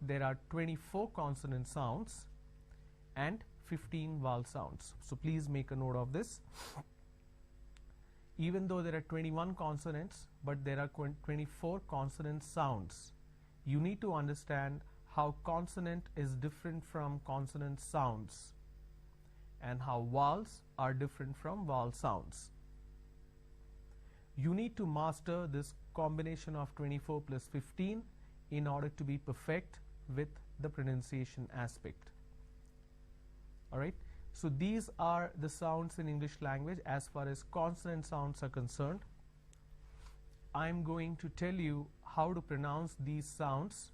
there are 24 consonant sounds and 15 vowel sounds. So please make a note of this. Even though there are 21 consonants, but there are 24 consonant sounds. You need to understand how consonant is different from consonant sounds and how vowels are different from vowel sounds. You need to master this combination of 24 plus 15 in order to be perfect with the pronunciation aspect. Alright, so these are the sounds in English language as far as consonant sounds are concerned. I am going to tell you how to pronounce these sounds.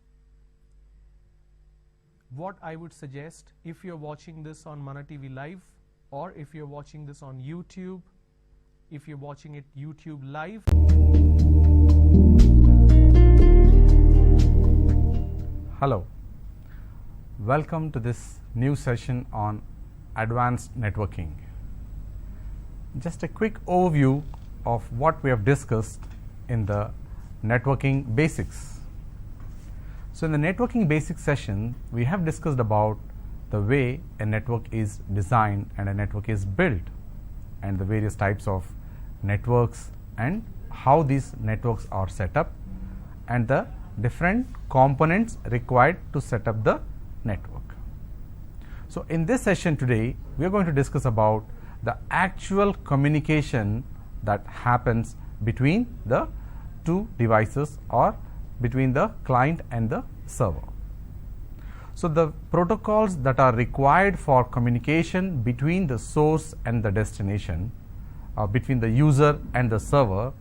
What I would suggest, if you are watching this on Mana TV Live, or if you are watching this on YouTube, if you are watching it YouTube Live. Hello, welcome to this new session on advanced networking. Just a quick overview of what we have discussed in the networking basics. So in the networking basics session, we have discussed about the way a network is designed and a network is built, and the various types of networks and how these networks are set up, and the different components required to set up the network. So in this session today, we are going to discuss about the actual communication that happens between the two devices or between the client and the server. So the protocols that are required for communication between the source and the destination, between the user and the server,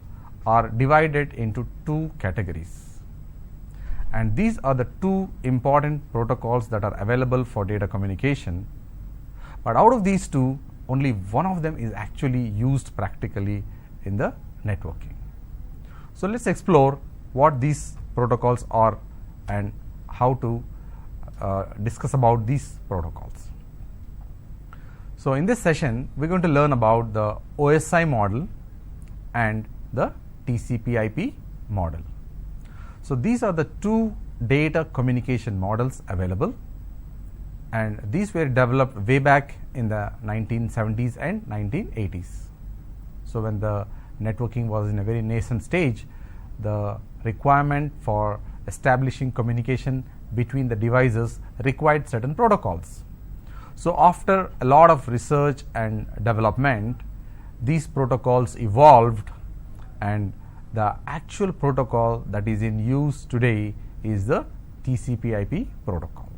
are divided into two categories. And these are the two important protocols that are available for data communication. But out of these two, only one of them is actually used practically in the networking. So let's explore what these protocols are and how to discuss about these protocols. So in this session, we're going to learn about the OSI model and the TCP/IP model. So these are the two data communication models available, and these were developed way back in the 1970s and 1980s. So when the networking was in a very nascent stage, the requirement for establishing communication between the devices required certain protocols. So after a lot of research and development, these protocols evolved, and the actual protocol that is in use today is the TCP/IP protocol.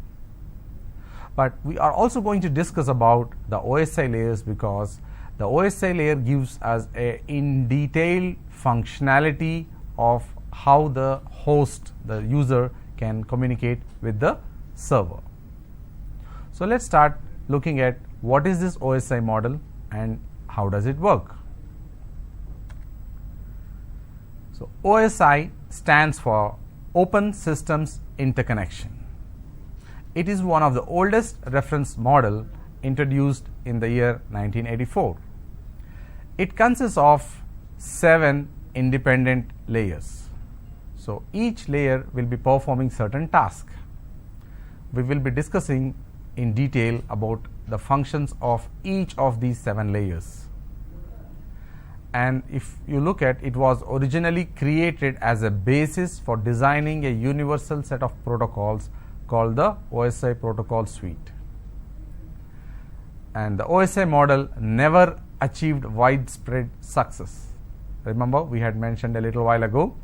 But we are also going to discuss about the OSI layers, because the OSI layer gives us a in detail functionality of how the host, the user, can communicate with the server. So let's start looking at what is this OSI model and how does it work. So OSI stands for Open Systems Interconnection. It is one of the oldest reference model introduced in the year 1984. It consists of 7 independent layers. So each layer will be performing certain tasks. We will be discussing in detail about the functions of each of these 7 layers. And if you look at, it was originally created as a basis for designing a universal set of protocols called the OSI protocol suite. And the OSI model never achieved widespread success. Remember, we had mentioned a little while ago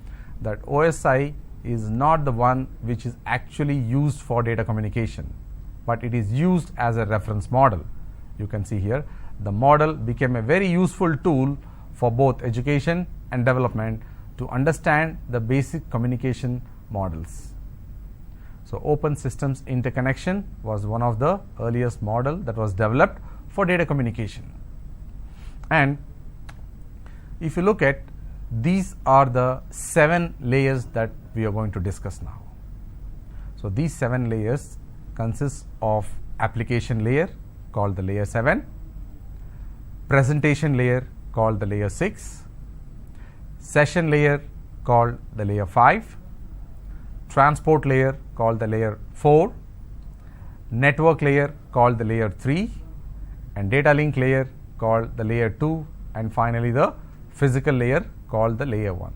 that OSI is not the one which is actually used for data communication, but it is used as a reference model. You can see here, the model became a very useful tool for both education and development to understand the basic communication models. So Open Systems Interconnection was one of the earliest model that was developed for data communication. And if you look at, these are the 7 layers that we are going to discuss now. So these 7 layers consist of application layer called the layer 7, presentation layer called the layer 6, session layer called the layer 5, transport layer called the layer 4, network layer called the layer 3, and data link layer called the layer 2, and finally the physical layer called the layer 1.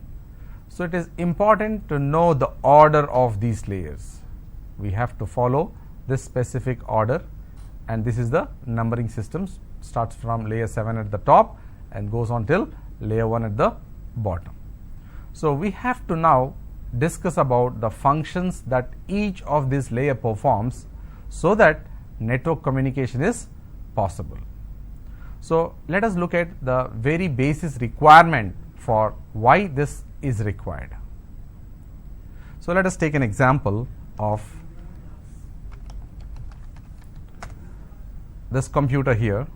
So it is important to know the order of these layers. We have to follow this specific order, and this is the numbering system. Starts from layer 7 at the top and goes on till layer 1 at the bottom. So we have to now discuss about the functions that each of these layer performs so that network communication is possible. So let us look at the very basis requirement for why this is required. So let us take an example of this computer here.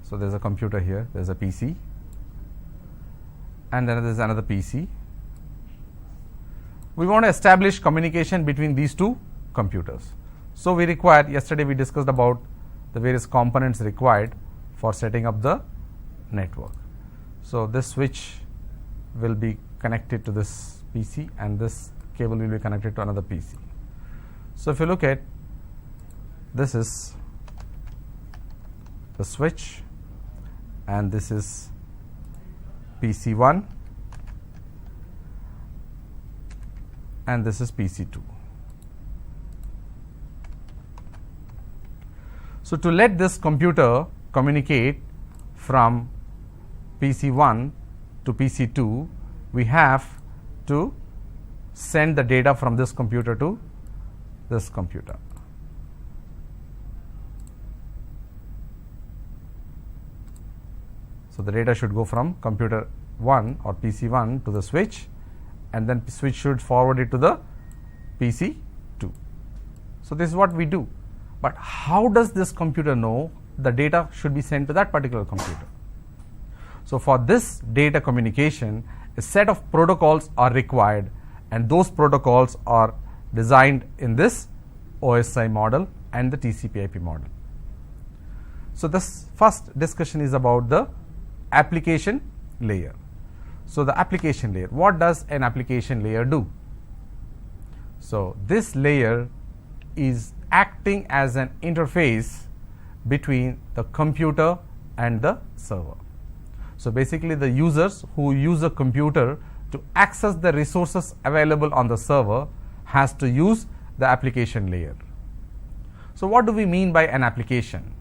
So there is a computer here, there is a PC, and then there is another PC. We want to establish communication between these two computers. So we require, yesterday we discussed about the various components required for setting up the network. So this switch will be connected to this PC, and this cable will be connected to another PC. So if you look at, this is the switch, and this is PC1, and this is PC2. So to let this computer communicate from PC1 to PC2, we have to send the data from this computer to this computer. So the data should go from computer 1 or PC1 to the switch, and then switch should forward it to the PC2. So this is what we do. But how does this computer know the data should be sent to that particular computer? So for this data communication, a set of protocols are required, and those protocols are designed in this OSI model and the TCP/IP model. So this first discussion is about the application layer. So the application layer, what does an application layer do? So this layer is acting as an interface between the computer and the server. So basically the users who use a computer to access the resources available on the server has to use the application layer. So what do we mean by an application?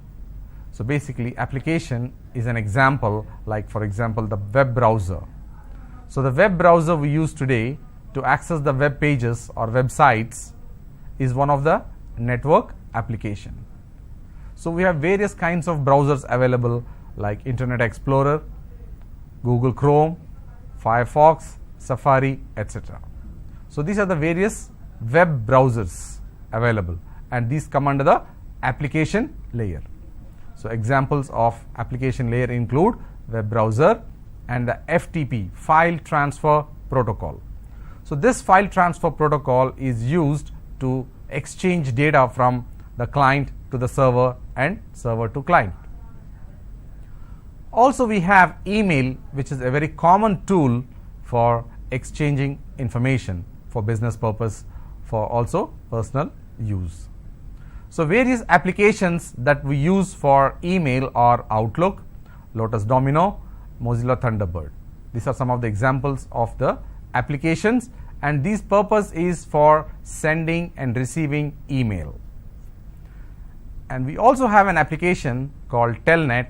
So basically application is an example, like for example the web browser. So the web browser we use today to access the web pages or websites is one of the network application. So we have various kinds of browsers available, like Internet Explorer, Google Chrome, Firefox, Safari, etc. So these are the various web browsers available, and these come under the application layer. So examples of application layer include web browser and the FTP, file transfer protocol. So this file transfer protocol is used to exchange data from the client to the server and server to client. Also we have email, which is a very common tool for exchanging information for business purpose, for also personal use. So various applications that we use for email are Outlook, Lotus Domino, Mozilla Thunderbird. These are some of the examples of the applications, and this purpose is for sending and receiving email. And we also have an application called Telnet,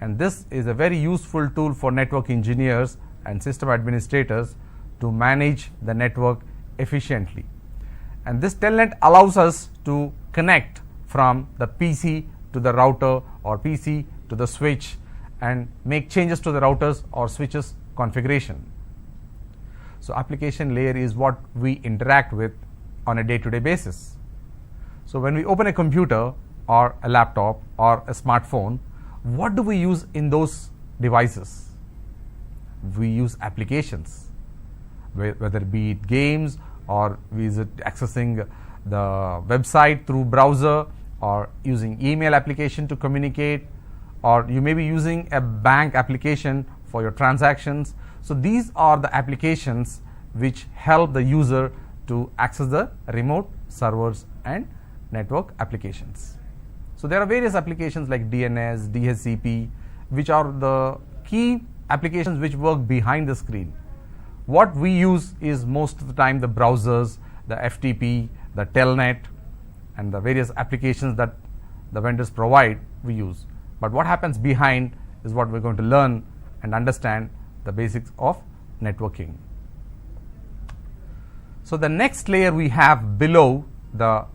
and this is a very useful tool for network engineers and system administrators to manage the network efficiently. And this Telnet allows us to connect from the PC to the router or PC to the switch and make changes to the routers or switches configuration. So application layer is what we interact with on a day-to-day basis. So when we open a computer or a laptop or a smartphone, what do we use in those devices? We use applications, whether it be games, or we use it accessing the website through browser, or using email application to communicate, or you may be using a bank application for your transactions. So these are the applications which help the user to access the remote servers and network applications. So there are various applications like DNS, DHCP, which are the key applications which work behind the screen. What we use is most of the time the browsers, the FTP, the telnet, and the various applications that the vendors provide we use. But what happens behind is what we're going to learn and understand the basics of networking. So the next layer we have below the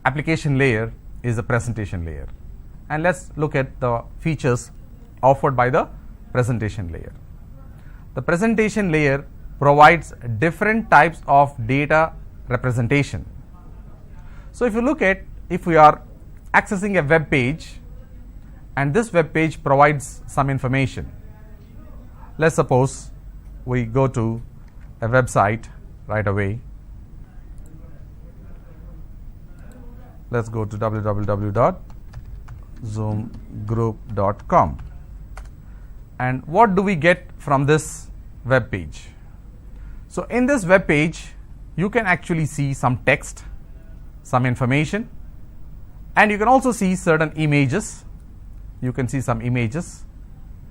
application layer is the presentation layer, and let's look at the features offered by the presentation layer. The presentation layer provides different types of data representation. So if you look at, if we are accessing a web page and this web page provides some information, let's suppose we go to a website right away. Let's go to www.zoomgroup.com, and what do we get from this web page? So in this web page you can actually see some text, some information, and you can also see certain images. You can see some images,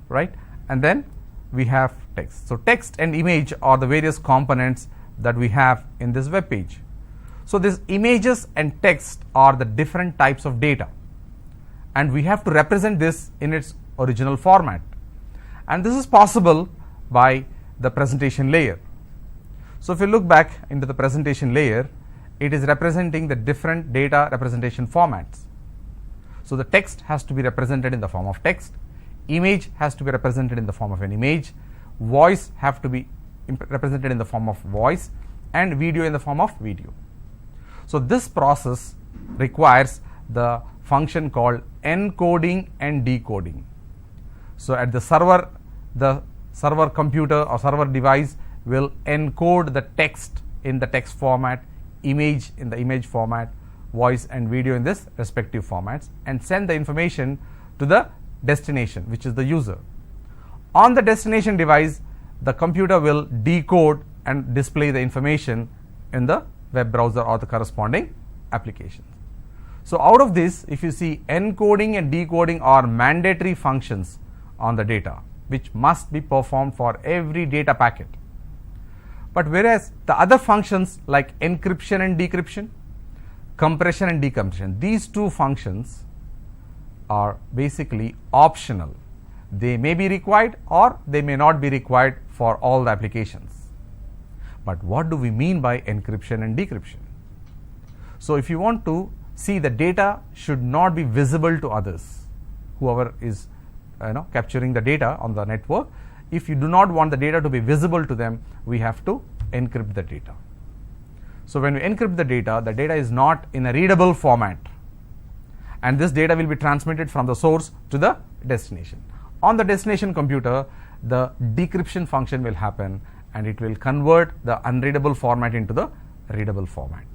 right? And then we have text. So text and image are the various components that we have in this web page. So these images and text are the different types of data, and we have to represent this in its original format, and this is possible by the presentation layer. So if you look back into the presentation layer, it is representing the different data representation formats. So the text has to be represented in the form of text, image has to be represented in the form of an image, voice have to be represented in the form of voice, and video in the form of video. So this process requires the function called encoding and decoding. So at the server computer or server device will encode the text in the text format, image in the image format, voice and video in this respective formats, and send the information to the destination, which is the user. On the destination device, the computer will decode and display the information in the web browser or the corresponding applications. So out of this, if you see, encoding and decoding are mandatory functions on the data, which must be performed for every data packet. But whereas the other functions like encryption and decryption, compression and decompression, these two functions are basically optional. They may be required or they may not be required for all the applications. But what do we mean by encryption and decryption? So if you want to see, the data should not be visible to others, whoever is capturing the data on the network. If you do not want the data to be visible to them, we have to encrypt the data. So when we encrypt the data is not in a readable format, and this data will be transmitted from the source to the destination. On the destination computer, the decryption function will happen, and it will convert the unreadable format into the readable format.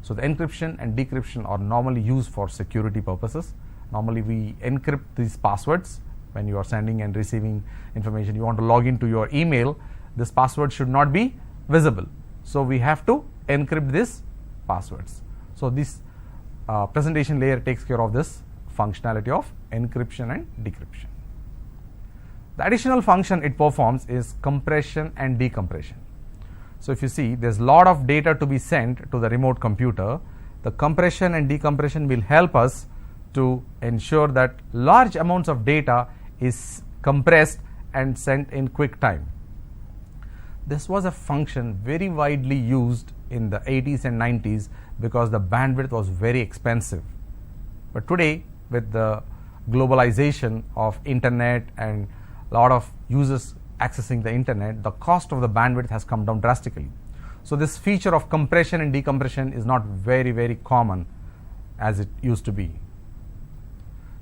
So the encryption and decryption are normally used for security purposes. Normally we encrypt these passwords. When you are sending and receiving information, you want to log into your email, this password should not be visible. So we have to encrypt these passwords. So this presentation layer takes care of this functionality of encryption and decryption. The additional function it performs is compression and decompression. So if you see, there's a lot of data to be sent to the remote computer. The compression and decompression will help us to ensure that large amounts of data is compressed and sent in quick time. This was a function very widely used in the 80s and 90s because the bandwidth was very expensive. But today, with the globalization of internet and a lot of users accessing the internet, the cost of the bandwidth has come down drastically. So this feature of compression and decompression is not very common as it used to be.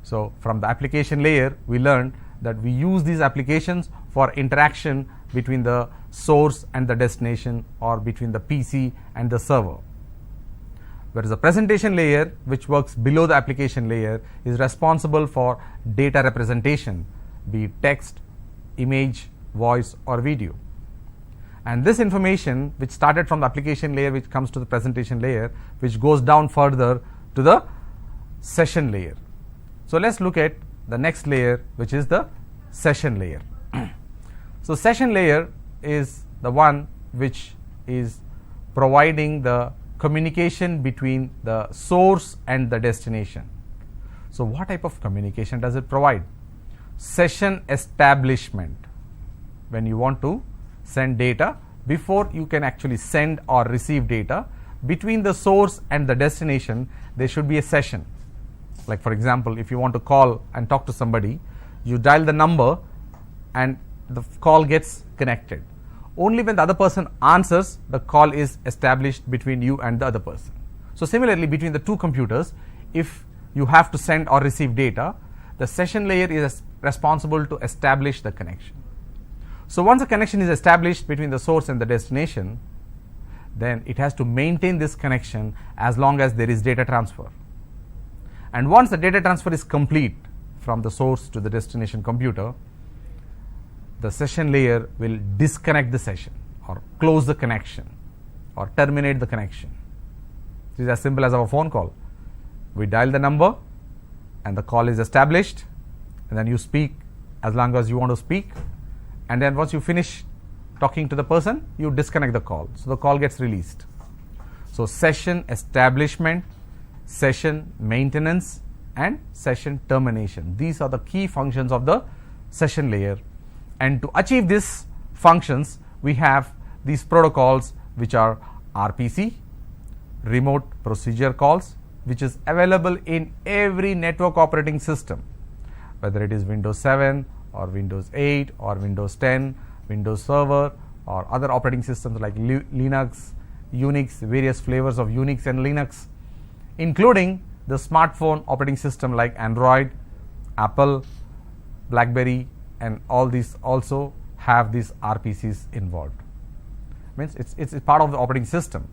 So from the application layer, we learned that we use these applications for interaction between the source and the destination, or between the PC and the server. Whereas the presentation layer, which works below the application layer, is responsible for data representation, be it text, image, voice or video. And this information which started from the application layer, which comes to the presentation layer, which goes down further to the session layer. So let's look at the next layer, which is the session layer. So session layer is the one which is providing the communication between the source and the destination. So what type of communication does it provide? Session establishment. When you want to send data, before you can actually send or receive data, between the source and the destination, there should be a session. Like for example, if you want to call and talk to somebody, you dial the number and the call gets connected. Only when the other person answers, the call is established between you and the other person. So similarly, between the two computers, if you have to send or receive data, the session layer is responsible to establish the connection. So once a connection is established between the source and the destination, then it has to maintain this connection as long as there is data transfer. And once the data transfer is complete from the source to the destination computer, the session layer will disconnect the session or close the connection or terminate the connection. It is as simple as our phone call. We dial the number and the call is established, and then you speak as long as you want to speak, and then once you finish talking to the person, you disconnect the call. So the call gets released. So session establishment, session maintenance, and session termination. These are the key functions of the session layer. And to achieve these functions, we have these protocols which are RPC, remote procedure calls, which is available in every network operating system, whether it is Windows 7 or Windows 8 or Windows 10, Windows Server, or other operating systems like Linux, Unix, various flavors of Unix and Linux, including the smartphone operating system like Android, Apple, BlackBerry, and all these also have these RPCs involved. Means it's part of the operating system,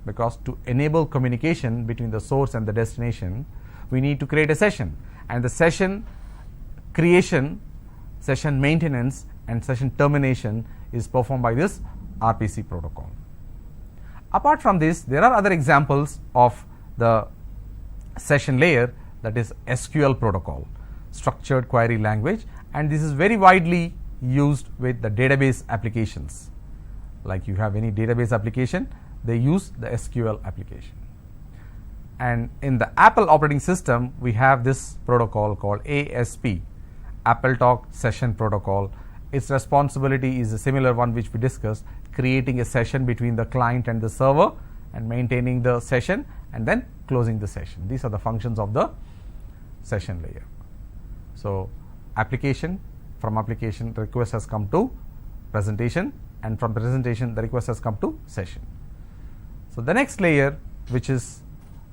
because to enable communication between the source and the destination, we need to create a session, and the session creation, session maintenance, and session termination is performed by this RPC protocol. Apart from this, there are other examples of the session layer, that is SQL protocol, structured query language, and this is very widely used with the database applications. Like you have any database application, they use the SQL application. And in the Apple operating system, we have this protocol called ASP, Apple Talk Session Protocol. Its responsibility is a similar one which we discussed, creating a session between the client and the server and maintaining the session and then closing the session. These are the functions of the session layer. So from application the request has come to presentation, and from presentation the request has come to session. So the next layer, which is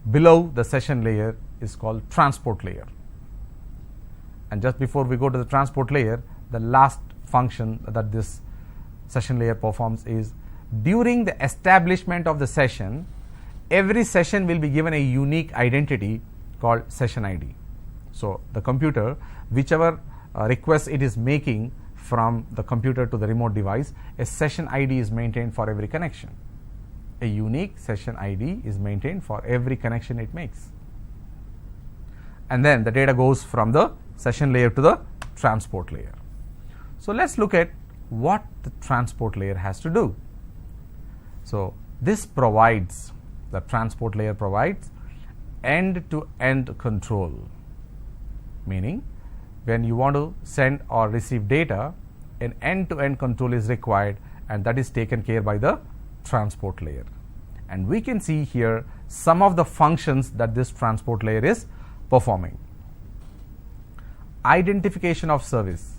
below the session layer, is called transport layer. And just before we go to the transport layer, the last function that this session layer performs is, during the establishment of the session, every session will be given a unique identity called session ID. So the computer, whichever request it is making from the computer to the remote device, a session ID is maintained for every connection. A unique session ID is maintained for every connection it makes. And then the data goes from the session layer to the transport layer. So let's look at what the transport layer has to do. So this provides, the transport layer provides end-to-end control, meaning when you want to send or receive data, an end-to-end control is required, and that is taken care by the transport layer. And we can see here some of the functions that this transport layer is performing. Identification of service.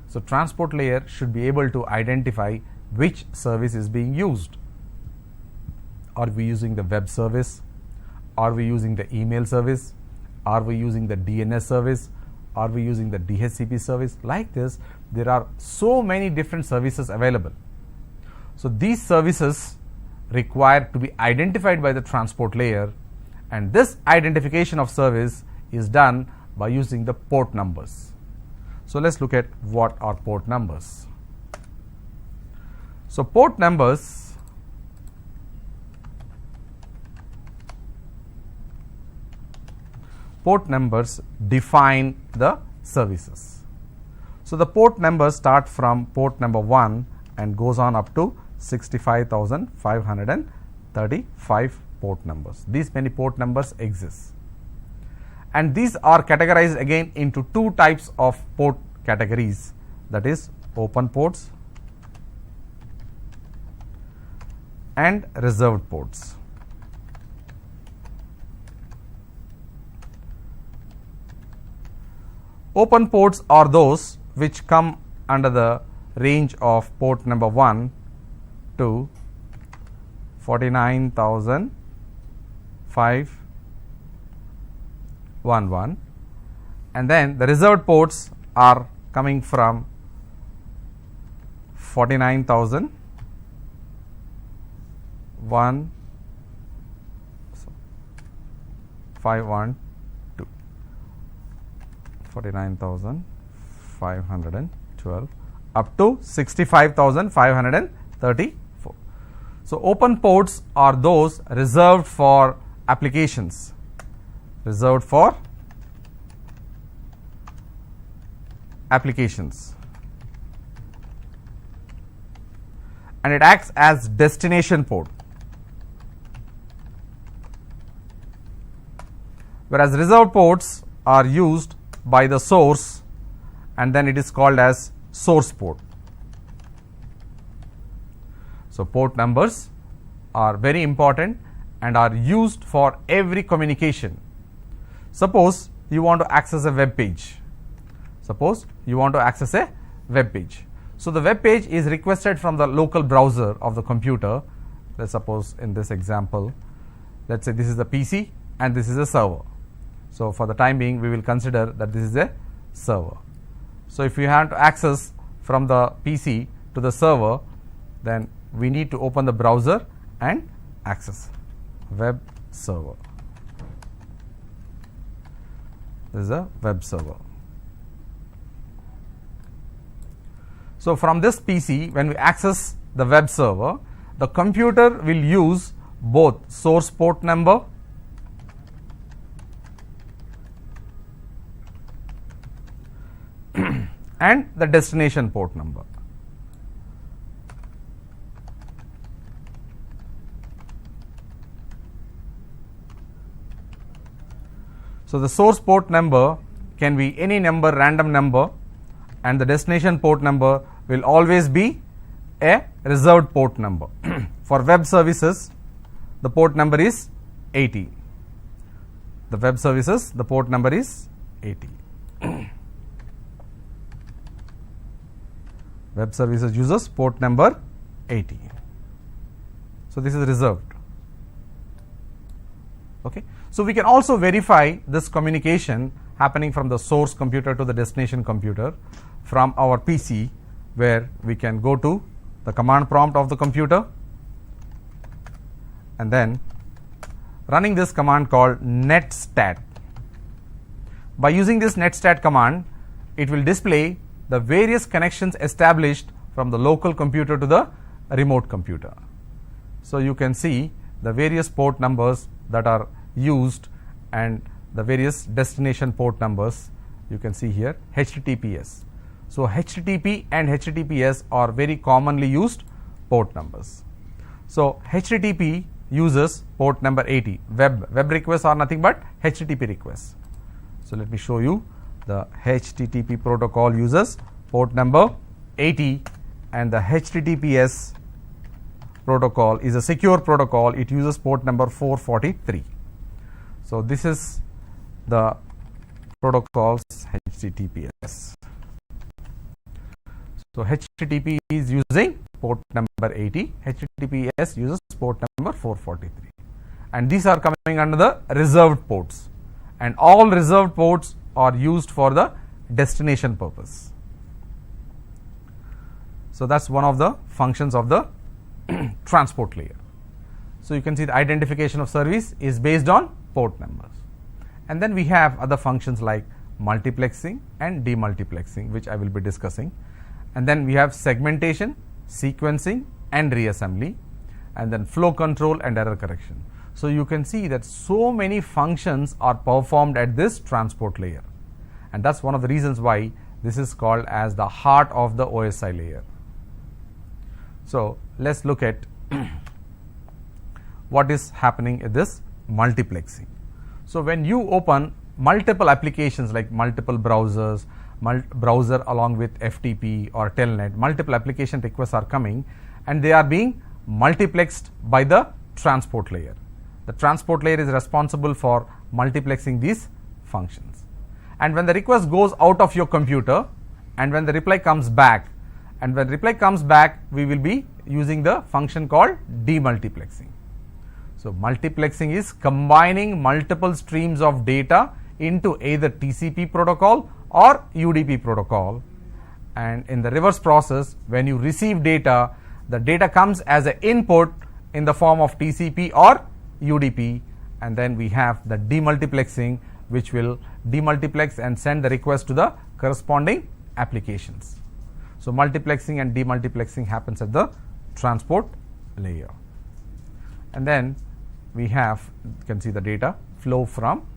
So transport layer should be able to identify which service is being used. Are we using the web service? Are we using the email service? Are we using the DNS service? Are we using the DHCP service? Like this, there are so many different services available. So these services require to be identified by the transport layer, and this identification of service is done by using the port numbers. So let's look at what are port numbers. So, port numbers define the services. So, the port numbers start from port number 1 and goes on up to 65,535 port numbers. These many port numbers exist, and these are categorized again into two types of port categories, that is open ports and reserved ports. Open ports are those which come under the range of port number 1 to 49,511, and then the reserved ports are coming from 49,512 up to 65,534. So, open ports are those reserved for applications, and it acts as destination port, whereas reserved ports are used by the source, and then it is called as source port. So, port numbers are very important and are used for every communication. Suppose you want to access a web page. So, the web page is requested from the local browser of the computer. Let us suppose in this example, let us say this is the PC and this is a server. So, for the time being we will consider that this is a server. So, if you have to access from the PC to the server, then we need to open the browser and access web server. This is a web server. So, from this PC, when we access the web server, the computer will use both source port number and the destination port number. So, the source port number can be any number, random number, and the destination port number will always be a reserved port number. For web services, the port number is 80. The web services, the port number is 80. Web services uses port number 80. So, this is reserved. Okay. So, we can also verify this communication happening from the source computer to the destination computer from our PC, where we can go to the command prompt of the computer and then running this command called netstat. By using this netstat command, it will display the various connections established from the local computer to the remote computer. So, you can see the various port numbers that are used and the various destination port numbers. You can see here HTTPS. So, HTTP and HTTPS are very commonly used port numbers. So, HTTP uses port number 80. Web requests are nothing but HTTP requests. So, let me show you. The HTTP protocol uses port number 80, and the HTTPS protocol is a secure protocol. It uses port number 443. So, this is the protocols HTTPS. So, HTTP is using port number 80, HTTPS uses port number 443, and these are coming under the reserved ports, and all reserved ports are used for the destination purpose. So, that is one of the functions of the transport layer. So, you can see the identification of service is based on port numbers, and then we have other functions like multiplexing and demultiplexing, which I will be discussing, and then we have segmentation, sequencing, and reassembly, and then flow control and error correction. So, you can see that so many functions are performed at this transport layer, and that is one of the reasons why this is called as the heart of the OSI layer. So, let us look at what is happening at this multiplexing. So, when you open multiple applications like multiple browsers, browser along with FTP or Telnet, multiple application requests are coming and they are being multiplexed by the transport layer. The transport layer is responsible for multiplexing these functions. And when the request goes out of your computer and when the reply comes back, we will be using the function called demultiplexing. So, multiplexing is combining multiple streams of data into either TCP protocol or UDP protocol, and in the reverse process, when you receive data, the data comes as an input in the form of TCP or UDP, and then we have the demultiplexing, which will demultiplex and send the request to the corresponding applications. So, multiplexing and demultiplexing happens at the transport layer, and then we have, you can see the data flow from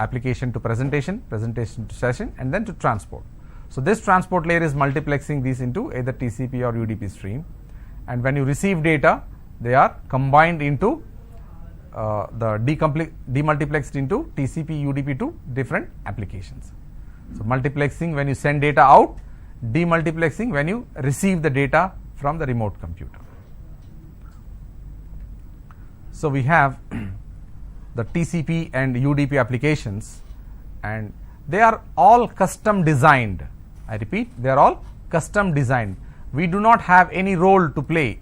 application to presentation, presentation to session, and then to transport. So, this transport layer is multiplexing these into either TCP or UDP stream, and when you receive data, they are combined into demultiplexed into TCP, UDP to different applications. So, multiplexing when you send data out, demultiplexing when you receive the data from the remote computer. So, we have the TCP and UDP applications, and they are all custom designed. I repeat, they are all custom designed. We do not have any role to play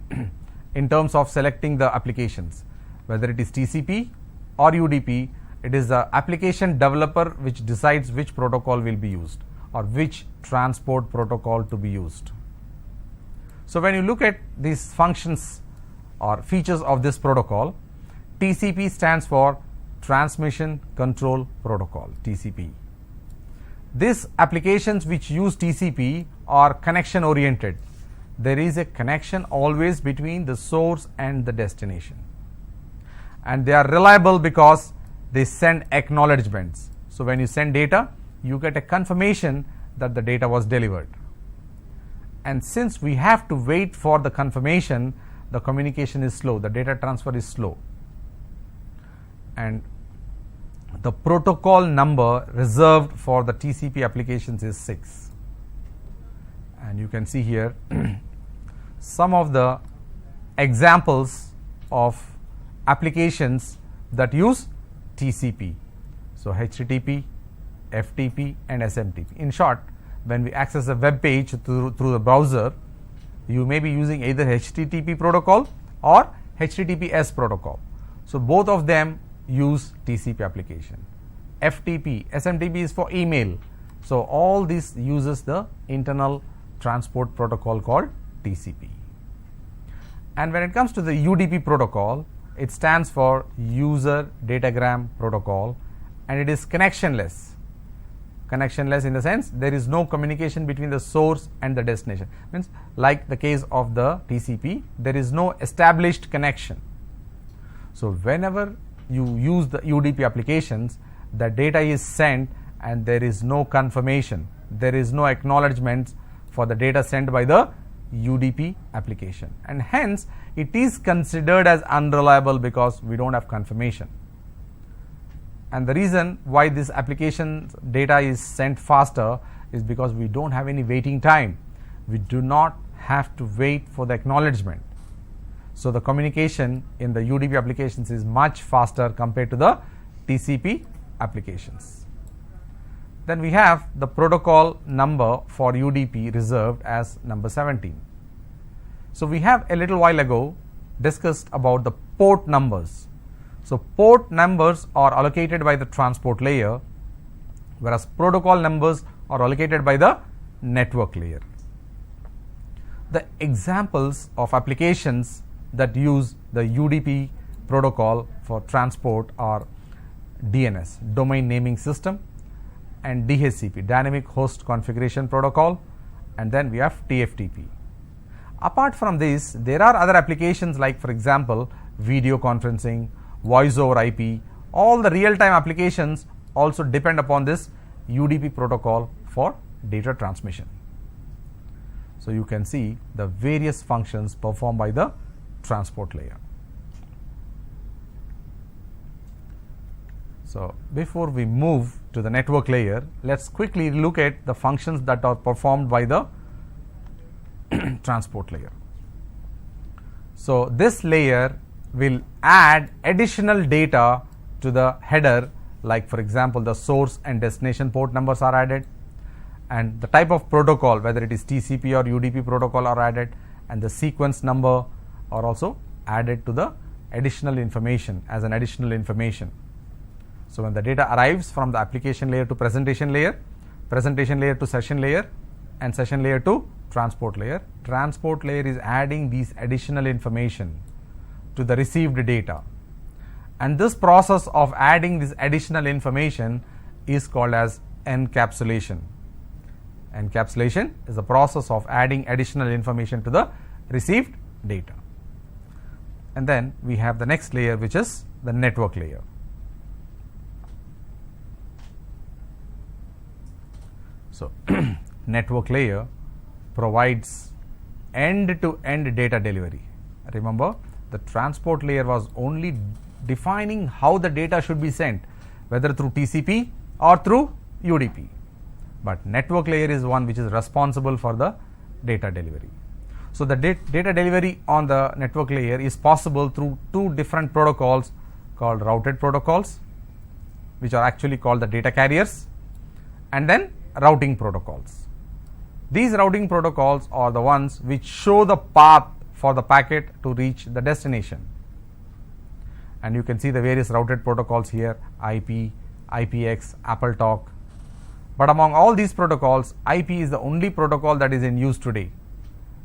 in terms of selecting the applications, whether it is TCP or UDP. It is the application developer which decides which protocol will be used or which transport protocol to be used. So, when you look at these functions or features of this protocol, TCP stands for Transmission Control Protocol, TCP. These applications which use TCP are connection oriented. There is a connection always between the source and the destination, and they are reliable because they send acknowledgements. So, when you send data, you get a confirmation that the data was delivered, and since we have to wait for the confirmation, the communication is slow, the data transfer is slow, and the protocol number reserved for the TCP applications is 6, and you can see here some of the examples of applications that use TCP. So, HTTP, FTP and SMTP. In short, when we access a web page through the browser, you may be using either HTTP protocol or HTTPS protocol. So, both of them use TCP application. FTP, SMTP is for email. So, all this uses the internal transport protocol called TCP. And when it comes to the UDP protocol, it stands for User Datagram Protocol, and it is connectionless. Connectionless in the sense there is no communication between the source and the destination. Means like the case of the TCP, there is no established connection. So, whenever you use the UDP applications, the data is sent and there is no confirmation, there is no acknowledgement for the data sent by the UDP application, and hence it is considered as unreliable because we do not have confirmation. And the reason why this application data is sent faster is because we do not have any waiting time. We do not have to wait for the acknowledgement. So, the communication in the UDP applications is much faster compared to the TCP applications. Then we have the protocol number for UDP reserved as number 17. So, we have a little while ago discussed about the port numbers. So, port numbers are allocated by the transport layer, whereas protocol numbers are allocated by the network layer. The examples of applications that use the UDP protocol for transport are DNS, Domain Naming System, and DHCP, Dynamic Host Configuration Protocol, and then we have TFTP. Apart from this, there are other applications like, for example, video conferencing, voice over IP. All the real-time applications also depend upon this UDP protocol for data transmission. So you can see the various functions performed by the transport layer. So before we move to the network layer, let's quickly look at the functions that are performed by the transport layer. So this layer will add additional data to the header, like for example the source and destination port numbers are added, and the type of protocol, whether it is TCP or UDP protocol, are added, and the sequence number are also added to the additional information as an additional information. So when the data arrives from the application layer to presentation layer to session layer, and session layer to transport layer is adding these additional information to the received data. And this process of adding this additional information is called as encapsulation. Encapsulation is the process of adding additional information to the received data. And then we have the next layer, which is the network layer. So network layer provides end-to-end data delivery. Remember, the transport layer was only defining how the data should be sent, whether through TCP or through UDP. But network layer is one which is responsible for the data delivery. So the data delivery on the network layer is possible through two different protocols called routed protocols, which are actually called the data carriers, and then routing protocols. These routing protocols are the ones which show the path for the packet to reach the destination. And you can see the various routed protocols here: IP, IPX, AppleTalk. But among all these protocols, IP is the only protocol that is in use today.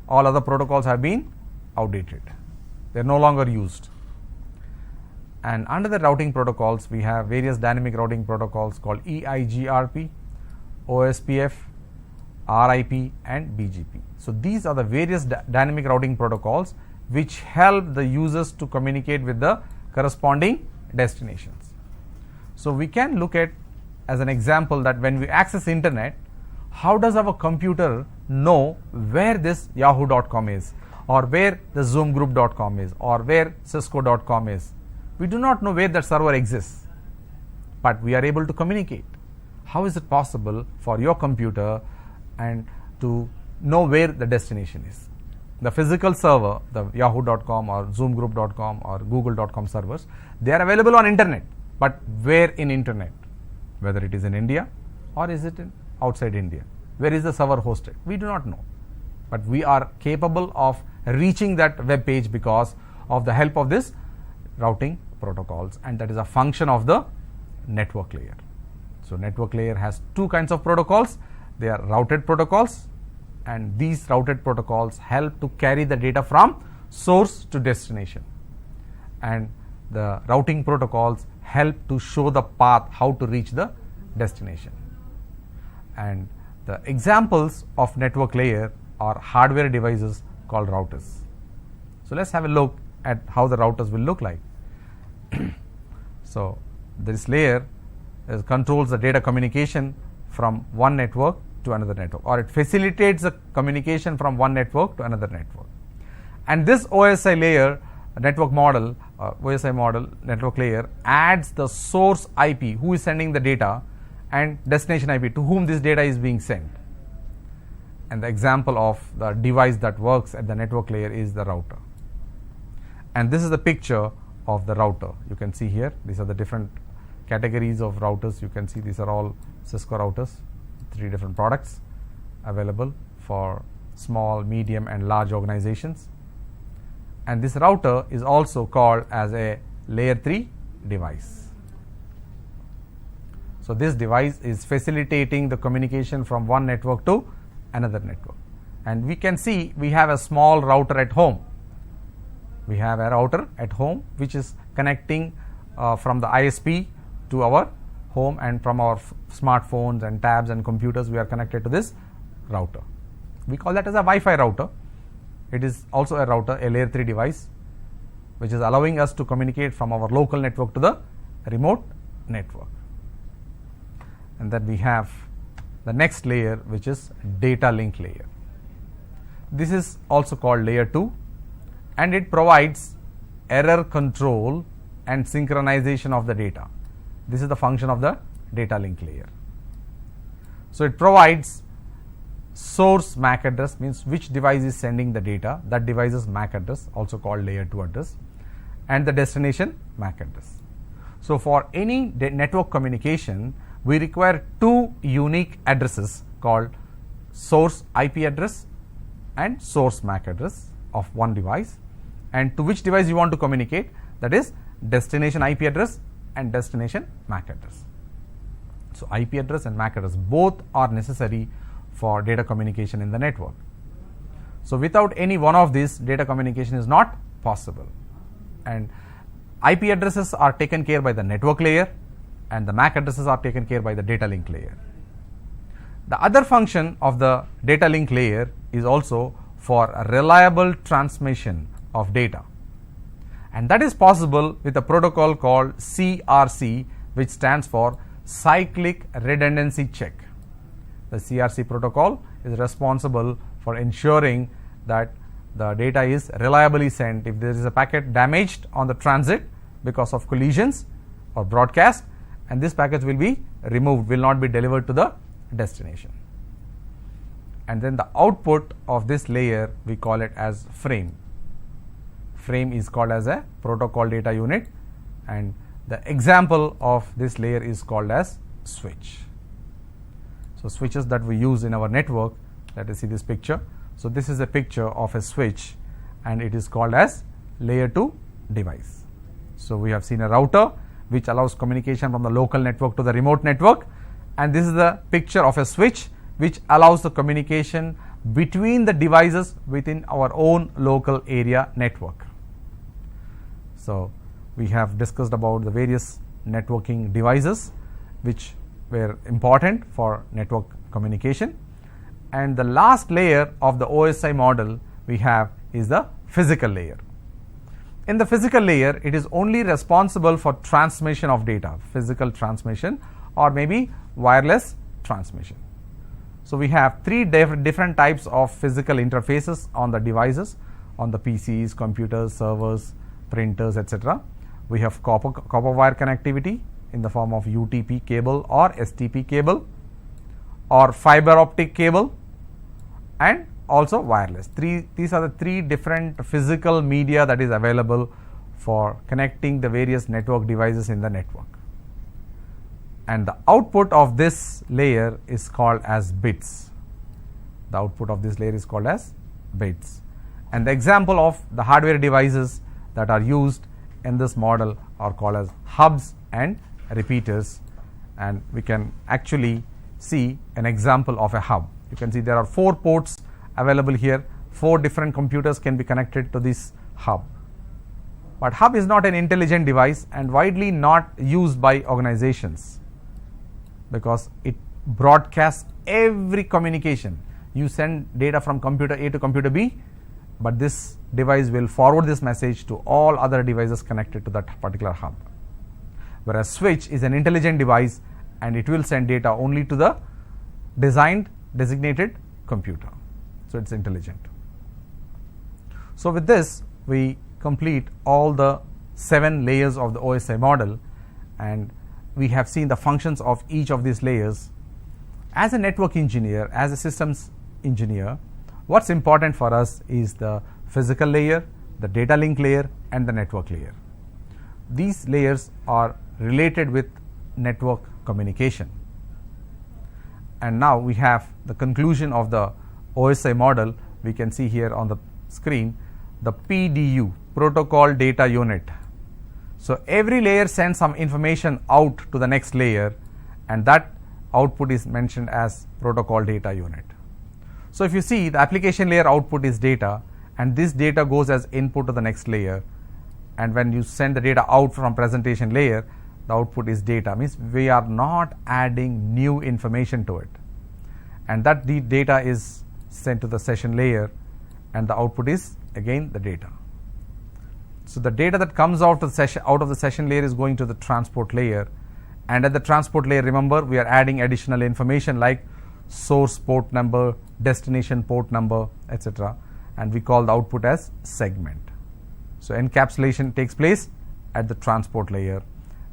All other protocols have been outdated. They are no longer used. And under the routing protocols, we have various dynamic routing protocols called EIGRP, OSPF, RIP, and BGP. So these are the various dynamic routing protocols which help the users to communicate with the corresponding destinations. So we can look at as an example that when we access internet, how does our computer know where this yahoo.com is, or where the zoomgroup.com is, or where cisco.com is? We do not know where that server exists, but we are able to communicate. How is it possible for your computer and to know where the destination is? The physical server, the yahoo.com or zoomgroup.com or google.com servers, they are available on internet, but where in internet? Whether it is in India or is it in outside India? Where is the server hosted? We do not know, but we are capable of reaching that web page because of the help of this routing protocols, and that is a function of the network layer. So network layer has two kinds of protocols. They are routed protocols, and these routed protocols help to carry the data from source to destination, and the routing protocols help to show the path how to reach the destination. And the examples of network layer are hardware devices called routers. So let's have a look at how the routers will look like. So this layer controls the data communication from one network to another network, or it facilitates the communication from one network to another network. And this OSI layer, network model, network layer, adds the source IP, who is sending the data, and destination IP, to whom this data is being sent. And the example of the device that works at the network layer is the router. And this is the picture of the router. You can see here, these are the different categories of routers. You can see these are all Cisco routers, 3 different products available for small, medium, and large organizations. And this router is also called as a layer 3 device. So this device is facilitating the communication from one network to another network. And we can see we have a small router at home. We have a router at home which is connecting from the ISP to our home, and from our smartphones and tabs and computers we are connected to this router. We call that as a Wi-Fi router. it is also a router, a layer 3 device, which is allowing us to communicate from our local network to the remote network. And then we have the next layer, which is data link layer. This is also called layer 2, and it provides error control and synchronization of the data. This is the function of the data link layer. So it provides source MAC address, means which device is sending the data, that device's MAC address, also called layer 2 address, and the destination MAC address. So for any network communication, we require two unique addresses called source IP address and source MAC address of one device, and to which device you want to communicate, that is destination IP address and destination MAC address. So IP address and MAC address both are necessary for data communication in the network. So without any one of these, data communication is not possible, and IP addresses are taken care by the network layer and the MAC addresses are taken care by the data link layer. The other function of the data link layer is also for a reliable transmission of data, and that is possible with a protocol called CRC, which stands for cyclic redundancy check. The CRC protocol is responsible for ensuring that the data is reliably sent. If there is a packet damaged on the transit because of collisions or broadcast, and this packet will be removed, will not be delivered to the destination. And then the output of this layer, we call it as frame. Frame is called as a protocol data unit, and the example of this layer is called as switch. So switches that we use in our network, let us see this picture. So this is a picture of a switch, and it is called as layer 2 device. So we have seen a router which allows communication from the local network to the remote network, and this is the picture of a switch which allows the communication between the devices within our own local area network. So we have discussed about the various networking devices which were important for network communication, and the last layer of the OSI model we have is the physical layer. In the physical layer, it is only responsible for transmission of data, physical transmission or maybe wireless transmission. So we have three different types of physical interfaces on the devices, on the PCs, computers, servers, printers, etc. We have copper wire connectivity in the form of UTP cable or STP cable, or fiber optic cable, and also wireless. These are the three different physical media that is available for connecting the various network devices in the network. And the output of this layer is called as bits. The output of this layer is called as bits. And the example of the hardware devices that are used in this model are called as hubs and repeaters, and we can actually see an example of a hub. You can see there are 4 ports available here. 4 different computers can be connected to this hub. But hub is not an intelligent device and widely not used by organizations, because it broadcasts every communication. You send data from computer A to computer B, but this device will forward this message to all other devices connected to that particular hub. Whereas switch is an intelligent device and it will send data only to the designated computer. So it's intelligent. So with this, we complete all the 7 layers of the OSI model, and we have seen the functions of each of these layers. As a network engineer, as a systems engineer, what's important for us is the physical layer, the data link layer, and the network layer. These layers are related with network communication. And now we have the conclusion of the OSI model. We can see here on the screen the PDU, protocol data unit. So every layer sends some information out to the next layer, and that output is mentioned as protocol data unit. So if you see, the application layer output is data, and this data goes as input to the next layer, and when you send the data out from presentation layer, the output is data, means we are not adding new information to it, and that the data is sent to the session layer, and the output is again the data. So the data that comes out of the session layer is going to the transport layer, and at the transport layer, remember, we are adding additional information like source port number, destination port number, etc., and we call the output as segment. So encapsulation takes place at the transport layer,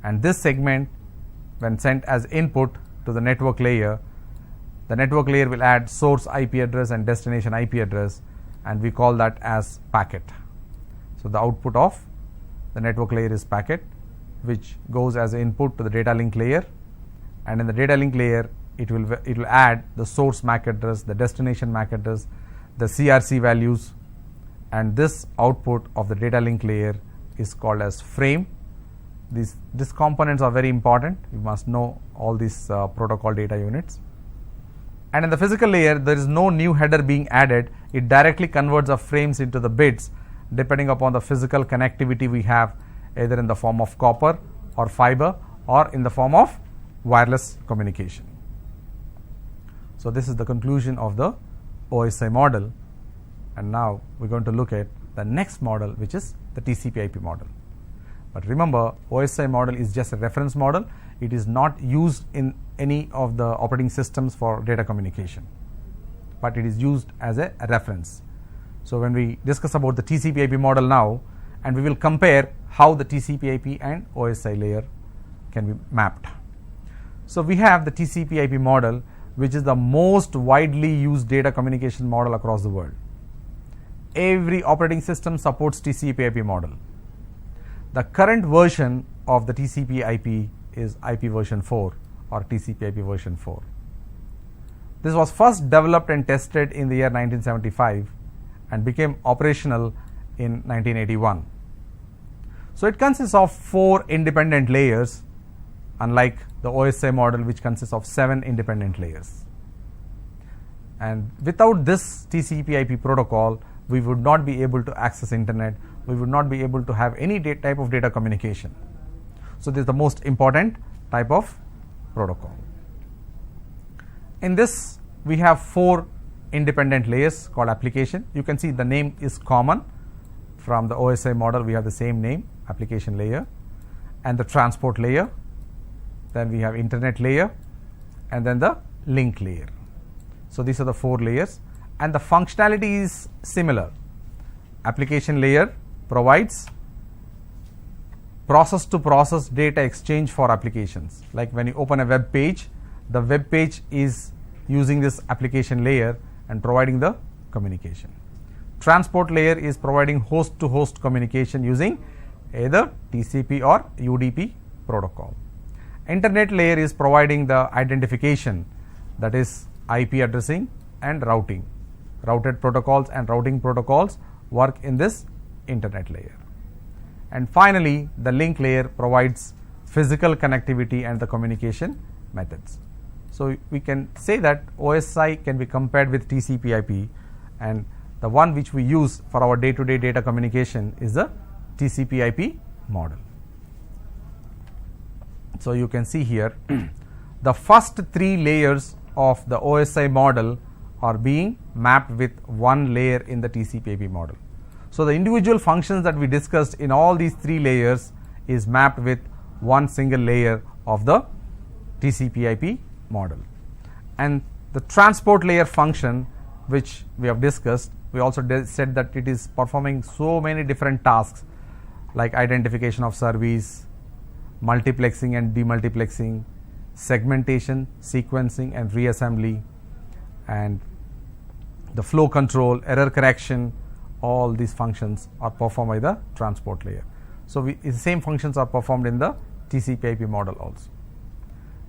and this segment, when sent as input to the network layer will add source IP address and destination IP address, and we call that as packet. So the output of the network layer is packet, which goes as input to the data link layer, and in the data link layer it will add the source MAC address, the destination MAC address, the CRC values, and this output of the data link layer is called as frame. These components are very important. You must know all these protocol data units. And in the physical layer, there is no new header being added. It directly converts the frames into the bits depending upon the physical connectivity we have, either in the form of copper or fiber or in the form of wireless communication. So this is the conclusion of the OSI model, and now we're going to look at the next model, which is the TCP/IP model. But remember, OSI model is just a reference model. It is not used in any of the operating systems for data communication, but it is used as a reference. So when we discuss about the TCP/IP model now, and we will compare how the TCP/IP and OSI layer can be mapped. So we have the TCP/IP model, which is the most widely used data communication model across the world. Every operating system supports TCP/IP model. The current version of the TCP/IP is IP version 4 or TCP/IP version 4. This was first developed and tested in the year 1975 and became operational in 1981. So it consists of 4 independent layers, unlike the OSI model, which consists of 7 independent layers. And without this TCP/IP protocol, we would not be able to access internet, we would not be able to have any type of data communication. So this is the most important type of protocol. In this, we have 4 independent layers called application. You can see the name is common. From the OSI model, we have the same name, application layer, and the transport layer. Then we have internet layer, and then the link layer. So these are the 4 layers, and the functionality is similar. Application layer provides process to process data exchange for applications. Like when you open a web page, the web page is using this application layer and providing the communication. Transport layer is providing host to host communication using either TCP or UDP protocol. Internet layer is providing the identification, that is IP addressing and routing. Routed protocols and routing protocols work in this internet layer. And finally, the link layer provides physical connectivity and the communication methods. So we can say that OSI can be compared with TCP/IP, and the one which we use for our day-to-day data communication is the TCP/IP model. So you can see here the first 3 layers of the OSI model are being mapped with one layer in the TCP/IP model. So the individual functions that we discussed in all these 3 layers is mapped with one single layer of the TCP/IP model. And the transport layer function, which we have discussed, we also said that it is performing so many different tasks like identification of service, multiplexing and demultiplexing, segmentation, sequencing and reassembly, and the flow control, error correction. All these functions are performed by the transport layer. So the same functions are performed in the TCP/IP model also.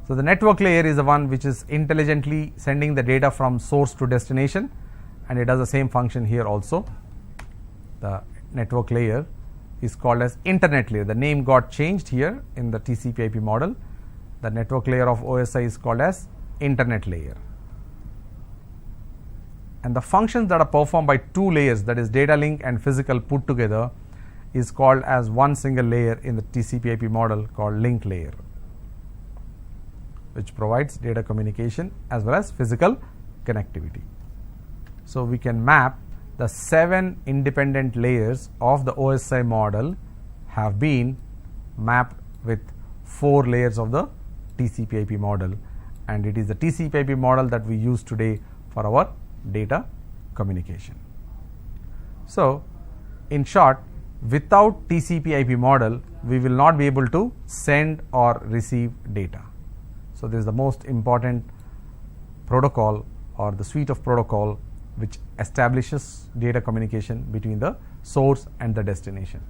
So the network layer is the one which is intelligently sending the data from source to destination, and it does the same function here also. The network layer is called as internet layer. The name got changed here in the TCP/IP model. The network layer of OSI is called as internet layer. And the functions that are performed by 2 layers, that is data link and physical put together, is called as one single layer in the TCP/IP model called link layer, which provides data communication as well as physical connectivity. So we can map the 7 independent layers of the OSI model have been mapped with 4 layers of the TCP/IP model, and it is the TCP/IP model that we use today for our data communication. So, in short, without TCP/IP model, we will not be able to send or receive data. So, this is the most important protocol or the suite of protocol which establishes data communication between the source and the destination.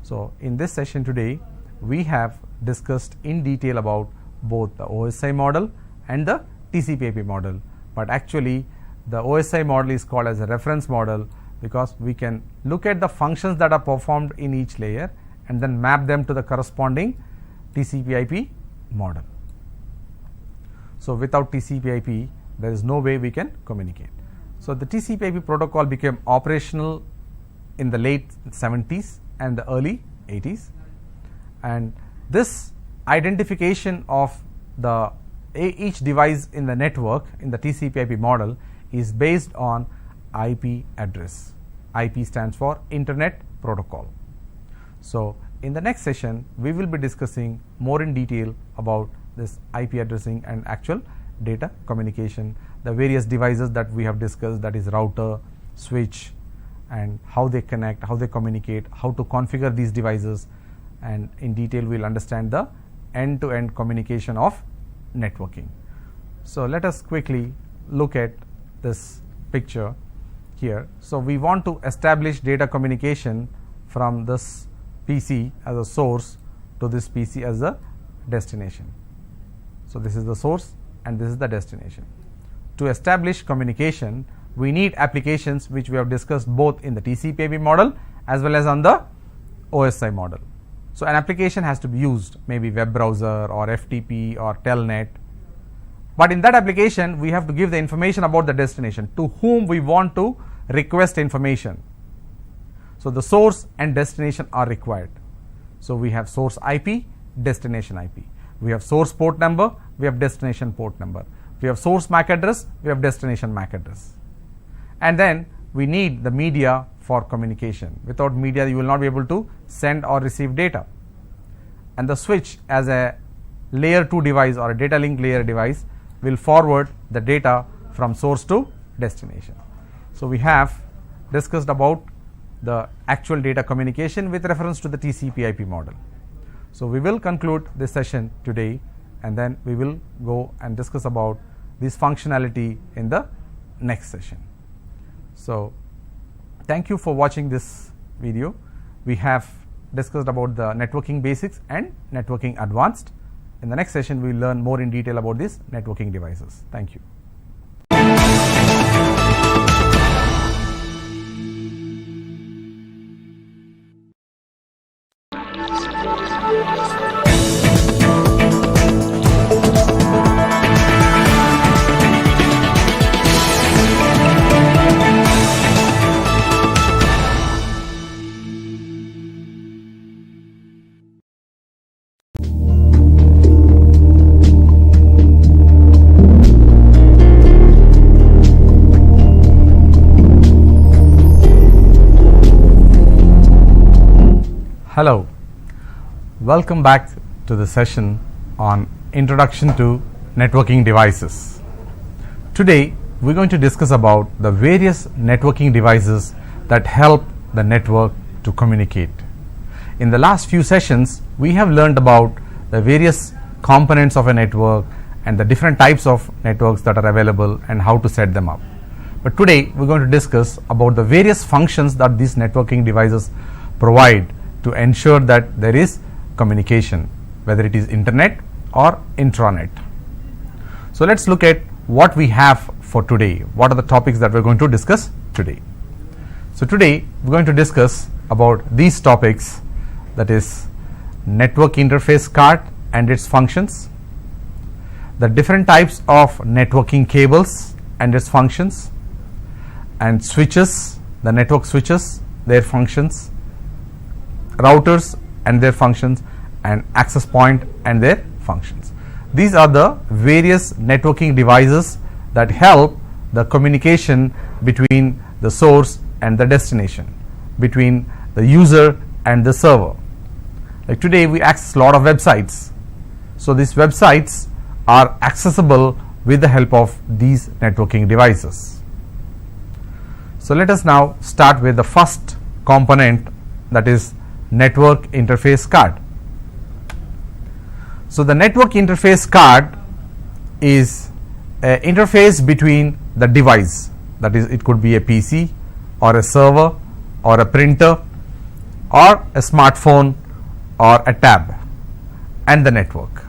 So, in this session today, we have discussed in detail about both the OSI model and the TCP/IP model, but actually the OSI model is called as a reference model because we can look at the functions that are performed in each layer and then map them to the corresponding TCP/IP model. So, without TCP/IP, there is no way we can communicate. So, the TCP/IP protocol became operational in the late 70s and the early 80s, and this identification of the each device in the network in the TCP/IP model is based on IP address. IP stands for Internet Protocol. So, in the next session, we will be discussing more in detail about this IP addressing and actual data communication, the various devices that we have discussed, that is router, switch, and how they connect, how they communicate, how to configure these devices, and in detail we will understand the end-to-end communication of networking. So, let us quickly look at this picture here. So, we want to establish data communication from this PC as a source to this PC as a destination. So, this is the source and this is the destination. To establish communication, we need applications which we have discussed both in the TCP/IP model as well as on the OSI model. So, an application has to be used, maybe web browser or FTP or telnet, but in that application we have to give the information about the destination to whom we want to request information. So, the source and destination are required. So, we have source IP, destination IP. We have source port number, we have destination port number. We have source MAC address, we have destination MAC address. And then we need the media for communication. Without media, you will not be able to send or receive data. And the switch as a layer 2 device or a data link layer device will forward the data from source to destination. So, we have discussed about the actual data communication with reference to the TCP/IP model. So, we will conclude this session today, and then we will go and discuss about this functionality in the next session. So, thank you for watching this video. We have discussed about the networking basics and networking advanced. In the next session, we will learn more in detail about these networking devices. Thank you. Hello, welcome back to the session on Introduction to Networking Devices. Today we are going to discuss about the various networking devices that help the network to communicate. In the last few sessions, we have learned about the various components of a network and the different types of networks that are available and how to set them up. But today we are going to discuss about the various functions that these networking devices provide to ensure that there is communication, whether it is internet or intranet. So, let us look at what we have for today. What are the topics that we are going to discuss today? So, today we are going to discuss about these topics, that is network interface card and its functions, the different types of networking cables and its functions, and switches, the network switches, their functions, routers and their functions, and access point and their functions. These are the various networking devices that help the communication between the source and the destination, between the user and the server. Like today we access a lot of websites, so these websites are accessible with the help of these networking devices. So let us now start with the first component, that is network interface card. So the network interface card is an interface between the device, that is it could be a PC or a server or a printer or a smartphone or a tab, and the network.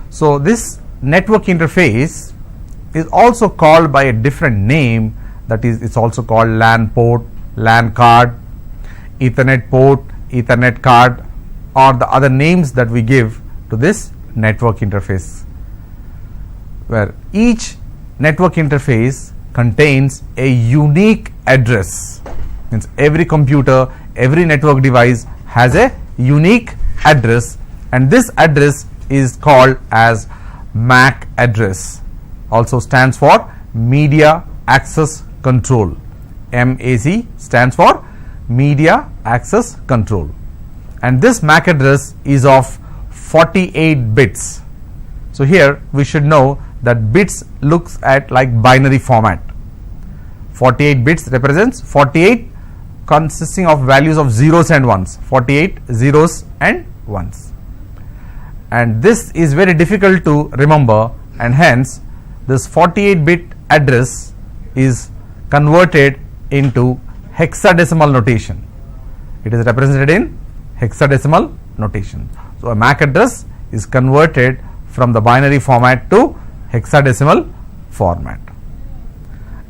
So this network interface is also called by a different name, that is it's also called LAN port, LAN card, Ethernet port, Ethernet card, or the other names that we give to this network interface, where each network interface contains a unique address. Means every computer, every network device has a unique address, and this address is called as MAC address, also stands for Media Access Control. MAC stands for Media Access Control, and this MAC address is of 48 bits. So here we should know that bits looks at like binary format. 48 bits represents 48 consisting of values of zeros and ones, 48 zeros and ones, and this is very difficult to remember, and hence this 48 bit address is converted into hexadecimal notation. It is represented in hexadecimal notation. So a MAC address is converted from the binary format to hexadecimal format,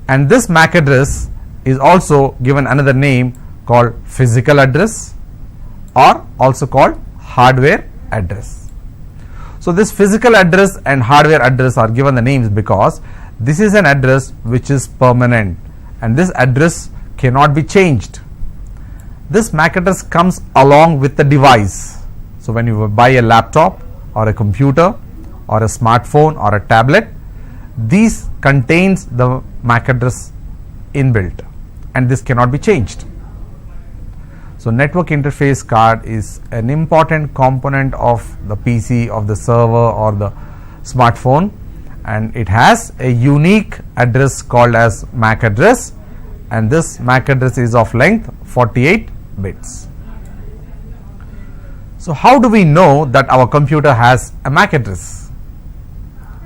and this MAC address is also given another name called physical address, or also called hardware address. So this physical address and hardware address are given the names because this is an address which is permanent, and this address cannot be changed. This MAC address comes along with the device. So when you buy a laptop or a computer or a smartphone or a tablet, these contains the MAC address inbuilt, and this cannot be changed. So network interface card is an important component of the PC, of the server or the smartphone, and it has a unique address called as MAC address, and this MAC address is of length 48 bits. So how do we know that our computer has a MAC address?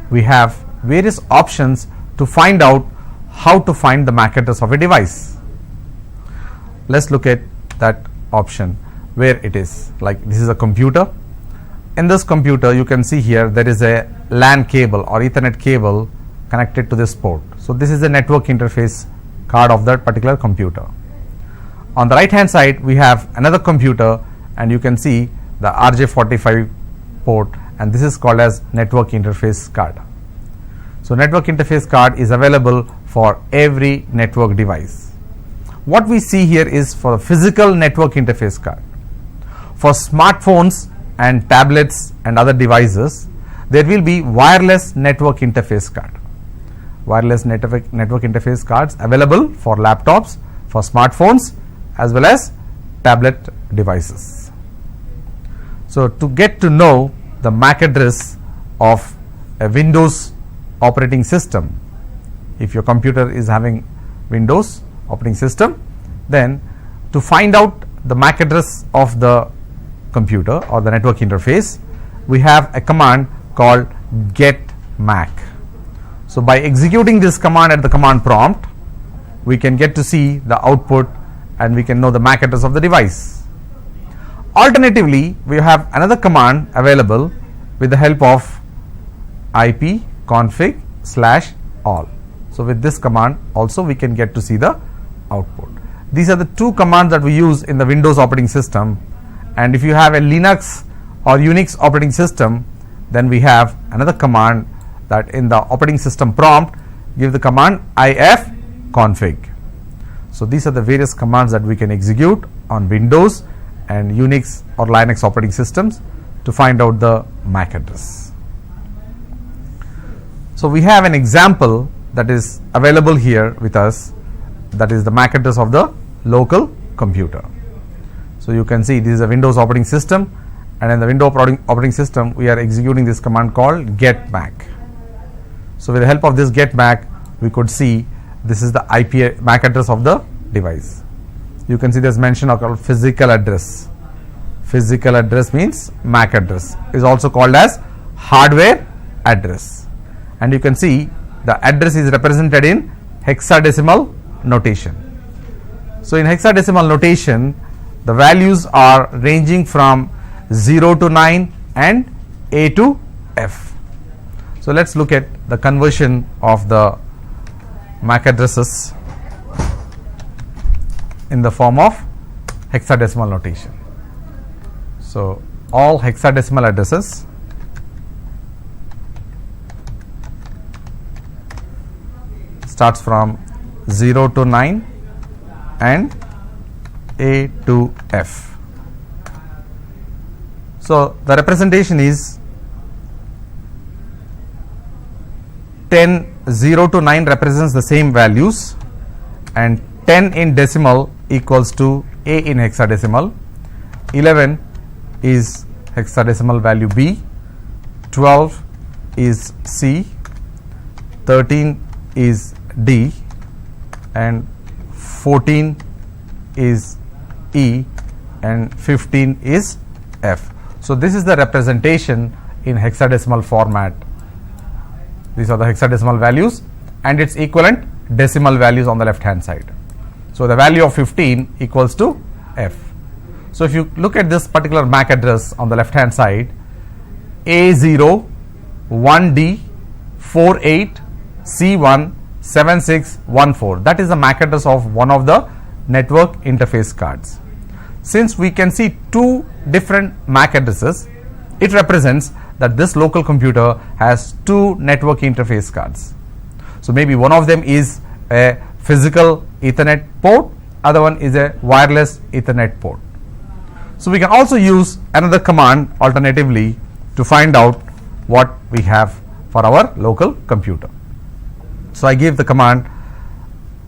We have various options to find out how to find the MAC address of a device. Let's look at that option where it is. Like this is a computer. In this computer you can see here there is a LAN cable or Ethernet cable connected to this port. So this is the network interface card of that particular computer. On the right hand side we have another computer, and you can see the RJ45 port, and this is called as network interface card. So network interface card is available for every network device. What we see here is for the physical network interface card. For smartphones and tablets and other devices, there will be wireless network interface card. Wireless network interface cards available for laptops, for smartphones as well as tablet devices. So to get to know the MAC address of a Windows operating system, if your computer is having Windows operating system, then to find out the MAC address of the computer or the network interface, we have a command called get MAC. So by executing this command at the command prompt, we can get to see the output and we can know the MAC address of the device. Alternatively, we have another command available with the help of ipconfig/all. So with this command also we can get to see the output. These are the two commands that we use in the Windows operating system, and if you have a Linux or Unix operating system, then we have another command that in the operating system prompt give the command ifconfig. So these are the various commands that we can execute on Windows and Unix or Linux operating systems to find out the MAC address. So we have an example that is available here with us, that is the MAC address of the local computer. So you can see this is a Windows operating system, and in the Windows operating system we are executing this command called get MAC. So with the help of this get MAC, we could see this is the IP MAC address of the device. You can see there's mention of called physical address. Physical address means MAC address, is also called as hardware address, and you can see the address is represented in hexadecimal notation. So in hexadecimal notation, the values are ranging from 0 to 9 and A to F. So let's look at the conversion of the MAC addresses in the form of hexadecimal notation. So all hexadecimal addresses starts from 0 to 9 and A to F. So the representation is 0 to 9 represents the same values, and 10 in decimal equals to A in hexadecimal, 11 is hexadecimal value B, 12 is C, 13 is D, and 14 is E, and 15 is F. So this is the representation in hexadecimal format. These are the hexadecimal values and its equivalent decimal values on the left hand side. So the value of 15 equals to F. So if you look at this particular MAC address on the left hand side, A0 1D 48 C1 7614, that is the MAC address of one of the network interface cards. Since we can see two different MAC addresses, it represents that this local computer has two network interface cards. So maybe one of them is a physical Ethernet port, other one is a wireless Ethernet port. So we can also use another command alternatively to find out what we have for our local computer. So I give the command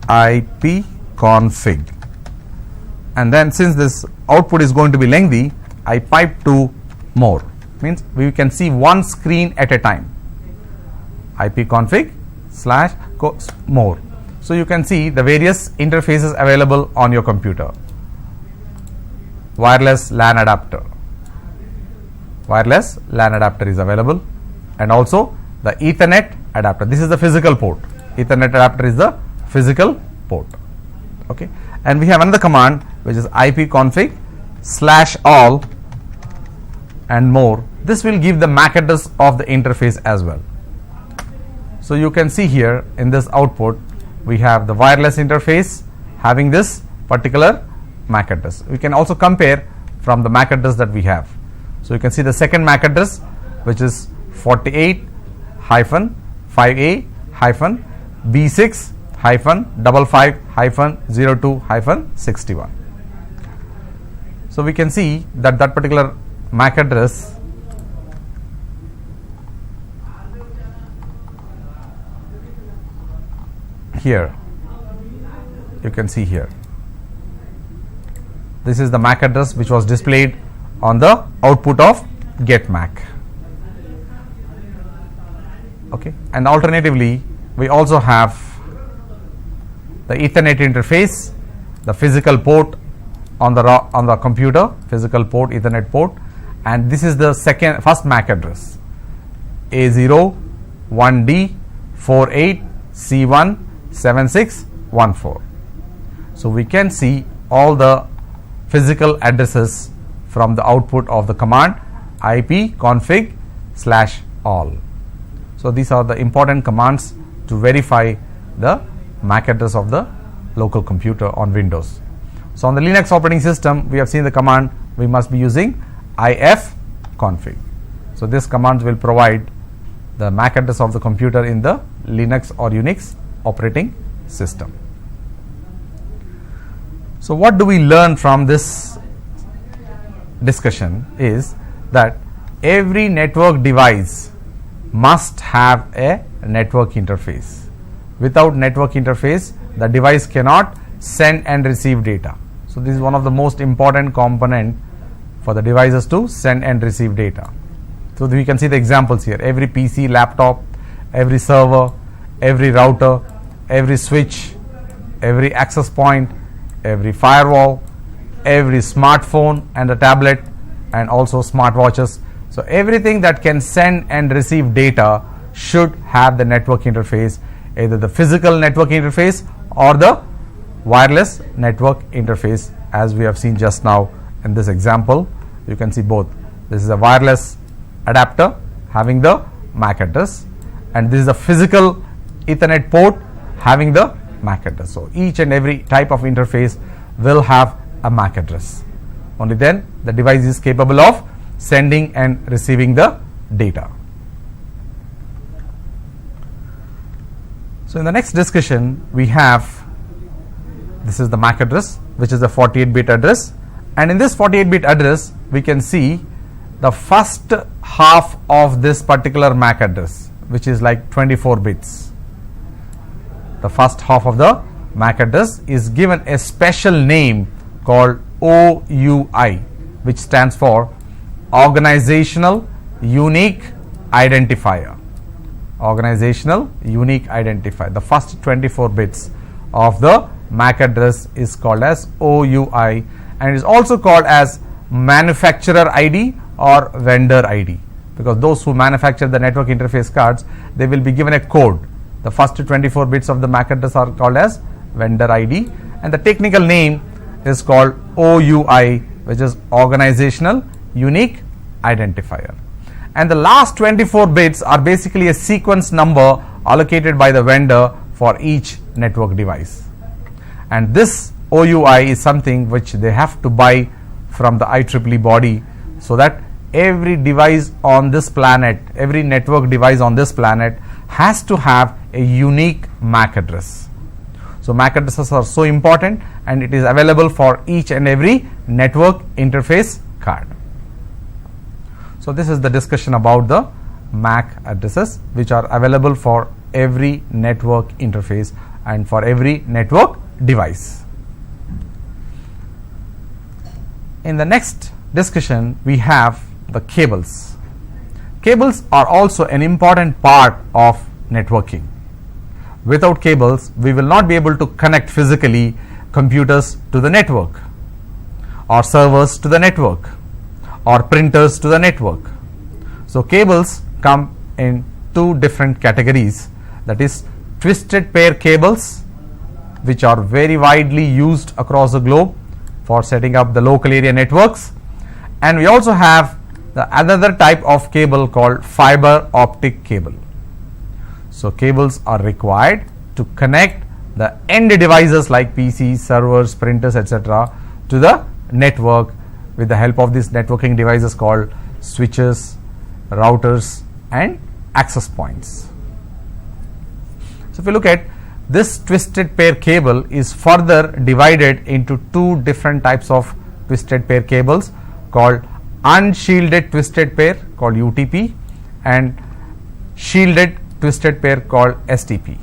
ipconfig, and then since this output is going to be lengthy, I pipe to more, means we can see one screen at a time. ipconfig / more. So you can see the various interfaces available on your computer. Wireless LAN adapter is available, and also the Ethernet adapter. This is the physical port. Ethernet adapter is the physical port. Okay, and we have another command which is ipconfig /all and more. This will give the MAC address of the interface as well. So you can see here in this output we have the wireless interface having this particular MAC address. We can also compare from the MAC address that we have. So you can see the second MAC address, which is 48-5A-B6-55-02-61. So we can see that that particular MAC address here, you can see here, this is the MAC address which was displayed on the output of get MAC. Okay, and alternatively we also have the Ethernet interface, the physical port on the computer, physical port, Ethernet port, and this is the first MAC address, A0 1D 48 C1 7614. So we can see all the physical addresses from the output of the command ipconfig /all. So these are the important commands to verify the MAC address of the local computer on Windows. So on the Linux operating system, we have seen the command we must be using ifconfig. So this command will provide the MAC address of the computer in the Linux or Unix operating system. So what do we learn from this discussion is that every network device must have a network interface. Without network interface, the device cannot send and receive data. So this is one of the most important component for the devices to send and receive data. So we can see the examples here. Every PC, laptop, every server, every router, every switch, every access point, every firewall, every smartphone and a tablet, and also smartwatches. So everything that can send and receive data should have the network interface, either the physical network interface or the wireless network interface, as we have seen just now in this example. You can see both. This is a wireless adapter having the MAC address, and this is a physical Ethernet port having the MAC address. So each and every type of interface will have a MAC address. Only then the device is capable of sending and receiving the data. So in the next discussion we have, this is the MAC address, which is a 48-bit address, and in this 48-bit address we can see the first half of this particular MAC address, which is like 24 bits. The first half of the MAC address is given a special name called OUI, which stands for Organizational Unique Identifier. Organizational Unique Identifier. The first 24 bits of the MAC address is called as OUI, and it is also called as manufacturer ID or vendor ID, because those who manufacture the network interface cards, they will be given a code. The first 24 bits of the MAC address are called as vendor ID, and the technical name is called OUI, which is Organizational Unique Identifier. And the last 24 bits are basically a sequence number allocated by the vendor for each network device. And this OUI is something which they have to buy from the IEEE body, so that every device on this planet, every network device on this planet has to have a unique MAC address. So MAC addresses are so important, and it is available for each and every network interface card. So this is the discussion about the MAC addresses, which are available for every network interface and for every network device. In the next discussion we have the cables. Cables are also an important part of networking. Without cables, we will not be able to connect physically computers to the network, or servers to the network, or printers to the network. So cables come in two different categories, that is twisted pair cables, which are very widely used across the globe for setting up the local area networks, and we also have the another type of cable called fiber optic cable. So cables are required to connect the end devices like PCs, servers, printers, etc. to the network with the help of these networking devices called switches, routers, and access points. So if you look at this twisted pair cable is further divided into two different types of twisted pair cables called unshielded twisted pair called UTP and shielded twisted pair called STP.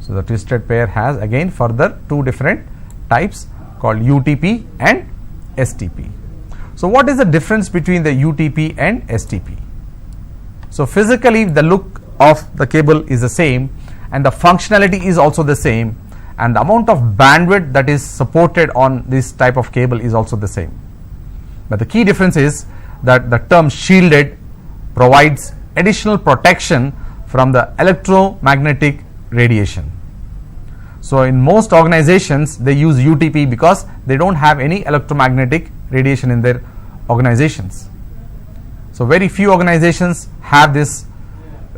So the twisted pair has again further two different types called UTP and STP. So what is the difference between the UTP and STP? So physically the look of the cable is the same, and the functionality is also the same, and the amount of bandwidth that is supported on this type of cable is also the same. But the key difference is that the term shielded provides additional protection from the electromagnetic radiation. So in most organizations they use UTP because they don't have any electromagnetic radiation in their organizations. So very few organizations have this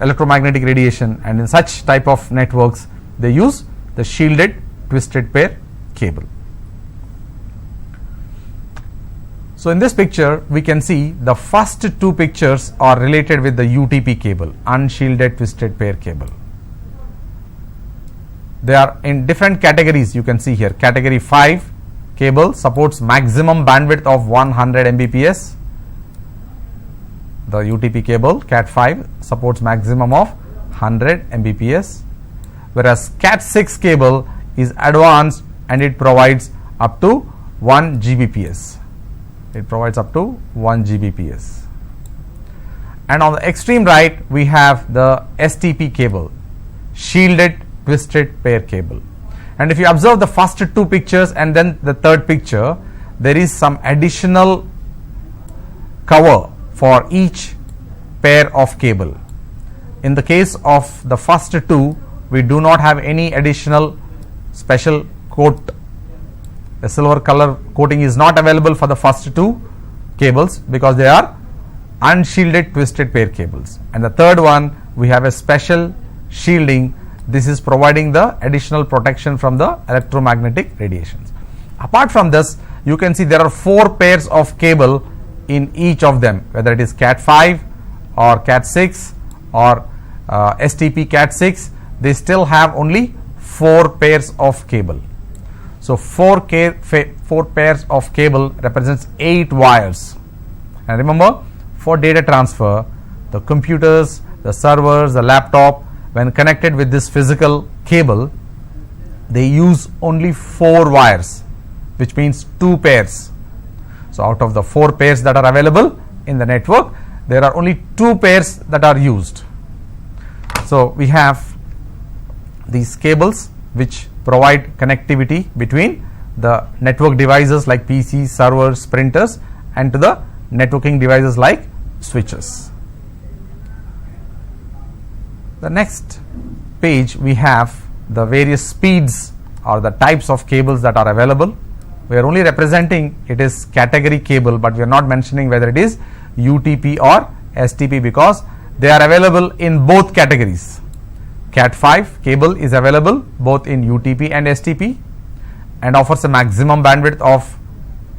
electromagnetic radiation, and in such type of networks they use the shielded twisted pair cable. So in this picture we can see the first two pictures are related with the UTP cable, unshielded twisted pair cable. They are in different categories. You can see here category 5 cable supports maximum bandwidth of 100 Mbps. The UTP cable Cat 5 supports maximum of 100 Mbps, whereas Cat 6 cable is advanced and it provides up to 1 Gbps. It provides up to 1 Gbps. And on the extreme right, we have the STP cable, shielded twisted pair cable. And if you observe the first two pictures and then the third picture, there is some additional cover for each pair of cable. In the case of the first two, we do not have any additional special coat. The silver color coating is not available for the first two cables because they are unshielded twisted pair cables. And the third one, we have a special shielding. This is providing the additional protection from the electromagnetic radiations. Apart from this, you can see there are 4 pairs of cable in each of them, whether it is Cat 5 or Cat 6 or STP Cat 6, they still have only 4 pairs of cable. So 4 pairs of cable represents 8 wires. And remember, for data transfer, the computers, the servers, the laptop, when connected with this physical cable, they use only 4 wires, which means 2 pairs. So out of the 4 pairs that are available in the network, there are only 2 pairs that are used. So we have these cables which provide connectivity between the network devices like PCs, servers, printers, and to the networking devices like switches. The next page, we have the various speeds or the types of cables that are available. We are only representing it is category cable, but we are not mentioning whether it is UTP or STP because they are available in both categories. Cat 5 cable is available both in UTP and STP and offers a maximum bandwidth of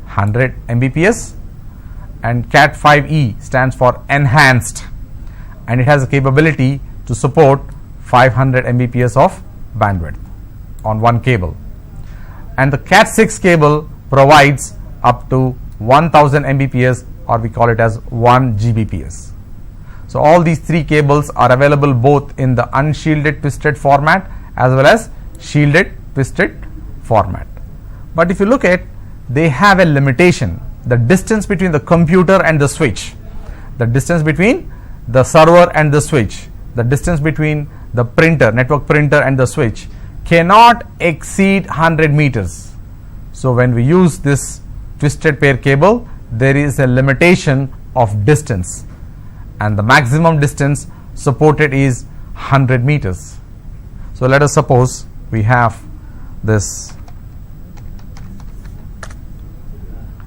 100 Mbps, and Cat 5e stands for enhanced, and it has a capability to support 500 Mbps of bandwidth on one cable. And the Cat 6 cable provides up to 1000 Mbps, or we call it as 1 Gbps. So all these 3 cables are available both in the unshielded twisted format as well as shielded twisted format. But if you look at, they have a limitation, the distance between the computer and the switch, the distance between the server and the switch, the distance between the printer, network printer and the switch cannot exceed 100 meters. So when we use this twisted pair cable, there is a limitation of distance, and the maximum distance supported is 100 meters. So let us suppose we have this.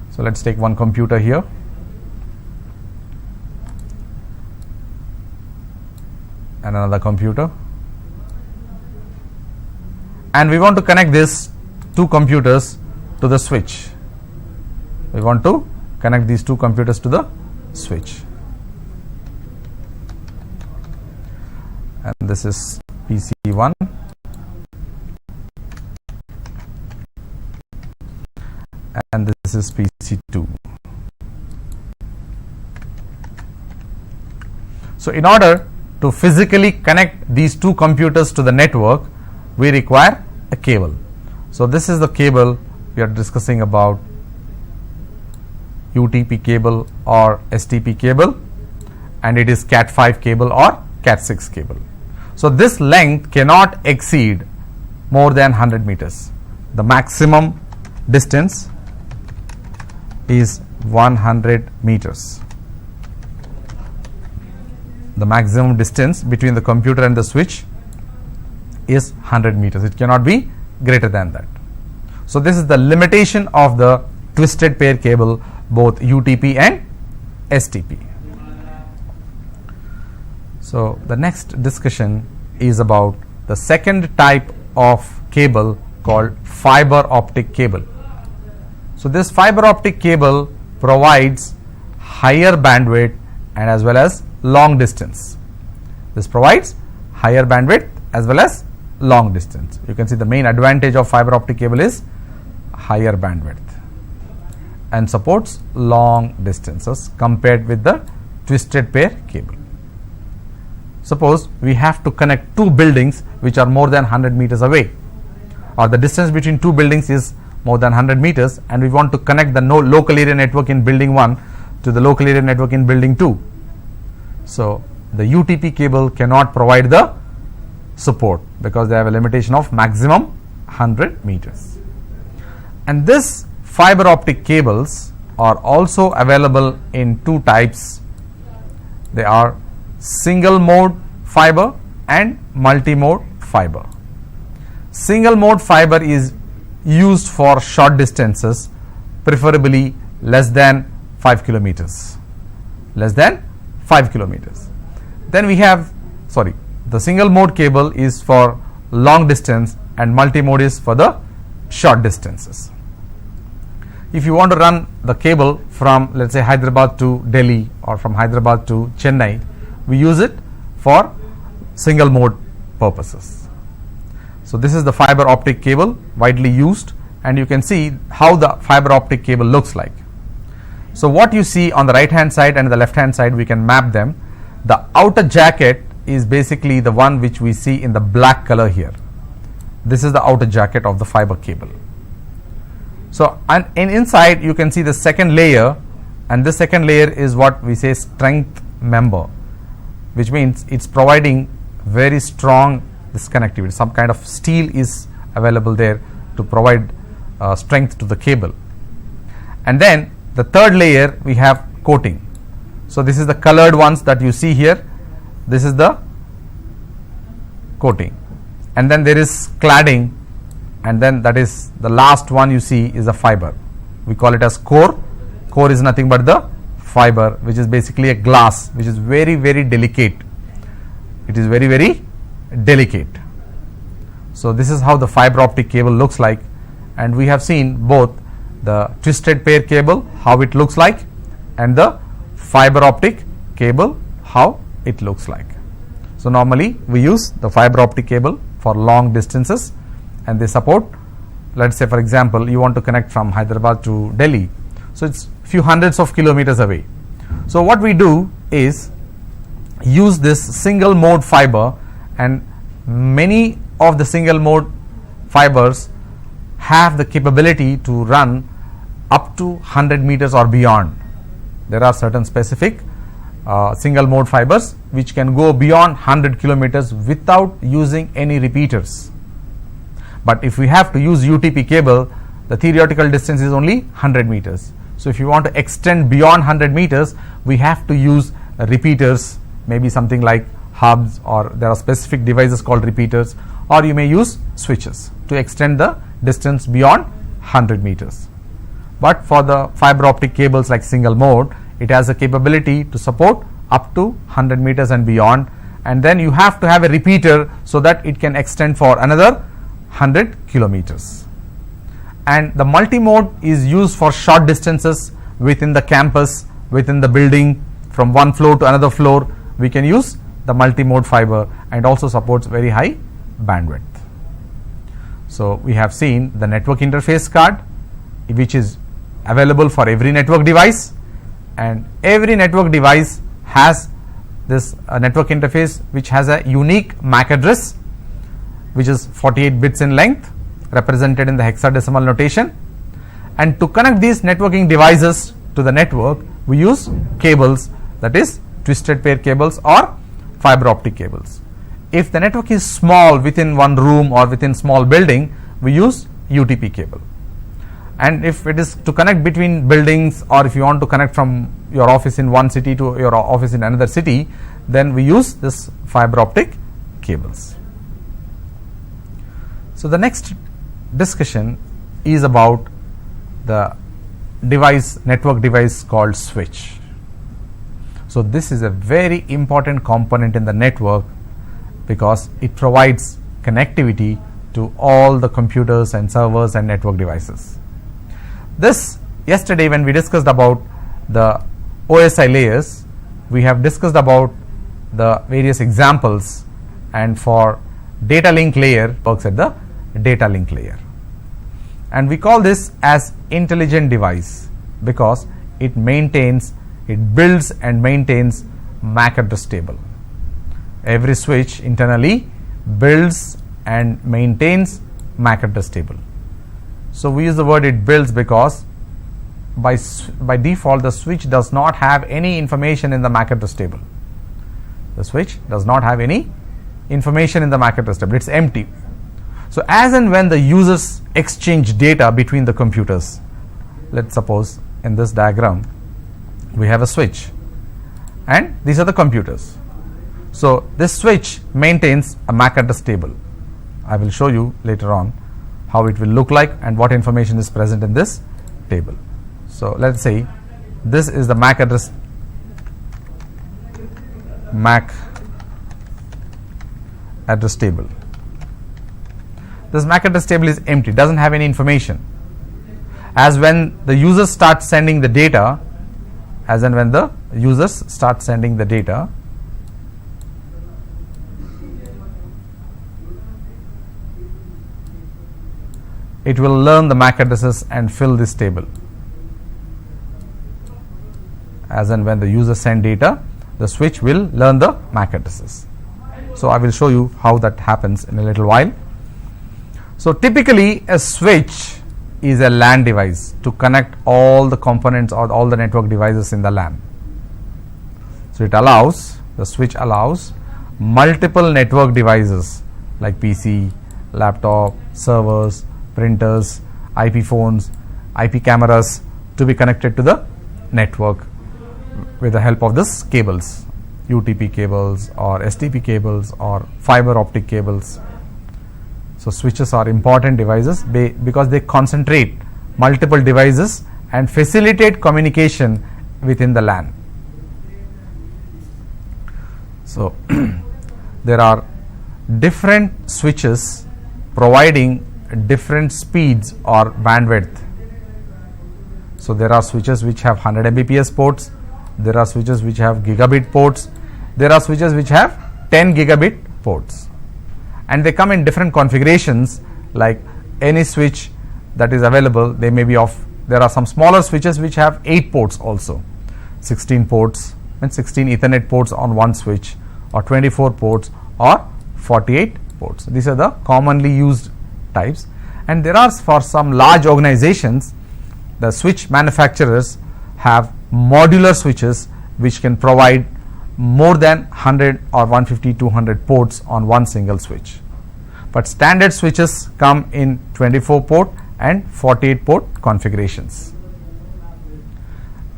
So let's take one computer here. And another computer, and we want to connect these 2 computers to the switch. We want to connect these 2 computers to the switch, and this is PC1 and this is PC2. So in order to physically connect these 2 computers to the network, we require a cable. So this is the cable we are discussing about, UTP cable or STP cable, and it is Cat 5 cable or Cat 6 cable. So this length cannot exceed more than 100 meters. The maximum distance is 100 meters. The maximum distance between the computer and the switch is 100 meters. It cannot be greater than that. So this is the limitation of the twisted pair cable, both UTP and STP. So the next discussion is about the second type of cable called fiber optic cable. So this fiber optic cable provides higher bandwidth and as well as long distance. This provides higher bandwidth as well as long distance. You can see the main advantage of fiber optic cable is higher bandwidth and supports long distances compared with the twisted pair cable. Suppose we have to connect 2 buildings which are more than 100 meters away, or the distance between two buildings is more than 100 meters, and we want to connect the local area network in building 1 to the local area network in building 2. So the UTP cable cannot provide the support because they have a limitation of maximum 100 meters. And this fiber optic cables are also available in two types. They are single mode fiber and multi-mode fiber. Single mode fiber is used for short distances, preferably less than 5 kilometers. Less than 5 kilometers. Then we have, the single mode cable is for long distance and multi-mode is for the short distances. If you want to run the cable from, let's say, Hyderabad to Delhi or from Hyderabad to Chennai, we use it for single mode purposes. So this is the fiber optic cable widely used, and you can see how the fiber optic cable looks like. So what you see on the right hand side and the left hand side, we can map them. The outer jacket is basically the one which we see in the black color here. This is the outer jacket of the fiber cable. So and inside you can see the second layer, and this second layer is what we say strength member, which means it's providing very strong this connectivity. Some kind of steel is available there to provide strength to the cable. And then the third layer we have coating. So this is the colored ones that you see here. This is the coating, and then there is cladding, and then that is the last one you see is a fiber. We call it as core. Core is nothing but the fiber, which is basically a glass, which is very, very delicate. It is very, very delicate. So this is how the fiber optic cable looks like, and we have seen both the twisted pair cable, how it looks like, and the fiber optic cable, how it looks like. So normally we use the fiber optic cable for long distances, and they support, let's say for example, you want to connect from Hyderabad to Delhi, so it's few hundreds of kilometers away. So what we do is use this single mode fiber, and many of the single mode fibers have the capability to run up to 100 meters or beyond. There are certain specific single mode fibers which can go beyond 100 kilometers without using any repeaters. But if we have to use UTP cable, the theoretical distance is only 100 meters. So if you want to extend beyond 100 meters, we have to use repeaters, maybe something like hubs, or there are specific devices called repeaters, or you may use switches to extend the distance beyond 100 meters. But for the fiber optic cables like single mode, it has a capability to support up to 100 meters and beyond, and then you have to have a repeater so that it can extend for another 100 kilometers. And the multi-mode is used for short distances within the campus, within the building, from one floor to another floor. We can use the multi-mode fiber, and also supports very high bandwidth. So we have seen the network interface card, which is available for every network device, and every network device has this network interface which has a unique MAC address, which is 48 bits in length, represented in the hexadecimal notation. And to connect these networking devices to the network, we use cables, that is twisted pair cables or fiber optic cables. If the network is small, within one room or within small building, we use UTP cable. And if it is to connect between buildings, or if you want to connect from your office in one city to your office in another city, then we use this fiber optic cables. So the next discussion is about the network device called switch. So this is a very important component in the network because it provides connectivity to all the computers and servers and network devices. Yesterday when we discussed about the OSI layers, we have discussed about the various examples, and for data link layer works at the data link layer, and we call this as intelligent device because it builds and maintains MAC address table. Every switch internally builds and maintains MAC address table. So we use the word it builds because by default the switch does not have any information in the MAC address table. The switch does not have any information in the MAC address table, it's empty. So as and when the users exchange data between the computers, let's suppose in this diagram we have a switch and these are the computers. So this switch maintains a MAC address table. I will show you later on how it will look like and what information is present in this table. So let's say this is the MAC address table. This MAC address table is empty, doesn't have any information. As when the users start sending the data, it will learn the MAC addresses and fill this table. As and when the user send data, the switch will learn the MAC addresses. So I will show you how that happens in a little while. So typically a switch is a LAN device to connect all the components or all the network devices in the LAN. So the switch allows multiple network devices like PC, laptop, servers, printers, IP phones, IP cameras to be connected to the network with the help of this cables, UTP cables or STP cables or fiber optic cables. So switches are important devices because they concentrate multiple devices and facilitate communication within the LAN. So there are different switches providing different speeds or bandwidth. So there are switches which have 100 Mbps ports, there are switches which have gigabit ports, there are switches which have 10 gigabit ports, and they come in different configurations. Like any switch that is available, they may be there are some smaller switches which have 8 ports also, 16 ports and 16 Ethernet ports on one switch, or 24 ports or 48 ports. These are the commonly used types. And there are, for some large organizations, the switch manufacturers have modular switches which can provide more than 100 or 150, 200 ports on one single switch. But standard switches come in 24 port and 48 port configurations.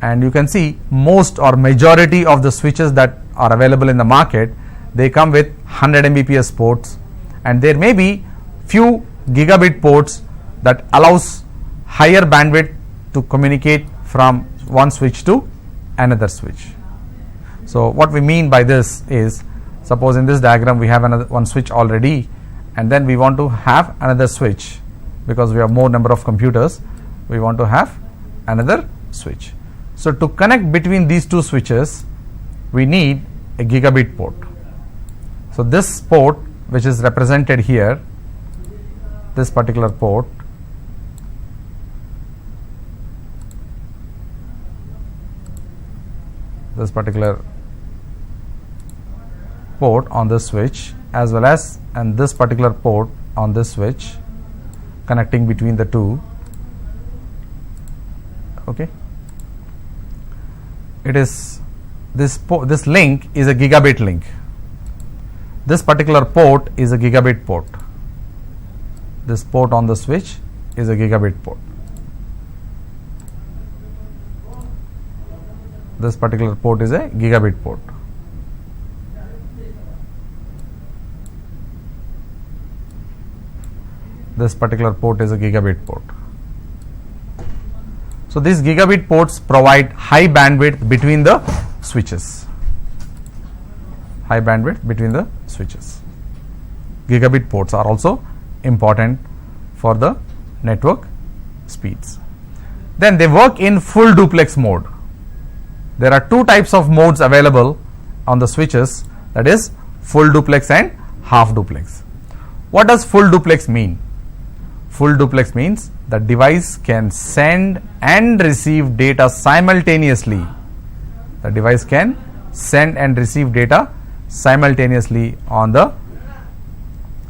And you can see most or majority of the switches that are available in the market, they come with 100 Mbps ports, and there may be few gigabit ports that allows higher bandwidth to communicate from one switch to another switch. So what we mean by this is, suppose in this diagram we have one switch already, and then we want to have another switch because we have more number of computers, we want to have another switch. So to connect between these two switches, we need a gigabit port. So this port, which is represented here, this particular port, on this switch, as well as and this particular port on this switch, connecting between the two. Okay, it is this link is a gigabit link. This particular port is a gigabit port. This port on the switch is a gigabit port. This particular port is a gigabit port. This particular port is a gigabit port. So these gigabit ports provide high bandwidth between the switches. High bandwidth between the switches. Gigabit ports are also important for the network speeds. Then they work in full duplex mode. There are two types of modes available on the switches, that is full duplex and half duplex. What does full duplex mean? Full duplex means the device can send and receive data simultaneously. The device can send and receive data simultaneously on the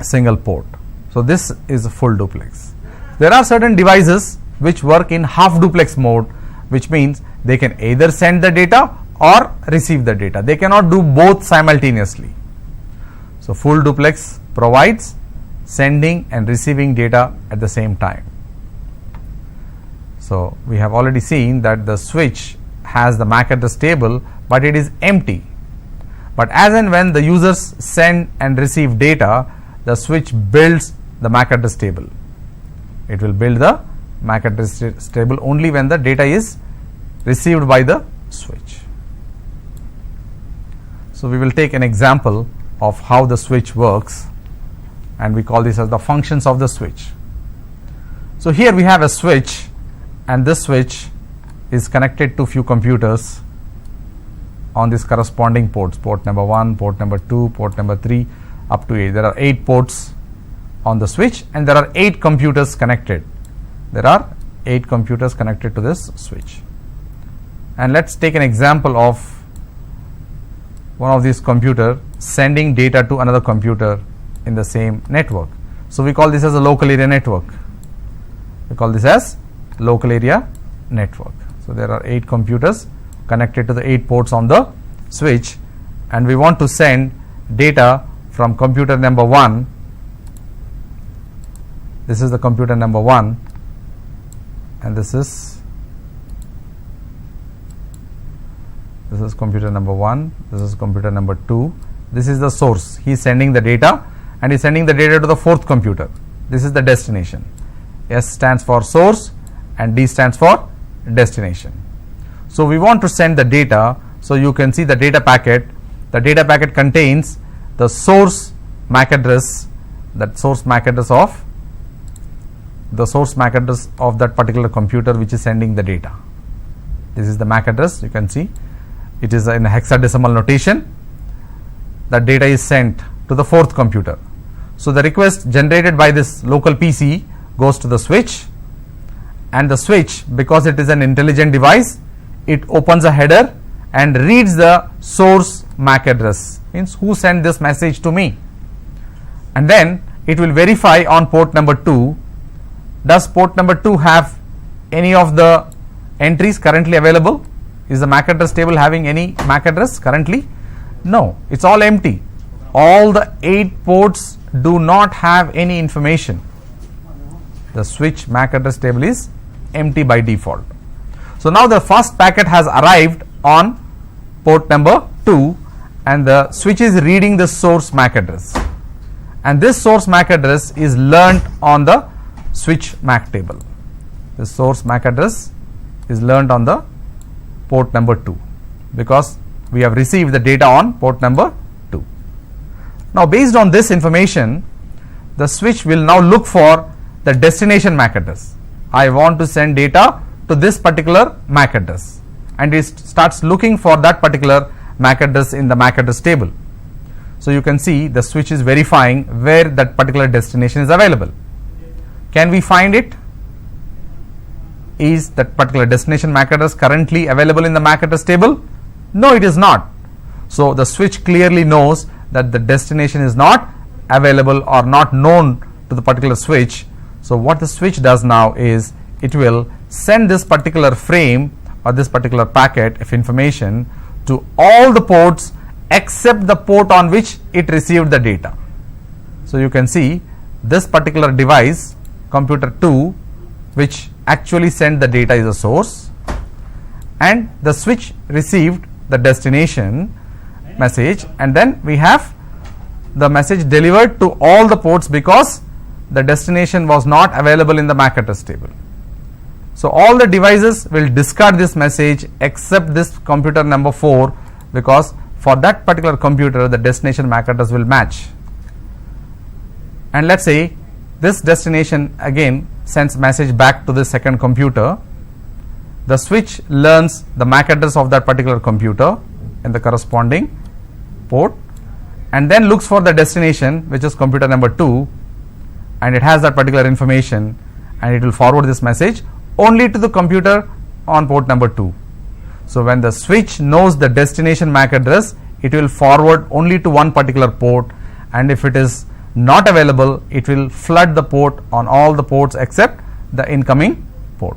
single port. So this is a full duplex. There are certain devices which work in half duplex mode, which means they can either send the data or receive the data. They cannot do both simultaneously. So full duplex provides sending and receiving data at the same time. So we have already seen that the switch has the MAC address table, but it is empty. But as and when the users send and receive data, the switch builds the MAC address table. It will build the MAC address table only when the data is received by the switch. So we will take an example of how the switch works, and we call this as the functions of the switch. So here we have a switch, and this switch is connected to few computers on this corresponding ports, port number 1, port number 2, port number 3 up to 8. There are 8 ports on the switch, and there are 8 computers connected. There are 8 computers connected to this switch. And let's take an example of one of these computers sending data to another computer in the same network. So we call this as a local area network. We call this as local area network. So there are 8 computers connected to the 8 ports on the switch, and we want to send data from computer number 1. This is the computer number 1, and this is computer number 1, this is computer number 2. This is the source. He is sending the data, and he is sending the data to the 4th computer. This is the destination. S stands for source and D stands for destination. So we want to send the data. So you can see the data packet. The data packet contains the source MAC address, that source MAC address of that particular computer which is sending the data. This is the MAC address. You can see it is in hexadecimal notation. The data is sent to the 4th computer. So the request generated by this local PC goes to the switch, and the switch, because it is an intelligent device, it opens a header and reads the source MAC address, means who sent this message to me, and then it will verify on port number 2. Does port number 2 have any of the entries currently available? Is the MAC address table having any MAC address currently? No, it's all empty. All the 8 ports do not have any information. The switch MAC address table is empty by default. So now the first packet has arrived on port number 2, and the switch is reading the source MAC address, and this source MAC address is learnt on the switch MAC table. The source MAC address is learnt on the port number 2 because we have received the data on port number 2. Now based on this information, the switch will now look for the destination MAC address. I want to send data to this particular MAC address, and it starts looking for that particular MAC address in the MAC address table. So you can see the switch is verifying where that particular destination is available. Can we find it? Is that particular destination MAC address currently available in the MAC address table? No, it is not. So the switch clearly knows that the destination is not available or not known to the particular switch. So what the switch does now is it will send this particular frame or this particular packet of information to all the ports except the port on which it received the data. So you can see this particular device, computer 2, which actually sent the data, is a source, and the switch received the destination message, and then we have the message delivered to all the ports because the destination was not available in the MAC address table. So all the devices will discard this message except this computer number 4, because for that particular computer the destination MAC address will match. And let's say this destination again sends message back to the second computer. The switch learns the MAC address of that particular computer in the corresponding port, and then looks for the destination, which is computer number 2, and it has that particular information, and it will forward this message only to the computer on port number 2. So when the switch knows the destination MAC address, it will forward only to one particular port, and if it is not available, it will flood the port on all the ports except the incoming port.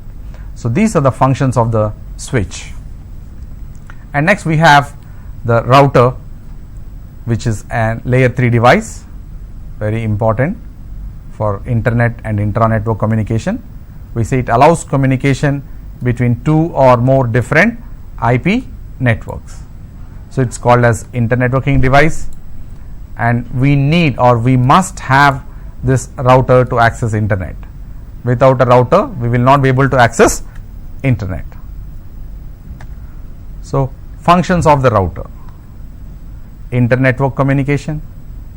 So these are the functions of the switch. And next we have the router, which is a layer 3 device, very important for internet and intra-network communication. We say it allows communication between two or more different IP networks. So it's called as internetworking device, and we need or we must have this router to access internet. Without a router, we will not be able to access internet. So functions of the router: inter-network communication,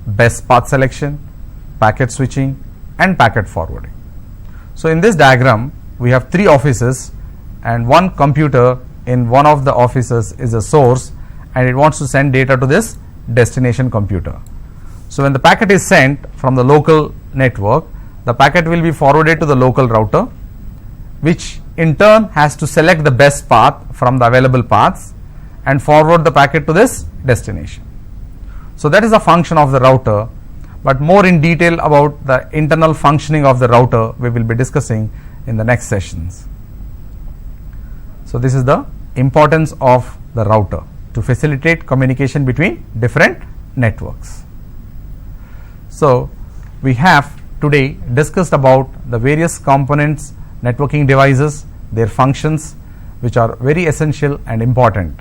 best path selection, packet switching, and packet forwarding. So in this diagram, we have three offices, and one computer in one of the offices is a source, and it wants to send data to this destination computer. So when the packet is sent from the local network, the packet will be forwarded to the local router, which in turn has to select the best path from the available paths and forward the packet to this destination. So that is the function of the router, but more in detail about the internal functioning of the router we will be discussing in the next sessions. So this is the importance of the router to facilitate communication between different networks. So we have today discussed about the various components, networking devices, their functions, which are very essential and important.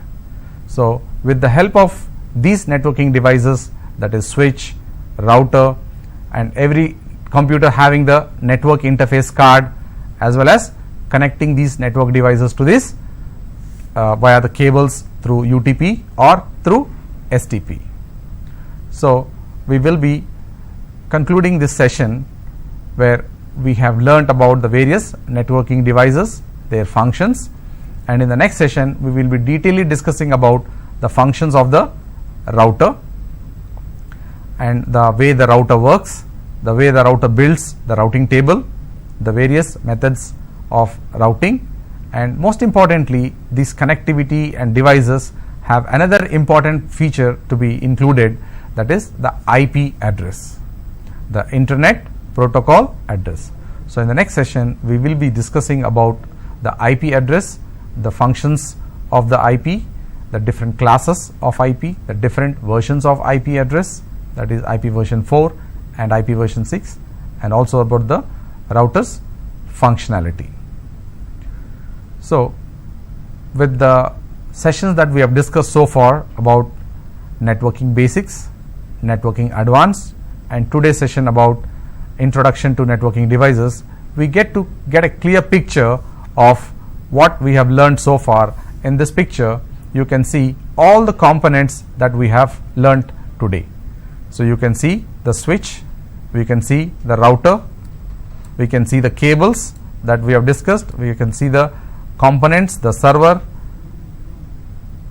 So with the help of these networking devices, that is switch, router, and every computer having the network interface card, as well as connecting these network devices to this via the cables through UTP or through STP. So we will be concluding this session where we have learnt about the various networking devices, their functions, and in the next session we will be detailedly discussing about the functions of the router and the way the router works, the way the router builds the routing table, the various methods of routing, and most importantly, these connectivity and devices have another important feature to be included, that is the IP address, the Internet Protocol address. So in the next session we will be discussing about the IP address, the functions of the IP, the different classes of IP, the different versions of IP address, that is IP version 4 and IP version 6, and also about the router's functionality. So with the sessions that we have discussed so far about networking basics, networking advanced, and today's session about introduction to networking devices, we get a clear picture of what we have learned so far. In this picture you can see all the components that we have learnt today. So you can see the switch, we can see the router, we can see the cables that we have discussed, we can see the components, the server,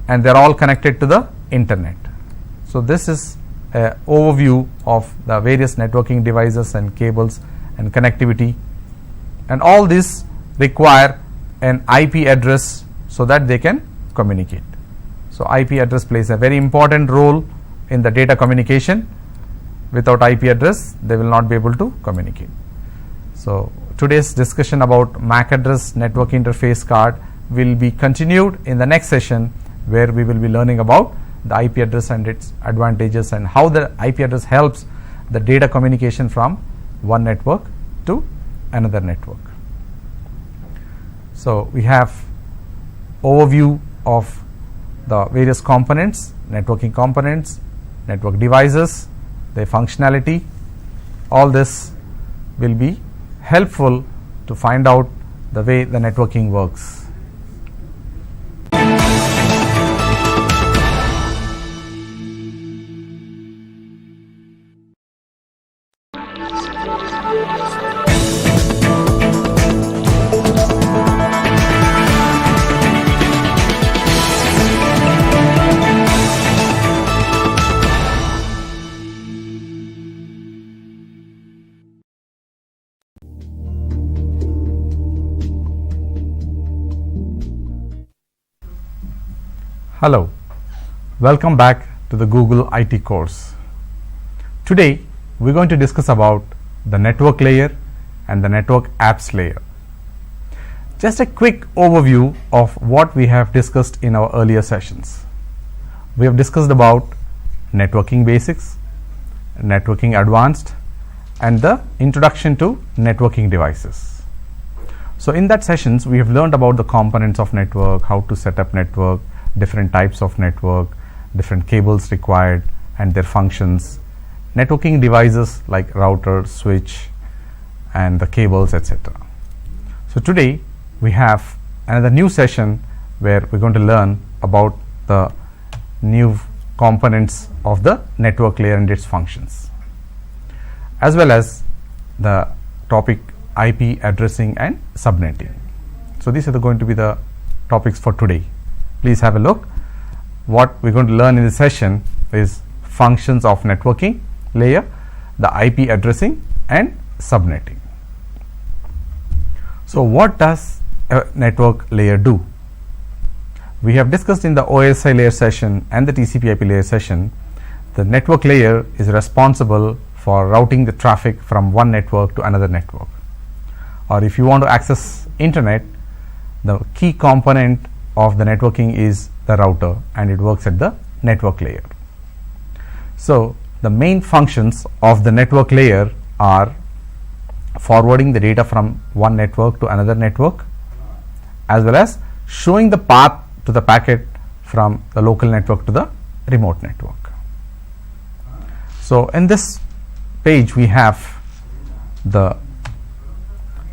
and they are all connected to the internet. So this is an overview of the various networking devices and cables and connectivity, and all this require an IP address so that they can communicate. So IP address plays a very important role in the data communication. Without IP address they will not be able to communicate. So today's discussion about MAC address network interface card will be continued in the next session, where we will be learning about the IP address and its advantages and how the IP address helps the data communication from one network to another network. So we have overview of the various components, networking components, network devices, their functionality. All this will be helpful to find out the way the networking works. Hello, welcome back to the Google IT course. Today we're going to discuss about the network layer and the network apps layer. Just a quick overview of what we have discussed in our earlier sessions. We have discussed about networking basics, networking advanced, and the introduction to networking devices. So in that sessions we have learned about the components of network, how to set up network, different types of network, different cables required and their functions, networking devices like router, switch, and the cables, etc. So today we have another new session where we're going to learn about the new components of the network layer and its functions, as well as the topic IP addressing and subnetting. So these are going to be the topics for today. Please have a look. What we're going to learn in this session is functions of networking layer, the IP addressing and subnetting. So what does a network layer do? We have discussed in the OSI layer session and the TCP/IP layer session, the network layer is responsible for routing the traffic from one network to another network. Or if you want to access internet, the key component of the networking is the router, and it works at the network layer. So the main functions of the network layer are forwarding the data from one network to another network, as well as showing the path to the packet from the local network to the remote network. So in this page we have the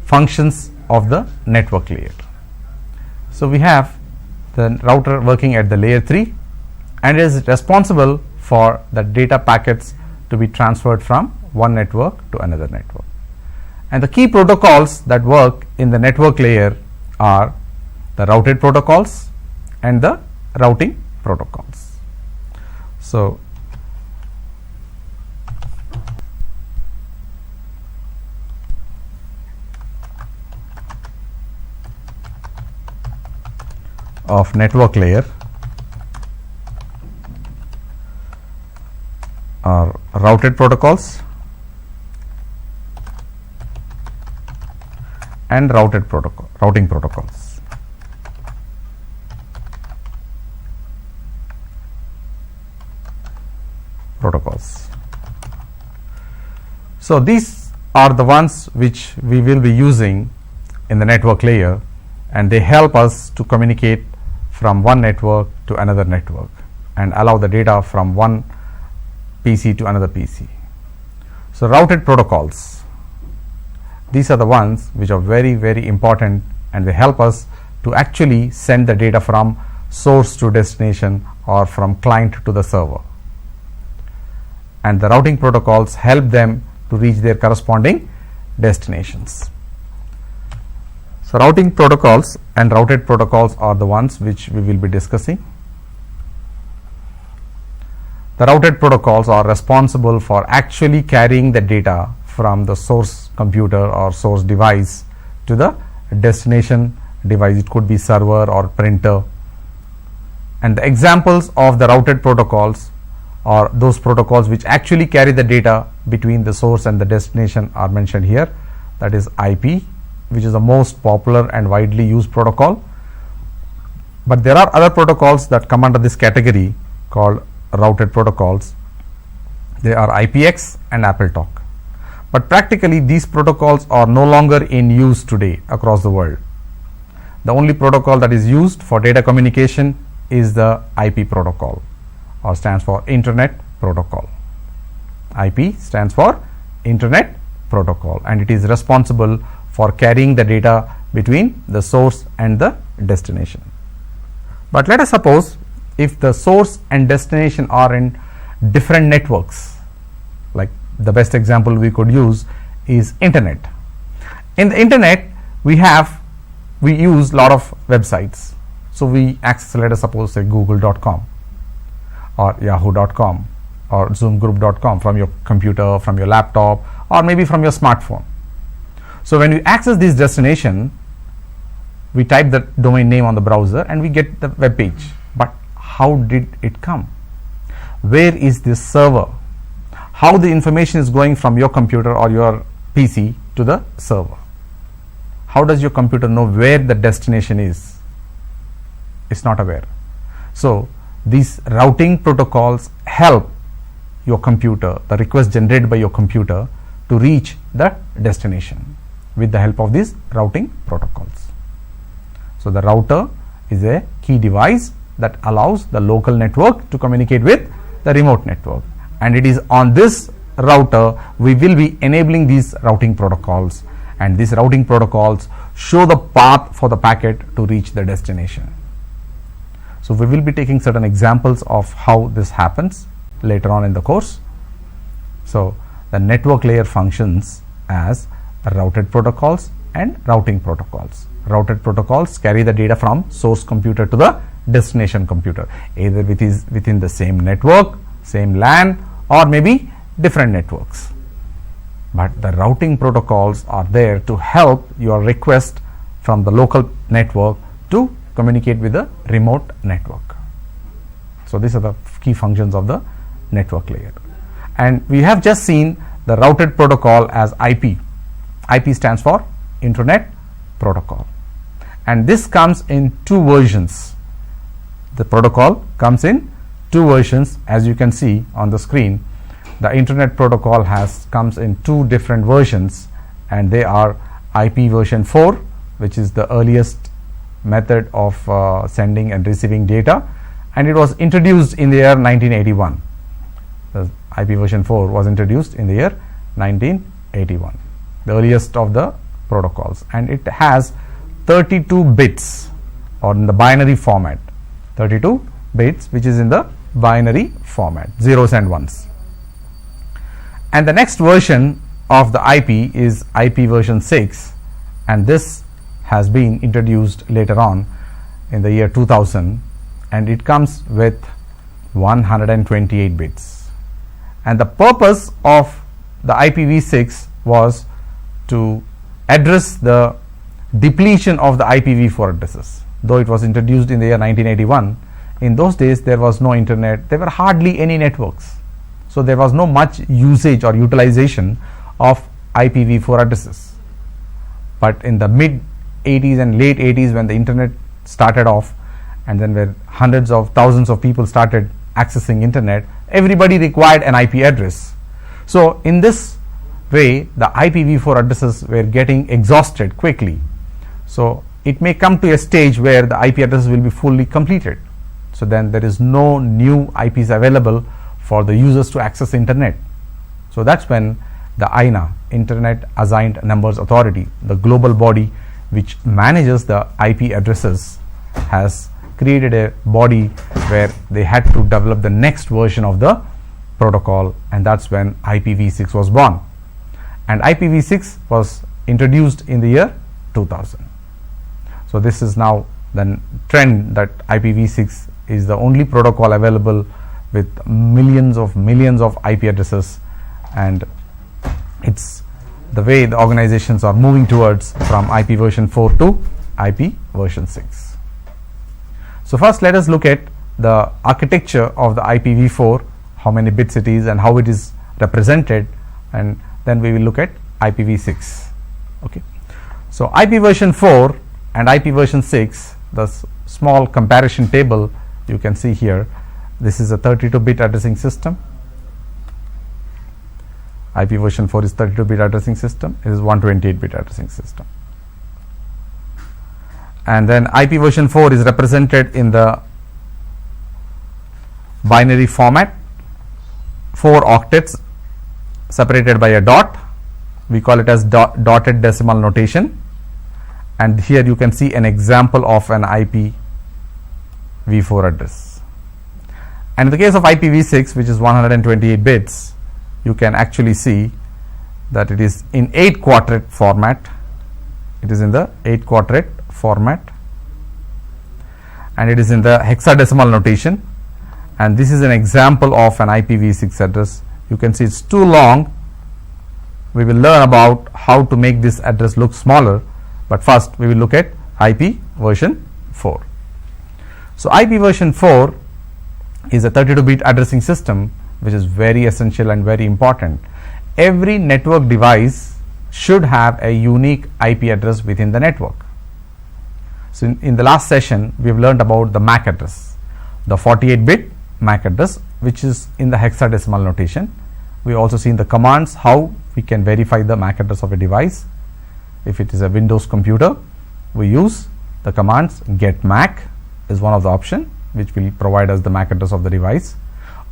functions of the network layer. So we have the router working at the layer 3 and is responsible for the data packets to be transferred from one network to another network. And the key protocols that work in the network layer are the routed protocols and the routing protocols. So of network layer are routed protocols and routing protocols. So these are the ones which we will be using in the network layer, and they help us to communicate from one network to another network and allow the data from one PC to another PC. So routed protocols, these are the ones which are very, very important, and they help us to actually send the data from source to destination or from client to the server. And the routing protocols help them to reach their corresponding destinations. So routing protocols and routed protocols are the ones which we will be discussing. The routed protocols are responsible for actually carrying the data from the source computer or source device to the destination device. It could be server or printer. And the examples of the routed protocols are those protocols which actually carry the data between the source and the destination are mentioned here. That is IP, which is the most popular and widely used protocol. But there are other protocols that come under this category called routed protocols. They are IPX and AppleTalk. But practically these protocols are no longer in use today across the world. The only protocol that is used for data communication is the IP protocol, or stands for Internet Protocol. IP stands for Internet Protocol, and it is responsible for carrying the data between the source and the destination. But let us suppose if the source and destination are in different networks, like the best example we could use is internet. In the internet we use a lot of websites. So we access, let us suppose, say google.com or yahoo.com or zoomgroup.com from your computer, from your laptop, or maybe from your smartphone. So when we access this destination, we type the domain name on the browser and we get the web page. But how did it come? Where is this server? how the information is going from your computer or your PC to the server. How does your computer know where the destination is? It's not aware. So these routing protocols help your computer, the request generated by your computer, to reach the destination with the help of these routing protocols. So the router is a key device that allows the local network to communicate with the remote network, and it is on this router we will be enabling these routing protocols, and these routing protocols show the path for the packet to reach the destination. So we will be taking certain examples of how this happens later on in the course. So the network layer functions as routed protocols and routing protocols. Routed protocols carry the data from source computer to the destination computer, either within the same network, same LAN, or maybe different networks. But the routing protocols are there to help your request from the local network to communicate with the remote network. So these are the key functions of the network layer. And we have just seen the routed protocol as IP. IP stands for Internet Protocol. And this comes in two versions. The protocol comes in two versions, as you can see on the screen. The Internet Protocol comes in two different versions, and they are IP version 4, which is the earliest method of sending and receiving data, and it was introduced in the year 1981. The IP version 4 was introduced in the year 1981, the earliest of the protocols, and it has 32 bits, or in the binary format, 32 bits, which is in the binary format, zeros and ones. And the next version of the IP is IP version 6, and this has been introduced later on in the year 2000, and it comes with 128 bits. And the purpose of the IPv6 was to address the depletion of the IPv4 addresses. Though it was introduced in the year 1981, in those days there was no internet, there were hardly any networks, so there was no much usage or utilization of IPv4 addresses. But in the mid 80s and late 80s, when the internet started off, and then where hundreds of thousands of people started accessing internet, everybody required an IP address. So in this way, the IPv4 addresses were getting exhausted quickly. So it may come to a stage where the IP address will be fully completed. So then there is no new IPs available for the users to access internet. So that's when the INA, Internet Assigned Numbers Authority, the global body which manages the IP addresses, has created a body where they had to develop the next version of the protocol, and that's when IPv6 was born. And IPv6 was introduced in the year 2000. So this is now the trend that IPv6 is the only protocol available with millions of IP addresses, and it's the way the organizations are moving towards from IP version 4 to IP version 6. So first let us look at the architecture of the IPv4, how many bits it is and how it is represented, and then we will look at IPv6. Okay. So IP version 4 and IP version 6, the small comparison table you can see here. This is a 32-bit addressing system. IP version 4 is 32-bit addressing system. It is 128-bit addressing system. And then IP version 4 is represented in the binary format, 4 octets separated by a dot. We call it as dotted decimal notation. And here you can see an example of an IPv4 address. And in the case of IPv6, which is 128 bits, you can actually see that it is in 8 quadret format. It is in the 8 quadret format, and it is in the hexadecimal notation. And this is an example of an IPv6 address. You can see it's too long. We will learn about how to make this address look smaller, but first we will look at IP version 4. So IP version 4 is a 32-bit addressing system which is very essential and very important. Every network device should have a unique IP address within the network. So in the last session we have learned about the MAC address, the 48-bit MAC address, which is in the hexadecimal notation. We also seen the commands how we can verify the MAC address of a device. If it is a Windows computer, we use the commands get MAC is one of the option which will provide us the MAC address of the device,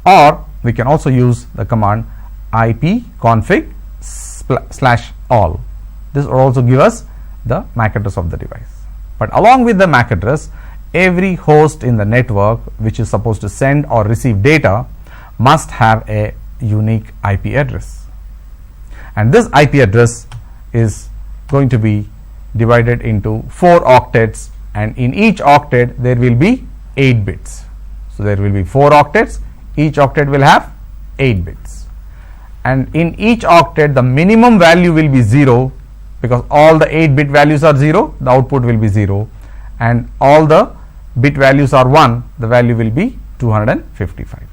or we can also use the command ipconfig/all. This will also give us the MAC address of the device. But along with the MAC address, every host in the network which is supposed to send or receive data must have a unique IP address, and this IP address is going to be divided into 4 octets, and in each octet there will be 8 bits. So there will be 4 octets, each octet will have 8 bits, and in each octet the minimum value will be 0, because all the 8-bit values are 0, the output will be 0, and all the bit values are 1, the value will be 255.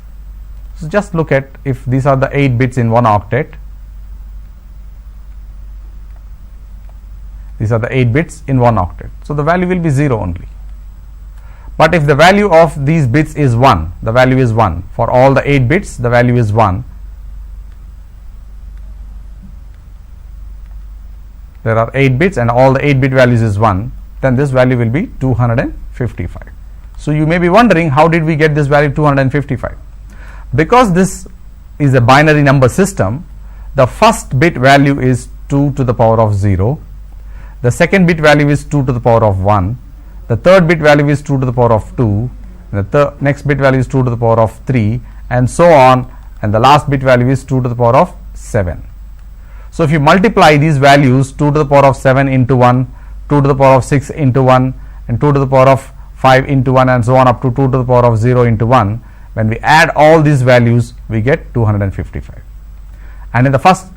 So just look at, if these are the 8 bits in one octet, these are the 8 bits in one octet, so the value will be 0 only. But if the value of these bits is 1, the value is 1, for all the 8 bits the value is 1, there are 8 bits and all the 8-bit values is 1, then this value will be 255. So you may be wondering, how did we get this value 255? Because this is a binary number system, the first bit value is 2 to the power of 0, the second bit value is 2 to the power of 1, the third bit value is 2 to the power of 2, the next bit value is 2 to the power of 3, and so on, and the last bit value is 2 to the power of 7. So if you multiply these values, 2 to the power of 7 into 1, 2 to the power of 6 into 1, and 2 to the power of 5 into 1, and so on up to 2 to the power of 0 into 1, when we add all these values we get 255. And in the first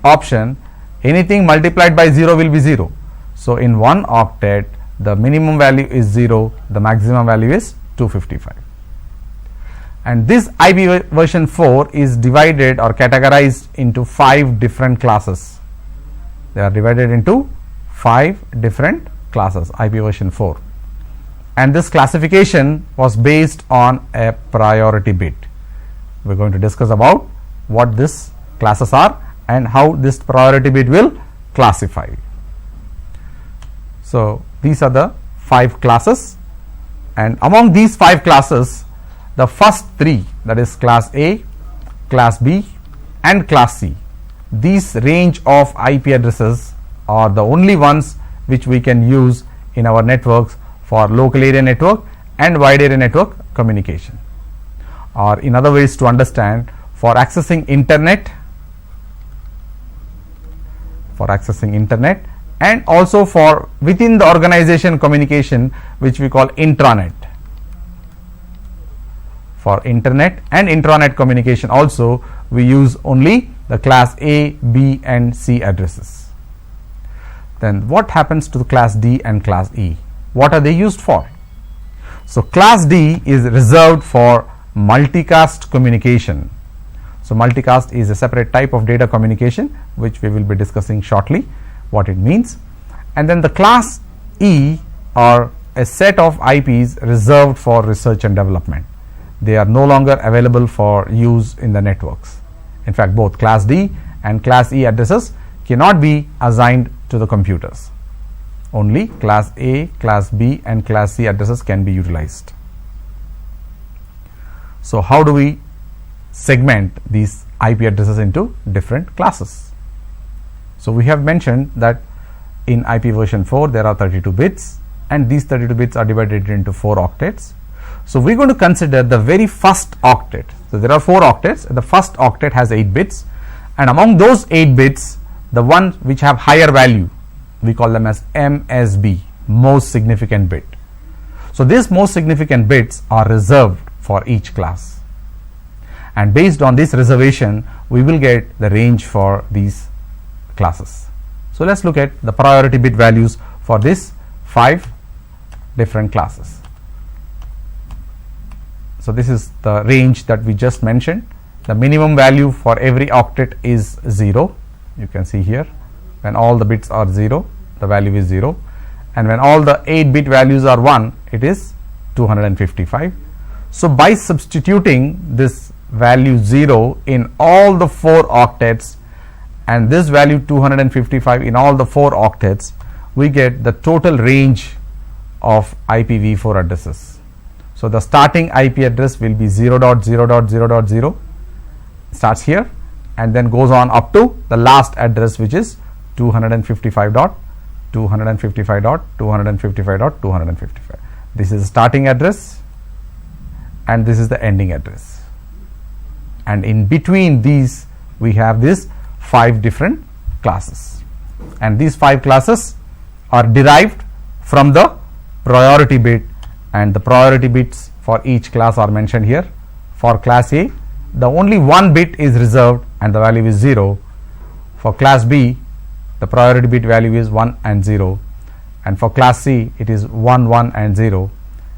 option, anything multiplied by 0 will be 0. So in one octet the minimum value is 0, the maximum value is 255. And this IP version 4 is divided or categorized into 5 different classes. They are divided into 5 different classes, IP version 4. And this classification was based on a priority bit. We are going to discuss about what these classes are and how this priority bit will classify. So these are the 5 classes, and among these 5 classes, the first 3, that is class A, class B and class C, these range of IP addresses are the only ones which we can use in our networks for local area network and wide area network communication, or in other ways to understand, for accessing internet and also for within the organization communication, which we call intranet. For internet and intranet communication also we use only the class A, B and C addresses. Then what happens to the class D and class E? What are they used for? So class D is reserved for multicast communication. So multicast is a separate type of data communication which we will be discussing shortly what it means. And then the class E are a set of IPs reserved for research and development. They are no longer available for use in the networks. In fact, both class D and class E addresses cannot be assigned to the computers. Only class A, class B and class C addresses can be utilized. So how do we segment these IP addresses into different classes? So we have mentioned that in IP version 4 there are 32 bits, and these 32 bits are divided into 4 octets. So we are going to consider the very first octet. So there are 4 octets, the first octet has 8 bits, and among those 8 bits, the ones which have higher value, we call them as MSB, most significant bit. So these most significant bits are reserved for each class, and based on this reservation we will get the range for these classes. So let's look at the priority bit values for these 5 different classes. So this is the range that we just mentioned, the minimum value for every octet is 0. You can see here, when all the bits are 0, the value is 0, and when all the 8-bit values are 1, it is 255. So by substituting this value 0 in all the 4 octets and this value 255 in all the 4 octets, we get the total range of IPv4 addresses. So the starting IP address will be 0.0.0.0, starts here and then goes on up to the last address, which is 255.255.255.255. This is the starting address and this is the ending address, and in between these we have these 5 different classes, and these 5 classes are derived from the priority bit, and the priority bits for each class are mentioned here. For class A, the only one bit is reserved and the value is 0. For class B, the priority bit value is 1 and 0, and for class C it is 1 1 and 0,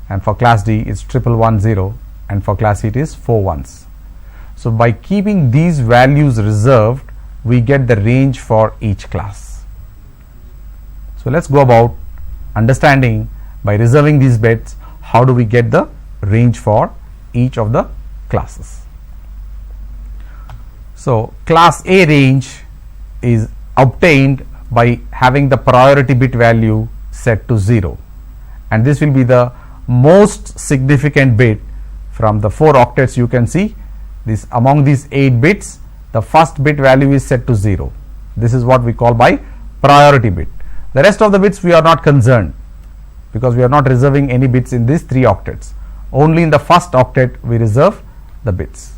and for class D it's 111 and for class E it is 4 ones. So by keeping these values reserved, we get the range for each class. So let's go about understanding, by reserving these bits, how do we get the range for each of the classes. So class A range is obtained by having the priority bit value set to 0, and this will be the most significant bit from the 4 octets. You can see this, among these 8 bits, the first bit value is set to 0. This is what we call by priority bit. The rest of the bits we are not concerned, because we are not reserving any bits in these 3 octets. Only in the first octet we reserve the bits.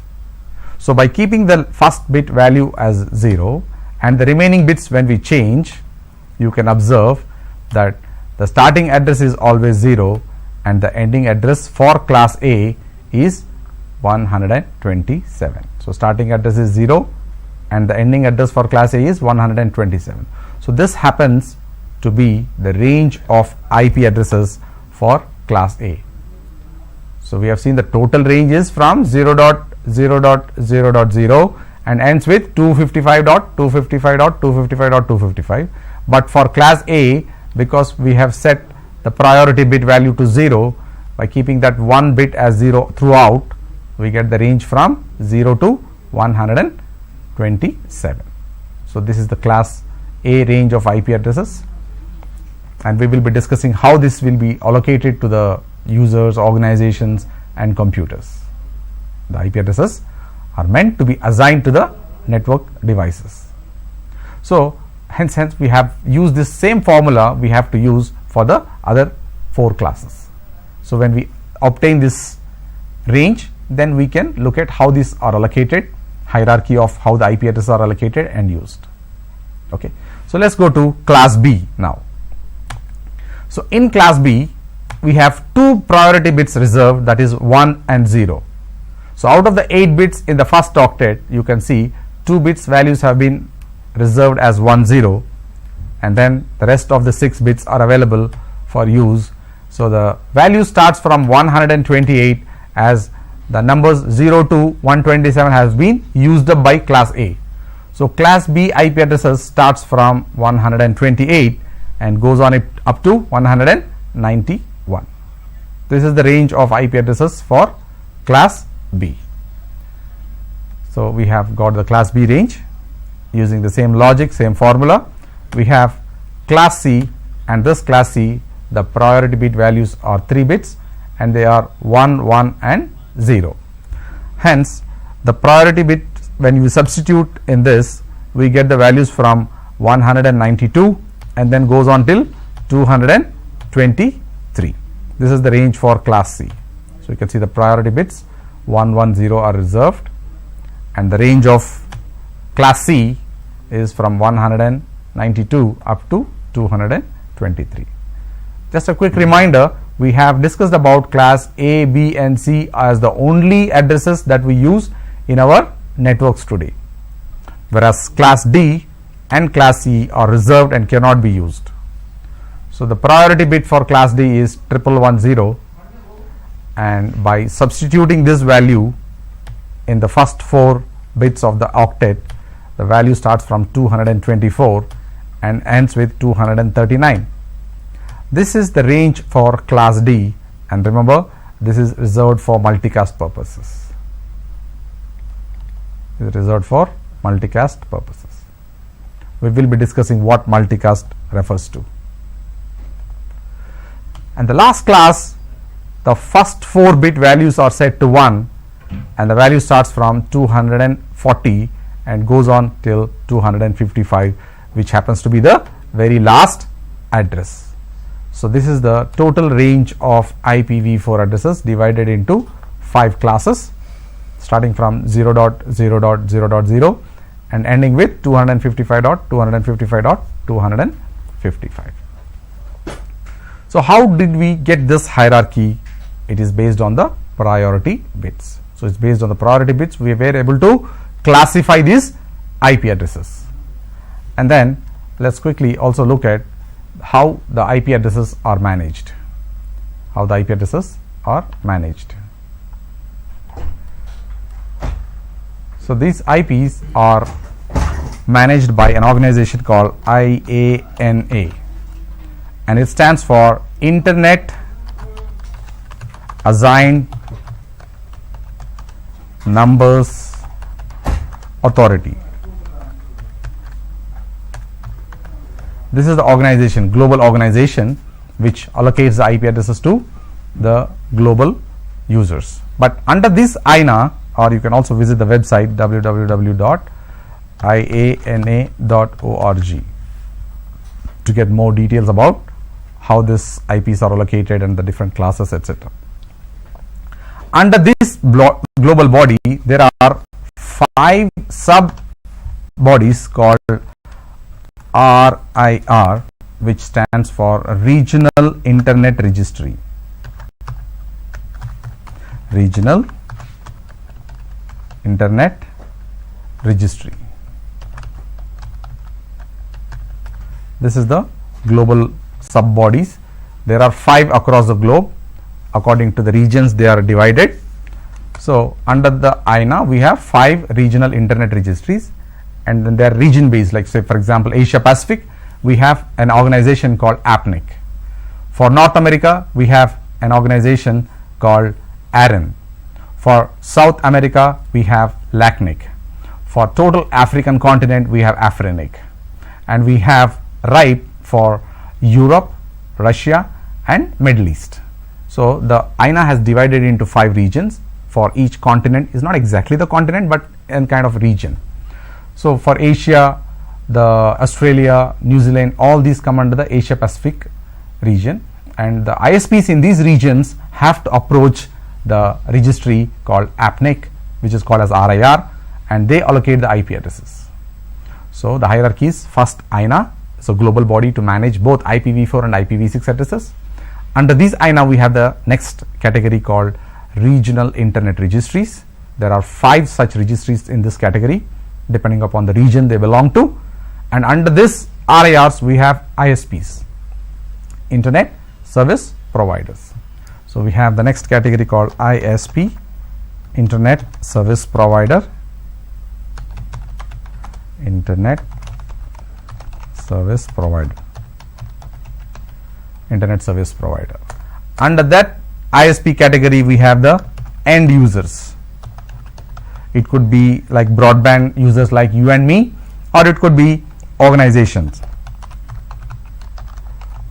So by keeping the first bit value as 0 and the remaining bits when we change, you can observe that the starting address is always 0 and the ending address for class A is 127. So starting address is 0 and the ending address for class A is 127. So this happens to be the range of IP addresses for class A. So we have seen the total range is from 0.0.0.0 and ends with 255.255.255.255. But for class A, because we have set the priority bit value to 0, by keeping that one bit as 0 throughout, we get the range from 0 to 127. So this is the class A range of IP addresses, and we will be discussing how this will be allocated to the users, organizations and computers. The IP addresses are meant to be assigned to the network devices. So hence we have used this same formula we have to use for the other 4 classes. So when we obtain this range, then we can look at how these are allocated, hierarchy of how the IP addresses are allocated and used. Okay. So let's go to class B now. So in class B, we have 2 priority bits reserved, that is 1 and 0. So out of the 8 bits in the first octet, you can see 2 bits values have been reserved as 1 0, and then the rest of the 6 bits are available for use. So the value starts from 128, as the numbers 0 to 127 has been used up by class A. So class B IP addresses starts from 128 and goes on it up to 191. This is the range of IP addresses for class B. So we have got the class B range using the same logic, same formula. We have class C, and this class C, the priority bit values are 3 bits and they are 1 1 and 0. Hence the priority bit, when you substitute in this, we get the values from 192 and then goes on till 223. This is the range for class C. So you can see the priority bits 110 are reserved, and the range of class C is from 192 up to 223. Just a quick reminder, we have discussed about class A, B and C as the only addresses that we use in our networks today, whereas class D and class C are reserved and cannot be used. So the priority bit for class D is 1110, and by substituting this value in the first 4 bits of the octet, the value starts from 224 and ends with 239. This is the range for class D, and remember, this is reserved for multicast purposes. It is reserved for multicast purposes. We will be discussing what multicast refers to. And the last class, the first 4 bit values are set to 1, and the value starts from 240 and goes on till 255, which happens to be the very last address. So this is the total range of IPv4 addresses divided into 5 classes, starting from 0.0.0.0 and ending with 255.255.255. So how did we get this hierarchy? It is based on the priority bits. So it's based on the priority bits we were able to classify these IP addresses. And then let's quickly also look at how the IP addresses are managed. How the IP addresses are managed. So these IPs are managed by an organization called IANA, and it stands for Internet Assigned Numbers Authority. This is the organization, global organization, which allocates the IP addresses to the global users. But under this IANA, or you can also visit the website www.iana.org to get more details about how these IPs are allocated and the different classes, etc. Under this global body, there are 5 sub bodies called RIR, which stands for Regional Internet Registry. Regional Internet Registry. This is the global sub bodies. There are 5 across the globe. According to the regions, they are divided. So under the IANA, we have 5 regional internet registries, and then they are region based. Like, say for example, Asia Pacific, we have an organization called APNIC. For North America, we have an organization called ARIN. For South America, we have LACNIC. For total African continent, we have AFRINIC, and we have RIPE for Europe, Russia and Middle East. So the IANA has divided into 5 regions. For each continent is not exactly the continent, but a kind of region. So for Asia, the Australia, New Zealand, all these come under the Asia Pacific region, and the ISPs in these regions have to approach the registry called APNIC, which is called as RIR, and they allocate the IP addresses. So the hierarchy is first IANA, so global body to manage both IPv4 and IPv6 addresses. Under these IANA, we have the next category called Regional Internet Registries. There are 5 such registries in this category, depending upon the region they belong to. And under this RIRs, we have ISPs, Internet Service Providers. So we have the next category called ISP, Internet Service Provider. Internet Service Provider. Internet Service Provider. Under that ISP category, we have the end users. It could be like broadband users like you and me, or it could be organizations.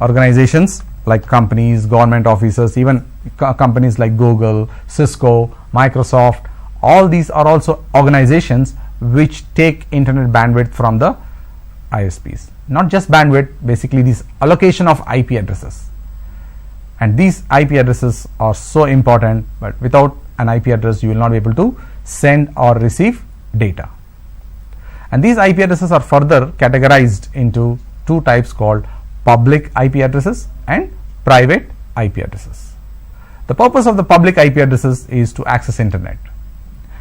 Organizations like companies, government officers, even companies like Google, Cisco, Microsoft, all these are also organizations which take internet bandwidth from the ISPs. Not just bandwidth, basically this allocation of IP addresses. And these IP addresses are so important, but without an IP address you will not be able to send or receive data. And these IP addresses are further categorized into 2 types called public IP addresses and private IP addresses. The purpose of the public IP addresses is to access internet,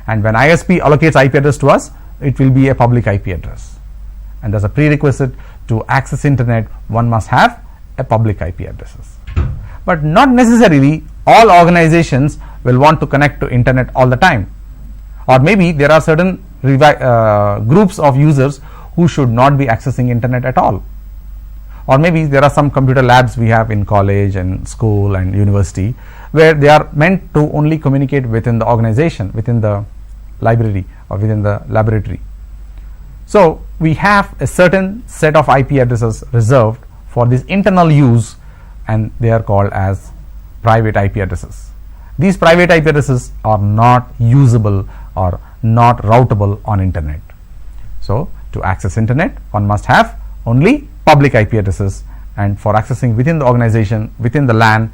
and when ISP allocates IP address to us, it will be a public IP address, and as a prerequisite to access internet, one must have a public IP addresses. But not necessarily all organizations will want to connect to internet all the time. or maybe there are certain groups of users who should not be accessing internet at all, or maybe there are some computer labs we have in college and school and university where they are meant to only communicate within the organization, within the library or within the laboratory. So we have a certain set of IP addresses reserved for this internal use, and they are called as private IP addresses. These private IP addresses are not usable or not routable on internet. So to access internet, one must have only public IP addresses, and for accessing within the organization, within the LAN,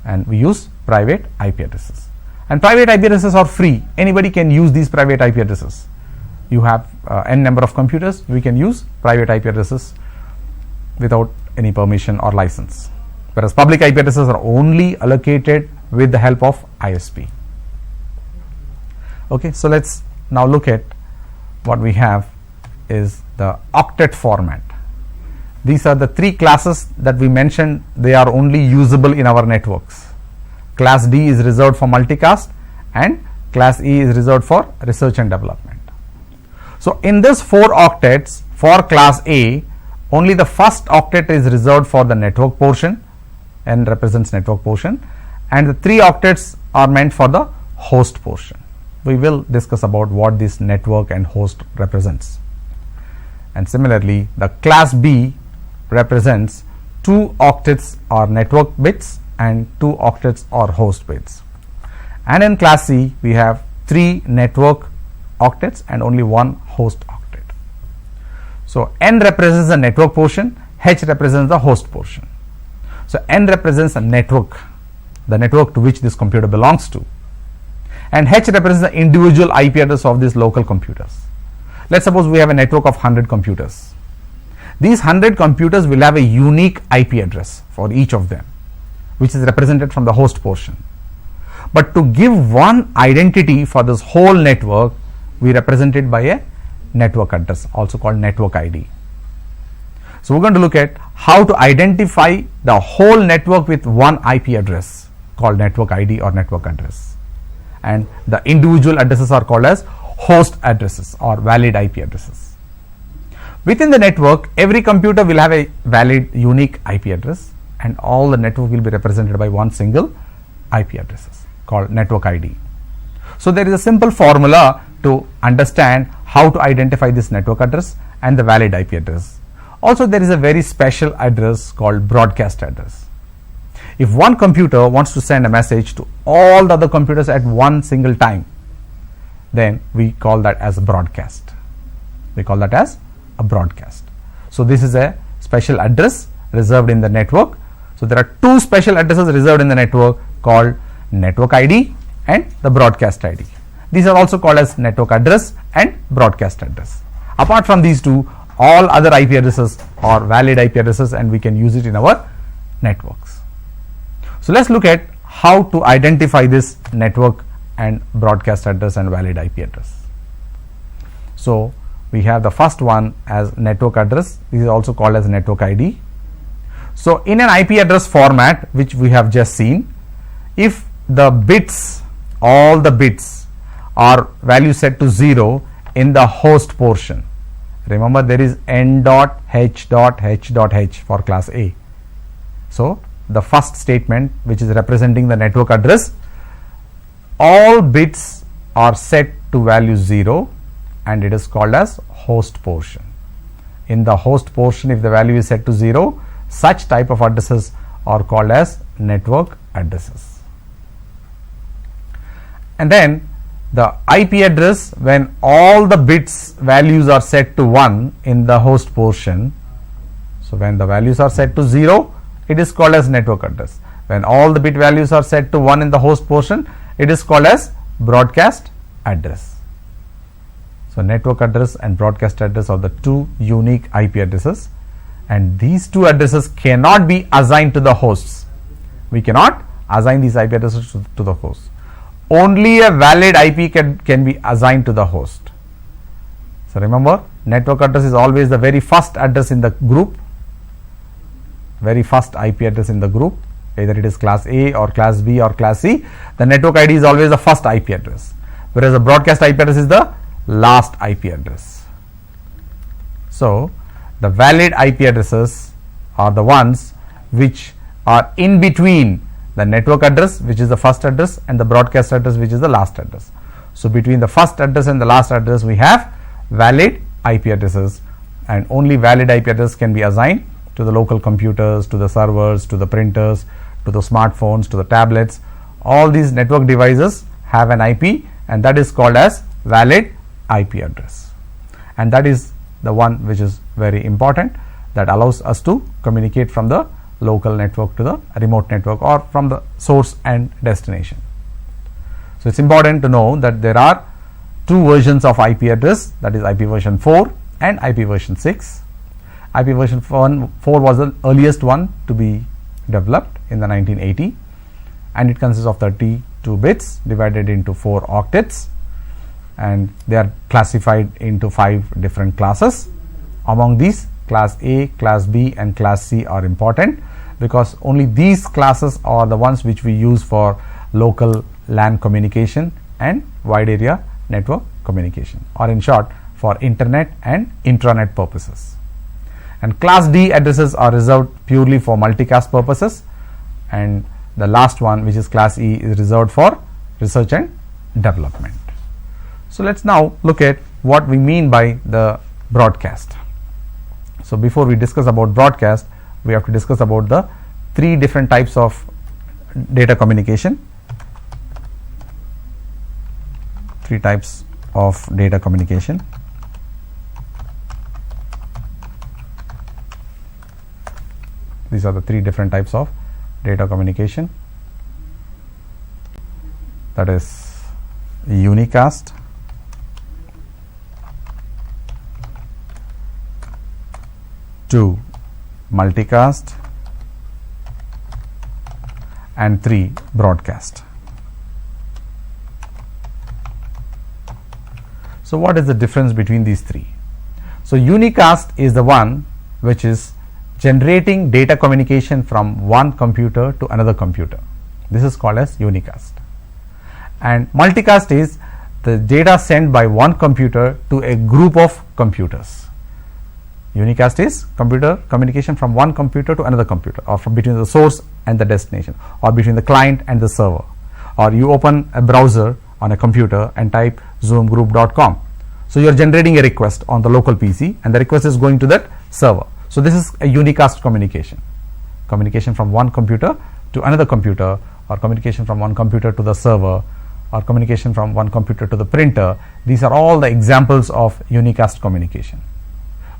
and we use private IP addresses. And private IP addresses are free. Anybody can use these private IP addresses. You have n number of computers, we can use private IP addresses without any permission or license, whereas public IP addresses are only allocated with the help of ISP. Okay, so let's now look at what we have is the octet format. These are the three classes that we mentioned. They are only usable in our networks. Class D is reserved for multicast, and class E is reserved for research and development. So in this 4 octets for class A, only the first octet is reserved for the network portion, N represents network portion, and the 3 octets are meant for the host portion. We will discuss about what this network and host represents. And similarly, the class B represents 2 octets are network bits and 2 octets are host bits. And in class C, we have 3 network octets and only 1 host octet. So N represents the network portion, H represents the host portion. So N represents a network, the network to which this computer belongs to, and H represents the individual IP address of these local computers. Let's suppose we have a network of 100 computers. These 100 computers will have a unique IP address for each of them, which is represented from the host portion. But to give one identity for this whole network, we represent it by a network address, also called network ID. So we're going to look at how to identify the whole network with one IP address called network ID or network address, and the individual addresses are called as host addresses or valid IP addresses. Within the network, every computer will have a valid unique IP address, and all the network will be represented by one single IP addresses called network ID. So there is a simple formula to understand how to identify this network address and the valid IP address. Also, there is a very special address called broadcast address. If one computer wants to send a message to all the other computers at one single time, then we call that as a broadcast. We call that as a broadcast. So this is a special address reserved in the network. So there are 2 special addresses reserved in the network called network ID and the broadcast ID. These are also called as network address and broadcast address. Apart from these 2, all other IP addresses are valid IP addresses, and we can use it in our networks. So let's look at how to identify this network and broadcast address and valid IP address. So we have the first one as network address. This is also called as network ID. So in an IP address format, which we have just seen, if the bits, all the bits are value set to 0 in the host portion, remember there is n.h.h.h for class A. So the first statement, which is representing the network address, all bits are set to value 0, and it is called as host portion. In the host portion, if the value is set to 0, such type of addresses are called as network addresses. And then the IP address, when all the bits values are set to 1 in the host portion, so when the values are set to 0, it is called as network address. When all the bit values are set to 1 in the host portion, it is called as broadcast address. So network address and broadcast address are the 2 unique IP addresses, and these 2 addresses cannot be assigned to the hosts. We cannot assign these IP addresses to the host. Only a valid IP can be assigned to the host. So remember, network address is always the very first address in the group, very first IP address in the group, either it is class A or class B or class C. The network ID is always the first IP address. whereas the broadcast IP address is the last IP address. So the valid IP addresses are the ones which are in between the network address, which is the first address, and the broadcast address, which is the last address. So between the first address and the last address we have valid IP addresses, and only valid IP address can be assigned to the local computers, to the servers, to the printers, to the smartphones, to the tablets. All these network devices have an IP, and that is called as valid IP address, and that is the one which is very important, that allows us to communicate from the local network to the remote network, or from the source and destination. So it's important to know that there are two versions of IP address, that is IP version 4 and IP version 6. IP version 4 was the earliest one to be developed in the 1980, and it consists of 32 bits divided into 4 octets, and they are classified into 5 different classes. Among these, class A, class B and class C are important, because only these classes are the ones which we use for local LAN communication and wide area network communication, or in short for internet and intranet purposes. And class D addresses are reserved purely for multicast purposes, and the last one, which is class E, is reserved for research and development. So let's now look at what we mean by the broadcast. So before we discuss about broadcast, we have to discuss about the 3 different types of data communication. 3 types of data communication. These are the 3 different types of data communication, that is unicast, two multicast, and 3 broadcast. So what is the difference between these 3? So unicast is the one which is generating data communication from one computer to another computer. This is called as unicast. And multicast is the data sent by one computer to a group of computers. Unicast is computer communication from one computer to another computer, or from between the source and the destination, or between the client and the server. Or you open a browser on a computer and type zoomgroup.com. So you are generating a request on the local PC, and the request is going to that server. So this is a unicast communication, communication from one computer to another computer, or communication from one computer to the server, or communication from one computer to the printer. These are all the examples of unicast communication.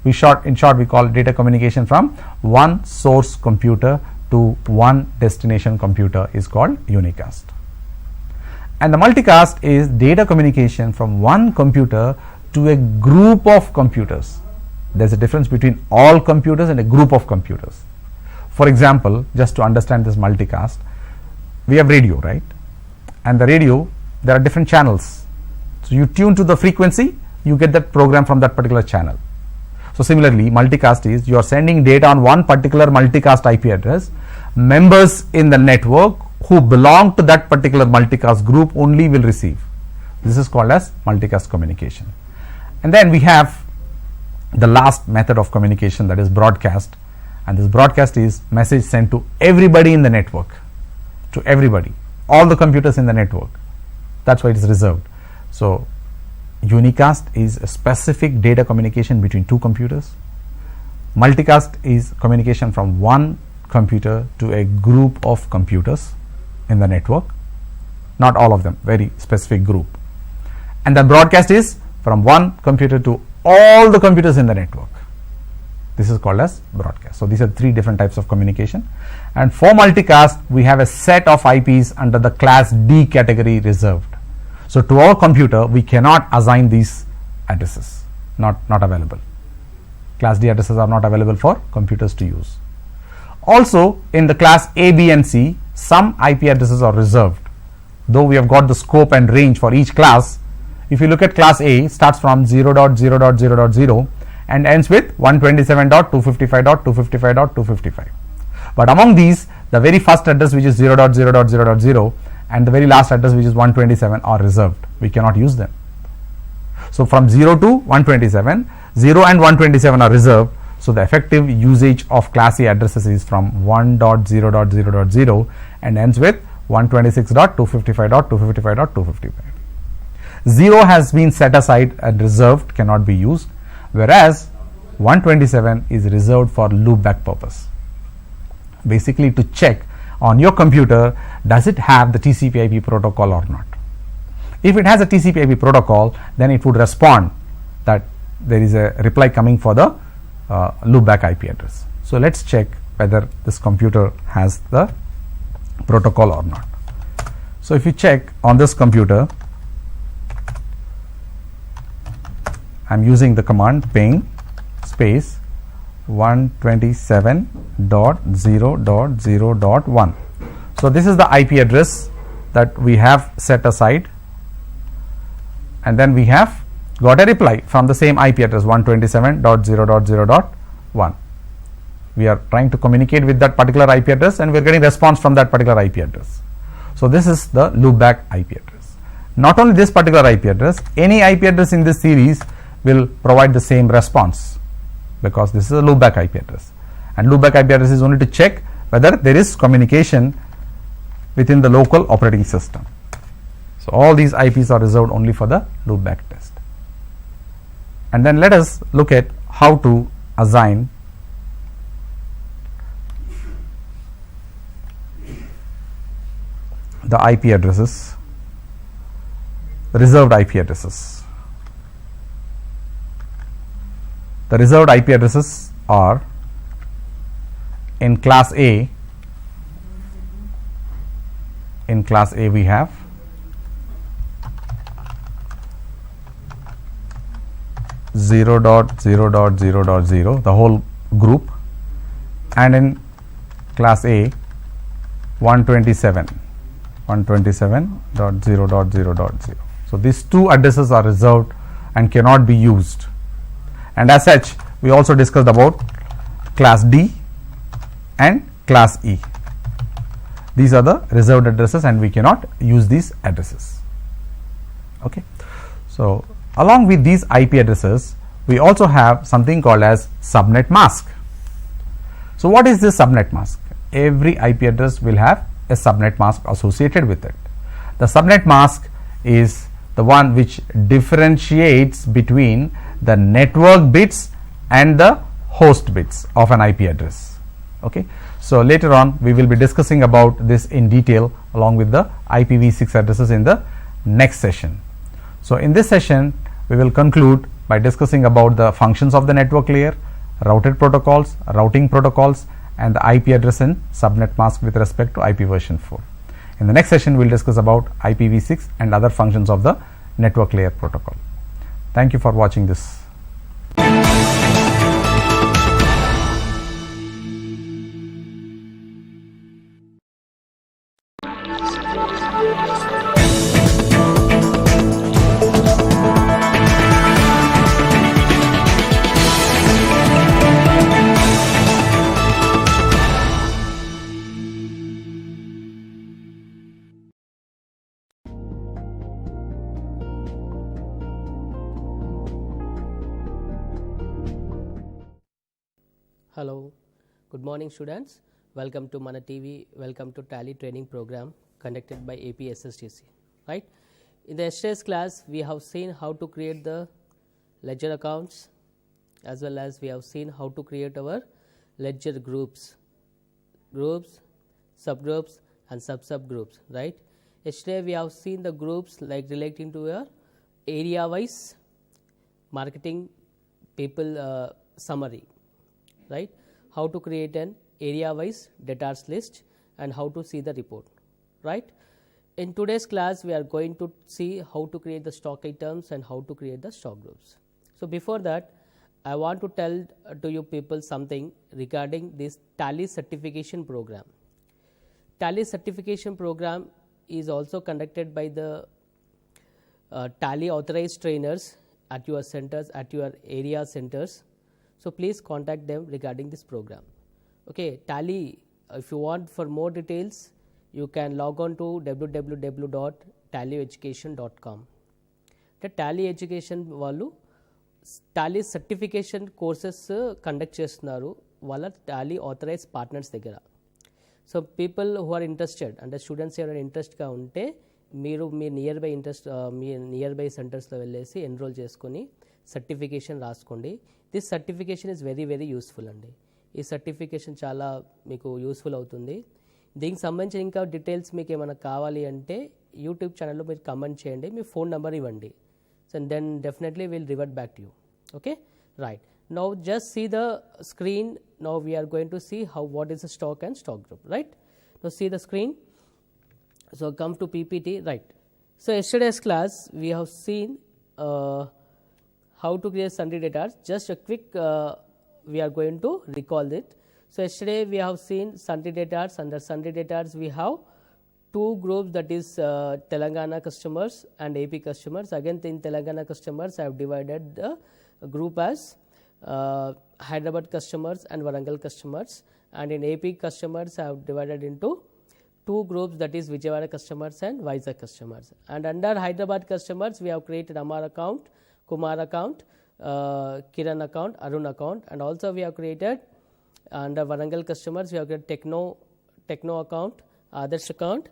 In short, we call data communication from one source computer to one destination computer is called unicast. And the multicast is data communication from one computer to a group of computers. There is a difference between all computers and a group of computers. For example, just to understand this multicast, we have radio, right? And the radio, there are different channels. So you tune to the frequency, you get that program from that particular channel. So similarly, multicast is you are sending data on one particular multicast IP address. Members in the network who belong to that particular multicast group only will receive. This is called as multicast communication. And then we have the last method of communication, that is broadcast, and this broadcast is message sent to everybody in the network, to everybody, all the computers in the network. That's why it is reserved. So unicast is a specific data communication between 2 computers. Multicast is communication from one computer to a group of computers in the network, not all of them, very specific group. And then broadcast is from one computer to all the computers in the network. This is called as broadcast. So these are 3 different types of communication. And for multicast, we have a set of IPs under the class D category reserved. So to our computer, we cannot assign these addresses, not available. Class D addresses are not available for computers to use. Also in the class A, B and C, some IP addresses are reserved. Though we have got the scope and range for each class, if you look at class A, starts from 0.0.0.0 and ends with 127.255.255.255. But among these, the very first address, which is 0.0.0.0, and the very last address, which is 127, are reserved. We cannot use them. So from 0 to 127, 0 and 127 are reserved. So the effective usage of class A addresses is from 1.0.0.0 and ends with 126.255.255.255. 0 has been set aside and reserved, cannot be used, whereas 127 is reserved for loopback purpose. Basically to check on your computer, does it have the TCP/IP protocol or not. If it has a TCP/IP protocol, then it would respond that there is a reply coming for the loopback IP address. So let's check whether this computer has the protocol or not. So if you check on this computer, I am using the command ping space 127.0.0.1. So this is the IP address that we have set aside, and then we have got a reply from the same IP address 127.0.0.1. We are trying to communicate with that particular IP address and we are getting response from that particular IP address. So this is the loopback IP address. Not only this particular IP address, any IP address in this series will provide the same response, because this is a loopback IP address, and loopback IP address is only to check whether there is communication within the local operating system. So all these IPs are reserved only for the loopback test. And then let us look at how to assign the IP addresses, reserved IP addresses. The reserved IP addresses are in class A. In class A we have zero dot zero dot zero dot zero, the whole group, and in class A 127.0.0.0. So these two addresses are reserved and cannot be used. And as such, we also discussed about class D and class E. These are the reserved addresses and we cannot use these addresses. Okay. So along with these IP addresses, we also have something called as subnet mask. So what is this subnet mask? Every IP address will have a subnet mask associated with it. The subnet mask is the one which differentiates between the network bits and the host bits of an IP address. Okay. So later on we will be discussing about this in detail along with the IPv6 addresses in the next session. So in this session we will conclude by discussing about the functions of the network layer, routed protocols, routing protocols, and the IP address and subnet mask with respect to IP version 4. In the next session we will discuss about IPv6 and other functions of the network layer protocol. Thank you for watching this. Hello, good morning students. Welcome to Mana TV. Welcome to Tally training program conducted by APSSDC. Right? In the yesterday's class, we have seen how to create the ledger accounts, as well as we have seen how to create our ledger groups, subgroups, and subgroups. Right? Yesterday we have seen the groups like relating to a area-wise marketing people summary. Right, how to create an area-wise debtors list and how to see the report. Right. In today's class, we are going to see how to create the stock items and how to create the stock groups. So before that, I want to tell to you people something regarding this Tally certification program. Tally certification program is also conducted by the Tally authorized trainers at your centers, at your area centers. So please contact them regarding this program. Okay, Tally, if you want for more details, you can log on to www.tallyeducation.com. అంటే Tally education వాళ్ళు Tally certification courses conduct చేస్తున్నారు వాళ్ళ Tally authorise partners దగ్గర. So people who are interested అంటే students ఎవరైనా ఇంట్రెస్ట్గా ఉంటే మీరు మీ నియర్ బై సెంటర్స్లో వెళ్ళేసి ఎన్రోల్ చేసుకొని సర్టిఫికేషన్ రాసుకోండి. This certification is very very useful అండి. ఈ సర్టిఫికేషన్ చాలా మీకు యూస్ఫుల్ అవుతుంది. దీనికి సంబంధించిన ఇంకా డీటెయిల్స్ మీకు ఏమైనా కావాలి అంటే యూట్యూబ్ ఛానల్లో మీరు కమెంట్ చేయండి, మీ ఫోన్ నెంబర్ ఇవ్వండి. So then definitely will revert back to you. Okay, right. Now just see the screen. Now we are going to see what is a stock and stock group, right? Now see the screen. So come to PPT, right? So yesterday's class we have seen how to create sundry data. Just a quick we are going to recall it. So yesterday we have seen sundry data. Under sundry data we have two groups, that is Telangana customers and AP customers. Again in Telangana customers I have divided the group as Hyderabad customers and Warangal customers, and in AP customers I have divided into two groups, that is Vijayawada customers and Vizag customers. And under Hyderabad customers we have created Amar account, Kumar account, Kiran account, Arun account, and also we have created under Warangal customers we have created Techno account, Adarsh account,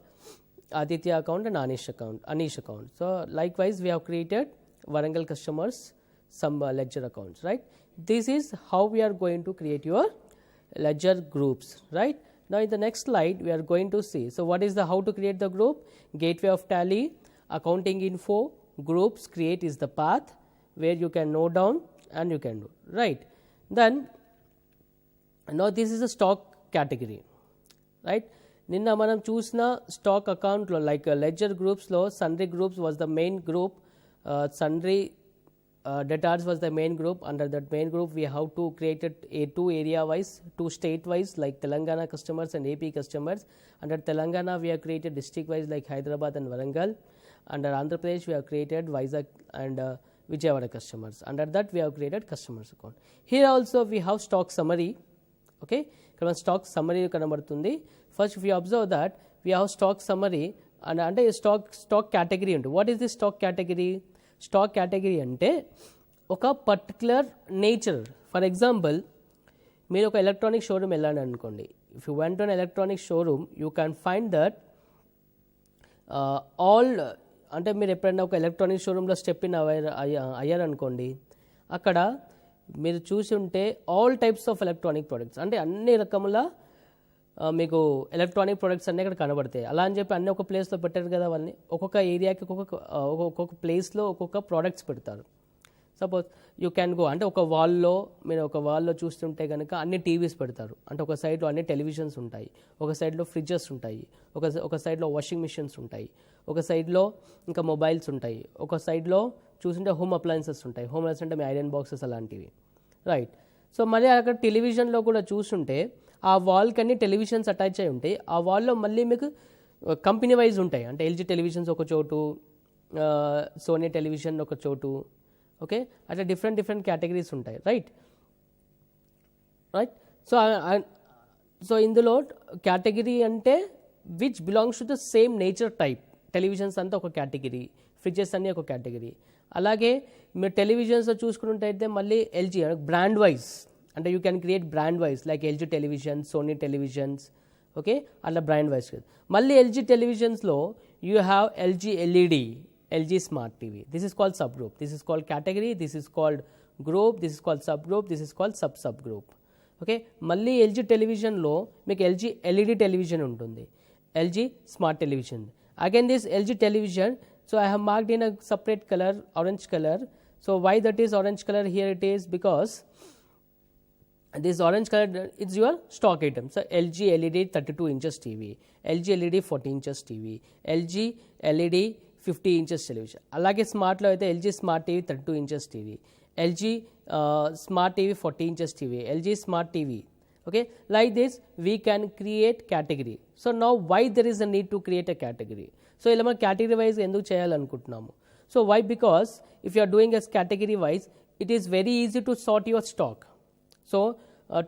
Aditya account, and Anish account. So likewise we have created Warangal customers some ledger accounts, right? This is how we are going to create your ledger groups, right? Now in the next slide we are going to see, so what is the how to create the group? Gateway of Tally, accounting info, groups create is the path where you can note down and you can do, right? Then now this is a stock category, right? నిన్న మనం చూసిన stock అకౌంట్లో like ledger గ్రూప్స్లో sundry groups was the main group, sundry debtors was the main group. Under that main group we have to create two area wise, two state wise like Telangana customers and AP customers. Under Telangana we have created district wise like Hyderabad and Warangal. Under Andhra Pradesh we have created Vizag and Vijayawada customers. Under that we have created customers account. Here also we have stock summary. Okay, ఇక్కడ stock summary కనబడుతుంది. First if you observe that we have stock summary and under stock category ఉంటుంది. What is this stock category? Stock category అంటే ఒక particular nature. For example మీరు ఒక electronic showroom వెళ్ళాను అనుకోండి. If you went on electronic showroom you can find that all, అంటే మీరు ఎప్పుడైనా ఒక ఎలక్ట్రానిక్ షోరూంలో స్టెప్ ఇన్ అయ్యారనుకోండి, అక్కడ మీరు చూసి ఉంటే all types of electronic products, అంటే అన్ని రకముల మీకు ఎలక్ట్రానిక్ ప్రొడక్ట్స్ అన్నీ ఇక్కడ కనబడతాయి. అలా అని చెప్పి అన్ని ఒక ప్లేస్లో పెట్టారు కదా, వాళ్ళని ఒక్కొక్క ఏరియాకి ఒక్కొక్క ప్లేస్లో ఒక్కొక్క ప్రోడక్ట్స్ పెడతారు. సపోజ్ యూ క్యాన్ గో, అంటే మీరు ఒక వాల్లో చూస్తుంటే కనుక అన్ని టీవీస్ పెడతారు. అంటే ఒక సైడ్లో అన్ని టెలివిజన్స్ ఉంటాయి, ఒక సైడ్లో ఫ్రిడ్జెస్ ఉంటాయి, ఒక సైడ్లో వాషింగ్ మిషన్స్ ఉంటాయి, ఒక సైడ్లో ఇంకా మొబైల్స్ ఉంటాయి, ఒక సైడ్లో చూస్తుంటే హోమ్ అప్లయన్సెస్ ఉంటాయి. హోమ్ అప్లయన్స్ అంటే మీ ఐరన్ బాక్సెస్ అలాంటివి, రైట్? సో మళ్ళీ అక్కడ టెలివిజన్లో కూడా చూస్తుంటే ఆ వాల్కి అన్ని టెలివిజన్స్ అటాచ్ అయి ఉంటాయి. ఆ వాల్లో మళ్ళీ మీకు కంపెనీ వైజ్ ఉంటాయి. అంటే ఎల్జీ టెలివిజన్స్ ఒక చోటు, సోనీ టెలివిజన్ ఒక చోటు, ఓకే, అట్లా డిఫరెంట్ కేటగిరీస్ ఉంటాయి, రైట్? సో ఇందులో కేటగిరీ అంటే which belongs to the same nature type. Televisions అంతా ఒక కేటగిరీ, ఫ్రిడ్జెస్ అన్నీ ఒక కేటగిరీ. అలాగే మీరు టెలివిజన్స్లో చూసుకుంటే మళ్ళీ ఎల్జీ బ్రాండ్ వైజ్, అంటే you can create brand wise like LG televisions, Sony televisions, okay, అట్లా బ్రాండ్ వైజ్. మళ్ళీ ఎల్జీ టెలివిజన్స్లో you have LG LED, LG smart TV. This is called sub group, this is called category, this is called group, this is called sub group, this is called sub group, okay. మళ్ళీ LG టెలివిజన్లో మీకు LG LED television ఉంటుంది, LG smart television. Again this LG television, so I have marked in a separate color, orange color. So why that is orange color here? It is because this orange color is your stock item. So LG LED 32 inches TV, LG LED 40 inches TV, LG LED 50 inches television. అలాగే స్మార్ట్లో అయితే LG smart TV 32 inches TV, LG smart TV 40 inches TV, LG smart TV, okay. Like this we can create category. So now why there is a need to create a category? So ఇలా మనం category wise ఎందుకు చేయాలనుకుంటున్నాము? So why? Because if you are doing as category wise it is very easy to sort your stock. So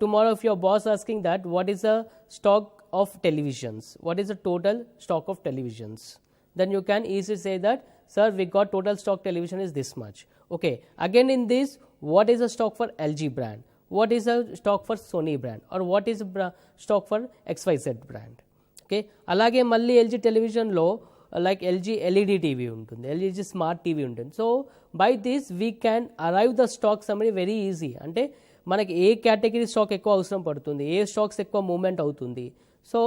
tomorrow if your boss asking that what is the stock of televisions. What is the total stock of televisions? Then you can easily say that, sir, we got total stock television is this much. Okay, again in this, what is the stock for LG brand? What is the stock for Sony brand? Or what is the stock for XYZ brand? Okay, అలాగే మళ్ళీ LG టెలివిజన్లో like LG LED TV ఉంటుంది, LG smart TV ఉంటుంది. So by this we can arrive the stock summary very easy. అంటే మనకి ఏ category stock ఎక్కువ అవసరం పడుతుంది, ఏ స్టాక్స్ ఎక్కువ మూవ్మెంట్ అవుతుంది. So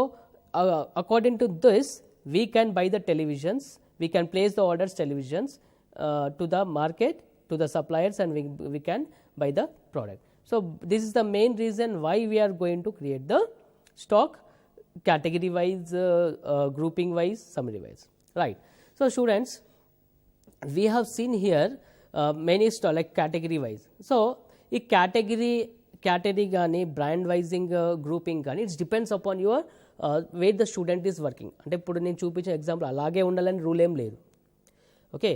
according to this we can buy the televisions, we can place the orders televisions to the market, to the suppliers, and we can buy the product. So this is the main reason why we are going to create the stock category wise, grouping wise, summary wise, right? So students, we have seen here many stock like category wise. So ఈ category గానీ brand wising grouping గానీ it depends upon your where the student is working. అంటే ఇప్పుడు నేను చూపించిన example అలాగే ఉండాలని rule ఏం లేదు. Okay,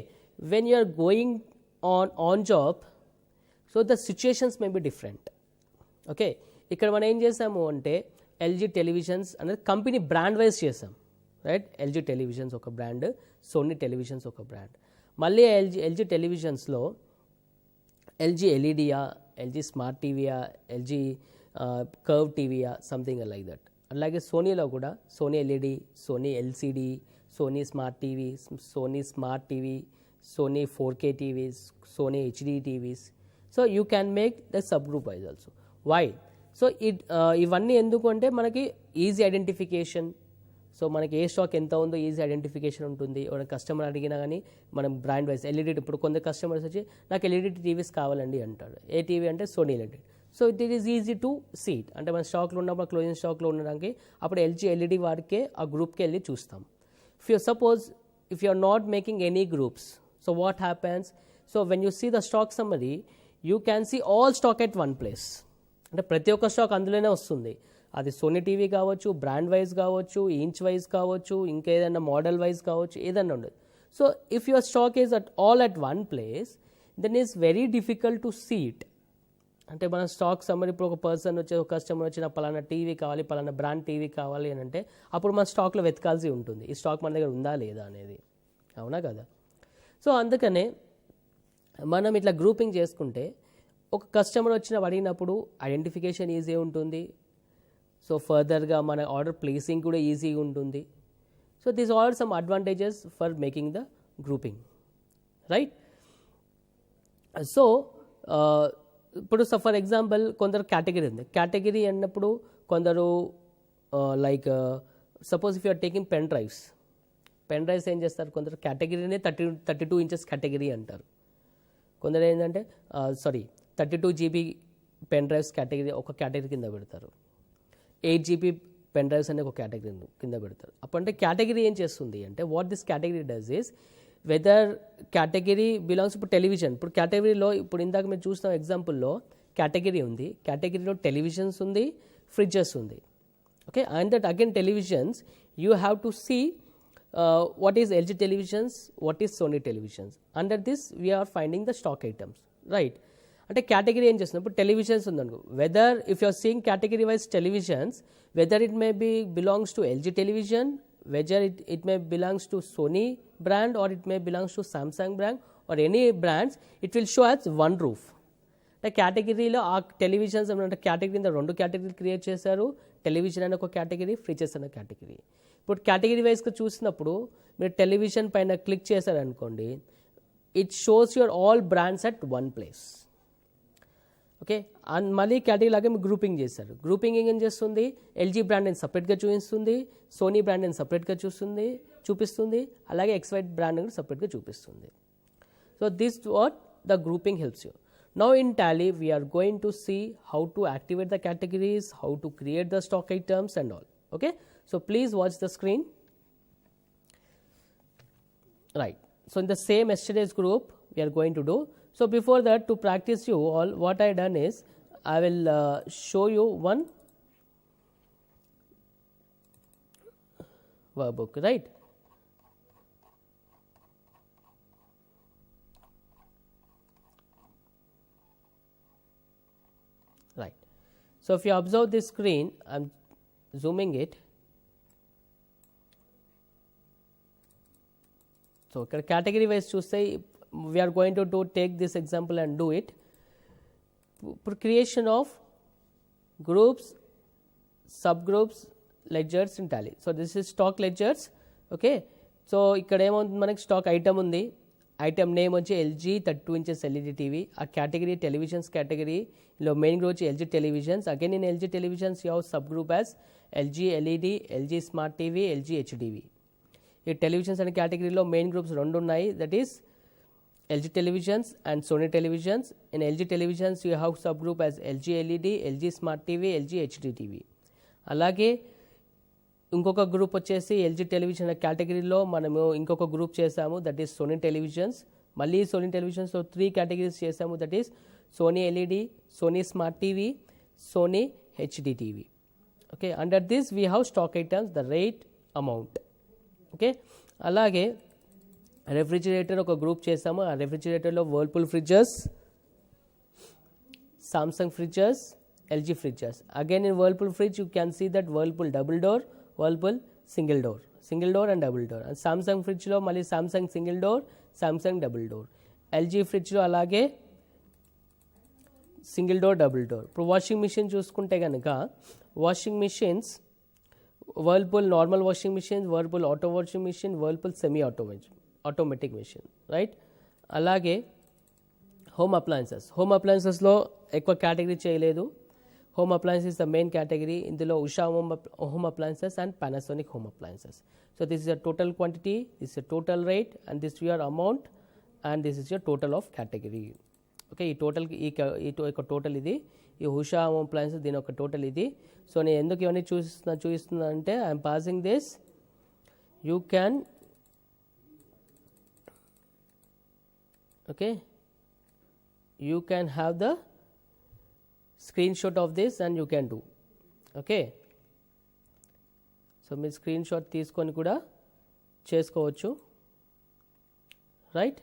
when you are going on job, so the situations may be different. Okay, ఇక్కడ మనం ఏం చేసాము అంటే LG టెలివిజన్స్ అనేది కంపెనీ బ్రాండ్ వైజ్ చేసాం, రైట్? LG టెలివిజన్స్ ఒక బ్రాండ్, సోనీ టెలివిజన్స్ ఒక బ్రాండ్. మళ్ళీ LG టెలివిజన్స్లో LG ఎల్ఈడియా, LG స్మార్ట్ టీవీయా, LG కర్వ్ టీవీయా, సంథింగ్ లైక్ దట్. అలాగే సోనీలో కూడా Sony LED, Sony LCD, Sony smart TV, Sony smart TV, Sony 4K TVs, Sony HD TVs. So you can make the sub group wise also. Why? So ఇవన్నీ ఎందుకు అంటే మనకి easy identification. So మనకి ఏ stock ఎంత ఉందో easy identification ఉంటుంది. ఒక customer అడిగినా కానీ మనం బ్రాండ్ వైజ్ ఎల్ఈడి, ఇప్పుడు కొందరు కస్టమర్స్ వచ్చి నాకు ఎల్ఈడి టీవీస్ కావాలండి అంటాడు. ఏ టీవీ అంటే Sony LED. So it is easy to see it. అంటే మన స్టాక్లో ఉన్నప్పుడు క్లోజింగ్ స్టాక్లో ఉండడానికి అప్పుడు LG ఎల్ఈడి వాడికే ఆ గ్రూప్కి వెళ్ళి చూస్తాం. If you are not making any groups, so what happens? So when you see the stock summary, you can see all stock at one place. అంటే ప్రతి ఒక్క స్టాక్ అందులోనే వస్తుంది. అది సోనీ టీవీ కావచ్చు, బ్రాండ్ వైజ్ కావచ్చు, ఇంచ్ వైజ్ కావచ్చు, ఇంకేదైనా మోడల్ వైజ్ కావచ్చు, ఏదైనా ఉండదు. So if your stock is all at one place, then is very difficult to see it. అంటే మన స్టాక్ సమ్మరీ, ఇప్పుడు ఒక పర్సన్ వచ్చి, ఒక కస్టమర్ వచ్చి నాకు పలానా టీవీ కావాలి, పలానా బ్రాండ్ టీవీ కావాలి అని అంటే అప్పుడు మన స్టాక్లో వెతకాల్సి ఉంటుంది, ఈ స్టాక్ మన దగ్గర ఉందా లేదా అనేది. అవునా కదా? సో అందుకనే మనం ఇట్లా గ్రూపింగ్ చేసుకుంటే ఒక కస్టమర్ వచ్చిన అడిగినప్పుడు ఐడెంటిఫికేషన్ ఈజీ ఉంటుంది. సో ఫర్దర్గా మన ఆర్డర్ ప్లేసింగ్ కూడా ఈజీగా ఉంటుంది. So these are some advantages for making the grouping, right? So ఇప్పుడు ఫర్ ఎగ్జాంపుల్ కొందరు కేటగిరీ ఉంది. కేటగిరీ అన్నప్పుడు కొందరు like suppose if you are taking pen drives ఏం చేస్తారు, కొందరు కేటగిరీనే 32 ఇంచెస్ కేటగిరీ అంటారు. కొందరు ఏంటంటే 32 GB పెన్ డ్రైవ్స్ కేటగిరీ ఒక కేటగిరీ కింద పెడతారు. 8 GB పెన్ డ్రైవ్స్ అనే ఒక కేటగిరీ కింద పెడతారు. అప్పుడు అంటే కేటగిరీ ఏం చేస్తుంది అంటే what this category does is whether category belongs. ఇప్పుడు టెలివిజన్, ఇప్పుడు కేటగిరీలో ఇప్పుడు ఇందాక మీరు చూసిన ఎగ్జాంపుల్లో కేటగిరీ ఉంది, కేటగిరీలో టెలివిజన్స్ ఉంది, ఫ్రిడ్జెస్ ఉంది. Okay, and that again televisions you have to see what is LG televisions, what is Sony televisions. Under this we are finding the stock items, right? అంటే కేటగిరీ ఏం చేస్తుంది, ఇప్పుడు టెలివిజన్స్ ఉందనుకో, whether if you are seeing category wise televisions, whether it may be belongs to LG television, whether it may belongs to Sony brand, or it may belongs to Samsung brand, or any brands, it will show as one roof. అంటే కేటగిరీలో ఆ టెలివిజన్స్ అంటే category 2 కేటగిరీలు create చేశారు. Television అనే ఒక category, fridges అనే కేటగిరీ. ఇప్పుడు కేటగిరీ వైజ్గా చూసినప్పుడు మీరు టెలివిజన్ పైన క్లిక్ చేశారనుకోండి, it shows your all brands at one place. Okay, and మళ్ళీ కేటగిరీ లాగా మీరు గ్రూపింగ్ చేశారు. గ్రూపింగ్ ఏం చేస్తుంది, LG బ్రాండ్ అని సపరేట్గా చూపిస్తుంది, సోనీ బ్రాండ్ అని సపరేట్గా చూపిస్తుంది, అలాగే XY బ్రాండ్ అని సపరేట్గా చూపిస్తుంది. So this what the grouping helps you. Now in Tally we are going to see how to activate the categories, how to create the stock items and all. Okay, so please watch the screen. Right, so in the same yesterday's group we are going to do. So before that, to practice you all, what I done is I will show you one workbook, right? Right. So if you observe this screen, I am zooming it. So ఇక్కడ category wise చూస్తే we are going to take this example and do it. Creation of groups, sub groups, ledgers in Tally. So this is stock ledgers. Okay, so ఇక్కడ ఏమవుతుంది, మనకి stock item ఉంది. Item name వచ్చి LG 32 inches LED TV. ఆ category televisions కేటగిరీలో main group వచ్చి LG televisions. Again in LG televisions you have sub group as LG LED, LG smart TV, LG హెచ్డివి. ఈ televisions అనే కేటగిరీలో మెయిన్ గ్రూప్స్ 2 ఉన్నాయి, that is LG televisions and Sony televisions. In LG televisions you have subgroup as LG LED, LG Smart TV, LG HD TV. అలాగే ఇంకొక group వచ్చేసి LG television కేటగిరీలో మనము ఇంకొక గ్రూప్ చేసాము, దట్ ఈస్ సోనీ టెలివిజన్స్. మళ్ళీ Sony టెలివిజన్స్లో 3 categories చేసాము, that is Sony LED, Sony smart TV, Sony HD TV. Okay, under this we have stock items, the rate, amount. Okay, అలాగే refrigerator ఒక group చేసాము. ఆ రెఫ్రిజిరేటర్లో Whirlpool fridges, Samsung fridges, LG fridges. Again in Whirlpool fridge you can see that Whirlpool double door, Whirlpool single door and double door. And Samsung ఫ్రిడ్జ్లో మళ్ళీ Samsung single door, Samsung double door. LG ఫ్రిడ్జ్లో అలాగే single door, double door. ఇప్పుడు washing machine చూసుకుంటే కనుక washing machines Whirlpool normal washing machine, Whirlpool auto washing machine, Whirlpool semi automatic machine, right. అలాగే home అప్లయన్సెస్లో ఎక్కువ కేటగిరీ చేయలేదు. Home appliances the main category. ఇందులో Usha home appliances and Panasonic home appliances. So this is a total quantity, this is total rate and this your amount and this is your total of category. Okay, ఈ total ఈ total ఇది, ఈ Usha home appliances దీని ఒక total ఇది. So నేను ఎందుకు ఇవన్నీ చూపిస్తున్నా అంటే I'm passing this, you can okay, you can have the screenshot of this and you can do. Okay, so మీరు స్క్రీన్షాట్ తీసుకొని కూడా చేసుకోవచ్చు, right.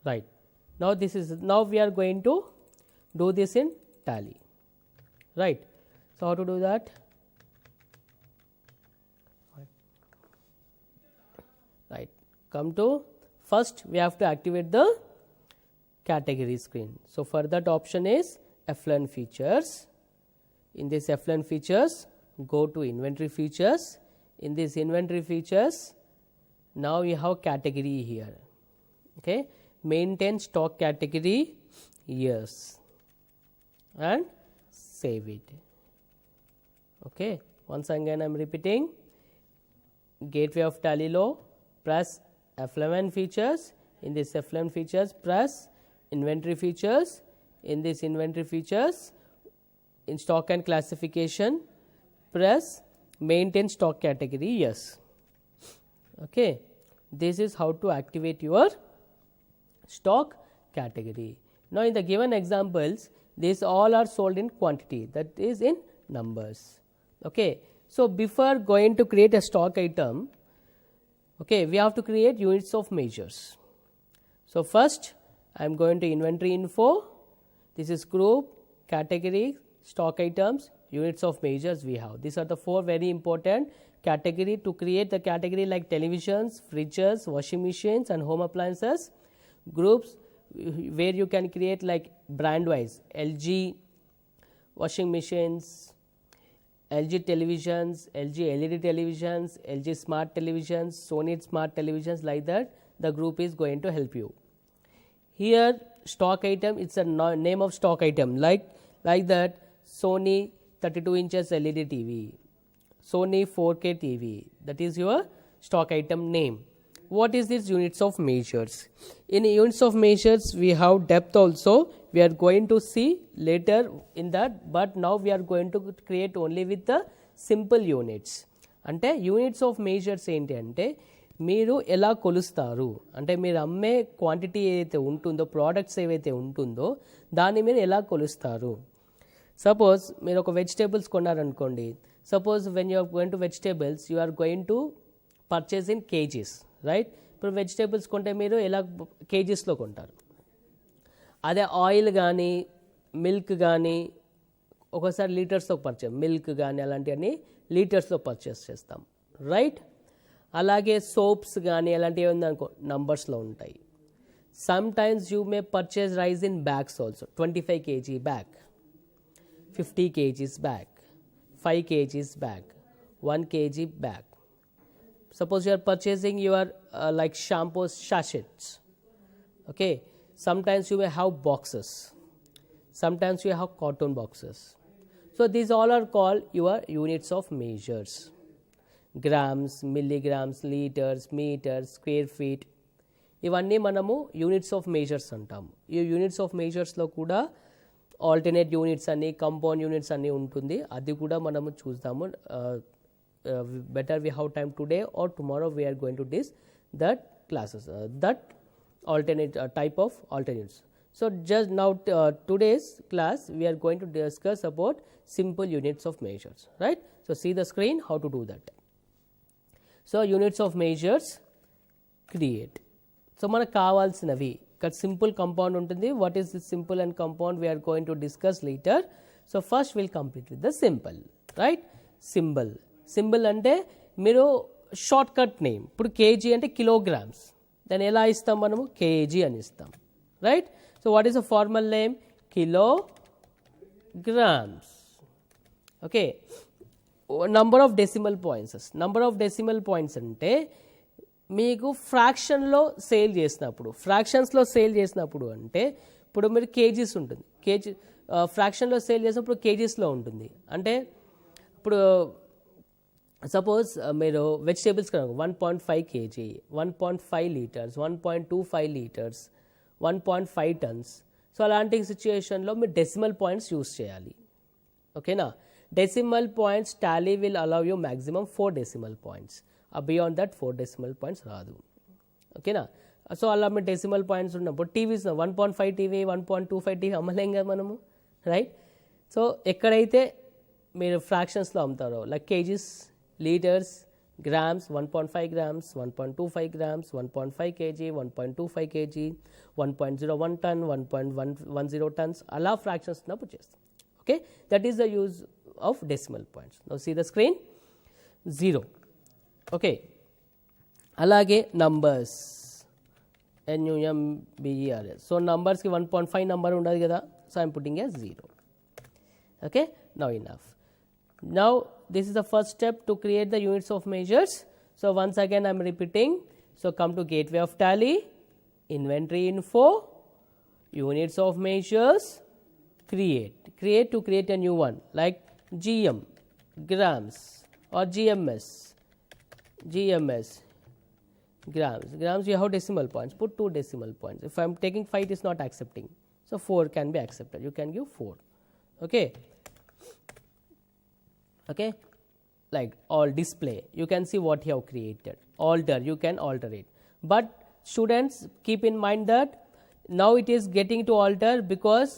Right, now we are going to do this in Tally, right. So how to do that? Right, come to first we have to activate the category screen. So for that option is F11 features. In this F11 features, go to inventory features. In this inventory features, now you have category here. Okay, maintain stock category, yes, and save it. Okay, once again I am repeating, gateway of Tally low, press F11 features. In this F11 features, press inventory features. In this inventory features, in stock and classification, press maintain stock category, yes. Okay, this is how to activate your stock category. Now in the given examples, these all are sold in quantity, that is in numbers. Okay, so before going to create a stock item, okay, we have to create units of measures. So first I am going to inventory info, this is group, category, stock items, units of measures we have. These are the 4 very important category. To create the category like televisions, fridges, washing machines and home appliances, groups where you can create like brand wise, LG washing machines, LG televisions, LG LED televisions, LG smart televisions, Sony smart televisions, like that the group is going to help you. Here stock item, it's a name of stock item, like that Sony 32 inches LED TV, Sony 4K TV, that is your stock item name. What is this units of measures? In units of measures we have depth also, we are going to see later in that, but now we are going to create only with the simple units. అంటే units of measures ఏంటి అంటే మీరు ఎలా కొలుస్తారు అంటే మీరు అమ్మే quantity ఏదైతే ఉంటుందో ప్రోడక్ట్స్ ఏవైతే ఉంటుందో దాన్ని మీరు ఎలా కొలుస్తారు. సపోజ్ మీరు ఒక vegetables కొన్నారనుకోండి, Suppose when you are going to vegetables, you are going to purchase in kgs, right? ఇప్పుడు వెజిటేబుల్స్ కొంటే మీరు ఎలా కేజీస్లో కొంటారు. అదే ఆయిల్ కానీ మిల్క్ కానీ ఒకసారి లీటర్స్లో పర్చేస్, మిల్క్ కానీ అలాంటివన్నీ లీటర్స్లో పర్చేస్ చేస్తాం, రైట్? అలాగే సోప్స్ కానీ అలాంటివి ఉందనుకో నంబర్స్లో ఉంటాయి. Some times you may purchase rice in bags also. 25 kg bag, 50 kgs bag, 5 kgs bag, 1 kg bag. Suppose you are purchasing your like shampoo sachets. Okay, sometimes you may have boxes, sometimes you have carton boxes. So these all are called your units of measures: grams, milligrams, liters, meters, square feet. ఇవన్నీ మనము units of measures అంటాము. ఈ units of మెజర్స్లో కూడా alternate units అని, compound units అన్నీ ఉంటుంది. అది కూడా మనము చూద్దాము. Better we have time today or tomorrow we're going to this that classes, that alternate type of alternates. So just now today's class we are going to discuss about simple units of measures, right? So see the screen how to do that. So units of measures create. So మనకు కావాల్సినవి ఇక్కడ simple compound ఉంటుంది. What is this simple and compound we are going to discuss later. So first we'll complete with the simple, right? Symbol అంటే మీరు short cut name. ఇప్పుడు KG అంటే kilograms, దాన్ని ఎలా ఇస్తాం మనము? కేజీ అని ఇస్తాం, right? So what is the formal name? Kilograms. Okay, number of decimal points అంటే మీకు ఫ్రాక్షన్లో సేల్ చేసినప్పుడు అంటే ఇప్పుడు మీరు కేజీస్ ఉంటుంది, ఫ్రాక్షన్లో సేల్ చేసినప్పుడు కేజీస్లో ఉంటుంది. అంటే ఇప్పుడు సపోజ్ మీరు వెజిటేబుల్స్ కనుక 1.5 kg, 1.5 liters, 1.25 liters, 1.5 tons. So అలాంటి సిచ్యుయేషన్లో మీరు డెసిమల్ పాయింట్స్ యూస్ చేయాలి, ఓకేనా? Decimal points Tally will allow you maximum 4 decimal points. Beyond that 4 decimal points రాదు, ఓకేనా? సో అలా మీరు డెసిమల్ పాయింట్స్ ఉన్నప్పుడు టీవీస్ 1.5 టీవీ, 1.25 టీవీ అమ్మలేం కదా మనము, రైట్? సో ఎక్కడైతే మీరు ఫ్రాక్షన్స్లో అమ్ముతారో like kgs, liters, grams, 1.5 grams, 1.25 grams, 1.5 kg, 1.25 kg, 1.01 ton, 1.10 tons, అలా ఫ్రాక్షన్స్ ఉన్నప్పుడు చేస్తాం, okay? That is the use of decimal points. Now see the screen. 0, okay. అలాగే numbers, NUMBERS. So నంబర్స్కి 1.5 number ఉండదు కదా, so I'm putting a 0, okay? Now enough. Now this is the first step to create the units of measures. So once again I am repeating. So come to gateway of tally, inventory info, units of measures, create to create a new one like GM, grams, or GMS, grams you have decimal points, put 2 decimal points. If I am taking 5 it is not accepting, so 4 can be accepted, you can give 4, okay? Okay, like all display, you can see what you have created. Alter, you can alter it, but students keep in mind that now it is getting to alter because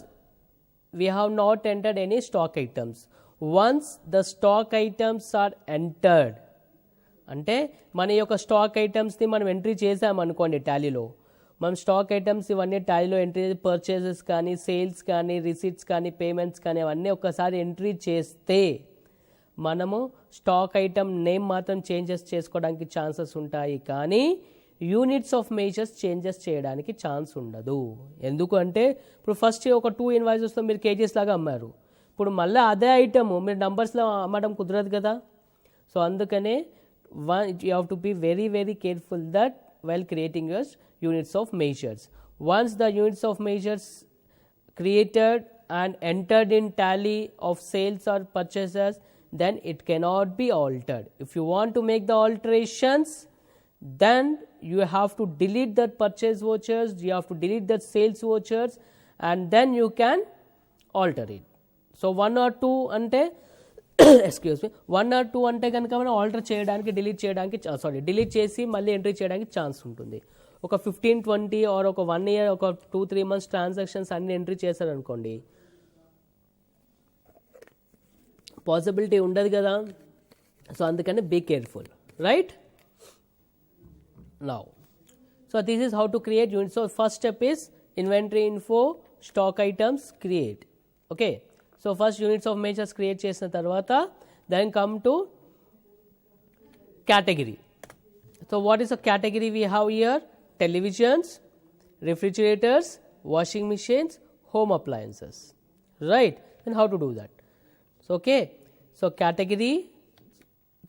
we have not entered any stock items. Once the stock items are entered, అంటే మన యొక్క stock ఐటమ్స్ని మనం entry చేసామనుకోండి టాలీలో, మనం stock items ఇవన్నీ టాలీలో entry, purchases కానీ, sales కానీ, receipts కానీ, పేమెంట్స్ కానీ అవన్నీ ఒకసారి ఎంట్రీ చేస్తే మనము స్టాక్ ఐటమ్ నేమ్ మాత్రం చేంజెస్ చేసుకోవడానికి ఛాన్సెస్ ఉంటాయి, కానీ యూనిట్స్ ఆఫ్ మెజర్స్ చేంజెస్ చేయడానికి ఛాన్స్ ఉండదు. ఎందుకు అంటే ఇప్పుడు ఫస్ట్ ఒక 2 ఇన్వాయిసెస్లో మీరు కేజీస్ లాగా అమ్మారు, ఇప్పుడు మళ్ళీ అదే ఐటమ్ మీరు నంబర్స్లో అమ్మడం కుదరదు కదా. సో అందుకనే you have to be very very careful that while creating your units of measures. Once the units of measures created and entered in tally of sales or purchases, then it cannot be altered. If you want to make the alterations, then you have to delete that purchase vouchers, you have to delete that sales vouchers, and then you can alter it. So 1 or 2 ante excuse me, 1 or 2 ante kanaka మనం alter చేయడానికి, delete చేయడానికి, delete చేసి మళ్ళీ entry చేయడానికి chance ఉంటుంది. ఒక 15-20 are ఒక 1 year, ఒక 2-3 months ట్రాన్సాక్షన్స్ అన్ని ఎంట్రీ చేశారనుకోండి, పాసిబిలిటీ ఉండదు కదా. సో అందుకని be careful, right. Now so this is how to create unit. So first step is inventory info, stock items, create. Okay, so first units of measures create చేసిన తర్వాత then come to category. So what is a category we have here? Televisions, refrigerators, washing machines, home appliances, right? And how to do that? So okay, so category,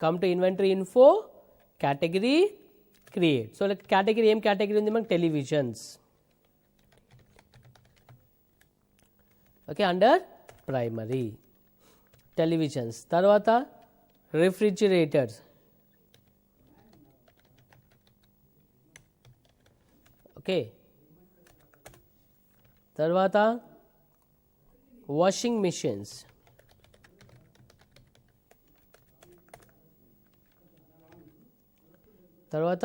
come to inventory info, category, create. So like category, em category undi manaki televisions, okay, under primary televisions. Tarvata refrigerators, okay, తర్వాత washing machines, తర్వాత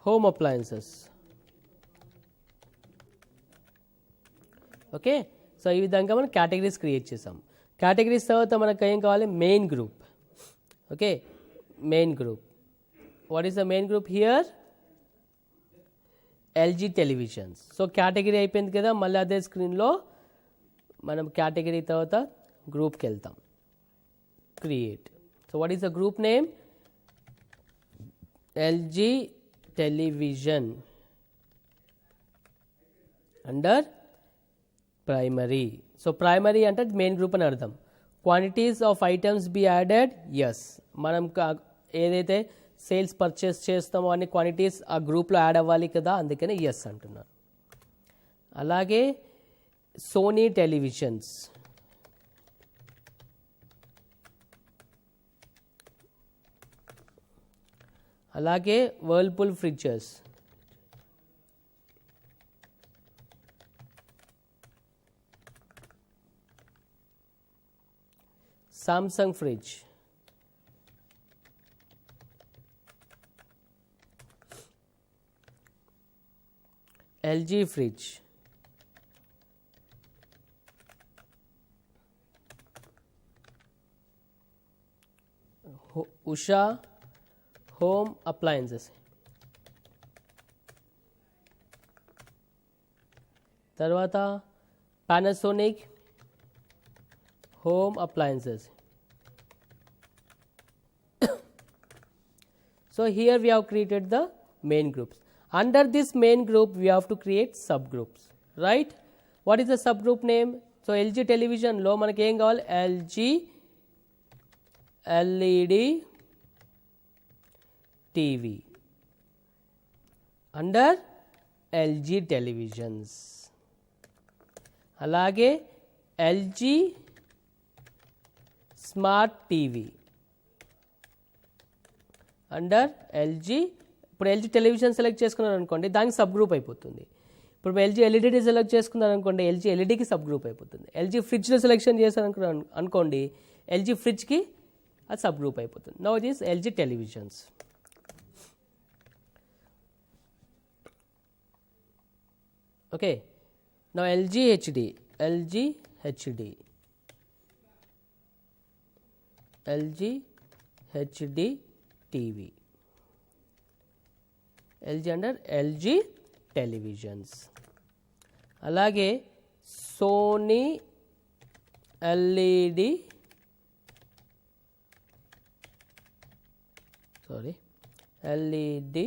home appliances. Okay, so ఈ విధంగా మనం categories create చేసాం. Categories తర్వాత మనకు ఏం కావాలి? Main group. Okay, main group. What is the main group here? LG televisions. So category అయిపోయింది కదా, మళ్ళీ అదే స్క్రీన్లో మనం కేటగిరీ తర్వాత గ్రూప్కి వెళ్తాం. Create. So what is the group name? LG television under primary. So primary అంటే మెయిన్ గ్రూప్ అని అర్థం. Quantities of items be added, yes. మనం ఏదైతే సేల్స్ పర్చేస్ చేస్తామో అన్ని క్వాంటిటీస్ ఆ గ్రూప్లో యాడ్ అవ్వాలి కదా, అందుకని ఎస్ అంటున్నారు. అలాగే సోనీ టెలివిజన్స్, అలాగే Whirlpool fridges, Samsung fridge, LG fridge, Usha home appliances, తర్వాత Panasonic home appliances. So here we have created the main groups. Under this main group we have to create subgroups, right? What is the subgroup name? So LG television lo manaki em kavali? LG LED TV under LG televisions. అలాగే LG smart TV under LG. ఇప్పుడు LG television select చేసుకున్నారు అనుకోండి, దానికి sub group అయిపోతుంది. ఇప్పుడు LG LED select చేసుకున్నారు అనుకోండి, LG ఎల్ఈడికి sub group అయిపోతుంది. ఎల్జీ ఫ్రిడ్జ్లో సెలెక్షన్ చేశారు అనుకోండి, ఎల్జీ ఫ్రిడ్జ్కి అది సబ్ గ్రూప్ అయిపోతుంది. Now it is LG televisions. Okay, now LG HD, LG HD, LG HD TV, LG under LG televisions. అలాగే Sony LED LED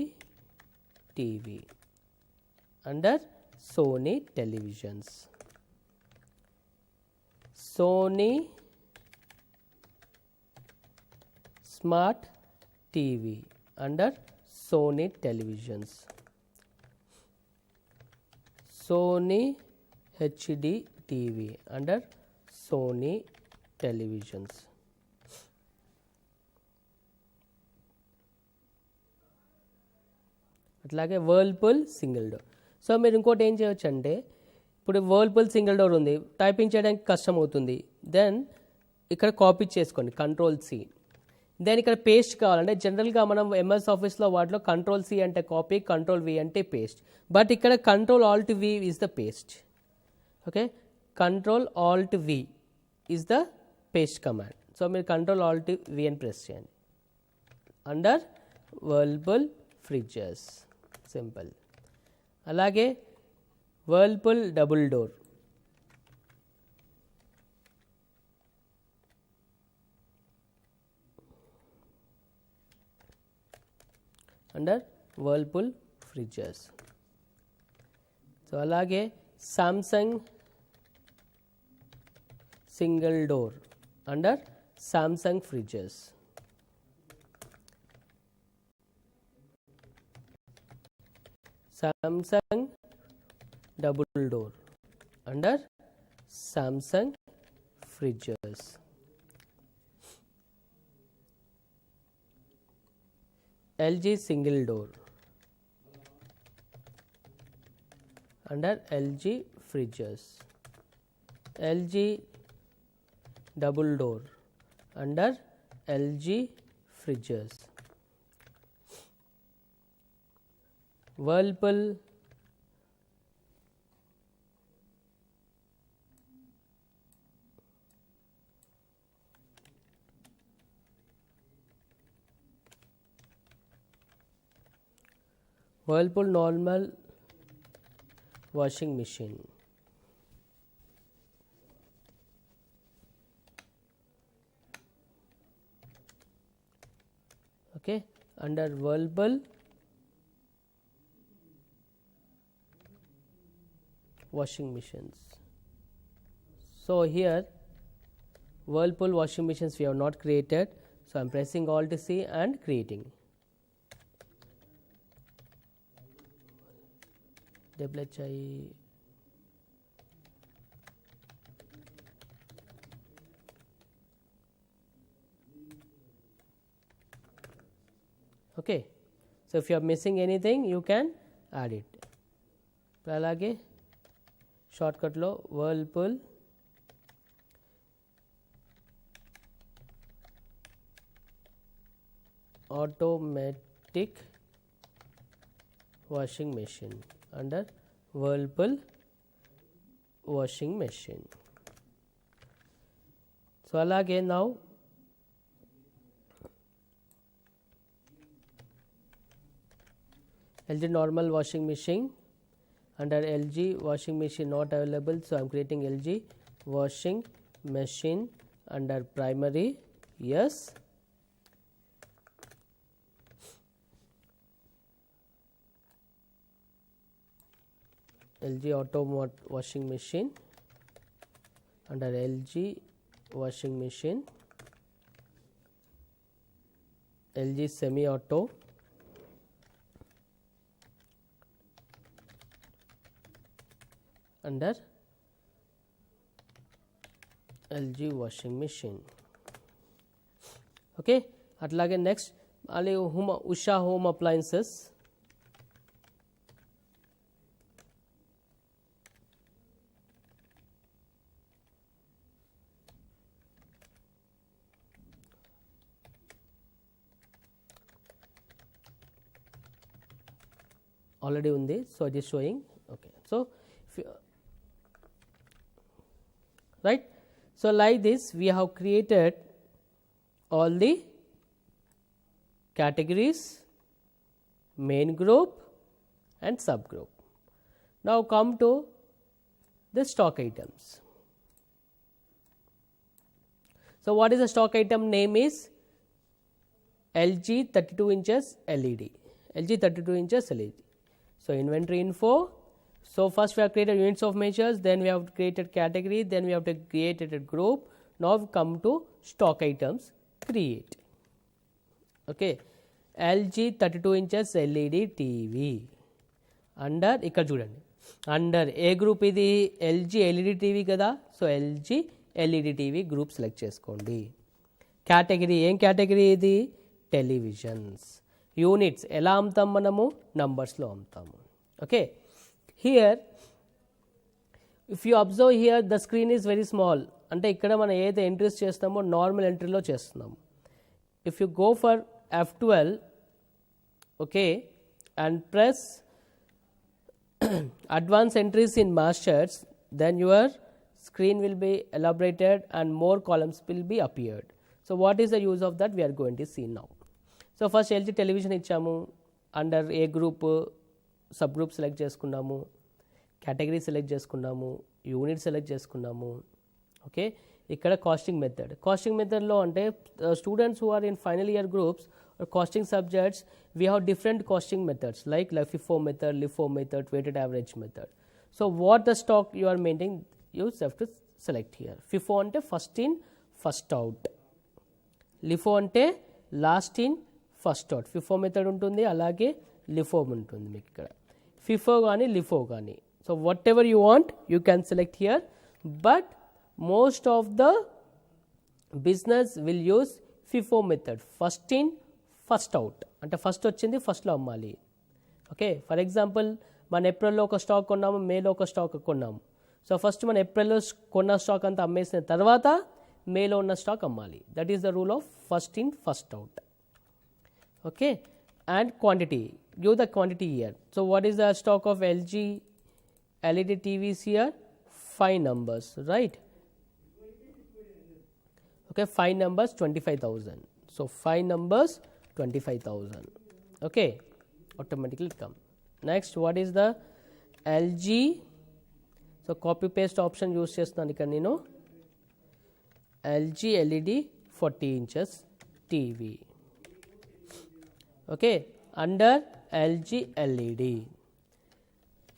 TV under Sony televisions. Sony Smart TV under Sony televisions. Sony HD TV under Sony televisions. అట్లాగే Whirlpool single door. So మీరు ఇంకోటి ఏం చేయవచ్చు అంటే, ఇప్పుడు Whirlpool single door ఉంది, typing చేయడానికి కష్టం అవుతుంది. దెన్ ఇక్కడ కాపీ చేసుకోండి, Ctrl+C. దెన్ ఇక్కడ పేస్ట్ కావాలంటే జనరల్గా మనం ఎంఎస్ ఆఫీస్లో వాటిలో Ctrl+C అంటే కాపీ, Ctrl+V అంటే పేస్ట్. బట్ ఇక్కడ Ctrl+Alt+V is the paste. Okay, Ctrl+Alt+V is the paste command. So మీరు కంట్రోల్ ఆల్ట్ విఎన్ ప్రెస్ చేయండి. Under Whirlpool fridges simple. అలాగే Whirlpool double door, under Whirlpool fridges. So అలాగే Samsung single door under Samsung fridges. Samsung double door under Samsung fridges. LG single door under LG fridges. LG double door under LG fridges. Whirlpool Whirlpool normal washing machine. Okay, under Whirlpool washing machines. So here Whirlpool washing machines we have not created, so I am pressing Alt C and creating. WHI okay. So if you are missing anything you can add it. అలాగే shortcut లో Whirlpool automatic washing machine under Whirlpool washing machine. So alage now LG normal washing machine under LG washing machine not available, so I am creating LG washing machine under primary. Yes, LG auto washing machine under LG washing machine, LG semi auto under LG washing machine. Okay, atlage next Usha home appliances. Already undi, so it is showing. Okay, so if you, right, so like this we have created all the categories, main group and subgroup. Now come to the stock items. So what is the stock item name is LG 32 inches LED, LG 32 inches LED. So inventory info. So first we have created units of measures, then we have created category, then we have created a group. Now we come to stock items, create. Okay, LG 32 inches LED TV under ఇక్కడ చూడండి under a group ఇది LG LED TV కదా, so LG LED TV group select చేసుకోండి. Category ఏం category ఇది televisions. Units ఎలా అమ్ముతాం మనము నంబర్స్లో అమ్ముతాము. Okay, here if you observe here the screen is very small, అంటే ఇక్కడ మనం ఏదైతే ఎంట్రీస్ చేస్తామో నార్మల్ ఎంట్రీలో చేస్తున్నాము. If you go for F12 okay and press advanced entries in masters, then your screen will be elaborated and more columns will be appeared. So what is the use of that? We are going to see now. So first LG television ఇచ్చాము, under a group sub group select చేసుకున్నాము, category select చేసుకున్నాము, unit select చేసుకున్నాము. Okay, ఇక్కడ costing మెథడ్లో అంటే students who are in final year groups or costing subjects, we have different costing methods like FIFO method, LIFO method, weighted average method. So what the stock you are maintaining, you have to select here. FIFO ante first in first out, LIFO ante last in first out. FIFO method ఉంటుంది, అలాగే LIFO ఉంటుంది మీకు ఇక్కడ. FIFO కానీ LIFO కానీ, so whatever you want you can select here, but most of the business will use FIFO method, first in first out, అంటే first వచ్చింది ఫస్ట్లో అమ్మాలి. ఓకే, ఫర్ ఎగ్జాంపుల్ మన ఏప్రిల్లో ఒక స్టాక్ కొన్నాము, మేలో ఒక స్టాక్ కొన్నాము. సో ఫస్ట్ మన ఏప్రిల్లో కొన్న స్టాక్ అంతా అమ్మేసిన తర్వాత మేలో ఉన్న స్టాక్ అమ్మాలి. That is the rule of first in first out. Okay, and quantity, give the quantity here. So what is the stock of LG LED TVs here? 5 numbers, right? Okay, 5 numbers 25,000. So 5 numbers 25,000. Okay, automatically come. Next, what is the LG? So copy paste option use చేస్తున్నాను ఇక్కడ నేను. LG LED 40 inches TV. Okay, under LG LED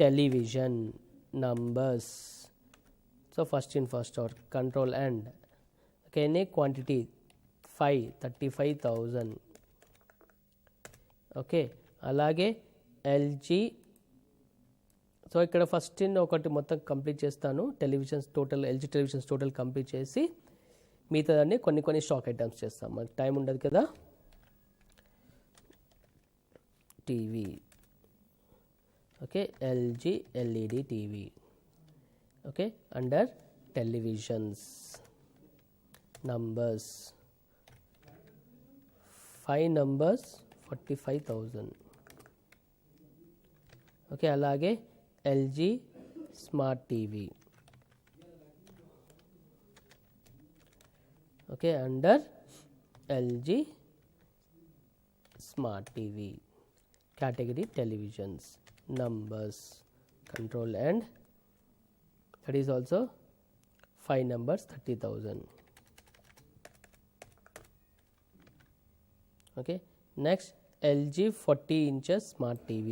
television numbers. So first in first out, control and. Okay, any quantity 35,000. Okay, అలాగే LG. So ఇక్కడ first in ఒకటి మొత్తం complete చేస్తాను, televisions total, LG televisions total complete చేసి మిగతాదాన్ని కొన్ని stock items చేస్తాం, మనకి time ఉండదు కదా. TV, okay, LG LED TV. Okay, under televisions numbers, 5 numbers 45,000. Okay, అలాగే LG smart TV. Okay, under LG smart TV, category televisions, numbers, control and that is also 5 numbers 30,000. Okay, next LG 40 inches smart TV.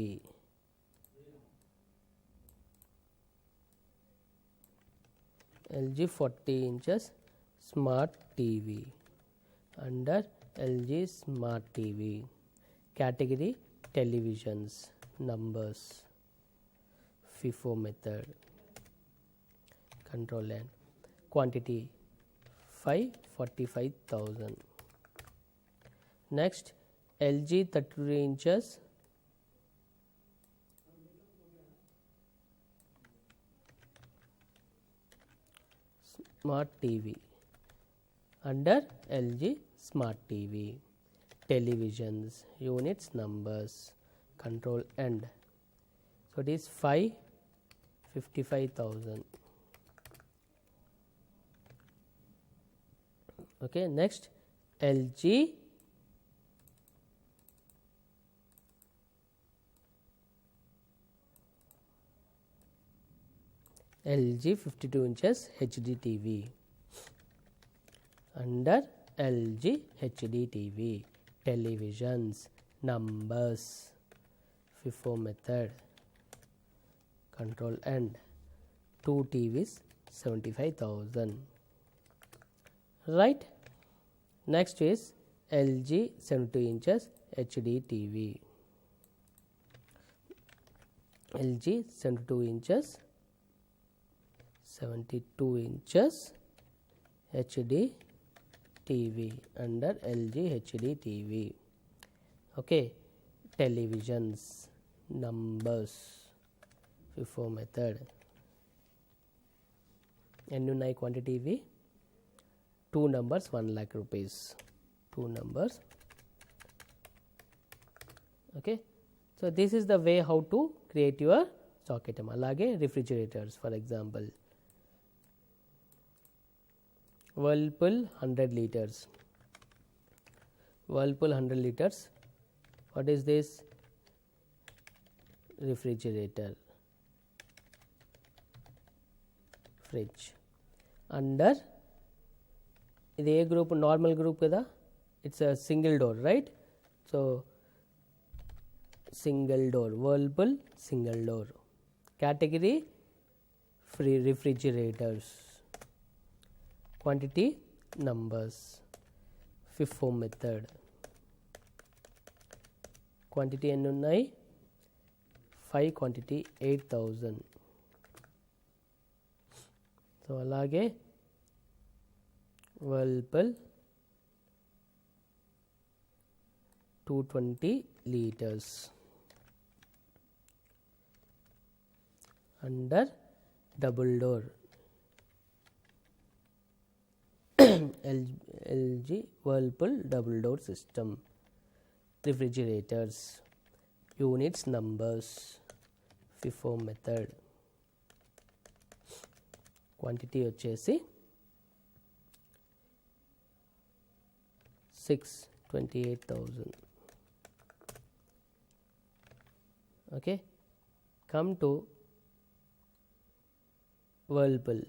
LG 40 inches smart TV, under LG smart TV, category televisions, numbers, FIFO method, control and quantity 45,000. Next, LG 33 inches smart TV, under LG smart TV, televisions, units, numbers, control end. So it is 55,000. Okay, next LG LG 52 inches HD TV, under LG HD TV, televisions, numbers, FIFO method, control end, 2 TVs 75,000. Right. Next is LG 72 inches HD TV, LG 72 inches HD TV, under LG HD TV. Okay, televisions, numbers, FIFO method. ఎన్ని ఉన్నాయి quantity ఇవి? 2 numbers 1 lakh rupees, 2 numbers. Okay, so this is the way how to create your stock item. అలాగే refrigerators, for example Whirlpool 100 liters, Whirlpool 100 liters. What is this? Refrigerator, fridge. Under ఇది ఏ group? Normal group కదా, it's a single door, right? So single door, Whirlpool single door. Category free refrigerators. Quantity numbers. FIFO method. Quantity ఎన్ని ఉన్నాయి? 5, quantity 8000. So అలాగే Whirlpool 220 liters. Under double door LG Whirlpool double door system. Refrigerators. Units numbers. FIFO method. Quantity వచ్చేసి 628,000. Okay, come to Whirlpool.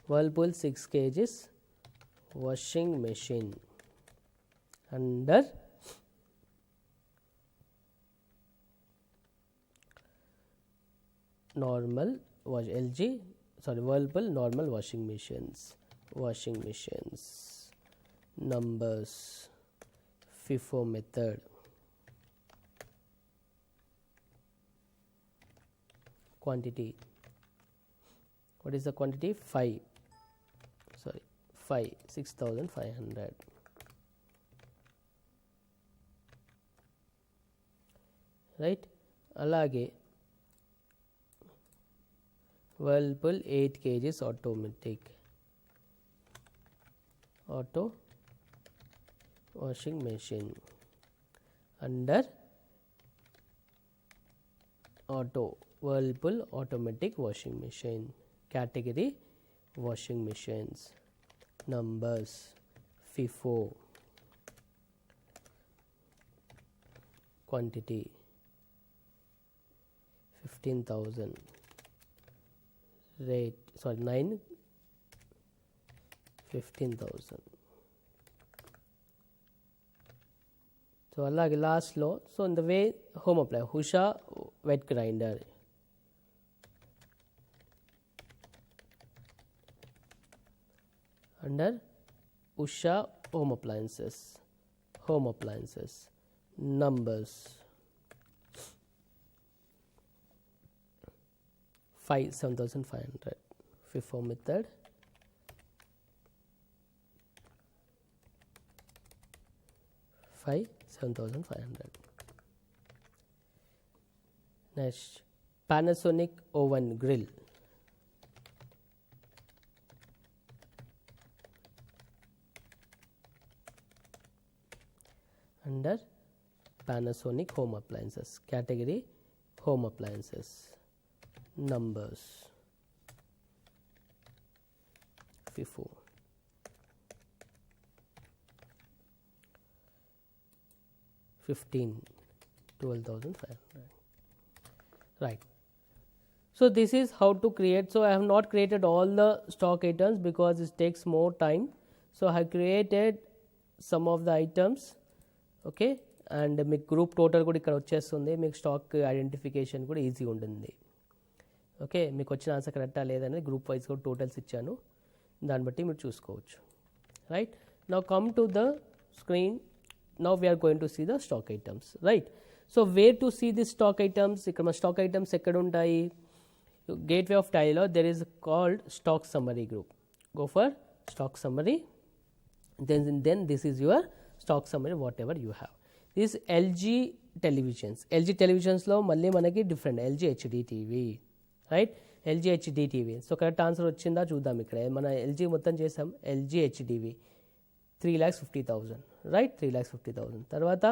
Whirlpool 6 kgs washing machine. Under normal Whirlpool normal washing machines. Numbers. FIFO method. Quantity. What is the quantity? 6,500. Right? అలాగే Whirlpool 8 kgs automatic auto washing machine. Under auto Whirlpool automatic washing machine. Category washing machines. Numbers. FIFO. Quantity 15,000. Rate 15,000. So అలాగే లాస్ట్లో in the way home apply Usha wet grinder. Under Usha home appliances. Numbers. 7,500. FIFO method. $5,000 7,500. Next, Panasonic oven grill. Under Panasonic home appliances. Category home appliances. Numbers. FIFO. 12,500. Right. So this is how to create. So I have not created all the stock items because it takes more time. So I have created some of the items. Okay, and మీకు group total కూడా ఇక్కడ వచ్చేస్తుంది. మీకు stock identification కూడా ఈజీగా ఉంటుంది. Okay, మీకు వచ్చిన ఆన్సర్ కరెక్టా లేదనేది గ్రూప్ వైజ్ కూడా టోటల్స్ ఇచ్చాను, దాన్ని బట్టి మీరు చూసుకోవచ్చు. Right, now come to the screen. Now we're going to see the stock items. Right, so where to see the stock items? ఇక్కడ మన స్టాక్ ఐటమ్స్ ఎక్కడ ఉంటాయి? గేట్వే ఆఫ్ టాలీలో there is called stock summary group. Go for stock summary. Then this is your stock summary, whatever you have. This LG televisions లో మళ్ళీ మనకి different LG HD TV, right? LG HD TV. So correct answer వచ్చిందా చూద్దాం. ఇక్కడ మన LG మొత్తం చేసాం. LG HDV 3,50,000, right? 3,50,000. తర్వాత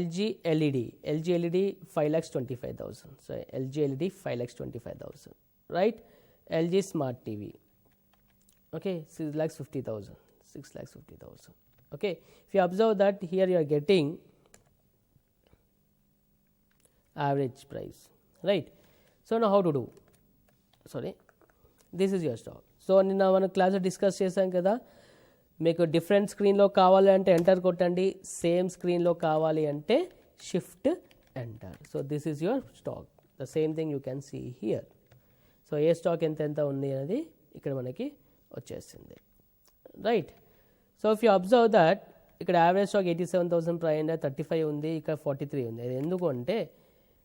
LG LED 5,25,000. So LG LED 5,25,000, right? LG Smart TV Okay, 6,50,000. 6,50,000. Okay, if you observe that here you are getting average price, right? So now how to do? Sorry, this is your stock. So నిన్న మన class discuss చేసాం కదా, మీకు different స్క్రీన్లో కావాలి అంటే enter కొట్టండి, same స్క్రీన్లో కావాలి అంటే shift enter. So this is your stock. The same thing you can see here. So ఏ స్టాక్ ఎంత ఉంది అనేది ఇక్కడ మనకి వచ్చేసింది, right? So if you observe that ఇక్కడ యావరేజ్ స్టాక్ 87,535 ఉంది, ఇక్కడ 43 ఉంది. అది ఎందుకు అంటే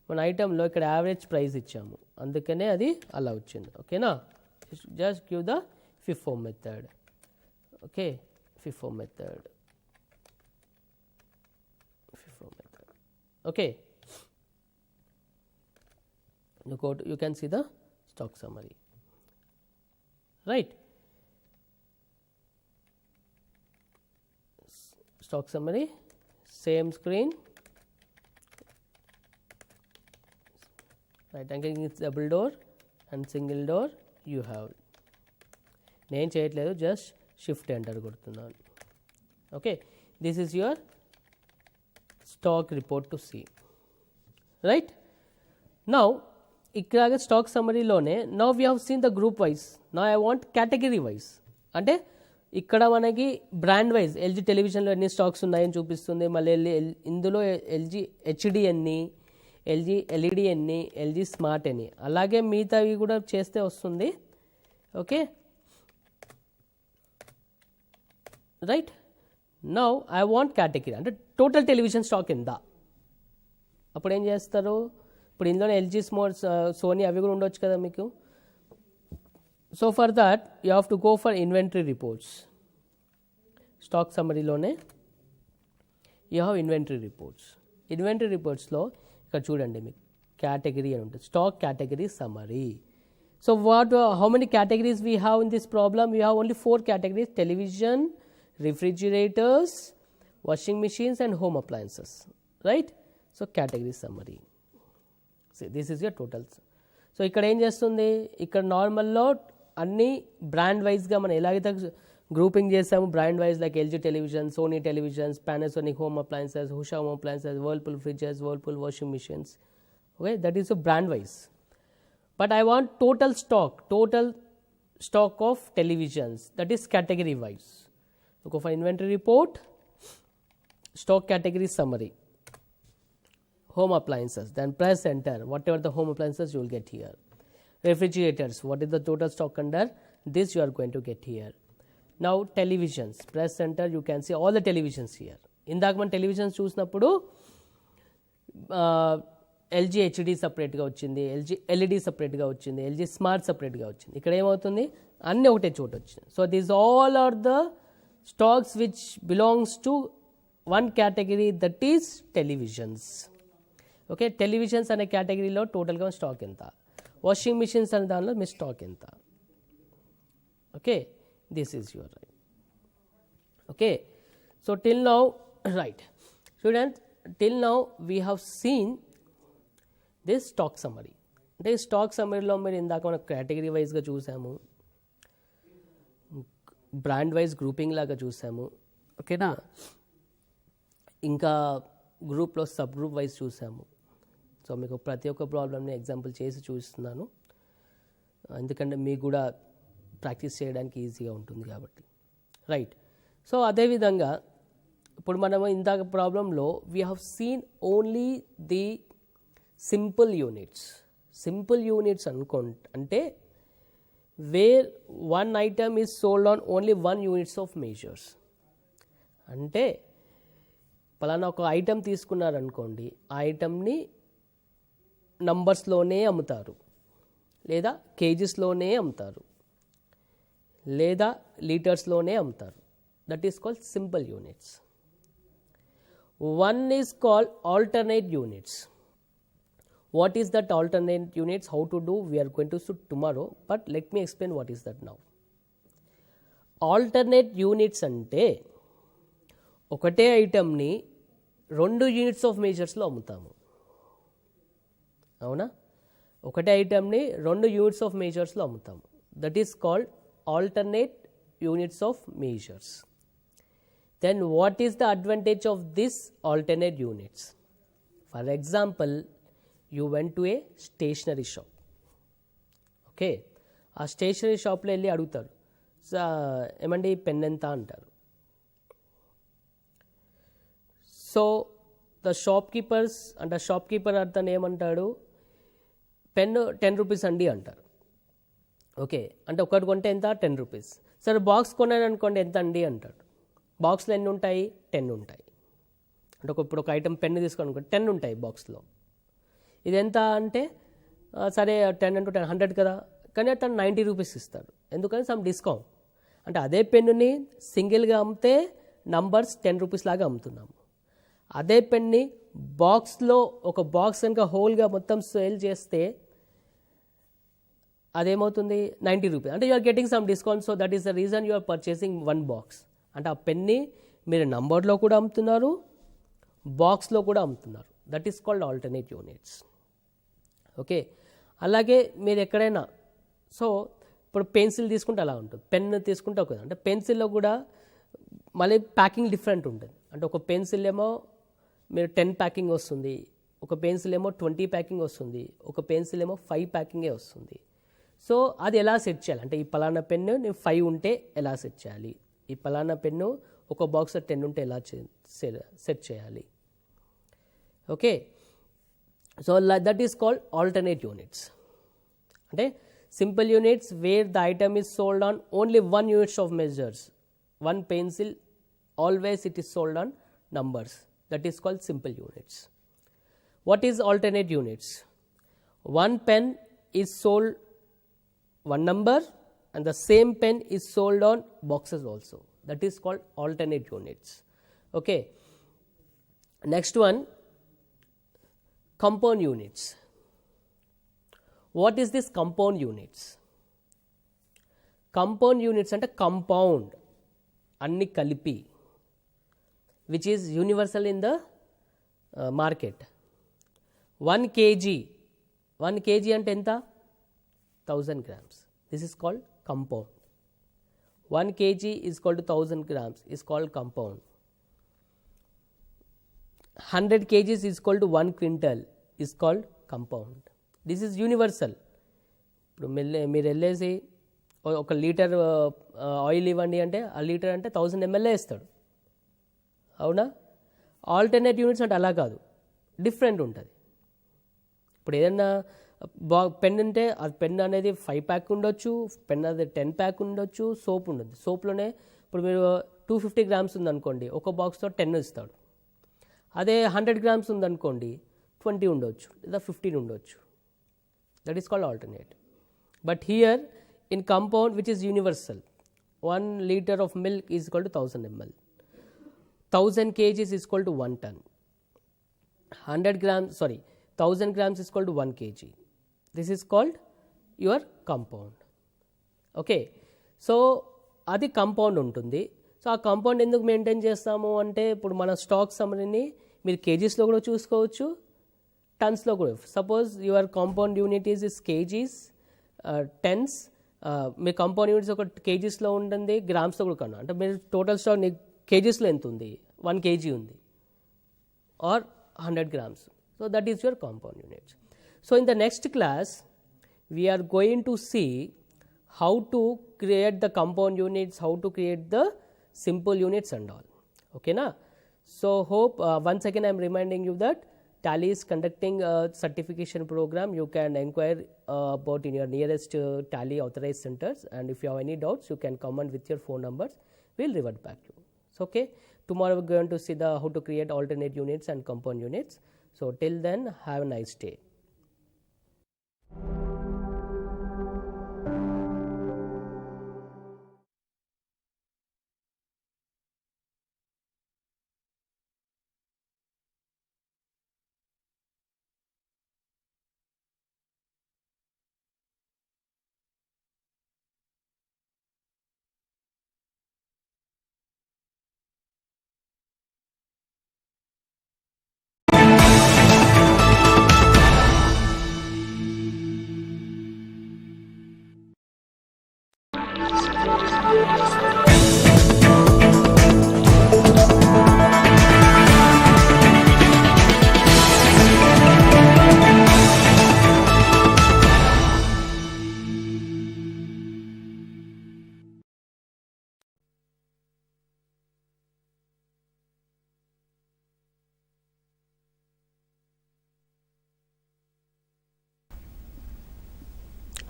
మన ఐటెంలో ఇక్కడ యావరేజ్ ప్రైస్ ఇచ్చాము, అందుకనే అది అలా వచ్చింది. ఓకేనా? Just give the FIFO method. Okay, FIFO method. Okay, you can see the stock summary, right? Stock summary, same screen, right? Again it's double door and single door. You have నేను చేయట్లేదు, just shift enter కొడుతున్నాను. Okay, this is your stock report to see, right? Now ఇక్కడ stock సమ్మరీలోనే now we have seen the group wise. Now I want category wise. అంటే ఇక్కడ మనకి brand wise LG టెలివిజన్లో ఎన్ని స్టాక్స్ ఉన్నాయని చూపిస్తుంది, మళ్ళీ ఇందులో ఎల్జీ హెచ్డి ఎన్ని, ఎల్జీ ఎల్ఈడి ఎన్ని, ఎల్జీ స్మార్ట్ ఎన్ని, అలాగే మిగతావి కూడా చేస్తే వస్తుంది. Okay, right? Now I want category అంటే టోటల్ టెలివిజన్ స్టాక్ ఎంత. అప్పుడు ఏం చేస్తారు, ఇప్పుడు ఇందులోనే ఎల్జీ స్మార్ట్, సోనీ అవి కూడా ఉండొచ్చు కదా మీకు. So for that you have to go for inventory reports. Stock సమ్మరీలోనే you have inventory reports. Inventory రిపోర్ట్స్లో ఇక్కడ చూడండి మీకు కేటగిరీ అని ఉంటుంది, stock category summary. So how many categories we have in this problem? We have only 4 categories: television, refrigerators, washing machines and home appliances, right? So category summary. See, this is your totals. So ఇక్కడ ఏం చేస్తుంది, ఇక్కడ నార్మల్లో అన్ని brand వైజ్గా మనం ఎలాగైతే grouping చేసాము, brand wise like LG television, Sony televisions, Panasonic home appliances, Usha home appliances, Whirlpool fridges, Whirlpool washing machines. Okay, that is a brand wise. But I want total stock of televisions, that is category wise. Go for inventory report, stock category summary, home appliances, then press enter, whatever the home appliances you will get here. Refrigerators, what is the total stock under this, you are going to get here. Now televisions, press enter, you can see all the televisions here. ఇందాక మన televisions చూసినప్పుడు LG HD సపరేట్గా వచ్చింది, LG LED సపరేట్గా వచ్చింది, LG smart సపరేట్గా వచ్చింది. ఇక్కడ ఏమవుతుంది, అన్నీ ఒకటే చోట వచ్చింది. So these all are the stocks which belongs to one category, that is televisions. Okay, televisions అనే కేటగిరీలో టోటల్గా స్టాక్ ఎంత, వాషింగ్ మిషన్స్ అనే దానిలో మీ స్టాక్ ఎంత. Okay, this is your right. Okay, so till now, right student, till now we have seen this stock summary. అంటే stock సమ్మరీలో మీరు ఇందాక మనం కేటగిరీ వైజ్గా చూసాము, బ్రాండ్ వైజ్ గ్రూపింగ్ లాగా చూసాము. ఓకేనా, ఇంకా గ్రూప్లో సబ్ గ్రూప్ వైజ్ చూసాము. సో మీకు ప్రతి ఒక్క ప్రాబ్లమ్ని ఎగ్జాంపుల్ చేసి చూస్తున్నాను, ఎందుకంటే మీకు కూడా ప్రాక్టీస్ చేయడానికి ఈజీగా ఉంటుంది కాబట్టి, రైట్? సో అదేవిధంగా ఇప్పుడు మనము ఇందాక ప్రాబ్లంలో we have seen only the simple units. Simple units అంటే where one item is sold on only 1 units of measures. అంటే పలానా ఒక ఐటమ్ తీసుకున్నారనుకోండి, ఆ ఐటమ్ని నంబర్స్లోనే అమ్ముతారు, లేదా కేజీస్లోనే అమ్ముతారు, లేదా లీటర్స్లోనే అమ్ముతారు. That is called simple units. One is called alternate units. What is that alternate units? How to do? We are going to see tomorrow, but let me explain what is that now. Alternate units ante ఒకటే ఐటమ్ని 2 units of మెజర్స్లో అమ్ముతాము. అవునా? ఒకటే ఐటమ్ని 2 units of మెజర్స్లో అమ్ముతాము. That is called alternate units of measures. Then what is the advantage of this alternate units? For example, you went to a stationery shop. Okay, ఆ stationery షాప్లో వెళ్ళి అడుగుతారు, ఏమండి పెన్ ఎంత అంటారు. సో ద షాప్ కీపర్స్ అంటే shop keeper అతను ఏమంటాడు, పెన్ 10 రూపీస్ అండి అంటారు. ఓకే, అంటే ఒకటి కొంటే ఎంత 10 రూపీస్. సరే బాక్స్ కొన్నాను అనుకోండి ఎంత అండి అంటాడు. బాక్స్లో ఎన్ని ఉంటాయి, 10 ఉంటాయి. అంటే ఇప్పుడు ఒక ఐటమ్ పెన్ తీసుకోనుకోండి 10 ఉంటాయి బాక్స్లో. ఇది ఎంత అంటే సరే 10 into 10 100 కదా, కానీ అతను 90 రూపీస్ ఇస్తాడు. ఎందుకని సమ్ డిస్కౌంట్. అంటే అదే పెన్నుని సింగిల్గా అమ్మితే నంబర్స్ 10 రూపీస్ లాగా అమ్ముతున్నాము. అదే పెన్ని బాక్స్లో ఒక బాక్స్ కనుక హోల్గా మొత్తం సేల్ చేస్తే అదేమవుతుంది 90 రూపీస్. అంటే you're getting some discount. So that is the reason you're purchasing one box. అంటే ఆ పెన్ని మీరు నంబర్లో కూడా అమ్ముతున్నారు, బాక్స్లో కూడా అమ్ముతున్నారు. That is called alternate units. Okay, అలాగే మీరు ఎక్కడైనా సో ఇప్పుడు పెన్సిల్ తీసుకుంటే అలా ఉంటుంది, పెన్ తీసుకుంటే ఒక అంటే పెన్సిల్లో కూడా మళ్ళీ ప్యాకింగ్ డిఫరెంట్ ఉంటుంది. అంటే ఒక పెన్సిల్ ఏమో మీరు 10 ప్యాకింగ్ వస్తుంది, ఒక పెన్సిల్ ఏమో 20 ప్యాకింగ్ వస్తుంది, ఒక పెన్సిల్ ఏమో 5 ప్యాకింగే వస్తుంది. సో అది ఎలా సెట్ చేయాలి అంటే ఈ పలానా పెన్ను నేను 5 ఉంటే ఎలా సెట్ చేయాలి, ఈ పలానా పెన్ను ఒక బాక్స్ 10 ఉంటే ఎలా సెట్ చేయాలి. Okay, so that is called alternate units. అంటే simple units where the item is sold on only 1 units of measures. One pencil, always it is sold on numbers. That is called simple units. What is alternate units? One pen is sold one number and the same pen is sold on boxes also. That is called alternate units. Okay. Next one, compound units. What is this compound units? Compound units అంటే compound అన్ని కలిపి, which is universal in the market. 1 kg అంటే ఎంత 1000 grams. This is called compound. 1 kg is equal to 1000 grams is called compound. 100 kgs is equal to 1 quintal is called compound. This is universal. ఇప్పుడు మీరు వెళ్ళేసి ఒక litre oil ఇవ్వండి అంటే ఆ litre అంటే 1000 ml ఇస్తాడు, అవునా? ఆల్టర్నేట్ యూనిట్స్ అంటే అలా కాదు, డిఫరెంట్ ఉంటుంది. ఇప్పుడు ఏదన్నా పెన్ ఉంటే అది పెన్ అనేది 5 ప్యాక్ ఉండొచ్చు, పెన్ అనేది 10 ప్యాక్ ఉండొచ్చు, సోప్ ఉండదు. సోప్లోనే ఇప్పుడు మీరు 250 grams ఉందనుకోండి, ఒక బాక్స్తో 10 ఇస్తాడు. అదే 100 grams ఉందనుకోండి 20 ఉండొచ్చు లేదా 15 ఉండొచ్చు. That is called alternate. But here in compound which is universal, 1 liter of milk is equal to 1000 ml. 1000 kgs is equal to 1 ton. 1000 grams is equal to 1 kg. This is called your compound. Okay, so అది compound ఉంటుంది. So ఆ compound ఎందుకు maintain చేస్తాము అంటే ఇప్పుడు మన stock సమ్మరీని మీరు కేజీస్లో కూడా చూసుకోవచ్చు, టన్స్లో కూడా. Suppose your compound unit is kgs, tens. మీ కాంపౌండ్ యూనిట్స్ ఒక కేజీస్లో ఉంటుంది, గ్రామ్స్లో కూడా కన్నా. అంటే మీరు టోటల్ స్టాక్ కేజీస్లో ఎంత ఉంది, 1 kg ఉంది or 100 grams. So that is your compound units. So in the next class we are going to see how to create the compound units, how to create the simple units and all. Okay na? So hope once again I am reminding you that Tally is conducting a certification program. You can inquire about in your nearest Tally authorized centers, and if you have any doubts you can comment with your phone numbers. We will revert back to you. So okay, tomorrow we are going to see the how to create alternate units and compound units. So till then, have a nice day.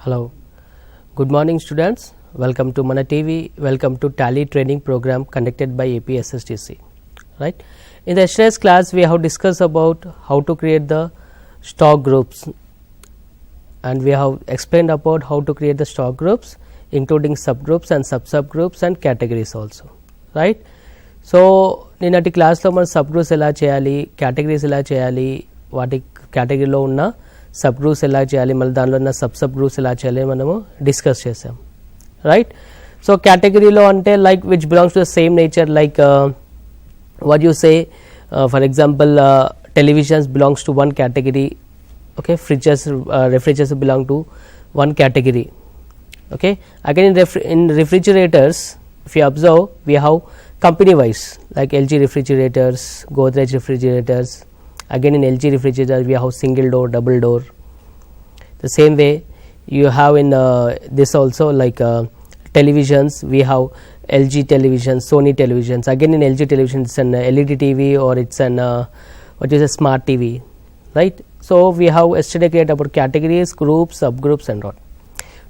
Hello, good morning students, welcome to Mana TV, welcome to Tally training program conducted by APSSDC. Right. In the yesterday's class we have discussed about how to create the stock groups, and we have explained about how to create the stock groups including subgroups and subgroups and categories also, right. So నిన్నటి క్లాస్లో మనం sub groups ఎలా చేయాలి, categories ఎలా చేయాలి, వాటి కేటగిరీలో ఉన్న సబ్ గ్రూప్స్ ఎలా చేయాలి, మళ్ళీ దానిలో ఉన్న సబ్ గ్రూప్స్ ఎలా చేయాలి మనము డిస్కస్ చేసాం, రైట్. సో కేటగిరీలో అంటే like which belongs to the same nature, like what you say, for example televisions belongs to one category, okay, fridges, refrigerators belong to one category, okay. Again in refrigerators, if you observe, we have company wise, like LG refrigerators, Godrej refrigerators. Again in LG refrigerators we have single door, double door. The same way you have in this also, like televisions, we have LG televisions, Sony televisions. Again in LG television it's an LED TV or it's an what is a smart TV, right. So we have yesterday created about categories, groups, subgroups and all.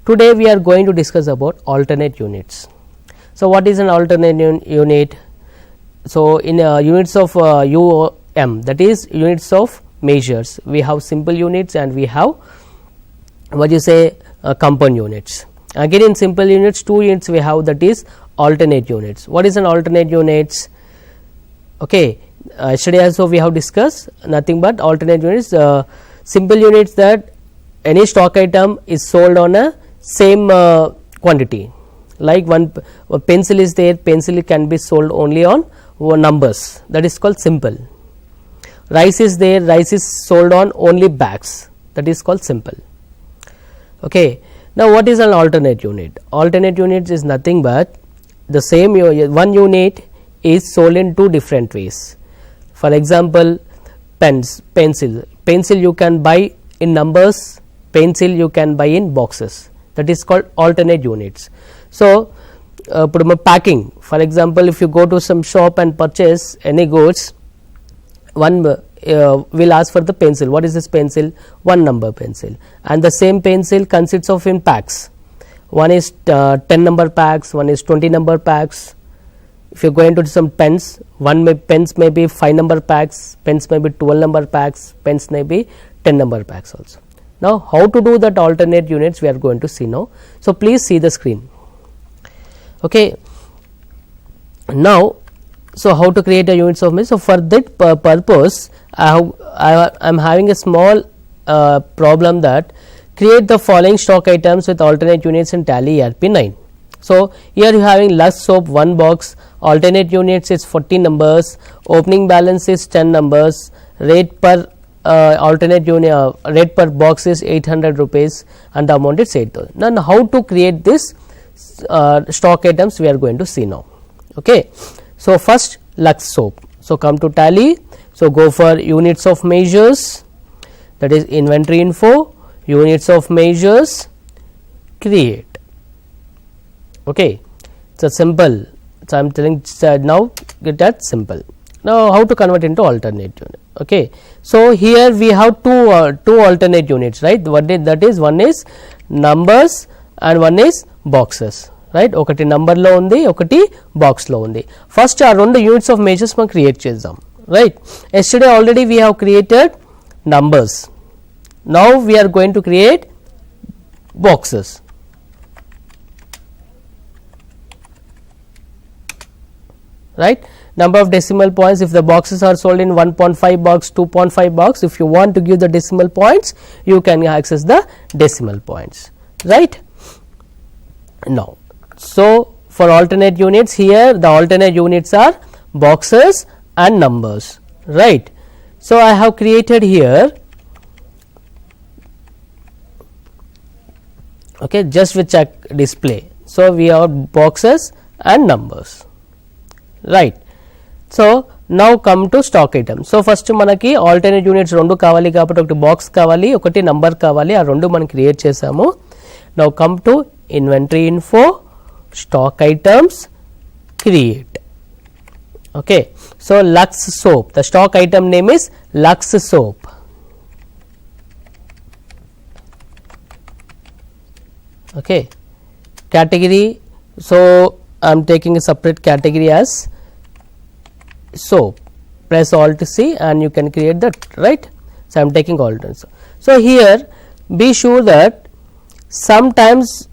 Today we are going to discuss about alternate units. So what is an alternate unit? So in units of UM, that is units of measures, we have simple units and we have what you say compound units. Again in simple units, two units we have, that is alternate units. What is an alternate units? Okay, yesterday also we have discussed nothing but alternate units, simple units, that any stock item is sold on a same quantity. Like one pencil is there, pencil can be sold only on numbers, that is called simple. Rice is there, rice is sold on only bags, that is called simple. Okay. Now what is an alternate unit? Alternate unit is nothing but the same one unit is sold in two different ways. For example, pencil you can buy in numbers, pencil you can buy in boxes, that is called alternate units. So packing, for example, if you go to some shop and purchase any goods, one will ask for the pencil. What is this pencil? One number pencil, and the same pencil consists of in packs. One is 10 number packs, one is 20 number packs. If you go into some pens, pens may be 5 number packs, pens may be 12 number packs, pens may be 10 number packs also. Now how to do that alternate units we are going to see now. So please see the screen. Okay. Now so how to create a units of measure? So for that purpose I am having a small problem, that create the following stock items with alternate units in Tally ERP 9. So here you are having Lux soap 1 box, alternate units is 40 numbers, opening balance is 10 numbers, rate per alternate unit rate per box is 800 rupees and the amount is 8,000. Now how to create this stock items we are going to see now. Okay. So first Lux soap. So come to Tally, so go for units of measures, that is inventory info, units of measures, create. Okay, so simple. So I am telling now get that simple. Now how to convert into alternate unit? Okay, so here we have two alternate units, right? That is one is numbers and one is boxes, right. ఒకటి number లో ఉంది, ఒకటి box లో ఉంది. First ఆ రెండు units of measures మనం create చేద్దాం, right. Yesterday already we have created numbers, now we are going to create boxes, right. Number of decimal points, if the boxes are sold in 1.5 box, 2.5 box, if you want to give the decimal points you can access the decimal points, right. Now so for alternate units, here the alternate units are boxes and numbers, right. So I have created here, okay, just with check display. So we have boxes and numbers, right. So now come to stock items. So first మనకి alternate units రెండు కావాలి కాబట్టి ఒకటి box కావాలి, ఒకటి number కావాలి, ఆ రెండు మనం క్రియేట్ చేసాము. Now come to inventory info, stock items, create. Okay, so Lux soap, the stock item name is Lux soap. Okay, category, so I am taking a separate category as soap. Press Alt C and you can create that, right. So I am taking alternate. So here be sure that sometimes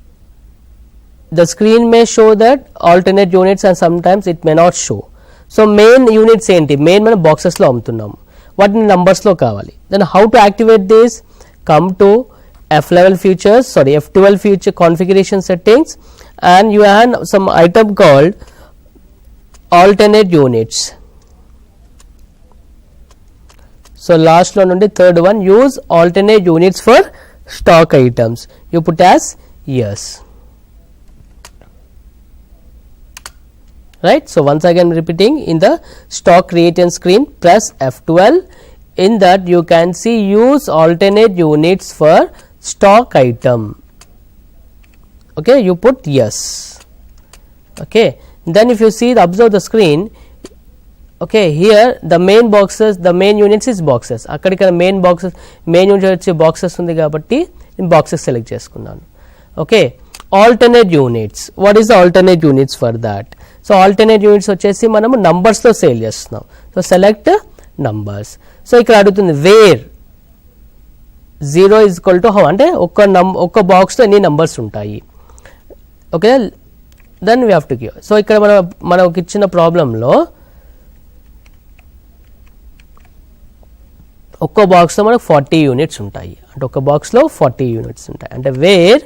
the screen may show that alternate units and sometimes it may not show. So main units ఏంటి, main మనం boxes లో అమ్ముతున్నాము, వాటిని numbers లో కావాలి. Then how to activate this? Come to F11 features, sorry F12 feature configuration settings, and you have some item called alternate units. So last లో నుండి third one, use alternate units for stock items. You put as yes. Right. So once again repeating, in the stock creation screen press F12. In that you can see use alternate units for stock item. Okay, you put yes. Okay, then if you see observe the screen, okay, here the main boxes, the main units is boxes. అక్కడ main boxes, main units వచ్చే boxes ఉంది కాబట్టి నేను boxes select చేసుకున్నాను. Okay, alternate units, what is the alternate units for that? So alternate units వచ్చేసి మనము numbers తో sale చేస్తున్నాం. So select numbers. సో ఇక్కడ అడుగుతుంది wear 0 is equal to how, అంటే ఒక్క బాక్స్ లో ఎన్ని నంబర్స్ ఉంటాయి. Okay, then we have to give. So ఇక్కడ మనకు ఇచ్చిన ప్రాబ్లంలో ఒక్క బాక్స్లో మనకు 40 యూనిట్స్ ఉంటాయి, అంటే ఒక బాక్స్లో 40 యూనిట్స్ ఉంటాయి, అంటే where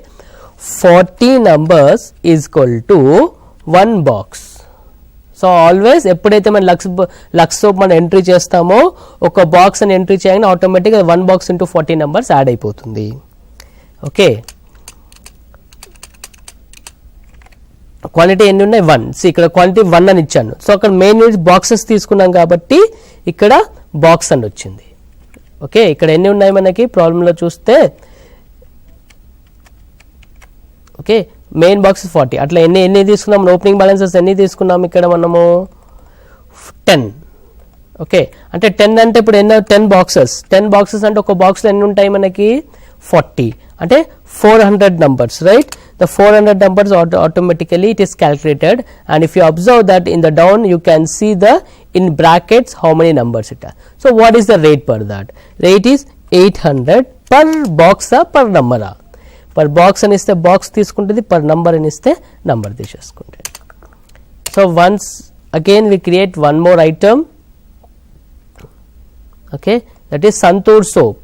40 numbers is equal to 1 box. So always ఎప్పుడైతే మనం లక్స్ సోప్ మనం ఎంట్రీ చేస్తామో ఒక బాక్స్ అని ఎంట్రీ చేయగానే ఆటోమేటిక్గా 1 బాక్స్ ఇంటూ 40 నెంబర్స్ యాడ్ అయిపోతుంది. ఓకే, క్వాంటిటీ ఎన్ని ఉన్నాయి 1. సో ఇక్కడ క్వాంటిటీ 1 అని ఇచ్చాను. సో అక్కడ మెయిన్ యూనిట్స్ బాక్సెస్ తీసుకున్నాం కాబట్టి ఇక్కడ బాక్స్ అని వచ్చింది. ఓకే, ఇక్కడ ఎన్ని ఉన్నాయి మనకి ప్రాబ్లంలో చూస్తే, ఓకే మెయిన్ బాక్స్ 40, అట్లా ఎన్ని తీసుకున్నాం, ఓపెనింగ్ బ్యాలెన్సెస్ ఎన్ని తీసుకున్నాం ఇక్కడ మనము 10. ఓకే, అంటే 10 అంటే ఇప్పుడు ఎన్నో 10 బాక్సెస్ అంటే ఒక బాక్స్లో ఎన్ని ఉంటాయి మనకి 40, అంటే 400 numbers, right. The 400 numbers automatically it is calculated, and if you observe that in the down you can see the in brackets how many numbers it has. So what is the rate per that? Rate is 800 per box per number. Per box అని ఇస్తే box తీసుకుంటుంది, per number అని ఇస్తే number తీసేసుకుంటుంది. So once again we create one more item. Okay, that is Santur soap.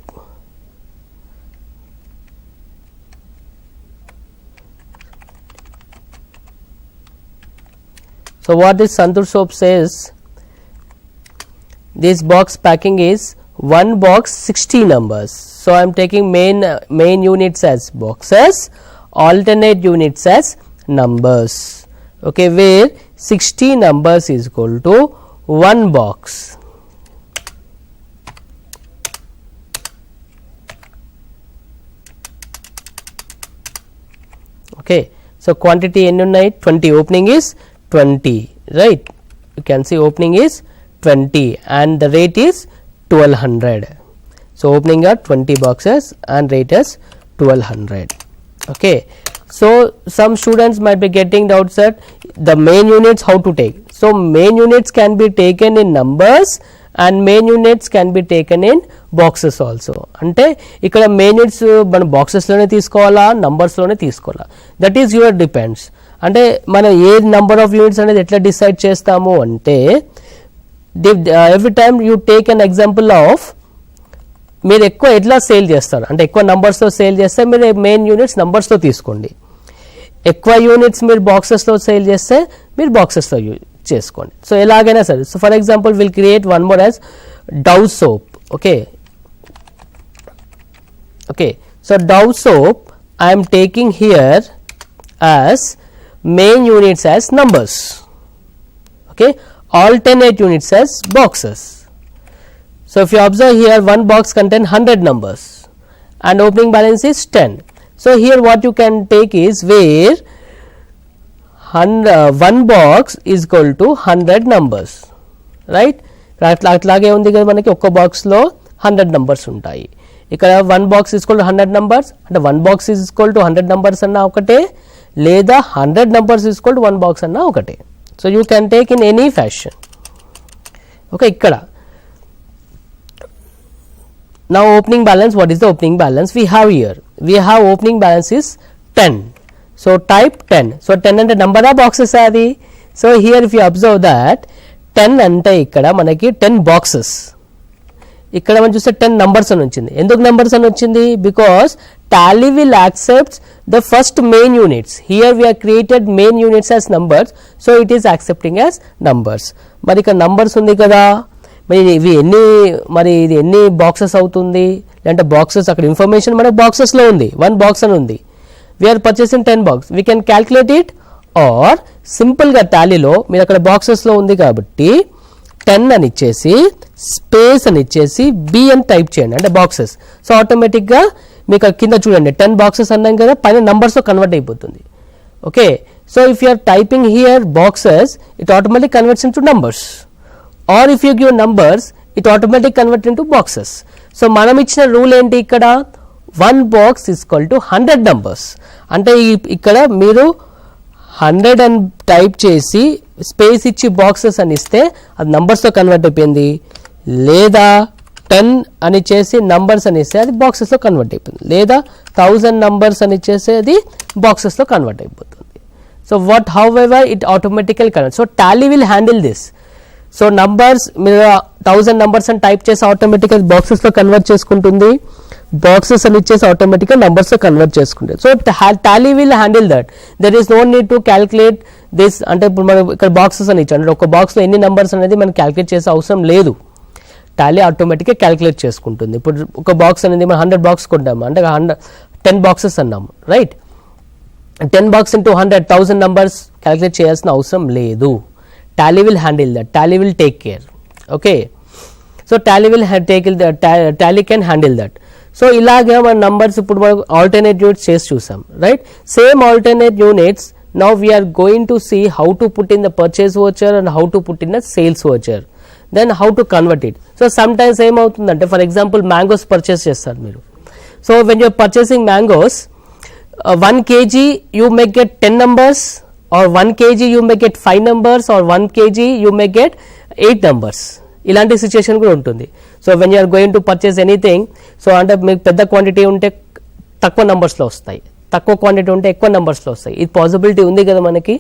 So what this Santur soap says, this box packing is 1 box 60 numbers. So I am taking main units as boxes, alternate units as numbers. Okay, where 60 numbers is equal to 1 box. Okay, so quantity ఎన్ని ఉన్నాయి 20, opening is 20, right. You can see opening is 20 and the rate is 1200. So opening are 20 boxes and rate is 1200. Okay, so some students might be getting doubts that the main units how to take. So main units can be taken in numbers and main units can be taken in boxes also. అంటే ఇక్కడ main units మన boxes లోనే తీసుకోవాలా numbers లోనే తీసుకోవాలా, that is your depends. అంటే మనం ఏ number of units అనేది ఎట్లా డిసైడ్ చేస్తాము అంటే every time you take an example of, మీరు ఎక్కువ ఎట్లా సేల్ చేస్తారు అంటే ఎక్కువ నంబర్స్తో సేల్ చేస్తే మీరు మెయిన్ యూనిట్స్ నంబర్స్తో తీసుకోండి, ఎక్కువ యూనిట్స్ మీరు బాక్సెస్లో సేల్ చేస్తే మీరు బాక్సెస్లో చేసుకోండి. సో ఎలాగైనా సరే. So for example will create one more as Dove soap. Okay, okay, so Dove soap I'm taking here as main units as numbers. Okay, alternate units as boxes. So if you observe here, one box contain 100 numbers and opening balance is 10. So here what you can take is where one box is equal to 100 numbers, right. అట్లాగే ఉంది కదా మనకి ఒక్క box లో 100 numbers ఉంటాయి. ఇక్కడ 1 box is equal to 100 numbers అంటే 1 box is equal to 100 numbers అన్నా ఒకటే, లేదా 100 numbers is equal to 1 box అన్నా ఒకటే. So you can take in any fashion. Okay, ఇక్కడ now opening balance, what is the opening balance we have here? We have opening balance is 10. So type 10. So 10 అంటే number of boxes అది. So here if you observe that 10 అంటే ఇక్కడ మనకి 10 boxes, ఇక్కడ మనం చూస్తే 10 numbers అని వచ్చింది. ఎందుకు numbers అని వచ్చింది? Because tally will accept the first main units. Here we have created main units as numbers, so it is accepting as numbers. మరి ఇక్కడ numbers ఉంది కదా, మరి ఇవి ఇది ఎన్ని బాక్సెస్ అవుతుంది అంటే బాక్సెస్ అక్కడ ఇన్ఫర్మేషన్ మనకు బాక్సెస్లో ఉంది, 1 బాక్స్ అని ఉంది. We're purchasing 10 box, we can calculate it or సింపుల్గా టాలీలో మీరు అక్కడ బాక్సెస్లో ఉంది కాబట్టి 10 అని ఇచ్చేసి స్పేస్ అని ఇచ్చేసి బి అని టైప్ చేయండి అంటే బాక్సెస్. సో ఆటోమేటిక్గా మీకు కింద చూడండి 10 బాక్సెస్ అన్నాం కదా, పైన నంబర్స్లో కన్వర్ట్ అయిపోతుంది. Okay, so if you are typing here boxes it automatic converts into numbers, or if you give numbers it automatically convert into boxes. So మనం ఇచ్చిన రూల్ ఏంటి, ఇక్కడ 1 box is equal to 100 numbers అంటే ఇక్కడ మీరు 100 అని type చేసి space ఇచ్చి బాక్సెస్ అని ఇస్తే అది నంబర్స్తో కన్వర్ట్ అయిపోయింది, లేదా 10 అని చేసి నంబర్స్ అని ఇస్తే అది బాక్సెస్లో కన్వర్ట్ అయిపోతుంది, లేదా 1000 numbers అని చేస్తే అది బాక్సెస్లో కన్వర్ట్ అయిపోతుంది. So what however it automatical convert. So Tally will handle this. So numbers మీరు 1000 numbers అని టైప్ చేసి ఆటోమేటిక్గా బాక్సెస్లో కన్వర్ట్ చేసుకుంటుంది, బాక్సెస్ అని ఇచ్చేసి ఆటోమేటిక్గా నంబర్స్లో కన్వర్ట్ చేసుకుంటుంది. So Tally will handle that. There is no need to calculate this. అంటే ఇప్పుడు మనం ఇక్కడ బాక్సెస్ అని ఇచ్చాం అంటే ఒక బాక్స్లో ఎన్ని నంబర్స్ అనేది మనం క్యాల్కులేట్ చేసే అవసరం లేదు, టాలీ ఆటోమేటిక్గా క్యాల్కులేట్ చేసుకుంటుంది. ఇప్పుడు ఒక బాక్స్ అనేది మనం 100 బాక్స్ కొంటాము అంటే 10 బాక్సెస్ అన్నాము, right? 10 box into 100 1000 numbers calculate చేయాల్సిన అవసరం లేదు. Tally will handle that. Tally will take care. Okay. So tally will tally can handle that. So ఇలాగే మన నంబర్స్ ఇప్పుడు మనం ఆల్టర్నేట్ యూనిట్స్ చేసి చూసాం, right? Same alternate units now we're going to see how to put in the purchase voucher and how to put in the sales voucher, then how to convert it. So some times ఏమవుతుందంటే for example mangoes purchase చేస్తారు మీరు. So when you're purchasing mangoes 1 kg you may get 10 numbers, or 1 kg you may get 5 numbers, or 1 kg you may get 8 numbers. ఇలాంటి situation కూడా ఉంటుంది. So when you're going to purchase anything, so అంటే మీకు పెద్ద quantity ఉంటే తక్కువ నంబర్స్లో వస్తాయి, తక్కువ క్వాంటిటీ ఉంటే ఎక్కువ నంబర్స్లో వస్తాయి. ఇది పాసిబిలిటీ ఉంది కదా మనకి,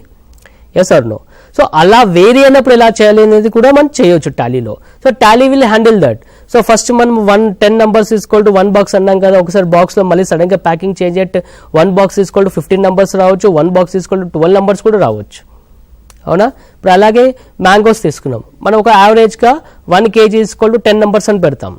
ఎస్ ఆర్ నో? సో అలా వేరీ అయినప్పుడు ఎలా చేయాలి అనేది కూడా మనం చేయొచ్చు టాలీలో. So Tally will handle that. So first మనం 10 numbers is equal to 1 box అన్నాం కదా, ఒకసారి బాక్స్లో మళ్ళీ సడన్గా ప్యాకింగ్ చేంజ్ అయ్యి 1 box is equal to 15 numbers రావచ్చు, 1 box is equal to 12 numbers కూడా రావచ్చు, అవునా? ఇప్పుడు అలాగే మ్యాంగోస్ తీసుకున్నాం, మనం ఒక యావరేజ్గా 1 kg is equal to 10 numbers అని పెడతాం,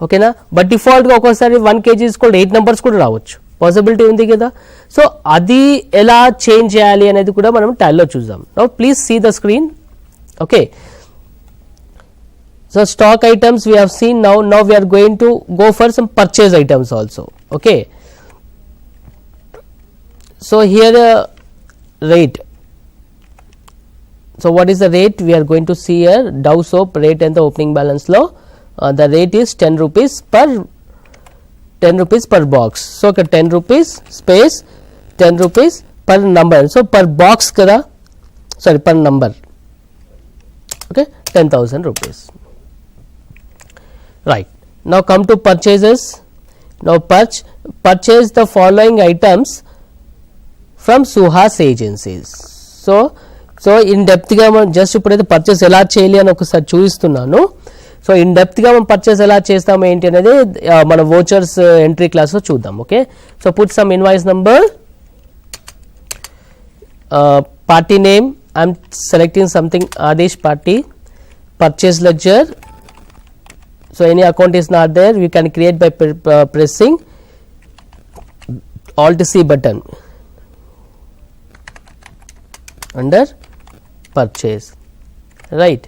ఓకేనా? బట్ డిఫాల్ట్గా ఒక్కోసారి 1 kg is equal to 8 numbers కూడా రావచ్చు, పాసిబిలిటీ ఉంది కదా. సో అది ఎలా చేంజ్ చేయాలి అనేది కూడా మనం టాలీలో చూద్దాం. Now please see the screen. Okay, so stock items we have seen. Now we are going to go for some purchase items also. Okay, so here rate. So what is the rate we are going to see here? Dow soap rate and the opening balance law. The rate is 10 rupees per box. So 10 rupees space 10 rupees per number. So per box kada, sorry, per number. Okay, 10,000 rupees. Right. Now come to purchases. Now purchase the following items from Suhas agencies. So in depth గా మనం just ఇప్పుడైతే purchase ఎలా చేయాలి అని ఒకసారి చూపిస్తున్నాను. So in depth గా మనం పర్చేస్ ఎలా చేస్తాము ఏంటి అనేది మన వోచర్స్ ఎంట్రీ క్లాస్లో చూద్దాం. Okay, so put some invoice number, party name, I'm selecting something Adesh party, purchase ledger. So any account is not there, we can create by pressing Alt C button under purchase, right?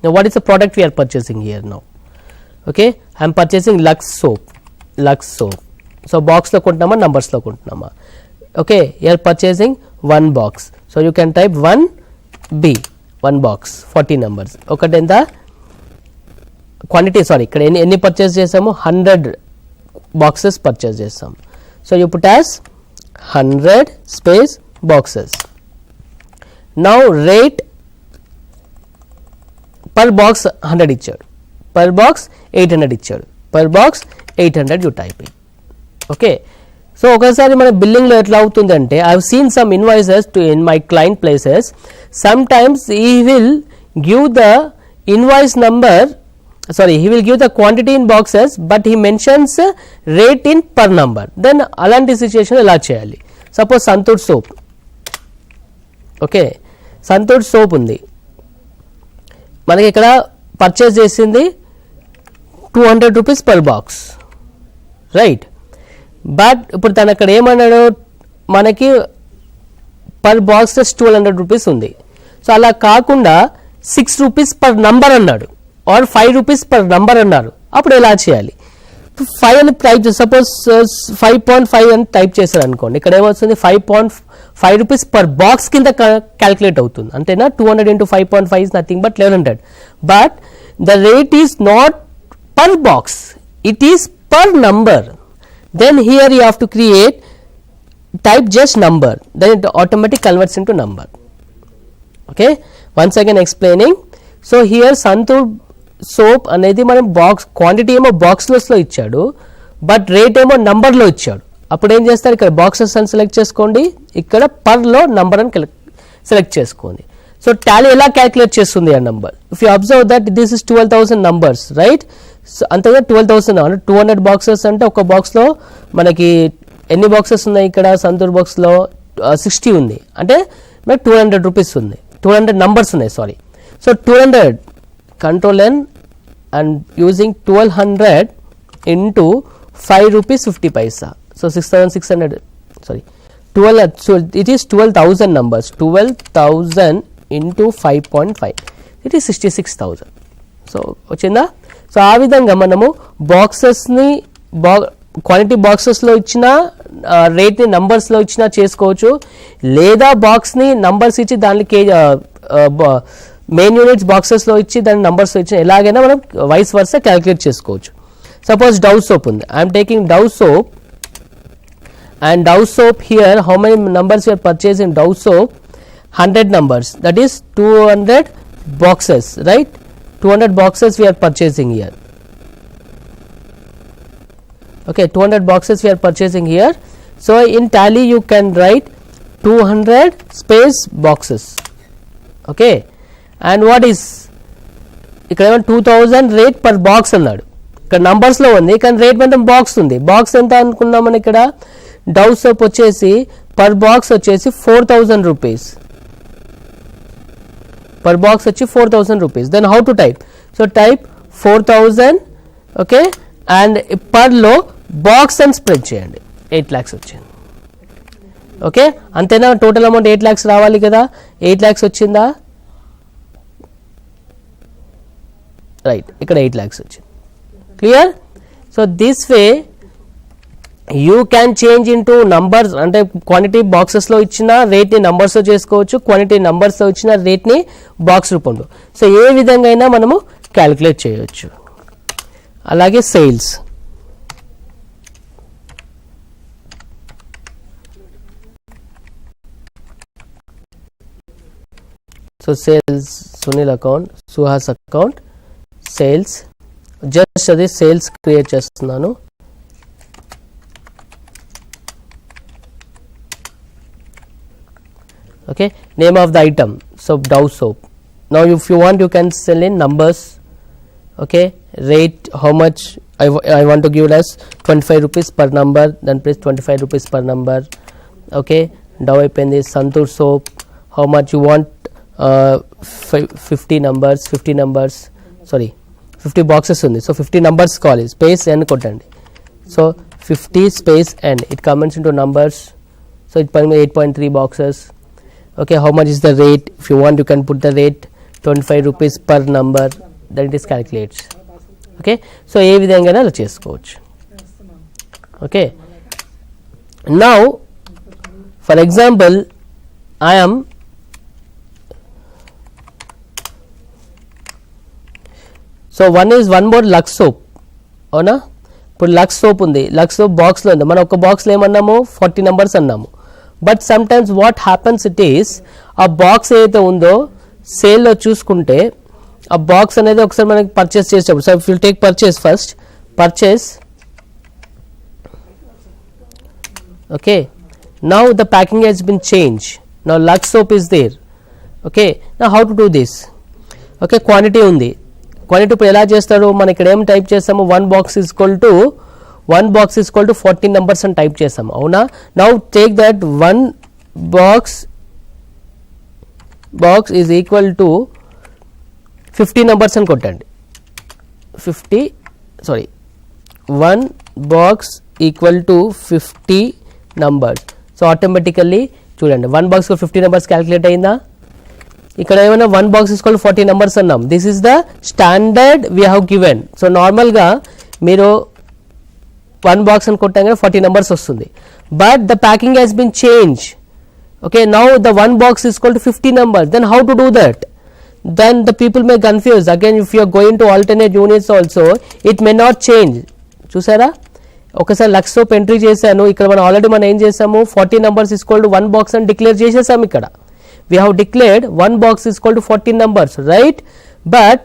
Now what is the product we are purchasing here now? Okay, I am purchasing Lux soap. So box lo kontunama, numbers lo kontunama. Okay, you are purchasing 1 box, so you can type 1B, 1 box 40 numbers. Okatenda quantity sorry ఇక్కడ ఎన్ని purchase చేసాము 100 boxes purchase చేస్తాం. So you put as 100 space boxes. Now rate per box 100 ఇచ్చాడు, per box 800 ఇచ్చాడు, per box 800 you type it. Okay, so ఒకసారి మన బిల్లింగ్లో ఎట్లా అవుతుందంటే I have seen some invoices to in my client places. Some times he will give the invoice number, sorry, he will give the quantity in boxes but he mentions rate in per number. Then అలాంటి situation ఎలా చేయాలి? Suppose Santoor soap, okay, Santoor soap ఉంది మనకి ఇక్కడ purchase చేసింది 200 rupees per box, right. But ఇప్పుడు తను అక్కడ ఏమన్నాడు, మనకి పర్ బాక్స్ 1200 రూపీస్ ఉంది. సో అలా కాకుండా 6 రూపీస్ పర్ నంబర్ అన్నాడు, ఆర్ 5 రూపీస్ పర్ నంబర్ అన్నారు. అప్పుడు ఎలా చేయాలి? 5 అని టైప్, సపోజ్ 5.5 అని టైప్ చేశారు అనుకోండి, ఇక్కడ ఏమవుతుంది 5.5 రూపీస్ పర్ బాక్స్ కింద క్యాల్కులేట్ అవుతుంది, అంతేనా. 200 into 5.5 is nothing but 1100. But the rate is not per box, it is per number. Then here you have to create, type just number, then it automatically converts into number. Okay, once again explaining. So here Santur soap అనేది మనం box quantity ఏమో బాక్స్లెస్ లో ఇచ్చాడు, but rate ఏమో number లో ఇచ్చాడు. అప్పుడు ఏం చేస్తారు, ఇక్కడ బాక్సెస్ అని సెలెక్ట్ చేసుకోండి, ఇక్కడ పర్ లో నంబర్ అని సెలెక్ట్ చేసుకోండి. సో టాలీ ఎలా క్యాల్కులేట్ చేస్తుంది ఆ number? If you observe that this is 12,000 numbers, right. So అంతగా 12,000 అంటే 200 బాక్సెస్ అంటే ఒక బాక్స్లో మనకి ఎన్ని బాక్సెస్ ఉన్నాయి? ఇక్కడ సంతూర్ బాక్స్లో 60 ఉంది, అంటే మనకి 200 రూపీస్ ఉంది, 200 నంబర్స్ ఉన్నాయి, sorry. So 200 control N and using 1200 into 5 rupees 50 Paisa. So 6,600, sorry 12, so it is 12,000 numbers, 12,000 into 5.5, it is 66,000. So వచ్చిందా? సో ఆ విధంగా మనము బాక్సెస్ని క్వాంటిటీ బాక్సెస్లో ఇచ్చిన రేట్ని నంబర్స్లో ఇచ్చినా చేసుకోవచ్చు, లేదా బాక్స్ని నంబర్స్ ఇచ్చి దానికి మెయిన్ యూనిట్స్ బాక్సెస్లో ఇచ్చి దాని నంబర్స్లో ఇచ్చిన ఎలాగైనా మనం వైస్ వర్సా క్యాలిక్యులేట్ చేసుకోవచ్చు. సపోజ్ డవ్ సోప్ ఉంది, I'm taking Dove soap, and Dove soap here, how many numbers you are purchasing Dove soap? 100 numbers, that is 200 boxes, right. 200 boxes we are purchasing here. Okay, 200 boxes we are purchasing here. So in tally you can write 200 space boxes. Okay, and what is ఇక్కడ 2000 rate per box అన్నాడు, ఇక్కడ numbers లో ఉంది కానీ rate మొత్తం box ఉంది. Box ఎంత అనుకున్నాం మనం ఇక్కడ? డవ్ సోప్ వచ్చేసి పర్ బాక్స్ వచ్చేసి 4,000 రూపీస్, పర్ బాక్స్ వచ్చి 4,000 rupees. Then how to type? So type 4,000, okay, and per లో బాక్స్ అని స్ప్రెడ్ చేయండి, 8 lakhs వచ్చింది. ఓకే, అంతేనా? టోటల్ అమౌంట్ 8 lakhs రావాలి కదా, 8 lakhs వచ్చిందా? రైట్, ఇక్కడ 8 lakhs వచ్చింది. Clear? So this way you can change into numbers, అంటే క్వాంటిటీ బాక్సెస్లో ఇచ్చిన రేట్ని నంబర్స్లో చేసుకోవచ్చు, క్వాంటిటీ నంబర్స్లో ఇచ్చిన రేట్ని బాక్స్ రూపంలో. సో ఏ విధంగా అయినా మనము క్యాలిక్యులేట్ చేయవచ్చు. అలాగే sales, so sales Sunil account, Suhas account, sales, just అది సేల్స్ క్రియేట్ చేస్తున్నాను. Okay, name of the item, so Dove soap. Now if you want you can sell in numbers. Okay, rate, how much I want to give it as 25 rupees per number, then press 25 rupees per number. Okay, Dove అయిపోయింది. Santoor soap, how much you want, 50 numbers, sorry 50 boxes ఉంది, so 50 numbers కావాలి, space n కొట్టండి. So 50 space n, it comments into numbers, so it permits 8.3 boxes. Okay, how much is the rate? If you want you can put the rate 25 rupees per number, then it is calculates. Okay, so ఏ విధంగా అలా చేసుకోవచ్చు. Okay, now for example I am so one more Lux soap, అవునా? ఇప్పుడు Lux soap ఉంది, Lux soap బాక్స్లో ఉంది, మనం ఒక బాక్స్లో ఏమన్నాము 40 నెంబర్స్ అన్నాము. But some times what happens it is, ఆ బాక్స్ ఏదైతే ఉందో సేల్లో చూసుకుంటే ఆ బాక్స్ అనేది ఒకసారి మనకి పర్చేస్ చేసేటప్పుడు, so if you take purchase first, purchase, okay, now the packing has been changed, now Lux soap is there, okay. Now how to do this? Okay, quantity ఉంది, క్వాంటిటీ ఇప్పుడు ఎలా చేస్తాడు, మనం ఇక్కడ ఏం టైప్ చేస్తాము, 1 box is equal to 14 numbers అని type చేస్తాము, అవునా? Now take that 1 box is equal to 50 numbers అని కొట్టండి, 1 box equal to 50 numbers. So automatically చూడండి 1 box 50 numbers క్యాలిక్యులేట్ అయిందా? ఇక్కడ ఏమైనా 1 box is equal to 40 numbers అన్నాం, this is the standard we have given. So నార్మల్గా మీరు 1 box అని కొట్టాగానే 40 numbers వస్తుంది, but the packing has been change. Okay, now the 1 box is equal to 50 numbers, then how to do that? Then the people may confuse again. If you are going to alternate units also, it may not change. చూసారా, ఒకసారి Lux soap entry చేశాను, ఇక్కడ మనం already మనం ఏం చేసాము, 40 numbers is equal to 1 box అని declare చేసేసాము. ఇక్కడ we have declared 1 box is equal to 40 numbers, right? But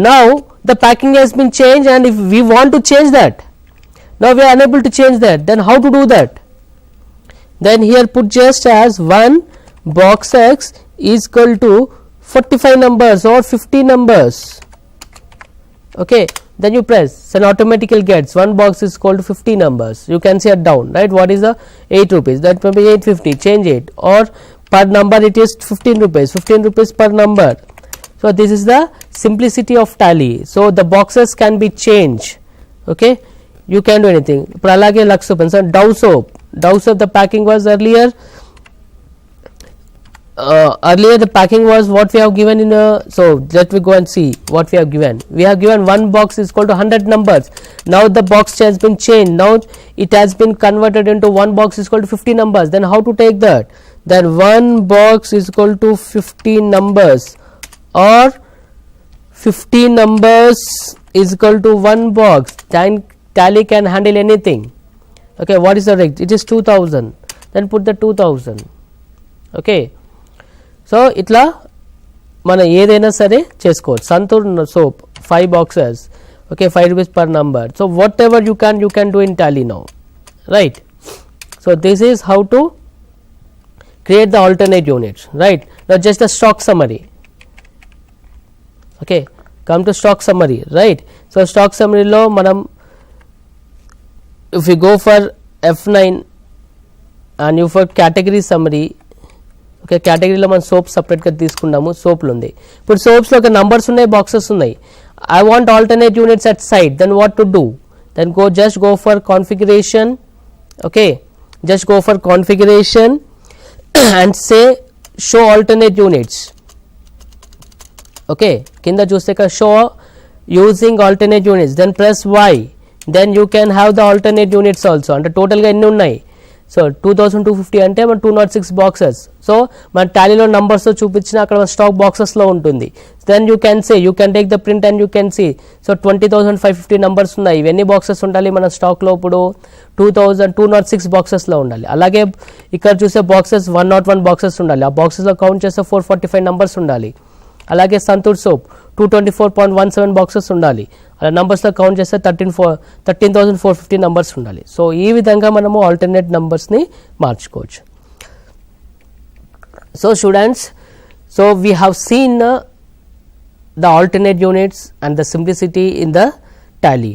now the packing has been changed, and if we want to change that, now we are unable to change that, then how to do that? Then here put just as 1 box X is equal to 45 numbers or 50 numbers. Okay, then you press, then automatically gets 1 box is equal to 50 numbers. You can see it down, right? What is the 8 rupees, that may be 850, change it, or per number it is 15 rupees per number. So this is the simplicity of tally. So the boxes can be changed, okay, you can do anything. ఇప్పుడు అలాగే Lux soap, Dove soap the packing was earlier the packing was what we have given in so let me go and see what we have given. We have given 1 box is equal to 100 numbers. Now the box has been changed, now it has been converted into 1 box is equal to 50 numbers. Then how to take that? Then 1 box is equal to 50 numbers, or 50 numbers is equal to 1 box. Tally can handle anything. Okay, what is the rate? It is 2000, then put the 2000. Okay, so ఇట్లా మనం ఏదైనా సరే చేసుకోవచ్చు. Santoor soap 5 boxes, okay, 5 rupees per number. So whatever you can do in tally now, right? So this is how to create the alternate units, right? Now just the stock summary. Okay, come to stock summary, right? So stock summary lo manam if we go for F9 and you for category summary, okay, కేటగిరీలో మనం soap సపరేట్గా తీసుకున్నాము, సోప్లు ఉంది. ఇప్పుడు సోప్స్లో ఒక numbers ఉన్నాయి, boxes ఉన్నాయి. I want alternate units at side, then what to do? Then just go for configuration, okay, just go for configuration and say show alternate units. Okay, కింద చూస్తే ఇక్కడ show using alternate units, then press Y, then you can have the alternate units also. అంటే టోటల్గా ఎన్ని ఉన్నాయి? So 2250 అంటే మన 206 boxes. So మన టాలీలో నంబర్స్తో చూపించిన అక్కడ స్టాక్ బాక్సెస్లో ఉంటుంది. Then you can say, you can take the print and you can see. So 20,550 numbers ఉన్నాయి. ఇవన్నీ బాక్సెస్ ఉండాలి మన స్టాక్లో? ఇప్పుడు 206 బాక్సెస్లో ఉండాలి. అలాగే ఇక్కడ చూసే బాక్సెస్ 101 బాక్సెస్ ఉండాలి. ఆ బాక్సెస్లో కౌంట్ చేస్తే 445 నంబర్స్ ఉండాలి. అలాగే సంతూర్ సోప్ 224.17 బాక్సెస్ ఉండాలి. అలా నంబర్స్లో కౌంట్ చేస్తే 13,450 నంబర్స్ ఉండాలి. సో ఈ విధంగా మనము ఆల్టర్నేట్ నంబర్స్ని మార్చుకోవచ్చు. So students, so we have seen the alternate units and the simplicity in the Tally.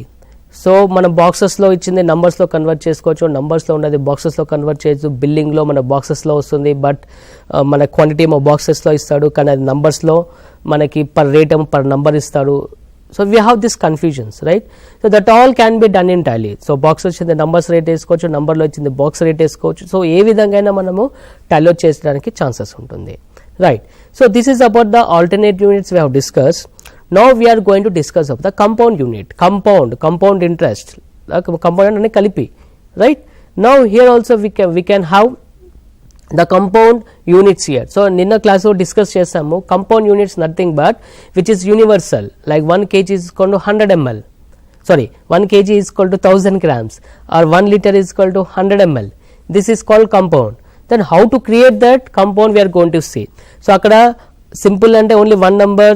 So మనం బాక్సెస్లో ఇచ్చింది నంబర్స్లో కన్వర్ట్ చేసుకోవచ్చు, నంబర్స్లో ఉన్నది బాక్సెస్లో కన్వర్ట్ చేయొచ్చు. బిల్లింగ్లో మన బాక్సెస్లో వస్తుంది, బట్ మన క్వాంటిటీ ఏమో బాక్సెస్లో ఇస్తాడు, కానీ అది నంబర్స్లో మనకి పర్ రేట్ ఏమో పర్ నంబర్ ఇస్తాడు. So we have this confusions, right? So that all can be done in Tally. So box వచ్చింది నంబర్స్ రేట్ వేసుకోవచ్చు, నంబర్లో వచ్చింది బాక్స్ రేట్ వేసుకోవచ్చు. సో ఏ విధంగా అయినా మనము టాలీలో చేసడానికి ఛాన్సెస్ ఉంటుంది, right? So this is about the alternate units we have discuss. Now we are going to discuss of the compound unit, compound interest, compound and kalipi, right? Now here also we can have the compound units here. So నిన్న class లో discuss చేసాము compound units nothing but which is universal, like 1 kg is equal to 100 ml, sorry 1 kg is equal to 1000 grams or 1 liter is equal to 100 ml. This is called compound. Then how to create that compound we are going to see. So akkada simple ante only 1 number,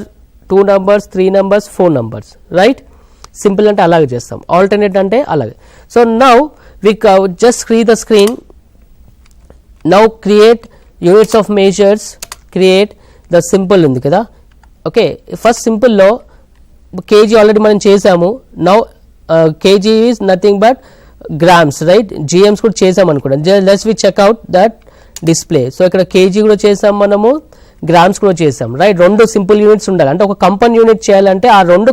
2 numbers, 3 numbers, 4 numbers, right? Simple ante alage chestam, alternate ante alage. So now we just create the screen. Now create units of measures, create the simple ఉంది కదా. Okay, first simple లో KG already మనం చేసాము. Now KG is nothing but grams, right? GMs కూడా చేసాం అనుకోండి. Let's we check out that display. So ఇక్కడ KG కూడా చేసాం మనము, గ్రామ్స్ కూడా చేసాం, రైట్? రెండు సింపుల్ యూనిట్స్ ఉండాలి. అంటే ఒక కంపౌండ్ యూనిట్ చేయాలంటే ఆ రెండు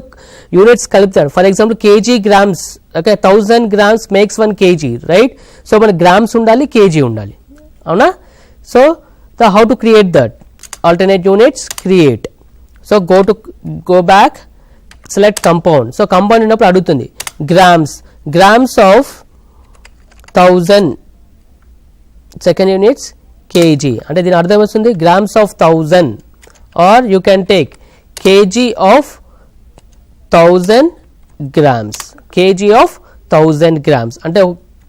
యూనిట్స్ కలుపుతారు. For example KG grams, okay, 1000 grams makes 1 kg, right? So మన గ్రామ్స్ ఉండాలి, కేజీ ఉండాలి, అవునా? So the how to create that alternate units, create. So go back, select compound. So compound ఉన్నప్పుడు అడుగుతుంది grams of 1000 second units kg, అంటే దీని అర్థం వస్తుంది grams of 1000, or you can take kg of 1000 grams, kg of 1000 grams అంటే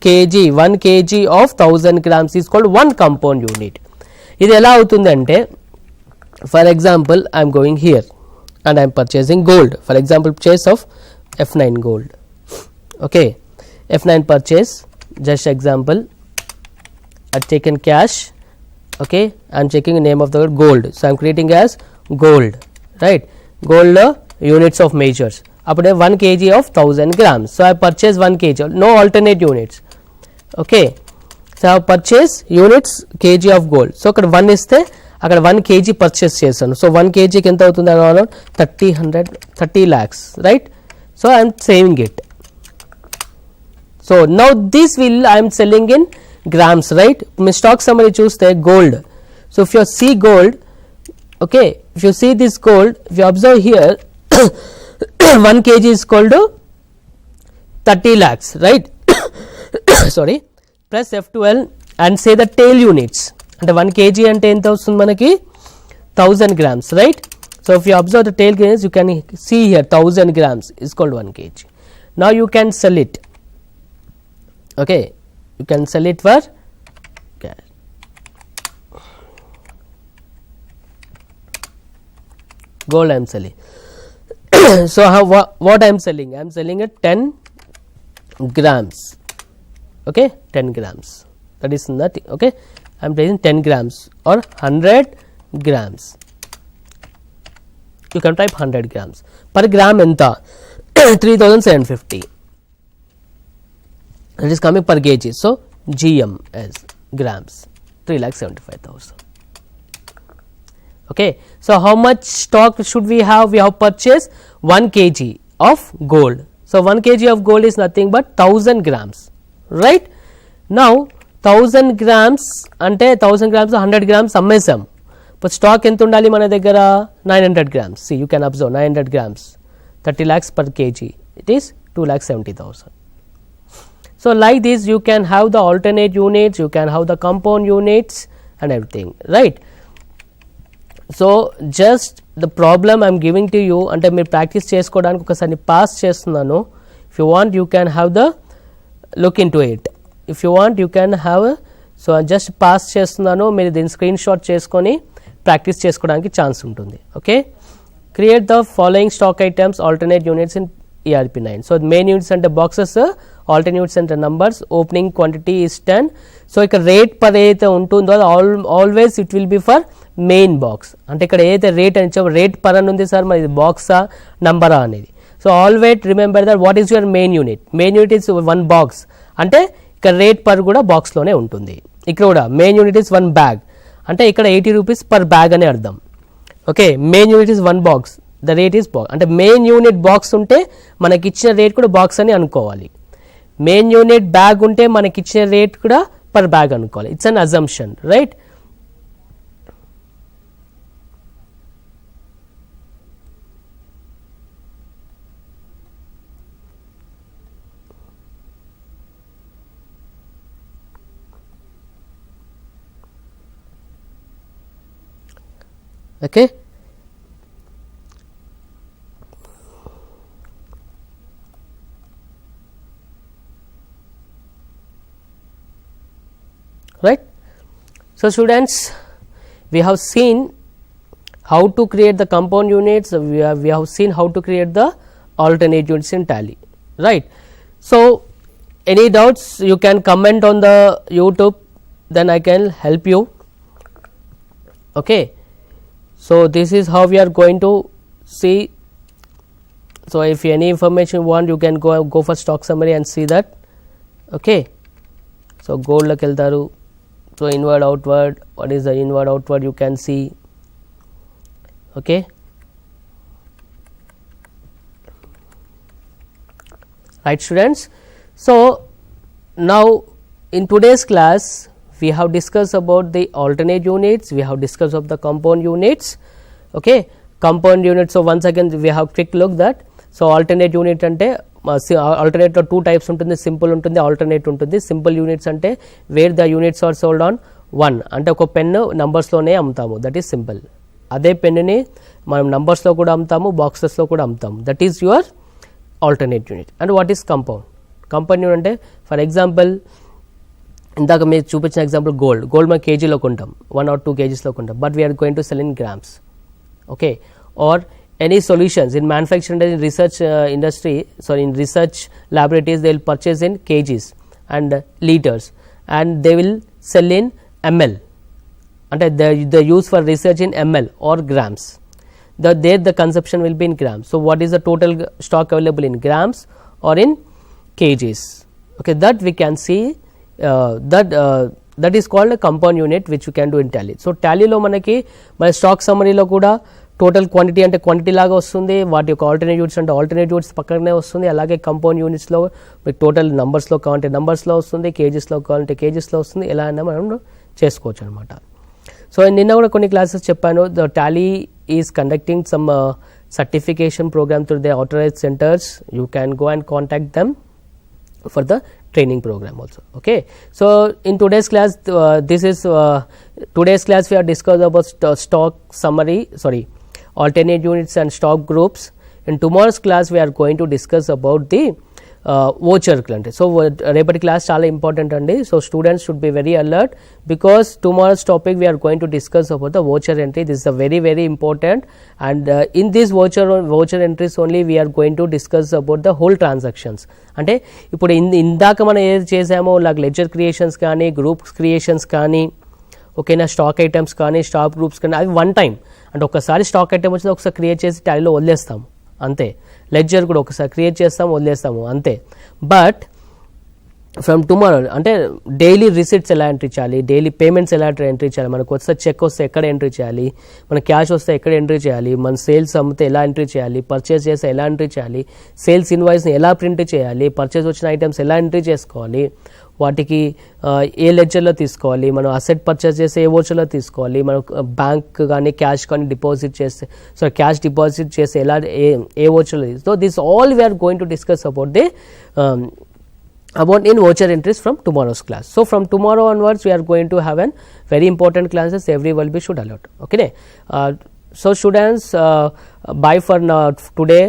kg 1 kg of 1000 grams is called one compound unit. ఇది ఎలా అవుతుంది అంటే, for example I'm going here and I'm purchasing gold. For example purchase of F9 gold. Okay, F9 purchase, just example, I've taken cash. Okay, I'm checking the name of the gold, so I'm creating as gold, right? Gold units of measures. అప్పుడే 1 kg of 1000 grams. So I purchase 1 kg, no alternate units. Okay, so I purchase units kg of gold. So అక్కడ 1 ఇస్తే అక్కడ 1 kg purchase చేశాను. So 1 kg కి ఎంత అవుతుంది? Around 30 lakhs, right? So I am saving it. So now this will I am selling in grams, right? Me stock summary చూస్తే gold. So if you see gold, okay, if you see this gold, if you observe here 1 kg is equal to 30 lakhs, right? Sorry, press F12 and say the tail units. అంటే 1 kg అంటే ఎంత వస్తుంది మనకి? 1000 grams, right? So if you observe the tail units, you can see here 1000 grams is called 1 kg. Now you can sell it. Okay, you can sell it for gold. I am selling. So what I am selling? I am selling at 10 grams. Okay, 10 grams, that is nothing. Okay, I am taking 10 grams or 100 grams. You can type 100 grams. Per gram enta 3750. It is coming per kg. So GM as grams, 3,75,000. Okay, so how much stock should we have? We have purchased 1 kg of gold. So 1 kg of gold is nothing but 1000 grams, right? Now 1000 grams అంటే 1000 grams 100 grams అమ్మేసాం. but stock ఎంత ఉండాలి మన దగ్గర? 900 grams. See, you can observe 900 grams, 30 lakhs per kg, it is 2,70,000. So like this you can have the alternate units, you can have the compound units and everything, right? So just the problem I am giving to you, అంటే మీరు practice చేసుకోవడానికి ఒకసారి pass చేస్తున్నాను. if you want you can have the look into it. if you want you can have so just pass చేస్తున్నాను, మీరు దీని screen shot చేసుకొని practice చేసుకోవడానికి ఛాన్స్ ఉంటుంది. Okay, create the following stock items alternate units in ERP9. So main units అంటే boxes, alternate units అంటే numbers, opening quantity is 10. So ఇక్కడ rate per ఏదైతే ఉంటుందో always it will be for main box. అంటే ఇక్కడ ఏదైతే rate అని చెప్పి రేట్ పర్ అని ఉంది సార్, మరి ఇది బాక్సా నంబరా అనేది. So always remember that what is your main unit. Main unit is 1 box, అంటే ఇక్కడ రేట్ పర్ కూడా బాక్స్లోనే ఉంటుంది. ఇక్కడ కూడా మెయిన్ యూనిట్ ఇస్ 1 బ్యాగ్, అంటే ఇక్కడ 80 రూపీస్ పర్ బ్యాగ్ అని అర్థం. Okay, main unit is 1 box, the rate is box. అంటే మెయిన్ యూనిట్ బాక్స్ ఉంటే మనకి ఇచ్చిన రేట్ కూడా బాక్స్ అని అనుకోవాలి. మెయిన్ యూనిట్ బ్యాగ్ ఉంటే మనకి ఇచ్చిన రేట్ కూడా పర్ బ్యాగ్ అనుకోవాలి. It's an assumption, right? Okay. Right. So, students, we have seen how to create the compound units, we have seen how to create the alternate units in Tally, right. So, any doubts you can comment on the YouTube, then I can help you. Okay. So, this is how we are going to see. So, if any information you want, you can go for stock summary and see that. Okay. So, gold like eldaru. So, inward outward, what is the inward outward you can see. Okay. Right, students. So, now in today's class we have discussed about the alternate units, we have discussed of the compound units. Okay. Compound units. So, once again we have quick look that. So, alternate unit ante alternate లో 2 types ఉంటుంది, simple ఉంటుంది, alternate ఉంటుంది. Simple units అంటే where the units are sold on 1 అంటే ఒక pen నంబర్స్లోనే అమ్ముతాము, that is simple. అదే పెన్నుని మనం నంబర్స్లో కూడా అమ్ముతాము, బాక్సెస్లో కూడా అమ్ముతాము, that is your alternate unit. And what is compound? Compound unit అంటే ఫర్ ఎగ్జాంపుల్ ఇందాక మీరు చూపించిన ఎగ్జాంపుల్ గోల్డ్ మనం కేజీలో కొంటాం, 1 or 2 kgs కొంటాం, but we're going to sell in grams. Okay. Are any solutions in manufacturing and in research industry, sorry, in research laboratories, they will purchase in kgs and liters and they will sell in ml, and the use for research in ml or grams. There the consumption will be in grams. So, what is the total stock available in grams or in kgs? Okay, that we can see that is called a compound unit which we can do in Tally. So, Tally lo manaki మన stock summary lo kuda total quantity అంటే quantity లాగా వస్తుంది, వాటి యొక్క alternate units అంటే alternate units పక్కనే వస్తుంది. అలాగే కంపౌండ్ యూనిట్స్లో మీకు టోటల్ నంబర్స్లో కావాలంటే నంబర్స్లో వస్తుంది, కేజీస్లో కావాలంటే కేజీస్లో వస్తుంది, ఎలా అయినా మనం చేసుకోవచ్చు అనమాట. సో నిన్న కూడా కొన్ని క్లాసెస్ చెప్పాను, the Tally is conducting some certification programme through the authorized centers. You can go and contact them for the training program also. Okay. So, in today's class today's class we are discussed about stock summary, alternate units and stock groups. In tomorrow's class we are going to discuss about the voucher అంటే. So రేపటి class చాలా important అండి. So students should be very alert because tomorrow's topic we're going to discuss about the voucher entry. This is very very important and in this voucher entries only we're going to discuss about the whole transactions. అంటే ఇప్పుడు ఇందాక మనం ఏది చేసామో like ledger creations కానీ, groups creations కానీ, ఓకేనా, stock items కానీ, స్టాక్ గ్రూప్స్ కానీ, అవి వన్ టైం అంటే ఒకసారి స్టాక్ ఐటమ్ వచ్చింది ఒకసారి క్రియేట్ చేసి టాలీలో వదిలేస్తాము అంతే. లెడ్జర్ కూడా ఒకసారి క్రియేట్ చేస్తాము వదిలేస్తాము అంతే. బట్ ఫ్రమ్ టుమారో అంటే డైలీ రిసిట్స్ ఎలా ఎంట్రీ చేయాలి, డైలీ పేమెంట్స్ ఎలా ఎంట్రీ చేయాలి, మనకు వస్తే చెక్ వస్తే ఎక్కడ ఎంట్రీ చేయాలి, మన క్యాష్ వస్తే ఎక్కడ ఎంట్రీ చేయాలి, మన సేల్స్ అమ్మితే ఎలా ఎంట్రీ చేయాలి, పర్చేస్ చేస్తే ఎలా ఎంట్రీ చేయాలి, సేల్స్ ఇన్వాయిస్ని ఎలా ప్రింట్ చేయాలి, పర్చేస్ వచ్చిన ఐటమ్స్ ఎలా ఎంట్రీ చేసుకోవాలి, వాటికి ఏ లెడ్జర్లో తీసుకోవాలి, మనం అసెట్ పర్చేస్ చేస్తే ఏ వోచర్లో తీసుకోవాలి, మనం బ్యాంక్ కానీ క్యాష్ కానీ డిపాజిట్ చేస్తే క్యాష్ డిపాజిట్ చేస్తే ఎలా ఏ వోచర్లో. So this all we're going to discuss about the about in voucher entries from tomorrow's class. So from tomorrow onwards we are going to have an very important classes, everyone be should alert. Okay. So students, bye for now today,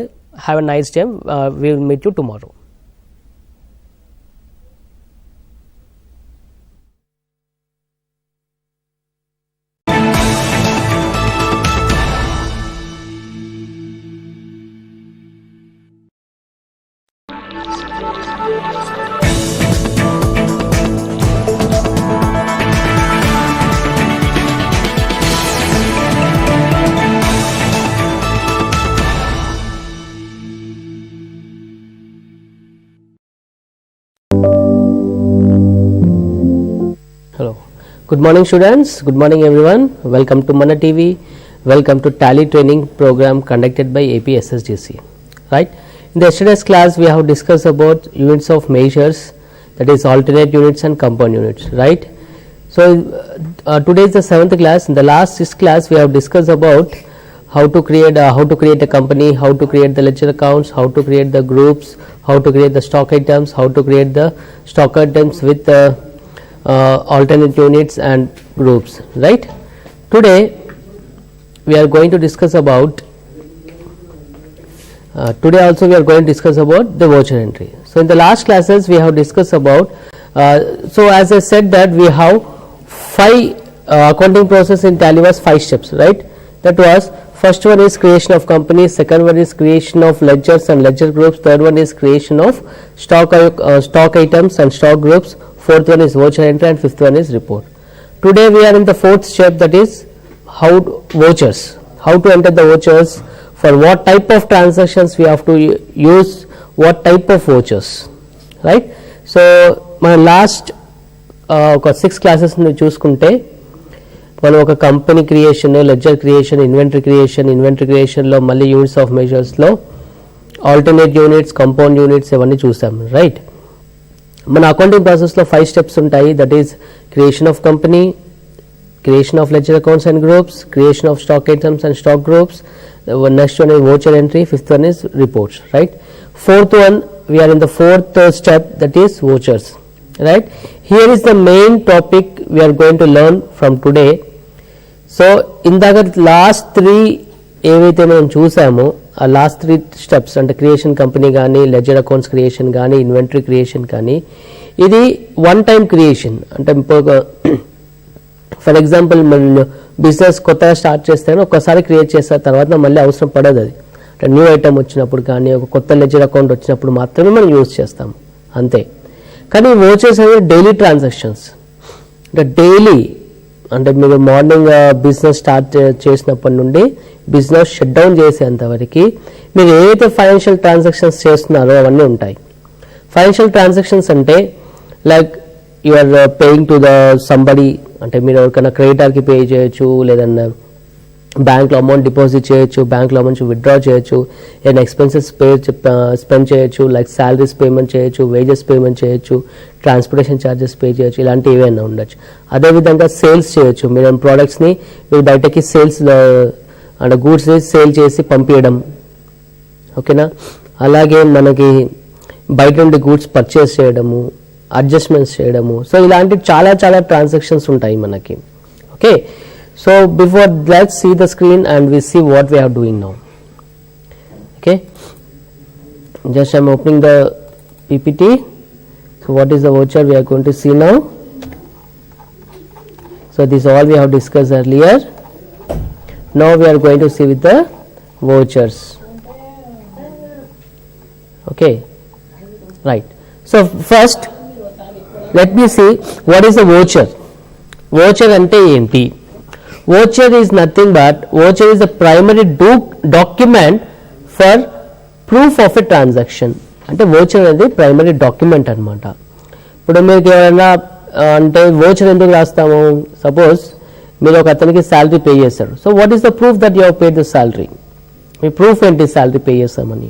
have a nice day, we will meet you tomorrow. Good morning students, good morning everyone, welcome to Mana TV, welcome to Tally training program conducted by APSSDC. Right, in the yesterday's class we have discussed about units of measures, that is alternate units and compound units, right. So today is the 7th class. In the last 6 class we have discussed about how to create a company, how to create the ledger accounts, how to create the groups, how to create the stock items, how to create the stock items with alternate units and groups, right. Today we are going to discuss about today also we are going to discuss about the voucher entry. So in the last classes we have discussed about so as I said that we have 5 accounting process in Tally was 5 steps, right? That was first one is creation of company, second one is creation of ledgers and ledger groups, third one is creation of stock items and stock groups, fourth one is voucher entry, and fifth one is report. Today we are in the fourth step, that is how vouchers, how to enter the vouchers, for what type of transactions we have to use what type of vouchers, right? So my last 6 classes ని చూసుకుంటే మనం ఒక company creation, ledger creation, inventory క్రియేషన్లో మళ్ళీ units of మెజర్స్లో alternate units, compound units ఇవన్నీ చూసాం, right? మన అకౌంటింగ్ ప్రాసెస్లో 5 స్టెప్స్ ఉంటాయి. That is creation of company, creation of ledger accounts and groups, creation of stock items and stock groups, next one is voucher entry, fifth one is reports, right? Fourth one, we are in the fourth step, that is vouchers, right? Here is the main topic we are going to learn from today. So ఇందాక last 3 ఏవైతే మనం చూసామో ఆ last 3 steps అంటే creation company కానీ, ledger accounts creation కానీ, inventory creation కానీ, ఇది one time creation. అంటే ఫర్ ఎగ్జాంపుల్ మన బిజినెస్ కొత్తగా స్టార్ట్ చేస్తేనే ఒక్కసారి క్రియేట్ చేస్తారు, తర్వాత మళ్ళీ అవసరం పడదు. అది అంటే న్యూ ఐటమ్ వచ్చినప్పుడు కానీ, ఒక కొత్త లెడ్జర్ అకౌంట్ వచ్చినప్పుడు మాత్రమే మనం యూజ్ చేస్తాం, అంతే. కానీ వోచర్స్ అనేవి డైలీ ట్రాన్సాక్షన్స్. అంటే డైలీ అంటే మీరు మార్నింగ్ బిజినెస్ స్టార్ట్ చేసినప్పటి నుండి బిజినెస్ షట్ డౌన్ చేసేంతవరకు మీరు ఏదైతే ఫైనాన్షియల్ ట్రాన్సాక్షన్స్ చేస్తున్నారో అవన్నీ ఉంటాయి. ఫైనాన్షియల్ ట్రాన్సాక్షన్స్ అంటే like you are paying to the somebody, అంటే మీరు ఎవరికైనా క్రెడిటర్కి పే చేయొచ్చు, లేదన్నా బ్యాంక్లో అమౌంట్ డిపాజిట్ చేయొచ్చు, బ్యాంక్లో అమౌంట్ విత్డ్రా చేయొచ్చు, ఏదైనా ఎక్స్పెన్సెస్ స్పెండ్ చేయొచ్చు, లైక్ శాలరీస్ పేమెంట్ చేయొచ్చు, వేజెస్ పేమెంట్ చేయొచ్చు, ట్రాన్స్పోర్టేషన్ ఛార్జెస్ పే చేయొచ్చు, ఇలాంటివి ఏమైనా ఉండొచ్చు. అదేవిధంగా సేల్స్ చేయొచ్చు, మీరు ప్రోడక్ట్స్ని మీరు బయటకి సేల్స్ అంటే గూడ్స్ని సేల్ చేసి పంపించడం, ఓకేనా. అలాగే మనకి బయట నుండి గూడ్స్ పర్చేస్ చేయడము, అడ్జస్ట్మెంట్స్ చేయడము, సో ఇలాంటి చాలా చాలా ట్రాన్సాక్షన్స్ ఉంటాయి మనకి, okay. So before let's see the screen and we see what we are doing now, okay. Just I'm opening the PPT. So what is the voucher we are going to see now. So this all we have discussed earlier. Now we are going to see with the vouchers, okay, right. So first let me see what is a voucher. Voucher ante enti? Voucher is nothing but voucher is the primary document for proof of a transaction. అంటే voucher అనేది primary document అన్నమాట. ఇప్పుడు మీకు ఏమైనా అంటే voucher ఎందుకు రాస్తాము? Suppose మీరు ఒక అతనికి శాలరీ పే చేస్తారు. So what is the proof that you have paid the salary? Me proof ఏంటి శాలరీ పే చేస్తామని?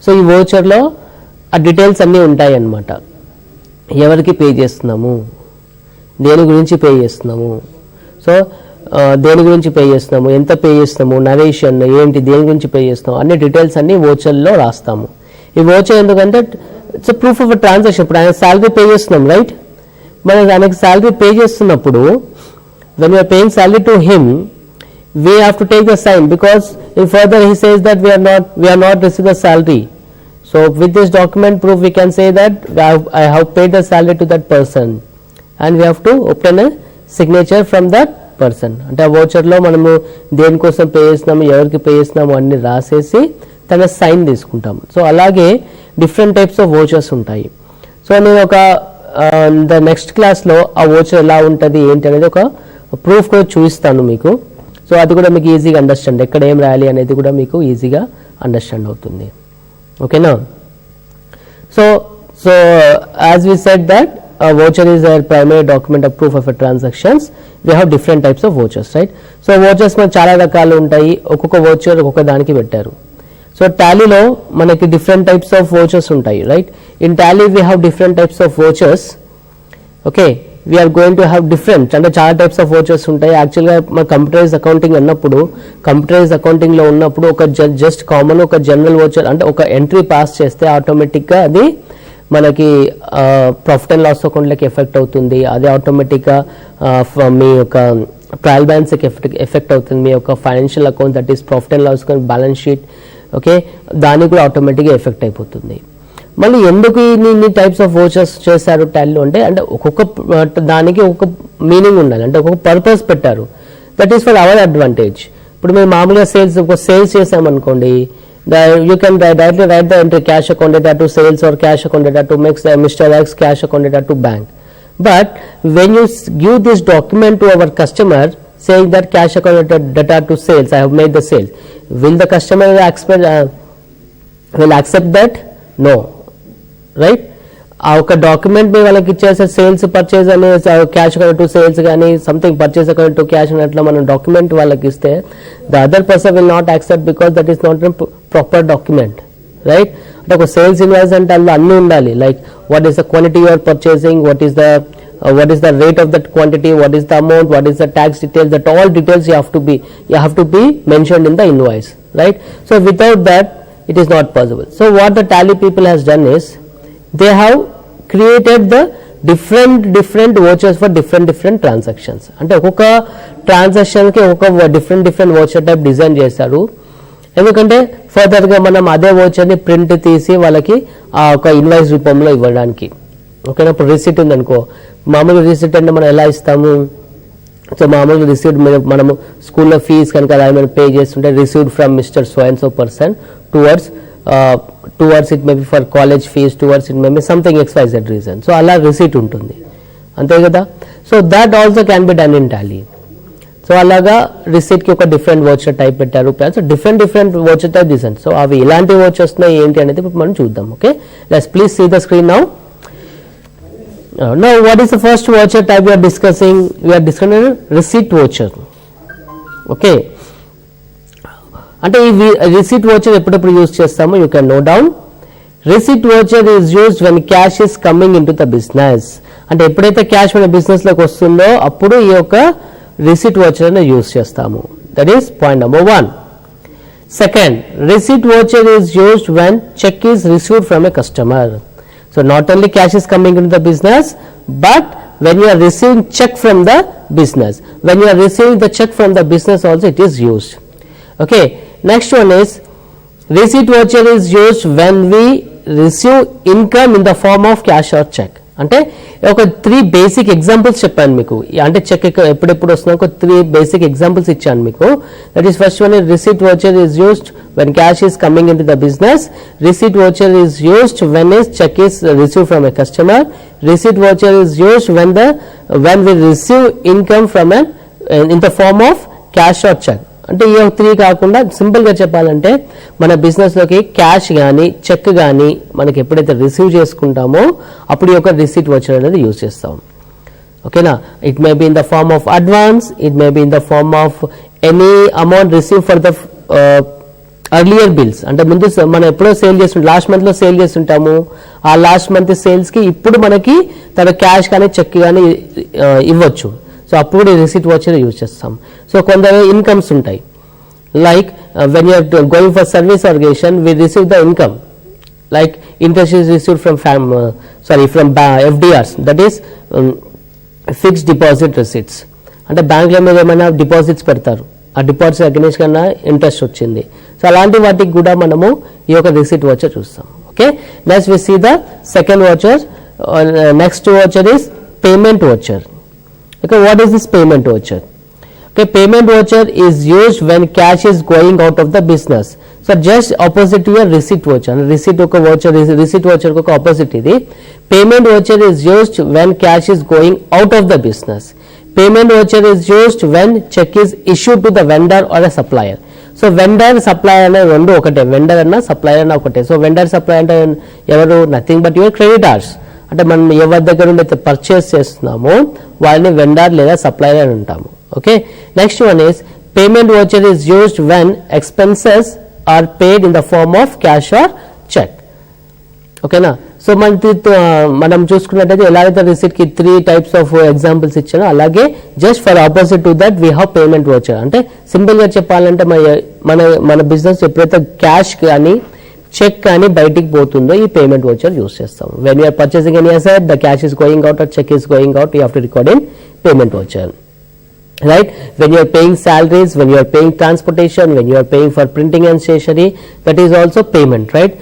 సో ఈ voucherలో ఆ డీటెయిల్స్ అన్నీ ఉంటాయి అన్నమాట. ఎవరికి పే చేస్తున్నాము, దేని గురించి పే చేస్తున్నాము, సో దేని గురించి పే చేస్తున్నాము, ఎంత పే చేస్తున్నాము, నరేషన్ ఏంటి, దేని గురించి పే చేస్తున్నాము, అన్ని డీటెయిల్స్ అన్ని వోచర్లో రాస్తాము. ఈ వోచర్ ఎందుకంటే ఇట్స్ ప్రూఫ్ ఆఫ్ ట్రాన్సాక్షన్. ఇప్పుడు ఆయన శాలరీ పే చేస్తున్నాం, రైట్? మనం ఆయనకి శాలరీ పే చేస్తున్నప్పుడు when you're paying salary to him we have to take the sign, because in further he says that we are not received the salary. So with this document proof we can say that I have paid the salary to that person, and we have to obtain a signature from that person. అంటే ఆ వోచర్లో మనము దేనికోసం pay చేస్తున్నాము, ఎవరికి pay చేస్తున్నాము అన్ని రాసేసి తన సైన్ తీసుకుంటాము. సో అలాగే డిఫరెంట్ టైప్స్ ఆఫ్ వోచర్స్ ఉంటాయి. సో నేను ఒక ద నెక్స్ట్ క్లాస్లో ఆ వోచర్ ఎలా ఉంటుంది ఏంటి అనేది ఒక ప్రూఫ్ కూడా చూపిస్తాను మీకు. సో అది కూడా మీకు ఈజీగా అండర్స్టాండ్, ఎక్కడ ఏం రాయాలి అనేది కూడా మీకు ఈజీగా అండర్స్టాండ్ అవుతుంది, ఓకేనా. So as we said that voucher is a primary document of proof of a transactions. We have different types of vouchers, right? So vouchers మనకు చాలా రకాలు ఉంటాయి, ఒక్కొక్క voucher ఒక్కొక్క దానికి పెట్టారు. సో టాలీలో మనకి డిఫరెంట్ టైప్స్ ఆఫ్ vouchers ఉంటాయి, right? In Tally we have different types of vouchers, okay. We're going to have different అంటే చాలా టైప్స్ ఆఫ్ వోచర్స్ ఉంటాయి. యాక్చువల్గా మన కంప్యూటరైజ్ అకౌంటింగ్ అన్నప్పుడు, కంప్యూటరైజ్ అకౌంటింగ్లో ఉన్నప్పుడు ఒక జస్ట్ కామన్ ఒక జనరల్ వోచర్ అంటే ఒక ఎంట్రీ పాస్ చేస్తే ఆటోమేటిక్గా అది మనకి ప్రాఫిట్ అండ్ లాస్ అకౌంట్లోకి ఎఫెక్ట్ అవుతుంది. అది ఆటోమేటిక్గా మీ యొక్క ట్రయల్ బ్యాలెన్స్ ఎఫెక్ట్ అవుతుంది, మీ యొక్క financial account that is profit and loss account balance sheet, okay, దానికి కూడా ఆటోమేటిక్గా ఎఫెక్ట్ అయిపోతుంది. మళ్ళీ ఎందుకు ఇన్ని టైప్స్ ఆఫ్ వోచర్స్ చేశారు టాలీలో అంటే ఒక్కొక్క దానికి ఒక్కొక్క మీనింగ్ ఉండాలి, అంటే ఒక్కొక్క పర్పస్ పెట్టారు. That is for hour advantage. ఇప్పుడు మేము మామూలుగా సేల్స్ చేసామనుకోండి, you can directly write the entry cash account data to sales or cash account data to Mr. X, cash account data to bank. But when you give this document to our customer saying that cash account data to sales, I have made the sale, will the customer will accept that? No, right? ఆ ఒక document మీ వాళ్ళకి ఇచ్చేసే sales purchase అనే cash account to sales కానీ something purchase account to cash అన్నట్లు మనం document వాళ్ళకి ఇస్తే the other person will not accept because that is not proper document, right? అంటే ఒక సేల్స్ ఇన్వాయిస్ అంటే అందులో అన్నీ ఉండాలి, like what is the quantity you're purchasing, what is the rate of that quantity, what is the amount, what is the tax details, that all details you have to be mentioned in the invoice, right? So without that it is not possible. So what the tally people has done is they have created the different vouchers for different transactions. అంటే ఒక్కొక్క transaction కి ఒక్కొక్క different voucher type design చేశారు. ఎందుకంటే further గా మనం అదే voucher ని ప్రింట్ తీసి వాళ్ళకి ఆ ఒక ఇన్వాయిస్ రూపంలో ఇవ్వడానికి. ఓకేనా, ఇప్పుడు రిసిట్ ఉందనుకో, మామూలు రిసిట్ అంటే మనం ఎలా ఇస్తాము? సో మామూలుగా రిసీవ్డ్ మనము స్కూల్లో ఫీజు కనుక ఏమైనా పే చేస్తుంటే received from mister so and so person towards it may be for college fees, towards it may be something XYZ reason. So అలా రిసీట్ ఉంటుంది, అంతే కదా? So that also can be done in tally. So అలాగా receipt కి ఒక different voucher type పెట్టారు, so different voucher type design. So అవి ఎలాంటి వోచర్స్ ఉన్నాయి ఏంటి అనేది ఇప్పుడు మనం చూద్దాం. Okay, let's please see the screen now. Now what is the first voucher type we are discussing? We are discussing receipt voucher. Okay, అంటే ఈ రిసీట్ వోచర్ ఎప్పుడెప్పుడు యూజ్ చేస్తామో you can note down. Receipt voucher is used when cash is coming in to the business. అంటే ఎప్పుడైతే cash మన business లోకి వస్తుందో అప్పుడు ఈ యొక్క రిసీట్ వోచర్ అనేది యూజ్ చేస్తాము. That is point number 1. Second, receipt voucher is used when cheque is received from a customer. So not only cash is coming in to the business, but when you are receiving check from the business, when you are receiving the check from the business also it is used. Okay, next one is receipt voucher is used when we receive income in the form of cash or check. అంటే ఒక 3 basic examples చెప్పాను మీకు, అంటే check ఎప్పుడెప్పుడు వస్తున్నా ఒక 3 basic examples ఇచ్చాను మీకు. That is first one, receipt voucher is used when cash is coming in to the business. Receipt voucher is used when is cheque is receive from a customer. Receipt voucher is used when we receive income from in the form of cash or cheque. అంటే ఈ 3 కాకుండా simple గా చెప్పాలంటే మన business లోకి cash కానీ check కానీ మనకి ఎప్పుడైతే రిసీవ్ చేసుకుంటామో అప్పుడు ఈ యొక్క రిసీట్ వోచర్ అనేది యూజ్ చేస్తాం. ఓకేనా, it may be in the form of advance, it may be in the form of any amount receive for the earlier bills. అంటే ముందు మనం ఎప్పుడో సేల్ చేస్తుంటాం, లాస్ట్ మంత్ లో సేల్ చేస్తుంటాము, ఆ లాస్ట్ మంత్ సేల్స్ కి ఇప్పుడు మనకి తన క్యాష్ కానీ చెక్ కానీ ఇవ్వచ్చు. సో అప్పుడు రిసీట్ వోచర్ యూజ్ చేస్తాం. సో కొందరు ఇన్కమ్స్ ఉంటాయి, like when you're going for service organisation we receive the income, like interest is received from FDRs, that is fixed deposit receipts. అంటే బ్యాంక్ల మీద ఏమైనా డిపాజిట్స్ పెడతారు, ఆ డిపాజిట్స్ అగైన్స్ కన్నా ఇంట్రెస్ట్ వచ్చింది. సో అలాంటి వాటికి కూడా మనము ఈ యొక్క రిసీట్ వోచర్ చూస్తాం. Okay, next we see the second voucher. Next voucher is payment voucher. Okay, what is this payment voucher? Okay, payment voucher is used when cash is going out of the business. So just opposite to your receipt voucher. Receipt oka voucher, receipt voucher ko opposite idi. Payment voucher is used when cash is going out of the business. Payment voucher is used when check is issued to the vendor or a supplier. So vendor supplier ane rendu okate, vendor anna supplier anna okate. So vendor supplier ante evaru, nothing but your creditors. అంటే మనం ఎవరి దగ్గర నుండి అయితే purchase చేస్తున్నామో వాళ్ళని vendor లేదా supplier అని అంటాము. Okay, next one is payment voucher is used when expenses are paid in the form of cash or cheque. ఓకేనా, సో మనం చూసుకున్నట్టయితే ఎలాగైతే రిసీట్ కి 3 టైప్స్ ఆఫ్ ఎగ్జాంపుల్స్ ఇచ్చానో అలాగే just for opposite to that we have payment voucher. అంటే simple గా చెప్పాలంటే మన బిజినెస్ ఎప్పుడైతే క్యాష్ కానీ చెక్ కానీ బయటికి పోతుందో ఈ పేమెంట్ వోచర్ యూజ్ చేస్తాం. When you're purchasing any asset, the cash is going out or cheque is going out, you have to record in payment voucher. right? When you are paying salaries, when you are paying transportation, when you are paying for printing and stationery, that is also payment, right?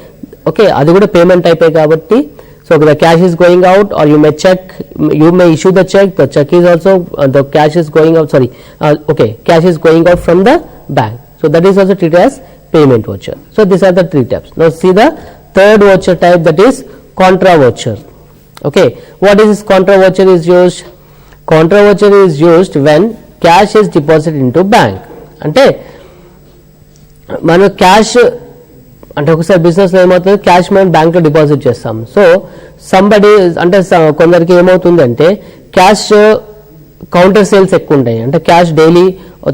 Okay, adi kuda payment type kabatti. So the cash is going out, or you may issue the check. The check is also the cash is going out. Sorry, okay, cash is going out from the bank. So that is also treated as payment voucher. So these are the three types. Now see the third voucher type, that is contra voucher. Okay, what is this contra voucher is used? Contra voucher is used when cash is deposited into bank. అంటే మన cash అంటే ఒకసారి బిజినెస్లో ఏమవుతుంది, cash మనం బ్యాంక్లో deposit చేస్తాం. So somebody అంటే కొందరికి ఏమవుతుంది అంటే క్యాష్ కౌంటర్ సేల్స్ ఎక్కువ ఉంటాయి. అంటే cash daily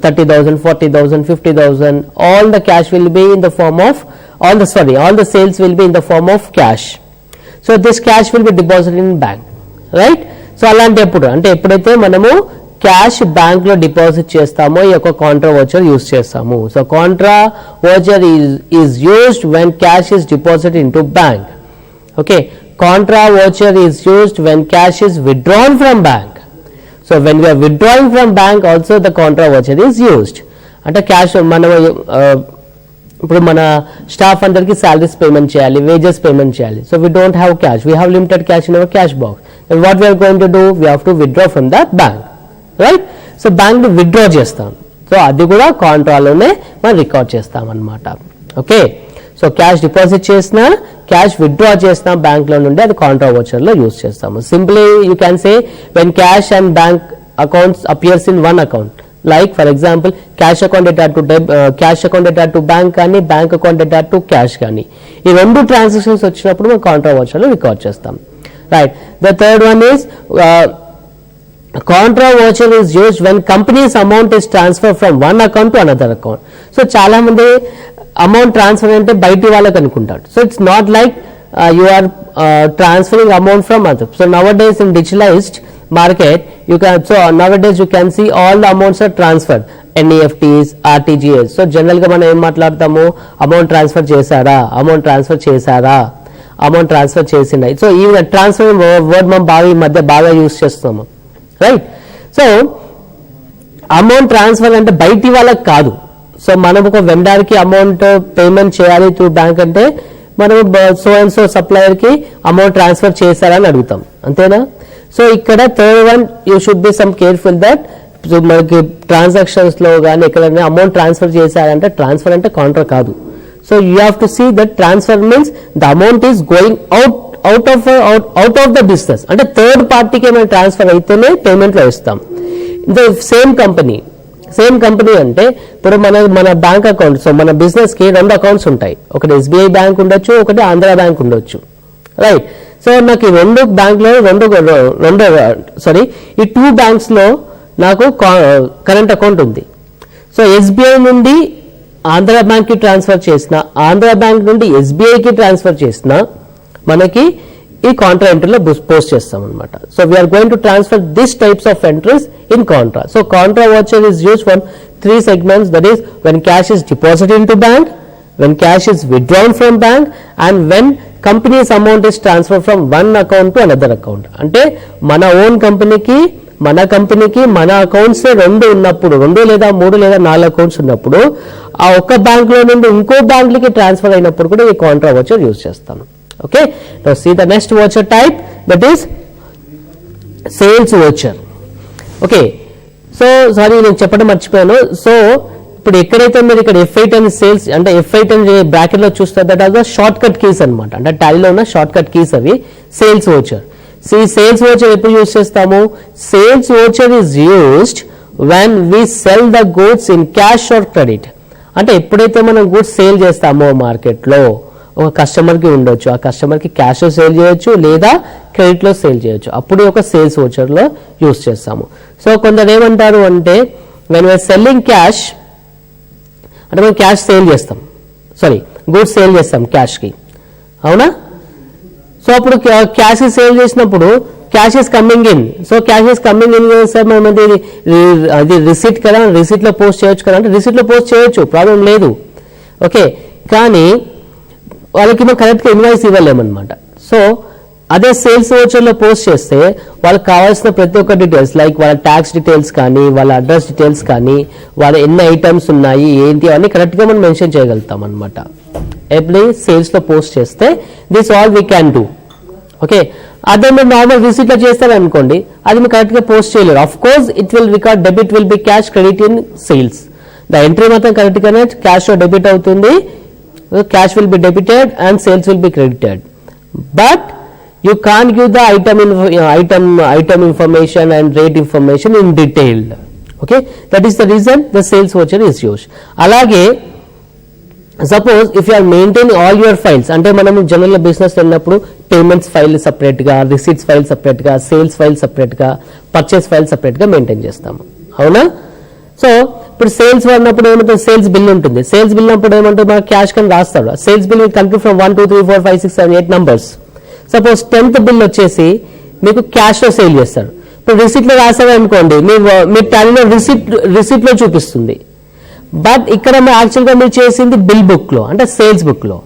30,000, 40,000, 50,000, all the cash will be in the form of all the sales will be in the form of cash. So this cash will be deposited in bank, right? So అలాంటప్పుడు అంటే ఎప్పుడైతే మనము cash bank లో deposit చేస్తామో ఈ యొక్క contra voucher use చేస్తాము. So contra voucher is used when cash is deposit in to bank. Okay, contra voucher is used when cash is withdrawn from bank. So when we're withdrawing from bank also the contra voucher is used. అంటే cash మనం ఇప్పుడు మన staff అందరికి salaries payment చేయాలి, wages payment చేయాలి. So we don't have cash, we have limited cash in our cash box. And what we are going to do, we have to withdraw from the bank, right? So bank ని withdraw చేస్తాం. So అది కూడా కాంట్రాలోనే మనం record చేస్తాం అన్నమాట. Okay, so cash deposit చేసిన cash withdraw చేసిన బ్యాంక్ లో నుండి అది కాంట్రా వోచర్ లో యూజ్ చేస్తాము. Simply you can say when cash and bank accounts appears in one account, like for example cash account attach to bank కానీ bank account attach to cash కానీ ఈ రెండు ట్రాన్సాక్షన్స్ వచ్చినప్పుడు మనం కాంట్రా వోచర్ లో record చేస్తాం. Right. The third one is contra voucher is used when company's amount is transferred from one account to another account. So చాలా మంది అమౌంట్ ట్రాన్స్ఫర్ అంటే బయటి వాళ్ళకి అనుకుంటారు. So it's not like you are transferring amount from other. So nowadays in digitalized market you can, so nowadays you can see all the amounts are transferred, NEFTs, RTGS. So general గా మనం ఏం మాట్లాడతాము, amount transfer చేశారా, amount transfer చేసినాయి. So ఈ transfer word మనం బాగా ఈ మధ్య బాగా యూజ్ చేస్తాము, రైట్? సో అమౌంట్ ట్రాన్స్ఫర్ అంటే బయటి వాళ్ళకి కాదు. సో మనం ఒక వెండర్కి అమౌంట్ పేమెంట్ చేయాలి త్రూ బ్యాంక్ అంటే మనం సో అండ్ సో సప్లయర్ కి అమౌంట్ ట్రాన్స్ఫర్ చేశారని అడుగుతాం, అంతేనా? సో ఇక్కడ third one you should be some careful that మనకి ట్రాన్సాక్షన్స్ లో కానీ ఎక్కడైనా అమౌంట్ ట్రాన్స్ఫర్ చేశారంటే ట్రాన్స్ఫర్ అంటే కాంట్రా కాదు. So you have to see that transfer means the amount is going out of the business. అంటే థర్డ్ పార్టీకి ఏమైనా ట్రాన్స్ఫర్ అయితేనే పేమెంట్ లో ఇస్తాం. ద సేమ్ కంపెనీ అంటే ఇప్పుడు మన బ్యాంక్ అకౌంట్, సో మన బిజినెస్ కి రెండు అకౌంట్స్ ఉంటాయి, ఒకటి SBI బ్యాంక్ ఉండొచ్చు, ఒకటి ఆంధ్ర బ్యాంక్ ఉండొచ్చు, రైట్? సో నాకు ఈ రెండు బ్యాంక్ లో ఈ టూ బ్యాంక్స్ లో నాకు కరెంట్ అకౌంట్ ఉంది. సో SBI నుండి ఆంధ్ర బ్యాంక్ కి ట్రాన్స్ఫర్ చేసిన, ఆంధ్ర బ్యాంక్ నుండి SBI కి ట్రాన్స్ఫర్ చేసిన మనకి ఈ కాంట్రా ఎంట్రీలో పోస్ట్ చేస్తాం అనమాట. So we are going to transfer this types of entries in contra. So contra voucher is used for three segments, that is when cash is deposited in to bank, when cash is withdrawn from bank, and when companies amount is transfer from one account to another account. అంటే మన own కంపెనీకి మన accounts రెండు ఉన్నప్పుడు, 2 లేదా 3 లేదా 4 accounts ఉన్నప్పుడు ఆ ఒక్క బ్యాంక్ లో నుండి ఇంకో బ్యాంక్ కి ట్రాన్స్ఫర్ అయినప్పుడు కూడా ఈ కాంట్రా వోచర్ యూజ్ చేస్తాం. Okay, now see the next voucher type, that is sales voucher. Okay, so sorry నేను చెప్పడం మర్చిపోయాను. సో ఇప్పుడు ఎక్కడైతే మీరు ఇక్కడ F8 అని సేల్స్ అంటే F8 అని బ్రాకెట్ లో చూస్తారు, that are the short cut keys అనమాట. అంటే టాలీలో ఉన్న షార్ట్ కట్ కీస్ అవి సేల్స్ వోచర్. సో ఈ సేల్స్ వోచర్ ఎప్పుడు యూజ్ చేస్తాము? Sales voucher is used when we sell the goods in cash or credit. అంటే ఎప్పుడైతే మనం గూడ్స్ సేల్ చేస్తామో మార్కెట్లో ఒక కస్టమర్కి ఉండొచ్చు, ఆ కస్టమర్కి క్యాష్లో సేల్ చేయొచ్చు లేదా క్రెడిట్లో సేల్ చేయొచ్చు, అప్పుడు ఒక సేల్స్ వోచర్లో యూజ్ చేస్తాము. సో కొందరు ఏమంటారు అంటే వెన్ వీఆర్ సెల్లింగ్ క్యాష్ అంటే మనం క్యాష్ సేల్ చేస్తాం, గూడ్స్ సేల్ చేస్తాం క్యాష్కి, అవునా? సో అప్పుడు క్యాష్ సేల్ చేసినప్పుడు cash is coming in. So cash is coming in sir మనం అది రిసిట్ కదా, రిసిట్ లో పోస్ట్ చేయొచ్చు కదా అంటే రిసిట్ లో పోస్ట్ చేయొచ్చు, ప్రాబ్లం లేదు. ఓకే, కానీ వాళ్ళకి మనం కరెక్ట్గా ఇన్వాయిస్ ఇవ్వలేమన్నమాట. సో అదే సేల్స్ వోచర్లో పోస్ట్ చేస్తే వాళ్ళకి కావాల్సిన ప్రతి ఒక్క డీటెయిల్స్ లైక్ వాళ్ళ ట్యాక్స్ డీటెయిల్స్ కానీ వాళ్ళ అడ్రస్ డీటెయిల్స్ కానీ వాళ్ళ ఎన్ని ఐటమ్స్ ఉన్నాయి ఏంటి అన్ని కరెక్ట్గా మనం మెన్షన్ చేయగలుగుతాం అనమాట. ఎప్పుడు సేల్స్లో పోస్ట్ చేస్తే this all we can do. Okay, అదే మీరు నార్మల్ రిసీట్లో చేస్తారనుకోండి అది మీరు కరెక్ట్గా పోస్ట్ చేయలేరు. Of course it will record debit will be cash, credit in sales. The entry మాత్రం కరెక్ట్గానే క్యాష్ డెబిట్ అవుతుంది, cash will be debited and sales will be credited. But you can't give the item information and rate information in detail. Okay, that is the reason the sales voucher is used. Alage suppose if you are maintaining all your files, ante manamu general business ఉన్నప్పుడు payments file separate ga, receipts file separate ga, sales file separate ga, purchase file separate ga maintain చేస్తాము, అవునా? So ఇప్పుడు sales ఉన్నప్పుడు ఏమంటుంది, sales bill ఉంటుంది. Sales bill అప్పుడు ఏమంటుంది, మన క్యాష్ కని రాస్తాడు. Sales bill complete from 1 2 3 4 5 6 7 8 numbers. Suppose 10th bill వచ్చేసి మీకు క్యాష్లో సేల్ చేస్తారు. ఇప్పుడు రిసిప్ట్లో రాసారు అనుకోండి, మీ టాలీలో రిసిప్ట్లో చూపిస్తుంది. బట్ ఇక్కడ యాక్చువల్గా మీరు చేసింది బిల్ బుక్లో అంటే సేల్స్ బుక్లో.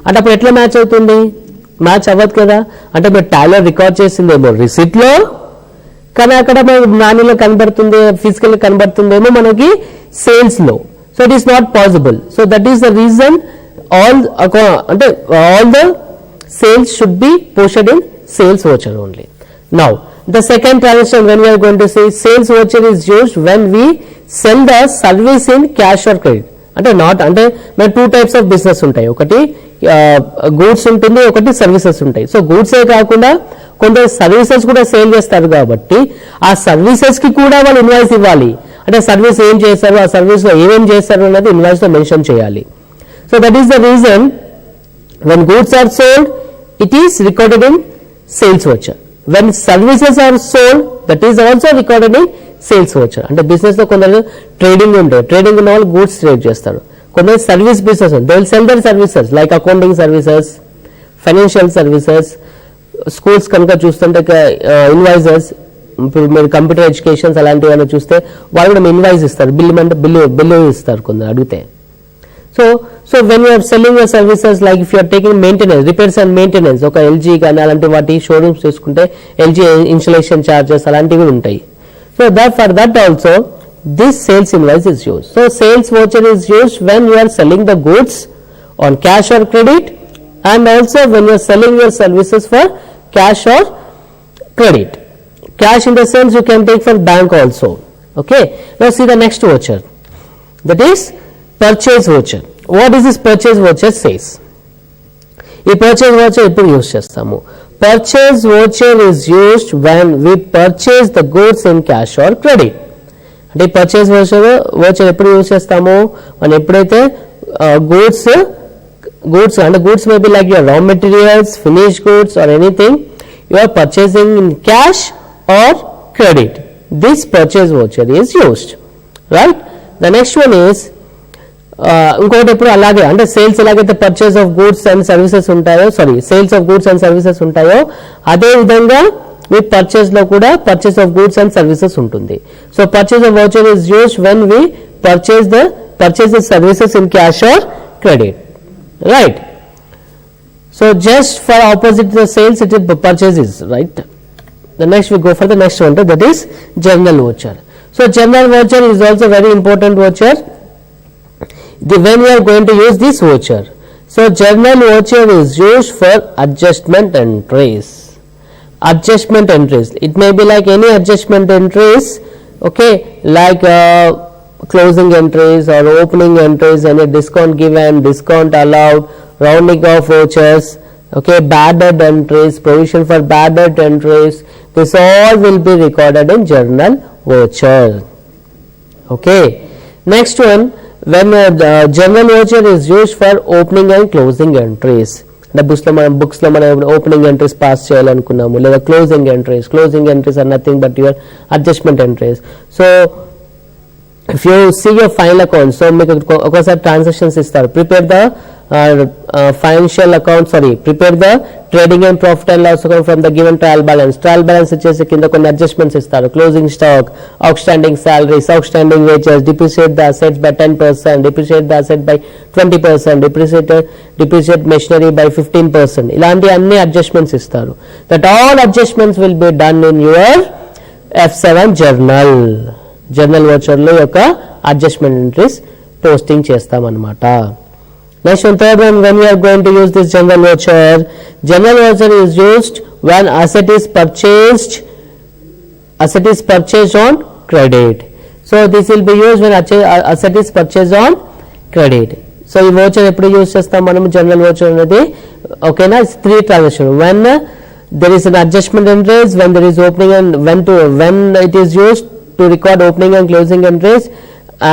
అంటే అప్పుడు ఎట్లా మ్యాచ్ అవుతుంది? మ్యాచ్ అవ్వదు కదా. అంటే మీరు టాలీలో రికార్డ్ చేసిందేమో రిసిప్ట్లో, కానీ అక్కడ మాన్యువల్గా కనబడుతుంది, ఫిజికల్గా కనబడుతుందేమో మనకి సేల్స్లో. So it is not possible. So that is the reason all the sales should be posted in sales voucher only. Now the second transaction when we are going to say sales voucher is used when we sell the service in cash or credit. అంటే not అంటే మన two types of business ఉంటాయి, ఒకటి goods ఉంటుంది, ఒకటి services ఉంటాయి. So గూడ్సే కాకుండా కొంత సర్వీసెస్ కూడా సేల్ చేస్తారు కాబట్టి ఆ సర్వీసెస్ కి కూడా వాళ్ళు ఇన్వాయిస్ ఇవ్వాలి. అంటే సర్వీస్ ఏం చేస్తారు, ఆ సర్వీస్ లో ఏమేం చేస్తారు అనేది ఇన్వాయిస్ లో మెన్షన్ చేయాలి. So that is the reason when goods are sold it is recorded in sales voucher. When services are sold that is also recorded in sales voucher. అంటే బిజినెస్ లో కొందరు ట్రేడింగ్ ఉంటాయి, ట్రేడింగ్ ఉన్న వాళ్ళు goods trade చేస్తారు. కొందరు service business they will sell their services like accounting services, financial services. Schools కనుక చూస్తుంటే ఇన్వాయిసెస్, ఇప్పుడు మీరు కంప్యూటర్ ఎడ్యుకేషన్స్ అలాంటివి చూస్తే వాళ్ళు కూడా ఇన్వాయిస్ ఇస్తారు, బిల్లు ఇస్తారు కొందరు అడిగితే. So when you are selling your services like if you are taking maintenance, repairs and maintenance, ఒక ఎల్జీ కానీ అలాంటి వాటి షోరూమ్స్ తీసుకుంటే ఎల్జీ ఇన్స్టలేషన్ చార్జెస్ అలాంటివి ఉంటాయి. So that for that also this sales invoice is use. So sales voucher is use when you are selling the goods on cash or credit and also when you are selling your services for cash or credit. Cash in the sense you can take for bank also. Okay, now see the next voucher, that is purchase voucher. What is this purchase voucher says? ఈ purchase voucher ఎప్పుడు use చేస్తాము? Purchase voucher is used when we purchase the goods in cash or credit. అంటే purchase voucher ఎప్పుడు use చేస్తాము? మనం ఎప్పుడైతే goods అంటే goods may be like your raw materials, finished goods or anything you are purchasing in cash or credit. This purchase voucher is used, right? The next one is ఇంకోటి ఎప్పుడు అలాగే అంటే sales ఎలాగైతే purchase of goods and services ఉంటాయో sales of goods and services ఉంటాయో అదే విధంగా మీ పర్చేస్ లో కూడా purchase of goods and services ఉంటుంది. So purchase of voucher is used when we purchase the services in cash or credit, right? So just for opposite the sales it is purchases, right? The next we go for the next one, that is general voucher. So general voucher is also very important voucher. When we are going to use this voucher, so general voucher is used for adjustment entries. Adjustment entries, it may be like any adjustment entries, okay, like closing entries or opening entries, any discount given, discount allowed, rounding off vouchers, okay, bad debt entries, provision for bad debt entries. This all will be recorded in journal voucher. Okay, next one, when journal voucher is used for opening and closing entries. The books lo mana opening entries pass cheyalanunnamu leda closing entries are nothing but your adjustment entries. So if you see your final account, so meeku okasari transactions istaru, prepare the financial account, prepare the trading and profit and loss account from the given trial balance. Trial balance వచ్చేసి కింద కొన్ని adjustments ఇస్తారు. Closing stock, outstanding salaries, outstanding wages, depreciate the assets by 10%, depreciate the asset by 20%, depreciate machinery by 15%. ఇలాంటి అన్ని adjustments ఇస్తారు. That all adjustments will be done in your F7 journal వోచర్లో యొక్క adjustment entries posting చేస్తామన్నమాట. Next one, third one, when we are going to use this general voucher is used when asset is purchased on credit. So this will be used when asset is purchased on credit. So ఈ voucher ఎప్పుడు use చేస్తాం మనం general voucher అనేది? ఓకేనా, 3 transaction. when there is an adjustment entries, when there is opening and when it is used to record opening and closing entries,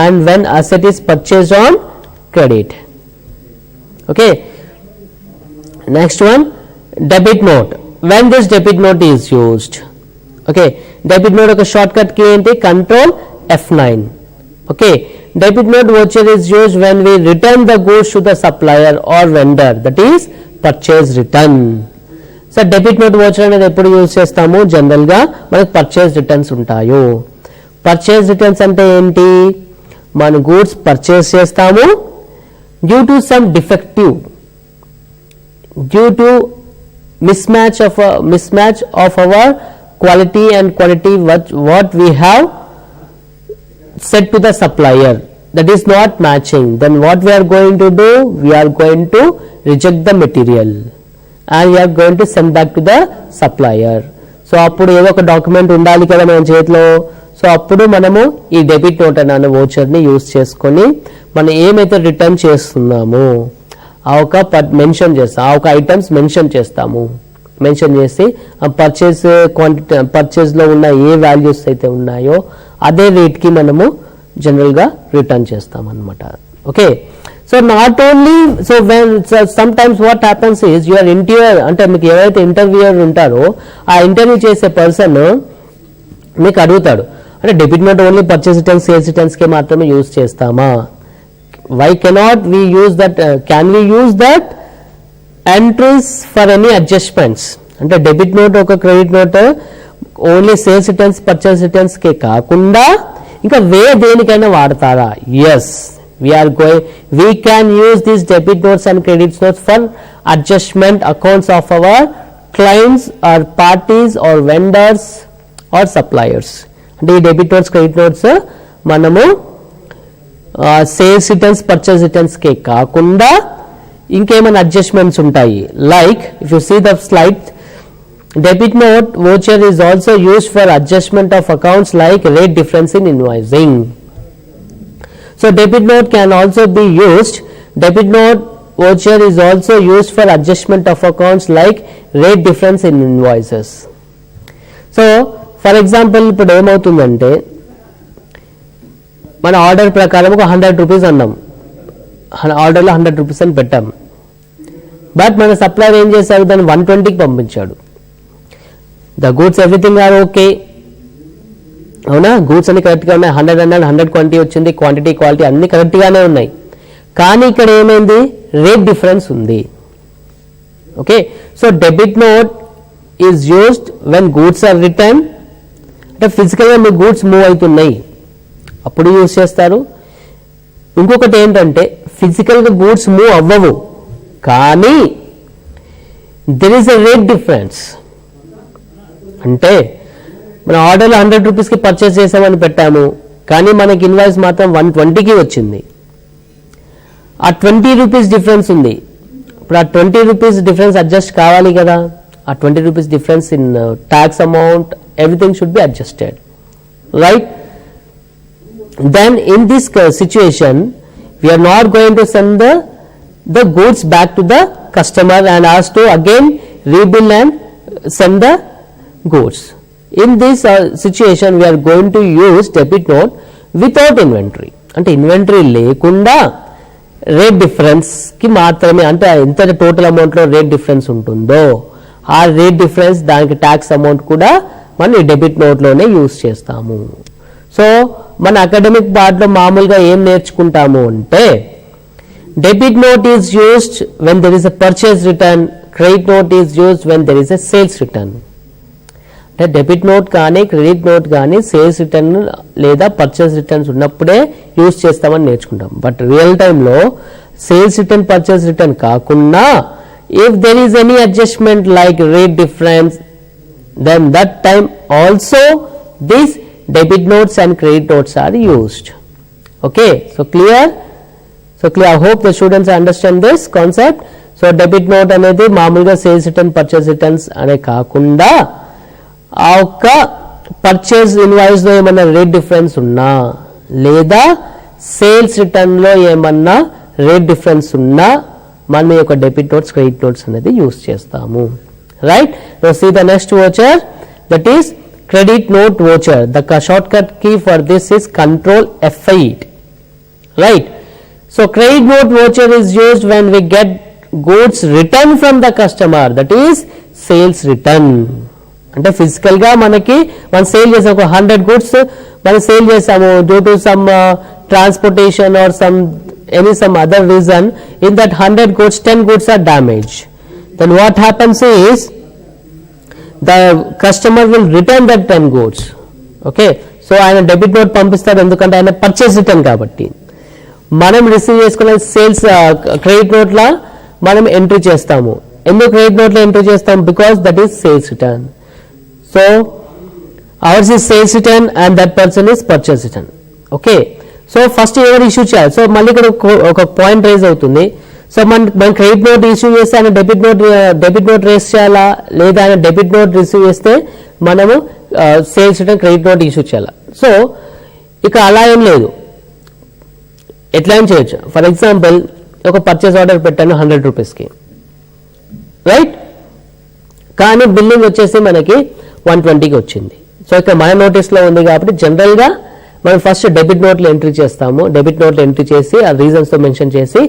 and when asset is purchased on credit. Okay, next one, debit note. When this debit note is used, okay, debit note oka shortcut key enti control F9. Okay, debit note voucher is used when we return the goods to the supplier or vendor, that is purchase return. So debit note voucher అనేది ఎప్పుడు use చేస్తాము? General గా మనకు purchase returns ఉంటాయి. Purchase returns అంటే ఏంటి? మన goods purchase చేస్తాము, due to some defective, due to mismatch of our quality and quantity what we have set to the supplier, that is not matching, then what we are going to do? We are going to reject the material and we are going to send back to the supplier. So appudu edo oka document undali kada mana cheyitlo. So అప్పుడు మనము ఈ debit note అనే వోచర్ని use చేసుకొని మనం ఏమైతే return చేస్తున్నామో ఆ ఒక మెన్షన్ చేస్తాం, ఆ ఒక ఐటమ్స్ మెన్షన్ చేస్తాము. మెన్షన్ చేసి ఆ పర్చేస్ క్వాంటిటీ, పర్చేస్లో ఉన్న ఏ వాల్యూస్ అయితే ఉన్నాయో అదే రేట్కి మనము జనరల్గా రిటర్న్ చేస్తాం అన్నమాట. Okay, so not only, so when sometimes what happens is your interviewer, అంటే మీకు ఎవరైతే ఇంటర్వ్యూయర్ ఉంటారో ఆ ఇంటర్వ్యూ చేసే పర్సన్ మీకు అడుగుతాడు, అంటే debit note only purchase returns, sales returns కి మాత్రమే యూజ్ చేస్తామా? Why cannot we use that, can we use that entries for any adjustments? అంటే డెబిట్ నోట్ ఒక credit note only sales returns, purchase returns కే కాకుండా ఇంకా దేనికైనా వాడతారా? Yes, we can use these debit notes and credit notes for adjustment accounts of our clients or parties or vendors or suppliers. అంటే ఈ debit notes, credit notes మనము sales returns, purchase returns కే కాకుండా ఇంకేమైనా అడ్జస్ట్మెంట్స్ ఉంటాయి. Like if you see the slide, debit note voucher is also used for adjustment of accounts like rate difference in invoicing. So debit note can also be used, debit note voucher is also used for adjustment of accounts like rate difference in invoices. So for example ఇప్పుడు ఏమవుతుందంటే మన order ప్రకారం ఒక 100 rupees అన్నాం, ఆర్డర్లో 100 rupees అని పెట్టాం. But మన సప్లయర్ ఏం చేశాడు, దాన్ని 120కి పంపించాడు. The goods everything are okay, అవునా, గూడ్స్ అన్ని కరెక్ట్గా ఉన్నాయి, 100 అన్నాడు, 100 క్వాంటిటీ వచ్చింది, క్వాంటిటీ క్వాలిటీ అన్ని కరెక్ట్గానే ఉన్నాయి. కానీ ఇక్కడ ఏమైంది, రేట్ డిఫరెన్స్ ఉంది. Okay, so debit note is used when goods are return, అంటే ఫిజికల్గా మీ గూడ్స్ మూవ్ అవుతున్నాయి అప్పుడు యూజ్ చేస్తారు. ఇంకొకటి ఏంటంటే ఫిజికల్గా గూడ్స్ మూవ్ అవ్వవు కానీ there is a rate difference. అంటే మన ఆర్డర్లో 100 రూపీస్కి పర్చేస్ చేసామని పెట్టాము, కానీ మనకి ఇన్వాయిస్ మాత్రం 120కి వచ్చింది. ఆ 20 రూపీస్ డిఫరెన్స్ ఉంది. ఇప్పుడు ఆ 20 రూపీస్ డిఫరెన్స్ అడ్జస్ట్ కావాలి కదా, ఆ 20 rupees difference in tax amount, everything should be adjusted, right? Then in this situation we are not going to send the goods back to the customer and ask to again rebill and send the goods. In this situation we are going to use debit note without inventory, అంటే inventory లేకుండా rate difference కి మాత్రమే, అంటే ఎంత total amount లో rate difference ఉంటుందో ఆ rate difference దానికి ట్యాక్స్ అమౌంట్ కూడా మనం ఈ డెబిట్ నోట్లోనే యూజ్ చేస్తాము. సో మన అకాడమిక్ పార్ట్లో మామూలుగా ఏం నేర్చుకుంటాము అంటే Debit note is used when there is a purchase return, credit note is used when there is a sales return. Debit note కానీ క్రెడిట్ నోట్ కానీ సేల్స్ రిటర్న్ లేదా పర్చేస్ రిటర్న్స్ ఉన్నప్పుడే యూజ్ చేస్తామని నేర్చుకుంటాం. బట్ రియల్ టైంలో sales return purchase return కాకుండా if there is any adjustment like rate difference, then that time also these debit notes and credit notes are used. Okay, so clear? I hope the students understand this concept. So debit note అనేది మామూలుగా sales return purchase returns అనే కాకుండా ఆ ఒక్క purchase invoice లో ఏమన్నా rate difference ఉన్నా లేదా సేల్స్ రిటర్న్ లో ఏమన్నా రేట్ డిఫరెన్స్ ఉన్నా మనం ఈ యొక్క డెబిట్ నోట్స్ క్రెడిట్ నోట్స్ అనేది యూస్ చేస్తాము. Right, now see the next voucher, that is credit note voucher. The short cut key for this is control F8. Right, so credit note voucher is used when we get goods return from the customer, that is sales return. అంటే physical గా మనకి మనం sale చేసాం, ఒక 100 goods మనం sale చేసాము, due to some transportation or some other reason, in that 100 goods 10 goods are damaged, then what happens is the customer will return that 10 goods. Okay, so ఆయన debit note పంపిస్తాడు, ఎందుకంటే ఆయన purchase return కాబట్టి. మనం receive చేసుకునే sales credit note లా మనం entry చేస్తాము. ఎందుకు క్రెడిట్ నోట్ లో ఎంట్రీ చేస్తాం? Because that is sales return. So ours is sales return and that person is purchase return. Okay, so first ఎవరు ఇష్యూ చేయాలి? సో మళ్ళీ ఇక్కడ ఒక పాయింట్ రైజ్ అవుతుంది. సో మనం క్రెడిట్ నోట్ ఇష్యూ చేస్తే ఆయన డెబిట్ నోట్ రేస్ చేయాలా, లేదా ఆయన డెబిట్ నోట్ రిసీవ్ చేస్తే మనము sales return credit note issue చేయాలా? సో ఇక అలా ఏం లేదు, ఎట్లా ఏం చేయొచ్చు. ఫర్ ఎగ్జాంపుల్ ఒక పర్చేస్ ఆర్డర్ పెట్టాను 100 రూపీస్కి, రైట్, కానీ బిల్లింగ్ వచ్చేసి మనకి 120కి వచ్చింది. సో ఇక్కడ మన నోటీస్లో ఉంది కాబట్టి జనరల్గా మనం ఫస్ట్ డెబిట్ నోట్లు ఎంట్రీ చేస్తాము. డెబిట్ నోట్లు ఎంట్రీ చేసి ఆ రీజన్స్తో మెన్షన్ చేసి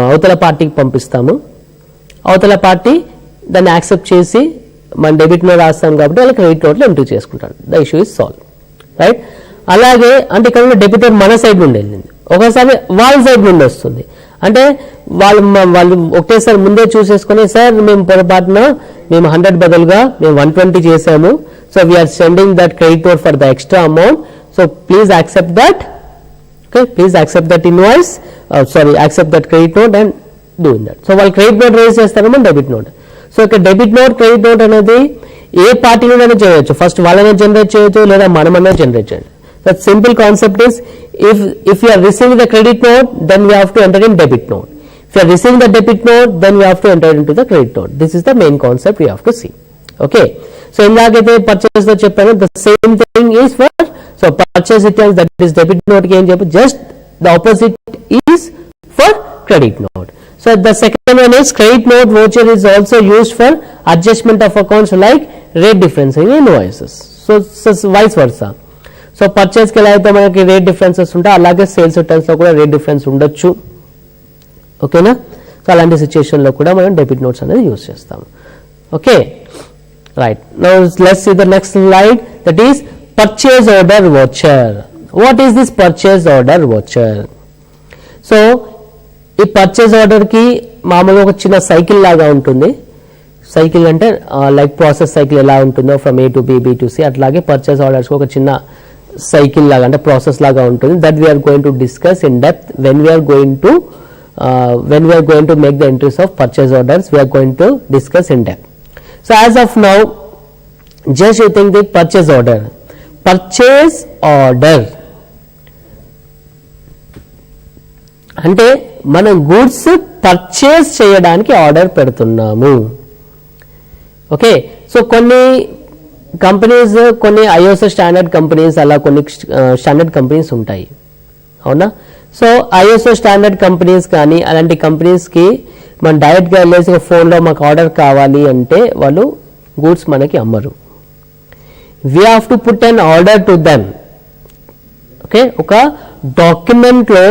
అవతల పార్టీకి పంపిస్తాము. అవతల పార్టీ దాన్ని యాక్సెప్ట్ చేసి మన డెబిట్ నోట్ రాస్తాం కాబట్టి వాళ్ళకి క్రెడిట్ నోట్లు ఎంట్రీ చేసుకుంటారు. The issue is solve. Right, అలాగే అంటే ఇక్కడ డెబిట్ నోట్ మన సైడ్ నుండి వెళ్ళింది, ఒకసారి వాళ్ళ సైడ్ నుండి వస్తుంది. అంటే వాళ్ళు ఒకటేసారి ముందే చూసేసుకొని, సార్ మేము పొరపాటున మేము 100 బదులుగా మేము 120 చేసాము, so we're sending that credit note for the extra amount, so please accept that. Okay, please accept that invoice, accept that credit note and doing that. So while credit note raise చేస్తారో debit note. So ఇక్కడ debit note credit note అనేది ఏ party నుండి చేయొచ్చు, first వాళ్ళనే generate చేయొచ్చు లేదా మనమనే generate చేయొచ్చు. That simple concept is, if you are receiving the credit note, then we have to enter in debit note. If you are receiving the debit note, then we have to enter into the credit note. This is the main concept we have to see. Okay, so ఇందాకైతే purchase లో చెప్పాను, the same thing is for so purchase returns, that is debit note ki em cheppu, just the opposite is for credit note. So the second one is credit note voucher is also used for adjustment of accounts like rate difference in invoices. So vice versa. So purchase ki ela aithe manaki rate differences unta, alage sales returns lo kuda rate difference undachu. Okay na? So alanti situation lo kuda manam debit notes anedi use chestam. Okay, right, now let's see the next slide, that is purchase order voucher. What is this purchase order voucher? So ఈ purchase order కి మామూలుగా ఒక చిన్న cycle లాగా ఉంటుంది. Cycle అంటే like process cycle ఎలా ఉంటుందో from A to B, B to C, అట్లాగే పర్చేస్ ఆర్డర్స్ ఒక చిన్న సైకిల్ లాగా అంటే ప్రాసెస్ లాగా ఉంటుంది. That we are going to discuss in depth when we're going to make the entries of purchase orders. We're going to discuss in depth. So as of now just you think the purchase order. Purchase order అంటే మనం goods purchase చేయడానికి order పెడుతున్నాము. Okay, so కొన్ని companies, కొన్ని ISO standard companies, అలా కొన్ని standard companies ఉంటాయి, అవునా? సో ఐఎస్ఓ స్టాండర్డ్ కంపెనీస్ కానీ అలాంటి కంపెనీస్కి మనం డైరెక్ట్గా వెళ్ళేసి ఫోన్లో మాకు ఆర్డర్ కావాలి అంటే వాళ్ళు గూడ్స్ మనకి అమ్మరు. we have to put an order to them. Okay, ఒక డాక్యుమెంట్లో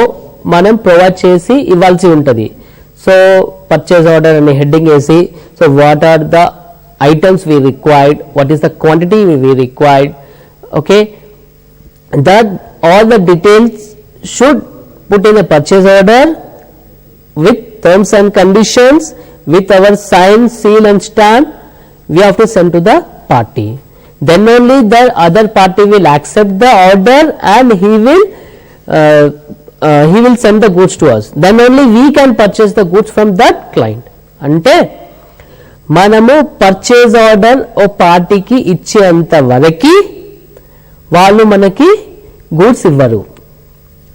మనం ప్రొవైడ్ చేసి ఇవ్వాల్సి ఉంటుంది. సో పర్చేస్ ఆర్డర్ అనే హెడ్డింగ్ వేసి, so what are the items we required, what is the quantity we required, okay, that all the details should put in a purchase order with terms and conditions, with our sign, seal and stamp, we have to send to the party. Then only the other party will accept the order and he will send the goods to us. Then only we can purchase the goods from that client. Ante మనము purchase order ఓ పార్టీకి ఇచ్చేంత వరకు వాళ్ళు మనకి goods ఇవ్వరు.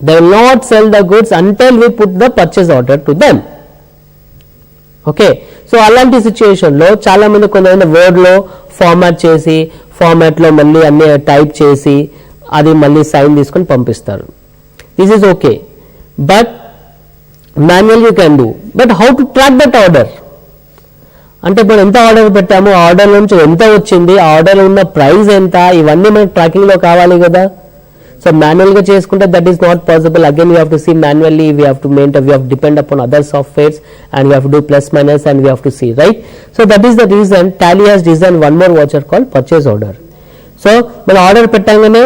They will not sell the goods until we put the purchase order to them. Okay, so అలాంటి సిచ్యుయేషన్లో చాలా మంది కొంతమంది వర్డ్లో ఫార్మాట్ చేసి ఫార్మాట్లో మళ్ళీ అన్ని టైప్ చేసి అది మళ్ళీ సైన్ తీసుకొని పంపిస్తారు. This is okay, but manual you can do. But how to track that order అంటే ఇప్పుడు ఎంత ఆర్డర్ పెట్టాము, ఆర్డర్ నుంచి ఎంత వచ్చింది, ఆర్డర్ ఉన్న ప్రైస్ ఎంత, ఇవన్నీ మనకి ట్రాకింగ్లో కావాలి కదా. సో మాన్యువల్గా చేసుకుంటే that is not possible. Again we have to see manually, we have to maintain, we have to depend upon other softwares and we have to do plus minus and we have to see, right. So that is the reason Tally has design one more voucher call purchase order. So మనం order పెట్టగానే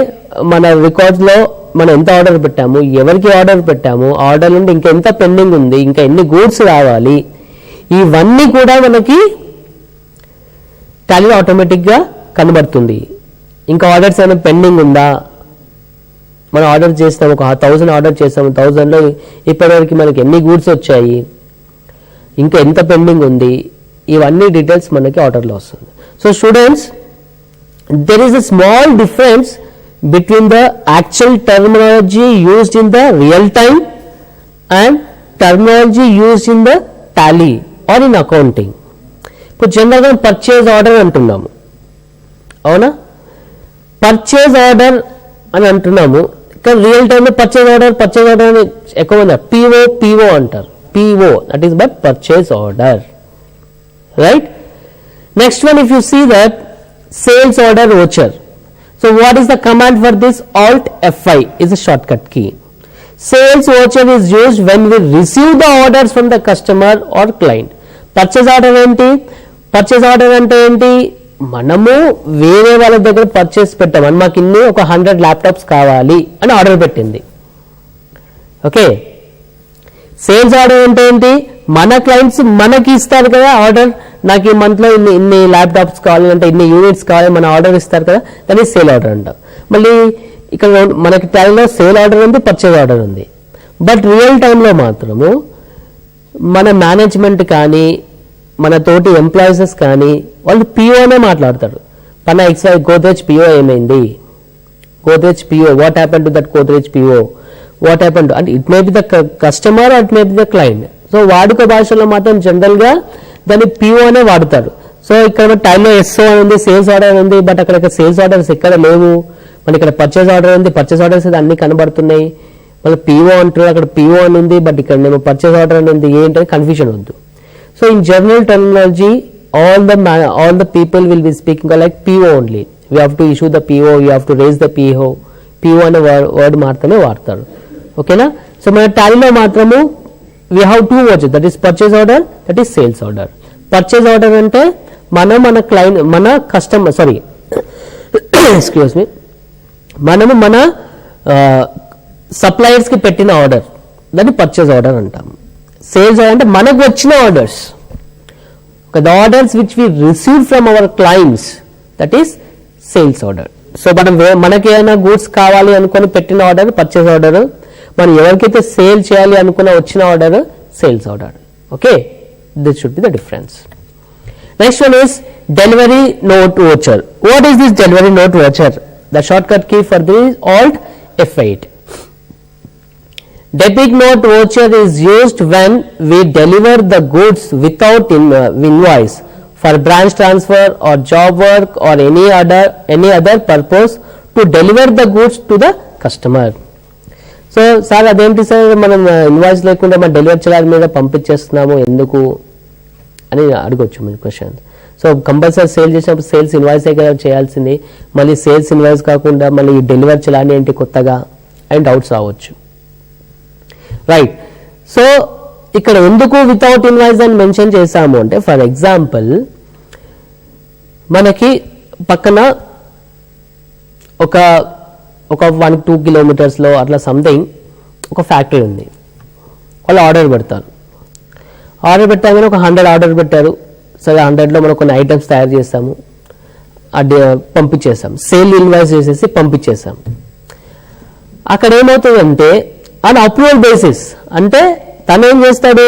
మన రికార్డ్స్లో మనం ఎంత order పెట్టాము, ఎవరికి order పెట్టాము, order నుండి ఇంకా ఎంత పెండింగ్ ఉంది, ఇంకా ఎన్ని గూడ్స్ రావాలి, ఇవన్నీ కూడా మనకి టాలీలో ఆటోమేటిక్గా కనబడుతుంది. ఇంకా ఆర్డర్స్ ఏమైనా పెండింగ్ ఉందా, మనం ఆర్డర్ చేస్తాం, ఒక 1000 ఆర్డర్ చేస్తాము, 1000లో ఇప్పటివరకు మనకి ఎన్ని గూడ్స్ వచ్చాయి, ఇంకా ఎంత పెండింగ్ ఉంది, ఇవన్నీ డీటెయిల్స్ మనకి ఆర్డర్లో వస్తుంది. So students, there is a small difference between the actual terminology used in the real time and terminology used in the tally or in accounting. ఇప్పుడు జనరల్గా పర్చేజ్ ఆర్డర్ అంటున్నాము, అవునా, పర్చేజ్ ఆర్డర్ అని అంటున్నాము. కానీ రియల్ టైంలో పర్చేజ్ ఆర్డర్ అని ఎక్కువ మంది పిఓ అంటారు. PO that is but purchase order, right. Next one, if you see that sales order voucher. So what is the command for this? Alt F5 is a shortcut key. Sales voucher is used when we receive the orders from the customer or client. Purchase order enti? Purchase order ante enti? మనము వేరే వాళ్ళ దగ్గర purchase పెట్టాం, అని మాకు ఇన్ని ఒక 100 laptops కావాలి అని ఆర్డర్ పెట్టింది. ఓకే, సేల్స్ ఆర్డర్ అంటే ఏంటి, మన క్లయింట్స్ మనకి ఇస్తారు కదా ఆర్డర్, నాకు ఈ మంత్లో ఇన్ని ల్యాప్టాప్స్ కావాలి అంటే ఇన్ని యూనిట్స్ కావాలి, మన ఆర్డర్ ఇస్తారు కదా, దాన్ని సేల్ ఆర్డర్ అంటాం. మళ్ళీ ఇక్కడ మనకి టైంలో సేల్ ఆర్డర్ ఉంది, పర్చేజ్ ఆర్డర్ ఉంది. బట్ రియల్ టైంలో మాత్రము మన మేనేజ్మెంట్ కానీ మన తోటి ఎంప్లాయీస్ కానీ వాళ్ళు పిఓనే మాట్లాడతారు. పన ఎక్స్ఐ గోద్రేజ్ పిఓ ఏమైంది, Godrej PO, what happen to that Godrej PO, what happen to, అంటే it may be the customer, it may be the client. So వాడుక భాషలో మాత్రం జనరల్గా దాన్ని పిఓ అనే వాడతారు. సో ఇక్కడ టైంలో ఎస్ఓ అని ఉంది, సేల్స్ ఆర్డర్ ఉంది, బట్ అక్కడ సేల్స్ ఆర్డర్స్ ఎక్కడ లేవు. మన ఇక్కడ పర్చేజ్ ఆర్డర్ ఉంది, పర్చేజ్ ఆర్డర్స్ అన్ని కనబడుతున్నాయి. మళ్ళీ పిఓ అంటున్నారు, అక్కడ పిఓ అని ఉంది, బట్ ఇక్కడ నేను పర్చేజ్ ఆర్డర్ అని ఉంది, ఏంటంటే కన్ఫ్యూజన్ వద్దు. So in general terminology all the people will be speaking like PO only. We have to issue the PO, you have to raise the PO అనే వర్డ్ మాత్రమే వాడతారు. ఓకేనా. సో మన టాలీలో మాత్రము we have two words, that is purchase order, that is sales order. Purchase order అంటే మన client, మన customer, sorry excuse me, మనము మన సప్లయర్స్ కి పెట్టిన ఆర్డర్, దాన్ని పర్చేజ్ ఆర్డర్ అంటాము. సేల్స్ ఆర్డర్ అంటే మనకు వచ్చిన orders, the orders which we received from our clients, that is sales order. So మనకి ఏమైనా గూడ్స్ కావాలి అనుకుని పెట్టిన ఆర్డర్ పర్చేజ్ ఆర్డర్, మనం ఎవరికైతే సేల్ చేయాలి అనుకున్న వచ్చిన order sales order. Okay, this should be the difference. Next one is delivery note voucher. What is this delivery note voucher? The short cut key for this Alt F8. Debit note voucher is used when we deliver the goods without invoice for branch transfer or job work or any other purpose to deliver the goods to the customer. So sir అదేంటి sir, మనం invoice లేకుండా మనం delivery charge మీద పంపించేస్తున్నాము ఎందుకు అని అడగొచ్చు మీరు question. So compulsory sale చేసినప్పుడు సేల్స్ ఇన్వాయిసే కదా చేయాల్సింది, మళ్ళీ సేల్స్ ఇన్వాయిస్ కాకుండా మళ్ళీ డెలివరీ ఛార్జ్ ఏంటి కొత్తగా అని డౌట్స్ రావచ్చు, రైట్. సో ఇక్కడ ఎందుకు వితౌట్ ఇన్వాయిస్ అని మెన్షన్ చేశాము అంటే, ఫర్ ఎగ్జాంపుల్ మనకి పక్కన ఒక 1-2 కిలోమీటర్స్లో అట్లా సంథింగ్ ఒక ఫ్యాక్టరీ ఉంది, వాళ్ళు ఆర్డర్ పెడతారు. ఆర్డర్ పెట్టామని ఒక 100 ఆర్డర్ పెట్టారు. సరే 100లో మనం కొన్ని ఐటమ్స్ తయారు చేస్తాము, అది పంపించేసాం, సేల్ ఇన్వాయిస్ చేసేసి పంపించేసాం. అక్కడ ఏమవుతుందంటే ఆన్ అప్రూవల్ బేసిస్, అంటే తను ఏం చేస్తాడు,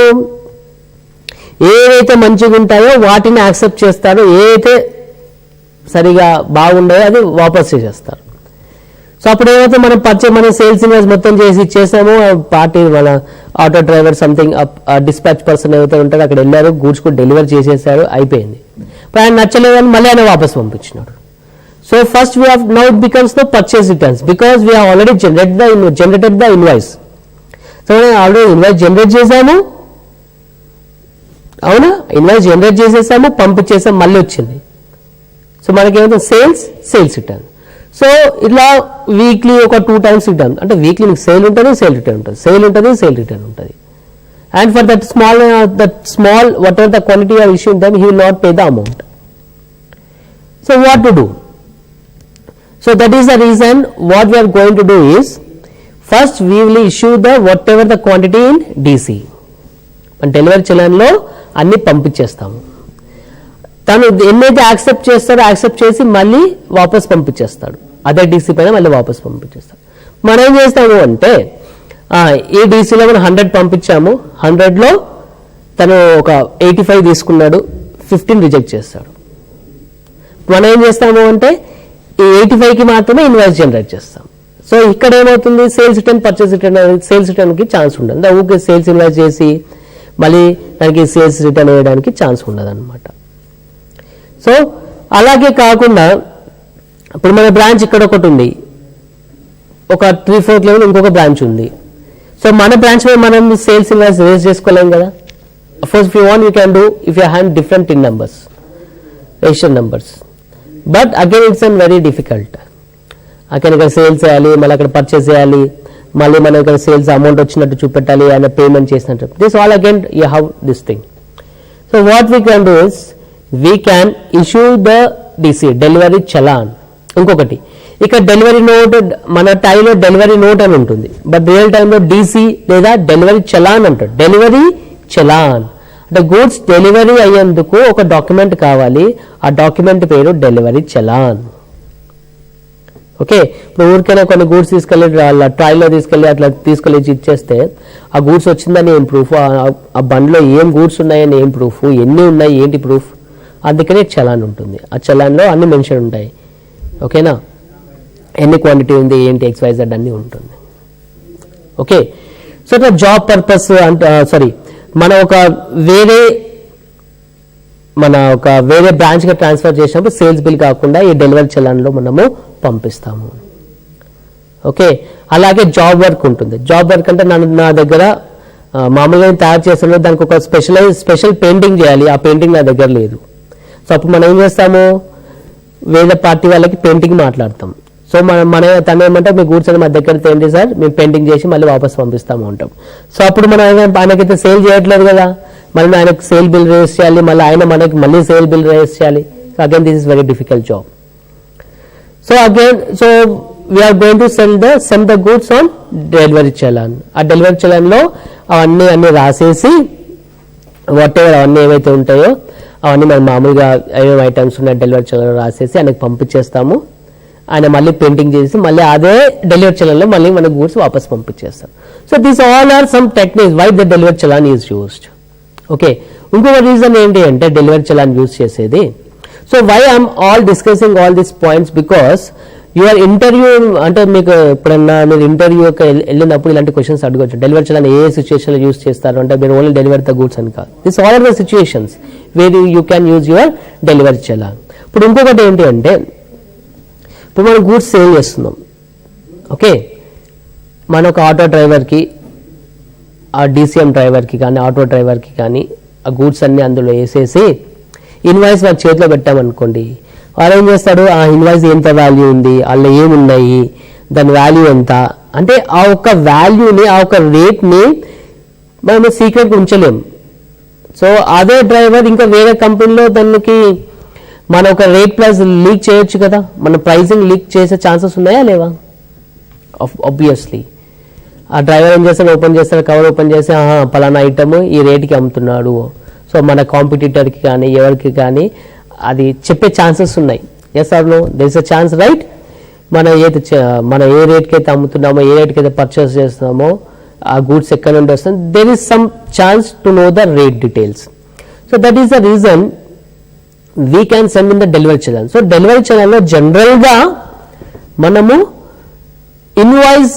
ఏవైతే మంచిగా ఉంటాయో వాటిని యాక్సెప్ట్ చేస్తాడు, ఏవైతే సరిగా బాగుండాయో అది వాపస్ చేసేస్తారు. సో అప్పుడు ఏమైతే మనం సేల్స్ ఇన్వాయిస్ మొత్తం చేసి ఇచ్చేసాము, పార్టీ మన auto driver something dispatch person ఏవైతే ఉంటారో అక్కడ వెళ్ళారు, గూడ్స్ కూడా డెలివర్ చేసేసారు, అయిపోయింది. ఇప్పుడు ఆయన నచ్చలేదని మళ్ళీ ఆయన వాపస్ పంపించినాడు. So first we now it becomes the purchase returns because we already generated the invoice. So already invoice generate చేశాము, అవునా, ఇన్వాయిస్ జనరేట్ చేసేసాము, పంపించేసాం, మళ్ళీ వచ్చింది. సో మనకేమైతే సేల్స్ రిటర్న్. సో ఇట్లా వీక్లీ ఒక 2 times రిటర్న్, అంటే వీక్లీ మీకు సేల్ ఉంటుంది, సేల్ రిటర్న్ ఉంటుంది, సేల్ ఉంటుంది, సేల్ రిటర్న్ ఉంటుంది. And for that small whatever the quantity or issue them he will not pay the amount. So what to do? So that is the reason what we're going to do is first we will issue the whatever the quantity in DC. మన delivery చలన్లో అన్ని పంపించేస్తాము. తను ఎన్నైతే accept చేస్తాడో accept చేసి మళ్ళీ వాపస్ పంపించేస్తాడు, అదే డీసీ పైన మళ్ళీ వాపస్ పంపించేస్తాడు. మనం ఏం చేస్తాము అంటే ఈ డీసీలో మనం 100 పంపించాము, 100లో తను ఒక 85 తీసుకున్నాడు, 15 రిజెక్ట్ చేస్తాడు. మనం ఏం చేస్తాము అంటే ఈ 85కి మాత్రమే ఇన్వాయిస్ జనరేట్ చేస్తాం. సో ఇక్కడ ఏమవుతుంది, sales return, purchase return, sales రిటర్న్కి ఛాన్స్ ఉండదు. ఊకే సేల్స్ ఇన్వాయిస్ చేసి మళ్ళీ దానికి సేల్స్ రిటర్న్ వేయడానికి ఛాన్స్ ఉండదు అనమాట. సో అలాగే కాకుండా ఇప్పుడు మన బ్రాంచ్ ఇక్కడ ఒకటి ఉంది, ఒక 3/4 లెవెల్ ఇంకొక బ్రాంచ్ ఉంది. సో మన బ్రాంచ్ మీద మనం సేల్స్ ఇన్వాయిస్ రేజ్ చేసుకోలేం కదా. Of course if you want you can do if you have different TIN numbers, register numbers, but again it's an very difficult. అక్కడ ఇక్కడ సేల్స్ చేయాలి, మళ్ళీ అక్కడ పర్చేస్ చేయాలి, మళ్ళీ మనం ఇక్కడ సేల్స్ అమౌంట్ వచ్చినట్టు చూపెట్టాలి, ఆయన పేమెంట్ చేసినట్టు. This all again you have this thing. So what we can do is we can issue the DC, delivery challan. ఇంకొకటి ఇక్కడ డెలివరీ నోట్, మన టైంలో డెలివరీ నోట్ అని ఉంటుంది, బట్ రియల్ టైంలో డీసీ లేదా డెలివరీ చలాన్ అంటారు. డెలివరీ చలాన్ అంటే గూడ్స్ డెలివరీ అయ్యేందుకు ఒక డాక్యుమెంట్ కావాలి, ఆ డాక్యుమెంట్ పేరు డెలివరీ చలాన్. ఓకే, ఇప్పుడు ఊరికైనా కొన్ని గూడ్స్ తీసుకెళ్ళి ట్రైల్లో తీసుకెళ్ళి అట్లా తీసుకెళ్ళి ఇచ్చేస్తే ఆ గూడ్స్ వచ్చిందని ఏం ప్రూఫ్, ఆ బండ్లో ఏం గూడ్స్ ఉన్నాయని ఏం ప్రూఫ్, ఎన్ని ఉన్నాయి ఏంటి ప్రూఫ్, అందుకనే చలాన్ ఉంటుంది. ఆ చలాన్లో అన్ని మెన్షన్ ఉంటాయి. ఓకేనా, ఎన్ని క్వాంటిటీ ఉంది ఏంటి XYZ అన్నీ ఉంటుంది. ఓకే, సో ఇట్లా జాబ్ పర్పస్ అంటే మనం ఒక వేరే బ్రాంచ్గా ట్రాన్స్ఫర్ చేసినప్పుడు సేల్స్ బిల్ కాకుండా ఈ డెలివరీ చలాన్లో మనము పంపిస్తాము. ఓకే, అలాగే జాబ్ వర్క్ ఉంటుంది. జాబ్ వర్క్ అంటే నా దగ్గర మామూలుగా తయారు చేస్తాను, దానికి ఒక స్పెషల్ పెయింటింగ్ చేయాలి, ఆ పెయింటింగ్ నా దగ్గర లేదు. సో అప్పుడు మనం ఏం చేస్తాము, వేరే పార్టీ వాళ్ళకి పెయింటింగ్ మాట్లాడతాం. సో తను ఏమంటే మీ గూడ్స్ అని మా దగ్గర తేండి సార్, మేము పెయింటింగ్ చేసి మళ్ళీ వాపస్ పంపిస్తాము అంటాం. సో అప్పుడు మనం ఆయనకైతే సేల్ చేయట్లేదు కదా, మళ్ళీ ఆయనకు సేల్ బిల్ రేస్ చేయాలి, మళ్ళీ ఆయన మనకి మళ్ళీ సేల్ బిల్ రేస్ చేయాలి. So again this is very difficult job. So we are going to send the goods on delivery challan. ఆ డెలివరీ చలాన్ లో అన్ని రాసేసి వాట్ ఎవర్ అవన్నీ ఏవైతే ఉంటాయో అవన్నీ మనం మామూలుగా ఏమేమి ఐటమ్స్ ఉన్నాయి డెలివరీ చలాన్ రాసేసి ఆయనకు పంపించేస్తాము. ఆయన మళ్ళీ పెయింటింగ్ చేసి మళ్ళీ అదే డెలివరీ చలాన్లో మళ్ళీ మన గూడ్స్ వాపస్ పంపించేస్తాం. So these all are some techniques why the delivery challan is used. Okay, ఇంకొక రీజన్ ఏంటి అంటే డెలివరీ చలాన్ యూజ్ చేసేది. So why I'm all discussing all these points because your interview అంటే మీకు ఎప్పుడన్నా మీరు ఇంటర్వ్యూకి వెళ్ళినప్పుడు ఇలాంటి క్వశ్చన్స్ అడగచ్చు. డెలివరీ చలాన్ ఏ సిచ్యువేషన్లో యూజ్ చేస్తారు అంటే మీరు ఓన్లీ డెలివరీ ద గూడ్స్ అని కాదు. This all are the situations where you can use your delivery challan. ఇప్పుడు ఇంకొకటి ఏంటి అంటే ఇప్పుడు మనం గూడ్స్ సేల్ చేస్తున్నాం. ఓకే, మన ఒక ఆటో డ్రైవర్కి, ఆ DCM డ్రైవర్కి కానీ ఆటో డ్రైవర్కి కానీ ఆ గూడ్స్ అన్ని అందులో వేసేసి ఇన్వాయిస్ వారి చేతిలో పెట్టామనుకోండి, వాడు ఏం చేస్తాడు, ఆ ఇన్వాయిస్ ఎంత వాల్యూ ఉంది, అందులో ఏమున్నాయి, దాని వాల్యూ ఎంత అంటే ఆ ఒక్క వాల్యూని ఆ ఒక్క రేట్ని మనం సీక్రెట్గా ఉంచలేం. సో అదే డ్రైవర్ ఇంకా వేరే కంపెనీలో దానికి మన ఒక రేట్ ప్రైస్ లీక్ చేయొచ్చు కదా, మన ప్రైసింగ్ లీక్ చేసే ఛాన్సెస్ ఉన్నాయా లేవా? ఆబ్వియస్లీ. ఆ డ్రైవర్ ఏం చేస్తాడు, ఓపెన్ చేస్తాడు, కవర్ ఓపెన్ చేసి పలానా ఐటమ్ ఈ రేట్కి అమ్ముతున్నాడు. సో మన కాంపిటీటర్కి కానీ ఎవరికి కానీ అది చెప్పే ఛాన్సెస్ ఉన్నాయి. Yes or no? There is a chance, right? మనం ఏ రేట్కి అయితే అమ్ముతున్నామో, ఏ రేట్కి అయితే పర్చేస్ చేస్తున్నామో, ఆ గూడ్స్ ఎక్కడ నుండి వస్తుంది, there is some chance to know the rate details. So that is the reason we can send in the delivery channel. So delivery ఛానల్లో జనరల్గా మనము ఇన్వాయిస్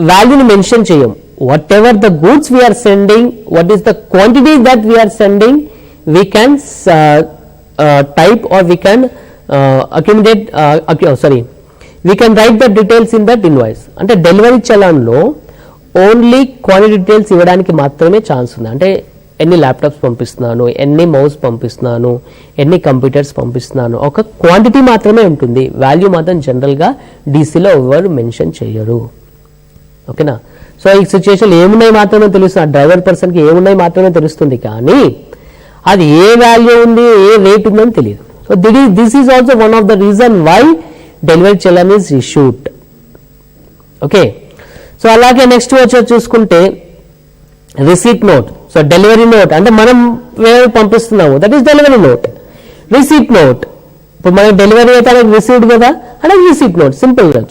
వాల్యూని మెన్షన్ చేయం. Whatever the goods we're sending, what is the quantity that we're sending, we can type or we can accumulate we can write the details in that invoice. అంటే delivery చలాన్లో only quantity details ఇవ్వడానికి మాత్రమే chance ఉంది. అంటే ఎన్ని laptops పంపిస్తున్నాను, ఎన్ని mouse పంపిస్తున్నాను, ఎన్ని కంప్యూటర్స్ పంపిస్తున్నాను, ఒక క్వాంటిటీ మాత్రమే ఉంటుంది. వాల్యూ మాత్రం జనరల్గా డీసీలో ఎవరు మెన్షన్ చేయరు. ఓకేనా? సో ఈ సిచ్యువేషన్లో ఏమున్నాయి మాత్రమే తెలుస్తుంది, ఆ డ్రైవర్ పర్సన్కి ఏమున్నాయి మాత్రమే తెలుస్తుంది, కానీ అది ఏ వాల్యూ ఉంది, ఏ రేట్ ఉందని తెలియదు. So this is also one of the reason why delivery challan is issued. Okay, so అలాగే నెక్స్ట్ వచ్చి చూసుకుంటే receipt note. So delivery note అంటే మనం వేరే పంపిస్తున్నాము, that is delivery note. Receipt note, ఇప్పుడు మనకి డెలివరీ అయితే రిసీవ్డ్ కదా, అంటే రిసీట్ నోట్ సింపుల్గా.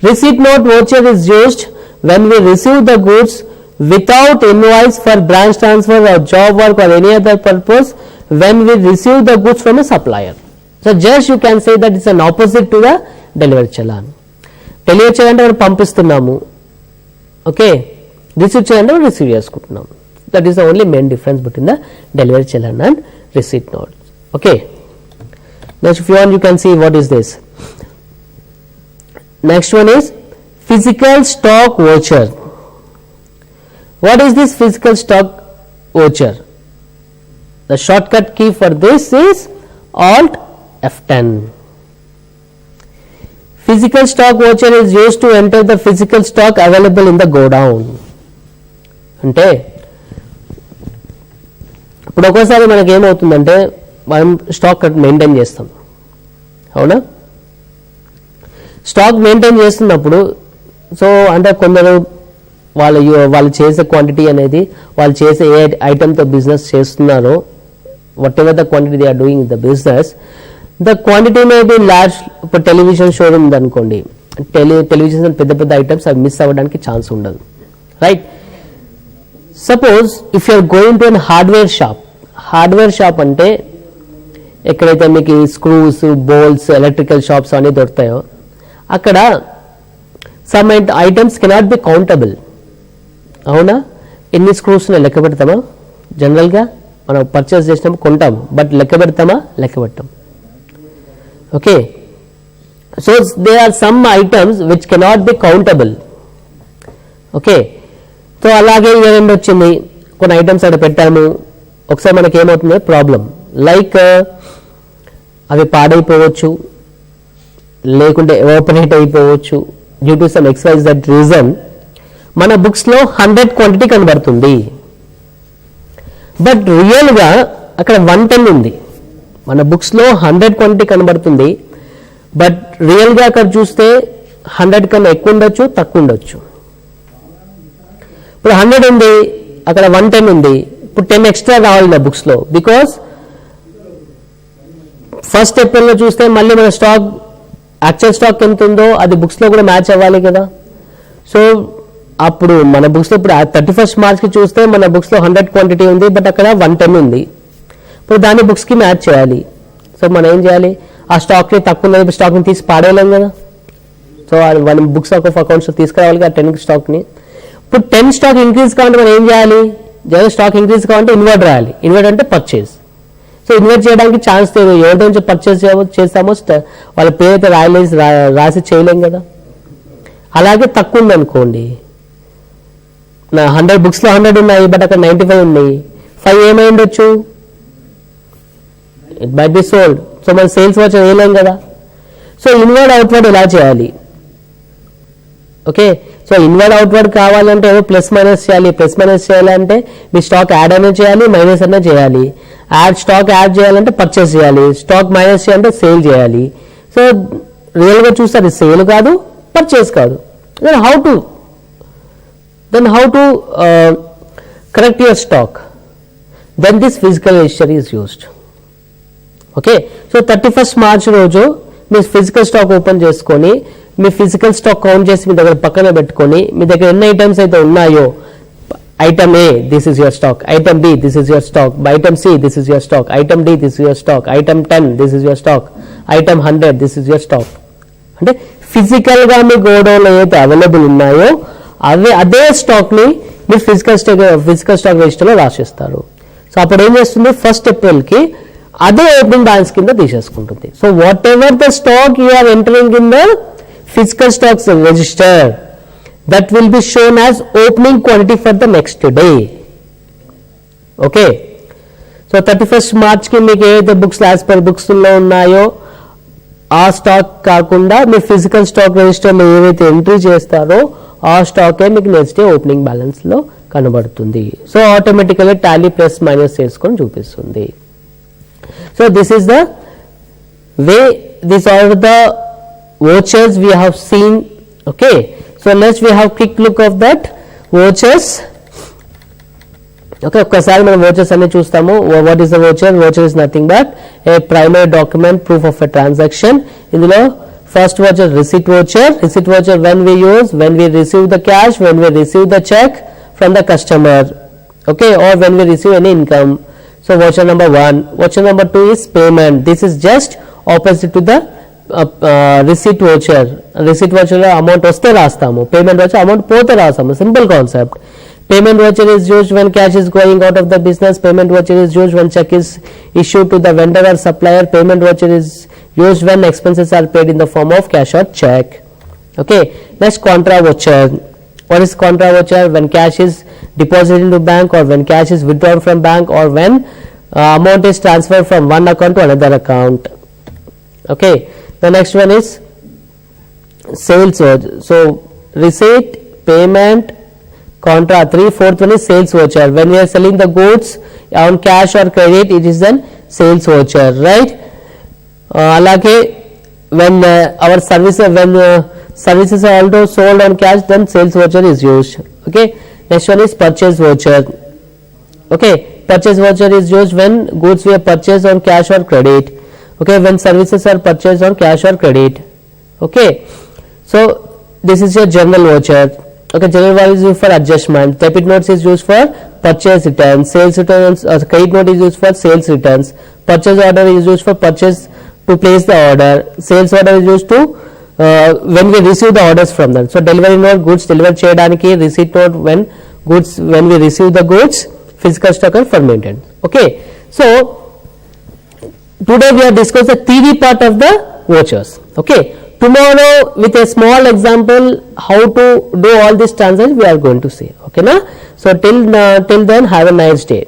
Receipt note voucher is used when we receive the goods without invoice for branch transfer or job work or any other purpose when we receive the goods from a supplier. So just you can say that it's an opposite to the delivery challan. Delivery challan అంటే మనం పంపిస్తున్నాము, okay, receive challan అంటే receive చేసుకుంటున్నాము. That is the only main difference between the delivery challan and receipt note. Okay, next if you want you can see what is this. Next one is physical stock voucher. What is this physical stock voucher? The shortcut key for this is Alt F10. Physical stock voucher is used to enter the physical stock available in the godown. అంటే ఇప్పుడు ఒక్కోసారి మనకి ఏమవుతుందంటే మనం stock maintain చేస్తాం, అవునా? Stock maintain చేస్తున్నప్పుడు so అంటే కొందరు వాళ్ళు చేసే క్వాంటిటీ అనేది, వాళ్ళు చేసే ఏ ఐటమ్తో బిజినెస్ చేస్తున్నారో, whatever the quantity they are doing in the business, the quantity may be large. ఇప్పుడు టెలివిజన్ షోరూమ్ ఉందనుకోండి, టెలివిజన్ పెద్ద పెద్ద ఐటమ్స్ అవి మిస్ అవ్వడానికి ఛాన్స్ ఉండదు, right? Suppose if you're going to an hardware shop. Hardware shop అంటే ఎక్కడైతే మీకు స్క్రూస్, బోల్స్, ఎలక్ట్రికల్ షాప్స్ అన్నీ దొరుకుతాయో అక్కడ some items cannot be countable. అవునా? ఎన్ని స్క్రూస్ లెక్క పెడతామా? జనరల్గా మనం పర్చేస్ చేసినప్పుడు కొంటాం, బట్ లెక్క పెడతామా? లెక్క పెట్టాం. Okay, so they are some items which cannot be countable. Okay, so అలాగే ఏమేమి వచ్చింది, కొన్ని ఐటమ్స్ అక్కడ పెట్టాము, ఒకసారి మనకి ఏమవుతుంది ప్రాబ్లం, లైక్ అవి పాడైపోవచ్చు, లేకుంటే ఎవాపరేట్ అయిపోవచ్చు. Due to some XYZ reason మన బుక్స్లో 100 క్వాంటిటీ కనబడుతుంది, బట్ రియల్గా అక్కడ 110 ఉంది. మన బుక్స్లో 100 క్వాంటిటీ కనబడుతుంది, బట్ రియల్గా అక్కడ చూస్తే 100 కన్నా ఎక్కువ ఉండొచ్చు, తక్కువ ఉండొచ్చు. ఇప్పుడు 100 ఉంది, అక్కడ 110 ఉంది, ఇప్పుడు 10 ఎక్స్ట్రా రావాలి నా బుక్స్లో, బికాస్ ఫస్ట్ ఏప్రిల్లో చూస్తే మళ్ళీ మన స్టాక్ యాక్చువల్ స్టాక్ ఎంత ఉందో అది బుక్స్లో కూడా మ్యాచ్ అవ్వాలి కదా. సో అప్పుడు మన బుక్స్లో ఇప్పుడు 31st మార్చ్కి చూస్తే మన బుక్స్లో 100 క్వాంటిటీ ఉంది, బట్ అక్కడ 110 ఉంది. ఇప్పుడు దాన్ని బుక్స్కి మ్యాచ్ చేయాలి. సో మనం ఏం చేయాలి, ఆ స్టాక్ని తక్కువ ఉన్న స్టాక్ని తీసి పాడేయలేం కదా. సో మనం బుక్స్ ఆఫ్ అకౌంట్స్ తీసుకురావాలి కదా 10 స్టాక్ని. ఇప్పుడు 10 స్టాక్ ఇంక్రీజ్ కావాలంటే మనం ఏం చేయాలి, జనరల్ స్టాక్ ఇంక్రీజ్ కావాలంటే ఇన్వర్ట్ రాయాలి. ఇన్వర్ట్ అంటే పర్చేస్. సో ఇన్వెస్ట్ చేయడానికి ఛాన్స్ లేదు, ఎవరితో నుంచి పర్చేస్ చేస్తామో వాళ్ళ పేరు అయితే రాసి చేయలేం కదా. అలాగే తక్కువ ఉందనుకోండి, నా 100 బుక్స్లో 100 ఉన్నాయి, బట్ అక్కడ 95 ఉన్నాయి, 5 ఏమై ఉండొచ్చు, it might be sold. So మనం సేల్స్ వచ్చి వేయలేం కదా. సో ఇన్వర్డ్ అవుట్వర్డ్ ఎలా చేయాలి? ఓకే, సో ఇన్వర్డ్ అవుట్వర్డ్ కావాలంటే ఏదో ప్లస్ మైనస్ చేయాలి. ప్లస్ మైనస్ చేయాలంటే మీ స్టాక్ యాడ్ అనేది చేయాలి, మైనస్ అనేది చేయాలి. స్టాక్ యాడ్ చేయాలంటే పర్చేస్ చేయాలి, స్టాక్ మైనస్ చేయాలంటే సేల్ చేయాలి. సో రియల్గా చూస్తే అది సేల్ కాదు, పర్చేస్ కాదు. How to Then how to correct your stock? Then this physical register is used. Okay, so 31st March రోజు మీ ఫిజికల్ స్టాక్ ఓపెన్ చేసుకొని మీ ఫిజికల్ స్టాక్ కౌంట్ చేసి మీ దగ్గర పక్కన పెట్టుకొని మీ దగ్గర ఎన్ని ఐటమ్స్ అయితే ఉన్నాయో, item A this is your stock, item B this is your stock, item C this is your stock, item D this is your stock, item 10 this is your stock, item 100 this is your stock. అంటే physical గా మీ గోడౌన్లో ఏదైతే available ఉన్నాయో అదే stock ని మీరు physical stock register లో రాసిస్తారు. So అప్పుడు ఏం చేస్తుంది, 1st April కి అదే ఓపెనింగ్ బ్యాలెన్స్ కింద తీసేసుకుంటుంది. So whatever the stock you are entering in the physical stocks register, that will be shown as opening quantity for the next day. Okay, so 31st March కి మీకు ఏదైతే books as per books లో ఉన్నాయో ఆ stock కాకుండా మీ physical stock register లో ఏవైతే entry చేస్తారో ఆ స్టాకే మీకు నెక్స్ట్ డే ఓపెనింగ్ బ్యాలెన్స్ లో కనబడుతుంది. So automatically Tally plus minus చేసుకొని చూపిస్తుంది. So this is the way, these are the vouchers we have seen. Okay, so let's we have quick look of that vouchers. Okay, ఒక్కసారి మనం vouchers అన్ని చూస్తాము. What is the voucher? Voucher is nothing but a primary document proof of a transaction. ఇందులో first voucher receipt voucher. Receipt voucher when we use, when we receive the cash, when we receive the check from the customer, okay, or when we receive any income. So voucher number 1. Voucher number 2 is payment. This is just opposite to the receipt voucher. Receipt voucher లో amount వస్తే రాస్తాము, payment వచ్చి amount పోతే రాస్తాము. Simple concept. Payment voucher is used when cash is going out of the business. Payment voucher is used when check is issued to the vendor or supplier. Payment voucher is used when expenses are paid in the form of cash or check. Okay, next contra voucher. What is contra voucher? When cash is deposited into bank, or when cash is withdrawn from bank, or when amount is transferred from one account to another account. Okay, the next one is sales voucher. So receipt, payment, contra 3. 4th one is sales voucher. When we are selling the goods on cash or credit, it is then sales voucher, right? Alage when our services are also sold on cash, then sales voucher is used. Okay, next one is purchase voucher. Okay, purchase voucher is used when goods were purchased on cash or credit. Okay, when services are purchased on cash or credit. Okay, so this is your general voucher. Okay, general voucher is used for adjustment. Debit notes is used for purchase returns. Sales returns, credit note is used for sales returns. Purchase order is used for purchase to place the order. Sales order is used to when we receive the orders from them. So delivery note, goods delivered cheyadaniki. Receipt note when we receive the goods. Physical stock and for maintenance. Okay, so today we have discussed the theory part of the vouchers. Okay, tomorrow with a small example how to do all these transactions we are going to see. Okay na? So till then have a nice day.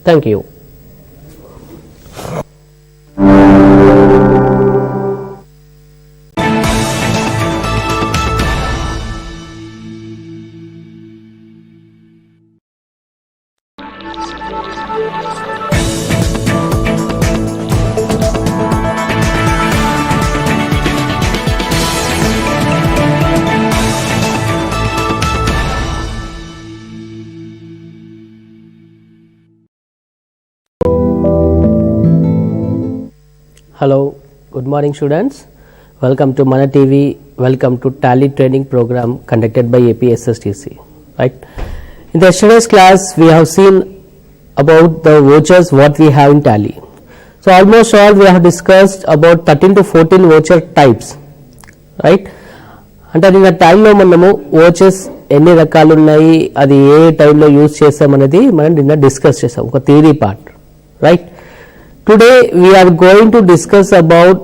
Thank you. Hello, good morning students. Welcome to Mana TV. Welcome to Tally training program conducted by APSSDC. Right. In the yesterday's class, we have seen about the vouchers what we have in Tally. So almost all we have discussed about 13 to 14 voucher types. Right. అంటే నిన్న టాలీలో మనము vouchers ఎన్ని రకాలు ఉన్నాయి, అది ఏ టైంలో use చేస్తాం అనేది మనం నిన్న డిస్కస్ చేసాం, ఒక theory part. Right. Today we are going to discuss about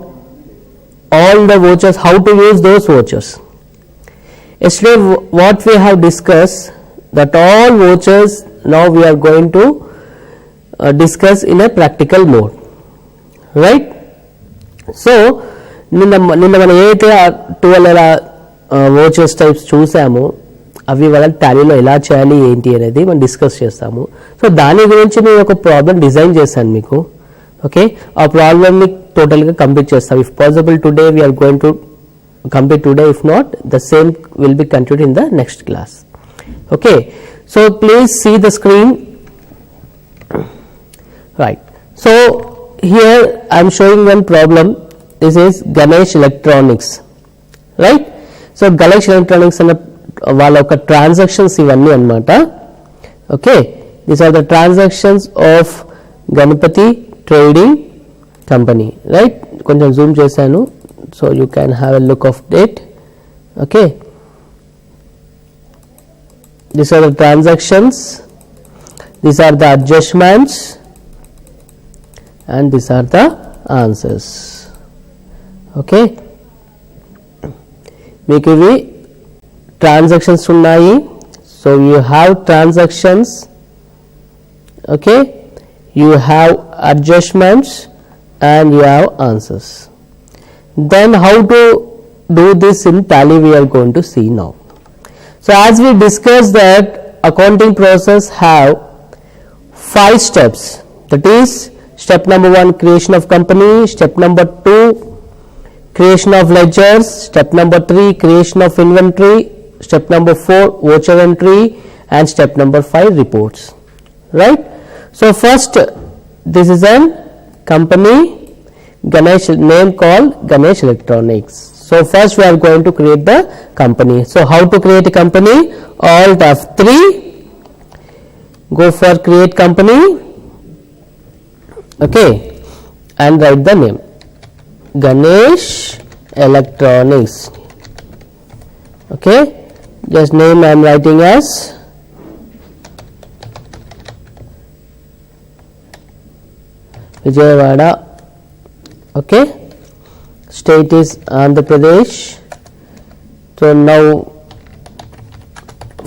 all the vouchers, how to use those vouchers. Yesterday what we have discussed, that all vouchers now we are going to discuss in a practical mode, right? So నిన్న మనం ఏదైతే 12 vouchers types చూసామో అవి వాళ్ళ టాలీలో ఎలా చేయాలి ఏంటి అనేది మనం డిస్కస్ చేస్తాము. సో దాని గురించి నేను ఒక ప్రాబ్లం డిజైన్ చేశాను మీకు. ఓకే, ఆ ప్రాబ్లమ్ ని టోటల్ గా కంప్లీట్ చేస్తాం. If possible today we're going to complete today, if not the same will be continued in the next class. Okay, so please see the screen. Right. So here I am showing one problem. This is Ganesh Electronics. Right. So Ganesh Electronics and వాళ్ళ యొక్క transactions ఇవన్నీ అన్నమాట. Okay, these are the transactions of Ganapathi trading company. Right, కొంచెం zoom చేశాను, so you can have a look of it. Okay, these are the transactions, these are the adjustments and these are the answers. Okay, మీకు ఇవి transactions ఉన్నాయి. So you have transactions, okay, you have adjustments and you have answers. Then how to do this in Tally we are going to see now. So as we discussed that accounting process have 5 steps, that is step number 1 creation of company, step number 2 creation of ledgers, step number 3 creation of inventory, step number 4 voucher entry, and step number 5 reports. Right. So first, this is an company, Ganesh, name called Ganesh Electronics. So first we are going to create the company. So how to create a company? Alt F3, go for create company. Okay, and write the name Ganesh Electronics. Okay, just name I am writing as Vijayawada. Okay, state is Andhra Pradesh. So now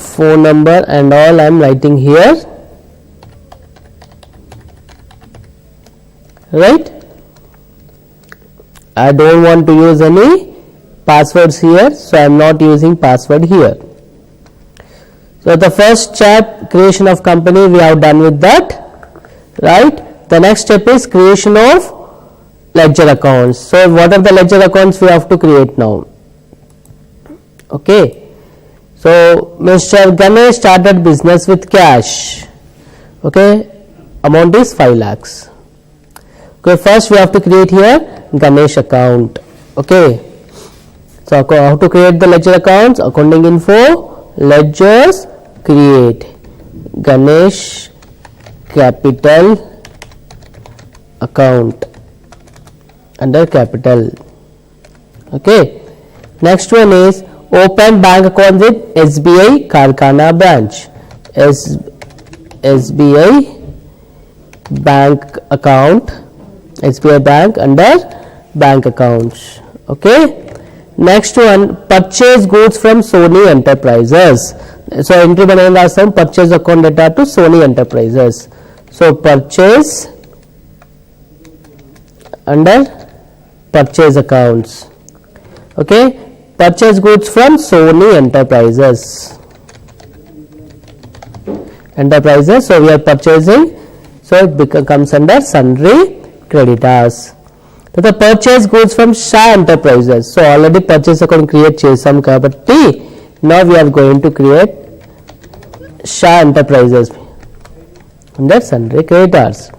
phone number and all I am writing here. Right, I don't want to use any passwords here, so I am not using password here. So the first step, creation of company, we have done with that. Right, the next step is creation of ledger accounts. So what are the ledger accounts we have to create now? Okay, so Mr. Ganesh started business with cash. Okay, amount is 5 lakhs. Okay, first we have to create here Ganesh account. Okay, so how to create the ledger accounts? Accounting info, ledgers, create Ganesh capital account under capital. Okay, next one is open bank account with SBI Karkhana branch. SBI bank account, SBI bank under bank accounts. Okay, next one, purchase goods from Sony Enterprises. So entry banana some purchase account data to Sony Enterprises. So purchase under purchase accounts. Okay, purchase goods from Sony Enterprises. So we are purchasing, so it comes under sundry creditors. So the purchase goods from Shah Enterprises. So already purchase account create chesam kabatti, now we are going to create Shah Enterprises under sundry creditors.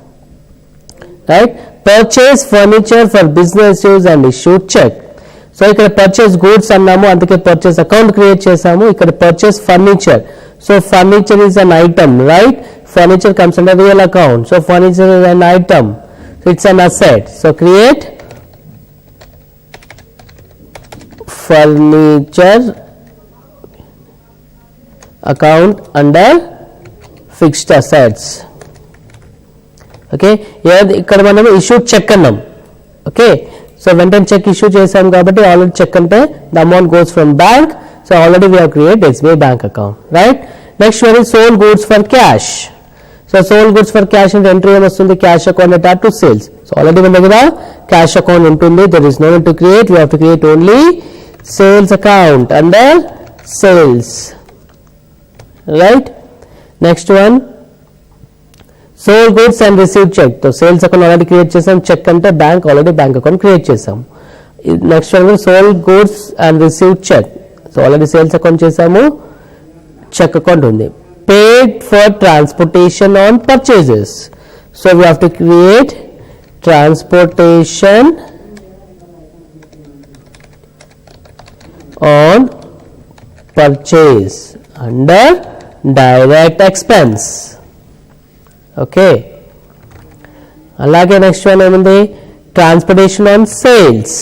Right, purchase furniture for business use and issue check. So ikkada purchase goods annamu, andike purchase account create chesamu. Ikkada purchase furniture, so furniture is an item, right? Furniture comes under real account, so furniture is an item, so it's an asset. So create furniture account under fixed assets. Okay, ఇక్కడ మనం issue cheque అన్నాం. Okay, so వెంటనే cheque issue చేసాం కాబట్టి already cheque అంటే the amount goes from bank. So already we have create SBI bank account. Right, next one is sold goods for cash. So sold goods for cash అంటే entry ఏమొస్తుంది, cash account attach to sales. So already మన దగ్గర cash account ఉంటుంది, there is no need to create, we have to create only sales account under sales. Right, next one sold goods and received check. So sales account already create chesam, check ante bank already bank account create chesam. Next one is sold goods and received check. So already sales account chesamu, cheque account ఉంది. paid for transportation on purchases. So we have to create transportation on purchase under direct expense. Okay. అలాగే next one ఏముంది, transportation on sales.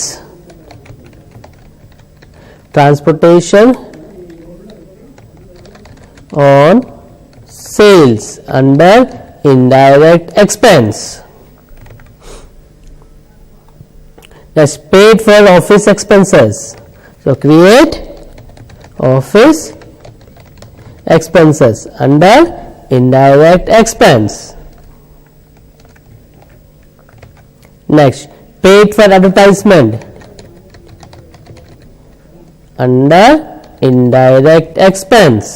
Transportation on sales under indirect expense. That's paid for office expenses. So create office expenses under indirect expense. Next, paid for advertisement under indirect expense.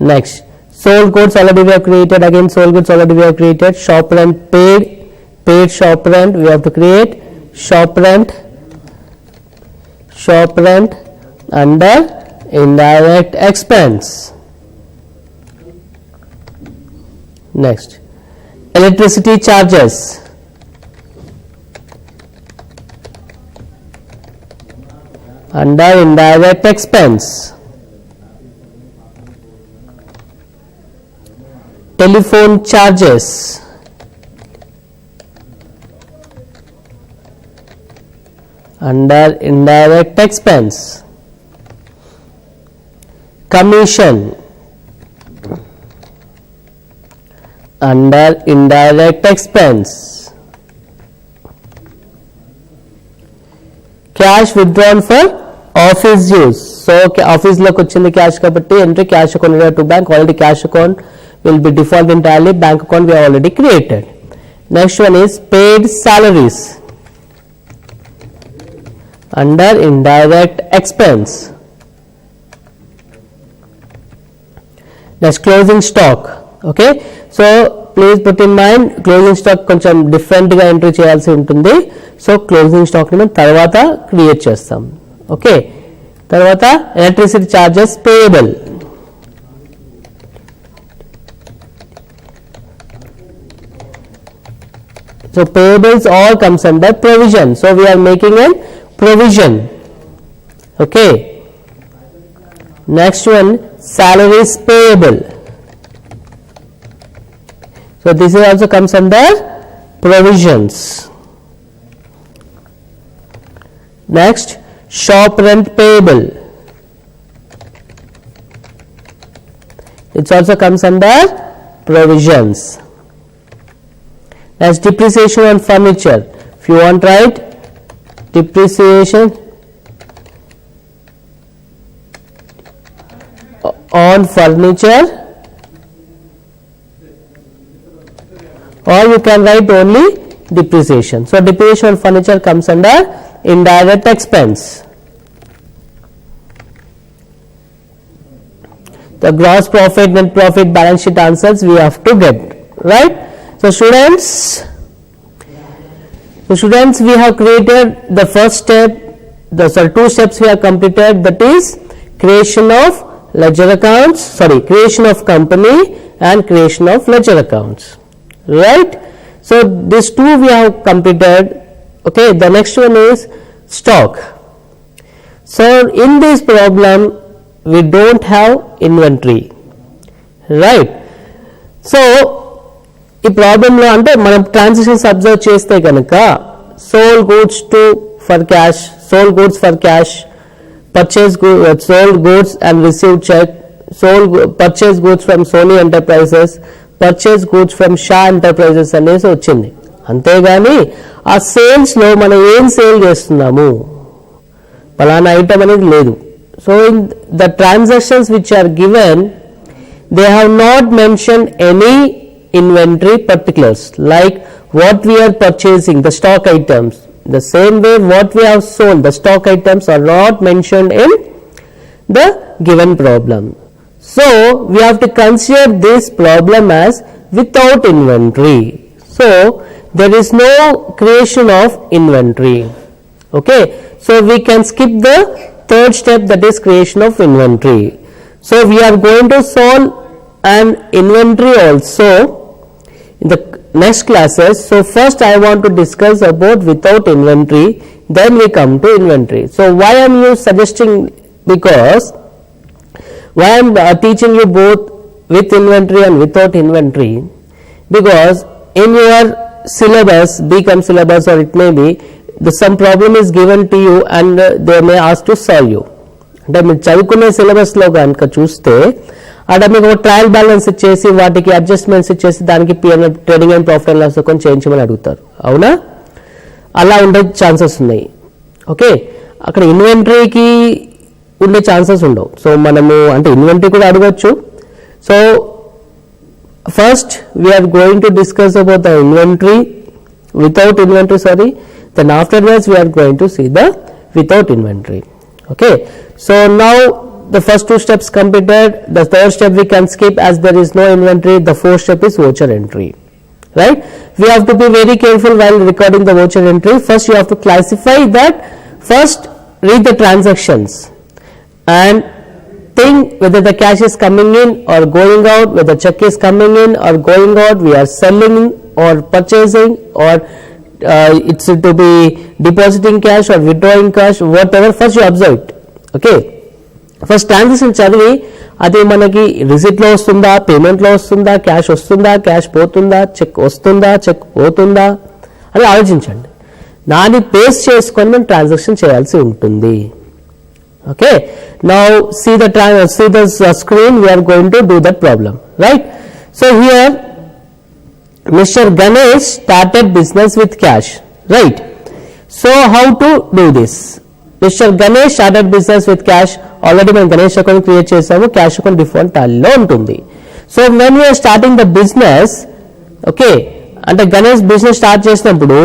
Next, sold goods already we have created, again sold goods already we have created. Shop rent paid, paid shop rent we have to create. Shop rent under indirect expense. Next, electricity charges under indirect expense. Telephone charges under indirect expense. Commission under indirect expense. Cash withdrawn for office use. So office lo kochindi cash kabatti entry cash account to bank, already cash account will be default entirely, bank account we have already created. Next one is paid salaries under indirect expense. Next, closing stock. Okay, so please put in mind closing stock కొంచెం different గా entry చేయాల్సి ఉంటుంది. So closing stock ని మనం తర్వాత create చేస్తాం. Okay, తర్వాత electricity charges payable. So payables all comes under provision. So we are making a provision. Okay. Next one, salaries payable. So this is also comes under provisions. Next, shop rent payable. It also comes under provisions. As depreciation on furniture, if you want write depreciation on furniture, or you can write only depreciation. So depreciation on furniture comes under indirect expense. The gross profit, net profit, balance sheet answers we have to get, right? So students, we have created the first step, two steps we have completed, that is creation of ledger accounts, creation of company and creation of ledger accounts, right? So these two we have completed. Okay, the next one is stock. So in this problem we don't have inventory, right? So ఈ ప్రాబ్లంలో అంటే మనం transactions observe చేస్తే కనుక sold goods for cash, sold goods for cash, purchase sold goods and received cheque, purchase goods from Sony Enterprises, purchase goods from Shah Enterprises అనేసి వచ్చింది. అంతేగాని ఆ సేల్స్ లో మనం ఏం సేల్ చేస్తున్నాము, పలానా ఐటమ్ అనేది లేదు. So in the transactions which are given they have not mentioned any inventory particulars like what we are purchasing, the stock items. The same way what we have sold, the stock items are not mentioned in the given problem. So we have to consider this problem as without inventory. So there is no creation of inventory. Okay, so we can skip the third step, that is creation of inventory. So we are going to solve an inventory also in the next classes. So first I want to discuss about without inventory, then we come to inventory. So why I am you suggesting, because why I am teaching you both with inventory and without inventory, because in your syllabus, BCom syllabus, or it may be, some problem is given to you and they may ask to solve you. అంటే మీరు చదువుకునే సిలబస్లో కనుక చూస్తే అక్కడ మీకు ఒక trial balance ఇచ్చేసి వాటికి అడ్జస్ట్మెంట్స్ ఇచ్చేసి దానికి trading and profit and loss account చేయించమని అడుగుతారు, అవునా? అలా ఉండే ఛాన్సెస్ ఉన్నాయి. ఓకే, అక్కడ ఇన్వెంటరీకి ఉండే ఛాన్సెస్ ఉండవు. సో మనము అంటే ఇన్వెంటరీ కూడా అడగచ్చు. So first we are going to discuss about the inventory, without inventory, sorry, then afterwards we are going to see the without inventory. Okay, so now the first two steps completed. The third step we can skip as there is no inventory. The fourth step is voucher entry, right? We have to be very careful while recording the voucher entry. First you have to classify that. First read the transactions and think whether the cash is coming in or going out, whether check is coming in or going out, we are selling or purchasing, or it's to be depositing cash or withdrawing cash, whatever. First you observe it. Okay, first transaction చదివి అది మనకి receipt లో వస్తుందా, payment లో వస్తుందా, cash వస్తుందా, cash పోతుందా, check వస్తుందా, చెక్ పోతుందా అని ఆలోచించండి. దాన్ని బేస్ చేసుకొని మనం ట్రాన్సాక్షన్ చేయాల్సి ఉంటుంది. Okay, now see the screen. We are going to do that problem, right? So here Mr. Ganesh started business with cash, right? So how to do this? Mr. Ganesh started business with cash. Already మనం Ganesh account create చేసాము, cash account default టాలీలో ఉంటుంది. So when we are starting the business, okay, అంటే Ganesh business start చేసినప్పుడు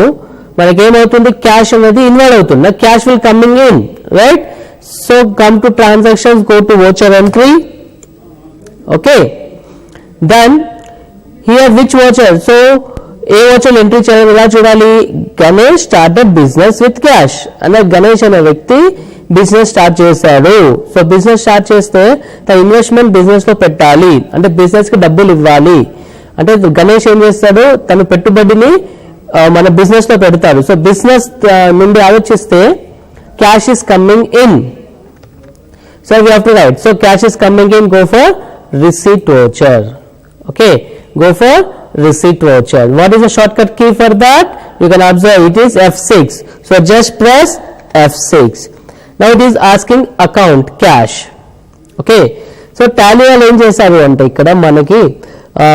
మనకేమవుతుంది, cash అనేది involve అవుతుంది. Cash will coming in, right? So come to transactions, go to voucher entry. Okay, then here which voucher? So A voucher entry చేయాలి, ఎలా చూడాలి? Ganesh started business with cash. అంటే గణేష్ అనే వ్యక్తి బిజినెస్ స్టార్ట్ చేశాడు. సో బిజినెస్ స్టార్ట్ చేస్తే తన investment business లో పెట్టాలి, అంటే బిజినెస్ కి డబ్బులు ఇవ్వాలి. అంటే గణేష్ ఏం చేస్తాడు, తన పెట్టుబడిని మన బిజినెస్ లో పెడతాడు. సో బిజినెస్ నుండి ఆలోచిస్తే cash is coming in. So we have to write. So cash is coming in, go for receipt voucher. Okay, go for receipt voucher. What is the shortcut key for that? You can observe it is F6. So just press F6. Now it is asking account cash. Okay, so tally వాళ్ళు ఏం చేశారు అంటే ఇక్కడ మనకి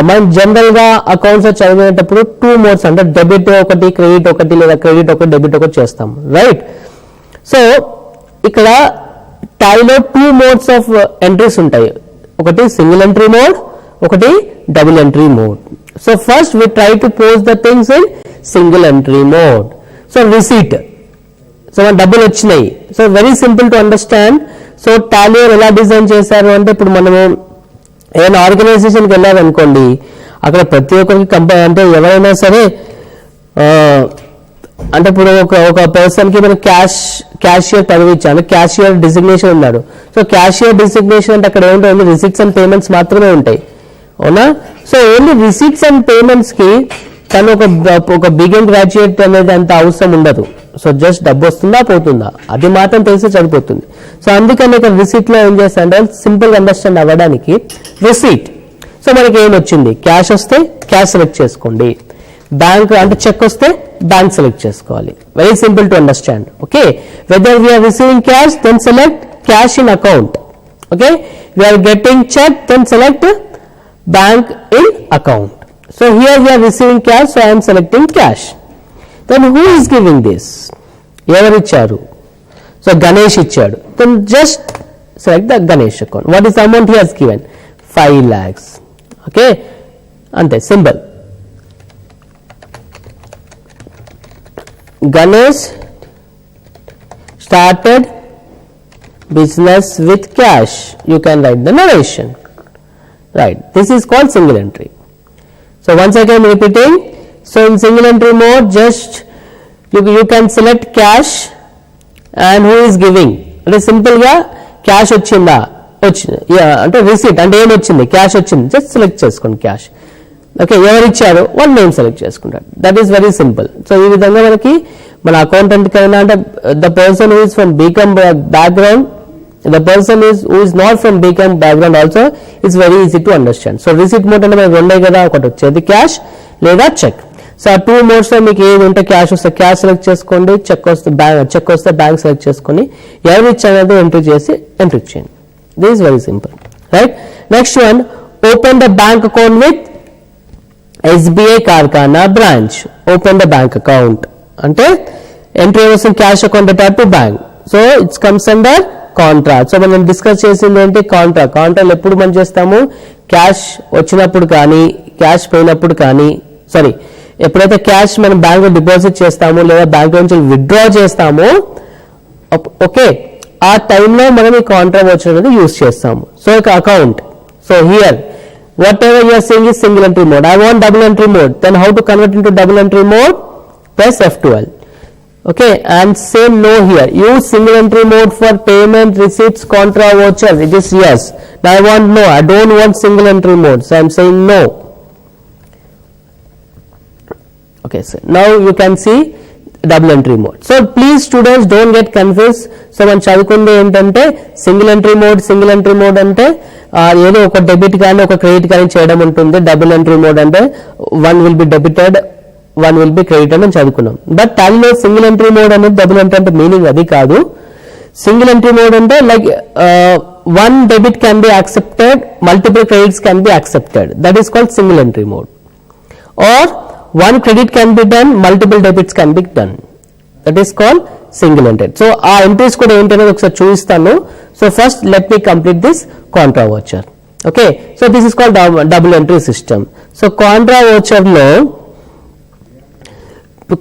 మనం general గా accounts చదివేటప్పుడు 2 modes అంటే డెబిట్ ఒకటి, క్రెడిట్ ఒకటి, లేదా క్రెడిట్ ఒకటి, డెబిట్ ఒకటి చేస్తాం, రైట్? సో ఇక్కడ టాలీలో 2 మోడ్స్ ఆఫ్ ఎంట్రీస్ ఉంటాయి. ఒకటి సింగిల్ ఎంట్రీ మోడ్, ఒకటి double entry mode. So first we try to post the things in single entry mode. So receipt, so మన డబ్బులు వచ్చినాయి. So very simple to understand. So Tally ఎలా design చేశారు అంటే, ఇప్పుడు మనము ఏదైనా ఆర్గనైజేషన్కి వెళ్ళాలనుకోండి, అక్కడ ప్రతి ఒక్కరికి అంటే ఎవరైనా సరే అంటే ఇప్పుడు ఒక పర్సన్ కి మనం క్యాషియర్ పదవి ఇచ్చాను, క్యాషియర్ డిజిగ్నేషన్ ఉన్నాడు. సో క్యాషియర్ డిజిగ్నేషన్ అంటే అక్కడ ఏముంటాయి, ఓన్లీ రిసిప్ట్స్ అండ్ పేమెంట్స్ మాత్రమే ఉంటాయి, అవునా? So only receipts and payments కి తను ఒక బిగిన్ గ్రాడ్యుయేట్ అనేది అంత అవసరం ఉండదు. సో జస్ట్ డబ్బు వస్తుందా పోతుందా అది మాత్రం తెలిసి సరిపోతుంది. సో అందుకని ఇక్కడ రిసిప్ట్ లో ఏం చేస్తానంటే సింపుల్ గా అండర్స్టాండ్ అవ్వడానికి రిసిప్ట్. సో మనకి ఏం వచ్చింది, క్యాష్ వస్తే క్యాష్ సెలెక్ట్ చేసుకోండి, బ్యాంక్ అంటే చెక్ వస్తే బ్యాంక్ సెలెక్ట్ చేసుకోవాలి. Very simple to understand. Okay, whether we are receiving cash then select cash in account. Okay, we are getting cheque then select bank in account. So here we are receiving cash, so I'm selecting cash. Then who is giving this, ఎవరు ఇచ్చారు? So Ganesh ఇచ్చాడు. Then just select the Ganesh account. What is the amount he has given? 5 lakhs. Okay, అంతే simple. Ganesh started business with cash. You can write the narration. Right. This is called single entry. So once again repeating. So in single entry mode, just you can select cash and who is giving. అంటే సింపుల్గా cash వచ్చిందా, వచ్చింది, అంటే receipt అంటే ఏమి వచ్చింది, cash వచ్చింది, just select చేసుకోండి క్యాష్. ఓకే, ఎవరు ఇచ్చారు వన్ నేమ్ సెలెక్ట్ చేసుకుంటారు. That is very simple. So ఈ విధంగా మనకి మన అకౌంటెంట్ కైనా అంటే the person who is from BCom background, the person who is not from BCom background also is very easy to understand. So receipt mode అంటే మనకు రెండే కదా, ఒకటి వచ్చేది క్యాష్ లేదా చెక్. సో ఆ టూ మోడ్స్ లో మీకు ఏది ఉంటే క్యాష్ వస్తే క్యాష్ సెలెక్ట్ చేసుకోండి, చెక్ వస్తే బ్యాంక్ సెలెక్ట్ చేసుకొని ఎవరు ఇచ్చారనేది ఎంట్రీ చేసి ఎంట్రీ చేయండి. This is very simple, right. Next one, open the bank account with SBI Karkhana branch. Open the bank account అంటే ఎంట్రీ వస్తుంది cash account attach to bank. So it's comes under contract. So మనం discuss చేసింది ఏంటి, contract ఎప్పుడు మనం చేస్తాము, cash వచ్చినప్పుడు కానీ క్యాష్ పోయినప్పుడు కానీ, సారీ ఎప్పుడైతే క్యాష్ మనం బ్యాంక్ లో డిపాజిట్ చేస్తామో లేదా బ్యాంక్ నుంచి విత్డ్రా చేస్తామో, ఓకే, ఆ టైంలో మనం ఈ కాంట్రాక్ట్ వచ్చి అనేది యూజ్ చేస్తాము. సో ఇక account, so here whatever you are saying is single entry mode. I want double entry mode, then how to convert into double entry mode, press F12. Okay, and say no here. Use single entry mode for payment, receipts, contra, voucher. It is yes. Now I want no. I don't want single entry mode. So I am saying no. Okay, so now you can see double entry mode. So please students don't get confused. So man chadukunde entante single entry mode ante ఏదో ఒక debit కానీ ఒక credit కానీ చేయడం ఉంటుంది. Double entry mode అంటే one will be debited, one will be credited అని చదువుకున్నాం. బట్ టాలీలో సింగిల్ ఎంట్రీ మోడ్ అనేది డబుల్ ఎంట్రీ అంటే మీనింగ్ అది కాదు. సింగిల్ ఎంట్రీ మోడ్ అంటే like one debit can be accepted, multiple credits can be accepted. That is called single entry mode. Or one credit can be done, multiple debits can be done. That is called single entry. So ఆ entries కూడా ఏంటనేది ఒకసారి చూపిస్తాను. So first let me complete this contra voucher. Okay, so this is called double entry system. So contra voucher లో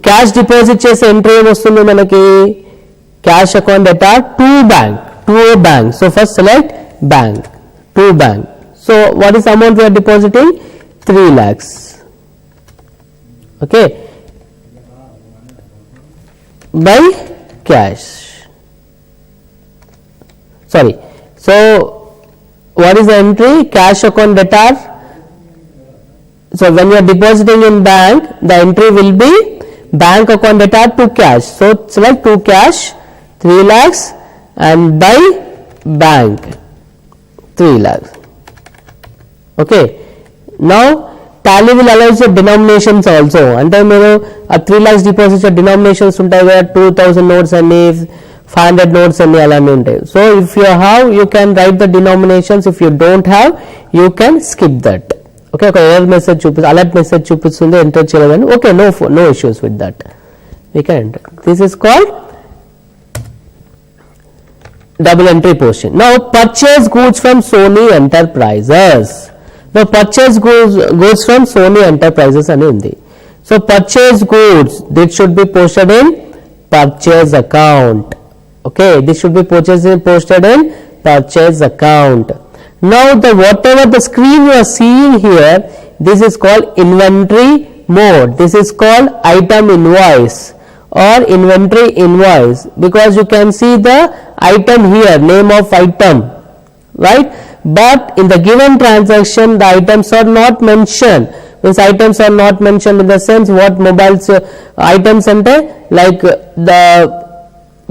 cash deposit చేసే entry ఏమొస్తుంది మనకి, cash account data to a bank. So first select bank, to bank. So what is amount we are depositing, 3 lakhs. ఓకే, by cash. Sorry. So what is the entry, cash account debtor. So when you are depositing in bank, the entry will be bank account debtor to cash. So select to cash 3 lakhs and by bank 3 lakhs. Okay, now tally will allow you denominations also. అంటే మీరు ఆ 3 lakhs deposit denominations ఉంటాయి కదా, 2000 notes అని 500 notes అని అలానే ఉంటాయి. So if you have you can write the denominations, if you don't have you can skip that. Okay, ఒక ఎర్రర్ మెసేజ్ అలర్ట్ మెసేజ్ చూపిస్తుంది ఎంటర్ చేయలేదని. Okay, no issues with that, we can enter. This is called double entry portion. Now purchase goods from Sony Enterprises. Now purchase goods from Sony Enterprises అని ఉంది. So purchase goods, this should be posted in purchase account. Okay, this should be posted in purchase account. Now the whatever the screen you are seeing here, this is called inventory mode. This is called item invoice or inventory invoice, because you can see the item here, name of item, right? But in the given transaction the items are not mentioned. These items are not mentioned in the sense what mobiles items ante like the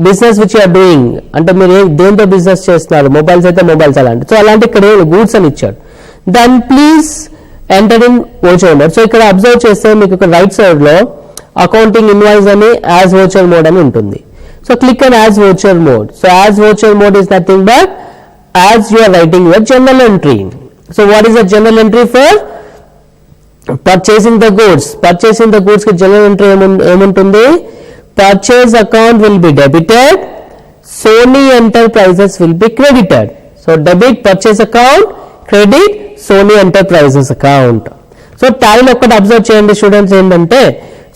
business which you are doing, అంటే మీరు దేంతో business చేస్తున్నారు, mobiles అయితే mobiles అలాంటి. So అలాంటి ఇక్కడ goods అని ఇచ్చాడు. Then please enter in voucher mode. So ఇక్కడ అబ్జర్వ్ చేస్తే మీకు ఇక్కడ రైట్ సైడ్ లో అకౌంటింగ్ ఇన్వాయిస్ అని యాజ్ వోచర్ మోడ్ అని ఉంటుంది. So click on as voucher mode. So as voucher mode is nothing but as you are writing your journal entry. So what is a journal entry for? Purchasing the goods. Purchasing the goods ki journal entry emuntundi, purchase account will be debited, Sony Enterprises will be credited. So debit purchase account, credit Sony Enterprises account. So tally ఒక్కటి observe చేయండి students ఏంటంటే,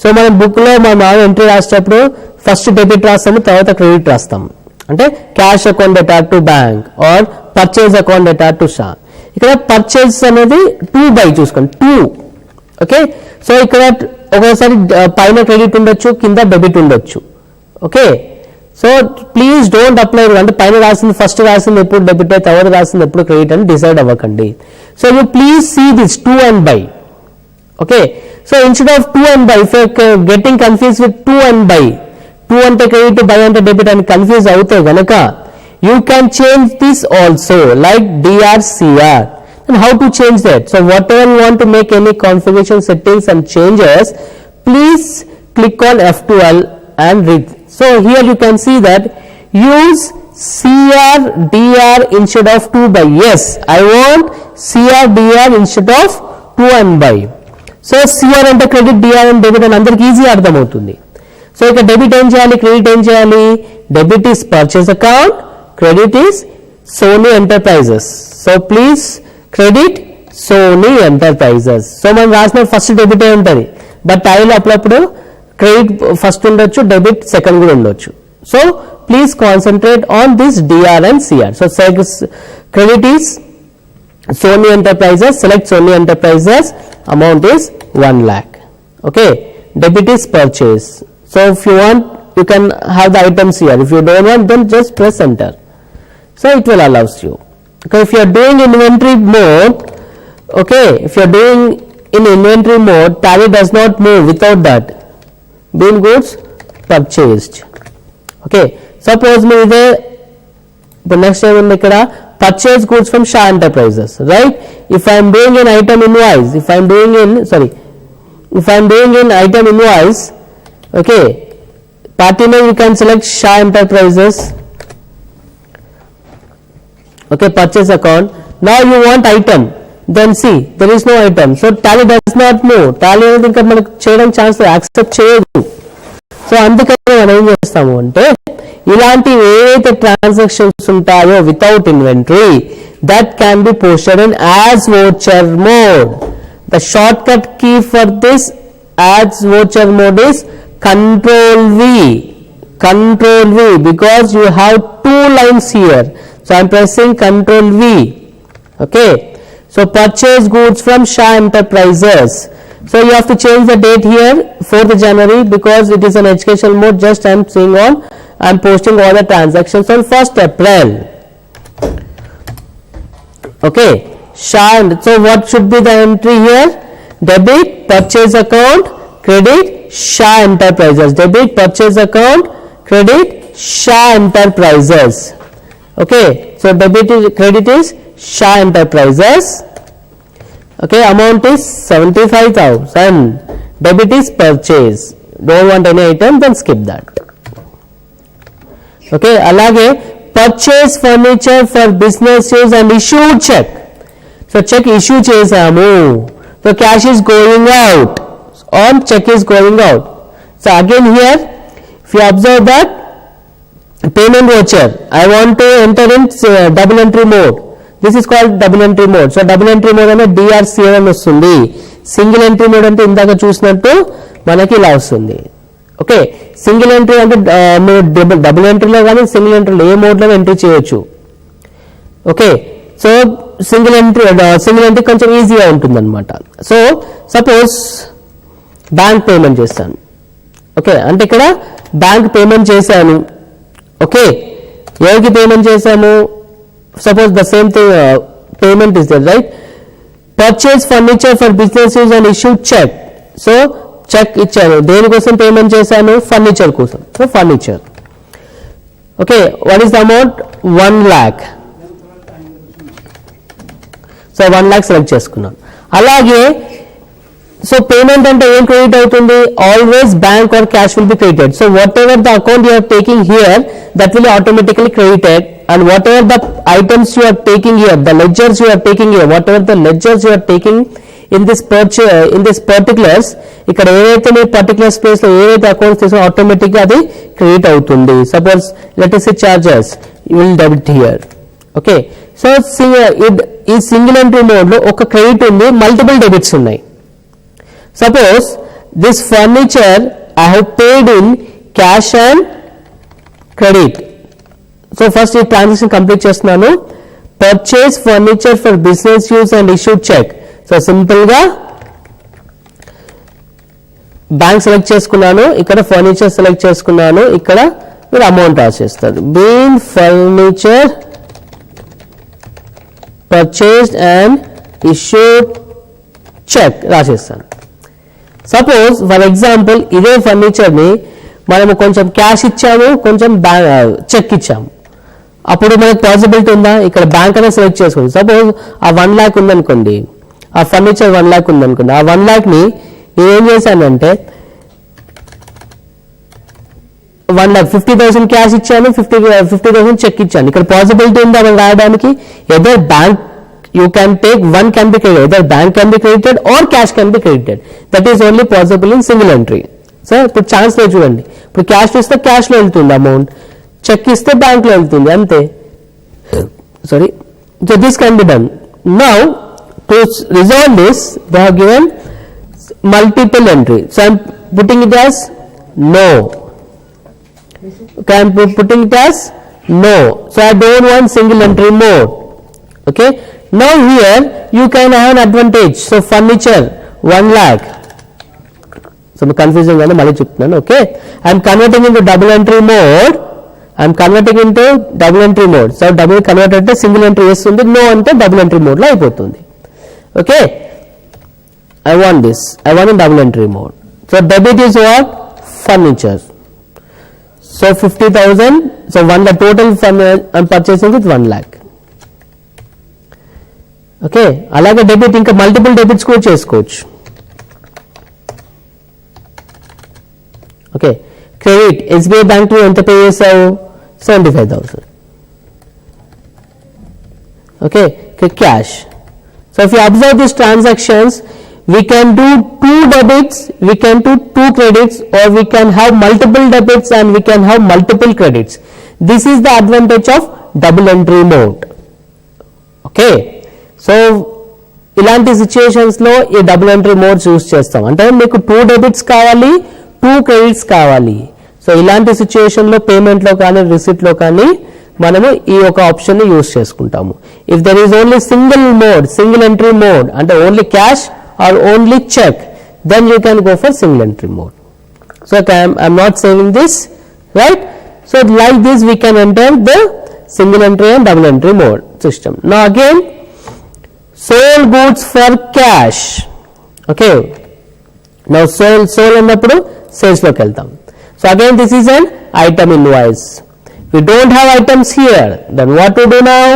so మనం book లో మనం entry రాసేటప్పుడు first debit రాస్తాము, తర్వాత credit రాస్తాము. అంటే cash account data to bank or purchase account data to Shah. ఇక్కడ పర్చేజ్ అనేది 2 by చూసుకోండి, 2. ఓకే, సో ఇక్కడ ఒకసారి పైన క్రెడిట్ ఉండొచ్చు, కింద డెబిట్ ఉండొచ్చు. Okay, so please don't apply అంటే పైన రాసింది ఫస్ట్ రాసింది ఎప్పుడు డెబిట్ తర్వాత రాసింది ఎప్పుడు క్రెడిట్ అని డిసైడ్ అవ్వకండి. So you please see this to and by. Okay, so instead of to and by, if getting confuse with to and by, to అంటే క్రెడిట్ బై అంటే డెబిట్ అని కన్ఫ్యూజ్ అవుతే గనక you can change this also like DRCR. And how to change that? So whatever you want to make any configuration settings and changes, please click on F12 and read. So here you can see that use CR DR instead of 2 by. Yes, I want CR DR instead of 2 and by. So CR అంటే credit, DR and debit అని అందరికి easy అర్థం అవుతుంది. So ఇక debit ఏం చేయాలి, credit ఏం చేయాలి? Debit is purchase account, credit is Sony Enterprises. So please credit Sony Enterprises. So మనం రాసిన ఫస్ట్ డెబిట్ ఏ ఉంటుంది, బట్ టైల్ అప్పుడప్పుడు క్రెడిట్ ఫస్ట్ ఉండొచ్చు, డెబిట్ సెకండ్ కూడా ఉండొచ్చు. So please concentrate on this DR and CR. So credit is Sony Enterprises, select Sony Enterprises, amount is 1 lakh. Okay, debit is purchase. So if you want, you can have the items here. If you don't want, then just press enter. So it will allows you. Okay, if you are doing inventory mode, okay, if you are doing in inventory mode, tally does not move without that. Bean goods purchased. Okay, suppose me the next time ikkada purchase goods from Shah Enterprises, right? If I am doing an item invoice, if I am doing in item invoice, okay, party name you can select Shah Enterprises. Okay, purchase account. Now you want item, then see there is no item, so tally does not move. Tally అనేది ఇంకా మనకు చేయడానికి chance accept చేయదు. So అందుకని మనం ఏం చేస్తాము అంటే ఇలాంటి ఏవైతే ట్రాన్సాక్షన్స్ ఉంటాయో without inventory, that can be posted in as voucher mode. The short cut key for this as voucher mode is Control V, Control V, because you have 2 lines here. So I am pressing Control V. Okay, so purchase goods from Shah Enterprises. So you have to change the date here, 4th January, because it is an educational mode. Just I am seeing on, I am posting all the transactions on 1st April. Okay, Shah. So what should be the entry here? Debit purchase account, credit Shah Enterprises. Debit purchase account, credit Shah Enterprises. Okay, so credit is Shah Enterprises. Okay, amount is 75,000. Debit is purchase. Don't want any item, then skip that. Okay, alage purchase furniture for business use and issued check. So check issue chesamu, so cash is going out or check is going out. So again here, if you observe that payment voucher, I want to enter in double entry mode. This is called double entry mode. So double entry mode ante DRCR అని వస్తుంది. Single entry mode అంటే ఇందాక చూసినట్టు మనకి ఇలా వస్తుంది. Okay, single entry అంటే మీరు డబుల్ ఎంట్రీలో కానీ సింగిల్ ఎంట్రీలో ఏ మోడ్లో ఎంట్రీ చేయొచ్చు. ఓకే, సో సింగిల్ ఎంట్రీ కొంచెం ఈజీగా ఉంటుంది అనమాట. సో సపోజ్ బ్యాంక్ పేమెంట్ చేస్తాను. ఓకే, అంటే ఇక్కడ బ్యాంక్ పేమెంట్ చేశాను. ఓకే, ఎవరికి పేమెంట్ చేశాము? Suppose the same thing payment is there, right? Purchase furniture for business use and issue cheque. So cheque ఇచ్చాను, దేనికోసం పేమెంట్ చేశాను? ఫర్నిచర్ కోసం. So furniture. Okay, what is the amount? 1 lakh. So 1 lakh select చేసుకున్నాను. అలాగే so payment అంటే ఏం credit అవుతుంది? Always bank or cash will be credited. So whatever the account you are taking here, that will automatically credited, and whatever the items you are taking here, the ledgers you are taking here, whatever the ledgers you are taking in this purchase, in this particulars, ఇక్కడ ఏవైతే మీ particular space లో ఏవైతే accounts తీసుకుని automatic గా అది credit అవుతుంది. Suppose let us say charges, you will debit here. Okay, so ఈ single entry mode లో ఒక క్రెడిట్ ఉంది, మల్టిపుల్ డెబిట్స్ ఉన్నాయి. Suppose this furniture I have paid in cash and credit. So first ఈ transaction complete చేస్తున్నాను. Purchase furniture for business use and issued cheque. So simple గా bank select చేసుకున్నాను, ఇక్కడ furniture select చేసుకున్నాను, ఇక్కడ మీరు అమౌంట్ రాసేస్తారు. Being furniture purchased and issued check రాసేస్తాను. Suppose for example ఇదే ఫర్నిచర్ని మనము కొంచెం క్యాష్ ఇచ్చాము, కొంచెం చెక్ ఇచ్చాము. అప్పుడు మనకు పాసిబిలిటీ ఉందా? ఇక్కడ బ్యాంక్ అనేది సెలెక్ట్ చేసుకోండి. సపోజ్ ఆ 1 lakh ఉందనుకోండి, ఆ ఫర్నిచర్ 1 lakh ఉందనుకోండి. ఆ 1 lakhని నేను ఏం చేశానంటే 1 lakh 50,000 క్యాష్ ఇచ్చాను, 50,000 చెక్ ఇచ్చాను. ఇక్కడ పాసిబిలిటీ ఉందా మనం రాయడానికి? Either bank you can take one can be credited, either bank can be credited or cash can be credited. That is only possible in single entry. So ఇప్పుడు chance లేదు చూడండి. ఇప్పుడు క్యాష్ ఇస్తే క్యాష్ లో వెళ్తుంది అమౌంట్, చెక్ ఇస్తే bank లో వెళ్తుంది అంతే. Sorry, so this can be done. Now to resolve this they have given multiple entry. So I'm putting it as no. Okay, I'm putting it as no. So I don't want single entry mode. Okay. Now here you can have an advantage. So furniture 1 lakh. So confusing gane malli cheptunanu. Okay, I am converting into double entry mode. I am converting into double entry mode. So double convert ante single entry chestundi, no ante double entry mode lo ayipotundi. Okay, I want this. I want in double entry mode. So debit is what? Furniture. So 50,000. So 1 lakh total I am purchasing with 1 lakh. Okay, అలాగే debit ఇంకా multiple debits కూడా చేసుకోవచ్చు. Okay, credit SBI bank లో ఎంత pay చేసావు? 75,000. Okay, cash. So if you observe these transactions, we can do 2 debits, we can do 2 credits, or we can have multiple debits and we can have multiple credits. This is the advantage of double entry mode. Okay, so ఇలాంటి situations లో ఈ double entry mode చూస్ చేస్తాం. అంటే మీకు 2 debits కావాలి, 2 credits కావాలి. So ఇలాంటి situation లో పేమెంట్ లో కానీ రిసిప్ట్ లో కానీ మనము ఈ ఒక ఆప్షన్ ని యూస్ చేసుకుంటాము. If there is only single mode, single entry mode, అంటే only cash or only cheque, then you can go for single entry mode. So I'm not saving this, right? So like this we can enter the single entry and double entry mode system. Now again sold goods for cash. Okay, now sold అన్నప్పుడు sales లోకి వెళ్తాం. So again this is an item invoice. We don't have items here, then what to do now?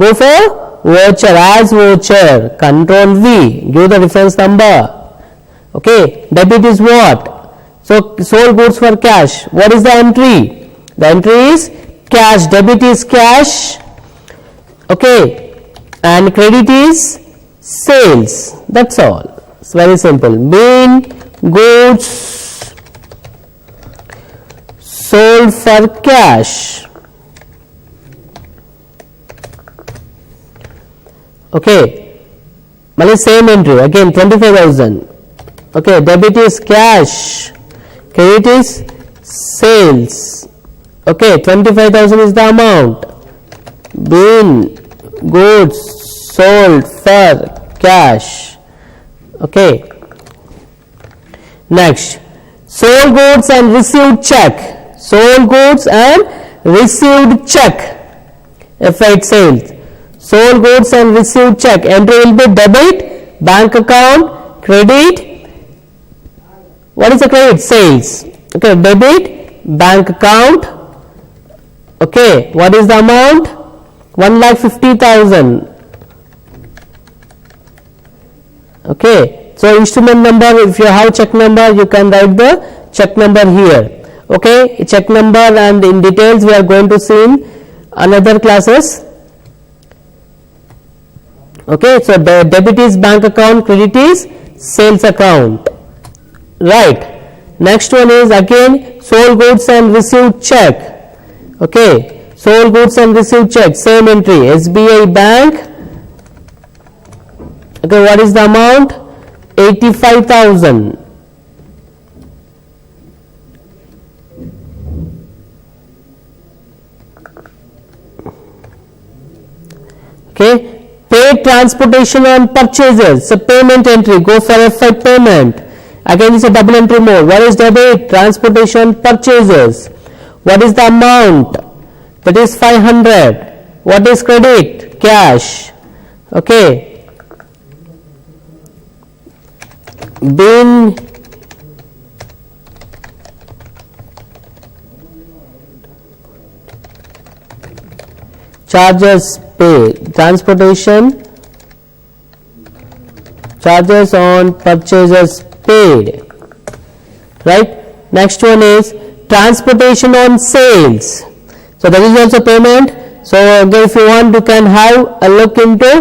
Go for voucher, as voucher, control V, give the reference number. Okay, debit is what? So sold goods for cash. What is the entry? The entry is cash, debit is cash. Okay, and credit is sales. That's all. It's very simple. Being goods sold for cash. Okay, mali same entry again, 25,000. Okay, debit is cash, credit is sales. Okay, 25,000 is the amount. Being goods sold for cash. Okay, next, sold goods and received check. Sold goods and received check. F8 sales. Sold goods and received check. Entry will be debit, bank account, credit. What is the credit? Sales. Okay, debit, bank account. Okay, what is the amount? 1,50,000. Okay, so instrument number, if you have check number, you can write the check number here. Okay, check number and in details we are going to see in another classes. Okay, so the debit is bank account, credit is sales account, right? Next one is again sold goods and received check. Okay, sold goods and received check, same entry, SBI bank. Okay, what is the amount? 85,000. Okay, paid transportation and purchases. So payment entry, go for F5 payment. Again, it's a double entry mode. What is debit? Transportation, purchases. What is the amount? That is 500. What is credit? Cash. Okay. Bin charges paid. Transportation charges on purchases paid. Right? Next one is transportation on sales. So that is also payment. So again, if you want, you can have a look into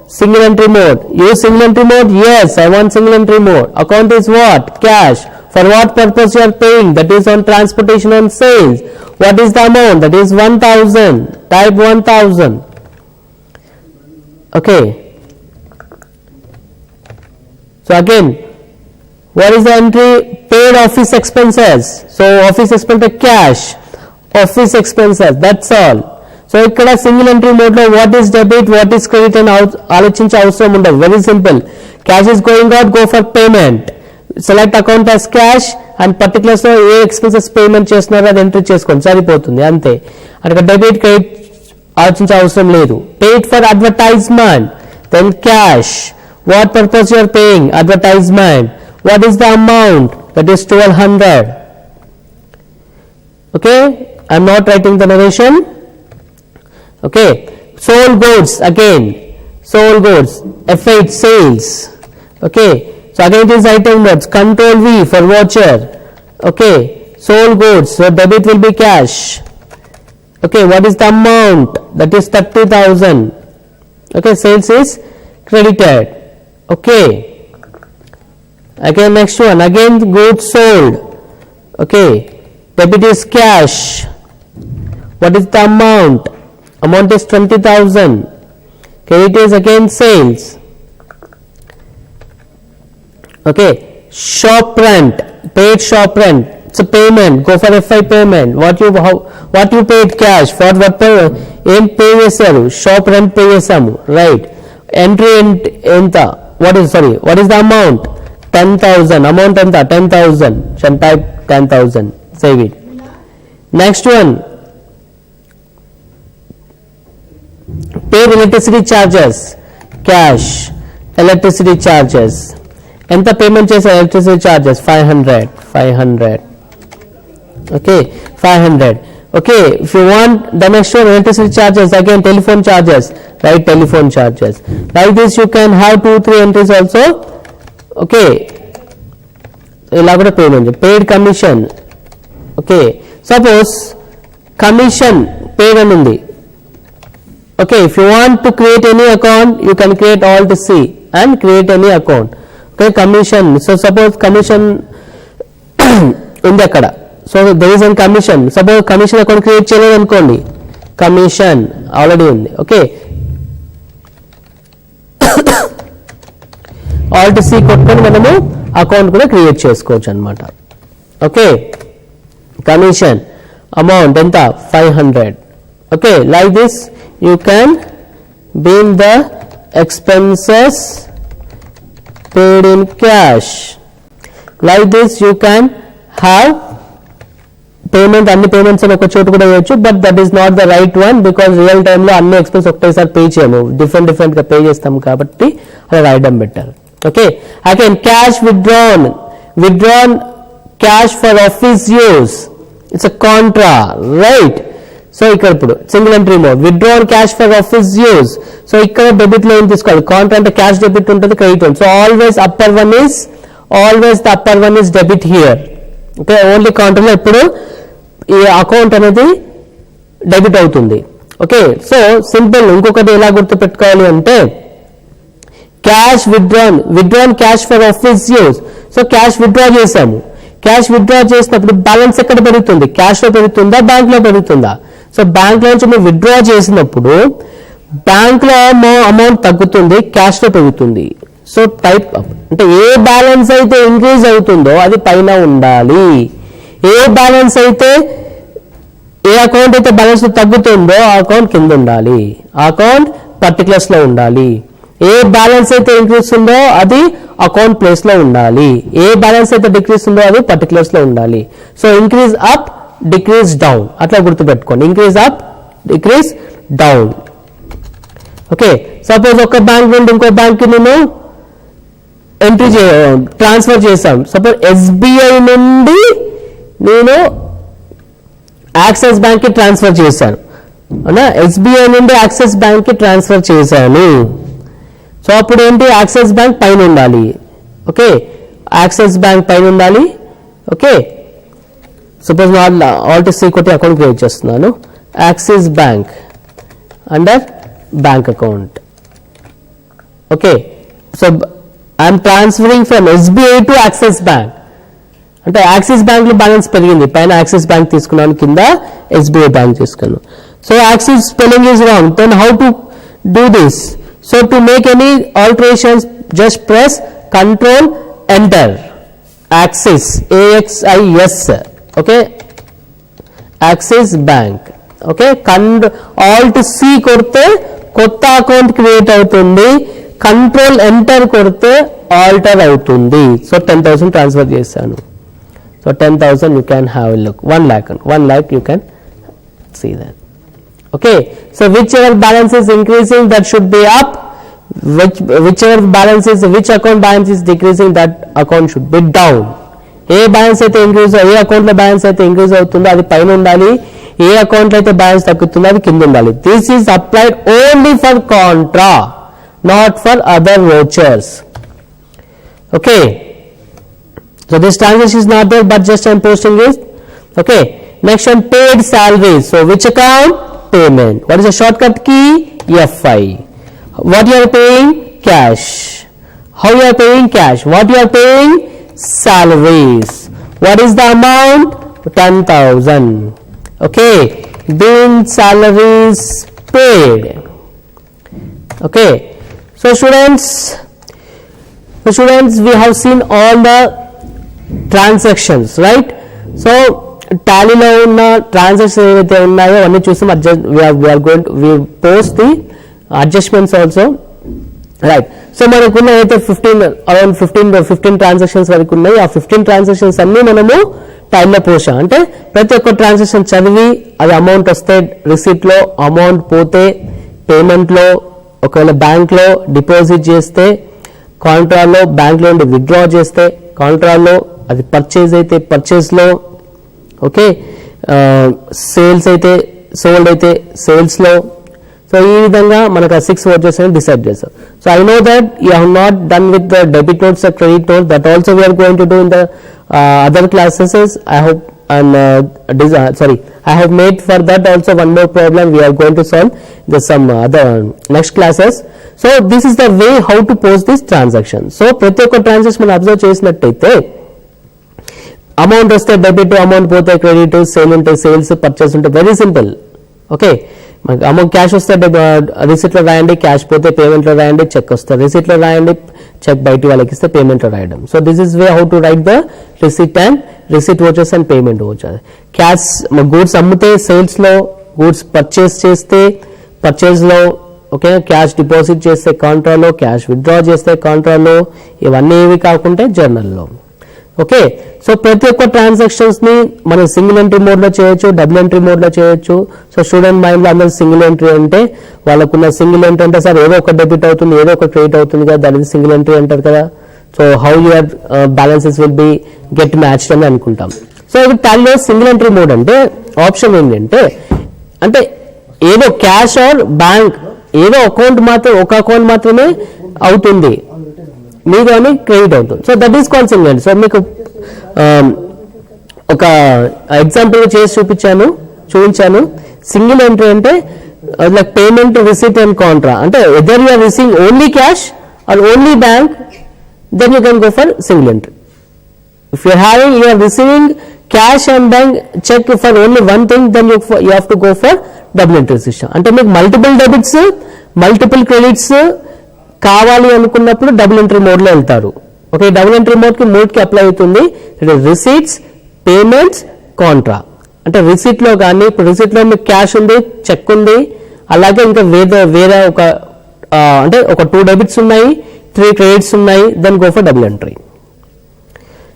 single entry mode. Use single entry mode? Yes, I want single entry mode. Account is what? Cash. For what purpose you are paying? That is on transportation on sales. What is the amount? That is 1000. Type 1000. Okay. So again, what is the entry? Paid office expenses. So office expenses cash. Office expenses. That's all. So ikkada single entry mode lo what is debit, what is credit and ఆలోచించే అవసరం ఉండదు. Very simple. Cash is going out, go for payment. Select account as cash and particulars లో ఏ expenses payment చేస్తున్నారో అది entry చేసుకోండి, సరిపోతుంది అంతే. అక్కడ డెబిట్ క్రెడిట్ ఆలోచించే అవసరం లేదు. Paid for advertisement, then cash. What purpose you are paying? Advertisement. What is the amount? That is 1200. Okay, I am not writing the narration. Okay, sold goods again, sold goods, F8 sales. Okay, so again it is item notes, control V for voucher. Okay, sold goods, so debit will be cash. Okay, what is the amount? That is 30,000. Okay, sales is credited. Okay, again next one, again goods sold. Okay, debit is cash. What is the amount? Amount is 20,000. Credit is again sales. Okay, shop rent, paid shop rent. It's a payment. Go for FI payment. What you paid cash for? What ఏం pay చేశారు? Shop rent pay చేసాము. Right. Entry ఎంత? What is the amount? 10,000. Amount ఎంత? 10,000. Shall type 10,000. Save it. Next one. Paid electricity charges, cash. Electricity charges. Enta payment chesa electricity charges 500. Okay, 500. Okay, if you want the next one, electricity charges, again telephone charges, right? Telephone charges. Like this you can have 2-3 entries also. Okay, elaborate payment. Paid commission. Okay, suppose commission paid anundi. Okay, if you want to create any account, you can create Alt C and create any account. Okay, commission. So suppose commission ఉంది అక్కడ. So there is a commission. Suppose commission account create చేయలేదు అనుకోండి. Commission already ఉంది. Okay. Alt C కొట్టుకొని మనము account కూడా create చేసుకోవచ్చు అన్నమాట. Okay. Commission amount ఎంత? 500. Okay, like this you can bill the expenses paid in cash. Like this you can have payment, అన్ని పేమెంట్స్ అని ఒక చోటు కూడా చేయొచ్చు, but that is not the right one because real టైంలో అన్ని ఎక్స్పెన్స్ ఒకటేసారి పే చేయము, డిఫరెంట్ గా పే చేస్తాం కాబట్టి అలా రాయడం better. Okay, again cash withdrawn cash for office use, it's a contra, right? So ఇక్కడ ఇప్పుడు single entry mode, withdrawn cash for office use. So ఇక్కడ డెబిట్ లో ఏం తీసుకోవాలి? కాంట్రా అంటే క్యాష్ డెబిట్ ఉంటుంది, క్రెడిట్ ఉంటుంది. So always the upper one is debit here. Okay, only కాంట్రాలో ఇప్పుడు ఈ అకౌంట్ అనేది డెబిట్ అవుతుంది. Okay, so simple. ఇంకొకటి ఎలా గుర్తు పెట్టుకోవాలి అంటే cash withdrawn cash for office use. So cash withdraw చేసాము, క్యాష్ విత్డ్రా చేసినప్పుడు బ్యాలెన్స్ ఎక్కడ పెరుగుతుంది? క్యాష్ లో పెరుగుతుందా, బ్యాంక్ లో పెరుగుతుందా? సో బ్యాంక్ లో నుంచి మీరు విత్డ్రా చేసినప్పుడు బ్యాంక్ లో అమౌంట్ తగ్గుతుంది, క్యాష్ లో పెరుగుతుంది. సో టైప్ అంటే ఏ బ్యాలెన్స్ అయితే ఇంక్రీజ్ అవుతుందో అది పైన ఉండాలి, ఏ బ్యాలెన్స్ అయితే ఏ అకౌంట్ అయితే బ్యాలెన్స్ తగ్గుతుందో ఆ అకౌంట్ కింద ఉండాలి, ఆ అకౌంట్ పర్టికులర్స్ లో ఉండాలి. ఏ బ్యాలెన్స్ అయితే ఇంక్రీజ్ ఉందో అది అకౌంట్ ప్లేస్ లో ఉండాలి, ఏ బ్యాలెన్స్ అయితే డిక్రీజ్ ఉందో అది పర్టికులర్స్ లో ఉండాలి. So increase up, decrease down, అట్లా గుర్తుపెట్టుకోండి. Increase up, decrease down. Okay, suppose ఒక బ్యాంక్ నుండి ఇంకో బ్యాంక్ నేను ట్రాన్స్ఫర్ చేశాం. సపోజ్ ఎస్బీఐ నుండి నేను యాక్సిస్ బ్యాంక్ కి ట్రాన్స్ఫర్ చేశాను, అవునా? ఎస్బీఐ నుండి యాక్సిస్ బ్యాంక్ కి ట్రాన్స్ఫర్ చేశాను. సో అప్పుడు ఏంటి, యాక్సిస్ బ్యాంక్ పైన ఉండాలి. ఓకే, యాక్సిస్ బ్యాంక్ పైన ఉండాలి. ఓకే, సపోజ్ ఆల్ట్ సి కొట్టి అకౌంట్ క్రియేట్ చేస్తున్నాను. Axis bank under bank account. Okay, so I'm transferring from SBI to Axis bank. అంటే యాక్సిస్ బ్యాంక్ లో బ్యాలెన్స్ పెరిగింది, పైన యాక్సిస్ బ్యాంక్ తీసుకున్నాను, కింద ఎస్బీఐ బ్యాంక్ తీసుకున్నాను. So Axis spelling is wrong, then how to do this? So to make any alterations just press control enter. Axis, AXIS. Okay, Axis bank. Okay, alt C కొడితే కొత్త account create అవుతుంది, control enter కొడితే alter అవుతుంది. So 10,000 transfer చేశాను. So 10,000 you can have a look. 1 lakh you can see that. Okay, so whichever balance is increasing, that should be up. Whichever balance is, which account balance is decreasing, that account should be down. A balance అయితే increase, ఏ account లో balance అయితే increase అవుతుందో అది పైన ఉండాలి, ఏ account లో అయితే balance తగ్గుతుందో అది కింద ఉండాలి. This is applied only for Contra, not for other vouchers. Okay, so this transaction is not there, but just I'm posting this. Okay, next one, paid salaries. So which account? Payment. What is the shortcut key? FI. What you are paying? Cash. How you are paying? Cash. What you are paying? Salaries. What is the amount? 10,000. Okay, being salaries paid. Okay, so students, we have seen all the transactions, right? So టాలీలో ఉన్న transactions ఏవైతే ఉన్నాయో అవన్నీ చూసాం. We post the adjustments also, right? So మనకున్న అయితే 15 transactions వరకు ఉన్నాయి. ఆ 15 ట్రాన్సాక్షన్స్ అన్ని మనము టైంలో పోసాం. అంటే ప్రతి ఒక్క ట్రాన్సాక్షన్ చదివి అది అమౌంట్ వస్తే రిసీట్ లో, అమౌంట్ పోతే పేమెంట్ లో, ఒకవేళ బ్యాంక్ లో డిపాజిట్ చేస్తే, కాంట్రాలో బ్యాంక్ లో నుండి విత్డ్రా చేస్తే కాంట్రాలో, అది పర్చేజ్ అయితే పర్చేజ్ లో, ఓకే, సేల్స్ అయితే సోల్డ్ అయితే సేల్స్ లో. సో ఈ విధంగా మనకు ఆ 6 వర్చెస్ అని డిసైడ్ చేస్తాం. So I know that you have not done with the debit notes or credit notes, that also we are going to do in the other classes. I hope and I have made for that also one more problem we are going to solve the some other next classes. So this is the way how to post this transaction. So ప్రతి ఒక్క transaction మనం observe చేసినట్టయితే amount వస్తే debit, amount పోతే credit, sale ఉంటే sales, purchase ఉంటే very simple. Okay, మనకి amount cash వస్తే రిసిట్ లో రాయండి, క్యాష్ పోతే పేమెంట్ లో రాయండి, చెక్ వస్తే రిసిట్ లో రాయండి, చెక్ బయట వాళ్ళకి ఇస్తే పేమెంట్ లో రాయడం. So this is way how to right the receipt and receipt vouchers and payment vouchers. Cash goods అమ్మితే సేల్స్ లో, గూడ్స్ పర్చేస్ చేస్తే పర్చేస్ లో, ఓకే, క్యాష్ డిపాజిట్ చేస్తే కాంట్రాలో, క్యాష్ విత్డ్రా చేస్తే కాంట్రాలో, ఇవన్నీ ఏవి కాకుంటే జర్నల్లో. ఓకే, సో ప్రతి ఒక్క ట్రాన్సాక్షన్స్ ని మనం సింగిల్ ఎంట్రీ మోడ్ లో చేయొచ్చు, డబుల్ ఎంట్రీ మోడ్ లో చేయొచ్చు. సో స్టూడెంట్ మైండ్ లో అందరూ సింగిల్ ఎంట్రీ అంటే వాళ్ళకున్న సింగిల్ ఎంట్రీ అంటే సార్ ఏదో ఒక డెబిట్ అవుతుంది, ఏదో ఒక క్రెడిట్ అవుతుంది కదా, దాని సింగిల్ ఎంట్రీ అంటారు కదా. So how your balances will be get matched అని అనుకుంటాం. సో ఇప్పుడు టాలీలో సింగిల్ ఎంట్రీ మోడ్ అంటే ఆప్షన్ ఏంటంటే, అంటే ఏదో క్యాష్ ఆర్ బ్యాంక్ ఏదో అకౌంట్ మాత్రం, ఒక అకౌంట్ మాత్రమే అవుతుంది, మీకు అని క్రెడిట్ అవుతుంది. So that is called single entry. So మీకు ఒక ఎగ్జాంపుల్ చేసి చూపించాను. సింగిల్ ఎంట్రీ అంటే like payment, receipt and contra. అంటే either you are receiving only cash or only bank, then you can go for single entry. If you are receiving cash and bank check for only one thing, then you have to go for double entry system. అంటే మీకు multiple debits, multiple credits కావాలి అనుకున్నప్పుడు double entry mode లో వెళ్తారు. Okay, double entry mode కి 3 apply అవుతుంది. Receipts, payments, Contra. అంటే receipt లో కానీ, ఇప్పుడు రిసీట్ లో మీకు క్యాష్ ఉంది, చెక్ ఉంది, అలాగే ఇంకా వేరే ఒక అంటే ఒక 2 డెబిట్స్ ఉన్నాయి, 3 క్రెడిట్స్ ఉన్నాయి, then go for double entry.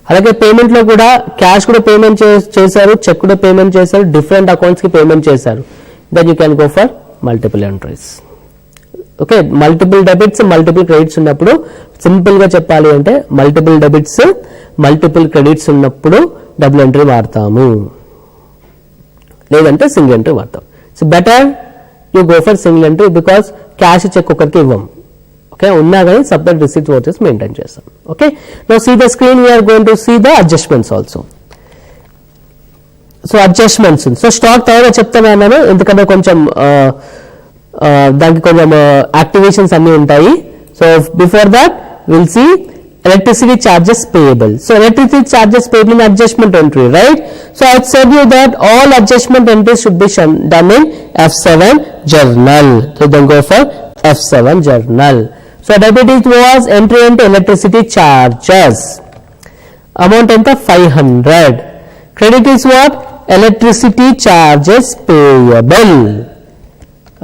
అలాగే పేమెంట్లో కూడా క్యాష్ కూడా పేమెంట్ చేశారు, చెక్ కూడా పేమెంట్ చేశారు, డిఫరెంట్ అకౌంట్స్కి పేమెంట్ చేశారు. Then you can go for multiple entries. Okay, multiple debits multiple credits ఉన్నప్పుడు సింపుల్గా చెప్పాలి అంటే మల్టిపుల్ డెబిట్స్ మల్టిపుల్ క్రెడిట్స్ ఉన్నప్పుడు డబుల్ ఎంట్రీ వాడతాము, లేదంటే సింగిల్ ఎంట్రీ వాడతాం. So better you go for single entry because cash cheque ఒకరికి ఇవ్వం. ఓకే, ఉన్నా కానీ సపరేట్ రిసిప్ట్ వోచర్స్ మెయింటైన్ చేస్తాం. Okay, now see the screen we are going to see the adjustments also. So adjustments, so stock తర్వాత చెప్తాను అన్నాను ఎందుకంటే కొంచెం దానికి కొంచెం యాక్టివేషన్స్ అన్నీ ఉంటాయి. So before that will see electricity charges payable. So electricity charges payable in adjustment entry, right? So I said you that all adjustment entries should be done in F7 journal. So then go for F7 journal. So debit was entry into electricity charges. Amount enta 500. Credit is what? Electricity charges payable.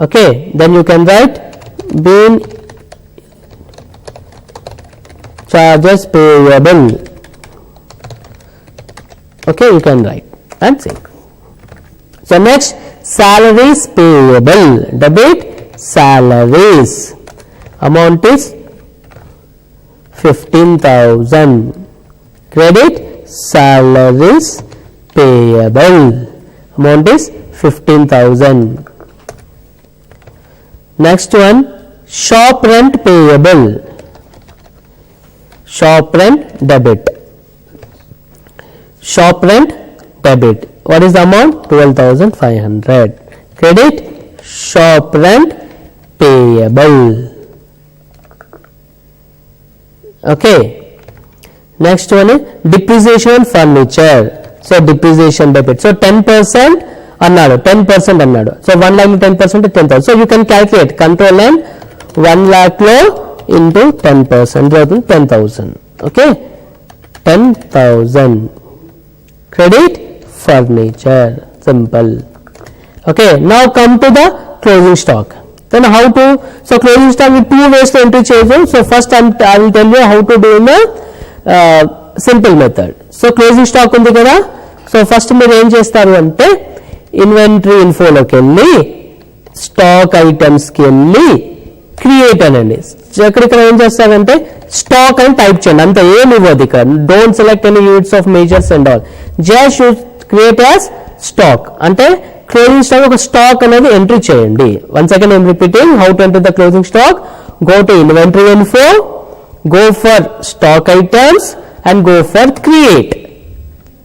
Okay, then you can write bin charges payable. Okay, you can write and see. So next, salaries payable. Debit salaries. Amount is 15,000. Credit salaries payable. Amount is 15,000. Next one, shop rent payable. Shop rent debit. Shop rent debit. What is the amount? 12,500. Credit shop rent payable. Okay. Next one is depreciation furniture. So depreciation debit. So 10% అన్నాడు, 10% అన్నాడు. So 1 lakh 10% 10,000. So you can calculate control and 1 lakh లో into 10% 10,000. Okay, 10,000. Credit furniture. Simple. Okay, now come to the closing stock. Then how to, so closing stock with two ways to enter change. So first I will tell you how to do in a simple method. So closing stock undi kada. So first మీరు ఏం చేస్తారు అంటే inventory ఇన్ఫోలోకి వెళ్ళి stock ఐటమ్స్కి వెళ్ళి create అనండి. ఇక్కడ ఏం చేస్తారంటే స్టాక్ అని టైప్ చేయండి, అంత ఏమి ఇవ్వదు ఇక్కడ. Don't select any units of measures and all, just should create as stock. అంటే క్లోజింగ్ స్టాక్ ఒక స్టాక్ అనేది ఎంట్రీ చేయండి. Once again I'm repeating how to enter the closing stock. Go to inventory info, go for stock items and go for create.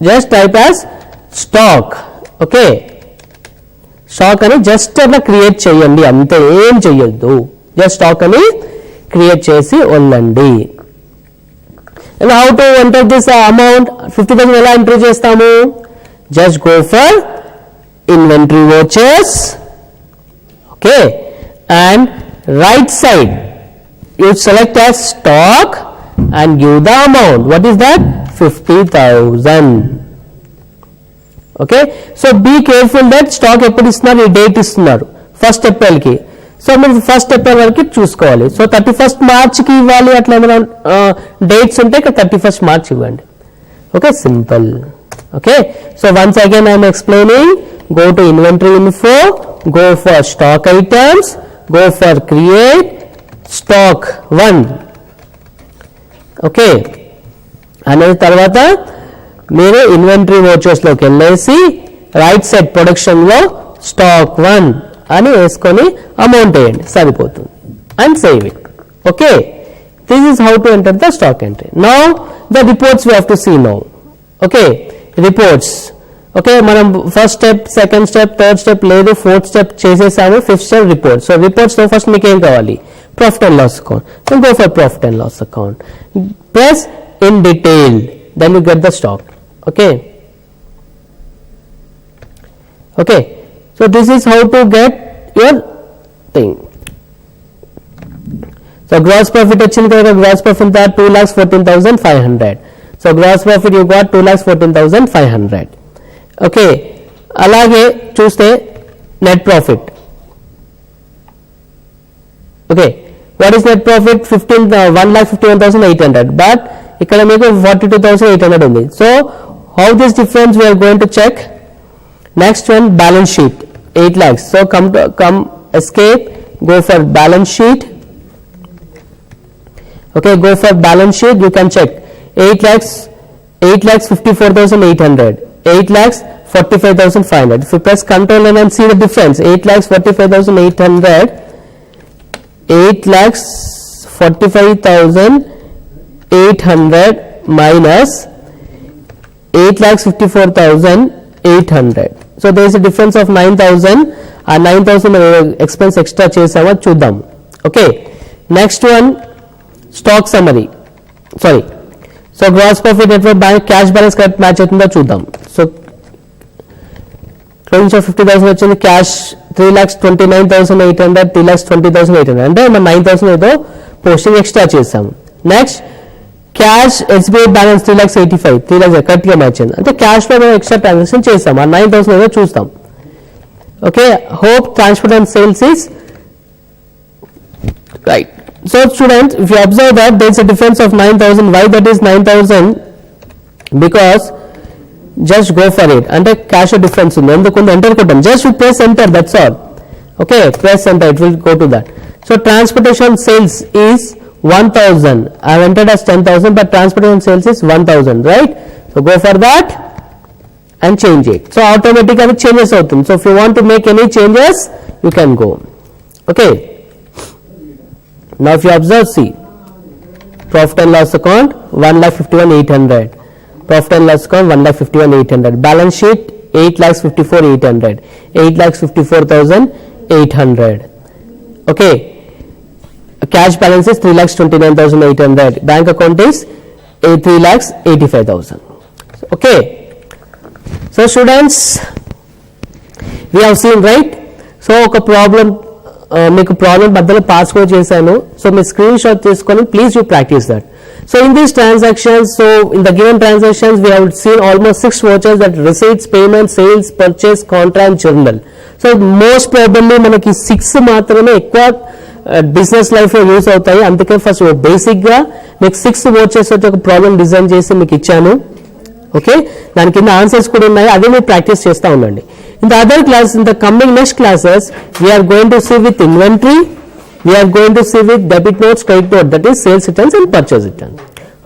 Just type as stock. Okay, stock అని జస్ట్ అట్లా create చేయండి, అంతే, ఏం చెయ్యొద్దు. Just stock అని create చేసి వదలండి. And how to enter this amount 50,000 ఎలా ఎంటర్ చేస్తాము? Just go for inventory vouchers. Okay, and right side you select as stock and give the amount. What is that? 50,000. Okay, so be careful that stock ఎప్పుడు ఇస్తున్నారు, ఈ date ఇస్తున్నారు first ఏప్రిల్కి. So మీరు first April వరకు చూసుకోవాలి. So 31st మార్చ్కి ఇవ్వాలి, అట్లా ఏమైనా డేట్స్ ఉంటే 31st మార్చ్ ఇవ్వండి. Okay, simple. Okay, so once again I'm explaining. Go to inventory info, go for stock items, go for create stock 1. Okay, అనేది తర్వాత మీరు ఇన్వెంటరీ వోచర్స్లోకి వెళ్ళేసి రైట్ సైడ్ ప్రొడక్షన్లో స్టాక్ 1 అని వేసుకొని అమౌంట్ వేయండి, సరిపోతుంది. And save it. Okay, this is how to enter the stock entry. Now the reports we have to see now. Okay, reports. Okay, మనం first step, second step, third step లేదు, fourth step చేసేసాము, fifth step reports. So రిపోర్ట్స్లో first మీకు ఏం కావాలి? Profit and loss account. So go for profit and loss account. Press in detail, then you get the stock. Okay, okay, so this is how to get your thing. So gross profit వచ్చింది కదా, gross profit that 2,14,500. So gross profit you got 2,14,500. Okay, అలాగే చూస్తే net profit. Okay, what is net profit? 1,51,800. But ఇక్కడ మీకు 42,800 ఉంది. So how this difference we are going to check. Next one, balance sheet 8 lakhs. So come escape, go for balance sheet. Okay, go for balance sheet. You can check 8 lakhs 54,800, 8 lakhs 45,500. If you press Control and see the difference, 8 lakhs 45,800, 8 lakhs 45,800 minus 8 lakhs 54,800. So there is a difference of 9,000. ఆ 9,000 expense extra చేసామో చూద్దాం. Okay, next one, stock summary. Sorry, so gross profit net worth bank cash balance correct match అవుతుందో చూద్దాం. So closing stock 50,000 వచ్చింది, cash 3,29,800, 3,20,800 అంటే మనం 9,000 ఏదో posting extra చేసాము. నెక్స్ట్ క్యాష్ ఎస్బీఐ బ్యాలెన్స్ 3,85,000, 3,00,000 కరెక్ట్గా మ్యాచ్ అయింది అంటే క్యాష్ లో ఎక్స్ట్రా ట్రాన్సాక్షన్ చేసాం. ఆ 9,000 ఏదో చూస్తాం. Okay, hope transport and sales is right. So students, if you observe that there is a difference of 9,000, why that is 9,000? Because just go for it. అంటే cash difference ఉంది, ఎందుకు enter కొట్టాం, just you press enter, that's all. Okay, press enter, it will go to that. So transportation sales is 1,000. I have entered as 10,000, but transportation sales is 1,000, right? So go for that and change it. So automatically changes అవుతుంది. So if you want to make any changes, you can go. Okay. Now if you observe, see, profit and loss account 1,51,800, profit and loss account 1,51,800, balance sheet 8,54,800, 8,54,800. Okay, cash balance is 3,29,800, bank account is 3,85,000. Okay, so students, we have seen, right? So ఒక problem మీకు problem మధ్యలో pass కూడా చేశాను. So మీ screen shot తీసుకొని please you practice that. So in these transactions, so in the given transactions we have seen almost 6 vouchers, that receipts, payment, sales, purchase, contract, journal. So most probably మనకి 6 మాత్రమే ఎక్కువ business life లో use అవుతాయి. అందుకే first basic గా మీకు 6 vouchers వచ్చి ఒక ప్రాబ్లం డిజైన్ చేసి మీకు ఇచ్చాను. ఓకే, దాని కింద ఆన్సర్స్ కూడా ఉన్నాయి, అదే మీరు ప్రాక్టీస్ చేస్తూ ఉండండి. In the other class, in the coming next classes, we are going to see with inventory, we are going to see with debit notes, credit note, that is sales returns and purchase returns.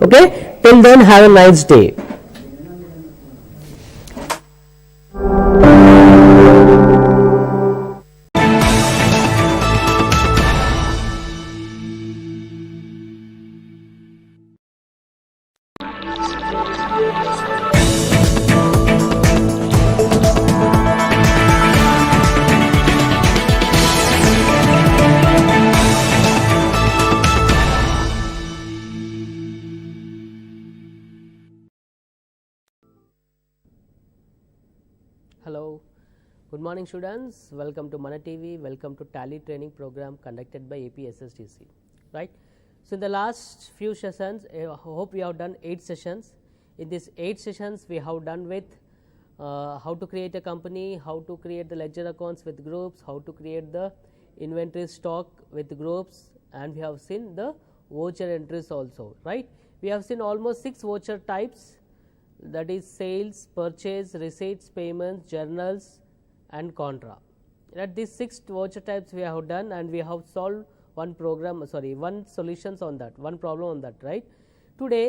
Okay, till then have a nice day. Hello, good morning students, welcome to Mana TV, welcome to Tally training program conducted by APSSDC, right? So in the last few sessions, I hope we have done 8 sessions. In these 8 sessions we have done with how to create a company, how to create the ledger accounts with groups, how to create the inventory stock with groups, and we have seen the voucher entries also, right? We have seen almost 6 voucher types, that is sales, purchase, receipts, payments, journals and contra. That these 6 voucher types we have done, and we have solved one solutions on that, one problem on that, right? Today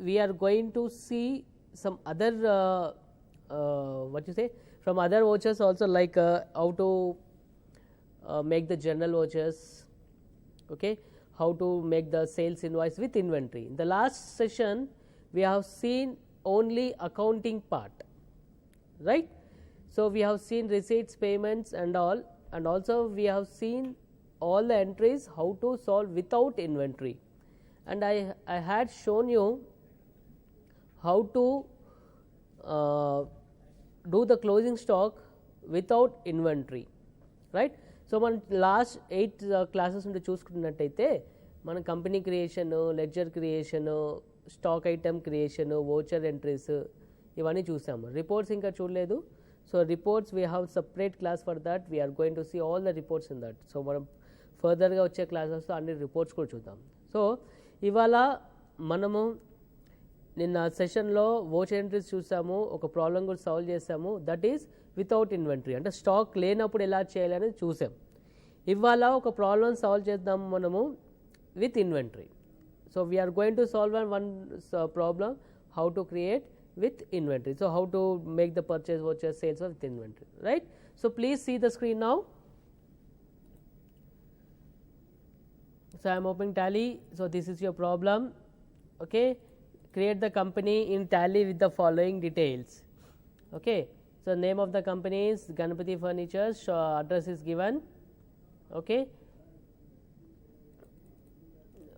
we are going to see some other from other vouchers also, like how to make the journal vouchers, okay, how to make the sales invoice with inventory. In the last session we have seen only accounting part, right? So we have seen receipts, payments and all, and also we have seen all the entries how to solve without inventory, and I had shown you how to do the closing stock without inventory, right? So మన last 8 classes నుండి చూసుకున్నట్టయితే మన company creation, ledger creation, stock item creation, voucher entries ఇవన్నీ చూసాము. Reports ఇంకా చూడలేదు. So reports we have separate class for that, we are going to see all the reports in that. So మనం ఫర్దర్గా వచ్చే క్లాసెస్లో అన్ని రిపోర్ట్స్ కూడా చూద్దాం. సో ఇవాళ మనము నిన్న సెషన్లో వోచర్ ఎంట్రీస్ చూసాము, ఒక ప్రాబ్లం కూడా సాల్వ్ చేసాము. దట్ ఈస్ వితౌట్ ఇన్వెంటరీ, అంటే స్టాక్ లేనప్పుడు ఎలా చేయాలని చూసాం. ఇవాళ ఒక ప్రాబ్లం సాల్వ్ చేద్దాం మనము with inventory. So we are going to solve one problem how to create with inventory. So how to make the purchase voucher sales with inventory, right? So please see the screen now. So I am opening Tally. So this is your problem. Okay, create the company in Tally with the following details. Okay, so name of the company is Ganapati Furniture, address is given. Okay,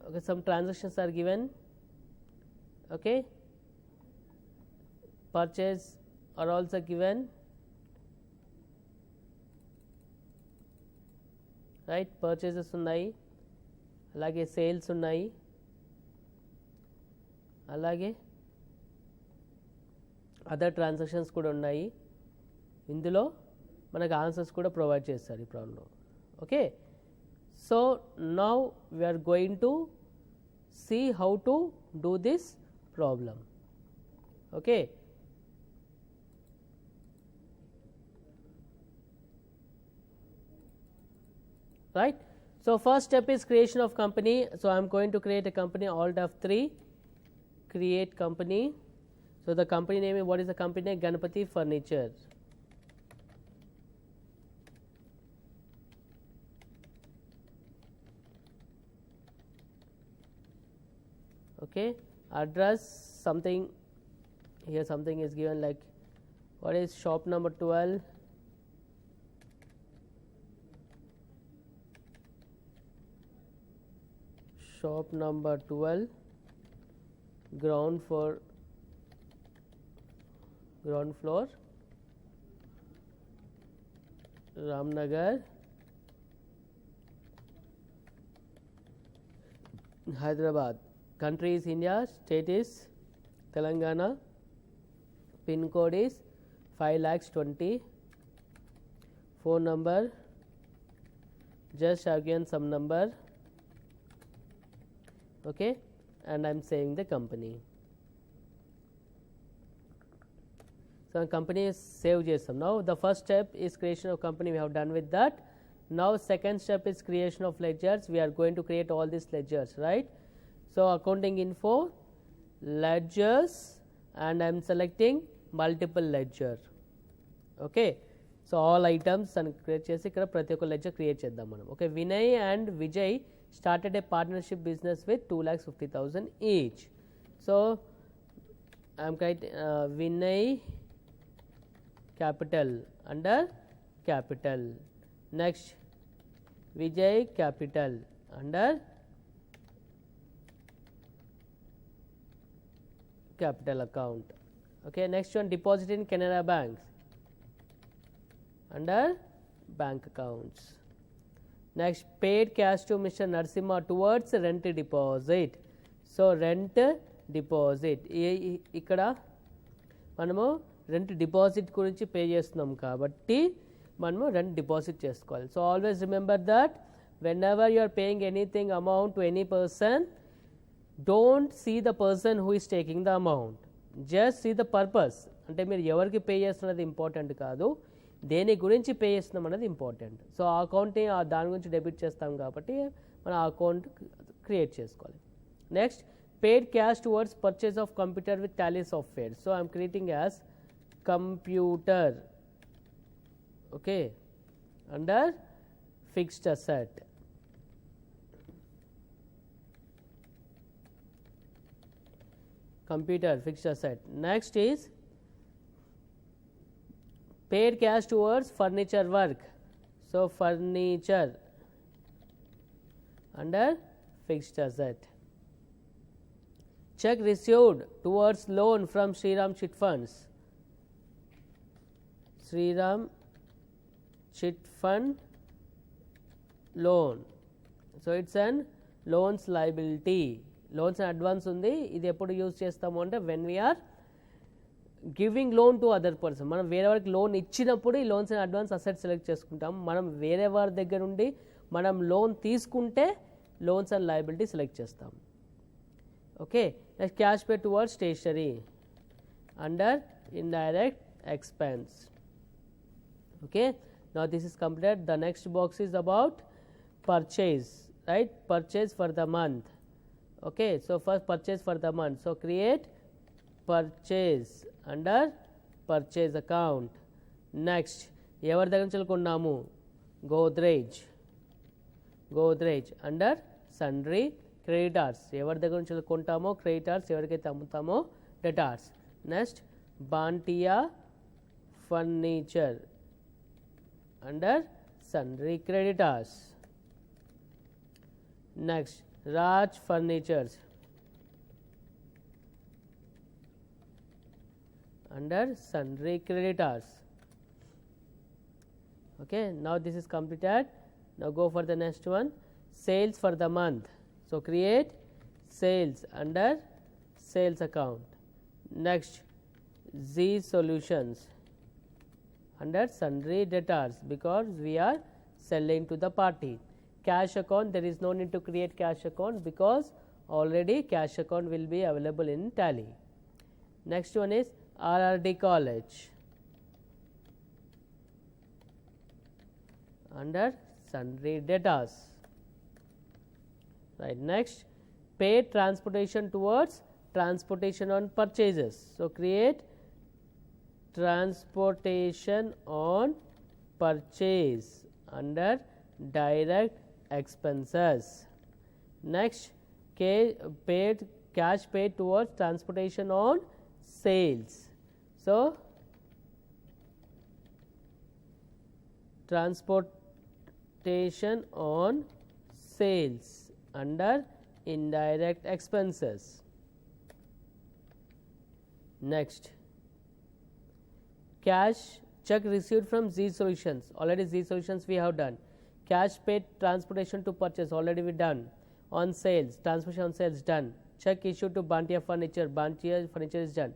okay, some transactions are given. Okay, purchase are also given, right? Purchases ఉన్నాయి, అలాగే sales ఉన్నాయి, అలాగే other transactions కూడా ఉన్నాయి. ఇందులో మనకు answers కూడా provide చేస్తారు ఈ ప్రాబ్లంలో. Okay, so now we're going to see how to do this problem. Okay, right? So first step is creation of company. So I am going to create a company, alt F3, create company. So the company name, what is the company name? Ganapati Furniture. Okay, address something, here something is given like what is shop number 12, shop number 12, ground floor, Ramnagar, Hyderabad. Country is India, state is Telangana, pin code is 5,20,000, phone number, just again some number. Okay, and I am saying the company. So company is save చేస్తాం. Now the first step is creation of company, we have done with that. Now second step is creation of ledgers. We are going to create all these ledgers, right? So accounting info, ledgers, and I am selecting multiple ledger. Okay, so all items and create చేసి ఇక్కడ ప్రతి ఒక్క ledger create చేద్దాం మనం. Okay, Vinay and Vijay started a partnership business with 2,50,000 each. So I am writing Vinay capital under capital. Next Vijay capital under capital account. Okay, next one deposit in Canara Bank under bank accounts. Next paid cash to Mr. Narasimha towards rent deposit. So rent deposit, ఇక్కడ మనము rent deposit గురించి pay చేస్తున్నాం కాబట్టి మనము rent deposit చేసుకోవాలి. So always remember that whenever you are paying anything amount to any person, don't see the person who is taking the amount, just see the purpose. అంటే మీరు ఎవరికి pay చేస్తున్నది important కాదు, దేని గురించి pay చేస్తున్నాం అనేది ఇంపార్టెంట్. సో ఆ అకౌంట్ని దాని గురించి డెబిట్ చేస్తాం కాబట్టి మనం ఆ అకౌంట్ క్రియేట్ చేసుకోవాలి. Next paid cash towards purchase of computer with Tally software. So I am creating as computer, okay, under fixed asset. Computer fixed asset. Next is paid cash towards furniture work. So furniture under fixed asset. Check received towards loan from Shriram Chit Funds. Shriram Chit Fund loan. So it's an loans liability. Loans and advance ఉంది. ఇది ఎప్పుడు use చేస్తాము అంటే when we are giving loan to other person. మనం వేరే వారికి loan ఇచ్చినప్పుడు ఈ loans and advance asset select చేసుకుంటాం. మనం వేరే వారి దగ్గర నుండి మనం లోన్ తీసుకుంటే లోన్స్ అండ్ లయబిలిటీ సెలెక్ట్ చేస్తాం. Okay. Next, cash paid towards stationery under indirect expense. Okay. Now, this is completed. The next box is about purchase, right? Purchase for the month. Okay. So, first purchase for the month. So, create purchase under purchase account. Next, ఎవరి దగ్గర నుంచి కొన్నాము Godrej under sundry creditors ఎవరి దగ్గర నుంచి కొంటామో creditors ఎవరికైతే అమ్ముతామో debtors. Next Bantia furniture under sundry creditors. Next Raj furnitures under sundry creditors. Okay. Now, this is completed. Now, go for the next one, sales for the month. So, create sales under sales account. Next, Z solutions under sundry debtors because we are selling to the party. Cash account, there is no need to create cash account because already cash account will be available in Tally. Next one is RRD College under sundry debtors. Right. Next, paid transportation towards transportation on purchases. So, create transportation on purchase under direct expenses. Next, cash paid towards transportation on sales. So, transportation on sales under indirect expenses. Next, cash check received from Z solutions, already Z solutions we have done. Cash paid transportation to purchase, already we done. On sales, transportation on sales done. Check issued to Bantia Furniture, Bantia Furniture is done.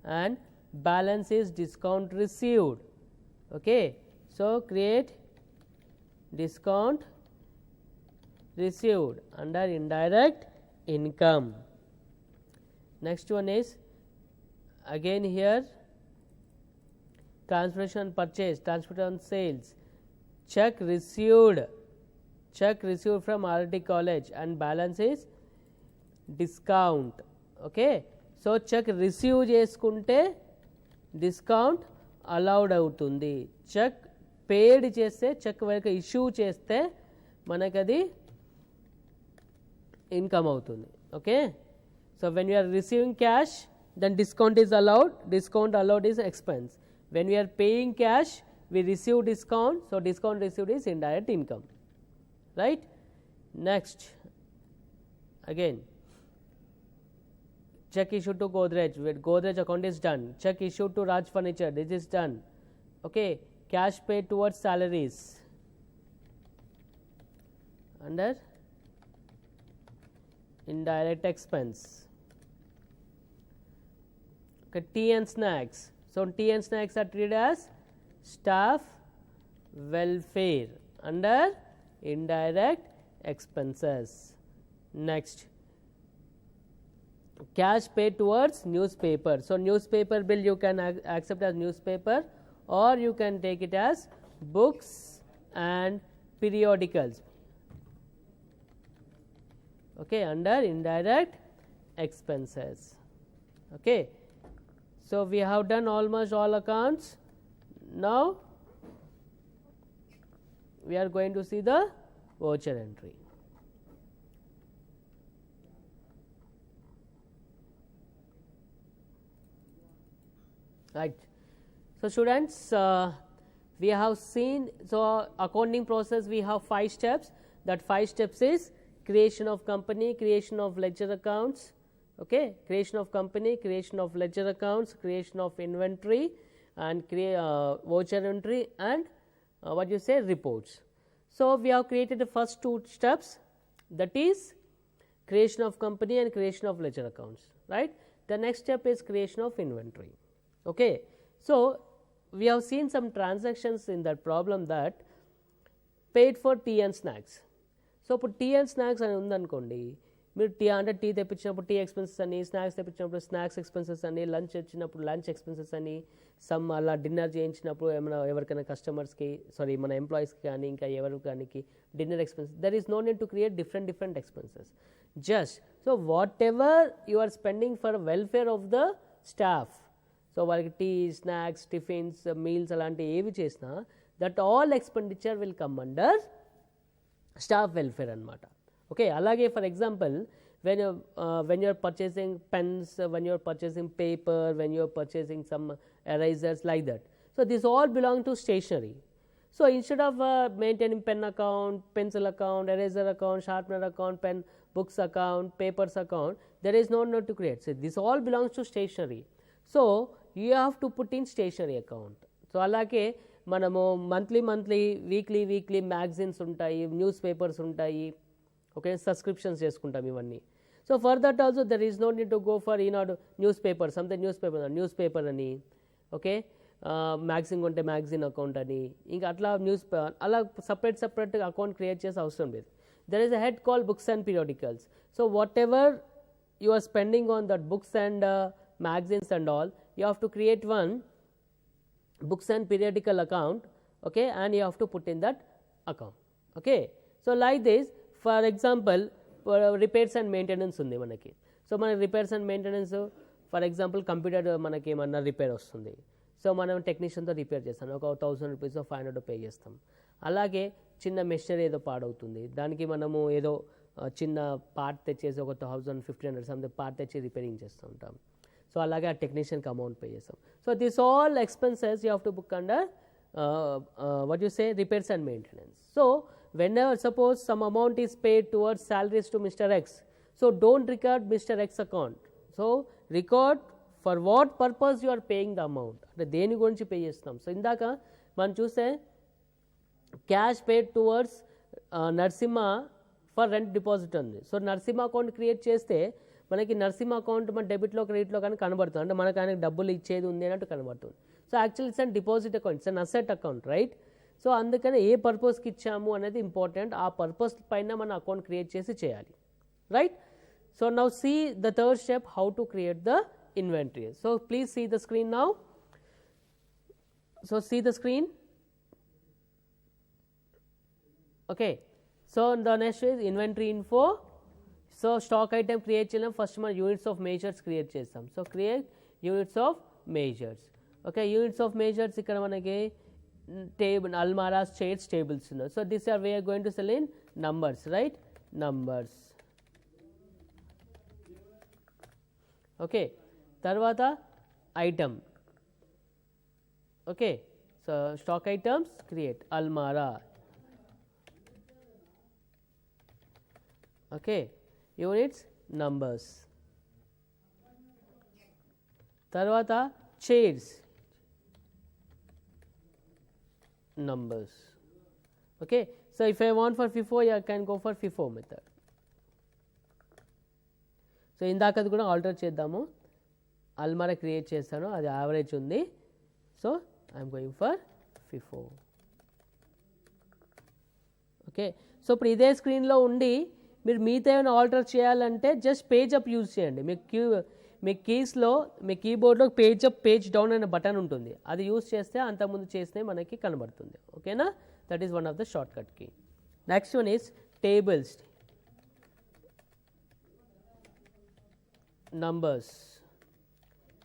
And balance is discount received. Okay. So, create discount received under indirect income. Next one is again here transportation on purchase, transportation on sales, check received from RRD College and balance is discount. Okay. So cheque receive చేసుకుంటే discount allowed అవుతుంది. Cheque paid చేస్తే cheque వెనక issue చేస్తే మనకు అది income అవుతుంది. Okay. So when you are receiving cash then discount is allowed, discount allowed is expense. When you are paying cash we receive discount, so discount received is indirect income, right? Next, again check issued to Godrej, with Godrej account is done. Check issued to Raj Furniture, this is done. Okay. Cash paid towards salaries under indirect expense. Okay. Tea and snacks, so tea and snacks are treated as staff welfare under indirect expenses. Next, cash paid towards newspaper. So newspaper bill you can accept as newspaper or you can take it as books and periodicals. Okay, under indirect expenses. Okay. So we have done almost all accounts. Now we are going to see the voucher entry. Right. So students, we have seen, so accounting process we have 5 steps. That 5 steps is creation of company, creation of ledger accounts, okay, creation of company, creation of ledger accounts, creation of inventory and voucher entry and what you say reports. So we have created the first 2 steps, that is creation of company and creation of ledger accounts, right? The next step is creation of inventory. Okay. So we have seen some transactions in that problem that paid for tea and snacks. So ఇప్పుడు tea and snacks అని ఉందనుకోండి, మీరు tea అంటే tea తెప్పించినప్పుడు tea expenses అని, snacks తెప్పించినప్పుడు snacks expenses అని, lunch వచ్చినప్పుడు లంచ్ ఎక్స్పెన్సెస్ అని, సమ్ అలా డిన్నర్ చేయించినప్పుడు ఏమైనా ఎవరికైనా కస్టమర్స్కి మన ఎంప్లాయీస్కి కానీ ఇంకా ఎవరికి కానీ dinner expenses. There is no need to create different expenses. Just so whatever you are spending for welfare of the staff, so వాళ్ళకి టీ, స్నాక్స్, టిఫిన్స్, మీల్స్ అలాంటివి ఏవి చేసినా that all expenditure will come under staff welfare అనమాట. Okay, అలాగే for example when you are purchasing pens, when you are purchasing paper, when you are purchasing some erasers like that, so this all belong to stationery. So instead of maintaining pen account, pencil account, eraser account, sharpener account, pen books account, papers account, there is no need to create. So this all belongs to stationery. So you have to put in stationery account. So అలాగే మనము monthly weekly magazines ఉంటాయి, news papers ఉంటాయి, okay, subscriptions చేసుకుంటాం ఇవన్నీ. So for that also there is no need to go for Eenadu news paper, something news paper అని, okay, magazine ఉంటే magazine account అని, ఇంకా అట్లా అలా సపరేట్ అకౌంట్ క్రియేట్ చేసే అవసరం లేదు. There is a head call books and periodicals. So whatever you are spending on that books and magazines and all, you have to create one books and periodical account, okay, and you have to put in that account. Okay, so like this, for example, repairs and maintenance undi manaki. So mana repairs and maintenance, for example, computer manaki emanna repair vastundi, so manam technician tho repair chestam, oka 1000 rupees or 500 pay chestam. Alage chinna machinery edo paadavtundi, daniki manamu edo చిన్న part తెచ్చేసి ఒక 1000-1500 something part తెచ్చి repairing చేస్తూ ఉంటాం. So అలాగే ఆ టెక్నీషియన్కి amount pay చేస్తాం. So this all expenses you have to book under what you say repairs and maintenance. So whenever suppose some amount is paid towards salaries to Mr. X, so don't record Mr. X account. So record for what purpose you are paying the amount, అంటే దేని గురించి pay చేస్తాం. So ఇందాక మనం చూస్తే cash paid towards Narasimha for rent deposit ఉంది. So Narasimha account create చేస్తే మనకి నరసింహ అకౌంట్ మన డెబిట్లో క్రెడిట్లో కానీ కనబడుతుంది, అంటే మనకు ఆయనకి డబ్బులు ఇచ్చేది ఉంది అన్నట్టు కనబడుతుంది. So actually it's and deposit account, it's an asset account, right. So అందుకని ఏ పర్పస్కి ఇచ్చాము అనేది ఇంపార్టెంట్, ఆ పర్పస్ పైన మన అకౌంట్ క్రియేట్ చేసి చేయాలి, right. So now see the third step, how to create the inventory. So please see the screen now. So see the screen. Okay, so the next is inventory info. So stock item create cheyalem, first man units of measures create chestam. So create units of measures. Okay, units of measures ikkada manaki table, almaras, chairs, tables unna. So this are we are going to sell in numbers, right, numbers. Okay, tarvata item. Okay, so stock items create almara. Okay, units, numbers. Tarvata chairs, numbers. Okay, so if I want for FIFO, I can go for FIFO method. So indakadi kuda alter cheddaamu, almara create chestanu, adi average undi, so I am going for FIFO. Okay, so ఇప్పుడు ఇదే స్క్రీన్లో ఉండి మీరు మిగతా ఏమైనా alter చేయాలంటే just page up use చేయండి. మీ కీస్లో మీ కీబోర్డ్లో పేజ్ అప్ పేజ్ డౌన్ అనే బటన్ ఉంటుంది, అది యూజ్ చేస్తే అంతకుముందు చేస్తే మనకి కనబడుతుంది. ఓకేనా, that is one of the short cut key. Next one is tables, numbers,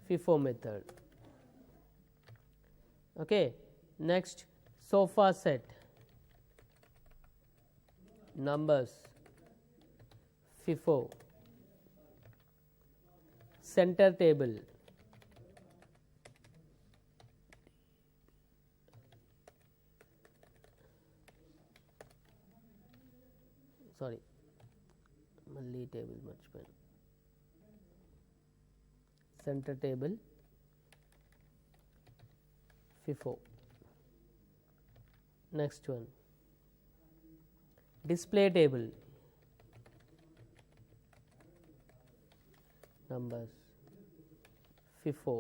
FIFO method. Okay, next sofa set, numbers, FIFO. Center table, sorry malli table marchipoyanu, center table, FIFO. Next one, display table, numbers, FIFO.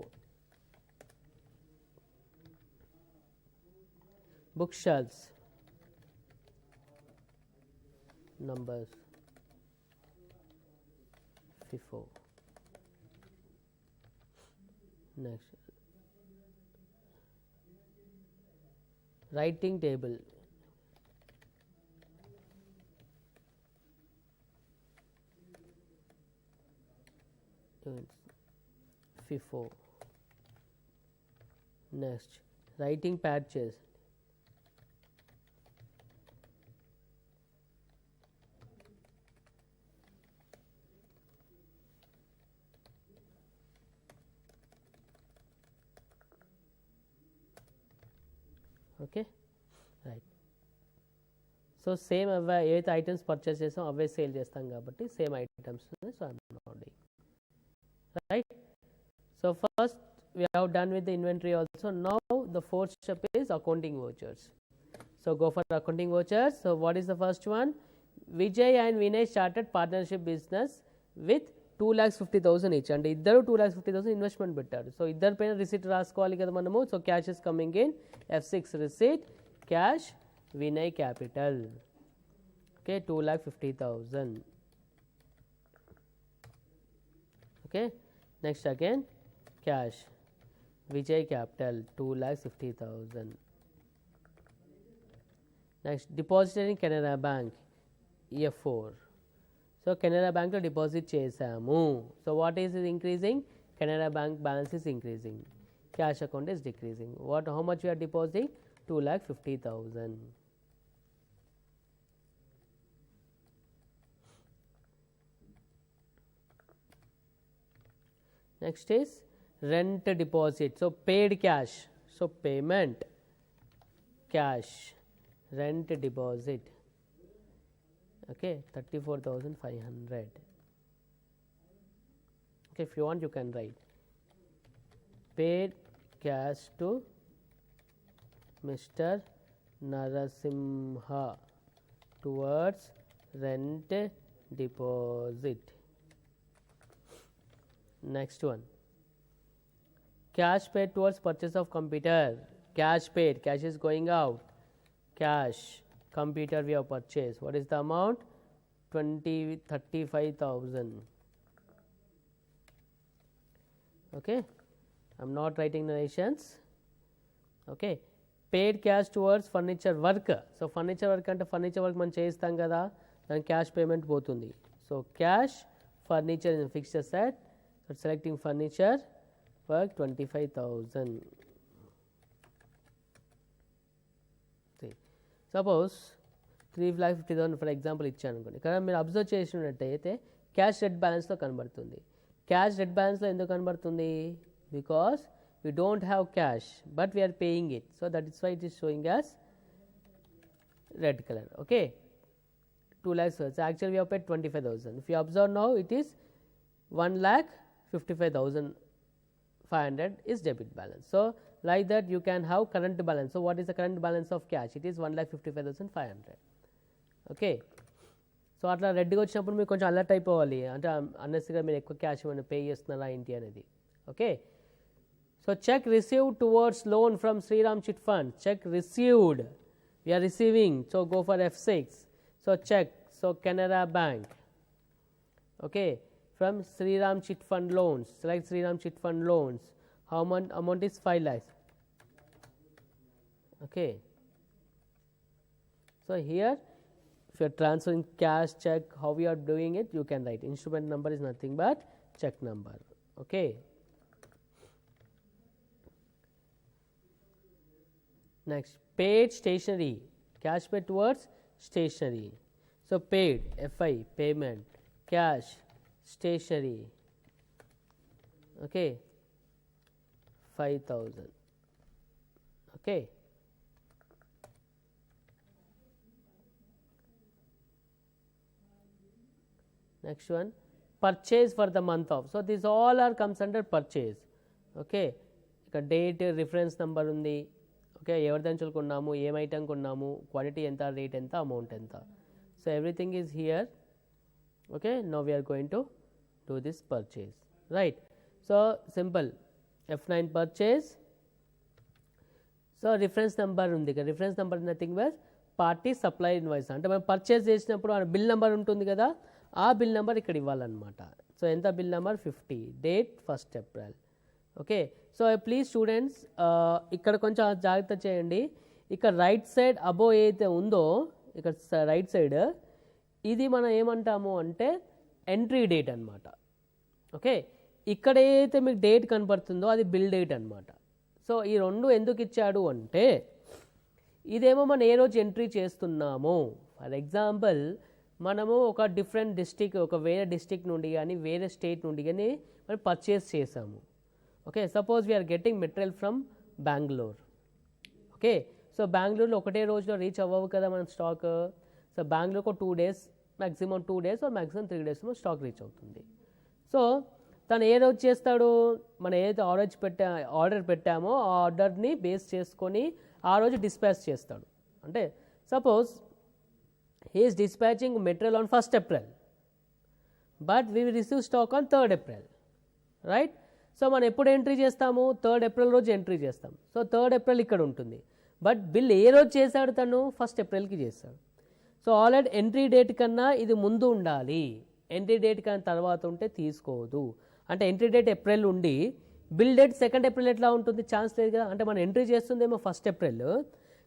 Bookshelves, numbers, FIFO. Next, writing table. FIFO. Next, writing patches. Okay, right. So same ఏవైతే items purchase చేసాం అవే sale చేస్తాం కాబట్టి same items. So I'm not doing. Right. So first we have done with the inventory also. Now the fourth step is accounting vouchers. So go for accounting vouchers. So what is the first one? Vijay and Vinay started partnership business with 2,50,000 each, and iddaru 2,50,000 investment bettaru. So iddaru paina receipt raaskovali kada manamu. So cash is coming in, F6 receipt, cash, Vinay capital. Okay, 2,50,000. Okay, next again cash, Vijay capital 2,50,000. Next, deposited in Canara Bank, F4. So Canara Bank lo deposit chesamu. So what is increasing? Canara Bank balance is increasing, cash account is decreasing. How much we are depositing? 2,50,000. Next is rent deposit. So paid cash. So payment, cash, rent deposit. Okay, 34,500. Okay, if you want you can write paid cash to Mr. Narasimha towards rent deposit. Next one, cash paid towards purchase of computer. Cash paid, cash is going out, cash, computer we have purchased. What is the amount? 35,000. Okay, I am not writing narrations. Okay, paid cash towards furniture work. So furniture work ante furniture work man chestam kada, dan cash payment potundi. So cash, furniture is fixed asset. So selecting furniture work 25,000. See, suppose 3,50,000 for example ఇచ్చాను అనుకోండి. ఇక్కడ మీరు observe చేసినట్టయితే cash red బ్యాలెన్స్లో కనబడుతుంది. Cash red బ్యాలెన్స్లో ఎందుకు కనబడుతుంది? Because we don't have cash but we are paying it, so that is why it is showing as red color. Okay, 2 lakhs. So actually we have paid 25,000. If you observe now, it is 1,55,500 is debit balance. So like that you can have current balance. So what is the current balance of cash? It is 1,55,500. Okay, so అట్లా రెడ్గా వచ్చినప్పుడు మీరు కొంచెం alert అయిపోవాలి, అంటే అన్నెసరీగా మీరు ఎక్కువ cash ఏమైనా పే చేస్తున్నారా ఏంటి అనేది. Okay, so cheque received towards loan from Sriram chit fund. Cheque received, we're receiving, so go for F6. So cheque, so Canara bank. Okay, from Sriram Chit Fund loans, select Sriram Chit Fund loans. How much amount is 5 lakhs. Okay, so here if you are transferring cash, check, how we are doing it, you can write instrument number is nothing but check number. Okay, next, paid stationery, cash paid towards stationery. So paid, FI, payment, cash, stationery. Okay, 5,000. Okay, next one, purchase for the month of. So these all are comes under purchase. Okay, ఇక్కడ date, reference number ఉంది. Okay, ఎవరి దగ్గర కొన్నాము, ఏం item కొన్నాము, quality ఎంత, rate ఎంత, amount ఎంత. So everything is here. Okay, now we are going to do this purchase, right? So simple, F9 purchase. So reference number undi kada, reference number nothing but party supply invoice. అంటే మనం purchase చేసినప్పుడు ఆ bill number ఉంటుంది కదా, ఆ bill number ఇక్కడ ఇవ్వాలన్నమాట. So ఎంత bill number 50, date 1st April. Okay, so please students ఇక్కడ కొంచెం జాగ్రత్త చేయండి. ఇక్కడ రైట్ సైడ్ అబోవ్ ఏదైతే ఉందో ఇక్కడ రైట్ సైడ్ ఇది మనం ఏమంటాము అంటే ఎంట్రీ డేట్ అనమాట. ఓకే, ఇక్కడ ఏదైతే మీకు డేట్ కనపడుతుందో అది బిల్ డేట్ అనమాట. సో ఈ రెండు ఎందుకు ఇచ్చాడు అంటే ఇదేమో మనం ఏ రోజు ఎంట్రీ చేస్తున్నాము. ఫర్ ఎగ్జాంపుల్ మనము ఒక డిఫరెంట్ డిస్టిక్, ఒక వేరే డిస్టిక్ నుండి కానీ వేరే స్టేట్ నుండి కానీ మనం పర్చేస్ చేసాము. Okay, suppose we're getting material from Bengaluru. Okay, so బెంగళూరులో ఒకటే రోజులో రీచ్ అవ్వవు కదా మన స్టాక్. సో బెంగళూరుకు 2 days, maximum 2 days or maximum 3 days stock reach అవుతుంది. సో తను ఏ రోజు చేస్తాడు, మనం ఏదైతే ఆర్డర్ పెట్టామో ఆ ఆర్డర్ని బేస్ చేసుకొని ఆ రోజు డిస్పాచ్ చేస్తాడు. అంటే suppose he is dispatching material on 1st April, but we will receive stock on 3rd April, right? So మనం ఎప్పుడు ఎంట్రీ చేస్తాము, 3rd April రోజు ఎంట్రీ చేస్తాం. సో 3rd April ఇక్కడ ఉంటుంది, బట్ బిల్ ఏ రోజు చేశాడు తను 1st Aprilకి చేశాడు. సో ఆల్రెడీ ఎంట్రీ డేట్ కన్నా ఇది ముందు ఉండాలి, ఎంట్రీ డేట్ కన్నా తర్వాత ఉంటే తీసుకోదు. అంటే ఎంట్రీ డేట్ ఏప్రిల్ ఉండి బిల్ డేట్ 2nd April ఎట్లా ఉంటుంది, ఛాన్స్ లేదు కదా. అంటే మనం ఎంట్రీ చేస్తుందేమో 1st April,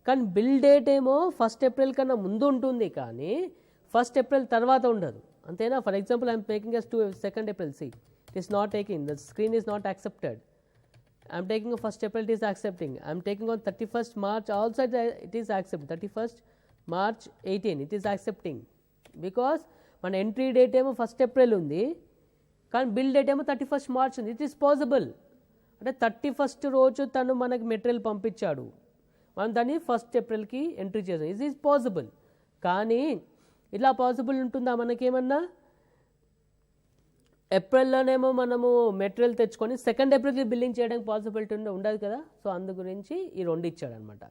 కానీ బిల్ డేట్ ఏమో 1st April కన్నా ముందు ఉంటుంది, కానీ 1st April తర్వాత ఉండదు. అంతేనా? For example I'm taking as to 2nd April, see it is not taking, the screen is not accepted. I'm taking 1st April, it is accepting. I'm taking on 31st March also it is accepted. 31st March 18 it is accepting, because మన entry date ఏమో 1st April ఉంది, కానీ bill date ఏమో 31st March ఉంది. It is possible. అంటే 31st రోజు తను మనకి మెటీరియల్ పంపించాడు, మనం దాన్ని 1st Aprilకి ఎంట్రీ చేసాం. It is possible. కానీ ఇలా పాసిబుల్ ఉంటుందా మనకేమన్నా? ఏప్రిల్లోనేమో మనము మెటీరియల్ తెచ్చుకొని 2nd Aprilకి బిల్లింగ్ చేయడానికి పాసిబిలిటీ ఉండదు కదా. సో అందు గురించి ఈ రెండు ఇచ్చాడు అనమాట.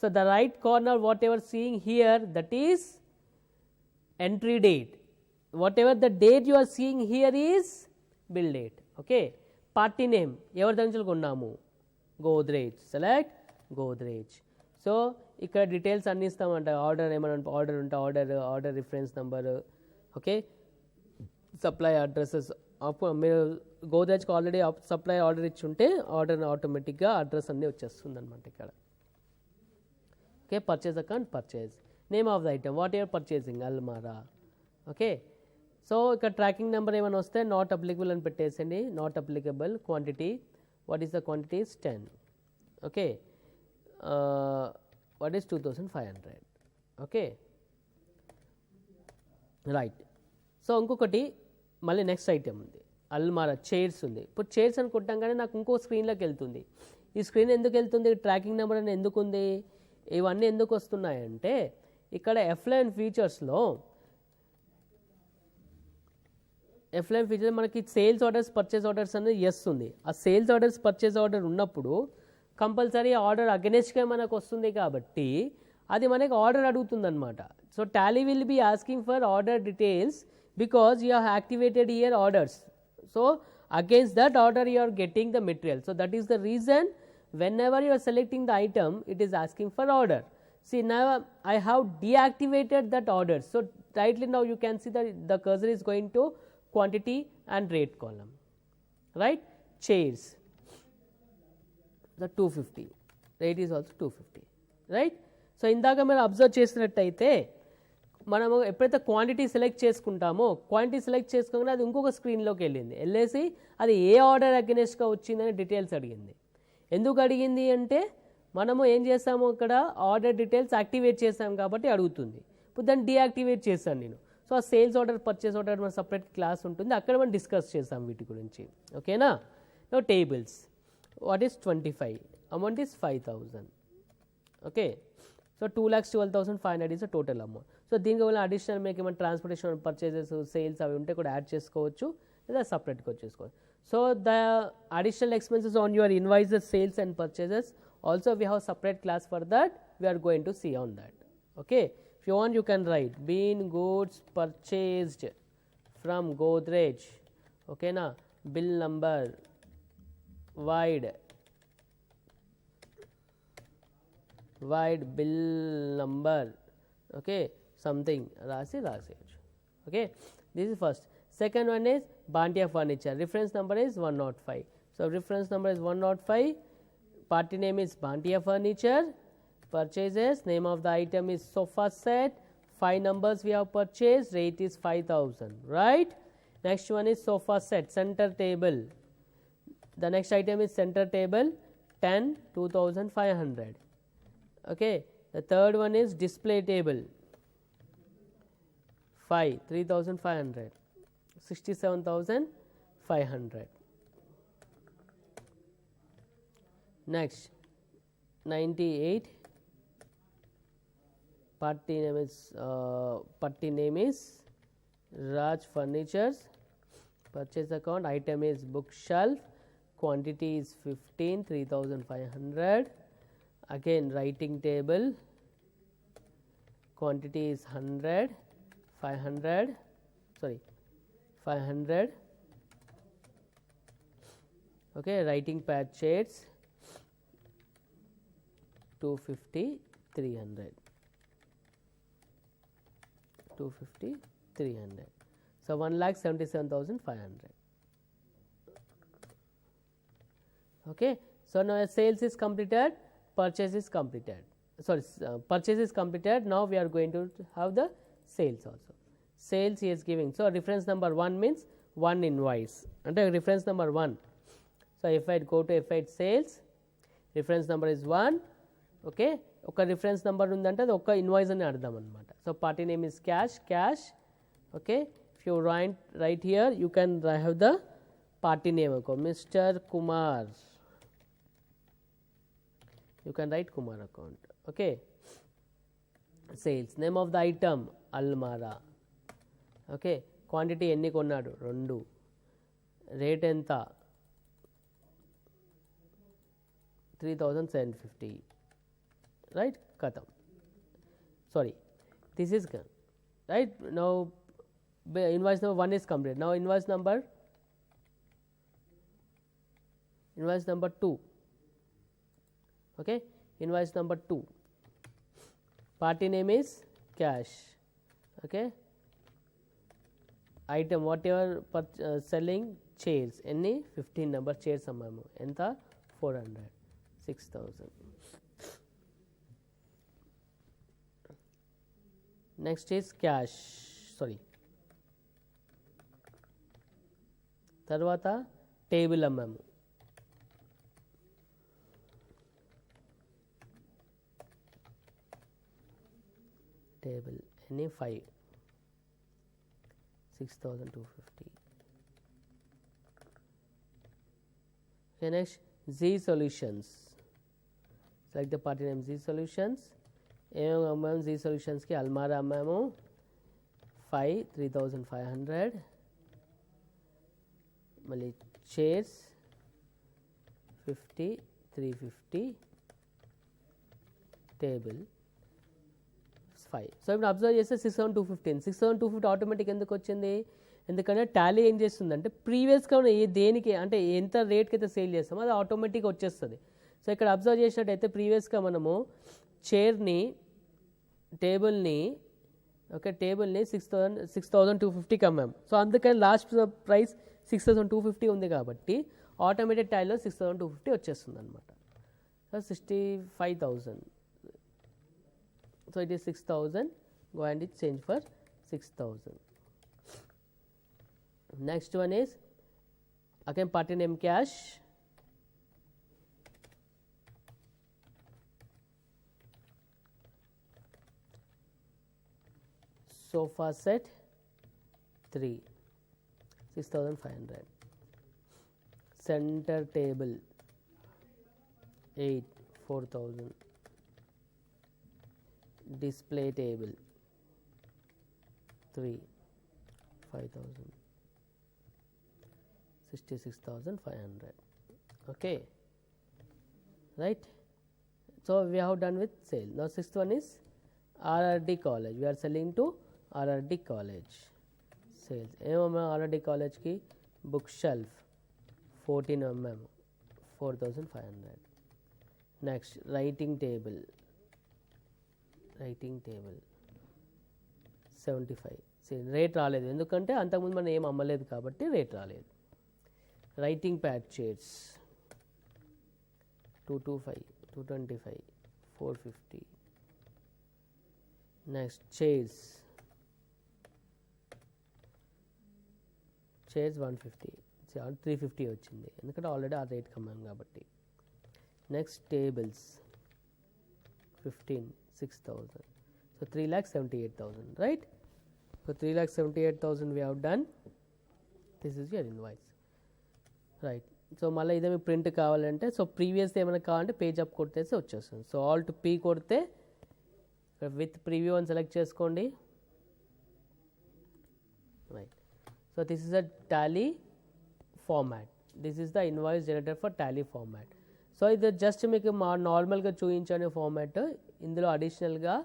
So the right corner whatever seeing here, that is entry date. Whatever the date you are seeing here is bill date. Okay, party name ఎవరి దగ్గర కొన్నాము, గోద్రేజ్. సెలెక్ట్ గోద్రేజ్. సో ఇక్కడ డీటెయిల్స్ అన్నీ ఇస్తామంట. ఆర్డర్ ఏమైనా ఆర్డర్ ఉంటే order reference number, okay, supply addresses. మీరు గోద్రేజ్కి ఆల్రెడీ సప్లై ఆర్డర్ ఇచ్చి ఉంటే ఆర్డర్ ఆటోమేటిక్గా అడ్రస్ అన్నీ వచ్చేస్తుంది అనమాట ఇక్కడ. Okay, purchase account, purchase, name of the item, whatever purchasing, అల్మారా. ఓకే, సో ఇక్కడ ట్రాకింగ్ నెంబర్ ఏమైనా వస్తే నాట్ అప్లికబుల్ అని పెట్టేసండి. Not applicable. Quantity, what is the quantity is 10. Okay, what is 2500. Okay, right. So ఇంకొకటి మళ్ళీ next item ఉంది, అల్మారా, chairs ఉంది. ఇప్పుడు చైర్స్ అని కొట్టంగానే నాకు ఇంకో స్క్రీన్లోకి వెళ్తుంది. ఈ స్క్రీన్ ఎందుకు వెళ్తుంది, ట్రాకింగ్ నెంబర్ అని ఎందుకు ఉంది, ఇవన్నీ ఎందుకు వస్తున్నాయంటే ఇక్కడ ఎఫ్లైన్ ఫీచర్స్లో మనకి సేల్స్ ఆర్డర్స్, పర్చేస్ ఆర్డర్స్ అనేది ఎస్ ఉంది. ఆ సేల్స్ ఆర్డర్స్, పర్చేస్ ఆర్డర్ ఉన్నప్పుడు కంపల్సరీ ఆర్డర్ అగెనెస్ట్గా మనకు వస్తుంది కాబట్టి అది మనకి ఆర్డర్ అడుగుతుంది అనమాట. So Tally will be asking for order details because you have activated here orders. So against that order you are getting the material. So that is the reason whenever you are selecting the item it is asking for order. See, now I have deactivated that order. So rightly now you can see that the cursor is going to quantity and rate column, right? Chairs, the 250, rate is also 250, right? So ఇందాక మీరు observe చేసినట్టయితే మనము ఎప్పుడైతే quantity select చేసుకుంటామో, quantity select చేసుకోగానే అది ఇంకొక స్క్రీన్లోకి వెళ్ళేసి అది ఏ ఆర్డర్ అగెనెస్ట్గా వచ్చిందని డీటెయిల్స్ అడిగింది. ఎందుకు అడిగింది అంటే మనము ఏం చేస్తాము, ఇక్కడ ఆర్డర్ డీటెయిల్స్ యాక్టివేట్ చేసాం కాబట్టి అడుగుతుంది. ఇప్పుడు దాన్ని డీయాక్టివేట్ చేశాను నేను. సో ఆ సేల్స్ ఆర్డర్, పర్చేస్ ఆర్డర్ మన సపరేట్ క్లాస్ ఉంటుంది, అక్కడ మనం డిస్కస్ చేస్తాం వీటి గురించి. ఓకేనా? No tables, what is 25, amount is 5000. Okay, so 2,12,500 is the total amount. So దీనికి వల్ల అడిషనల్ మీకు ఏమైనా ట్రాన్స్పోర్టేషన్, పర్చేజెస్, సేల్స్ అవి ఉంటే కూడా యాడ్ చేసుకోవచ్చు, లేదా సపరేట్గా చేసుకోవచ్చు. So the additional expenses on your invoices, sales and purchases also we have separate class for that, we are going to see on that. Okay, if you want you can write being goods purchased from Godrej. ఓకేనా? Bill number, vide bill number, okay, something రాసేయచ్చు. Okay, this is first. Second one is Bhantia Furniture, reference number is 105. So, reference number is 105, party name is Bhantia Furniture, purchases, name of the item is sofa set, 5 numbers we have purchased, rate is 5000, right. Next one is sofa set, center table, the next item is center table 10, 2500. Okay. The third one is display table 5, 3500, 67,500. Next 98, party name is Raj Furnitures, purchase account, item is bookshelf, quantity is 15, 3500. Again writing table, quantity is 100, 500, sorry 500. Okay, writing pad shades 250, 300, 250, 300. So 1,77,500. Okay. So now sales is completed, purchase is completed. Sorry, purchase is completed. Now we are going to have the sales also. Sales he is giving. So reference number 1 means 1 invoice. And reference number 1. So if I go to F8 sales, reference number is 1. Okay. ఒక reference number ఉందంటే అది ఒక invoice అని అర్థం అనమాట. So party name is cash. Okay. If you right here you can have the party name mister Kumar. You can write Kumar account. Okay. Sales, name of the item almara. Okay. Quantity enni konnadu 2, rate enta 3750, right. Katam, sorry, this is right. Now invoice number 1 is complete. Now invoice number 2. Okay. Invoice number 2, party name is cash. Okay. Item whatever selling chairs, any 15 number chairs ammamu enta 400, 6000. Next is cash, sorry, tarvata table ammamu, table any 5, 6250. Okay. Next Z Solutions, select the party name Z Solutions. ఏమేమి అమ్మాము Z Solutions కి అల్మారా అమ్మాము 5, 3500. మళ్ళీ chairs 50, 350, table 5. So ఇప్పుడు observe చేస్తే 6215 automatic ఎందుకు వచ్చింది? ఎందుకంటే Tally ఏం చేస్తుందంటే ప్రీవియస్గా ఉన్న దేనికి అంటే ఎంత రేట్కి అయితే సేల్ చేస్తామో అది ఆటోమేటిక్గా వచ్చేస్తుంది. సో ఇక్కడ అబ్జర్వ్ చేసినట్టయితే ప్రీవియస్గా మనము చైర్ని టేబుల్ని 6250కి అమ్మాము. సో అందుకని లాస్ట్ ప్రైస్ 6250 ఉంది కాబట్టి ఆటోమేటెడ్ టాలీలో 6250 వచ్చేస్తుంది అనమాట. So 65,000. So it is 6000, go and change for 6000. Next one is again party name cash, sofa set 3, 6500, center table 8, 4000, display table 3, 5000, 66,500. Okay, right. So we have done with sale. Now sixth one is RRD college. We are selling to RRD college. Sales RRD college ki bookshelf 14 mm 4500. Next 75 rate రాలేదు ఎందుకంటే అంతకుముందు మనం ఏం అమ్మలేదు కాబట్టి rate రాలేదు. Writing pad chairs 225, 225, 450. Next chairs 150, 350 వచ్చింది ఎందుకంటే already ఆ రేట్ కమ్మాం కాబట్టి. Next tables 15, 6,000. So 3,78,000, right? So 3,78,000 we have done. This is your invoice, right? So మళ్ళీ ఇదే మీ ప్రింట్ కావాలంటే సో ప్రీవియస్ ఏమైనా కావాలంటే పేజ్ అప్ కొట్టేసి వచ్చేస్తుంది. సో ఆల్ట్ పీ కొడితే విత్ ప్రివ్యూ అని సెలెక్ట్ చేసుకోండి, right. So this is a Tally format, this is the invoice generator for Tally format. So ఇది జస్ట్ మీకు మా నార్మల్గా చూపించే ఫార్మాట్. ఇందులో అడిషనల్గా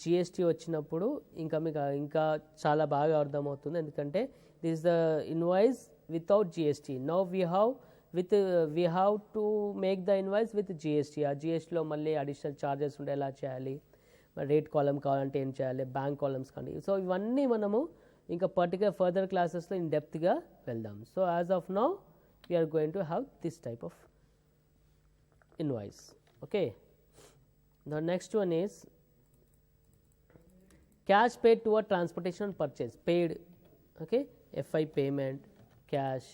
జిఎస్టీ వచ్చినప్పుడు ఇంకా మీకు ఇంకా చాలా బాగా అర్థమవుతుంది ఎందుకంటే this the invoice without GST. Now we have to make the invoice with GST. ఆ జిఎస్టీలో మళ్ళీ అడిషనల్ ఛార్జెస్ ఉంటే ఎలా చేయాలి, రేట్ కాలం కావాలంటే ఏం చేయాలి, బ్యాంక్ కాలమ్స్ కానీ. సో ఇవన్నీ మనము ఇంకా పర్టికులర్ ఫర్దర్ క్లాసెస్లో ఇన్ డెప్త్గా వెళ్దాం. So as of now we're going to have this type of invoice. Okay, the next one is cash paid toward transportation and purchase paid. Okay, FI payment, cash,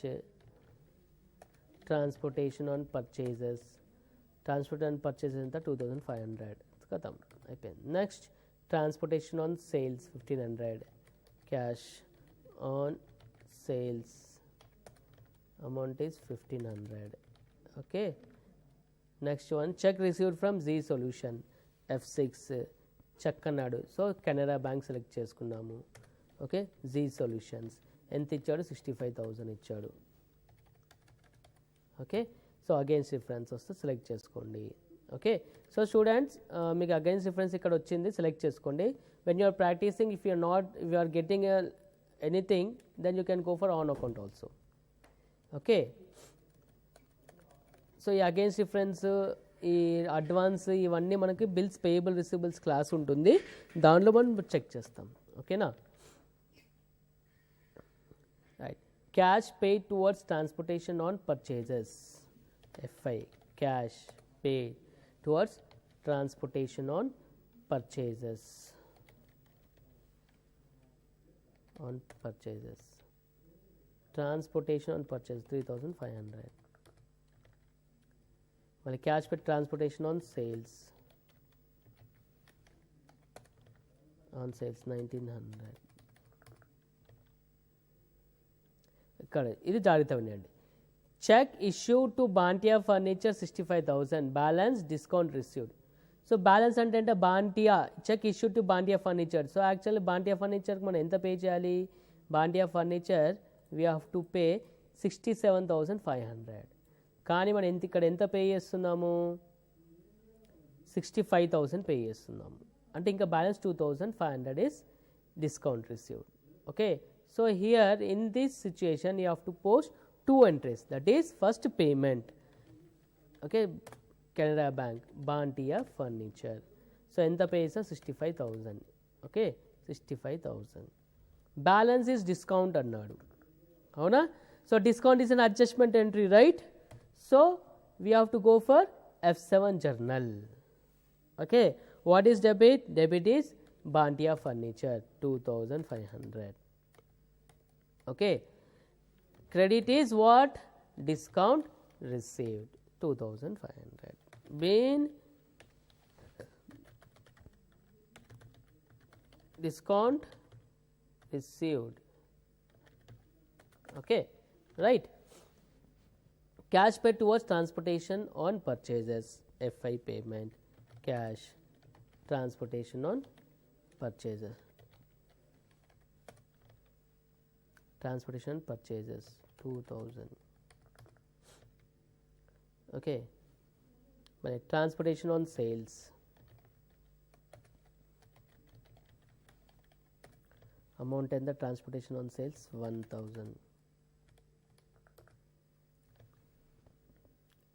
transportation on purchases, transport and purchases anta 2,500 khatam అయిపోయింది. Next transportation on sales 1,500, cash on sales amount is 1,500. Okay, next one cheque received from G solution F6 cheque అన్నాడు. So Canara bank select చేసుకున్నాము. Okay, G solutions ఎంత ఇచ్చాడు, 65,000 ఇచ్చాడు. Okay, so against reference వస్తే select చేసుకోండి. Okay, so students మీకు against reference ఇక్కడ వచ్చింది, సెలెక్ట్ చేసుకోండి. When you are practising if you are getting anything then you can go for on account also. Okay, so ఈ అగైన్స్ రిఫరెన్స్, ఈ advance, ఇవన్నీ మనకి బిల్స్ పేయబుల్ రిసీవబుల్స్ క్లాస్ ఉంటుంది, దాంట్లో మనం చెక్ చేస్తాం. ఓకేనా, right. Cash paid towards transportation on purchases, FI, cash paid towards transportation on purchases, transportation on purchase 3,500. Well, cash paid transportation on sales 1,900. ఇక్కడ ఇది జాగ్రత్త వినండి. Cheque issued to Bantia furniture 65,000, balance discount received. So balance అంటే Bantia, cheque issued to Bantia furniture. So actually Bantia ఫర్నిచర్కి మనం ఎంత pay చేయాలి, Bantia furniture we have to pay 67,500. కానీ మనం ఇక్కడ ఎంత పే చేస్తున్నాము, 65,000 పే చేస్తున్నాము. అంటే ఇంకా balance 2,500 is discount received. Okay, so here in this situation you have to post two entries, that is first payment. Okay, Canara Bank, Bantiya Furniture. So enta pay is 65,000. Okay, 65,000. Balance is discount annadu. Avuna, so discount is an adjustment entry, right? So we have to go for F7 journal. Okay, what is debit? Debit is Bantiya Furniture 2,500. Okay, credit is what? Discount received 2,500. Been discount received. Okay, right. Cash paid towards transportation on purchases, FI payment, cash, transportation on purchases, transportation purchases 2,000. Okay, but transportation on sales amount and the transportation on sales 1,000.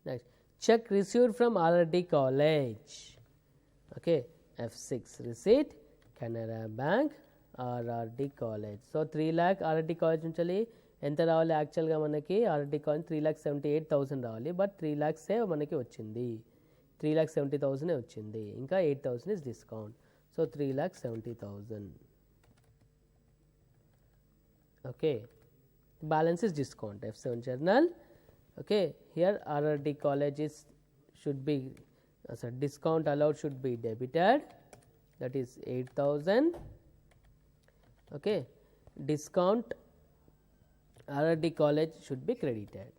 Next, check received from RD College. Okay, F6 receipt, Canara Bank, RRD college. So 3 lakh RRD college నుంచి ఎంత రావాలి యాక్చువల్గా మనకి ఆర్ఆర్డి college 3,78,000 రావాలి, but 3 lakhs మనకి వచ్చింది, 3,70,000 వచ్చింది, ఇంకా 8,000 is discount. So 3,70,000. Okay, balance is discount. F7 journal. Okay, here RRD college is should be discount allowed should be debited, that is 8,000. Okay, discount RRD college should be credited.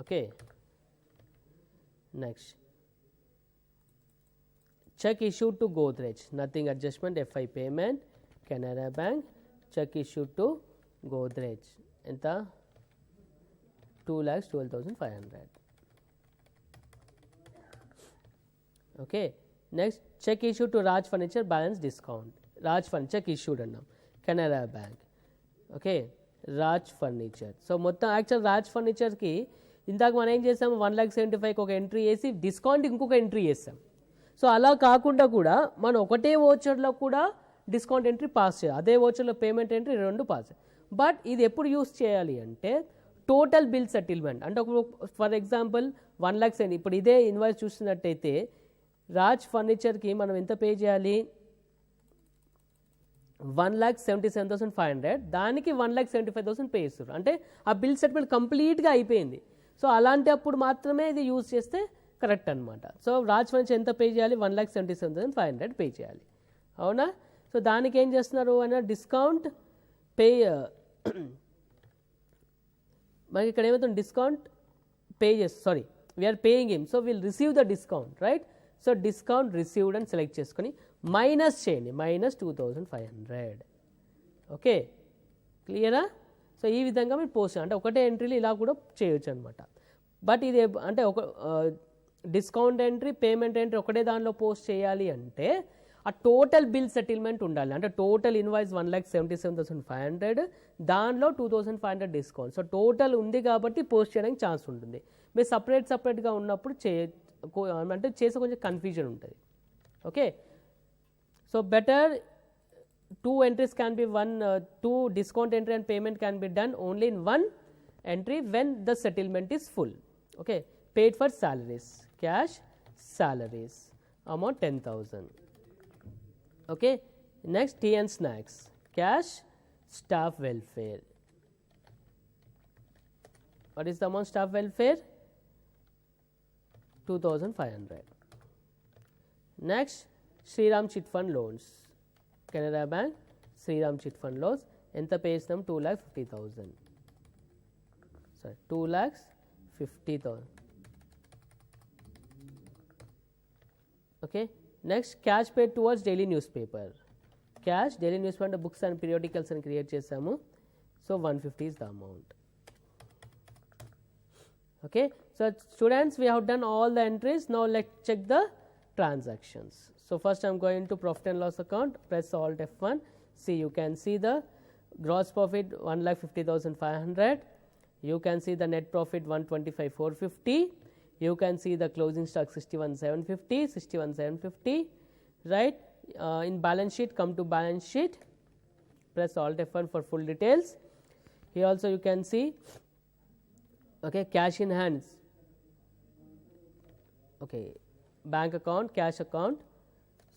Okay, next, check issued to Godrej, nothing adjustment, FI payment, Canara Bank, check issued to Godrej ఎంత 2,12,500. Okay, next cheque issue to Raj furniture balance discount. Raj cheque issued అన్నాం, Canara bank. Okay, Raj furniture. So మొత్తం actual Raj ఫర్నిచర్కి ఇందాక మనం ఏం చేసాము, 1,75,000 ఒక entry వేసి డిస్కౌంట్ ఇంకొక ఎంట్రీ చేస్తాం. సో అలా కాకుండా కూడా మనం ఒకటే ఓచర్లో కూడా డిస్కౌంట్ ఎంట్రీ పాస్ చేయాలి, అదే ఓచర్లో పేమెంట్ ఎంట్రీ 2 పాస్. బట్ ఇది ఎప్పుడు యూస్ చేయాలి అంటే టోటల్ బిల్ సెటిల్మెంట్. అంటే ఫర్ ఎగ్జాంపుల్ 1 lakhs అండి, ఇప్పుడు ఇదే ఇన్వాయిస్ చూస్తున్నట్టయితే రాజ్ ఫర్నిచర్కి మనం ఎంత పే చేయాలి, 1,77,500, దానికి 1,75,000 పే చేస్తారు, అంటే ఆ బిల్ సెటిల్మెంట్ కంప్లీట్గా అయిపోయింది. సో అలాంటి అప్పుడు మాత్రమే ఇది యూజ్ చేస్తే కరెక్ట్ అనమాట. సో రాజ్ ఫర్నిచర్ ఎంత పే చేయాలి, 1,77,500 పే చేయాలి, అవునా. సో దానికి ఏం చేస్తున్నారు అన్న డిస్కౌంట్ పే, మనకి ఇక్కడ ఏమవుతుంది డిస్కౌంట్ పే చేస్తాం, sorry we're paying him, so will receive the discount, right. So discount received అని సెలెక్ట్ చేసుకొని మైనస్ చేయండి, -2,500. ఓకే, క్లియరా. సో ఈ విధంగా మీరు పోస్ట్ అంటే ఒకటే ఎంట్రీలు ఇలా కూడా చేయొచ్చు అనమాట. బట్ ఇది అంటే ఒక డిస్కౌంట్ ఎంట్రీ పేమెంట్ ఎంట్రీ ఒకటే దానిలో పోస్ట్ చేయాలి అంటే ఆ టోటల్ బిల్ సెటిల్మెంట్ ఉండాలి, అంటే టోటల్ ఇన్వాయిస్ 1,77,500, దానిలో 2,500 డిస్కౌంట్. సో టోటల్ ఉంది కాబట్టి పోస్ట్ చేయడానికి ఛాన్స్ ఉంటుంది. మీరు సపరేట్గా ఉన్నప్పుడు అంటే చేసే కొంచెం కన్ఫ్యూజన్ ఉంటుంది. Okay, so better 2 entries can be 2 discount entry and payment can be done only in 1 entry when the settlement is full. Okay, paid for salaries, cash salaries, amount 10,000. Okay, next tea and snacks, cash, staff welfare. What is the amount staff welfare? 2,500. Next, Shriram Chit Fund loans, Canara Bank, Shriram Chit Fund loans, enta pay chestam 2,50,000. Sorry, 2,50,000. Okay, next cash paid towards daily newspaper, cash daily newspaper books and periodicals and create chesamu, so 150 is the amount. Okay, so students, we have done all the entries. Now let's check the transactions. So first I am going to profit and loss account, press alt F1. See, you can see the gross profit 1,50,500, you can see the net profit 125,450, you can see the closing stock 61,750, right. In balance sheet, come to balance sheet, press alt F1 for full details. Here also you can see, okay, cash in hands, okay, bank account, cash account.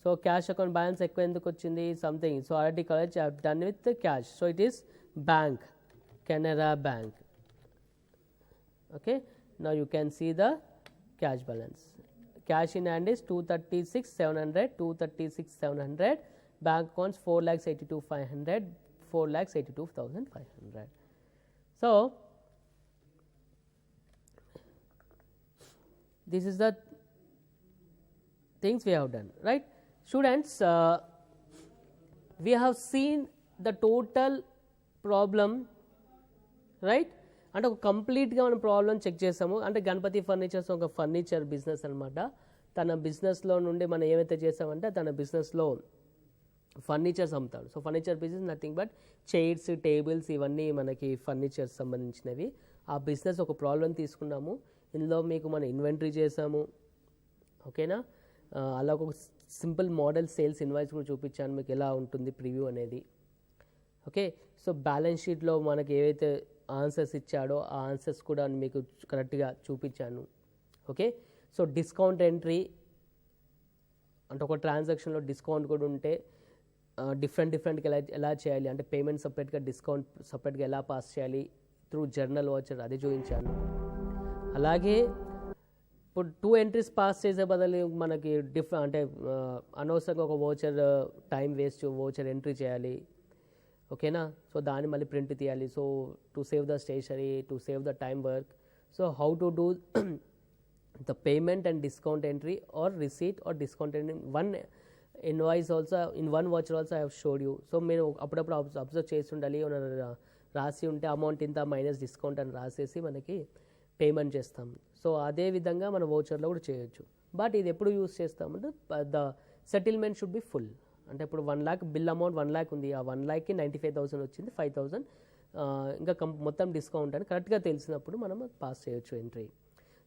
So cash account balance ekku enduku ochindi something, so already college I have done with the cash, so it is bank, Canara Bank. Okay, now you can see the cash balance, cash in hand is 236,700, 236,700, bank accounts 4,82,500, 4,82,500. So this is the things we have done, right. Students, we have seen the total problem, right. అంటే ఒక కంప్లీట్గా మనం problem check చేసాము. అంటే Ganapati furnitures ఒక furniture business అనమాట. తన బిజినెస్లో నుండి మనం ఏమైతే చేసామంటే తన బిజినెస్లో ఫర్నిచర్స్ అమ్ముతాడు. So furniture business nothing but chairs, tables, ఇవన్నీ మనకి ఫర్నిచర్స్ సంబంధించినవి. ఆ బిజినెస్ ఒక ప్రాబ్లం తీసుకున్నాము, ఇందులో మీకు మనం ఇన్వెంటరీ చేసాము, ఓకేనా. అలా ఒక సింపుల్ మోడల్ సేల్స్ ఇన్వాయిస్ కూడా చూపించాను మీకు ఎలా ఉంటుంది ప్రివ్యూ అనేది, ఓకే. సో బ్యాలెన్స్ షీట్లో మనకి ఏవైతే ఆన్సర్స్ ఇచ్చాడో ఆ ఆన్సర్స్ కూడా మీకు కరెక్ట్గా చూపించాను. ఓకే. సో డిస్కౌంట్ ఎంట్రీ అంటే ఒక ట్రాన్సాక్షన్లో డిస్కౌంట్ కూడా ఉంటే డిఫరెంట్గా ఎలా చేయాలి అంటే పేమెంట్ సపరేట్గా డిస్కౌంట్ సపరేట్గా ఎలా పాస్ చేయాలి త్రూ జర్నల్ వాచర్ అది చూపించాను. అలాగే ఇప్పుడు 2 ఎంట్రీస్ పాస్ చేసే బదులు మనకి అంటే అనవసరంగా ఒక voucher time waste voucher entry చేయాలి. ఓకేనా. సో దాన్ని మళ్ళీ ప్రింట్ తీయాలి. So to save the stationery to save the time work. So how to do the payment and discount entry or receipt or discount entry in one invoice also, in one voucher also I have showed you. So మీరు అప్పుడప్పుడు observe చేసి ఉండాలి. రాసి ఉంటే amount ఇంత minus discount అని రాసేసి మనకి పేమెంట్ చేస్తాం. సో అదే విధంగా మన వోచర్లో కూడా చేయొచ్చు. బట్ ఇది ఎప్పుడు యూస్ చేస్తామంటే the settlement should be full. అంటే ఇప్పుడు 1 lakh బిల్ అమౌంట్ 1 lakh ఉంది. ఆ 1 lakhకి 95,000 వచ్చింది, 5,000 ఇంకా మొత్తం డిస్కౌంట్ అని కరెక్ట్గా తెలిసినప్పుడు మనం పాస్ చేయొచ్చు ఎంట్రీ.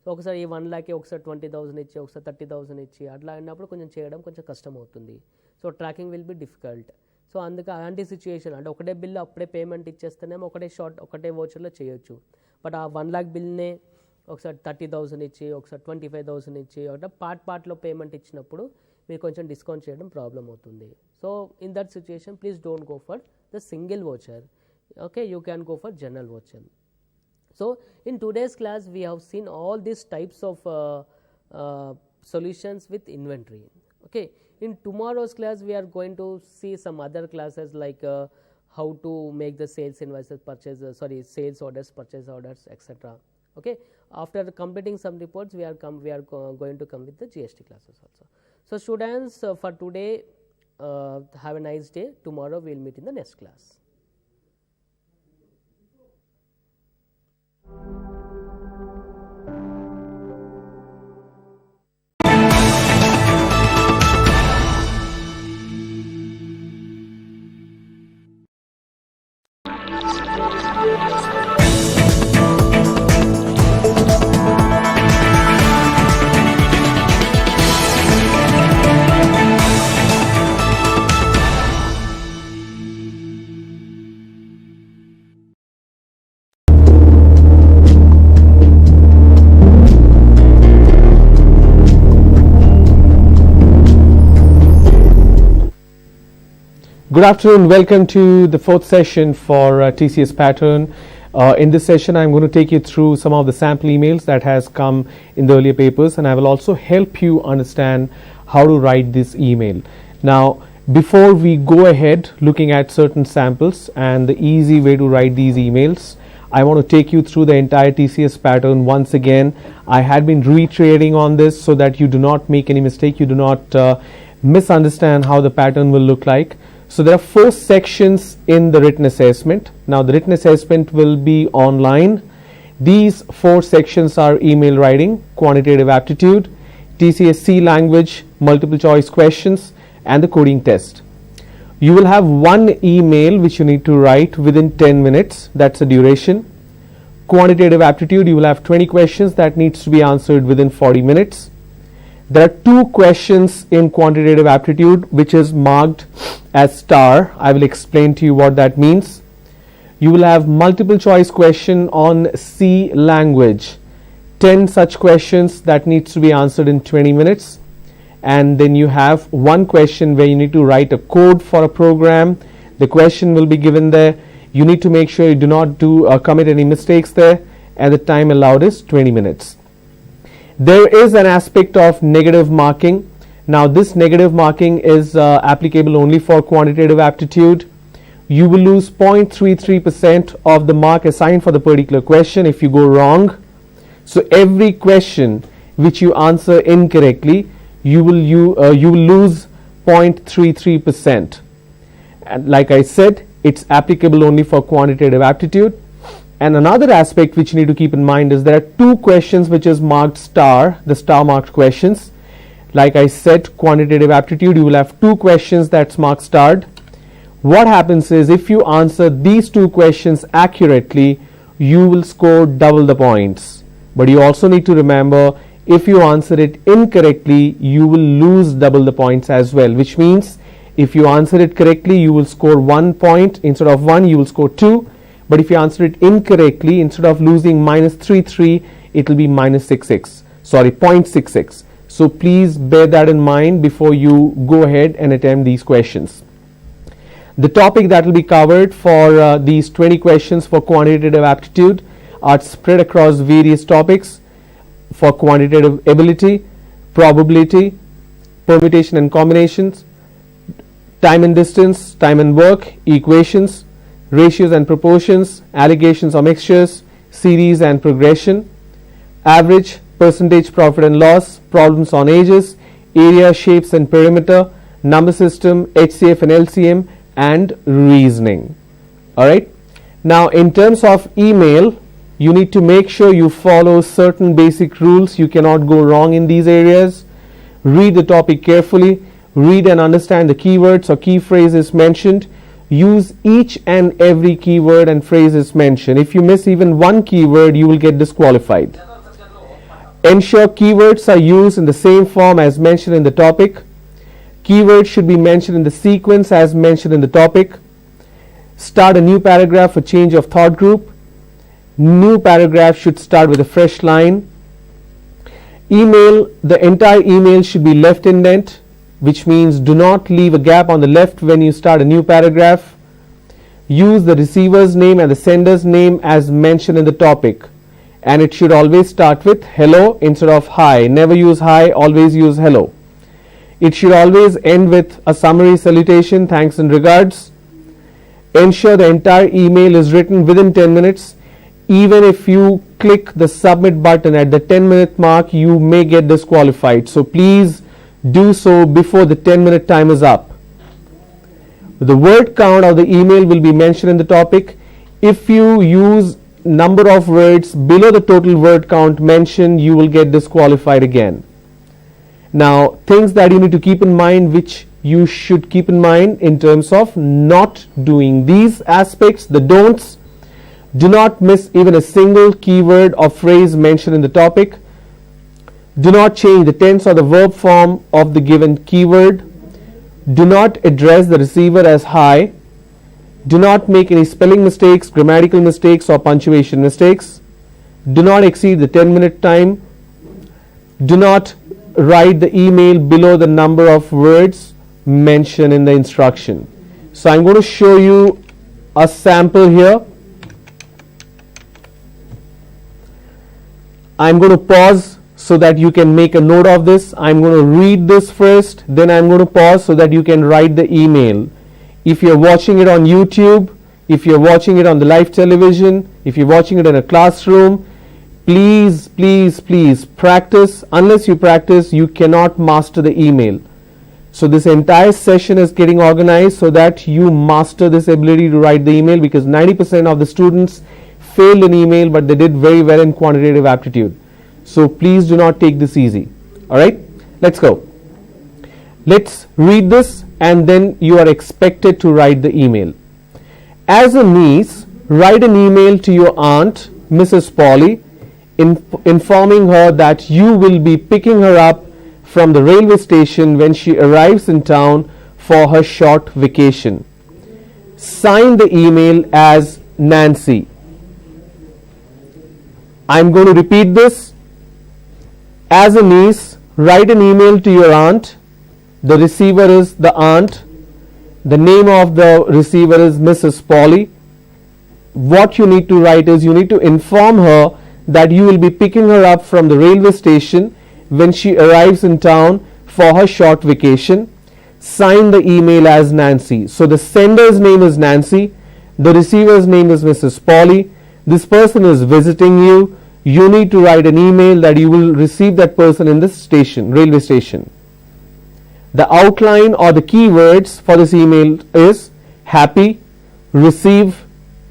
సో ఒకసారి ఈ 1 lakhకి ఒకసారి 20,000 ఇచ్చి ఒకసారి 30,000 ఇచ్చి అట్లా అయినప్పుడు కొంచెం చేయడం కొంచెం కష్టం అవుతుంది. So tracking will be difficult. So అందుకే అలాంటి సిచ్యుయేషన్ అంటే ఒకటే బిల్ అప్పుడే పేమెంట్ ఇచ్చేస్తేనేమో ఒకటే వోచర్లో చేయొచ్చు. బట్ ఆ 1 lakh బిల్నే ఒకసారి 30,000 ఇచ్చి ఒకసారి 25,000 ఇచ్చి ఒకటి పార్ట్లో పేమెంట్ ఇచ్చినప్పుడు మీరు కొంచెం డిస్కౌంట్ చేయడం ప్రాబ్లం అవుతుంది. So in that situation please don't go for the single voucher. Okay, you can go for general voucher. So in today's class we have seen all these types of solutions with inventory. Okay, in tomorrow's class we are going to see some other classes like how to make the sales invoices, sales orders, purchase orders, etc. Okay, after completing some reports we are going to come with the GST classes also. So students, for today have a nice day. Tomorrow we will meet in the next class. Good afternoon, welcome to the 4th session for TCS pattern. In this session I'm going to take you through some of the sample emails that has come in the earlier papers, and I will also help you understand how to write this email. Now before we go ahead looking at certain samples and the easy way to write these emails, I want to take you through the entire TCS pattern once again. I had been reiterating on this so that you do not make any mistake, you do not misunderstand how the pattern will look like. So there are 4 sections in the written assessment. Now the written assessment will be online. These 4 sections are email writing, quantitative aptitude, TCS C language, multiple choice questions, and the coding test. You will have one email which you need to write within 10 minutes. That's the duration. Quantitative aptitude, you will have 20 questions that needs to be answered within 40 minutes. There are 2 questions in quantitative aptitude which is marked as star. I will explain to you what that means. You will have multiple choice question on C language. 10 such questions that needs to be answered in 20 minutes. And then you have one question where you need to write a code for a program. The question will be given there. You need to make sure you do not commit any mistakes there, and the time allowed is 20 minutes. There is an aspect of negative marking. Now this negative marking is applicable only for quantitative aptitude. You will lose 0.33% of the mark assigned for the particular question if you go wrong. So every question which you answer incorrectly, you will lose 0.33%. And like I said, it's applicable only for quantitative aptitude. And another aspect which you need to keep in mind is there are 2 questions which is marked star, the star marked questions. Like I said, quantitative aptitude, you will have 2 questions that's marked starred. What happens is if you answer these 2 questions accurately, you will score double the points. But you also need to remember, if you answer it incorrectly, you will lose double the points as well, which means If you answer it correctly, you will score 1 point. Instead of 1, you will score 2. But if you answer it incorrectly, instead of losing -33, it will be -0.66. So please bear that in mind before you go ahead and attempt these questions. The topic that will be covered for these 20 questions for quantitative aptitude are spread across various topics. For quantitative ability, probability, permutation and combinations, time and distance, time and work, equations, ratios and proportions, allocations or mixtures, series and progression, average, percentage, profit and loss, problems on ages, area, shapes and perimeter, number system, HCF and LCM, and reasoning. Alright. Now in terms of email, you need to make sure you follow certain basic rules. You cannot go wrong in these areas. Read the topic carefully. Read and understand the keywords or key phrases mentioned. Use each and every keyword and phrases mentioned. If you miss even one keyword, you will get disqualified. Ensure keywords are used in the same form as mentioned in the topic. Keywords should be mentioned in the sequence as mentioned in the topic. Start a new paragraph for change of thought group. New paragraph should start with a fresh line. Email, the entire email should be left indent, which means do not leave a gap on the left when you start a new paragraph. Use the receiver's name and the sender's name as mentioned in the topic, and it should always start with hello instead of hi. Never use hi, always use hello. It should always end with a summary salutation, thanks and regards. Ensure the entire email is written within 10 minutes. Even if you click the submit button at the 10-minute mark, you may get disqualified. So please do so before the 10-minute time is up. The word count of the email will be mentioned in the topic. If you use number of words below the total word count mentioned, you will get disqualified again. Now, things that you need to keep in mind, which you should keep in mind in terms of not doing these aspects, the don'ts. Do not miss even a single keyword or phrase mentioned in the topic. Do not change the tense or the verb form of the given keyword. Do not address the receiver as hi. Do not make any spelling mistakes, grammatical mistakes, or punctuation mistakes. Do not exceed the 10-minute time. Do not write the email below the number of words mentioned in the instruction. So I'm going to show you a sample here. I'm going to pause so that you can make a note of this. I'm going to read this first, then I'm going to pause so that you can write the email. If you're watching it on YouTube, if you're watching it on the live television, if you're watching it in a classroom, please practice. Unless you practice, you cannot master the email. So this entire session is getting organized so that you master this ability to write the email, because 90% of the students failed in email, but they did very well in quantitative aptitude. So please do not take this easy. Alright, let's go. Let's read this and then you are expected to write the email. As a niece, write an email to your aunt, Mrs. Polly, informing her that you will be picking her up from the railway station when she arrives in town for her short vacation. Sign the email as Nancy. I'm going to repeat this. As a niece, write an email to your aunt. The receiver is the aunt. The name of the receiver is Mrs. Polly. What you need to write is you need to inform her that you will be picking her up from the railway station when she arrives in town for her short vacation. Sign the email as Nancy. So the sender's name is Nancy. The receiver's name is Mrs. Polly. This person is visiting you. You need to write an email that you will receive that person in the station, railway station. The outline or the keywords for this email is happy, receive,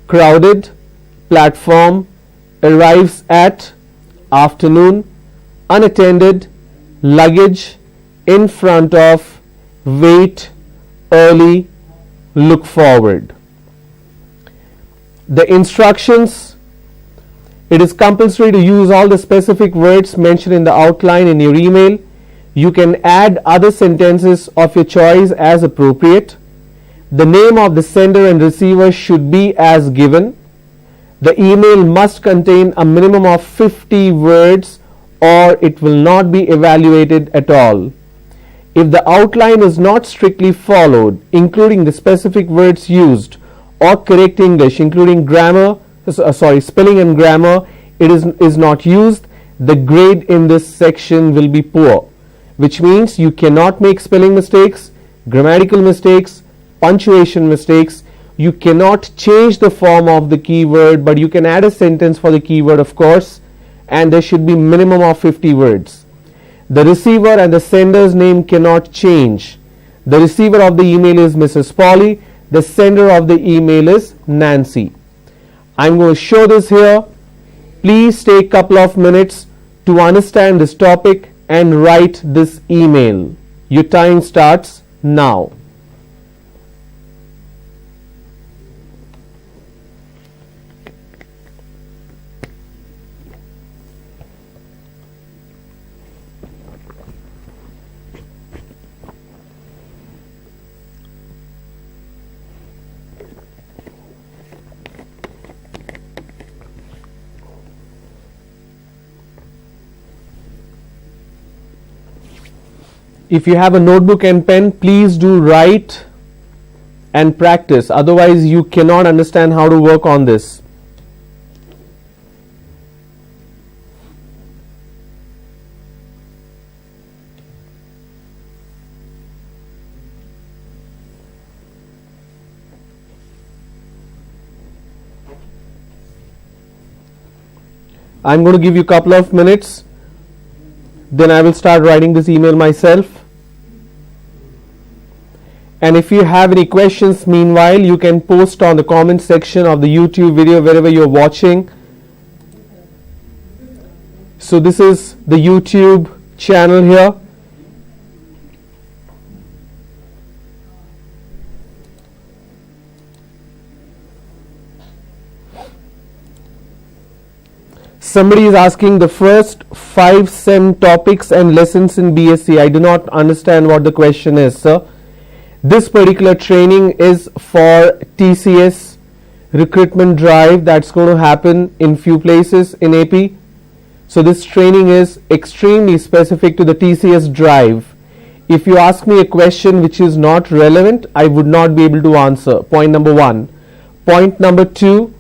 crowded, platform, arrives at, afternoon, unattended, luggage, in front of, wait, early, look forward. The instructions: it is compulsory to use all the specific words mentioned in the outline in your email. You can add other sentences of your choice as appropriate. The name of the sender and receiver should be as given. The email must contain a minimum of 50 words or it will not be evaluated at all. If the outline is not strictly followed, including the specific words used or correct English, including spelling and grammar, it is not used, the grade in this section will be poor, which means you cannot make spelling mistakes, grammatical mistakes, punctuation mistakes. You cannot change the form of the keyword, but you can add a sentence for the keyword, of course, and there should be minimum of 50 words. The receiver and the sender's name cannot change. The receiver of the email is Mrs. Polly. The sender of the email is Nancy. I'm going to show this here. Please take a couple of minutes to understand this topic and write this email. Your time starts now. If you have a notebook and pen, please do write and practice. Otherwise, you cannot understand how to work on this. I'm going to give you a couple of minutes. Then I will start writing this email myself. And if you have any questions meanwhile, you can post on the comment section of the YouTube video wherever you're watching. So this is the YouTube channel here. Somebody is asking the first 5 SEM topics and lessons in BSc. I do not understand what the question is, sir. This particular training is for TCS recruitment drive that's going to happen in few places in AP. So this training is extremely specific to the TCS drive. If you ask me a question which is not relevant, I would not be able to answer. Point number 1. Point number 2,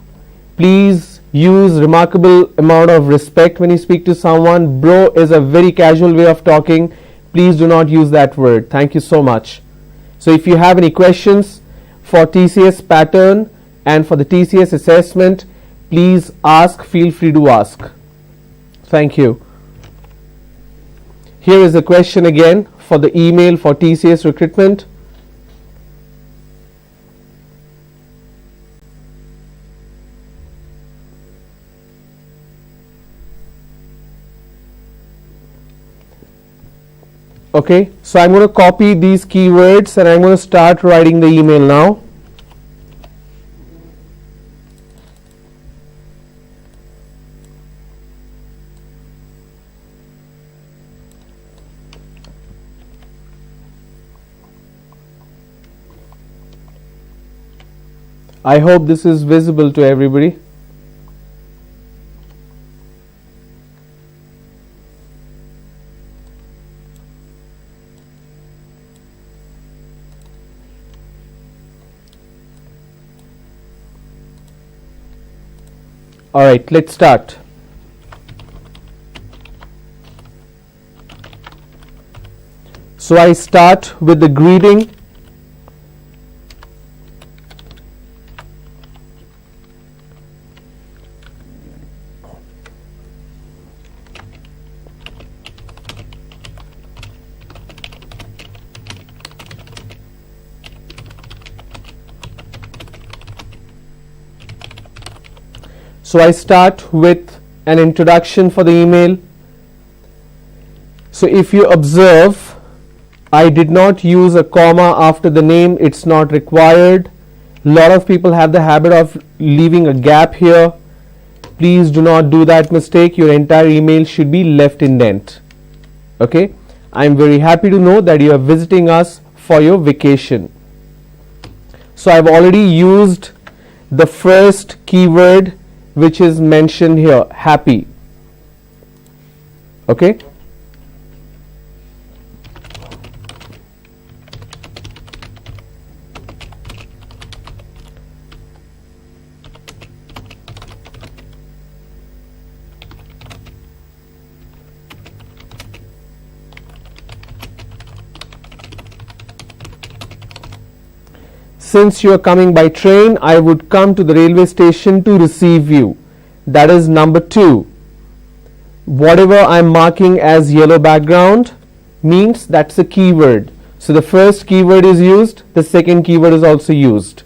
please use remarkable amount of respect when you speak to someone. Bro is a very casual way of talking. Please do not use that word. Thank you so much. So if you have any questions for TCS pattern and for the TCS assessment, please ask. Feel free to ask. Thank you. Here is the question again for the email for TCS recruitment. Okay, so I'm going to copy these keywords and I'm going to start writing the email now. I hope this is visible to everybody. All right, let's start. So I start with the greeting. So I start with an introduction for the email. So if you observe, I did not use a comma after the name. It's not required. A lot of people have the habit of leaving a gap here. Please do not do that mistake. Your entire email should be left indent. Okay. I am very happy to know that you are visiting us for your vacation. So I have already used the first keyword which is mentioned here, happy. Okay. Since you are coming by train, I would come to the railway station to receive you. That is number 2. Whatever I am marking as yellow background means that's a keyword. So the first keyword is used, the second keyword is also used.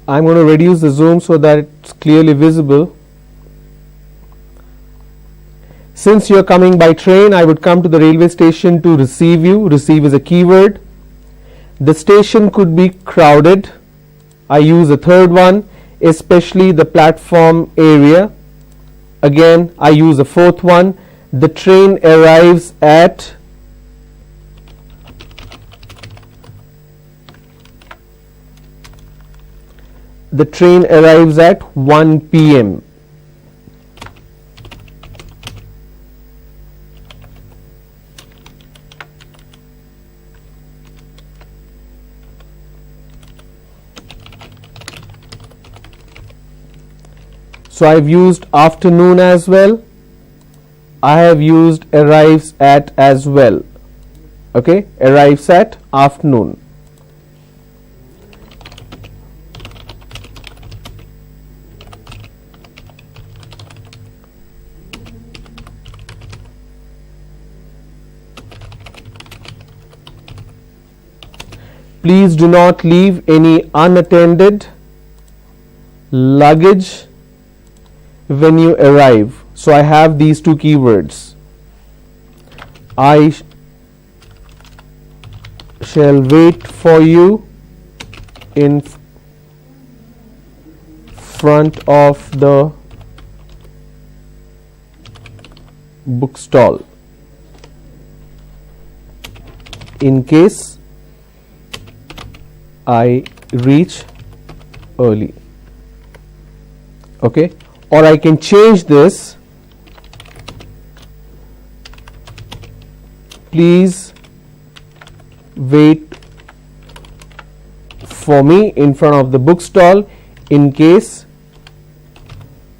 I am going to reduce the zoom so that it's clearly visible. Since you are coming by train, I would come to the railway station to receive you. Receive is a keyword. The station could be crowded. I use a third one, especially the platform area. Again, I use a fourth one. The train arrives at the train arrives at 1 p.m. So I've used afternoon as well. I have used arrives at as well. Okay, arrives at afternoon. Please do not leave any unattended luggage when you arrive. So I have these two keywords. I shall wait for you in front of the bookstall in case I reach early. Okay, or I can change this. Please wait for me in front of the bookstall in case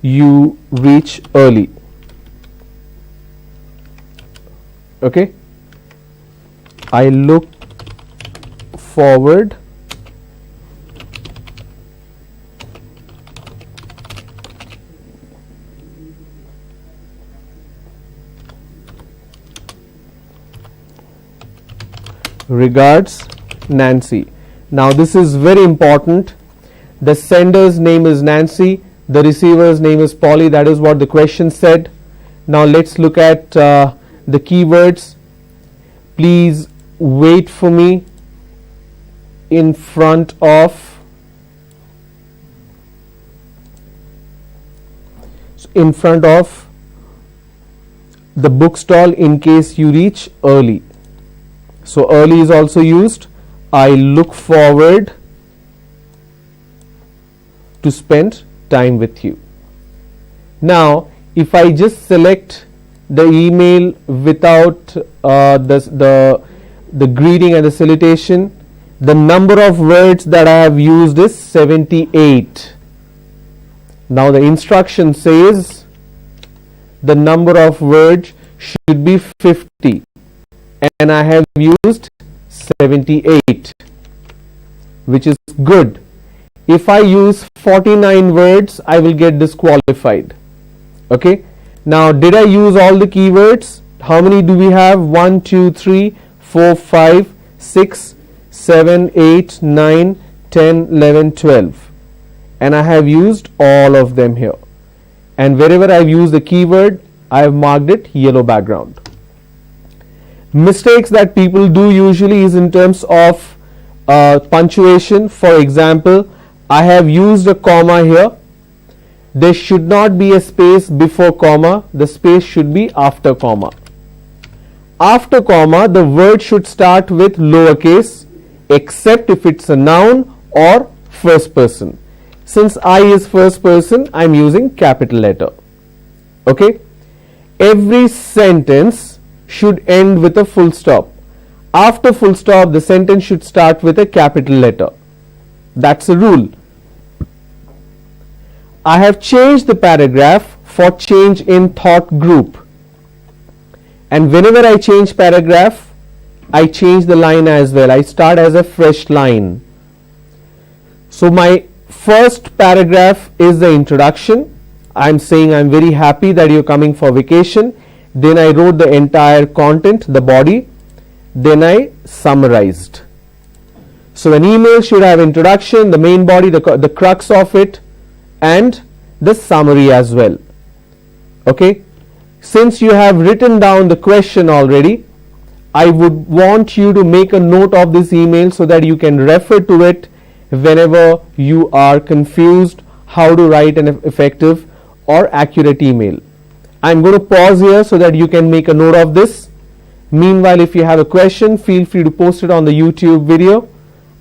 you reach early. Okay, I look forward regards Nancy. Now this is very important. The sender's name is Nancy, the receiver's name is Polly. That is what the question said. Now let's look at the keywords. Please wait for me in front of the bookstall in case you reach early. So early is also used. I look forward to spend time with you. Now if I just select the email without the greeting and the salutation, the number of words that I have used is 78. Now the instruction says the number of words should be 50 and I have used 78, which is good. If I use 49 words, I will get disqualified. Okay, now did I use all the keywords? How many do we have? 1, 2, 3, 4, 5, 6, 7, 8, 9, 10, 11, 12. And I have used all of them here. And wherever I have used the keyword, I have marked it yellow background. Mistakes that people do usually is in terms of punctuation. For example, I have used a comma here. There should not be a space before comma. The space should be after comma. After comma, the word should start with lowercase, except if it's a noun or first person. Since I is first person, I am using capital letter. Okay. Every sentence should end with a full stop. After full stop, the sentence should start with a capital letter. That's a rule. I have changed the paragraph for change in thought group. And whenever I change paragraph, I change the line as well. I start as a fresh line. So my first paragraph is the introduction. I'm saying I'm very happy that you're coming for vacation. Then I wrote the entire content, the body. Then I summarized. So an email should have introduction, the main body, the crux of it, and the summary as well. Okay. Since you have written down the question already, I would want you to make a note of this email so that you can refer to it whenever you are confused how to write an effective or accurate email. I'm going to pause here so that you can make a note of this. Meanwhile, if you have a question, feel free to post it on the YouTube video.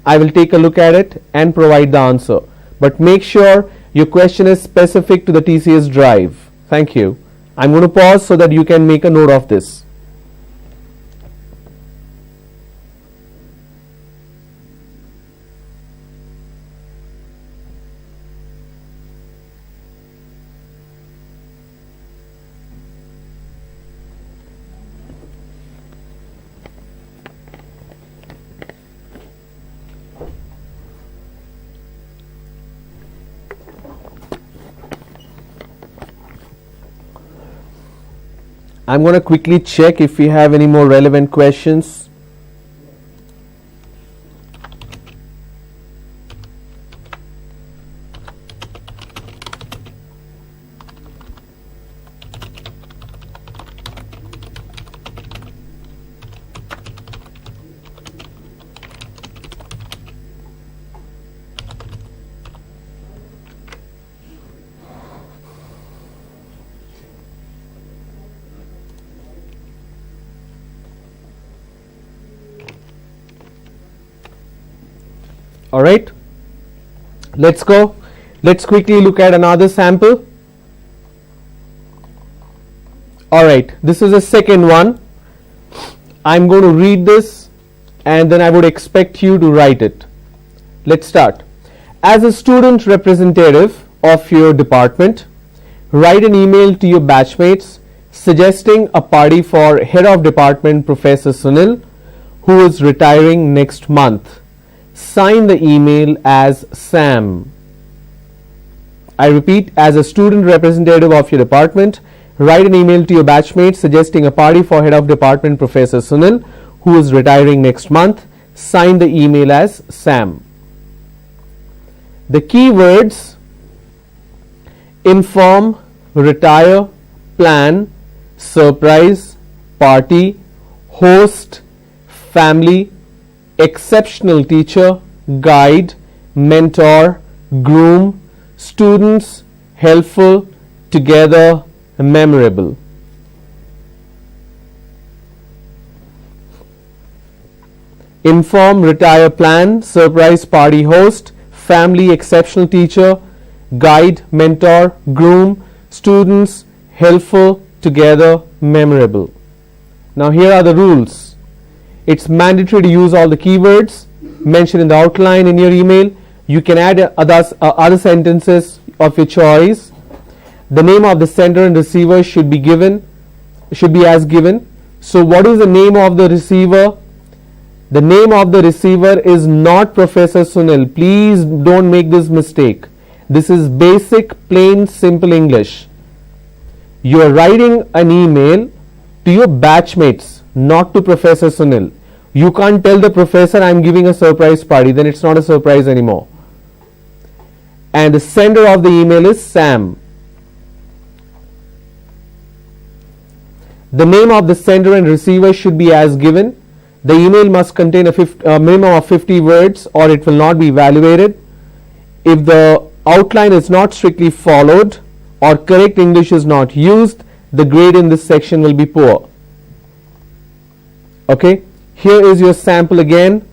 I will take a look at it and provide the answer. But make sure your question is specific to the TCS drive. Thank you. I'm going to pause so that you can make a note of this. I'm going to quickly check if we have any more relevant questions. All right, let's go. Let's quickly look at another sample. All right, this is the second one. I'm going to read this and then I would expect you to write it. Let's start. As a student representative of your department, write an email to your batchmates suggesting a party for Head of Department Professor Sunil, who is retiring next month. Sign the email as Sam. I repeat, as a student representative of your department, write an email to your batchmates suggesting a party for Head of Department Professor Sunil, who is retiring next month. Sign the email as Sam. The keywords: inform, retire, plan, surprise, party, host, family, exceptional teacher, guide, mentor, groom, students, helpful, together, memorable. Inform, retire, plan, surprise, party, host, family, exceptional teacher, guide, mentor, groom, students, helpful, together, memorable. Now here are the rules. It's mandatory to use all the keywords mentioned in the outline in your email. You can add other sentences of your choice. The name of the sender and receiver should be as given. So what is the name of the receiver? The name of the receiver is not Professor Sunil. Please don't make this mistake. This is basic, plain, simple English. You are writing an email to your batchmates, not to Professor Sunil. You can't tell the professor I am giving a surprise party, then it's not a surprise anymore. And the sender of the email is Sam. The name of the sender and receiver should be as given. The email must contain a minimum of 50 words or it will not be evaluated. If the outline is not strictly followed or correct English is not used, the grade in this section will be poor. Okay, here is your sample again.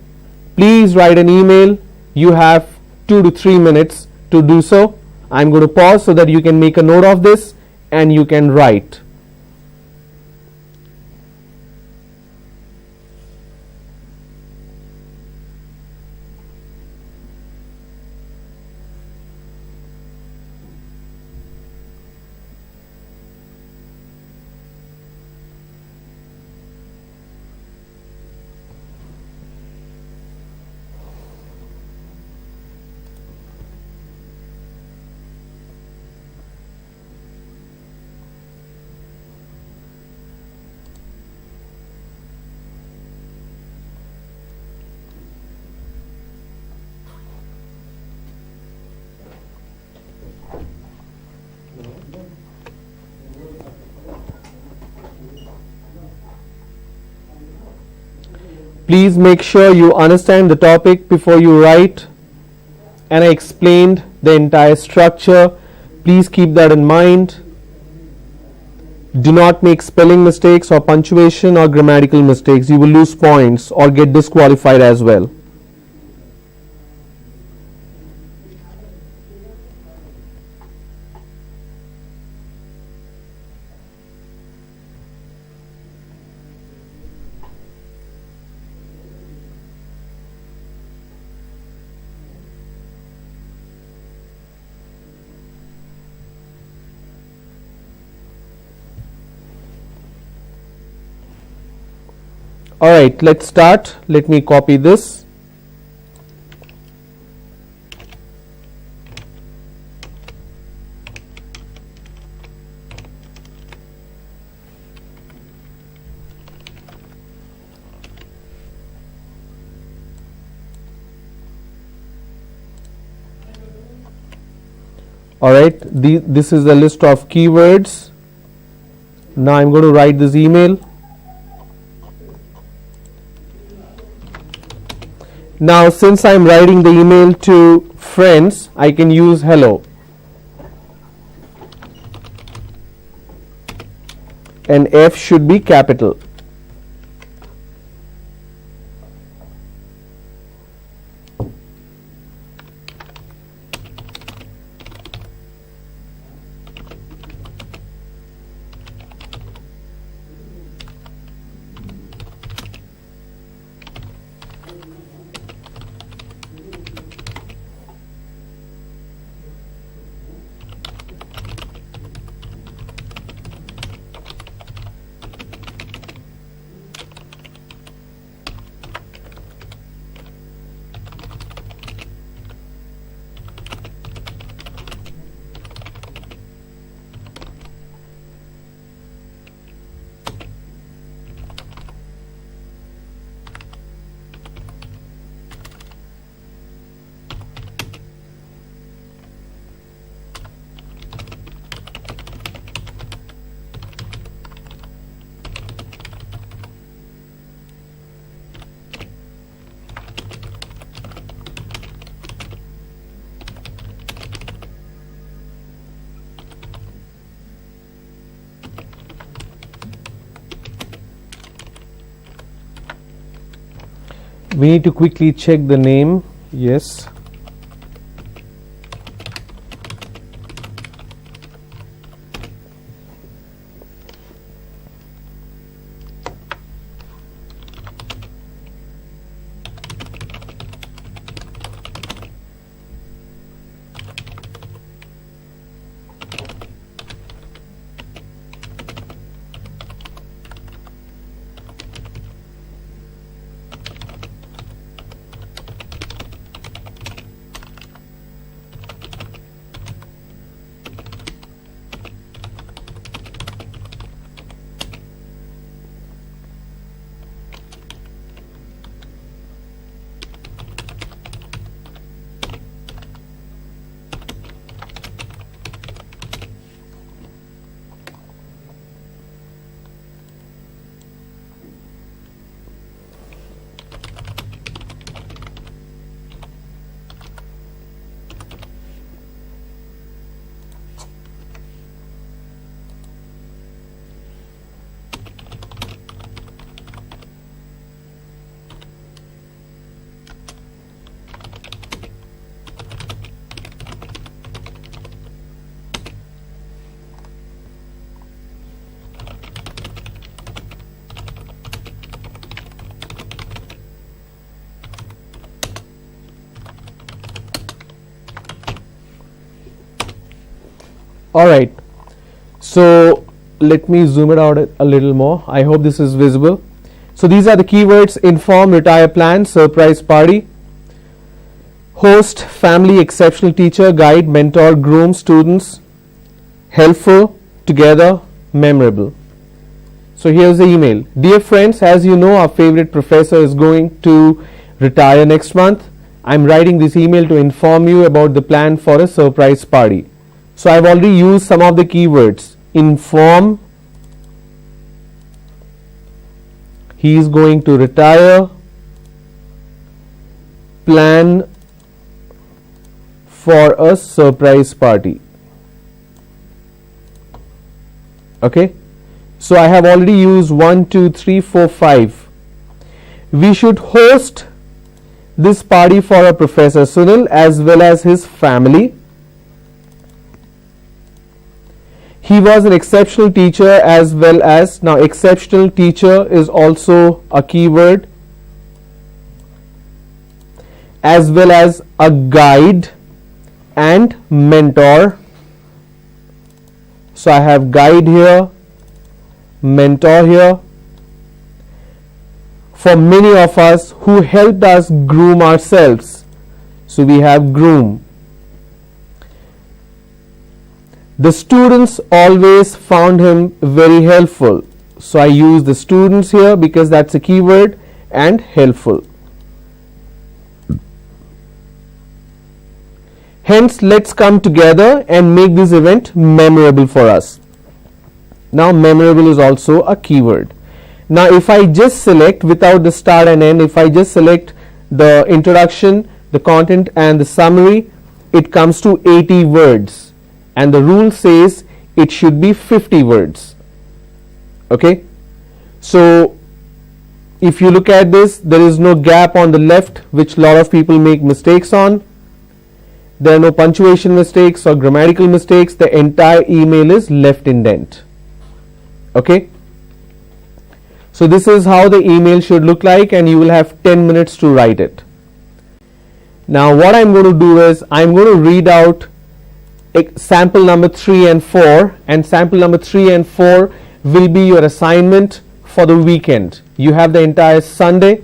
Please write an email. You have 2 to 3 minutes to do so. I am going to pause so that you can make a note of this and you can write. Please make sure you understand the topic before you write, and I explained the entire structure. Please keep that in mind. Do not make spelling mistakes or punctuation or grammatical mistakes. You will lose points or get disqualified as well. Alright, let's start. Let me copy this. Alright, this is the list of keywords. Now I'm going to write this email. Now since I am writing the email to friends, I can use hello. And F should be capital. We need to quickly check the name. Yes. Alright, so let me zoom it out a little more. I hope this is visible. So these are the keywords: inform, retire plan, surprise party, host, family, exceptional teacher, guide, mentor, groom, students, helpful, together, memorable. So here's the email. Dear friends, as you know, our favorite professor is going to retire next month. I'm writing this email to inform you about the plan for a surprise party. So I've already used some of the keywords. Inform, he is going to retire, plan for a surprise party. Okay, so I have already used 1, 2, 3, 4, 5. We should host this party for a Professor Sunil as well as his family. He was an exceptional teacher as well as, now exceptional teacher is also a keyword, as well as a guide and mentor. So I have guide here, mentor here, for many of us who helped us groom ourselves. So we have groom. The students always found him very helpful. So I use the students here because that's a keyword, and helpful. Hence, let's come together and make this event memorable for us. Now, memorable is also a keyword. Now, if I just select without the start and end, if I just select the introduction, the content and the summary, it comes to 80 words. And the rule says it should be 50 words. Okay. So, if you look at this, there is no gap on the left, which a lot of people make mistakes on. There are no punctuation mistakes or grammatical mistakes. The entire email is left indent. Okay. So this is how the email should look like, and you will have 10 minutes to write it. Now what I'm going to do is I'm going to read out sample number 3 and 4, and sample number 3 and 4 will be your assignment for the weekend. You have the entire Sunday.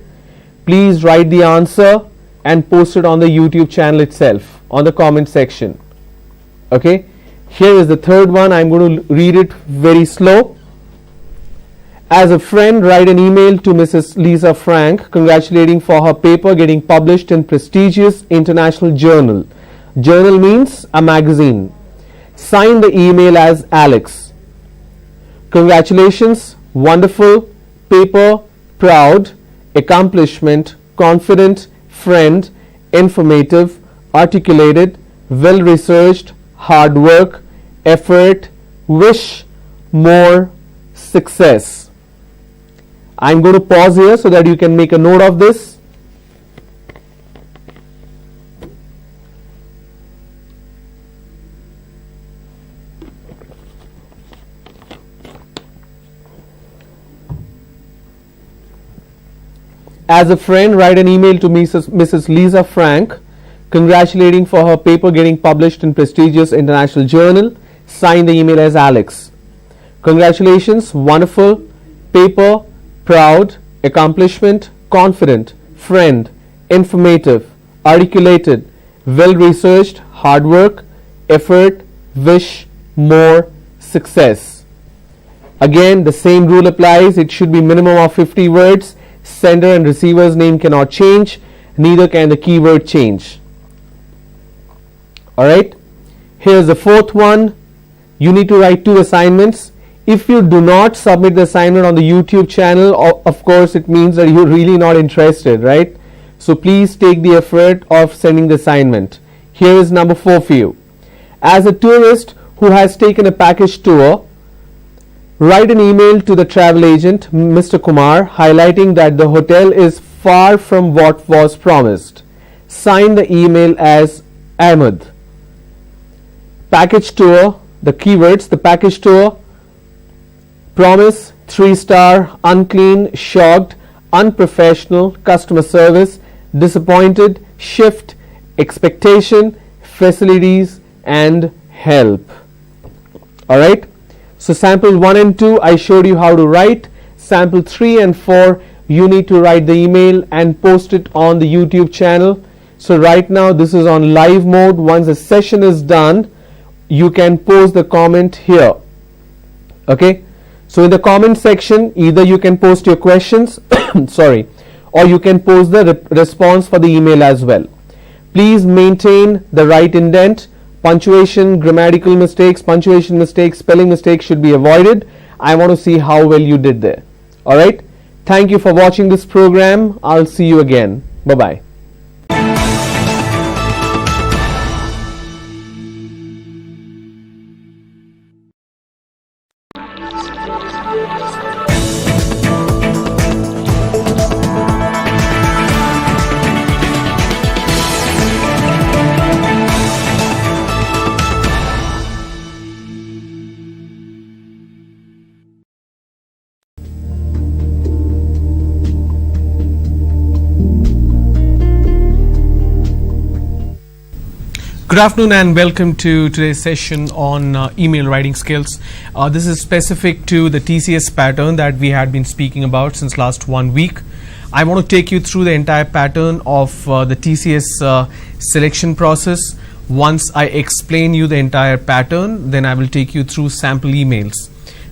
Please write the answer and post it on the YouTube channel itself, on the comment section. Okay. Here is the third one. I'm going to read it very slow. As a friend, write an email to Mrs. Lisa Frank congratulating for her paper getting published in prestigious international journal. Journal means a magazine. Sign the email as Alex. Congratulations, wonderful, paper, proud, accomplishment, confident, friend, informative, articulated, well researched, hard work, effort, wish, more, success. I'm going to pause here so that you can make a note of this. As a friend, write an email to Mrs. Lisa Frank congratulating for her paper getting published in prestigious international journal. Sign the email as Alex. Congratulations, wonderful, paper, proud, accomplishment, confident, friend, informative, articulated, well researched, hard work, effort, wish, more, success. Again, the same rule applies. It should be minimum of 50 words. Sender and receiver's name cannot change, neither can the keyword change. Alright, here's the fourth one. You need to write 2 assignments. If you do not submit the assignment on the YouTube channel, of course it means that you're really not interested, right? So please take the effort of sending the assignment. Here is number 4 for you. As a tourist who has taken a package tour, write an email to the travel agent, Mr. Kumar, highlighting that the hotel is far from what was promised. Sign the email as Ahmed. Package tour, the keywords, the package tour, promise, 3-star, unclean, shocked, unprofessional, customer service, disappointed, shift, expectation, facilities and help. Alright, so sample 1 and 2 I showed you how to write. Sample 3 and 4 you need to write the email and post it on the YouTube channel. So right now this is on live mode. Once the session is done, you can post the comment here. Okay, so in the comment section either you can post your questions sorry, or you can post the response for the email as well. Please maintain the right indent. Punctuation, grammatical mistakes, punctuation mistakes, spelling mistakes should be avoided. I want to see how well you did there. Alright, thank you for watching this program. I'll see you again. Bye bye. Good afternoon and welcome to today's session on email writing skills. This is specific to the TCS pattern that we had been speaking about since last 1 week. I want to take you through the entire pattern of the TCS selection process. Once I explain you the entire pattern, then I will take you through sample emails.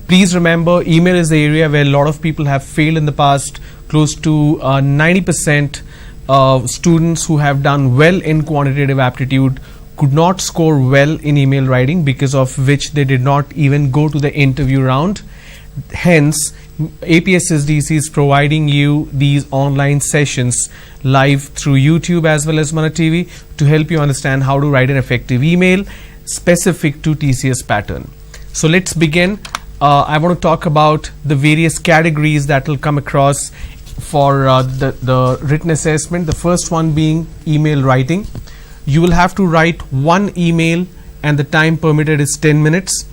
Please remember, email is the area where a lot of people have failed in the past. Close to 90% students who have done well in quantitative aptitude could not score well in email writing, because of which they did not even go to the interview round. Hence, APSSDC is providing you these online sessions live through YouTube as well as Mana TV to help you understand how to write an effective email specific to TCS pattern. So let's begin. I want to talk about the various categories that will come across for the written assessment. The first one being email writing. You will have to write one email and the time permitted is 10 minutes.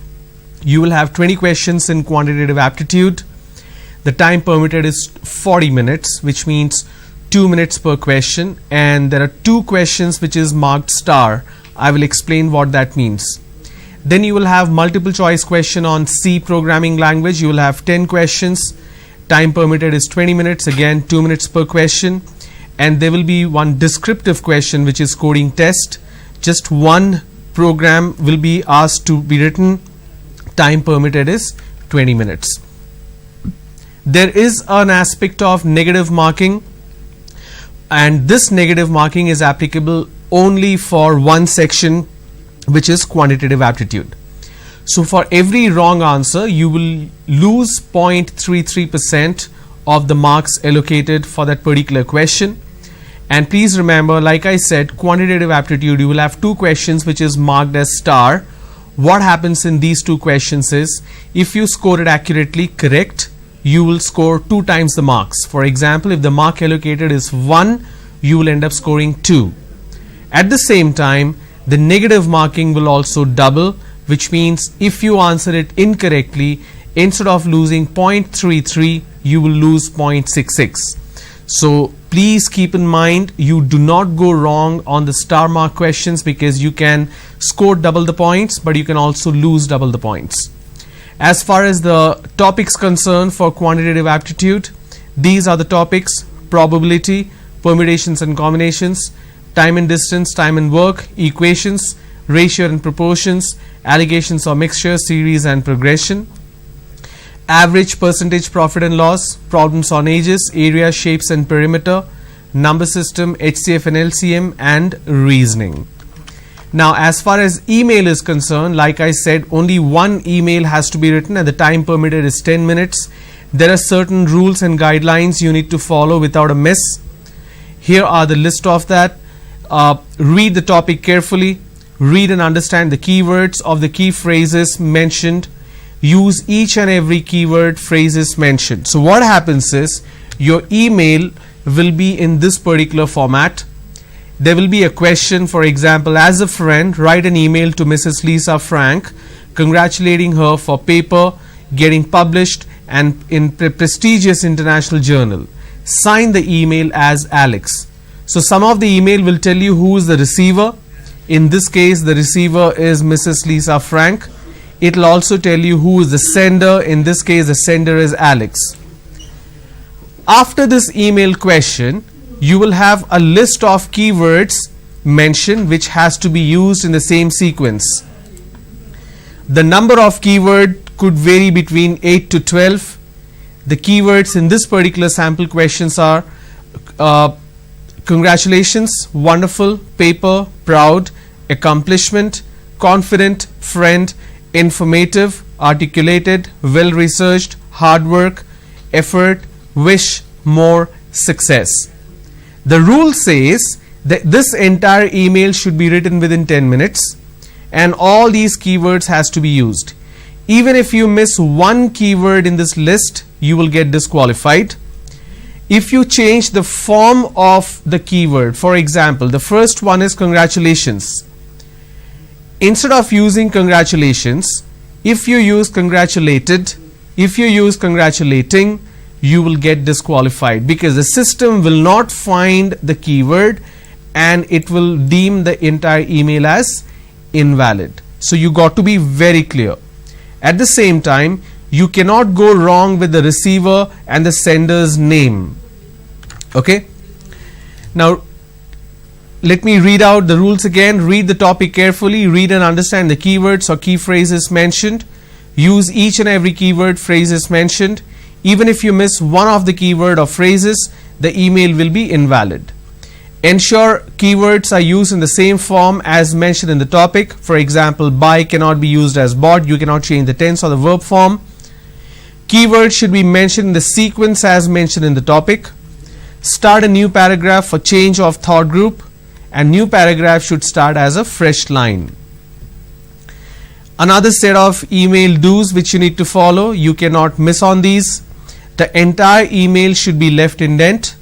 You will have 20 questions in quantitative aptitude. The time permitted is 40 minutes, which means 2 minutes per question, and there are 2 questions which is marked star. I will explain what that means. Then you will have multiple choice question on C programming language. You will have 10 questions. Time permitted is 20 minutes, again 2 minutes per question. And there will be one descriptive question which is coding test. Just one program will be asked to be written. Time permitted is 20 minutes. There is an aspect of negative marking, and this negative marking is applicable only for one section, which is quantitative aptitude. So for every wrong answer you will lose 0.33% of the marks allocated for that particular question. And please remember, like I said, quantitative aptitude, you will have 2 questions which is marked as star. What happens in these 2 questions is, if you score it accurately correct, you will score 2 times the marks. For example, if the mark allocated is 1, you will end up scoring 2. At the same time, the negative marking will also double, which means if you answer it incorrectly, instead of losing 0.33, you will lose 0.66. So please keep in mind, you do not go wrong on the star mark questions, because you can score double the points, but you can also lose double the points. As far as the topics concerned for quantitative aptitude, these are the topics: probability, permutations and combinations, time and distance, time and work, equations, ratio and proportions, allegations or mixture, series and progression, average, percentage, profit and loss, problems on ages, area, shapes and perimeter, number system, HCF and LCM, and reasoning. Now, as far as email is concerned, like I said, only one email has to be written and the time permitted is 10 minutes. There are certain rules and guidelines you need to follow without a miss. Here are the list of that. Read the topic carefully. Read and understand the keywords of the key phrases mentioned. Use each and every keyword phrases mentioned. So what happens is, your email will be in this particular format. There will be a question, for example, as a friend, write an email to Mrs. Lisa Frank congratulating her for paper getting published and in prestigious international journal. Sign the email as Alex. So some of the email will tell you who is the receiver. In this case, the receiver is Mrs. Lisa Frank. it will also tell you who is the sender. In this case, the sender is Alex. After this email question, you will have a list of keywords mentioned which has to be used in the same sequence. The number of keyword could vary between 8 to 12. The keywords in this particular sample questions are congratulations, wonderful, paper, proud, accomplishment, confident, friend, informative, articulated, well researched, hard work, effort, wish, more, success. The rule says that this entire email should be written within 10 minutes and all these keywords has to be used. Even if you miss one keyword in this list, you will get disqualified. If you change the form of the keyword, for example, the first one is congratulations. Instead of using congratulations, if you use congratulated, if you use congratulating, you will get disqualified because the system will not find the keyword and it will deem the entire email as invalid. So you got to be very clear. At the same time, you cannot go wrong with the receiver and the sender's name. Okay. Now, let me read out the rules again. Read the topic carefully. Read and understand the keywords or key phrases mentioned. Use each and every keyword, phrases mentioned. Even if you miss one of the keyword or phrases, the email will be invalid. Ensure keywords are used in the same form as mentioned in the topic. For example, buy cannot be used as bought. You cannot change the tense or the verb form. Keywords should be mentioned in the sequence as mentioned in the topic. Start a new paragraph for change of thought group, and new paragraph should start as a fresh line. Another set of email do's which you need to follow. You cannot miss on these. The entire email should be left indent.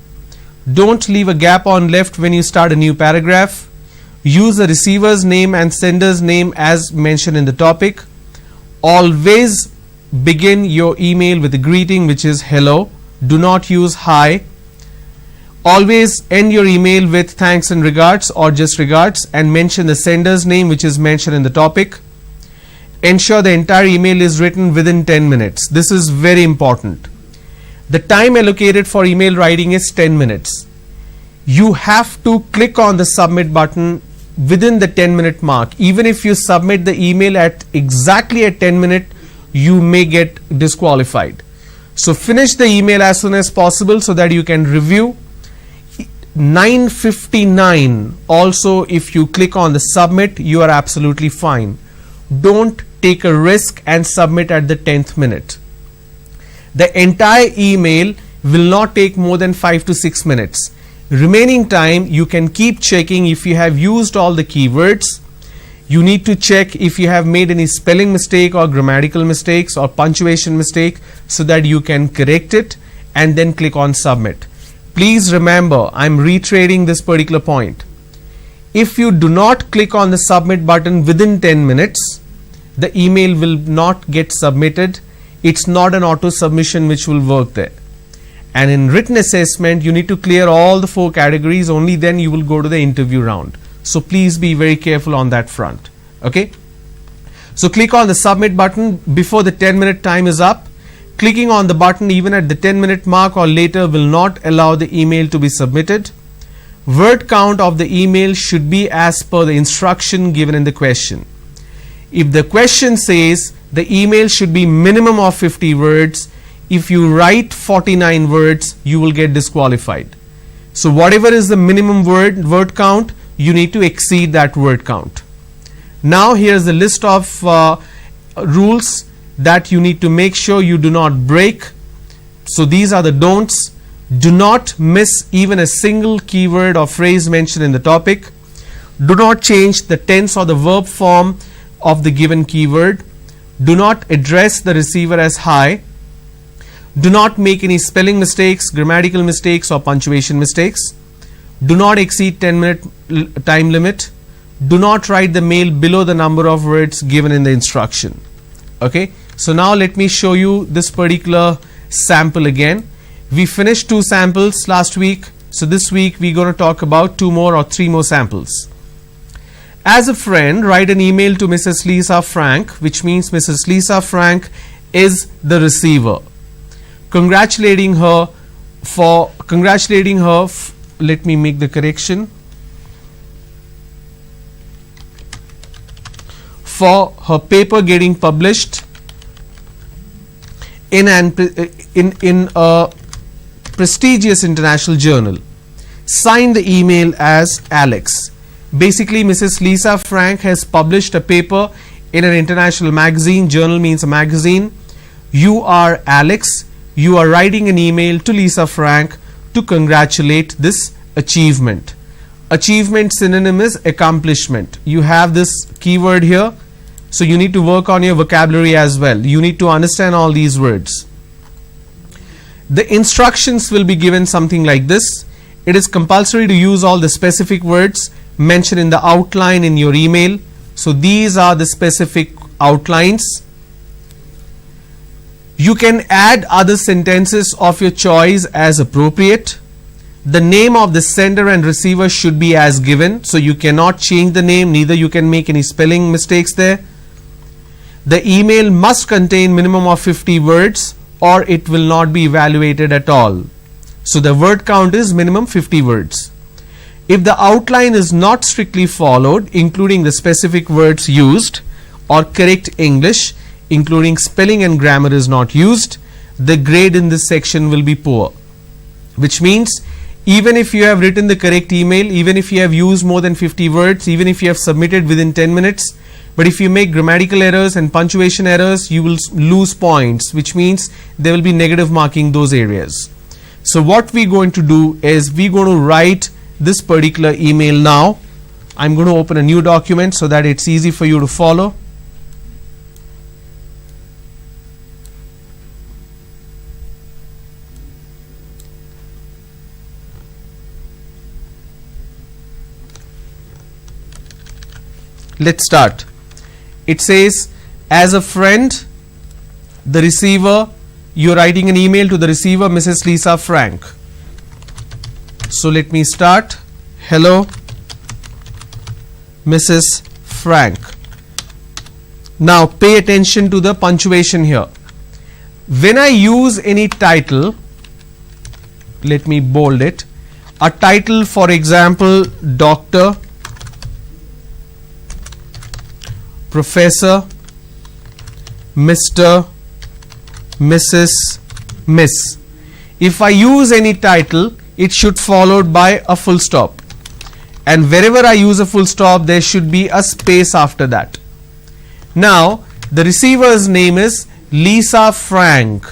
Don't leave a gap on left when you start a new paragraph. Use the receiver's name and sender's name as mentioned in the topic. Always begin your email with a greeting which is hello. Do not use hi. Always end your email with thanks and regards or just regards and mention the sender's name which is mentioned in the topic. Ensure the entire email is written within 10 minutes. This is very important. The time allocated for email writing is 10 minutes. You have to click on the submit button within the 10-minute mark. Even if you submit the email at exactly at 10 minutes, you may get disqualified. So finish the email as soon as possible so that you can review. 9:59 also, if you click on the submit, you are absolutely fine. Don't take a risk and submit at the 10th minute. The entire email will not take more than 5 to 6 minutes. Remaining time you can keep checking if you have used all the keywords. You need to check if you have made any spelling mistake or grammatical mistakes or punctuation mistake so that you can correct it and then click on submit. Please remember, I am reiterating this particular point. If you do not click on the submit button within 10 minutes, the email will not get submitted. It's not an auto submission which will work there. And in written assessment, you need to clear all the 4 categories. Only then you will go to the interview round. So please be very careful on that front. Okay. So click on the submit button before the 10-minute time is up. Clicking on the button even at the 10-minute mark or later will not allow the email to be submitted. Word count of the email should be as per the instruction given in the question. If the question says the email should be minimum of 50 words, if you write 49 words, you will get disqualified. So whatever is the minimum word count, you need to exceed that word count. Now here's the list of rules that you need to make sure you do not break. So these are the don'ts. Do not miss even a single keyword or phrase mentioned in the topic. Do not change the tense or the verb form of the given keyword. Do not address the receiver as hi. Do not make any spelling mistakes, grammatical mistakes or punctuation mistakes. Do not exceed 10-minute time limit. Do not write the mail below the number of words given in the instruction. Okay. So now let me show you this particular sample again. We finished 2 samples last week. So this week we're going to talk about 2 more or 3 more samples. As a friend, write an email to Mrs. Lisa Frank, which means Mrs. Lisa Frank is the receiver, congratulating her let me make the correction, for her paper getting published in a prestigious international journal. Sign the email as Alex. Basically, Mrs. Lisa Frank has published a paper in an international magazine. Journal means a magazine. You are Alex. You are writing an email to Lisa Frank to congratulate this achievement. Achievement synonym is accomplishment. You have this keyword here, so you need to work on your vocabulary as well. You need to understand all these words. The instructions will be given something like this. It is compulsory to use all the specific words mentioned in the outline in your email. So these are the specific outlines. You can add other sentences of your choice as appropriate. The name of the sender and receiver should be as given, so you cannot change the name, neither you can make any spelling mistakes there. The email must contain minimum of 50 words or it will not be evaluated at all. So the word count is minimum 50 words. If the outline is not strictly followed, including the specific words used, or correct English, including spelling and grammar is not used, the grade in this section will be poor. Which means even if you have written the correct email, even if you have used more than 50 words, even if you have submitted within 10 minutes, but if you make grammatical errors and punctuation errors, you will lose points, which means there will be negative marking those areas. So what we're going to do is we're going to write this particular email now. I'm going to open a new document so that it's easy for you to follow. Let's start. It says, as a friend, the receiver, you're writing an email to the receiver, Mrs. Lisa Frank. So let me start. Hello, Mrs. Frank. Now pay attention to the punctuation here. When I use any title, let me bold it. A title, for example, Doctor, Professor, Mr., Mrs., Miss. If I use any title, it should followed by a full stop, and wherever I use a full stop, there should be a space after that. Now the receiver's name is Lisa Frank.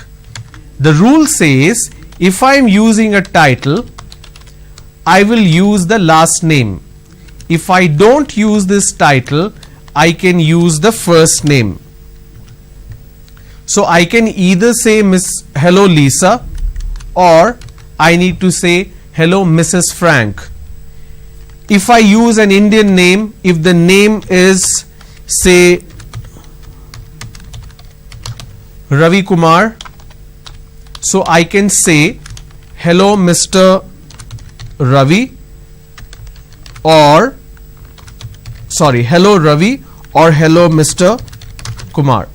The rule says if I am using a title, I will use the last name. If I don't use this title, I can use the first name. So I can either say hello Lisa, or I need to say hello Mrs. Frank. If I use an Indian name, if the name is say Ravi Kumar, so I can say hello Mr. Ravi, or hello Ravi, or hello Mr. Kumar.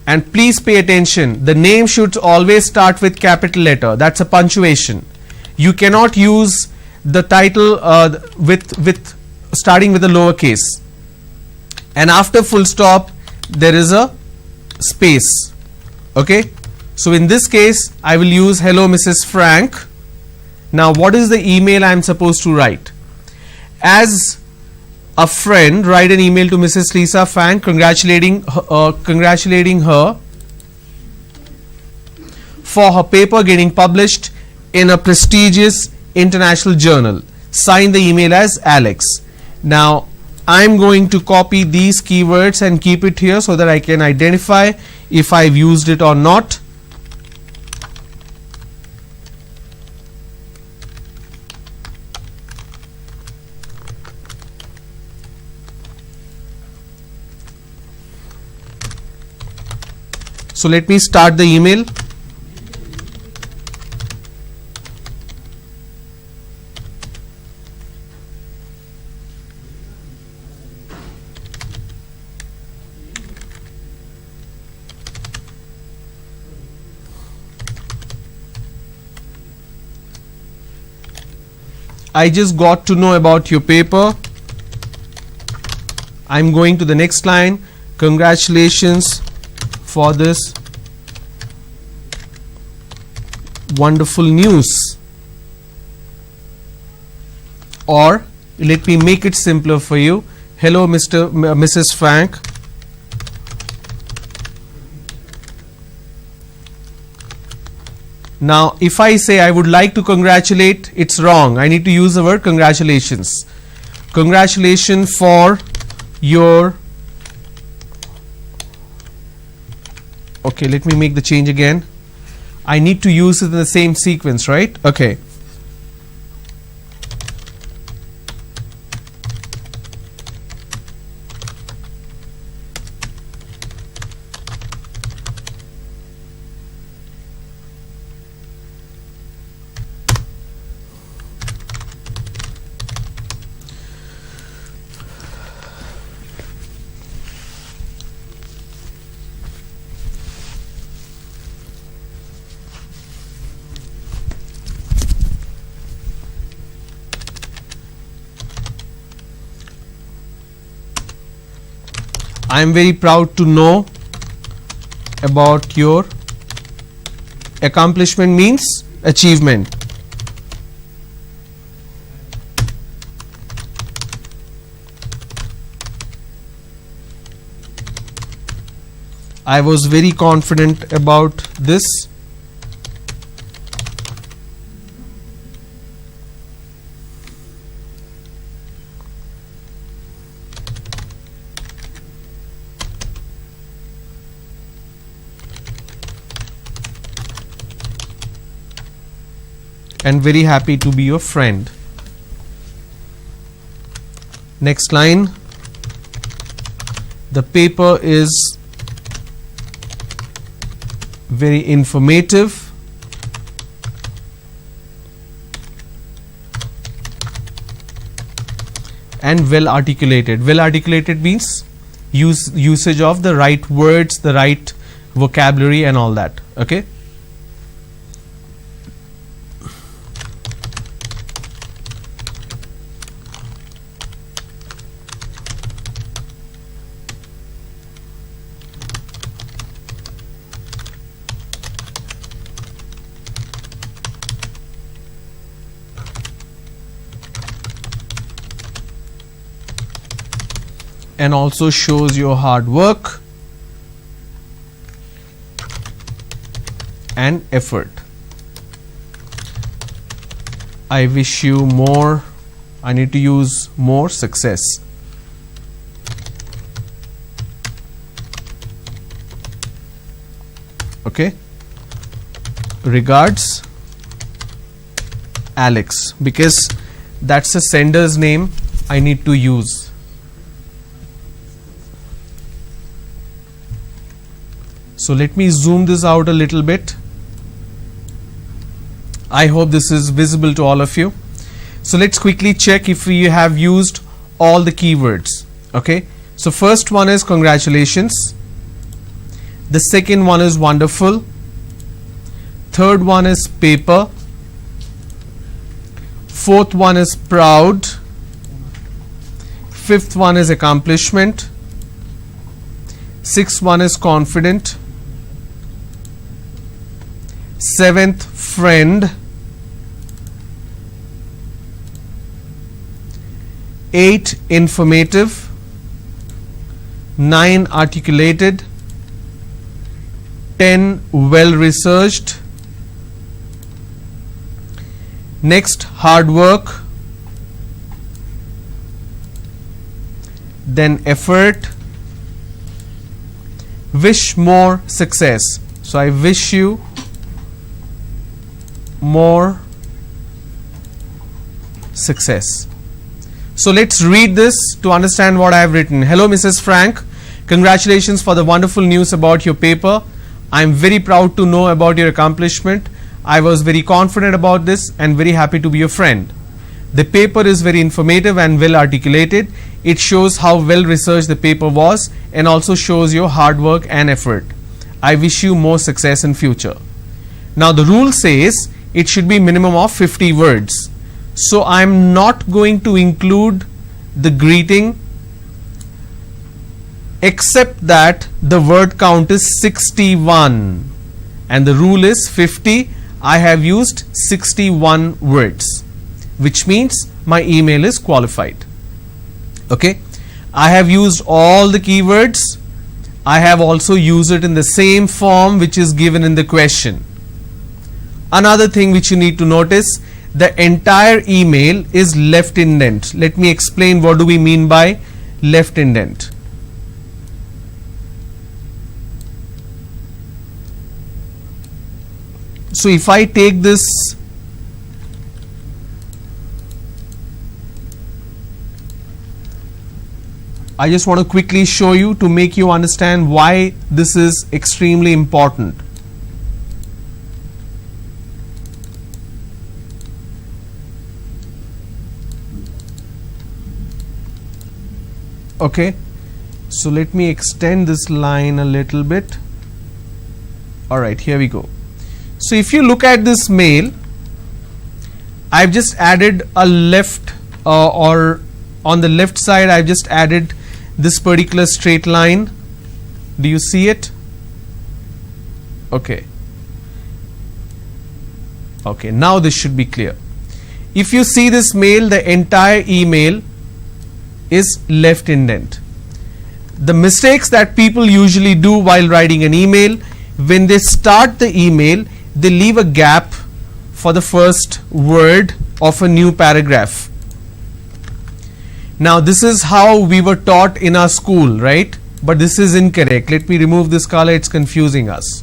And please pay attention, the name should always start with capital letter. That's a punctuation. You cannot use the title with starting with a lowercase, and after full stop there is a space. Okay, so in this case I will use hello Mrs. Frank. Now what is the email I am supposed to write? As a friend, write an email to Mrs. Lisa Frank congratulating her for her paper getting published in a prestigious international journal. Sign the email as Alex. Now I'm going to copy these keywords and keep it here so that I can identify if I've used it or not. So let me start the email. I just got to know about your paper. I'm going to the next line. Congratulations for this wonderful news. Or let me make it simpler for you. Hello, Mrs. Frank. Now, if I say I would like to congratulate, it's wrong. I need to use the word congratulations. Congratulations for your... Okay, let me make the change again. I need to use it in the same sequence, right? Okay. I am very proud to know about your accomplishment means achievement. I was very confident about this. And very happy to be your friend. Next line. The paper is very informative and well articulated. Well articulated means usage of the right words, the right vocabulary and all that. Okay. And also shows your hard work and effort. I wish you more. I need to use more success. Okay. Regards, Alex, because that's the sender's name I need to use. So let me zoom this out a little bit. I hope this is visible to all of you. So let's quickly check if we have used all the keywords. Okay. So first one is congratulations. The second one is wonderful. Third one is paper. Fourth one is proud. Fifth one is accomplishment. Sixth one is confident. Seventh, friend. 8, informative. 9, articulated. 10, well researched. Next, hard work. Then effort. Wish more success. So I wish you more success. So let's read this to understand what I have written. Hello, Mrs. Frank. Congratulations for the wonderful news about your paper. I am very proud to know about your accomplishment. I was very confident about this and very happy to be your friend. The paper is very informative and well articulated. It shows how well researched the paper was and also shows your hard work and effort. I wish you more success in future. Now the rule says it should be minimum of 50 words. So I am not going to include the greeting, except that the word count is 61 and the rule is 50. I have used 61 words, which means my email is qualified. Okay, I have used all the keywords. I have also used it in the same form which is given in the question. Another thing which you need to notice, the entire email is left indent. Let me explain what do we mean by left indent. So if I take this I just want to quickly show you to make you understand why this is extremely important. Okay, so let me extend this line a little bit. Alright, here we go. So if you look at this mail, I've just added a left or on the left side I've just added this particular straight line. Do you see it? Okay. Okay, now this should be clear. If you see this mail, the entire email is left indent. The mistakes that people usually do while writing an email, when they start the email, they leave a gap for the first word of a new paragraph. Now this is how we were taught in our school, right? But this is incorrect. Let me remove this color, it's confusing us.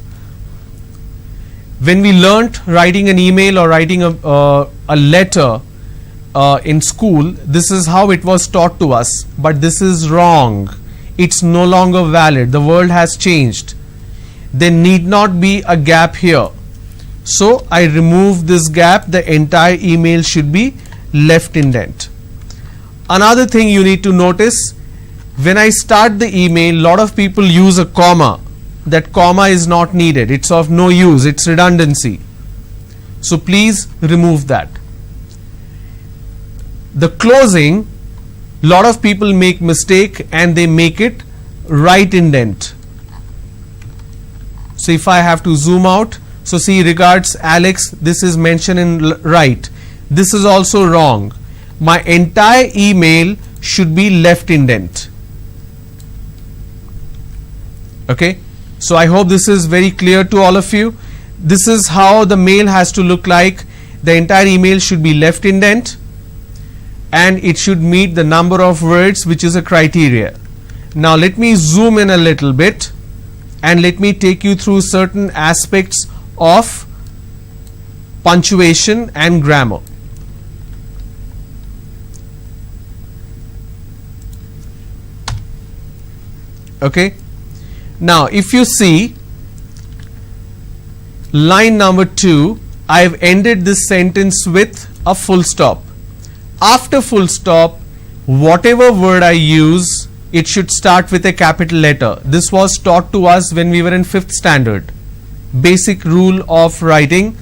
When we learnt writing an email or writing a letter in school, this is how it was taught to us. But this is wrong. It's no longer valid. The world has changed. There need not be a gap here. So I remove this gap. The entire email should be left indent. Another thing you need to notice, when I start the email, lot of people use a comma. That comma is not needed. It's of no use. It's redundancy. So please remove that. The closing, lot of people make mistake and they make it right indent. So if I have to zoom out, so see, regards Alex, this is mentioned in right. This is also wrong. My entire email should be left indent. Okay, so I hope this is very clear to all of you. This is how the mail has to look like. The entire email should be left indent and it should meet the number of words which is a criteria. Now let me zoom in a little bit and let me take you through certain aspects of punctuation and grammar. Okay, now if you see line number 2, I have ended this sentence with a full stop. After full stop, whatever word I use, it should start with a capital letter. This was taught to us when we were in 5th standard. Basic rule of writing.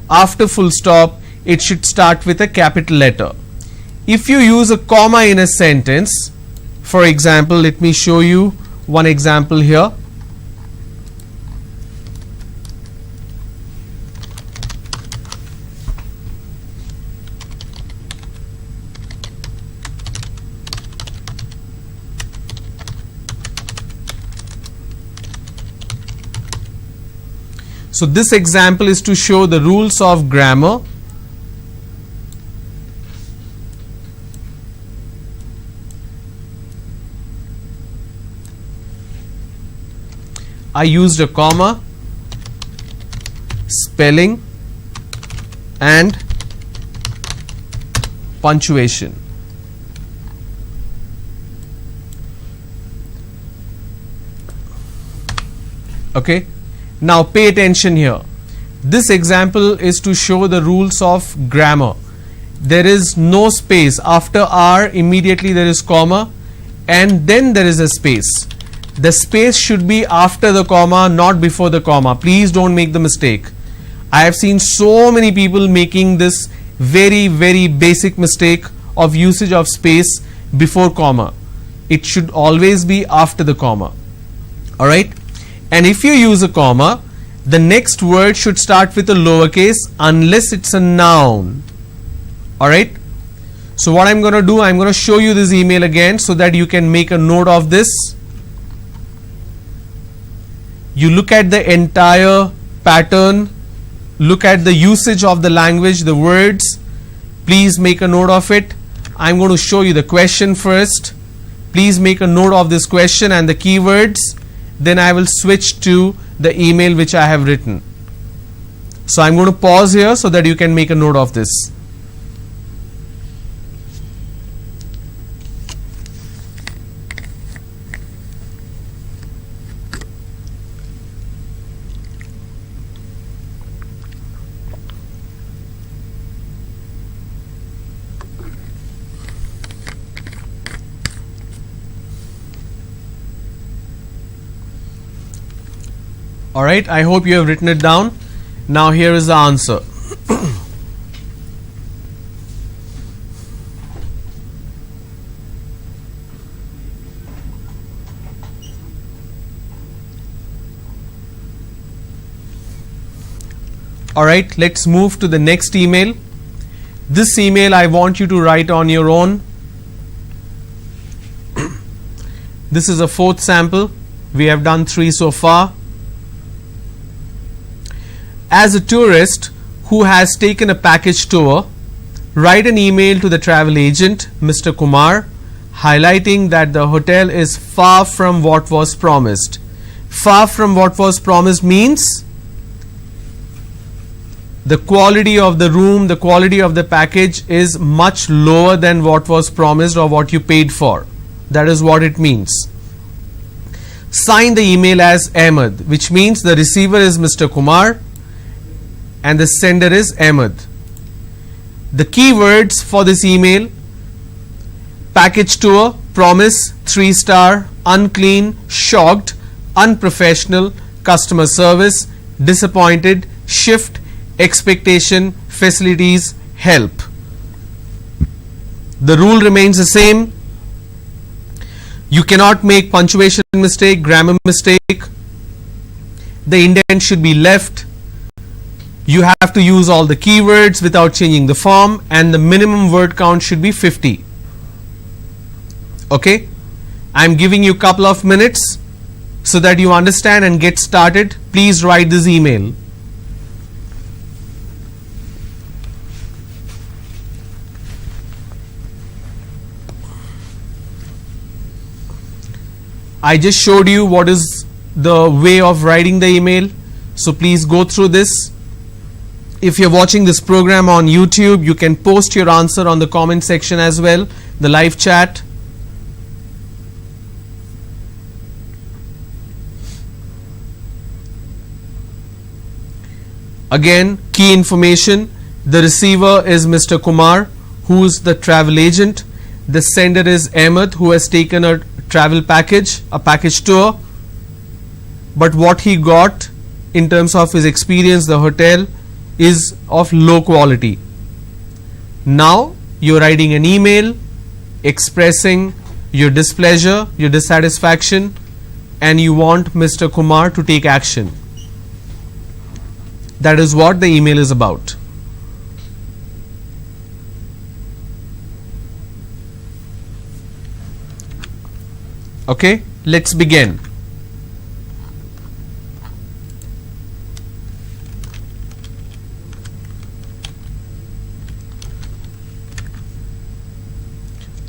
After full stop, it should start with a capital letter. If you use a comma in a sentence, for example, let me show you one example here. So this example is to show the rules of grammar. I used a comma, spelling and punctuation. Okay, now pay attention here. This example is to show the rules of grammar. There is no space. After R, immediately there is comma and then there is a space. The space should be after the comma, not before the comma. Please don't make the mistake. I have seen so many people making this very basic mistake of usage of space before comma. It should always be after the comma. Alright, and if you use a comma, the next word should start with a lowercase unless it's a noun. Alright, so what I'm going to do, I'm going to show you this email again so that you can make a note of this. You look at the entire pattern, look at the usage of the language, the words. Please make a note of it. I'm going to show you the question first. Please make a note of this question and the keywords. Then I will switch to the email which I have written. So I'm going to pause here so that you can make a note of this. Alright, I hope you have written it down. Now here is the answer. Alright, let's move to the next email. This email I want you to write on your own. This is a fourth sample. We have done 3 so far. As a tourist who has taken a package tour, write an email to the travel agent, Mr. Kumar, highlighting that the hotel is far from what was promised. Far from what was promised means the quality of the room, the quality of the package is much lower than what was promised or what you paid for. That is what it means. Sign the email as Ahmed, which means the receiver is Mr. Kumar and the sender is Ahmed. The keywords for this email: package tour, promise, 3-star, unclean, shocked, unprofessional, customer service, disappointed, shift, expectation, facilities, help. The rule remains the same. You cannot make punctuation mistake, grammar mistake. The indent should be left. You have to use all the keywords without changing the form, and the minimum word count should be 50. Okay, I'm giving you a couple of minutes so that you understand and get started. Please write this email. I just showed you what is the way of writing the email, so please go through this. If you're watching this program on YouTube, you can post your answer on the comment section as well, the live chat. Again, key information: the receiver is Mr. Kumar, who is the travel agent. The sender is Ahmed, who has taken a travel package, a package tour. But what he got in terms of his experience, the hotel, is of low quality. Now you're writing an email expressing your displeasure, your dissatisfaction, and you want Mr. Kumar to take action. That is what the email is about. Okay, let's begin.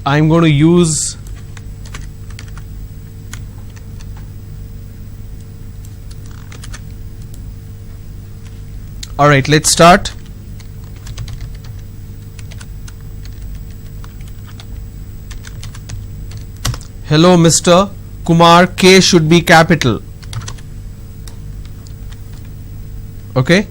I'm going to use alright, let's start. Hello Mr. Kumar, K should be capital. Okay.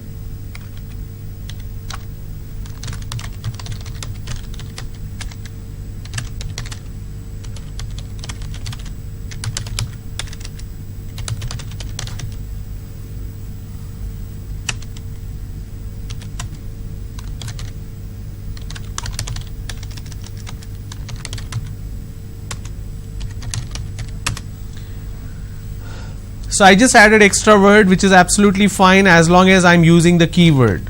So I just added extra word, which is absolutely fine as long as I'm using the keyword.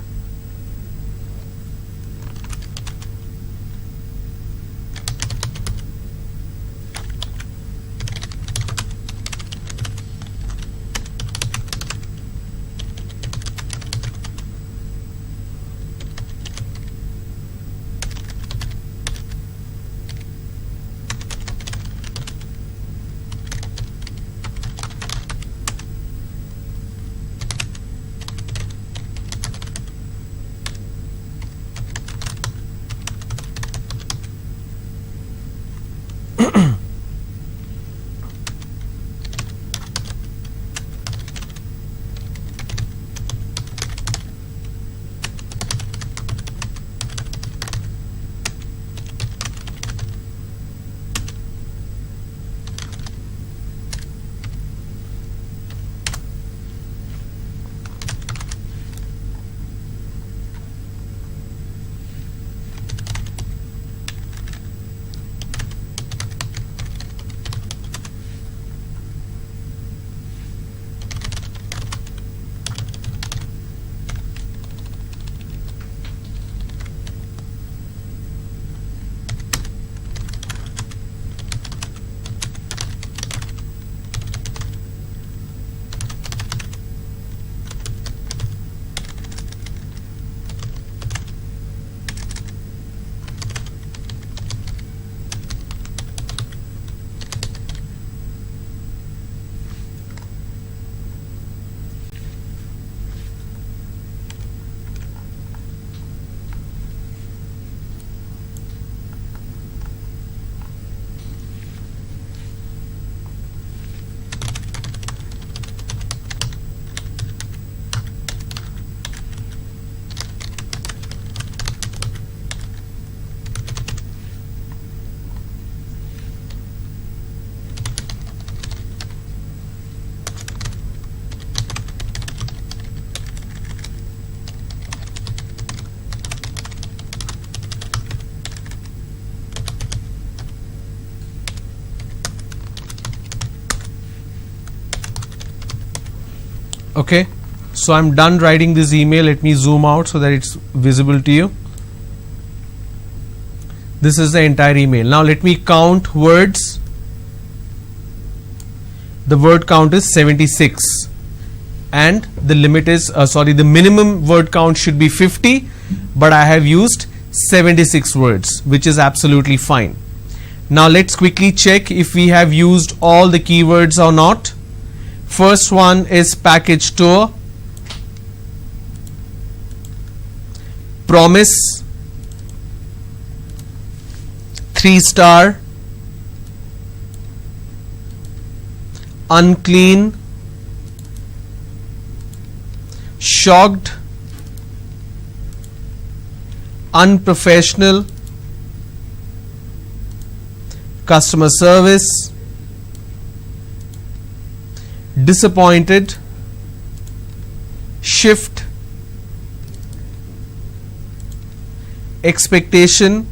Okay, so I'm done writing this email. Let me zoom out so that it's visible to you. This is the entire email. Now let me count words. The word count is 76 and the limit is the minimum word count should be 50, but I have used 76 words, which is absolutely fine. Now let's quickly check if we have used all the keywords or not. First one is package tour, promise, 3-star, unclean, shocked, unprofessional, customer service, disappointed, shift, expectation,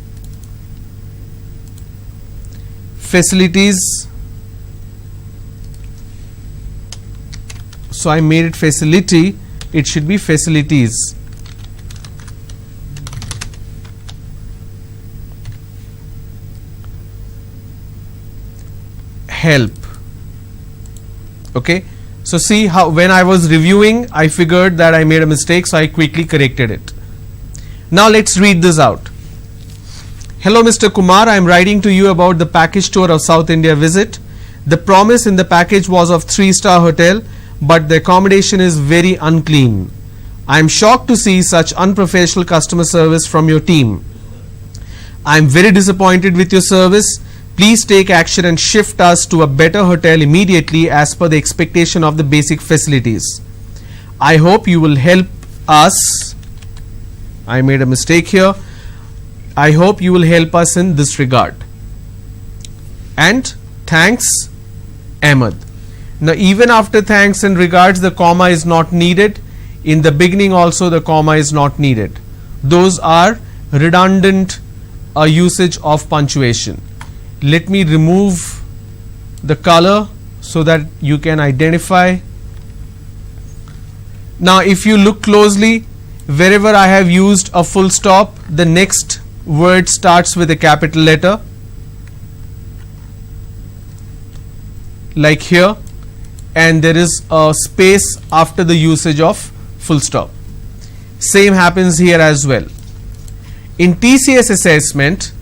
facilities. So I made it facility, it should be facilities. Help. Okay, so see how when I was reviewing I figured that I made a mistake, so I quickly corrected it. Now let's read this out. Hello Mr. Kumar, I am writing to you about the package tour of South India visit. The promise in the package was of 3-star hotel, but the accommodation is very unclean. I am shocked to see such unprofessional customer service from your team. I am very disappointed with your service. Please take action and shift us to a better hotel immediately as per the expectation of the basic facilities. I hope you will help us. I made a mistake here. I hope you will help us in this regard. And thanks, Ahmed. Now even after thanks and regards, the comma is not needed. In the beginning also the comma is not needed. Those are redundant usage of punctuation. Let me remove the color so that you can identify Now if you look closely, wherever I have used a full stop, the next word starts with a capital letter, like here, and there is a space after the usage of full stop. Same happens here as well. In TCS assessment,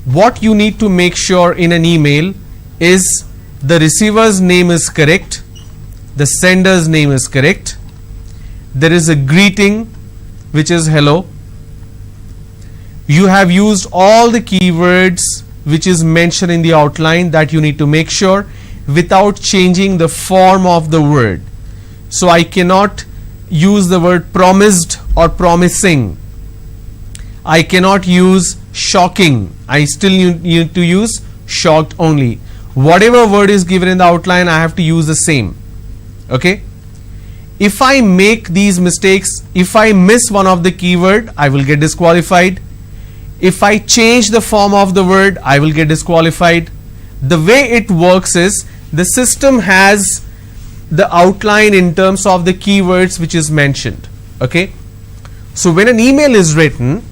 what you need to make sure in an email is the receiver's name is correct, the sender's name is correct, there is a greeting which is hello, you have used all the keywords which is mentioned in the outline, that you need to make sure, without changing the form of the word. So I cannot use the word promised or promising, I cannot use shocking, I still need to use shocked only. Whatever word is given in the outline, I have to use the same. Okay. If I make these mistakes, if I miss one of the keyword, I will get disqualified. If I change the form of the word, I will get disqualified. The way it works is, the system has the outline in terms of the keywords which is mentioned. Okay. So when an email is written,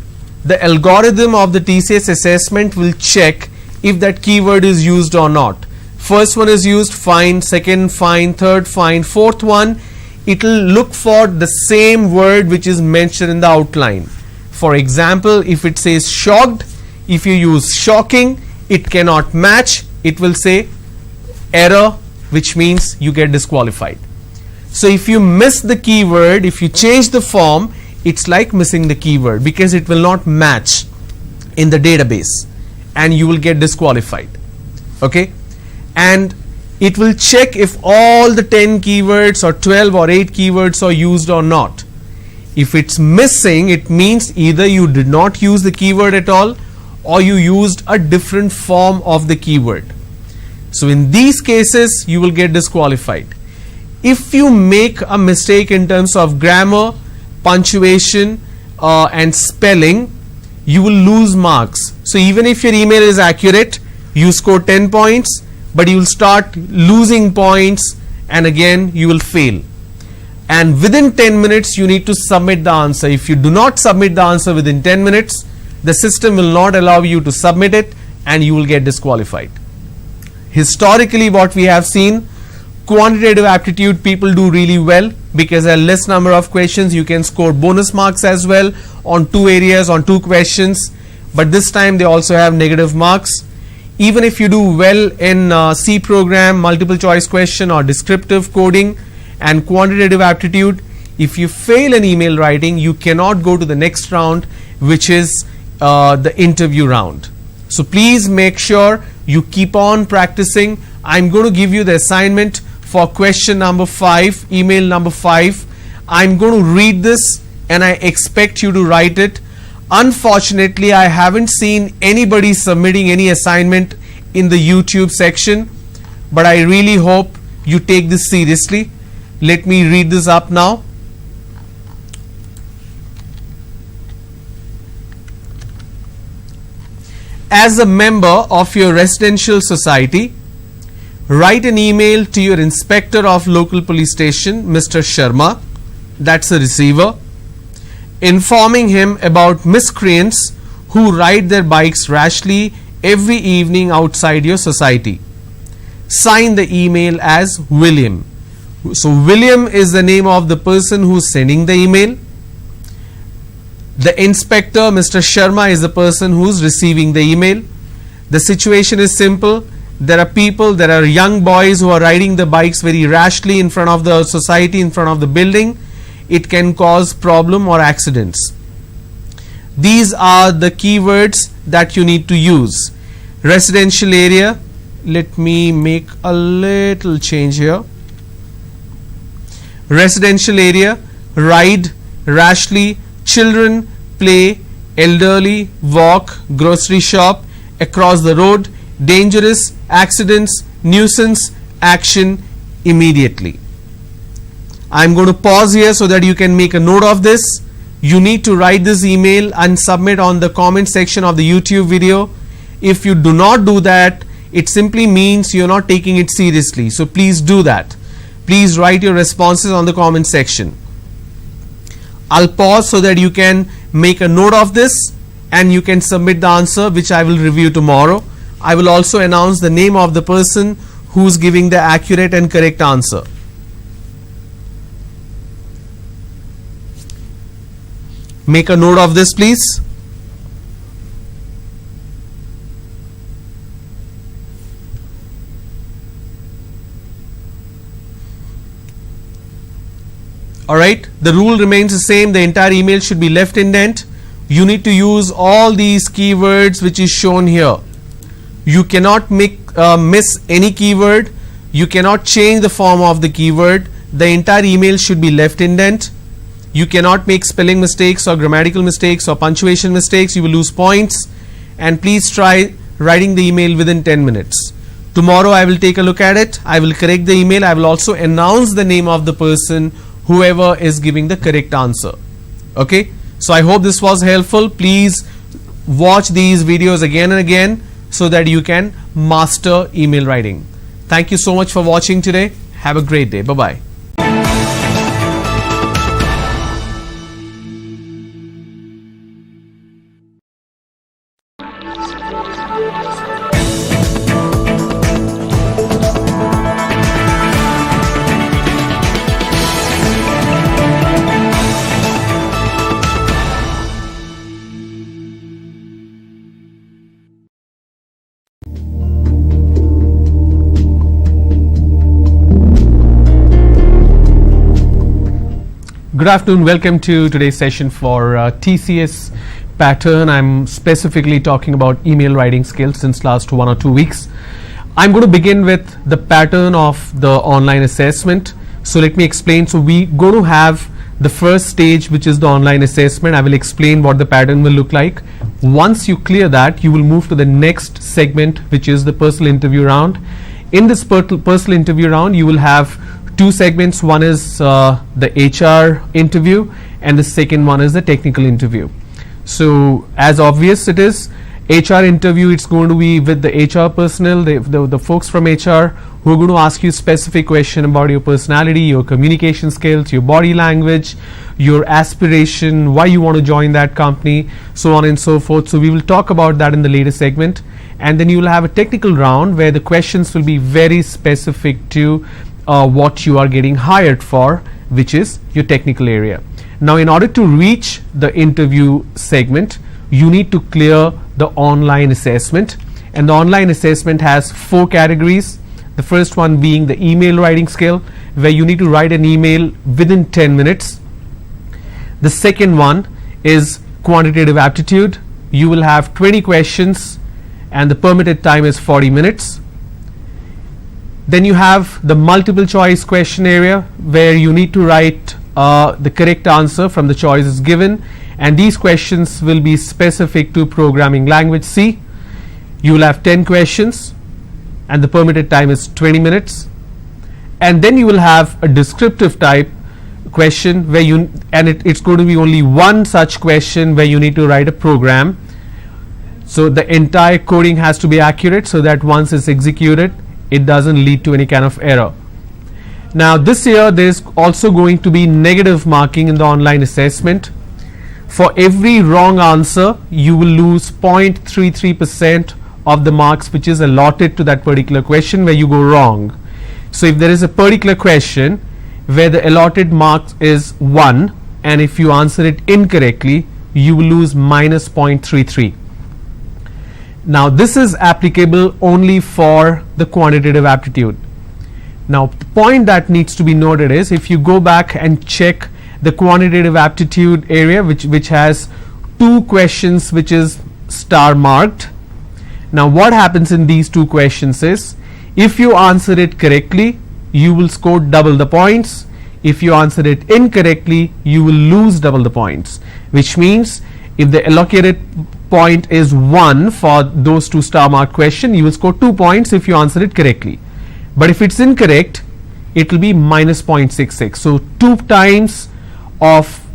the algorithm of the TCS assessment will check if that keyword is used or not. First one is used, fine. Second, fine. Third, fine. Fourth one, it will look for the same word which is mentioned in the outline. For example, if it says shocked, if you use shocking, it cannot match. It will say error, which means you get disqualified. So if you miss the keyword, if you change the form, it's like missing the keyword, because it will not match in the database and you will get disqualified. Okay. And it will check if all the 10 keywords or 12 or 8 keywords are used or not. If it's missing, it means either you did not use the keyword at all, or you used a different form of the keyword. So in these cases, you will get disqualified. If you make a mistake in terms of grammar, punctuation and spelling, you will lose marks. So even if your email is accurate, you score 10 points, but you will start losing points, and again you will fail. And within 10 minutes you need to submit the answer. If you do not submit the answer within 10 minutes, the system will not allow you to submit it and you will get disqualified. Historically, what we have seen, quantitative aptitude people do really well, because a less number of questions you can score bonus marks as well on 2 areas, on 2 questions, but this time they also have negative marks. Even if you do well in C program, multiple choice question or descriptive coding and quantitative aptitude, if you fail in email writing, you cannot go to the next round, which is the interview round. So please make sure you keep on practicing. I'm going to give you the assignment for question number 5, email number 5. I'm going to read this and I expect you to write it. Unfortunately, I haven't seen anybody submitting any assignment in the YouTube section, but I really hope you take this seriously. Let me read this up now. As a member of your residential society, write an email to your inspector of local police station, Mr. Sharma, that's the receiver, informing him about miscreants who ride their bikes rashly every evening outside your society. Sign the email as William. So William is the name of the person who is sending the email. The inspector, Mr. Sharma, is the person who is receiving the email. The situation is simple. There are young boys who are riding the bikes very rashly in front of the society, in front of the building. It can cause problem or accidents. These are the keywords that you need to use. Residential area. Let me make a little change here. Residential area, ride, rashly, children, play, elderly, walk, grocery shop, across the road, dangerous, accidents, nuisance, action, immediately. I am going to pause here so that you can make a note of this. You need to write this email and submit on the comment section of the YouTube video. If you do not do that, it simply means you are not taking it seriously. So please do that. Please write your responses on the comment section. I'll pause so that you can make a note of this and you can submit the answer, which I will review tomorrow. I will also announce the name of the person who's giving the accurate and correct answer. Make a note of this, please. Alright, the rule remains the same. The entire email should be left indent. You need to use all these keywords which is shown here. You cannot miss any keyword. You cannot change the form of the keyword. The entire email should be left indent. You cannot make spelling mistakes or grammatical mistakes or punctuation mistakes. You will lose points. And please try writing the email within 10 minutes. Tomorrow I will take a look at it. I will correct the email. I will also announce the name of the person, whoever is giving the correct answer. Okay, so I hope this was helpful. Please watch these videos again and again so that you can master email writing. Thank you so much for watching today. Have a great day. Bye bye. Good afternoon, welcome to today's session for TCS pattern. I'm specifically talking about email writing skills since last 1 or 2 weeks. I'm going to begin with the pattern of the online assessment. So let me explain. So we're going to have the first stage, which is the online assessment. I will explain what the pattern will look like. Once you clear that, you will move to the next segment, which is the personal interview round. In this personal interview round, you will have two segments. One is the HR interview and the second one is the technical interview. So as obvious it is, HR interview, it's going to be with the HR personnel, the folks from HR who are going to ask you specific question about your personality, your communication skills, your body language, your aspiration, why you want to join that company, so on and so forth. So we will talk about that in the later segment. And then you will have a technical round where the questions will be very specific to what you are getting hired for, which is your technical area. Now in order to reach the interview segment, you need to clear the online assessment, and the online assessment has 4 categories. The first one being the email writing skill, where you need to write an email within 10 minutes. The second one is quantitative aptitude. You will have 20 questions and the permitted time is 40 minutes. Then you have the multiple choice question area, where you need to write the correct answer from the choices given, and these questions will be specific to programming language C. You will have 10 questions and the permitted time is 20 minutes. And then you will have a descriptive type question where it's going to be only one such question where you need to write a program. So the entire coding has to be accurate so that once it's executed, it doesn't lead to any kind of error. Now this year there is also going to be negative marking in the online assessment. For every wrong answer, you will lose 0.33% of the marks which is allotted to that particular question where you go wrong. So if there is a particular question where the allotted marks is 1, and if you answer it incorrectly, you will lose minus 0.33. Now this is applicable only for the quantitative aptitude. Now the point that needs to be noted is, if you go back and check the quantitative aptitude area, which has 2 questions which is star marked. Now what happens in these 2 questions is, if you answer it correctly, you will score double the points. If you answer it incorrectly, you will lose double the points, which means if the allocated point is 1 for those 2 star marked question, you will score 2 points if you answer it correctly. But if it's incorrect, it will be minus 0.66. So 2 times of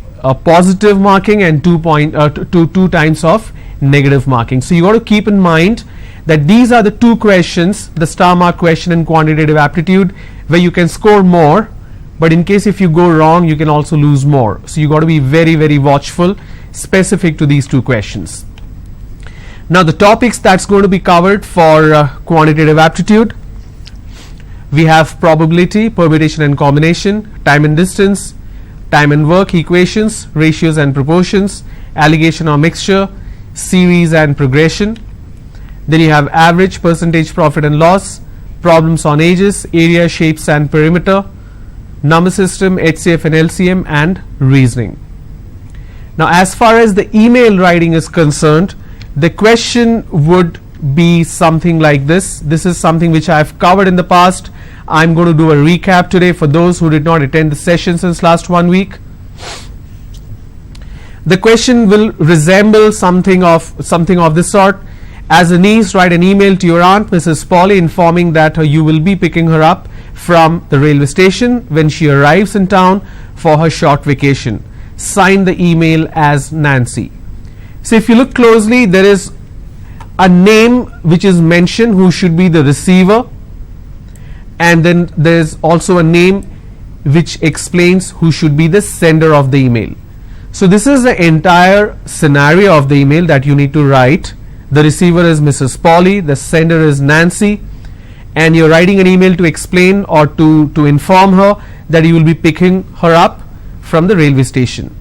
positive marking and 2 times of negative marking. So you got to keep in mind that these are the 2 questions, the star mark question and quantitative aptitude, where you can score more, but in case if you go wrong, you can also lose more. So you got to be very, very watchful, specific to these two questions. Now the topics that's going to be covered for quantitative aptitude, we have probability, permutation and combination, time and distance, time and work equations, ratios and proportions, alligation or mixture, series and progression. Then you have average, percentage, profit and loss, problems on ages, area, shapes and perimeter, number system, HCF and LCM, and reasoning. Now as far as the email writing is concerned, the question would be something like this. This is something which I have covered in the past. I'm going to do a recap today for those who did not attend the session since last 1 week. The question will resemble something of this sort. As a niece, write an email to your aunt, Mrs. Polly, informing that you will be picking her up from the railway station when she arrives in town for her short vacation. Sign the email as Nancy. So if you look closely, there is a name which is mentioned who should be the receiver, and then there is also a name which explains who should be the sender of the email. So this is the entire scenario of the email that you need to write. The receiver is Mrs. Polly, the sender is Nancy, and you're writing an email to explain or to inform her that you will be picking her up from the railway station.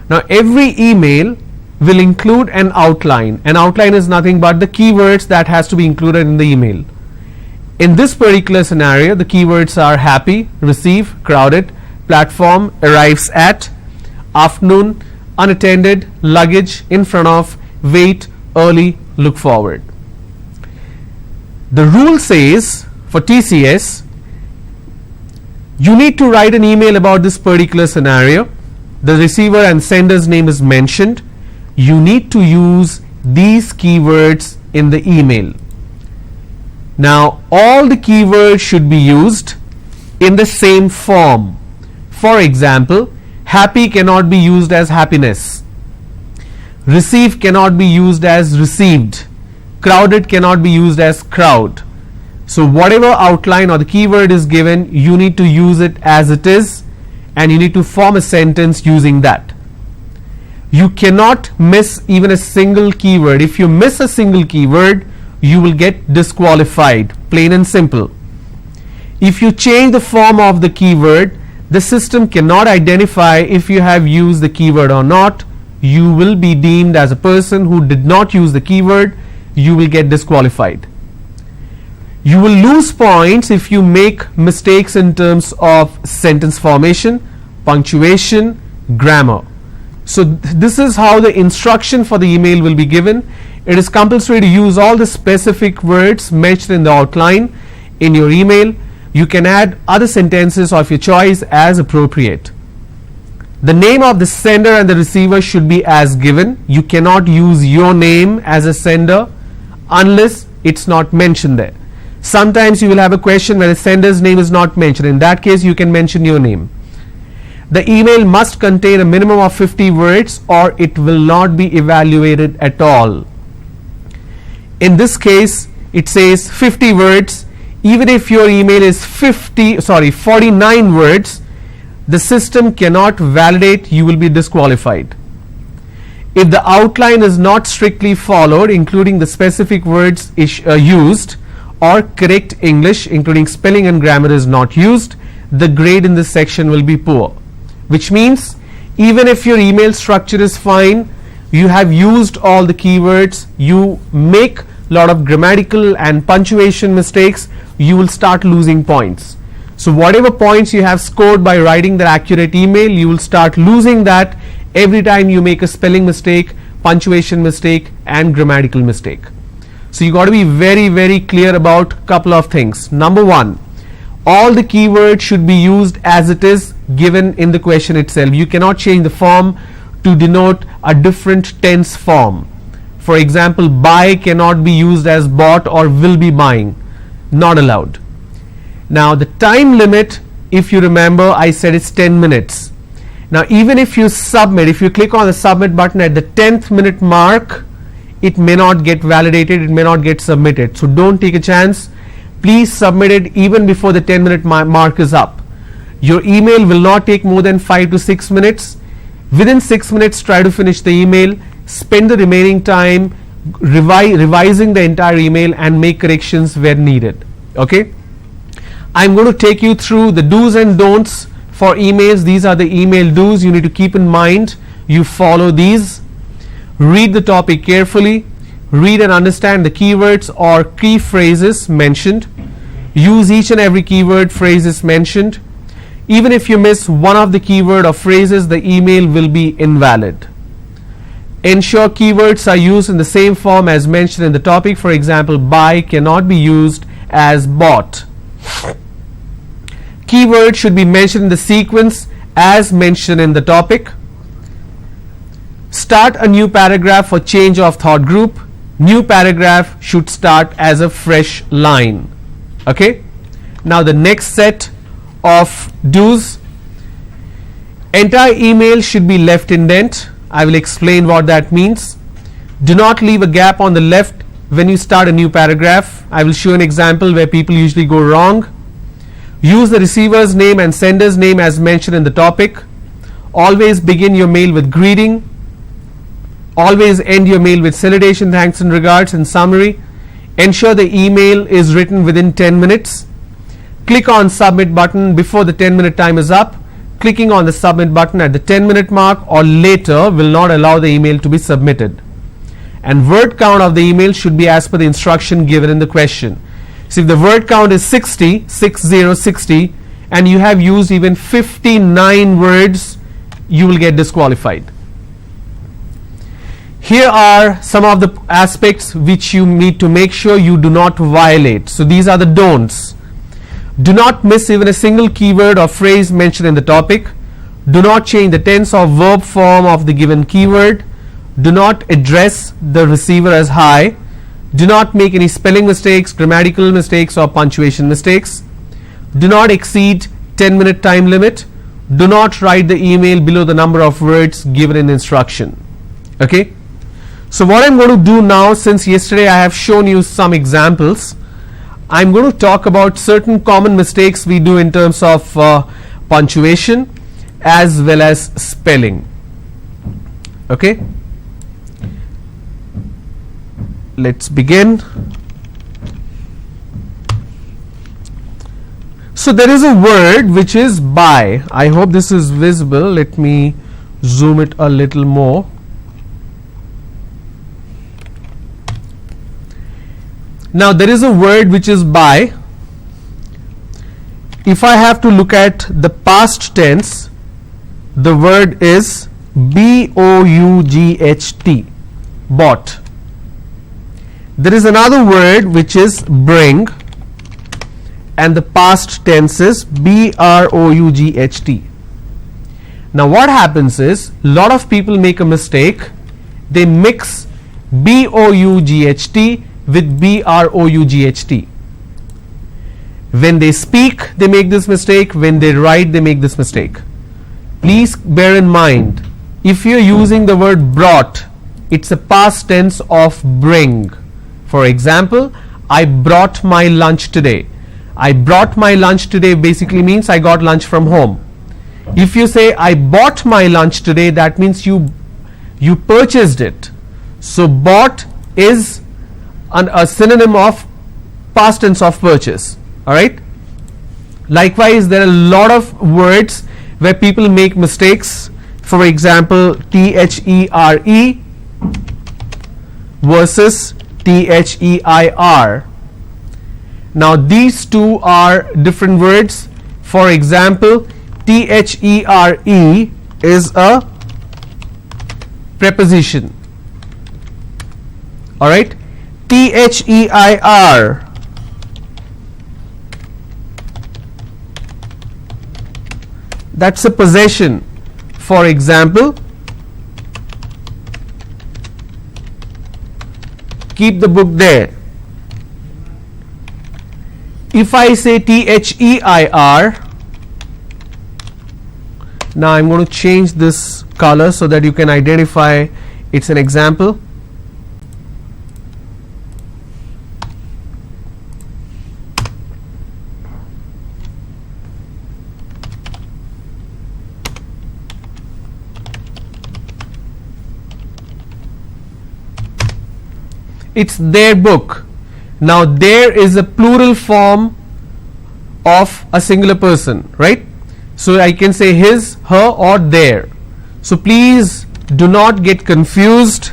Now every email will include an outline. An outline is nothing but the keywords that has to be included in the email. In this particular scenario, the keywords are happy, receive, crowded, platform, arrives at, afternoon, unattended, luggage, in front of, wait, early, look forward. The rule says for TCS, you need to write an email about this particular scenario. The receiver and sender's name is mentioned. You need to use these keywords in the email. Now all the keywords should be used in the same form. For example, happy cannot be used as happiness, receive cannot be used as received, crowded cannot be used as crowd. So whatever outline or the keyword is given, you need to use it as it is, and you need to form a sentence using that. You cannot miss even a single keyword. If you miss a single keyword, you will get disqualified, plain and simple. If you change the form of the keyword, the system cannot identify if you have used the keyword or not. You will be deemed as a person who did not use the keyword. You will get disqualified. You will lose points if you make mistakes in terms of sentence formation, punctuation, grammar. So this is how the instruction for the email will be given. It is compulsory to use all the specific words mentioned in the outline in your email. You can add other sentences of your choice as appropriate. The name of the sender and the receiver should be as given. You cannot use your name as a sender unless it's not mentioned there. Sometimes you will have a question where the sender's name is not mentioned. In that case, you can mention your name. The email must contain a minimum of 50 words or it will not be evaluated at all. In this case, it says 50 words. Even if your email is 49 words, the system cannot validate, you will be disqualified. If the outline is not strictly followed, including the specific words used, or correct English, including spelling and grammar, is not used, the grade in this section will be poor. Which means, even if your email structure is fine, you have used all the keywords, you make a lot of grammatical and punctuation mistakes, you will start losing points. So whatever points you have scored by writing the accurate email, you will start losing that every time you make a spelling mistake, punctuation mistake, and grammatical mistake. So you got to be very, very clear about a couple of things. Number one, all the keywords should be used as it is given in the question itself. You cannot change the form to denote a different tense form. For example, buy cannot be used as bought or will be buying. Not allowed. Now the time limit, if you remember, I said it's 10 minutes. Now even if you submit, if you click on the submit button at the 10th minute mark, it may not get validated, it may not get submitted. So don't take a chance. Please submit it even before the 10-minute mark is up. Your email will not take more than 5 to 6 minutes. Within 6 minutes, try to finish the email. Spend the remaining time revising the entire email and make corrections where needed. Okay, I'm going to take you through the do's and don'ts for emails. These are the email do's you need to keep in mind. You follow these. Read the topic carefully. Read and understand the keywords or key phrases mentioned. Use each and every keyword phrases mentioned. Even if you miss one of the keyword or phrases, the email will be invalid. Ensure keywords are used in the same form as mentioned in the topic. For example, buy cannot be used as bought. Keywords should be mentioned in the sequence as mentioned in the topic. Start a new paragraph for change of thought group. New paragraph should start as a fresh line. Okay. Now the next set of do's. Entire email should be left indent. I will explain what that means. Do not leave a gap on the left when you start a new paragraph. I will show an example where people usually go wrong. Use the receiver's name and sender's name as mentioned in the topic. Always begin your mail with greeting. Always end your mail with salutation, thanks and regards and summary. Ensure the email is written within 10 minutes. Click on submit button before the 10-minute time is up. Clicking on the submit button at the 10-minute mark or later will not allow the email to be submitted. And word count of the email should be as per the instruction given in the question. So if the word count is 60, and you have used even 59 words, you will get disqualified. Here are some of the aspects which you need to make sure you do not violate. So these are the don'ts. Do not miss even a single keyword or phrase mentioned in the topic. Do not change the tense or verb form of the given keyword. Do not address the receiver as hi. Do not make any spelling mistakes, grammatical mistakes or punctuation mistakes. Do not exceed 10-minute time limit. Do not write the email below the number of words given in the instruction. Okay. So what I'm going to do now, since yesterday I have shown you some examples, I'm going to talk about certain common mistakes we do in terms of punctuation as well as spelling. Okay, let's begin. So there is a word which is buy. I hope this is visible. Let me zoom it a little more. Now there is a word which is buy. If I have to look at the past tense, the word is B-O-U-G-H-T, bought. There is another word which is bring, and the past tense is B-R-O-U-G-H-T. Now what happens is, a lot of people make a mistake. They mix B-O-U-G-H-T with B-R-O-U-G-H-T. When they speak, they make this mistake. When they write, they make this mistake. Please bear in mind, if you're using the word brought, it's a past tense of bring. For example, I brought my lunch today. I brought my lunch today basically means I got lunch from home. If you say I bought my lunch today, that means you purchased it. So bought is a synonym of past tense of purchase. Alright. Likewise, there are a lot of words where people make mistakes. For example, T-H-E-R-E versus T-H-E-I-R. Now these two are different words. For example, T-H-E-R-E is a preposition. Alright. T-H-E-I-R that's a possession. For example, keep the book there. If I say T-H-E-I-R, now I'm going to change this color so that you can identify it's an example. it's their book. Now there is a plural form of a singular person, right? So I can say his, her, or their. So please do not get confused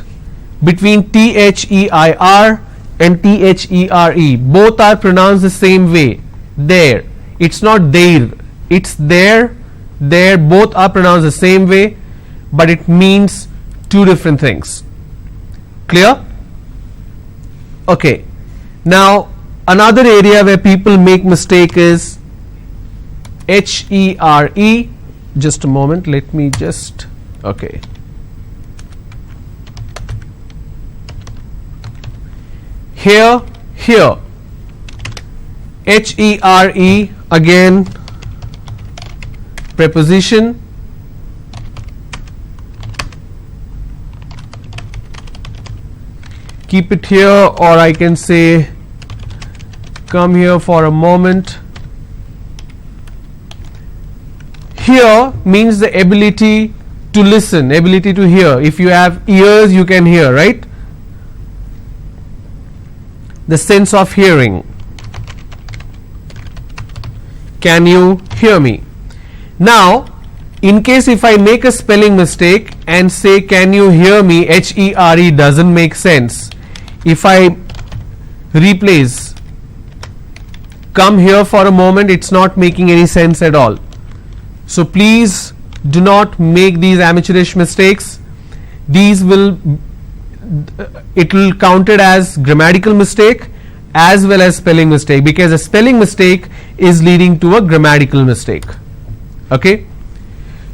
between THEIR and THERE. Both are pronounced the same way. There. It's not their. It's there. There. Both are pronounced the same way, but it means two different things. Clear? Okay. Now another area where people make mistake is HERE. Just a moment. Let me just. Okay. Here, HERE, again preposition, keep it here, or I can say come here for a moment. Hear means the ability to listen, ability to hear. If you have ears, you can hear, right? The sense of hearing. Can you hear me? Now, in case if I make a spelling mistake and say can you hear me, HERE doesn't make sense. If I replace come here for a moment, it's not making any sense at all. So please do not make these amateurish mistakes. These will it will counted as grammatical mistake as well as spelling mistake, because a spelling mistake is leading to a grammatical mistake. Okay,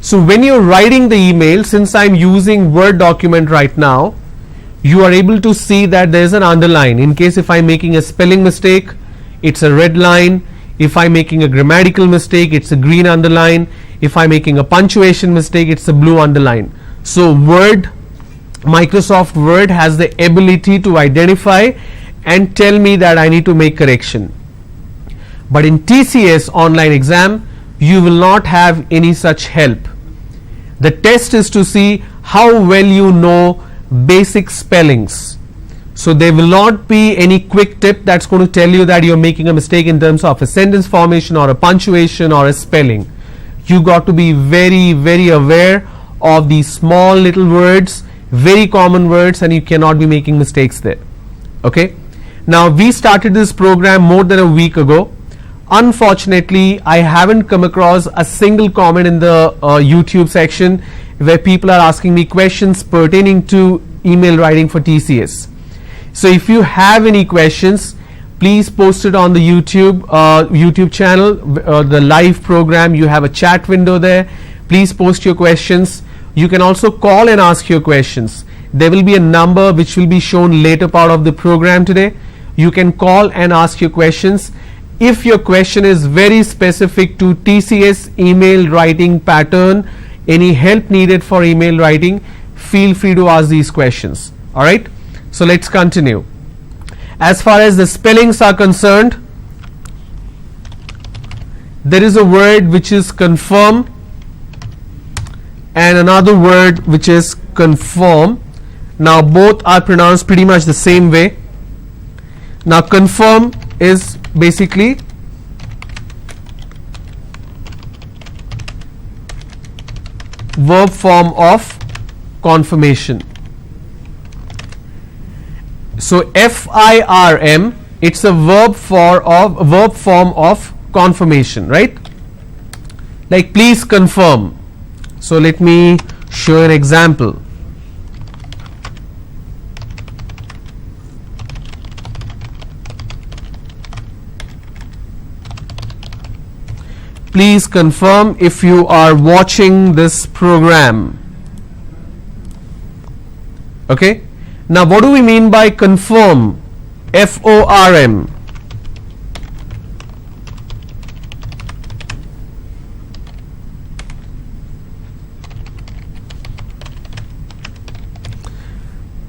so when you're writing the email, since I'm using Word document right now, you are able to see that there is an underline. In case if I'm making a spelling mistake, it's a red line. If I'm making a grammatical mistake, it's a green underline. If I'm making a punctuation mistake, it's a blue underline. So Microsoft Word has the ability to identify and tell me that I need to make correction. But in TCS online exam, you will not have any such help. The test is to see how well you know basic spellings. So there will not be any quick tip that's going to tell you that you're making a mistake in terms of a sentence formation or a punctuation or a spelling. You got to be very, very aware of these small little words, very common words, and you cannot be making mistakes there. Okay. Now we started this program more than a week ago. Unfortunately, I haven't come across a single comment in the YouTube section where people are asking me questions pertaining to email writing for TCS. So if you have any questions, please post it on the YouTube channel, the live program. You have a chat window there. Please post your questions. You can also call and ask your questions. There will be a number which will be shown later part of the program today. You can call and ask your questions. If your question is very specific to TCS email writing pattern, any help needed for email writing, feel free to ask these questions. All right. So let's continue. As far as the spellings are concerned, there is a word which is confirm and another word which is conform. Now both are pronounced pretty much the same way. Now confirm is basically verb form of confirmation. So FIRM, it's a verb form of confirmation, right? Like please confirm. So let me show an example. Please confirm if you are watching this program. Okay. Now what do we mean by confirm? FORM.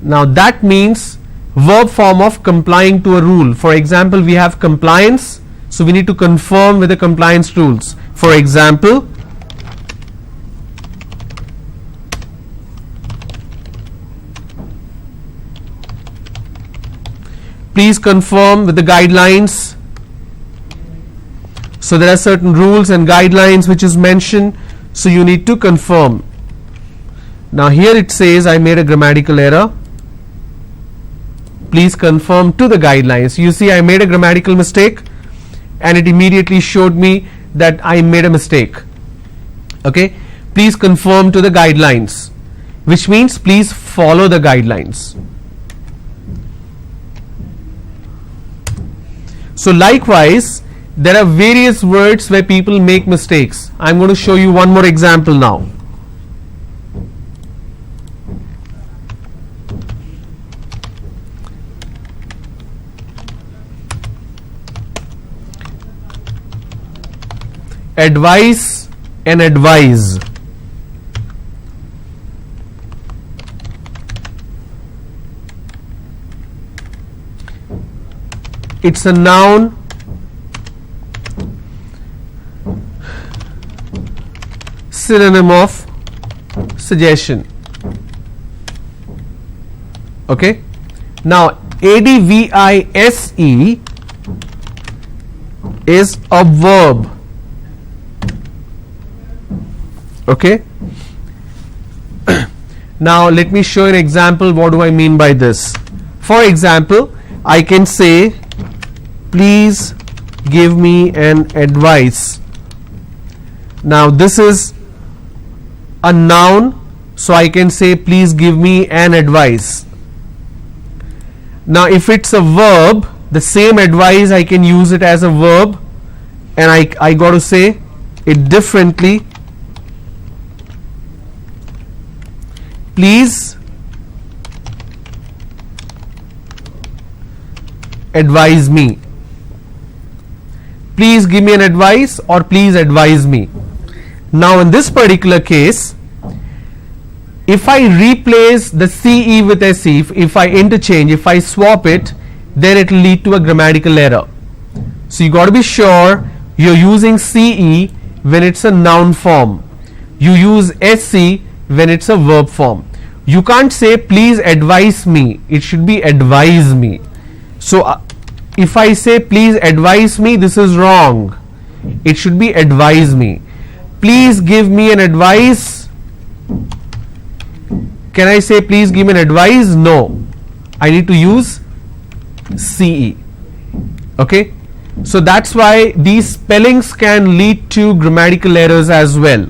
Now that means verb form of complying to a rule. For example, we have compliance, so we need to confirm with the compliance rules. For example, please confirm with the guidelines. So there are certain rules and guidelines which is mentioned, so you need to confirm. Now here it says I made a grammatical error. Please confirm to the guidelines. You see I made a grammatical mistake and it immediately showed me that I made a mistake. Okay, please confirm to the guidelines, which means please follow the guidelines. So likewise, there are various words where people make mistakes. I'm going to show you one more example now. Advice and advise. It's a noun, synonym of suggestion. Okay, now advice is a verb. Okay, now let me show an example. What do I mean by this? For example, I can say please give me an advice. Now this is a noun, so I can say please give me an advice. Now if it's a verb, the same advice I can use it as a verb, and I got to say it differently. Please advise me. Please give me an advice or please advise me. Now in this particular case, if I replace the CE with SE, if I interchange, if I swap it, then it will lead to a grammatical error. So you got to be sure you're using CE when it's a noun form. You use SE when it's a verb form. You can't say please advise me, it should be advise me. So if I say please advise me, this is wrong. It should be advise me. Please give me an advice. Can I say please give me an advice? No. I need to use CE. Okay. So that's why these spellings can lead to grammatical errors as well.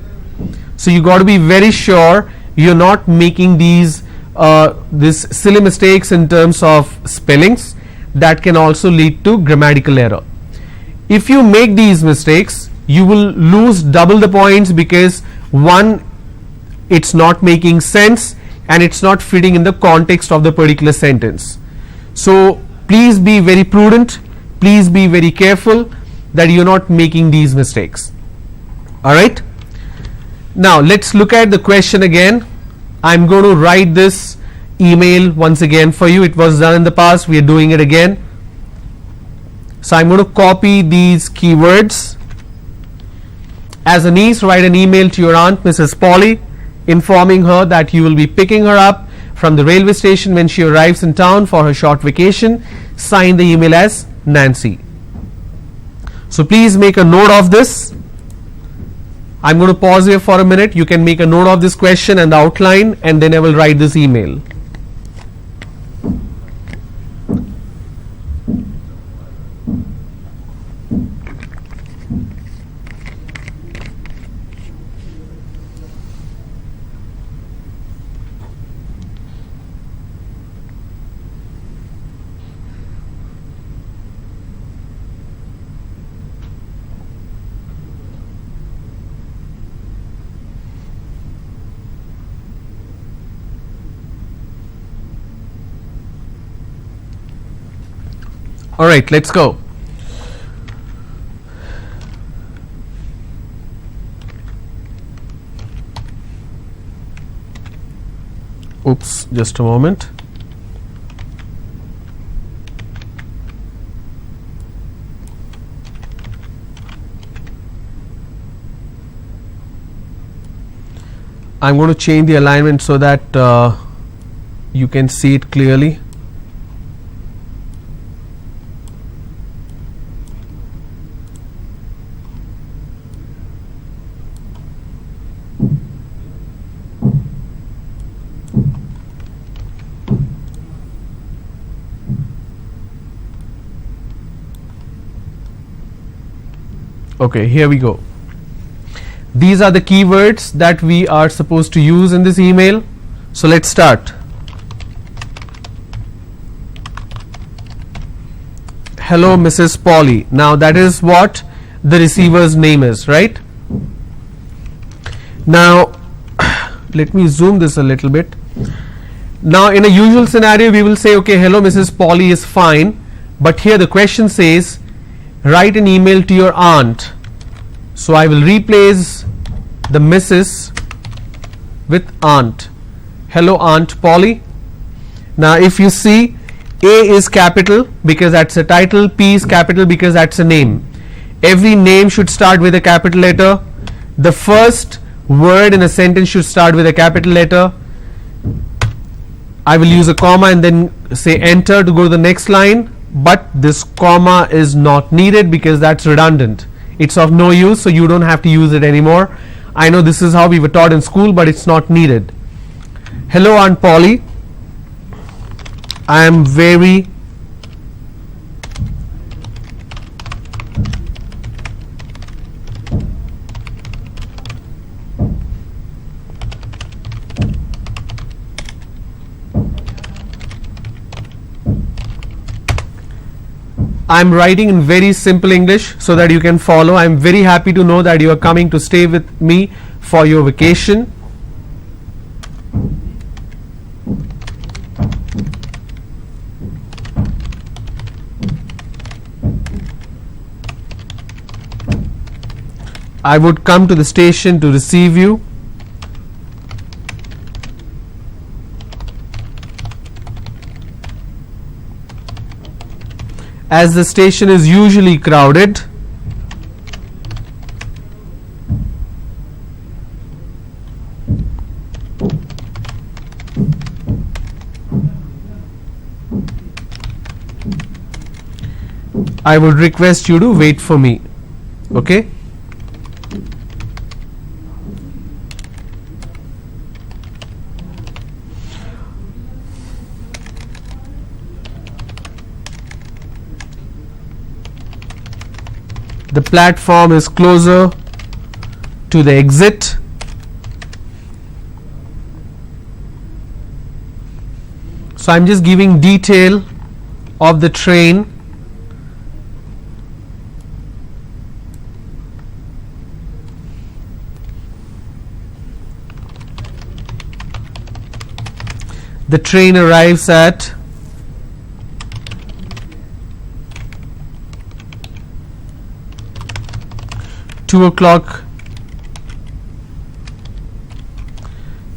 So you got to be very sure you're not making these silly mistakes in terms of spellings. That can also lead to grammatical error. If you make these mistakes, you will lose double the points, because one, it's not making sense and it's not fitting in the context of the particular sentence. So please be very prudent, please be very careful that you're not making these mistakes. Alright, now let's look at the question again. I'm going to write this email once again for you. It was done in the past, we are doing it again. So I'm going to copy these keywords. As a niece, write an email to your aunt, Mrs. Polly, informing her that you will be picking her up from the railway station when she arrives in town for her short vacation. Sign the email as Nancy. So please make a note of this. I'm going to pause here for a minute. You can make a note of this question and the outline, and then I will write this email. All right, let's go. Oops, just a moment. I'm going to change the alignment so that you can see it clearly. Okay, here we go. These are the keywords that we are supposed to use in this email. So let's start. Hello, Mrs. Polly. Now that is what the receiver's name is, right? Now let me zoom this a little bit. Now in a usual scenario we will say, okay, hello Mrs. Polly is fine, but here the question says write an email to your aunt. So I will replace the Mrs. with aunt. Hello Aunt Polly. Now if you see, A is capital because that's a title, P is capital because that's a name. Every name should start with a capital letter. The first word in a sentence should start with a capital letter. I will use a comma and then say enter to go to the next line, but this comma is not needed because that's redundant. It's of no use, so you don't have to use it anymore. I know this is how we were taught in school, but it's not needed. Hello Aunt Polly. I am very I'm writing in very simple English so that you can follow. I'm very happy to know that you are coming to stay with me for your vacation. I would come to the station to receive you. As the station is usually crowded, I would request you to wait for me. Okay? The platform is closer to the exit. So I'm just giving detail of the train. The train arrives at (2:00)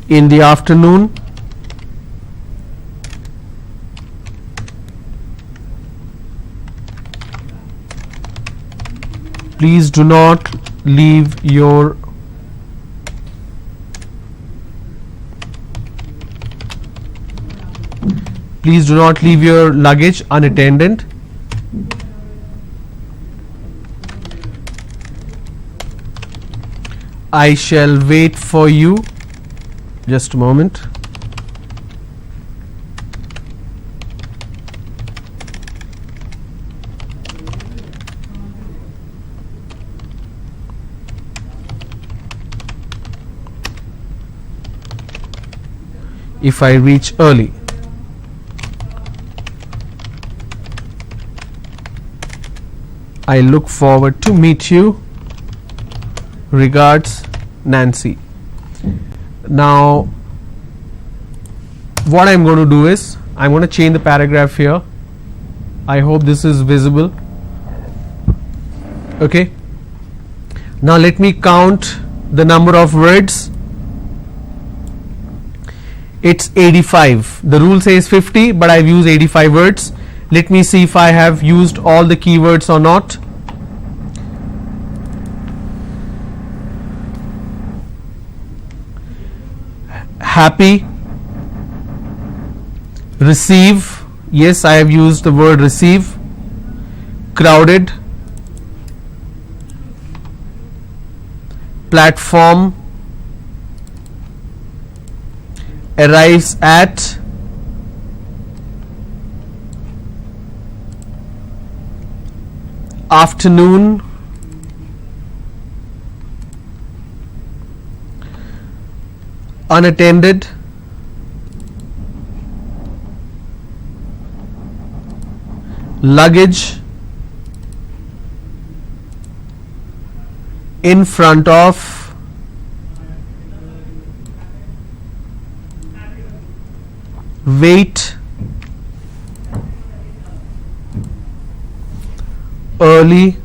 in the afternoon. Please do not leave your luggage unattended. I shall wait for you. Just a moment. If I reach early. I look forward to meet you. Regards, Nancy. Now what I'm going to do is I'm going to change the paragraph here. I hope this is visible. Okay. Now let me count the number of words. It's 85. The rule says 50, but I've used 85 words. Let me see if I have used all the keywords or not. Happy, receive, yes, I have used the word receive. Crowded, platform, arrives at, afternoon, unattended, luggage in front of wait early,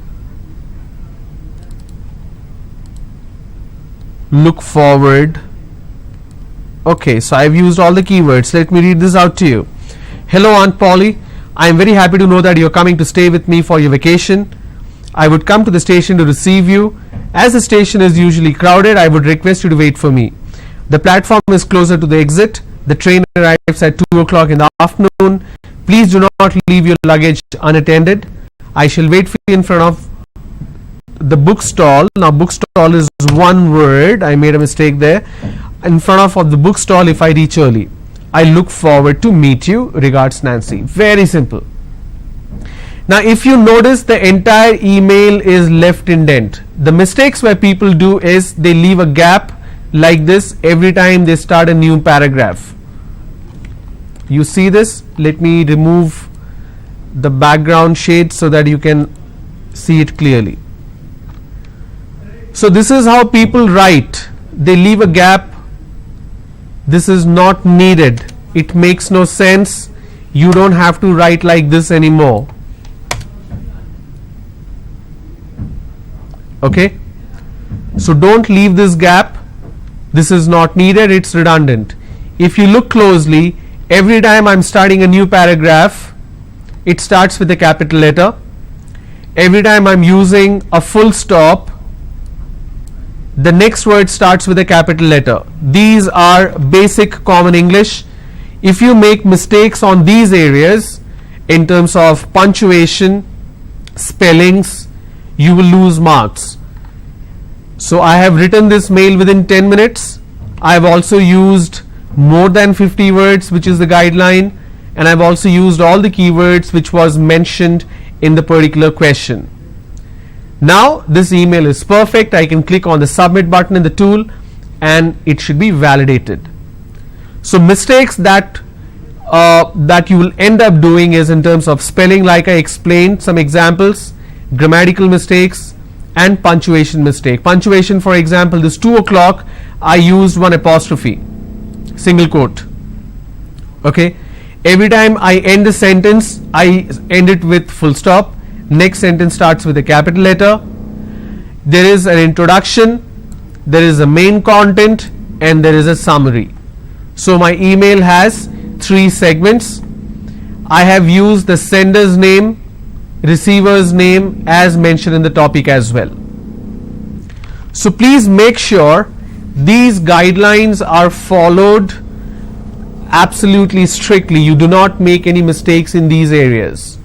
look forward. Okay, so I've used all the keywords. Let me read this out to you. Hello Aunt Polly, I am very happy to know that you're coming to stay with me for your vacation. I would come to the station to receive you. As the station is usually crowded, I would request you to wait for me. The platform is closer to the exit. The train arrives at 2 o'clock in the afternoon. Please do not leave your luggage unattended. I shall wait for you in front of the bookstall. Now bookstall is one word, I made a mistake there. In front of the bookstall if I reach early. I look forward to meet you. Regards, Nancy. Very simple. Now if you notice, the entire email is left indent. The mistakes where people do is they leave a gap like this every time they start a new paragraph. You see this? Let me remove the background shade so that you can see it clearly. So this is how people write. They leave a gap. This is not needed. It makes no sense. You don't have to write like this anymore. Okay? So don't leave this gap. This is not needed. It's redundant. If you look closely, every time I'm starting a new paragraph, it starts with a capital letter. Every time I'm using a full stop, the next word starts with a capital letter. These are basic common English. If you make mistakes on these areas in terms of punctuation, spellings, you will lose marks. So I have written this mail within 10 minutes. I have also used more than 50 words, which is the guideline, and I've also used all the keywords which was mentioned in the particular question. Now this email is perfect. I can click on the submit button in the tool and it should be validated. So mistakes that you will end up doing is in terms of spelling, like I explained some examples, grammatical mistakes and punctuation mistake. Punctuation, for example, this 2 o'clock I used one apostrophe, single quote. Okay, every time I end a sentence I end it with full stop. Next sentence starts with a capital letter. There is an introduction, there is a main content, and there is a summary. So my email has 3 segments. I have used the sender's name, receiver's name as mentioned in the topic as well. So please make sure these guidelines are followed absolutely strictly. You do not make any mistakes in these areas.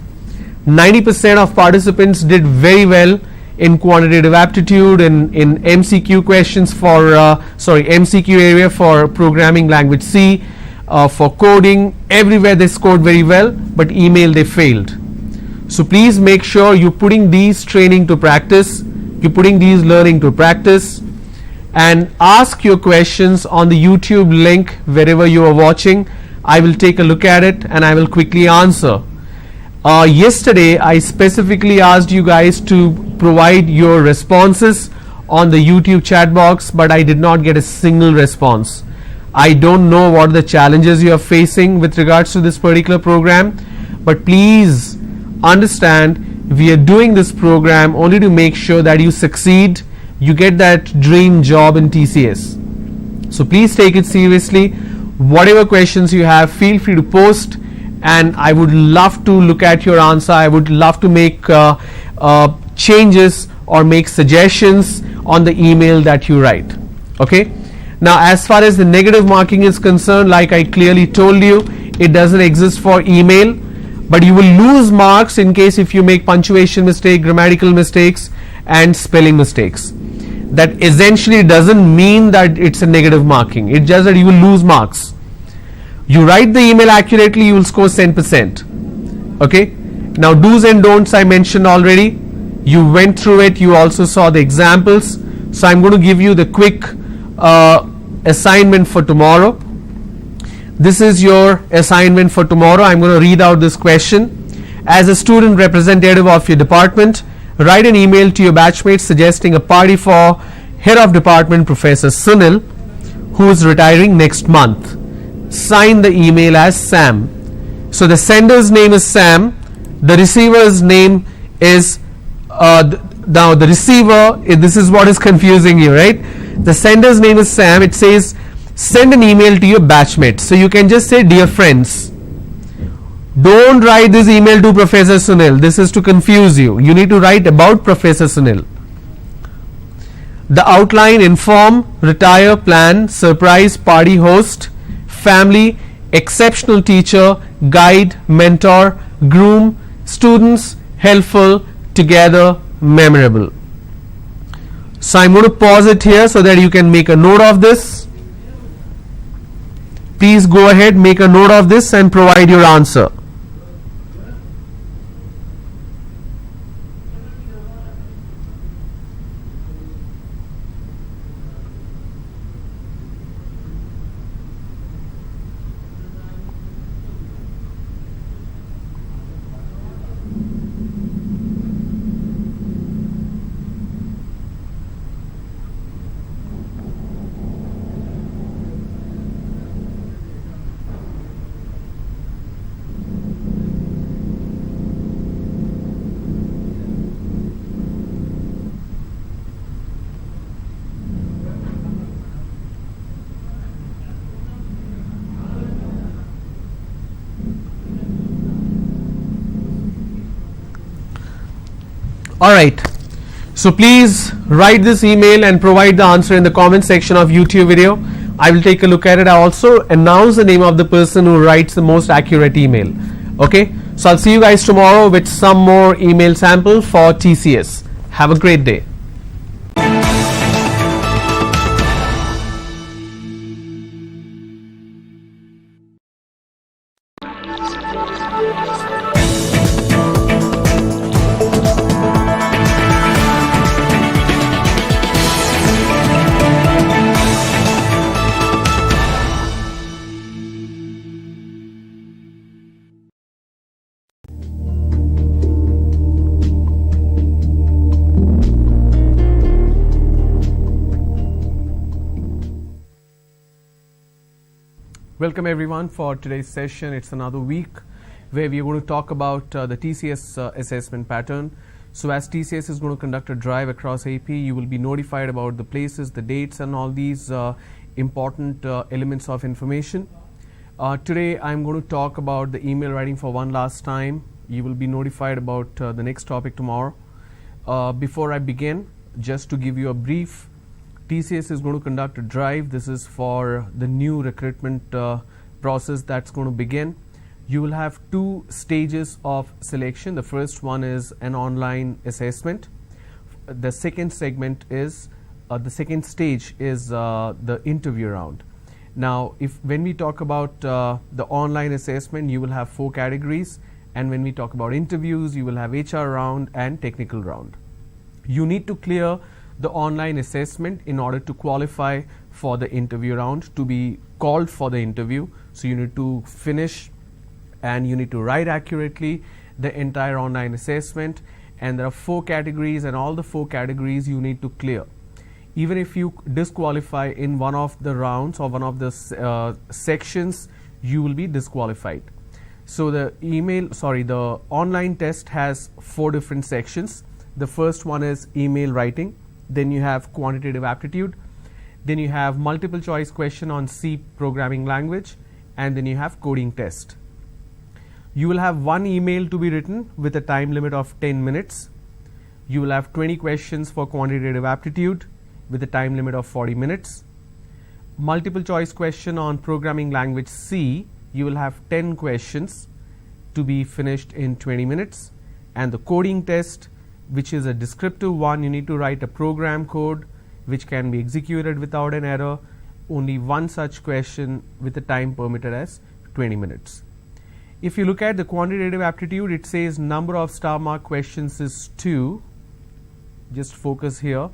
90% of participants did very well in quantitative aptitude, in MCQ questions for MCQ area for programming language C, for coding. Everywhere they scored very well, but email they failed. So please make sure you're putting these training to practice, you're putting these learning to practice, and ask your questions on the YouTube link wherever you are watching. I will take a look at it and I will quickly answer. Yesterday I specifically asked you guys to provide your responses on the YouTube chat box, but I did not get a single response. I don't know what the challenges you are facing with regards to this particular program, but please understand we are doing this program only to make sure that you succeed, you get that dream job in TCS. So please take it seriously. Whatever questions you have, feel free to post, and I would love to look at your answer. I would love to make changes or make suggestions on the email that you write. Okay, now as far as the negative marking is concerned, like I clearly told you, it doesn't exist for email, but you will lose marks in case if you make punctuation mistake, grammatical mistakes and spelling mistakes. That essentially doesn't mean that it's a negative marking. It's just that you will lose marks. You write the email accurately, you will score 10%. Okay, now do's and don'ts I mentioned already. You went through it, you also saw the examples. So I'm going to give you the quick assignment for tomorrow. This is your assignment for tomorrow. I'm going to read out this question. As a student representative of your department, write an email to your batchmates suggesting a party for Head of Department Professor Sunil, who is retiring next month. Sign the email as Sam. So the sender's name is Sam. The receiver's name is now the receiver. This is what is confusing you, right? The sender's name is Sam. It says send an email to your batchmates. So you can just say, dear friends. Don't write this email to Professor Sunil. This is to confuse you. You need to write about Professor Sunil. The outline: inform, retire, plan, surprise, party, host, family, exceptional teacher, guide, mentor, groom, students, helpful, together, memorable. So I'm going to pause it here so that you can make a note of this. Please go ahead, make a note of this and provide your answer. Alright, so please write this email and provide the answer in the comment section of YouTube video. I will take a look at it. I also announce the name of the person who writes the most accurate email. Okay, so I'll see you guys tomorrow with some more email sample for TCS. Have a great day. Welcome everyone for today's session. It's another week where we are going to talk about the TCS assessment pattern. So as TCS is going to conduct a drive across AP, you will be notified about the places, the dates and all these important elements of information. Today I'm going to talk about the email writing for one last time. You will be notified about the next topic tomorrow. Before I begin, just to give you a brief, TCS is going to conduct a drive. This is for the new recruitment process that's going to begin. You will have two stages of selection. The first one is an online assessment. The second segment is the second stage is the interview round. Now, when we talk about the online assessment, you will have 4 categories, and when we talk about interviews, you will have HR round and technical round. You need to clear the online assessment in order to qualify for the interview round, to be called for the interview. So you need to finish and you need to write accurately the entire online assessment, and there are 4 categories, and all the 4 categories you need to clear. Even if you disqualify in one of the rounds or one of the sections, you will be disqualified. So the online test has 4 different sections. The first one is email writing. Then you have quantitative aptitude. Then you have multiple choice question on C programming language, and then you have coding test. You will have 1 email to be written with a time limit of 10 minutes. You will have 20 questions for quantitative aptitude with a time limit of 40 minutes. Multiple choice question on programming language C, you will have 10 questions to be finished in 20 minutes. And the coding test, which is a descriptive one, you need to write a program code which can be executed without an error. Only 1 such question with a time permitted as 20 minutes. If you look at the quantitative aptitude, it says number of star mark questions is 2. Just focus here.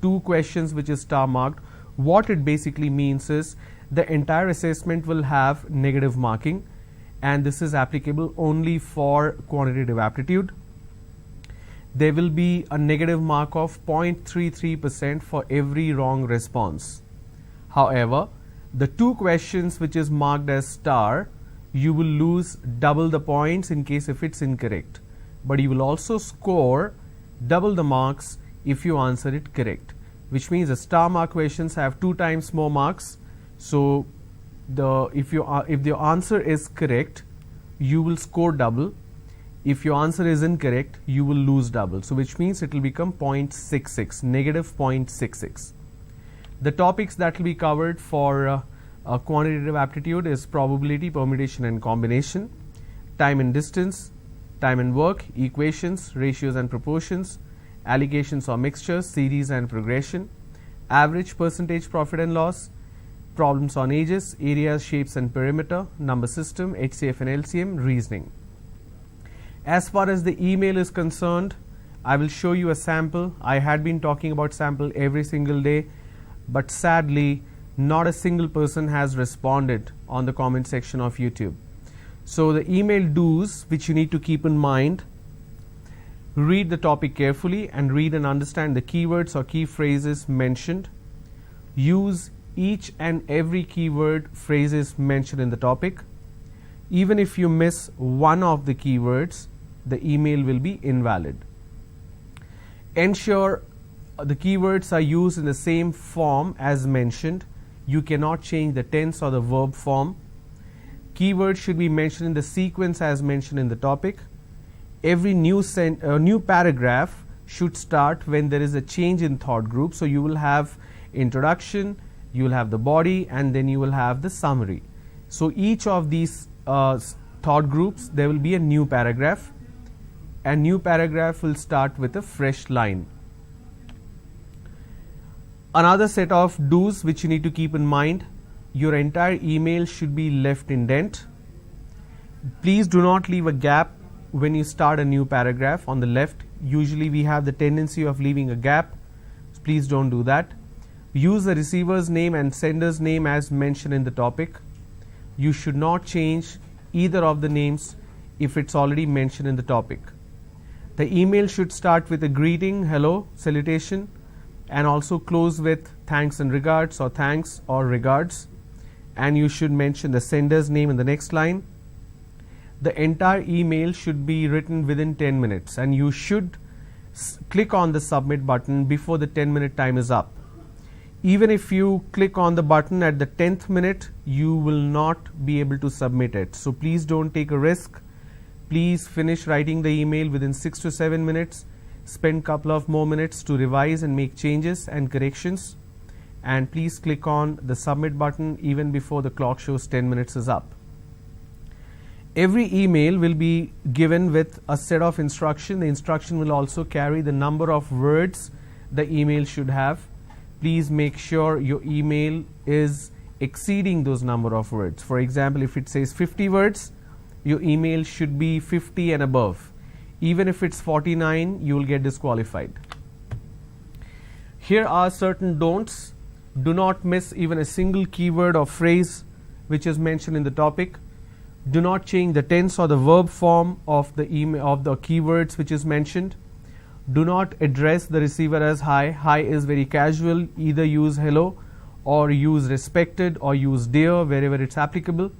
2 questions which is star marked. What it basically means is the entire assessment will have negative marking, and this is applicable only for quantitative aptitude. There will be a negative mark of 0.33% for every wrong response. However, the 2 questions which is marked as star, you will lose double the points in case if it's incorrect, but you will also score double the marks if you answer it correct, which means the star mark questions have 2 times more marks. So if your answer is correct, you will score double. If your answer is incorrect, you will lose double. So which means it will become 0.66, negative 0.66. The topics that will be covered for quantitative aptitude is probability, permutation and combination, time and distance, time and work, equations, ratios and proportions, allocations or mixtures, series and progression, average, percentage, profit and loss, problems on ages, areas, shapes and perimeter, number system, HCF and LCM, reasoning. As far as the email is concerned, I will show you a sample. I had been talking about sample every single day, but sadly not a single person has responded on the comment section of YouTube. So the email do's which you need to keep in mind: read the topic carefully and read and understand the keywords or key phrases mentioned. Use each and every keyword phrases mentioned in the topic. Even if you miss one of the keywords, the email will be invalid. Ensure the keywords are used in the same form as mentioned. You cannot change the tense or the verb form. Keywords should be mentioned in the sequence as mentioned in the topic. Every new paragraph should start when there is a change in thought group. So you will have introduction, you will have the body, and then you will have the summary. So each of these thought groups, there will be a new paragraph, and new paragraph will start with a fresh line. Another set of do's which you need to keep in mind: your entire email should be left indent. Please do not leave a gap when you start a new paragraph on the left. Usually we have the tendency of leaving a gap. Please don't do that. Use the receiver's name and sender's name as mentioned in the topic. You should not change either of the names if it's already mentioned in the topic. The email should start with a greeting, hello, salutation, and also close with thanks and regards, or thanks or regards, and you should mention the sender's name in the next line. The entire email should be written within 10 minutes, and you should click on the submit button before the 10-minute time is up. Even if you click on the button at the 10th minute, you will not be able to submit it. So please don't take a risk. Please finish writing the email within 6 to 7 minutes. Spend couple of more minutes to revise and make changes and corrections. And please click on the submit button even before the clock shows 10 minutes is up. Every email will be given with a set of instruction. The instruction will also carry the number of words the email should have. Please make sure your email is exceeding those number of words. For example, if it says 50 words, your email should be 50 and above. Even if it's 49, you will get disqualified. Here are certain don'ts. Do not miss even a single keyword or phrase which is mentioned in the topic. Do not change the tense or the verb form of the email of the keywords which is mentioned. Do not address the receiver as hi. Hi is very casual. Either use hello or use respected or use dear wherever it's applicable.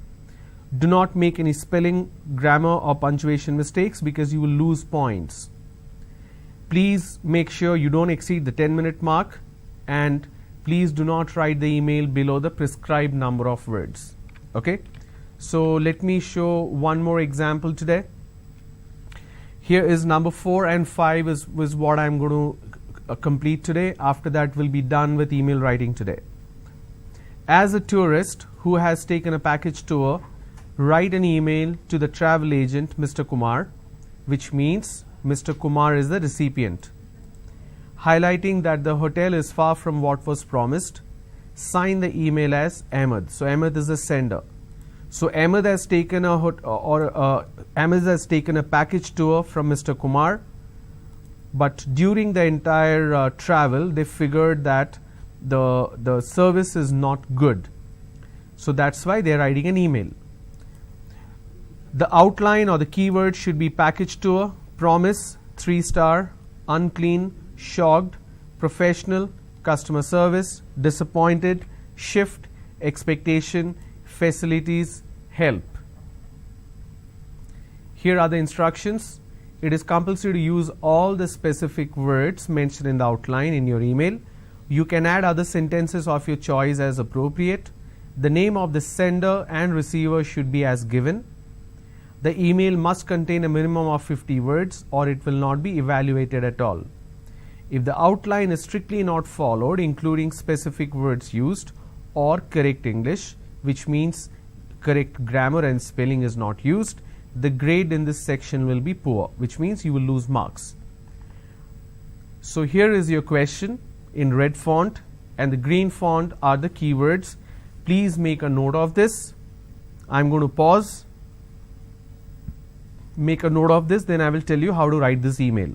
Do not make any spelling, grammar or punctuation mistakes because you will lose points. Please make sure you don't exceed the 10-minute mark, and please do not write the email below the prescribed number of words. Okay? So let me show one more example today. Here is number 4 and 5 is what I'm going to complete today. After that, we'll be done with email writing today. As a tourist who has taken a package tour, write an email to the travel agent, Mr. Kumar, which means Mr. Kumar is the recipient, highlighting that the hotel is far from what was promised. Sign the email as Ahmed. So Ahmed is the sender. So Ahmed has taken Ahmed has taken a package tour from Mr. Kumar, but during the entire travel, they figured that the service is not good. So that's why they're writing an email. The outline or the keyword should be package tour, promise, 3-star, unclean, shocked, professional, customer service, disappointed, shift, expectation, facilities, help. Here are the instructions. It is compulsory to use all the specific words mentioned in the outline in your email. You can add other sentences of your choice as appropriate. The name of the sender and receiver should be as given. The email must contain a minimum of 50 words or it will not be evaluated at all. If the outline is strictly not followed, including specific words used or correct English, which means correct grammar and spelling is not used, the grade in this section will be poor, which means you will lose marks. So here is your question in red font, and the green font are the keywords. Please make a note of this. I'm going to pause, make a note of this, then I will tell you how to write this email.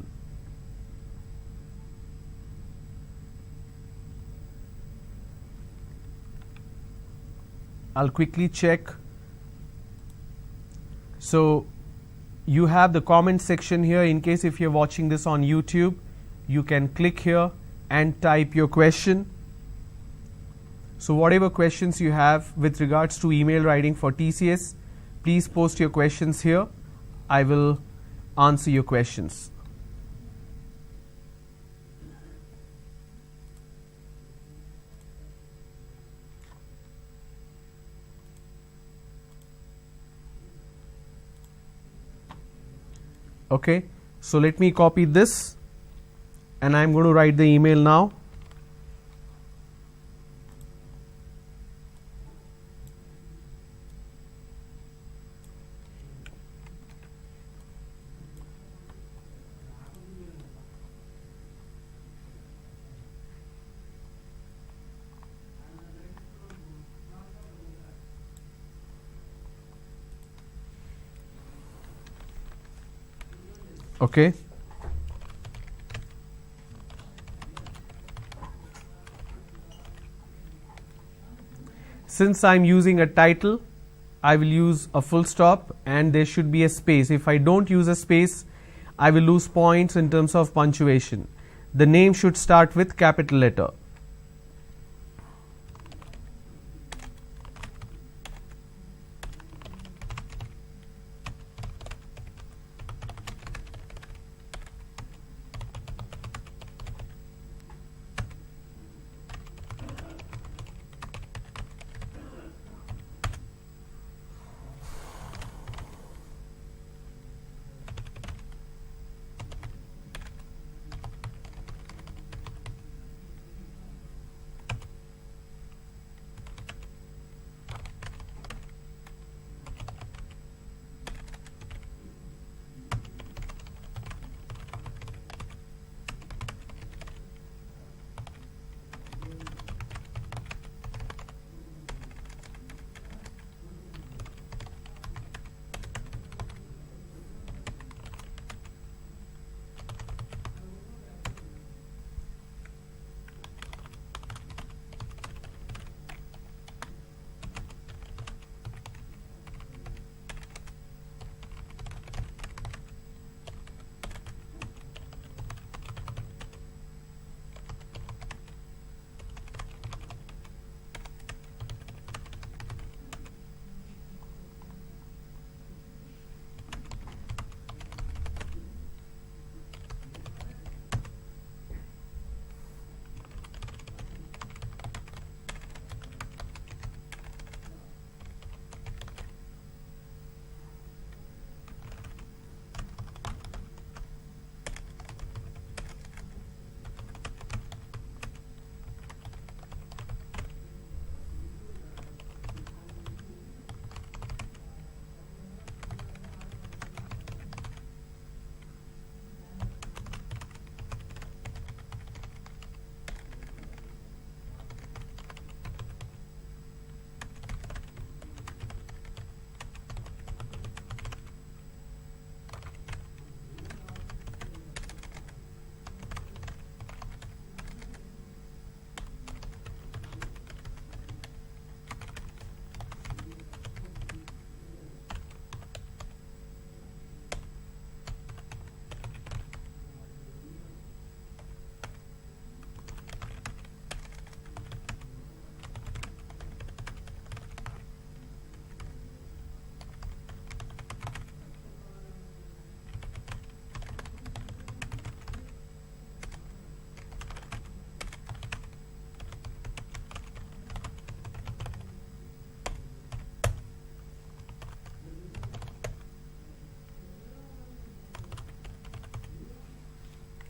I'll quickly check. So you have the comment section here. In case if you're watching this on YouTube, you can click here and type your question. So whatever questions you have with regards to email writing for TCS, please post your questions here. I will answer your questions. Okay, so let me copy this and I'm going to write the email now. Okay. Since I'm using a title, I will use a full stop and there should be a space. If I don't use a space, I will lose points in terms of punctuation. The name should start with capital letter.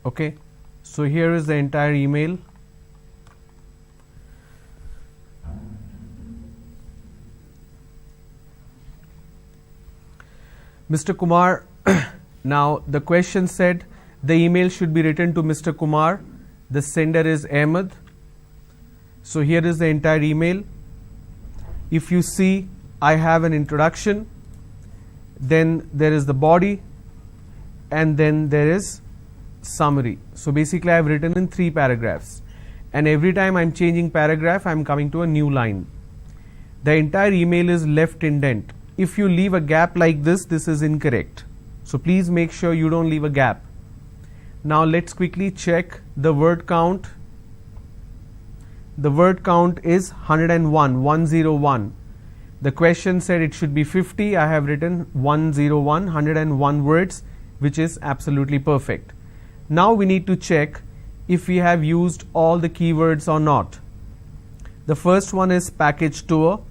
Okay, so here is the entire email. Mr. Kumar, now the question said the email should be written to Mr. Kumar. The sender is Ahmed. So here is the entire email. If you see, I have an introduction, then there is the body, and then there is summary. So basically I have written in 3 paragraphs, and every time I am changing paragraph I am coming to a new line. The entire email is left indent. If you leave a gap like this, this is incorrect. So please make sure you don't leave a gap. Now let's quickly check the word count. The word count is 101, 101. The question said it should be 50. I have written 101, 101 words, which is absolutely perfect. Now we need to check if we have used all the keywords or not. The first one is package tour,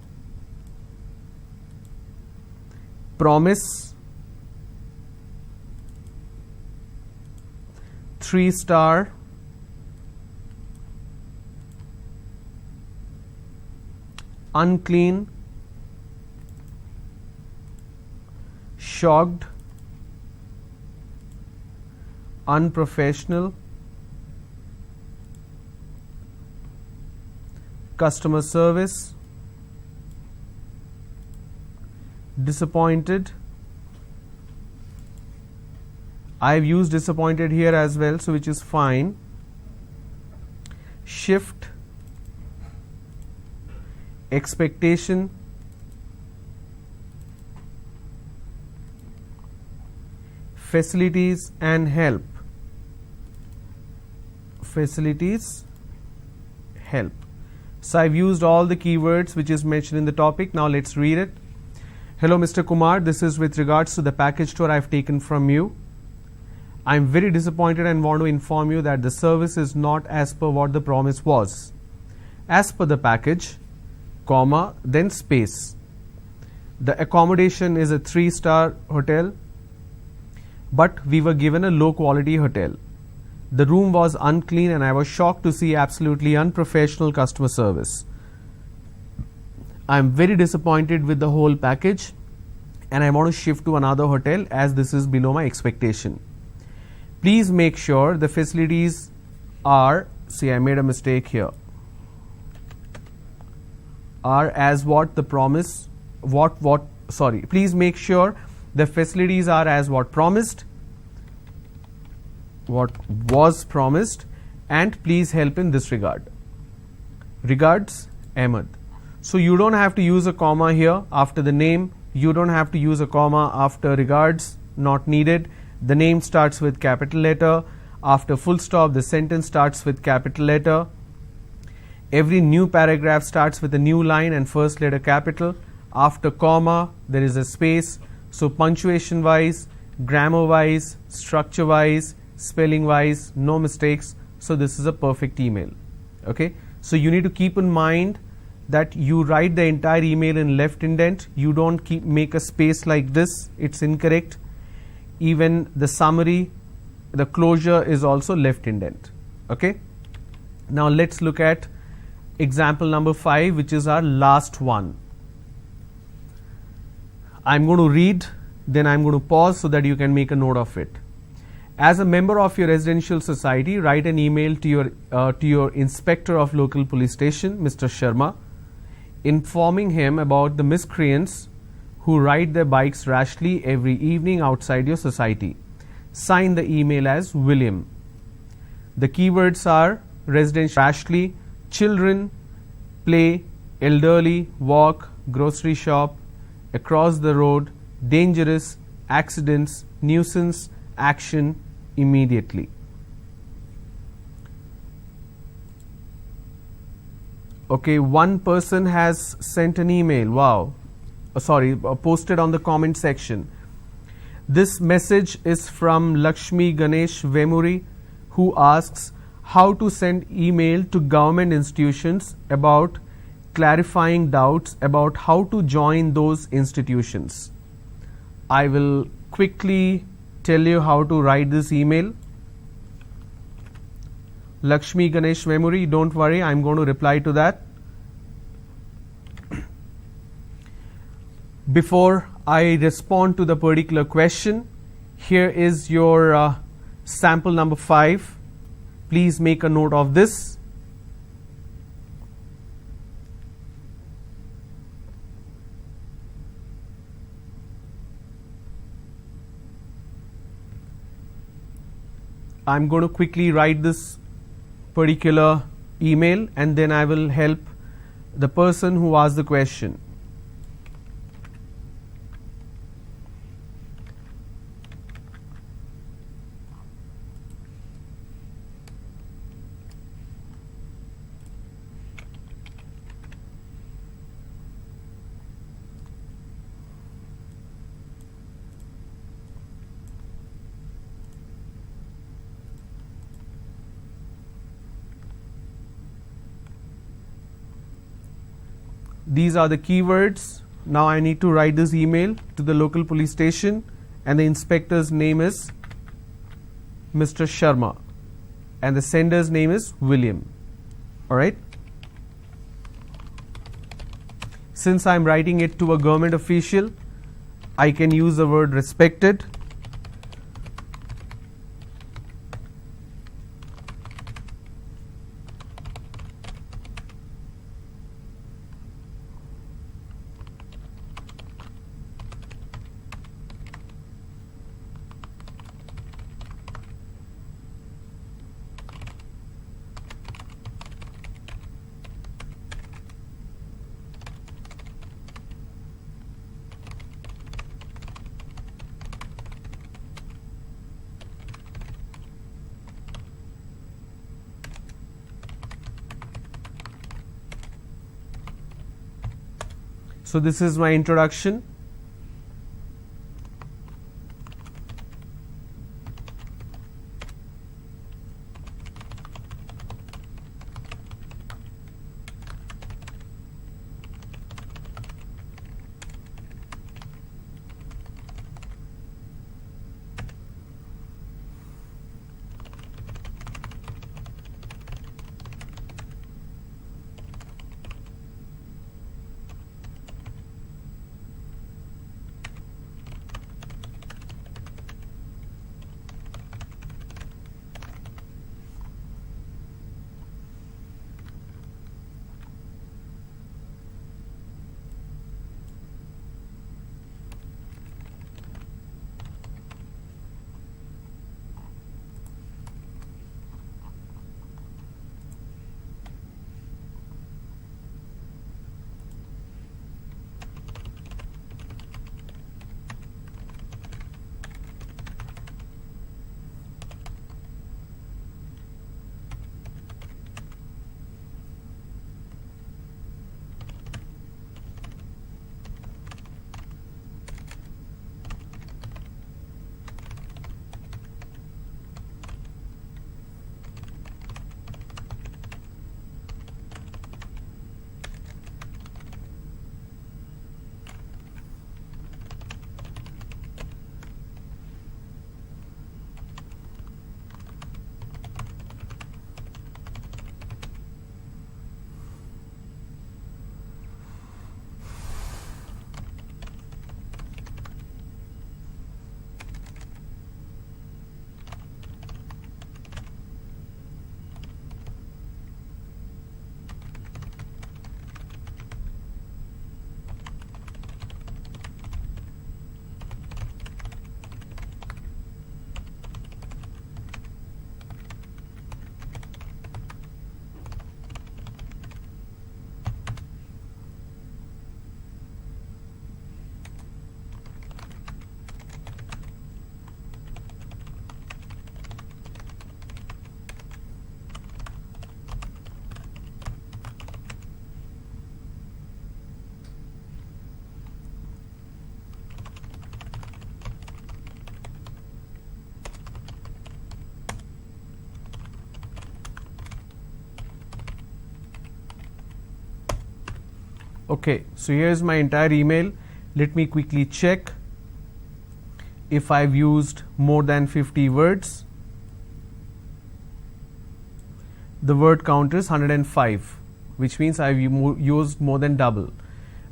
promise, 3-star, unclean, shocked, unprofessional, customer service, disappointed. I have used disappointed here as well, so which is fine. Shift, expectation, facilities and help. Facilities, help. So I've used all the keywords which is mentioned in the topic. Now let's read it. Hello Mr. Kumar, this is with regards to the package tour I've taken from you. I'm very disappointed and want to inform you that the service is not as per what the promise was. As per the package, comma, then space. The accommodation is a 3-star hotel, but we were given a low quality hotel. The room was unclean and I was shocked to see absolutely unprofessional customer service. I am very disappointed with the whole package and I want to shift to another hotel as this is below my expectation. Please make sure the facilities are, see I made a mistake here, are as what the promise, please make sure the facilities are as what promised, what was promised, and please help in this regard. Regards, Ahmed. So you don't have to use a comma here after the name, you don't have to use a comma after regards, not needed. The name starts with capital letter. After full stop, the sentence starts with capital letter. Every new paragraph starts with a new line and first letter capital. After comma, there is a space. So punctuation wise, grammar wise, structure wise, spelling wise, no mistakes. So this is a perfect email. Okay. So you need to keep in mind that you write the entire email in left indent. You don't make a space like this. It's incorrect. Even the summary, the closure is also left indent. Okay. Now let's look at example number 5, which is our last one. I'm going to read, then I'm going to pause so that you can make a note of it. As a member of your residential society, write an email to your inspector of local police station, Mr. Sharma, informing him about the miscreants who ride their bikes rashly every evening outside your society. Sign the email as William. The keywords are residential, rashly, children, play, elderly, walk, grocery shop, across the road, dangerous, accidents, nuisance, action, immediately. Okay, one person has sent an email. Wow. Posted on the comment section. This message is from Lakshmi Ganesh Vemuri, who asks how to send email to government institutions about clarifying doubts about how to join those institutions. I will quickly tell you how to write this email. Lakshmi Ganesh Memory, don't worry, I'm going to reply to that. Before I respond to the particular question, here is your sample number 5. Please make a note of this. I'm going to quickly write this particular email and then I will help the person who asked the question. These are the keywords. Now I need to write this email to the local police station and the inspector's name is Mr. Sharma and the sender's name is William. Alright. Since I'm writing it to a government official, I can use the word respected. So this is my introduction. Okay, so here's my entire email. Let me quickly check if I've used more than 50 words. the word count is 105, which means I've used more than double.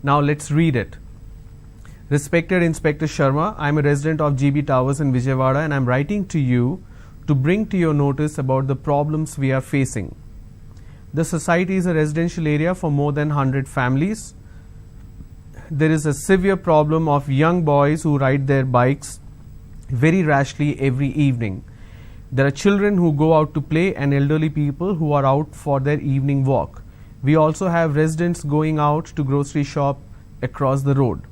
Now let's read it. Respected Inspector Sharma, I am a resident of GB Towers in Vijayawada and I am writing to you to bring to your notice about the problems we are facing. The society is a residential area for more than 100 families. There is a severe problem of young boys who ride their bikes very rashly every evening. There are children who go out to play and elderly people who are out for their evening walk. We also have residents going out to grocery shop across the road.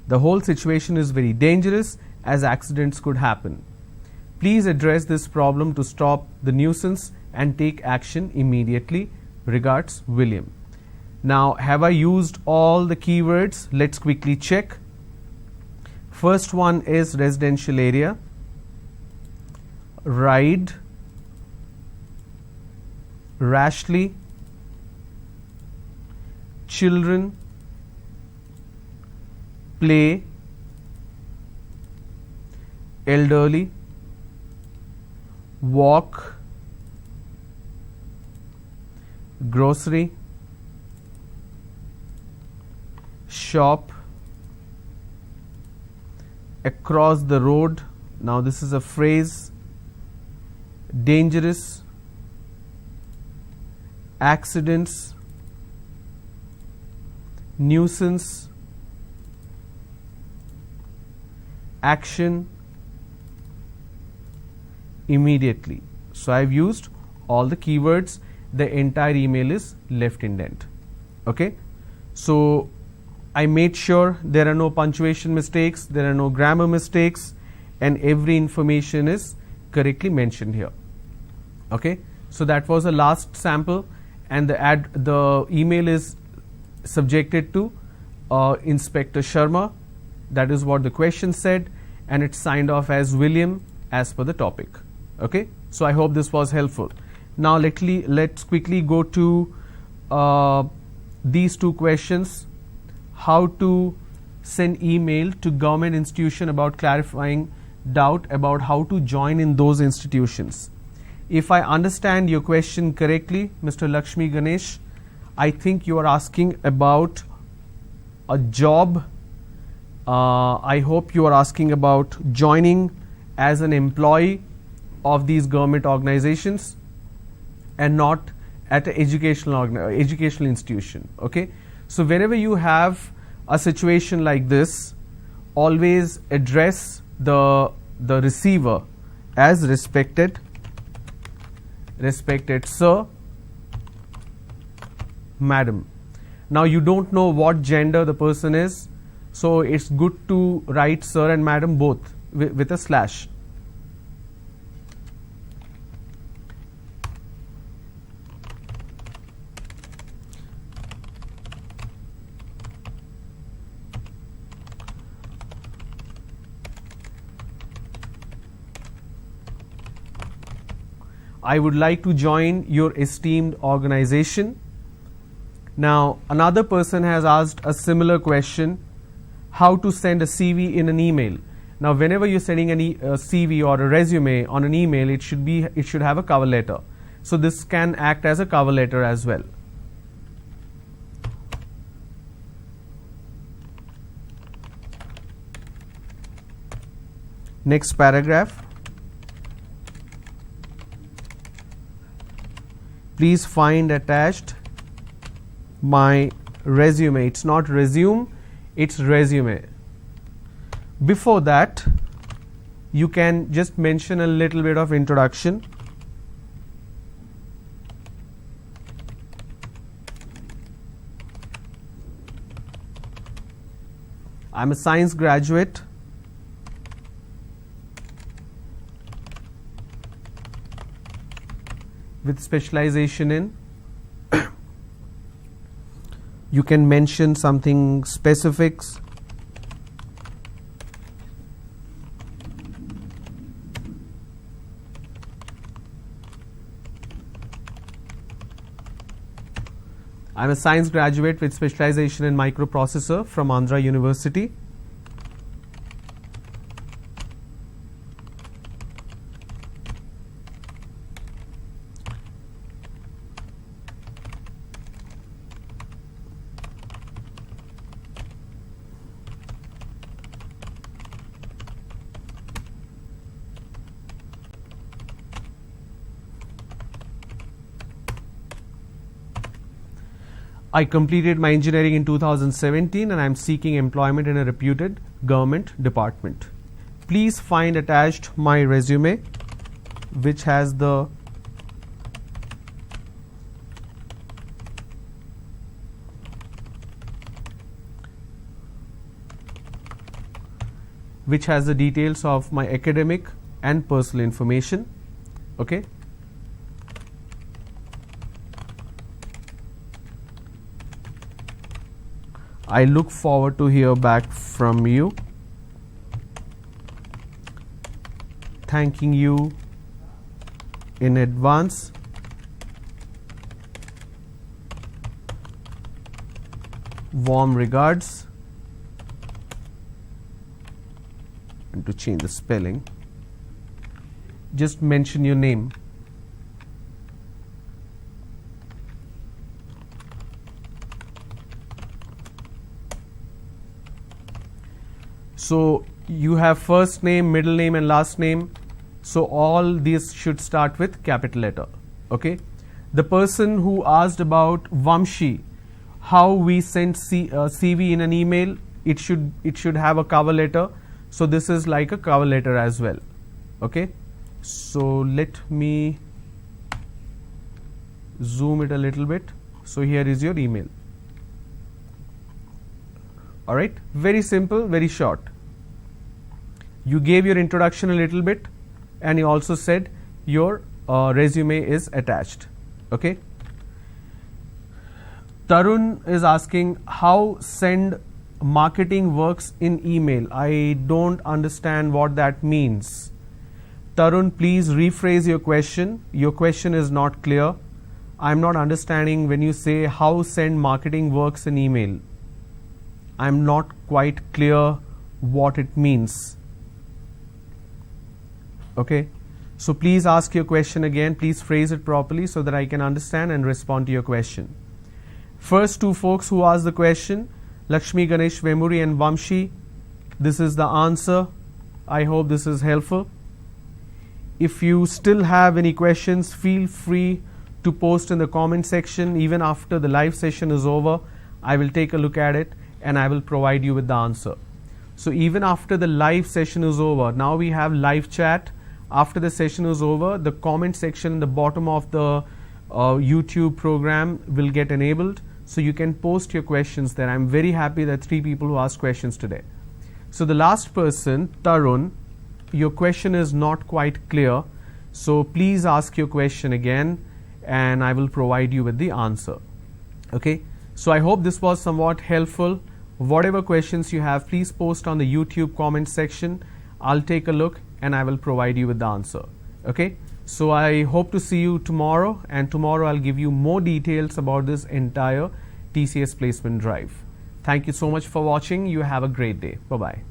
The whole situation is very dangerous as accidents could happen. Please address this problem to stop the nuisance and take action immediately. Regards, William. Now, have I used all the keywords? Let's quickly check. First one is residential area, ride rashly, children, play, elderly, walk, grocery, shop, across the road. Now this is a phrase. Dangerous, accidents, nuisance, action, immediately. So I've used all the keywords. The entire email is left indent. Okay, so I made sure there are no punctuation mistakes, there are no grammar mistakes, and every information is correctly mentioned here. Okay, so that was the last sample, and the email is subjected to Inspector Sharma. That is what the question said, and it's signed off as William as per the topic. Okay, so I hope this was helpful. Now let's quickly go to these two questions. How to send email to government institution about clarifying doubt about how to join in those institutions. If I understand your question correctly, Mr. Lakshmi Ganesh, I think you are asking about a job. I hope you are asking about joining as an employee of these government organizations and not at an educational institution. Okay, so whenever you have a situation like this, always address the receiver as respected sir, madam. Now you don't know what gender the person is, so it's good to write sir and madam both with a slash. I would like to join your esteemed organization. Now, another person has asked a similar question, how to send a CV in an email. Now, whenever you're sending a CV or a resume on an email, it should have a cover letter. So this can act as a cover letter as well. Next paragraph. Please find attached my resume. It's not resume, it's resume. Before that, you can just mention a little bit of introduction. I'm a science graduate. With specialization in, you can mention something specifics. I'm a science graduate with specialization in microprocessor from Andhra University. I completed my engineering in 2017 and I am seeking employment in a reputed government department. Please find attached my resume, which has the details of my academic and personal information. Okay. I look forward to hear back from you. Thanking you in advance. Warm regards. And to change the spelling, just mention your name. So you have first name, middle name and last name. So all these should start with capital letter. Okay. The person who asked about Vamshi, how we send CV in an email, it should have a cover letter. So this is like a cover letter as well. Okay. So let me zoom it a little bit. So here is your email. Alright, very simple, very short. You gave your introduction a little bit and you also said your resume is attached. Okay. Tarun is asking how send marketing works in email. I don't understand what that means. Tarun, please rephrase your question. Your question is not clear. I'm not understanding when you say how send marketing works in email. I'm not quite clear what it means. Okay. So please ask your question again. Please phrase it properly so that I can understand and respond to your question. First two folks who asked the question, Lakshmi Ganesh Vemuri and Vamshi, this is the answer. I hope this is helpful. If you still have any questions, feel free to post in the comment section. Even after the live session is over, I will take a look at it and I will provide you with the answer. So even after the live session is over, now we have live chat. After the session is over, the comment section in the bottom of the YouTube program will get enabled. So you can post your questions there. I'm very happy that 3 people who asked questions today. So the last person, Tarun, your question is not quite clear. So please ask your question again and I will provide you with the answer. Okay. So I hope this was somewhat helpful. Whatever questions you have, please post on the YouTube comment section. I'll take a look and I will provide you with the answer. Okay. So I hope to see you tomorrow, and tomorrow I'll give you more details about this entire TCS placement drive. Thank you so much for watching. You have a great day. Bye-bye.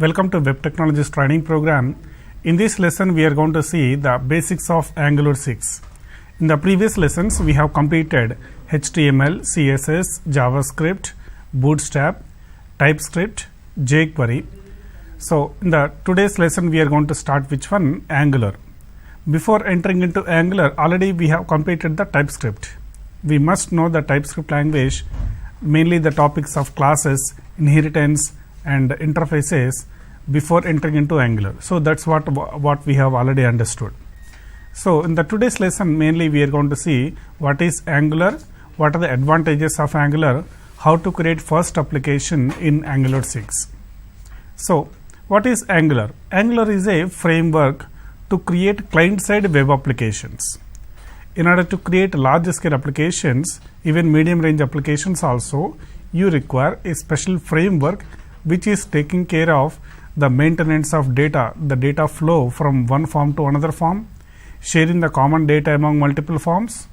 Welcome to Web Technologies training program. In this lesson, we are going to see the basics of Angular 6. In the previous lessons, we have completed HTML, CSS, JavaScript, Bootstrap, TypeScript, jQuery. So, in the today's lesson, we are going to start which one? Angular. Before entering into Angular, already we have completed the TypeScript. We must know the TypeScript language, mainly the topics of classes, inheritance, and interfaces before entering into Angular. So that's what we have already understood. So in the today's lesson, mainly we are going to see what is Angular, what are the advantages of Angular, how to create first application in Angular 6. So what is Angular? Angular is a framework to create client-side web applications. In order to create large-scale applications, even medium-range applications also, you require a special framework which is taking care of the maintenance of data, the data flow from one form to another form, sharing the common data among multiple forms,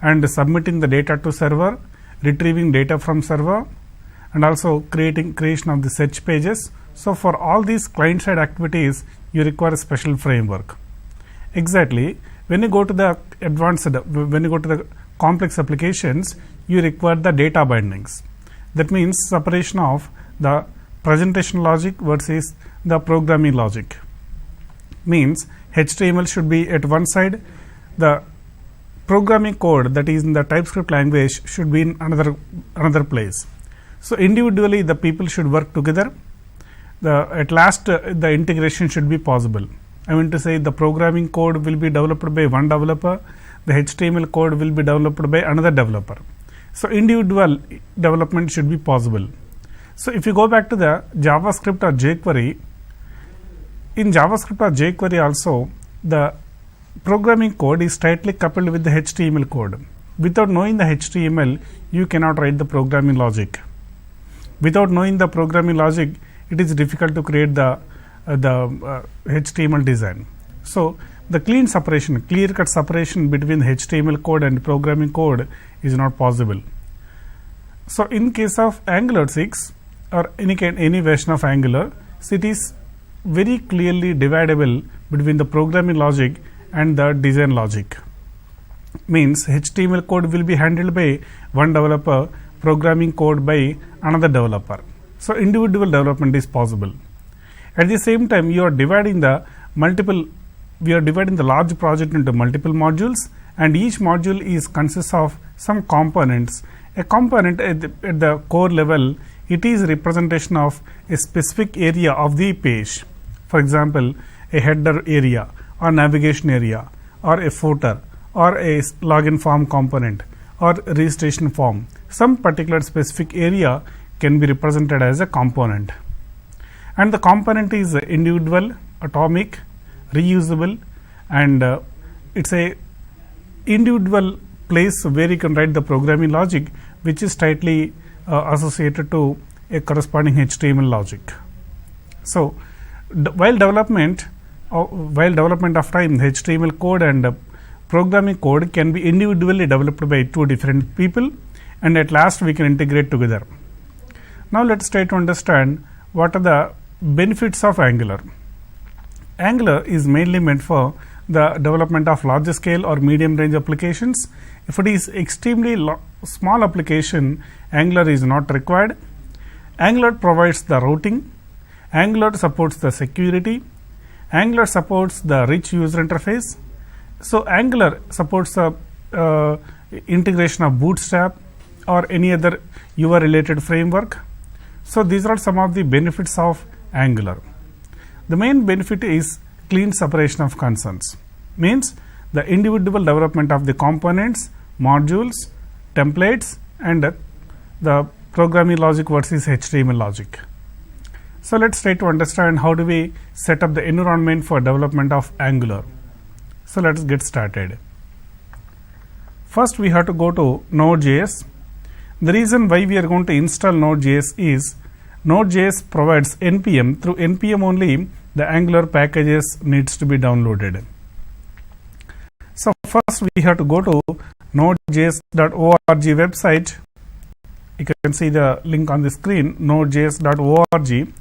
and submitting the data to server, retrieving data from server, and also creation of the search pages. So for all these client side activities, you require a special framework. Exactly, when you go to the complex applications, you require the data bindings. That means separation of the presentation logic versus the programming logic. Means HTML should be at one side, the programming code that is in the TypeScript language should be in another place. So individually the people should work together. At last the integration should be possible. I mean to say, the programming code will be developed by one developer, the HTML code will be developed by another developer. So individual development should be possible. So if you go back to the JavaScript or jQuery, in JavaScript or jQuery also, the programming code is tightly coupled with the HTML code. Without knowing the HTML, you cannot write the programming logic. Without knowing the programming logic, it is difficult to create the HTML design. So the clear-cut separation between the HTML code and programming code is not possible. So in case of Angular 6 or any version of Angular, so it is very clearly dividable between the programming logic and the design logic. Means HTML code will be handled by one developer, programming code by another developer. So individual development is possible. At the same time, we are dividing the large project into multiple modules, and each module consists of some components. A component at the core level, it is representation of a specific area of the page. For example, a header area or navigation area or a footer or a login form component or registration form. Some particular specific area can be represented as a component. And the component is individual, atomic, reusable, and it's a individual place where you can write the programming logic, which is tightly associated to a corresponding HTML logic. So while development of time, HTML code and programming code can be individually developed by two different people, and at last we can integrate together. Now let's try to understand what are the benefits of Angular. Angular is mainly meant for the development of larger scale or medium range applications. If it is extremely small application, Angular is not required. Angular provides the routing. Angular supports the security. Angular supports the rich user interface. So Angular supports the integration of Bootstrap or any other UI related framework. So these are some of the benefits of Angular. The main benefit is clean separation of concerns. Means the individual development of the components, modules, templates, and the programming logic versus HTML logic. So let's try to understand how do we set up the environment for development of Angular. So let's get started. First we have to go to Node.js. The reason why we are going to install Node.js is Node.js provides NPM. Through NPM only the Angular packages needs to be downloaded. So first we have to go to nodejs.org website. You can see the link on the screen, nodejs.org.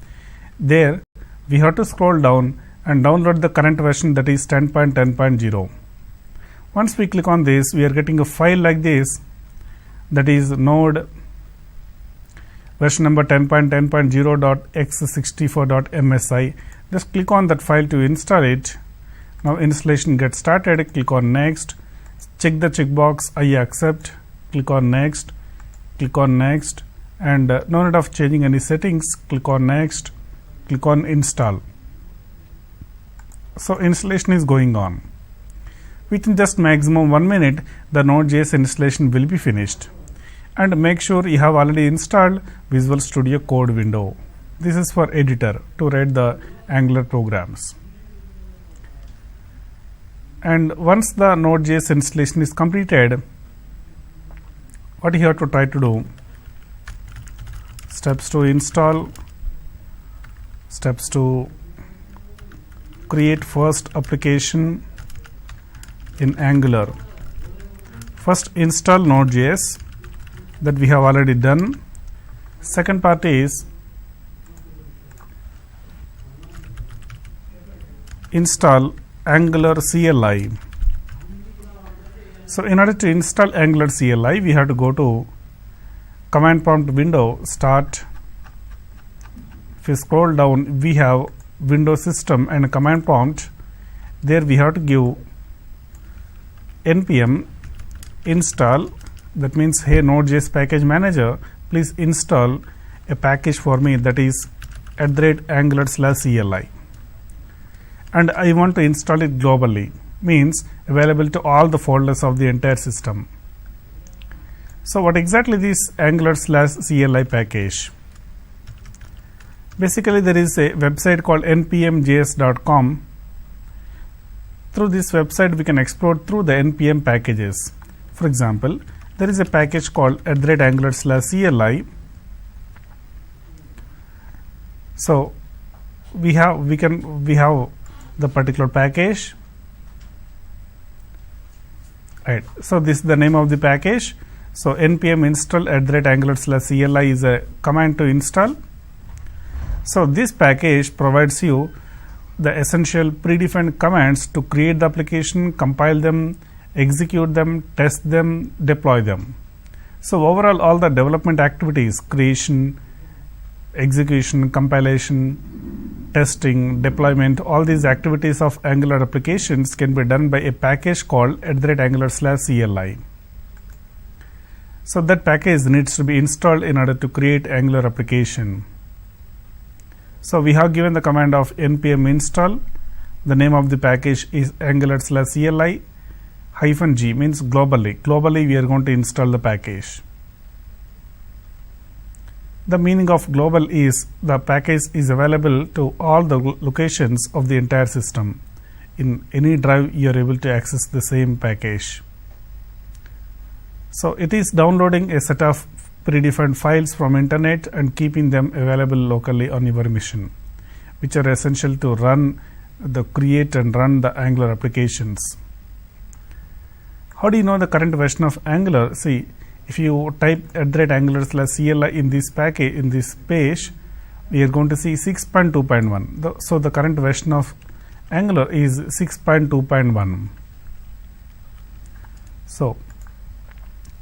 There we have to scroll down and download the current version, that is 10.10.0. Once we click on this, we are getting a file like this, that is node version number 10.10.0.x64.msi. Just click on that file to install it. Now installation gets started. Click on next, check the checkbox I accept, click on next, and no need of changing any settings. Click on next, click on install. So installation is going on. Within just maximum 1 minute, the Node.js installation will be finished. And make sure you have already installed Visual Studio Code window. This is for editor to write the Angular programs. And once the Node.js installation is completed, what you have to try to do? Steps to install, steps to create first application in Angular. First install Node.js, that we have already done. Second part is install Angular CLI. So in order to install Angular CLI, we have to go to command prompt window, start. If you scroll down, we have Windows System and command prompt. There we have to give npm install, that means hey Node.js package manager, please install a package for me, that is @angular/CLI, and I want to install it globally, means available to all the folders of the entire system. So what exactly this Angular/CLI package? Basically there is a website called npmjs.com. Through this website we can explore through the npm packages. For example, there is a package called @angular/CLI. So we have the particular package. Right. So this is the name of the package. So npm install @angular/CLI is a command to install. So this package provides you the essential predefined commands to create the application, compile them, execute them, test them, deploy them. So overall all the development activities, creation, execution, compilation, testing, deployment, all these activities of Angular applications can be done by a package called @angular/CLI. So that package needs to be installed in order to create Angular application. So we have given the command of npm install. The name of the package is Angular/CLI -g, means globally. Globally we are going to install the package. The meaning of global is the package is available to all the locations of the entire system. In any drive you are able to access the same package. So it is downloading a set of predefined files from internet and keeping them available locally on your machine, which are essential to create and run the Angular applications. How do you know the current version of Angular? See, if you type @angular/CLI in this package, in this page, we are going to see 6.2.1. So the current version of Angular is 6.2.1. So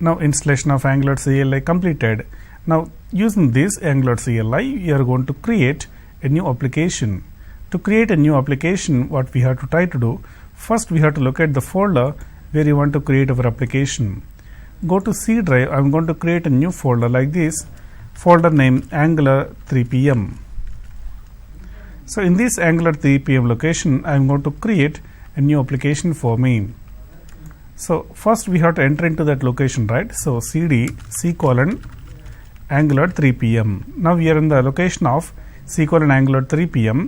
now installation of Angular CLI completed. Now using this Angular CLI, you are going to create a new application. To create a new application, what we have to try to do, first we have to locate the folder where you want to create our application. Go to C drive. I am going to create a new folder like this, folder name Angular 3pm. So in this Angular 3pm location, I am going to create a new application for me. So first we have to enter into that location, right? So cd :Angular 3pm. Now we are in the location of :Angular 3pm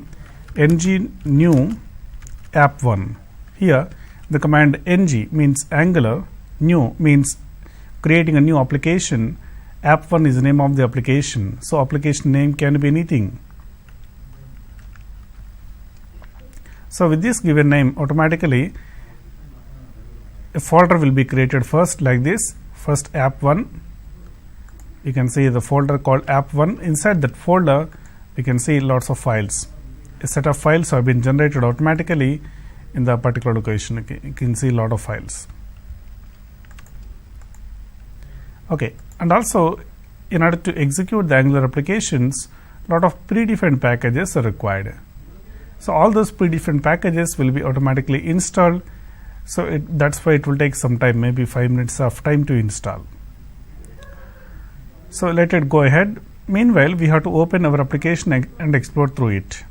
ng new app1. Here the command ng means Angular, new means creating a new application, app1 is the name of the application. So application name can be anything. So with this given name, automatically a folder will be created first like this. First app1, you can see the folder called app1. Inside that folder you can see lots of files. A set of files have been generated automatically in the particular location. You can see a lot of files. Okay, and also in order to execute the Angular applications, lot of predefined packages are required. So all those predefined packages will be automatically installed. So that's why it will take some time, maybe 5 minutes of time to install. So let it go ahead. Meanwhile, we have to open our application and explore through it.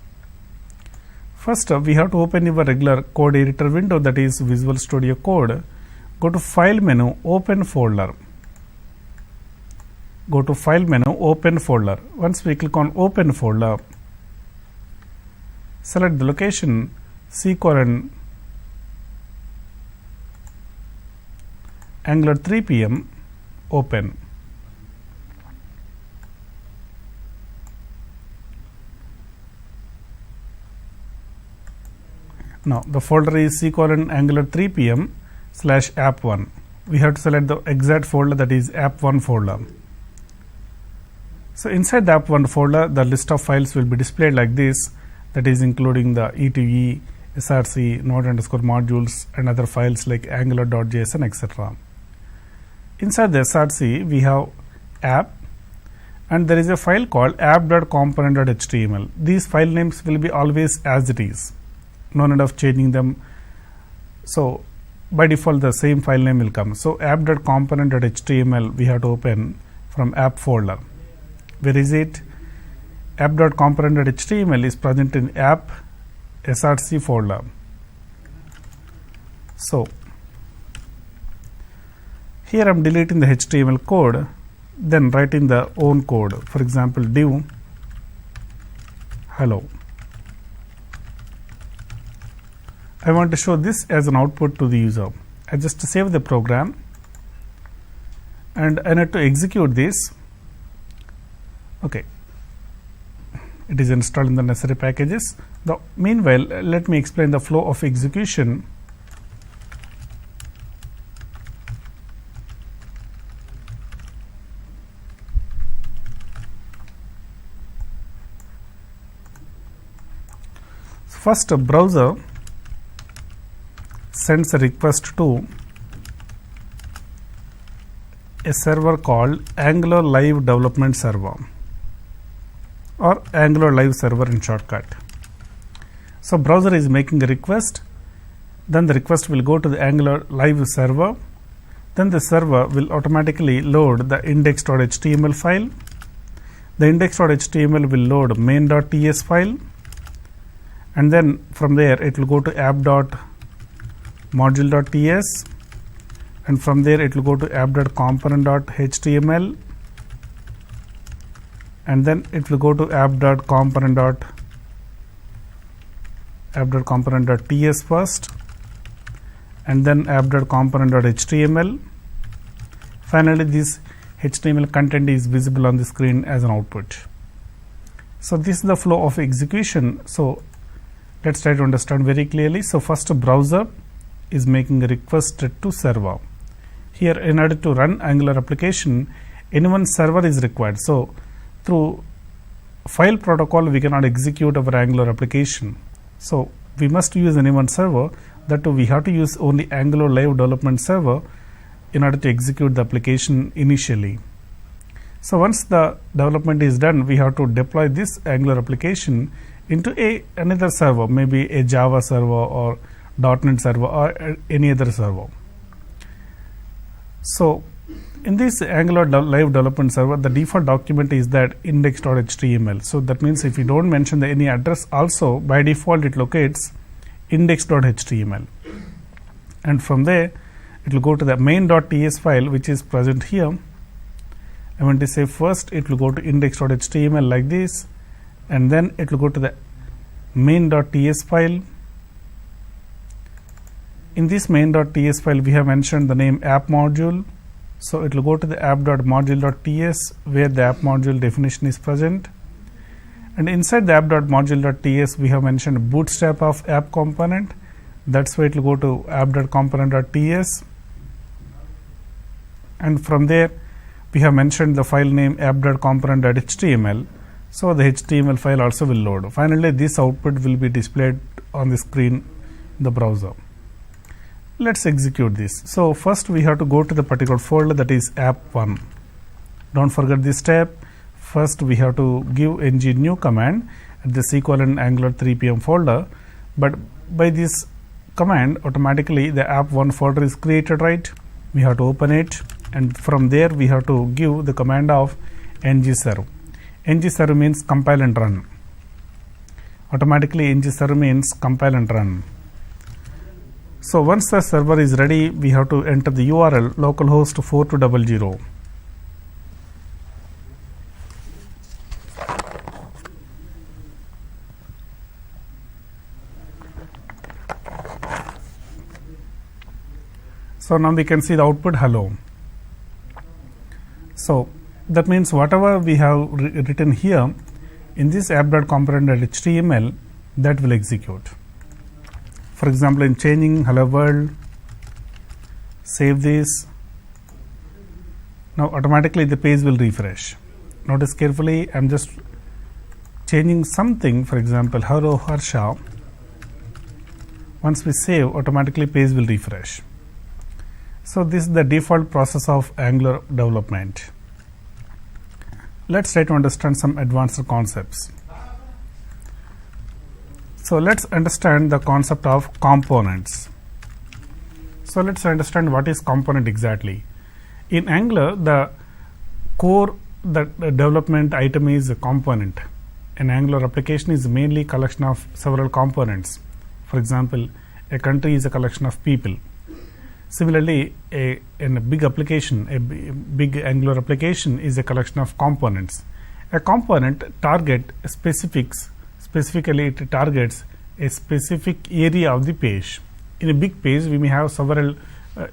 First up, we have to open your regular code editor window, that is Visual Studio Code. Go to File menu, Open Folder. Go to File menu, Open Folder. Once we click on Open Folder, select the location Angular 3pm, open. Now the folder is Angular 3pm /app1. we have to select the exact folder, that is app1 folder. So inside the app1 folder, the list of files will be displayed like this, that is including the E2E, src, node_modules and other files like angular.json, etc. Inside the src we have app, and there is a file called app.component.html. These file names will be always as it is, no need of changing them. So by default the same file name will come. So app.component.html we have to open from app folder. Where is it? App.component.html is present in app src folder. So here I am deleting the HTML code, then writing the own code. For example, div hello. I want to show this as an output to the user. I just save the program and I need to execute this. Okay, it is installed in the necessary packages. Meanwhile, let me explain the flow of execution. First, a browser sends a request to a server called Angular Live Development Server, or Angular Live Server in shortcut. So browser is making a request, then the request will go to the Angular Live server, then the server will automatically load the index.html file. The index.html will load main.ts file, and then from there it will go to app.module.ts, and from there it will go to app.component.html, and then it will go to app.component.ts first, and then app.component.html. Finally, this HTML content is visible on the screen as an output. So this is the flow of execution. So let's try to understand very clearly. So first, a browser is making a request to server. Here, in order to run Angular application, any server is required. So through file protocol we cannot execute our Angular application. So we must use any one server. That too, we have to use only Angular Live Development Server in order to execute the application initially. So once the development is done, we have to deploy this Angular application into another server, maybe a Java server or .NET server or any other server. So in this Angular Live Development Server, the default document is that index.html. So that means if you don't mention any address, also by default it locates index.html, and from there it will go to the main.ts file which is present here. I want to say first it will go to index.html like this, and then it will go to the main.ts file. In this main.ts file we have mentioned the name app module, so it will go to the app.module.ts where the app module definition is present, and inside the app.module.ts we have mentioned bootstrap of app component. That's why it will go to app.component.ts, and from there we have mentioned the file name app.component.html, so the HTML file also will load. Finally, this output will be displayed on the screen in the browser. Let's execute this. So first we have to go to the particular folder, that is app1. Don't forget this step. First we have to give ng new command at the C:\, Angular 3pm folder, but by this command automatically the app1 folder is created, right? We have to open it, and from there we have to give the command of ng-serve. ng-serve means compile and run. Automatically ng-serve means compile and run. So once the server is ready, we have to enter the URL localhost 4200. So now we can see the output hello. So that means whatever we have written here in this app.component.html, that will execute. For example, in changing hello world, save this, Now automatically the page will refresh. Notice carefully, I am just changing something, for example, hello Harsha. Once we save, automatically page will refresh. So this is the default process of Angular development. Let's try to understand some advanced concepts. So let's understand the concept of components. So let's understand what is component exactly. In Angular, the core the development item is a component. An Angular application is mainly collection of several components. For example, a country is a collection of people. Similarly, in a big application, a big Angular application is a collection of components. A component specifically it targets a specific area of the page. In a big page, we may have several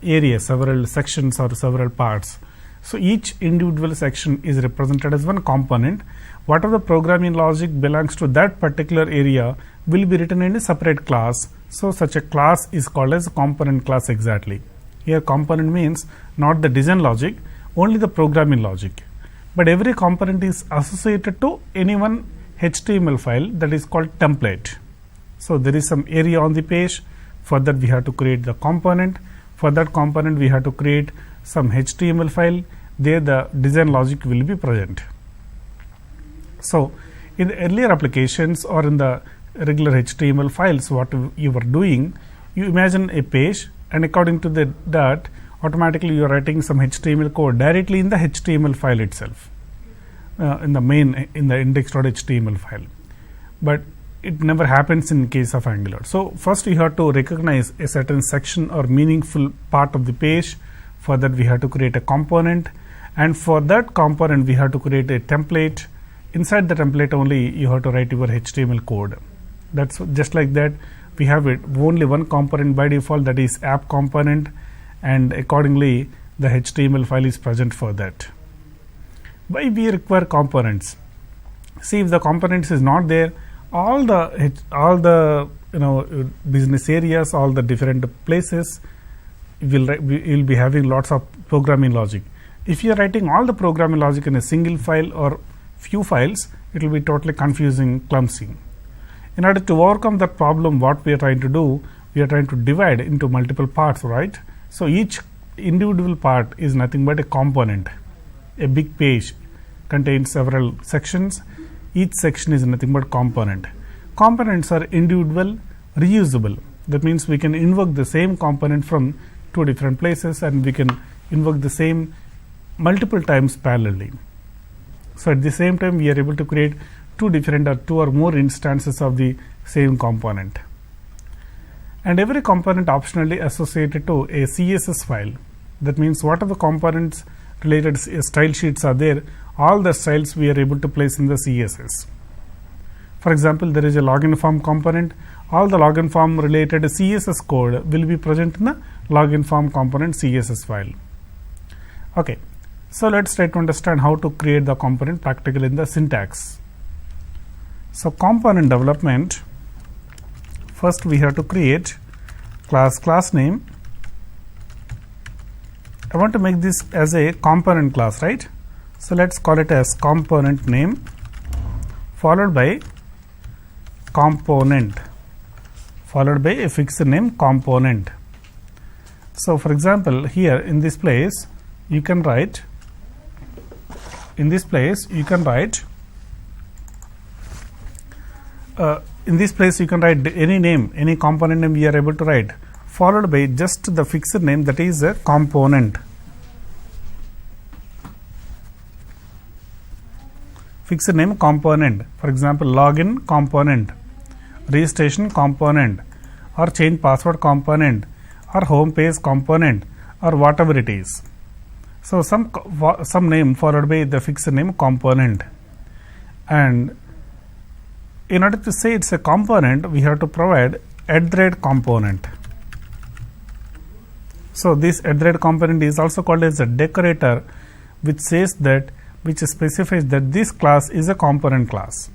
areas, several sections or several parts. So each individual section is represented as one component. Whatever the programming logic belongs to that particular area will be written in a separate class. So such a class is called as a component class exactly. Here component means not the design logic, only the programming logic. But every component is associated to any one HTML file that is called template. So there is some area on the page. For that we have to create the component. For that component we have to create some HTML file. There the design logic will be present. So in the earlier applications or in the regular HTML files, what you were doing, you imagine a page, and according to that automatically you are writing some HTML code directly in the HTML file itself, in the index.html file. But it never happens in case of Angular. So first you have to recognize a certain section or meaningful part of the page. For that we have to create a component, and for that component we have to create a template. Inside the template only you have to write your HTML code. That's just like that. We have only one component by default, that is app component, and accordingly the HTML file is present for that. Why we require components? See, if the components is not there, all the business areas, all the different places will be having lots of programming logic. If you are writing all the programming logic in a single file or few files, it will be totally confusing, clumsy. In order to overcome that problem, what we are trying to do, we are trying to divide into multiple parts, right? So each individual part is nothing but a component. A big page contains several sections. Each section is nothing but component. Components are individual, reusable. That means we can invoke the same component from two different places, and we can invoke the same multiple times parallelly. So at the same time we are able to create two or more instances of the same component. And every component optionally associated to a CSS file. That means what are the components related style sheets are there, all the styles we are able to place in the CSS. For example, there is a login form component. All the login form related CSS code will be present in the login form component CSS file. Okay, so let's try to understand how to create the component practically in the syntax. So component development, first we have to create class name. I want to make this as a component class, right? So let's call it as component name followed by component followed by a fixed name component. So for example, here in this place you can write any name, any component name we are able to write, followed by just the fixed name, that is a component. Fixed name component, for example login component, registration component, or change password component, or home page component, or whatever it is. So some name followed by the fixed name component. And in order to say it's a component, we have to provide @component. So this @component is also called as a decorator, which specifies that this class is a component class.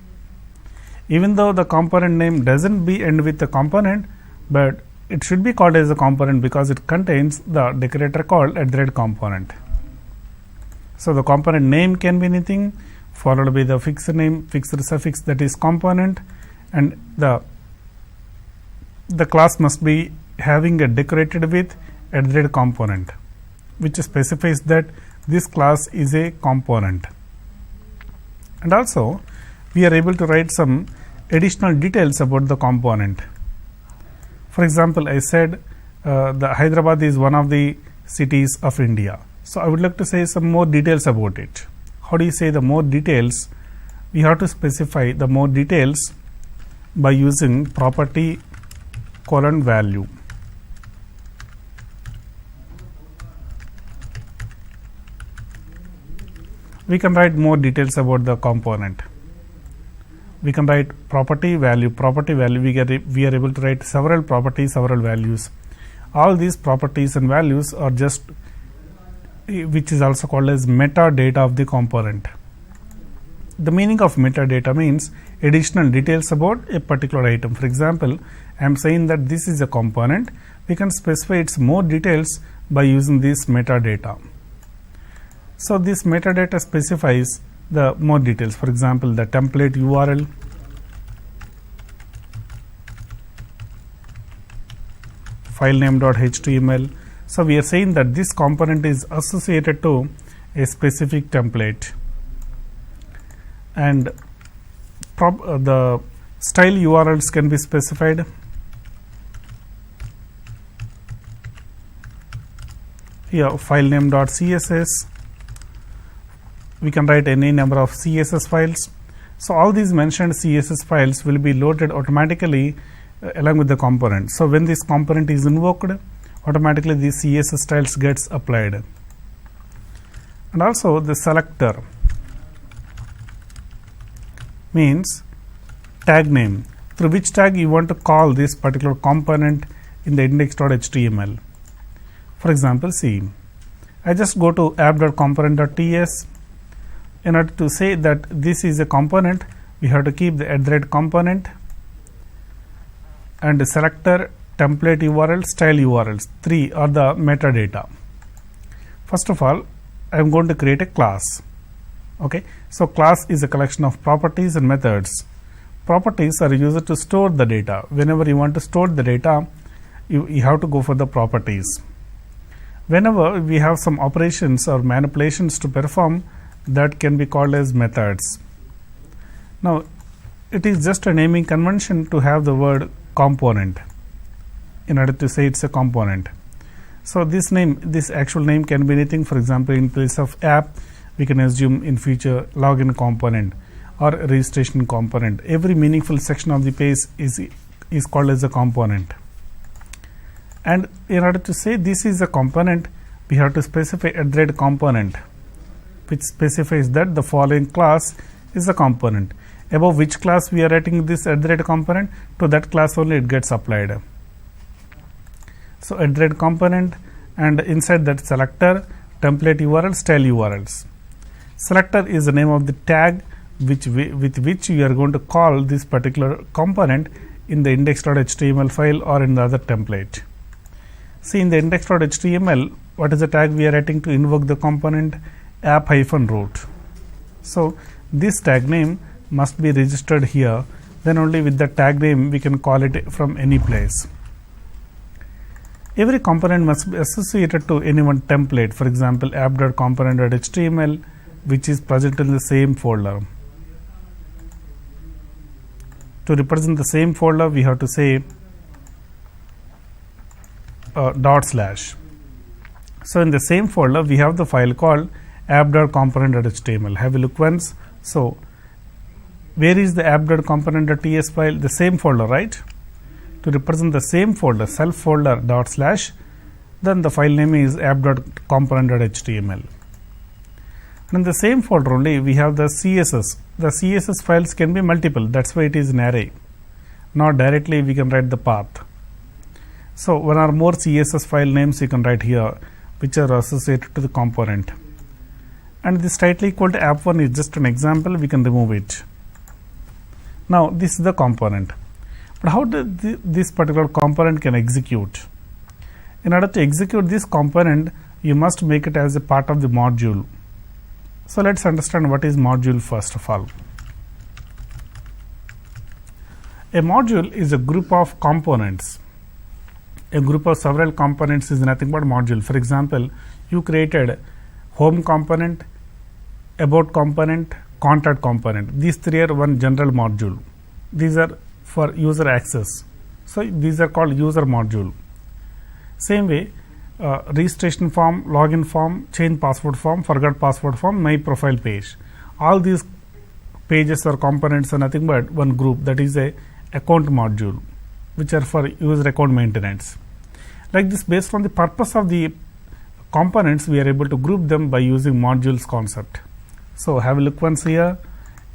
Even though the component name doesn't end with the component, but it should be called as a component because it contains the decorator called @component. So, the component name can be anything followed by the fixed name, fixed suffix, that is component, and the class must be having a decorated with @component, which specifies that this class is a component. And also we are able to write some additional details about the component. For example, I said the Hyderabad is one of the cities of India. So, I would like to say some more details about it. How do you say the more details? We have to specify the more details by using property : value. We can write more details about the component. We can write property value. We are able to write several properties, several values. All these properties and values are just, which is also called as metadata of the component. The meaning of metadata means additional details about a particular item. For example, I am saying that this is a component. We can specify its more details by using this metadata. So, this metadata specifies the more details. For example, the template URL, filename.html. So, we are saying that this component is associated to a specific template, and the style URLs can be specified. Here filename.css. We can write any number of CSS files. So, all these mentioned CSS files will be loaded automatically along with the component. So, when this component is invoked, automatically the CSS styles gets applied. And also the selector means tag name, through which tag you want to call this particular component in the index.html. For example, see, I just go to app.component.ts. In order to say that this is a component, we have to keep the @component and the selector, template URL, style URLs. 3 are the metadata. First of all, I am going to create a class. Okay. So, class is a collection of properties and methods. Properties are used to store the data. Whenever you want to store the data, you have to go for the properties. Whenever we have some operations or manipulations to perform, that can be called as methods. Now, it is just a naming convention to have the word component in order to say it's a component. So, this actual name can be anything. For example, in place of app, we can assume in future login component or registration component. Every meaningful section of the page is called as a component. And in order to say this is a component, we have to specify @component, which specifies that the following class is a component. Above which class we are writing this @component, to that class only it gets applied. So, @component, and inside that selector, template URL, style URLs. Selector is the name of the tag with which you are going to call this particular component in the index.html file or in the other template. See, in the index.html, what is the tag we are writing to invoke the component? app-root. So, this tag name must be registered here, then only with the tag name we can call it from any place. Every component must be associated to any one template. For example, app.component.html, which is present in the same folder. To represent the same folder, we have to say /. So, in the same folder, we have the file called app.component.html. Have a look once. So, where is the app.component.ts file? The same folder, right? To represent the same folder, self folder /, then the file name is app.component.html. And in the same folder only, we have the CSS. The CSS files can be multiple. That's why it is an array. Not directly we can write the path. So, one or more CSS file names you can write here, which are associated to the component. And this title equal to app1 is just an example, we can remove it. Now, this is the component. But how this particular component can execute? In order to execute this component, you must make it as a part of the module. So, let us understand what is module first of all. A module is a group of components. A group of several components is nothing but module. For example, you created home component, about component, contact component. These three are one general module. These are for user access. So, these are called user module. Same way, registration form, login form, change password form, forgot password form, my profile page. All these pages or components are nothing but one group, that is a account module, which are for user account maintenance. Like this, based on the purpose of the components, we are able to group them by using modules concept. So, have a look once here.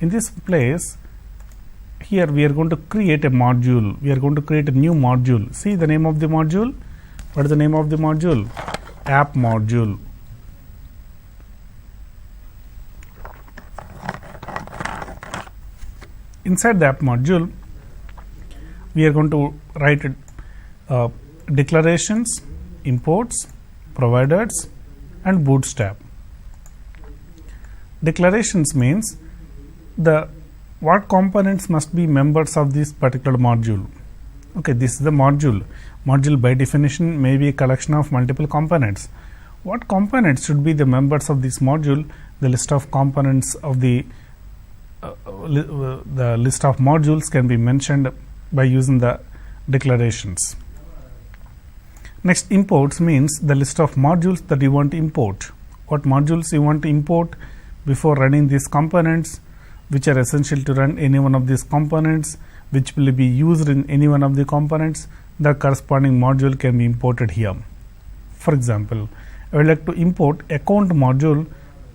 In this place, here we are going to create a module. We are going to create a new module. See the name of the module. What is the name of the module? App module. Inside the app module, we are going to write declarations, imports, providers, and bootstrap. Declarations means what components must be members of this particular module. Okay, this is the module. Module by definition may be a collection of multiple components. What components should be the members of this module? The list of components of the list of modules can be mentioned by using the declarations. Next, imports means the list of modules that you want to import. What modules you want to import before running these components, which are essential to run any one of these components, which will be used in any one of the components. The corresponding module can be imported here. For example, I would like to import account module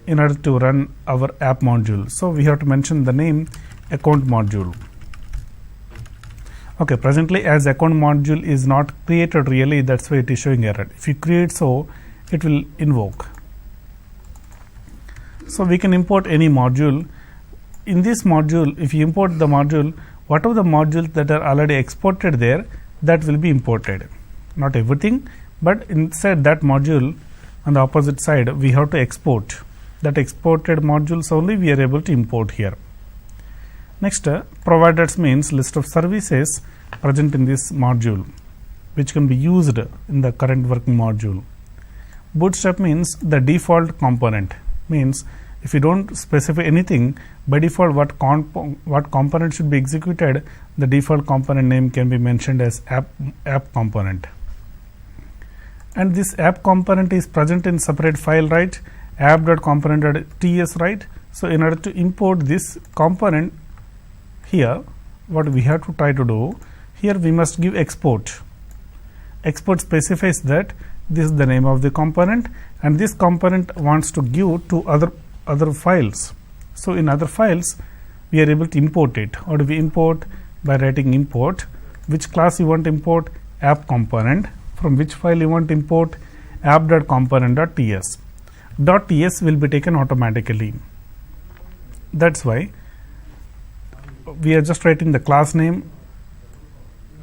in order to run our app module. So, we have to mention the name account module. Okay, presently as account module is not created really, that is why it is showing error. If you create so, it will invoke. So, we can import any module. In this module, if you import the module, whatever the modules that are already exported there, that will be imported. Not everything, but inside that module, on the opposite side, we have to export. That exported modules only we are able to import here. Next, providers means list of services present in this module, which can be used in the current working module. Bootstrap means the default component, means if you don't specify anything, by default what component should be executed, the default component name can be mentioned as app component. And this app component is present in separate file, right? app.component.ts, right? So, in order to import this component here, what we have to try to do, here we must give export. Export specifies that this is the name of the component, and this component wants to give to other files. So, in other files we are able to import it. How do we import? By writing import. Which class you want to import? App component. From which file you want to import? app.component.ts. .ts will be taken automatically. That is why we are just writing the class name,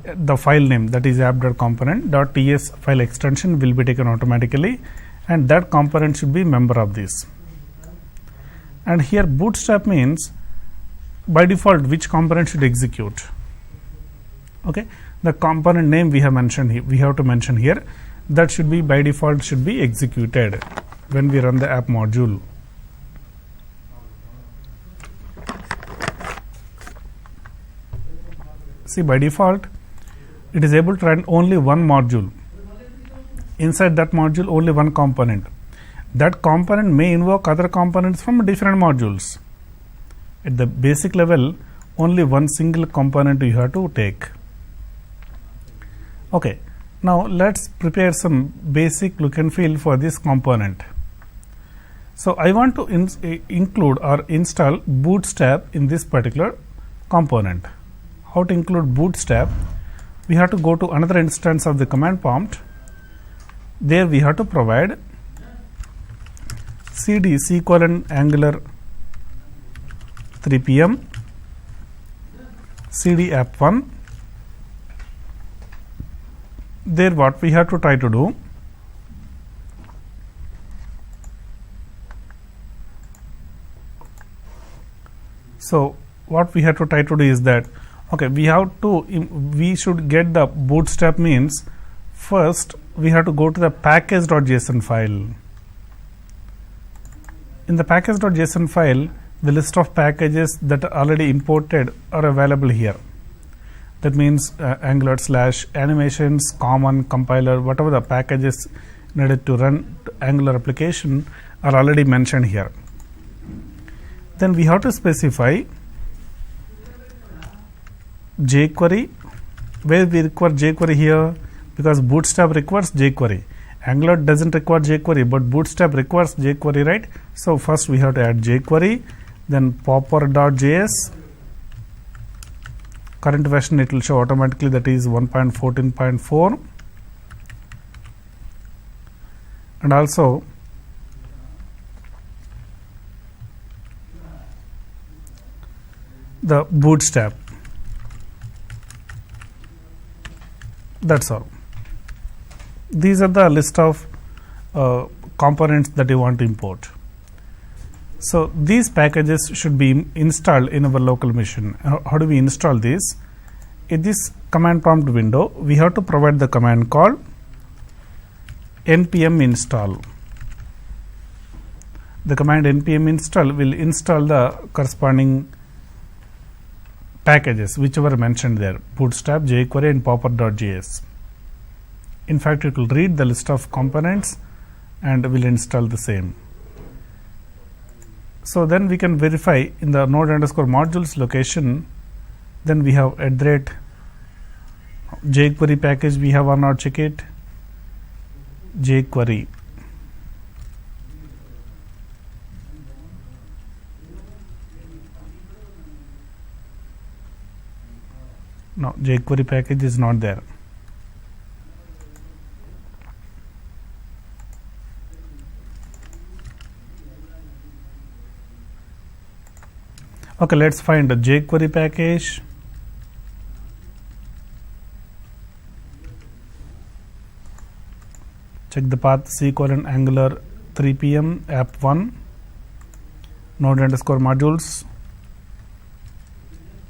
the file name, that is app.component.ts file extension will be taken automatically, and that component should be member of this. And here bootstrap means by default which component should execute. Okay, the component name we have mentioned here, we have to mention here, that should be by default should be executed when we run the app module. See, by default it is able to run only one module. Inside that module only one component. That component may invoke other components from different modules. At the basic level, only one single component you have to take. Okay, now let us prepare some basic look and feel for this component. So, I want to include or install bootstrap in this particular component. How to include bootstrap? We have to go to another instance of the command prompt. There we have to provide cd :angular 3pm cd app1. There what we have to try to do, So what we have to try to do is that, okay, we should get the bootstrap means first we have to go to the package.json file. In the package.json file, the list of packages that are already imported are available here. That means Angular / animations, common, compiler, whatever the packages needed to run Angular application are already mentioned here. Then we have to specify jQuery. Where we require jQuery here? Because Bootstrap requires jQuery. Angular doesn't require jQuery, but Bootstrap requires jQuery, right? So first we have to add jQuery, then popper.js. Current version it will show automatically, that is 1.14.4, and also the Bootstrap. That's all. These are the list of components that you want to import. So these packages should be installed in our local machine. How do we install this? In this command prompt window, we have to provide the command called npm install. The command npm install will install the corresponding packages whichever mentioned there, Bootstrap, jQuery and popper.js. In fact, it will read the list of components and will install the same. So then we can verify in the node_modules location, then we have @jQuery package we have or not, check it, jQuery. No, jQuery package is not there. Okay, let's find the jQuery package. Check the path C:\Angular 3pm app1 node_modules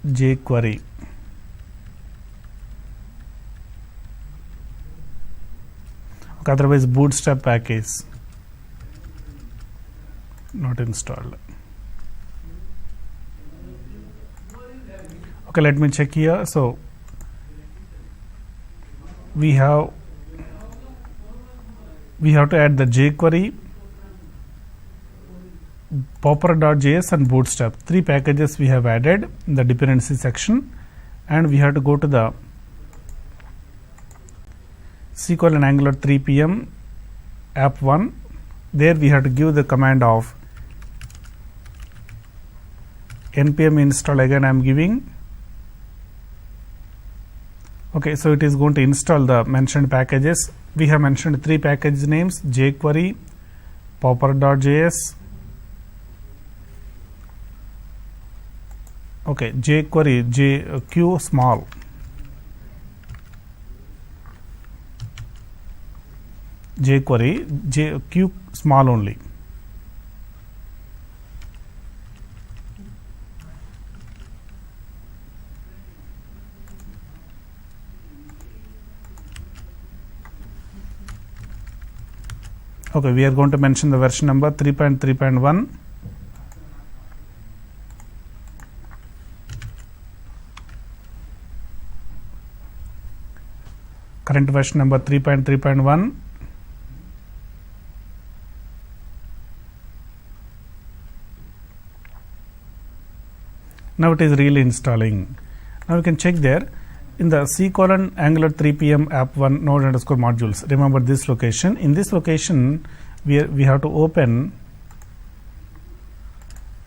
jQuery. Okay, otherwise Bootstrap package not installed. Okay, let me check here. So we have to add the jQuery, popper.js and Bootstrap. 3 packages we have added in the dependency section, and we have to go to the C:\Angular 3pm app1. There we have to give the command of npm install. Again I am giving. Okay, so it is going to install the mentioned packages. We have mentioned 3 package names: jQuery, popper.js. Okay, jQuery q small. jQuery q small only. Okay, we are going to mention the version number 3.3.1. Current version number 3.3.1. Now it is really installing. Now we can check there in the C:\Angular 3pm app1 node_modules. Remember this location. In this location, we have to open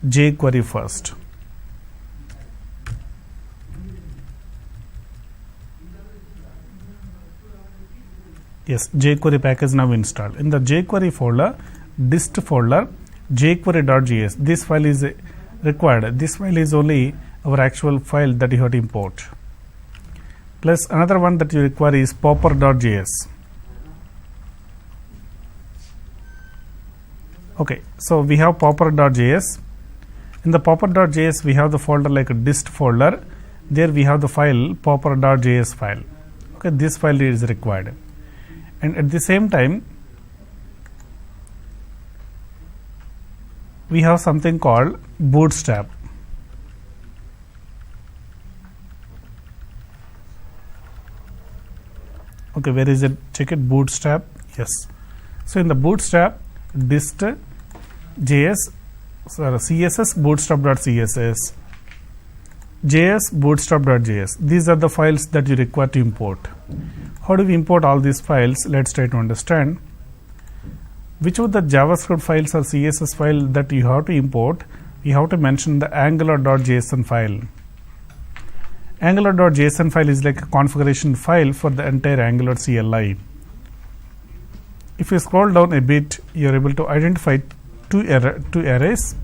jQuery first. Yes, jQuery package now installed. In the jQuery folder, dist folder, jQuery.js. This file is required. This file is only our actual file that you have to import. Plus another one that you require is popper.js. Okay, so we have popper.js. In the popper.js we have the folder like a dist folder. There we have the file popper.js file. Okay, this file is required. And at the same time we have something called bootstrap. Okay, where is it? Check it, bootstrap. Yes. So in the bootstrap, dist js, css bootstrap.css, js bootstrap.js. These are the files that you require to import. How do we import all these files? Let's try to understand. Which of the JavaScript files or CSS file that you have to import? You have to mention the angular.json file. Angular.json file is like a configuration file for the entire Angular CLI. If you scroll down a bit, you are able to identify two arrays,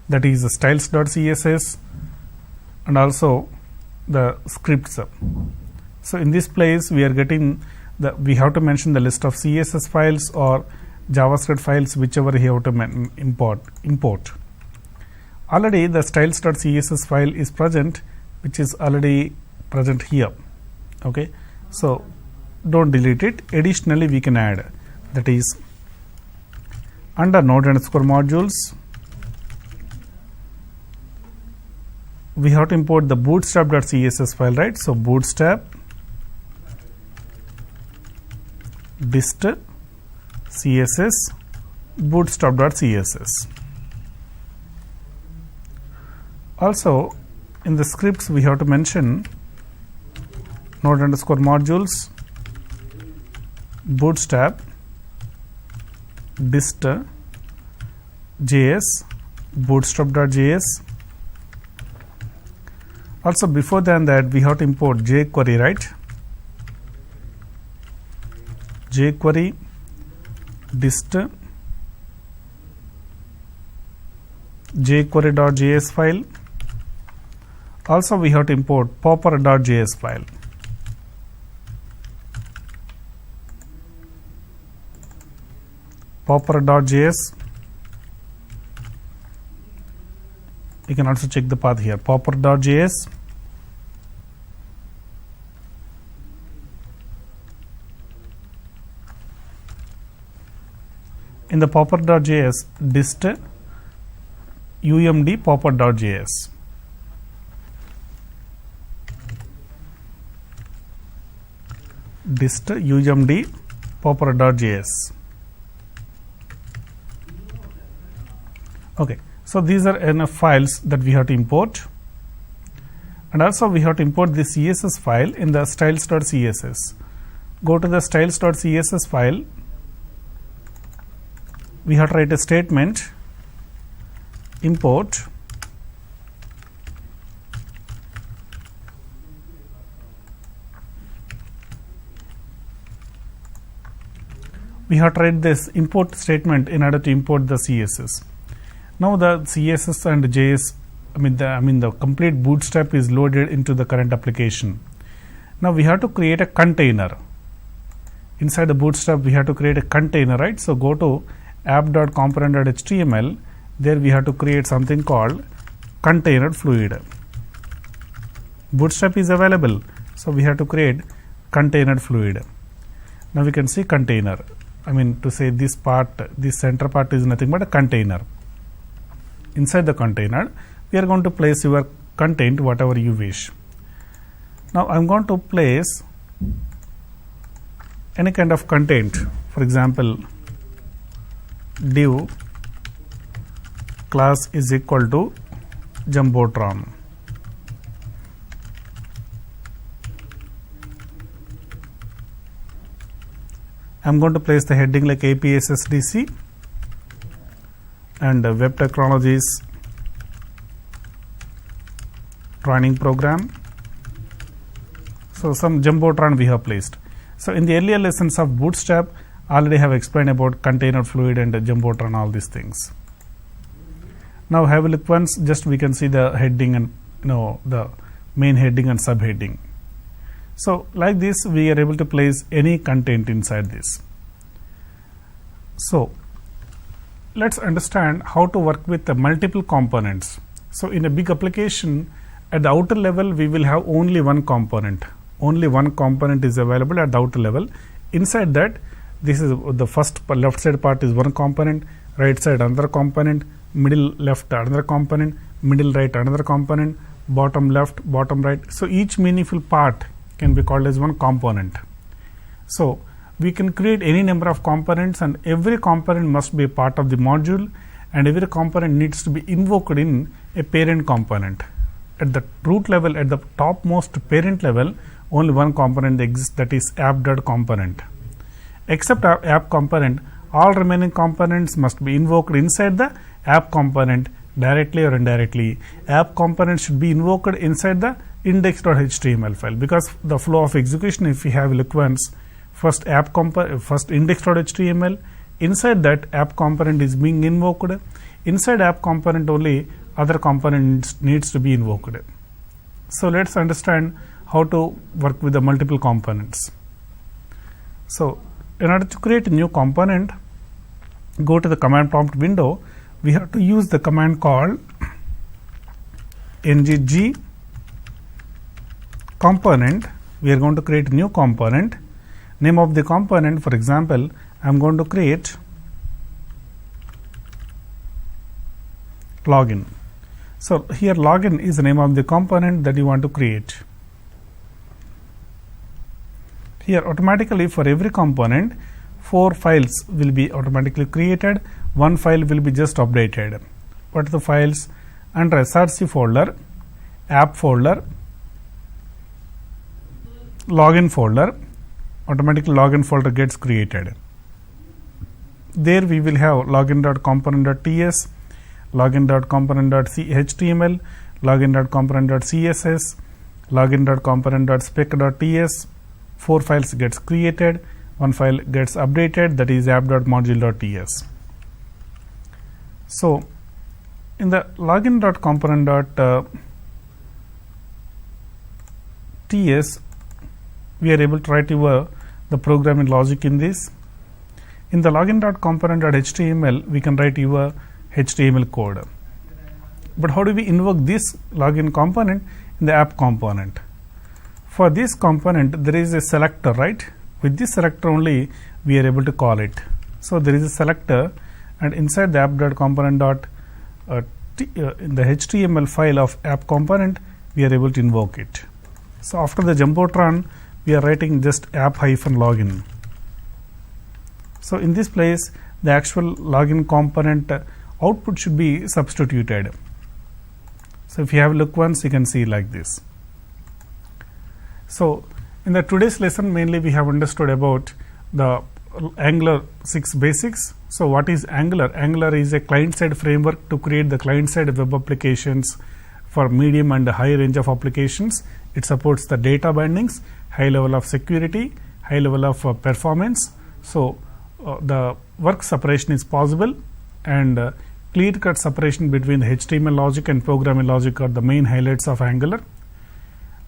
that is the styles.css and also the scripts. So in this place we are getting we have to mention the list of CSS files or JavaScript files, whichever you have to import. Already the styles.css file is present, which is already present here. Okay, so don't delete it. Additionally we can add, that is under node_modules we have to import the bootstrap.css file, right? So bootstrap dist css bootstrap.css. Also in the scripts we have to mention node_modules bootstrap dist js bootstrap.js. Also before that we have to import jQuery, right? jQuery dist jQuery.js file. Also we have to import popper.js file. Popper.js, you can also check the path here, popper.js. In the popper.js dist umd popper.js. dist umd popper.js. Okay, so these are enough files that we have to import, and also we have to import the CSS file in the styles.css. Go to the styles.css file. We have to write a statement import we have to write this import statement in order to import the CSS. Now the CSS and JS, the complete bootstrap is loaded into the current application. Now we have to create a container. Inside the bootstrap we have to create a container, right? So go to app.component.html. There we have to create something called container fluid. Bootstrap is available, so we have to create container fluid. Now we can see container. To say this part, this center part is nothing but a container. Inside the container we are going to place your content whatever you wish. Now I am going to place any kind of content, for example div class is equal to Jumbotron. I am going to place the heading like APSSDC and Web Technologies Training Program. So some Jumbotron we have placed. So in the earlier lessons of Bootstrap, already have explained about container fluid and Jumbotron, all these things. Now have a look once, just we can see the heading and the main heading and subheading. So like this we are able to place any content inside this. So let us understand how to work with the multiple components. So, in a big application, at the outer level we will have only one component. Only one component is available at the outer level. Inside that, this is the first left side part is one component, right side another component, middle left another component, middle right another component, bottom left, bottom right. So, each meaningful part can be called as one component. So, we can create any number of components, and every component must be a part of the module, and every component needs to be invoked in a parent component. At the root level, at the topmost parent level, only one component exists, that is app.component. Except app component, all remaining components must be invoked inside the app component directly or indirectly. App component should be invoked inside the index.html file, because the flow of execution, if we have look once, first first index.html, inside that app component is being invoked. Inside app component only other component needs to be invoked. So, let us understand how to work with the multiple components. So, in order to create a new component, go to the command prompt window. We have to use the command called ngg component. We are going to create a new component. Name of the component, for example, I am going to create login. So, here login is the name of the component that you want to create. Here automatically for every component 4 files will be automatically created, 1 file will be just updated. What are the files? Under src folder, app folder, login folder, automatically login folder gets created. There we will have login.component.ts, login.component.html, login.component.css, login.component.spec.ts. 4 files gets created, 1 file gets updated, that is app.module.ts. So, in the login.component.ts, we are able to write the programming logic in this. In the login.component.html, we can write your HTML code. But how do we invoke this login component in the app component? For this component, there is a selector, right? With this selector only, we are able to call it. So, there is a selector, and inside the app.component in the HTML file of app component, we are able to invoke it. So, after the jumbotron, we are writing just app-login. So, in this place, the actual login component output should be substituted. So, if you have a look once, you can see like this. So, in the today's lesson, mainly we have understood about the Angular 6 basics. So, what is Angular? Angular is a client-side framework to create the client-side web applications for medium and high range of applications. It supports the data bindings, high level of security, high level of performance. So, the work separation is possible, and clear-cut separation between the HTML logic and programming logic are the main highlights of Angular.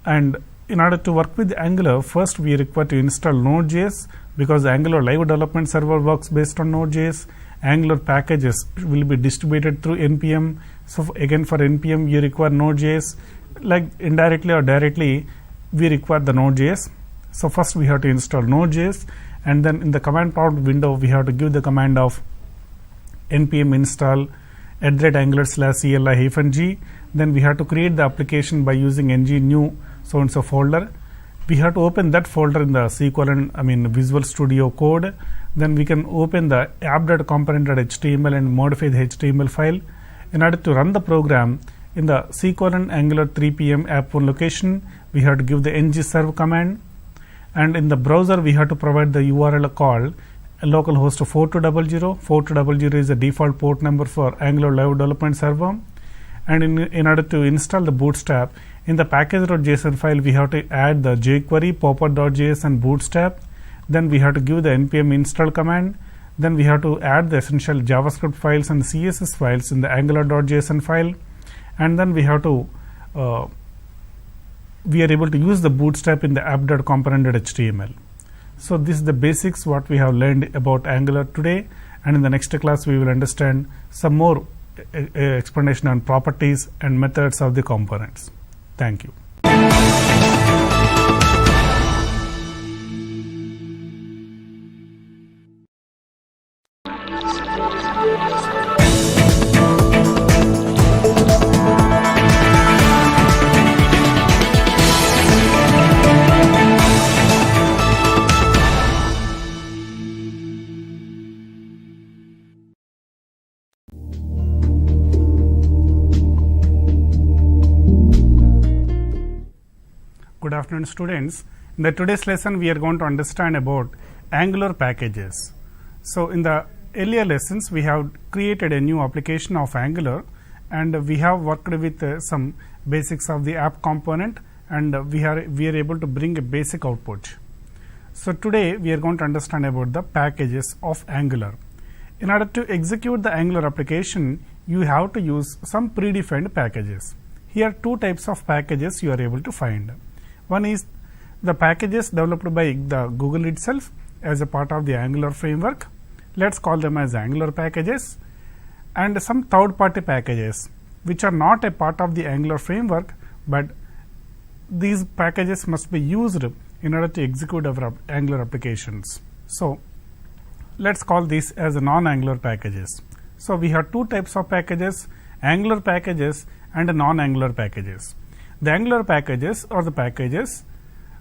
And in order to work with Angular, first we require to install Node.js, because the Angular live development server works based on Node.js. Angular packages will be distributed through NPM. So, again for NPM you require Node.js, like indirectly or directly we require the Node.js. So, first we have to install Node.js, and then in the command prompt window we have to give the command of npm install @angular/cli-g. Then we have to create the application by using ng new so and so folder. We have to open that folder in the Visual Studio Code. Then we can open the app.component.html and modify the HTML file. In order to run the program, in the Angular 3pm app1 location, we have to give the ngserve command, and in the browser we have to provide the URL called localhost 4200. 4200 is the default port number for Angular live development server. And in order to install the Bootstrap, in the package.json file we have to add the jQuery, popper.js and Bootstrap. Then we have to give the npm install command. Then we have to add the essential JavaScript files and CSS files in the angular.json file. And then we have to we are able to use the Bootstrap in the app.component.html. So, this is the basics what we have learned about Angular today, and in the next class we will understand some more explanation on properties and methods of the components. Thank you. Good afternoon, students. In the today's lesson we are going to understand about Angular packages. So in the earlier lessons we have created a new application of Angular, and we have worked with some basics of the app component, and we are able to bring a basic output. So today we are going to understand about the packages of Angular. In order to execute the Angular application, you have to use some predefined packages. Here two types of packages you are able to find. One is the packages developed by the Google itself as a part of the Angular framework. Let's call them as Angular packages, and some third-party packages which are not a part of the Angular framework, but these packages must be used in order to execute our Angular applications. So let's call these as non-Angular packages. So we have two types of packages, Angular packages and non-Angular packages. The Angular packages are the packages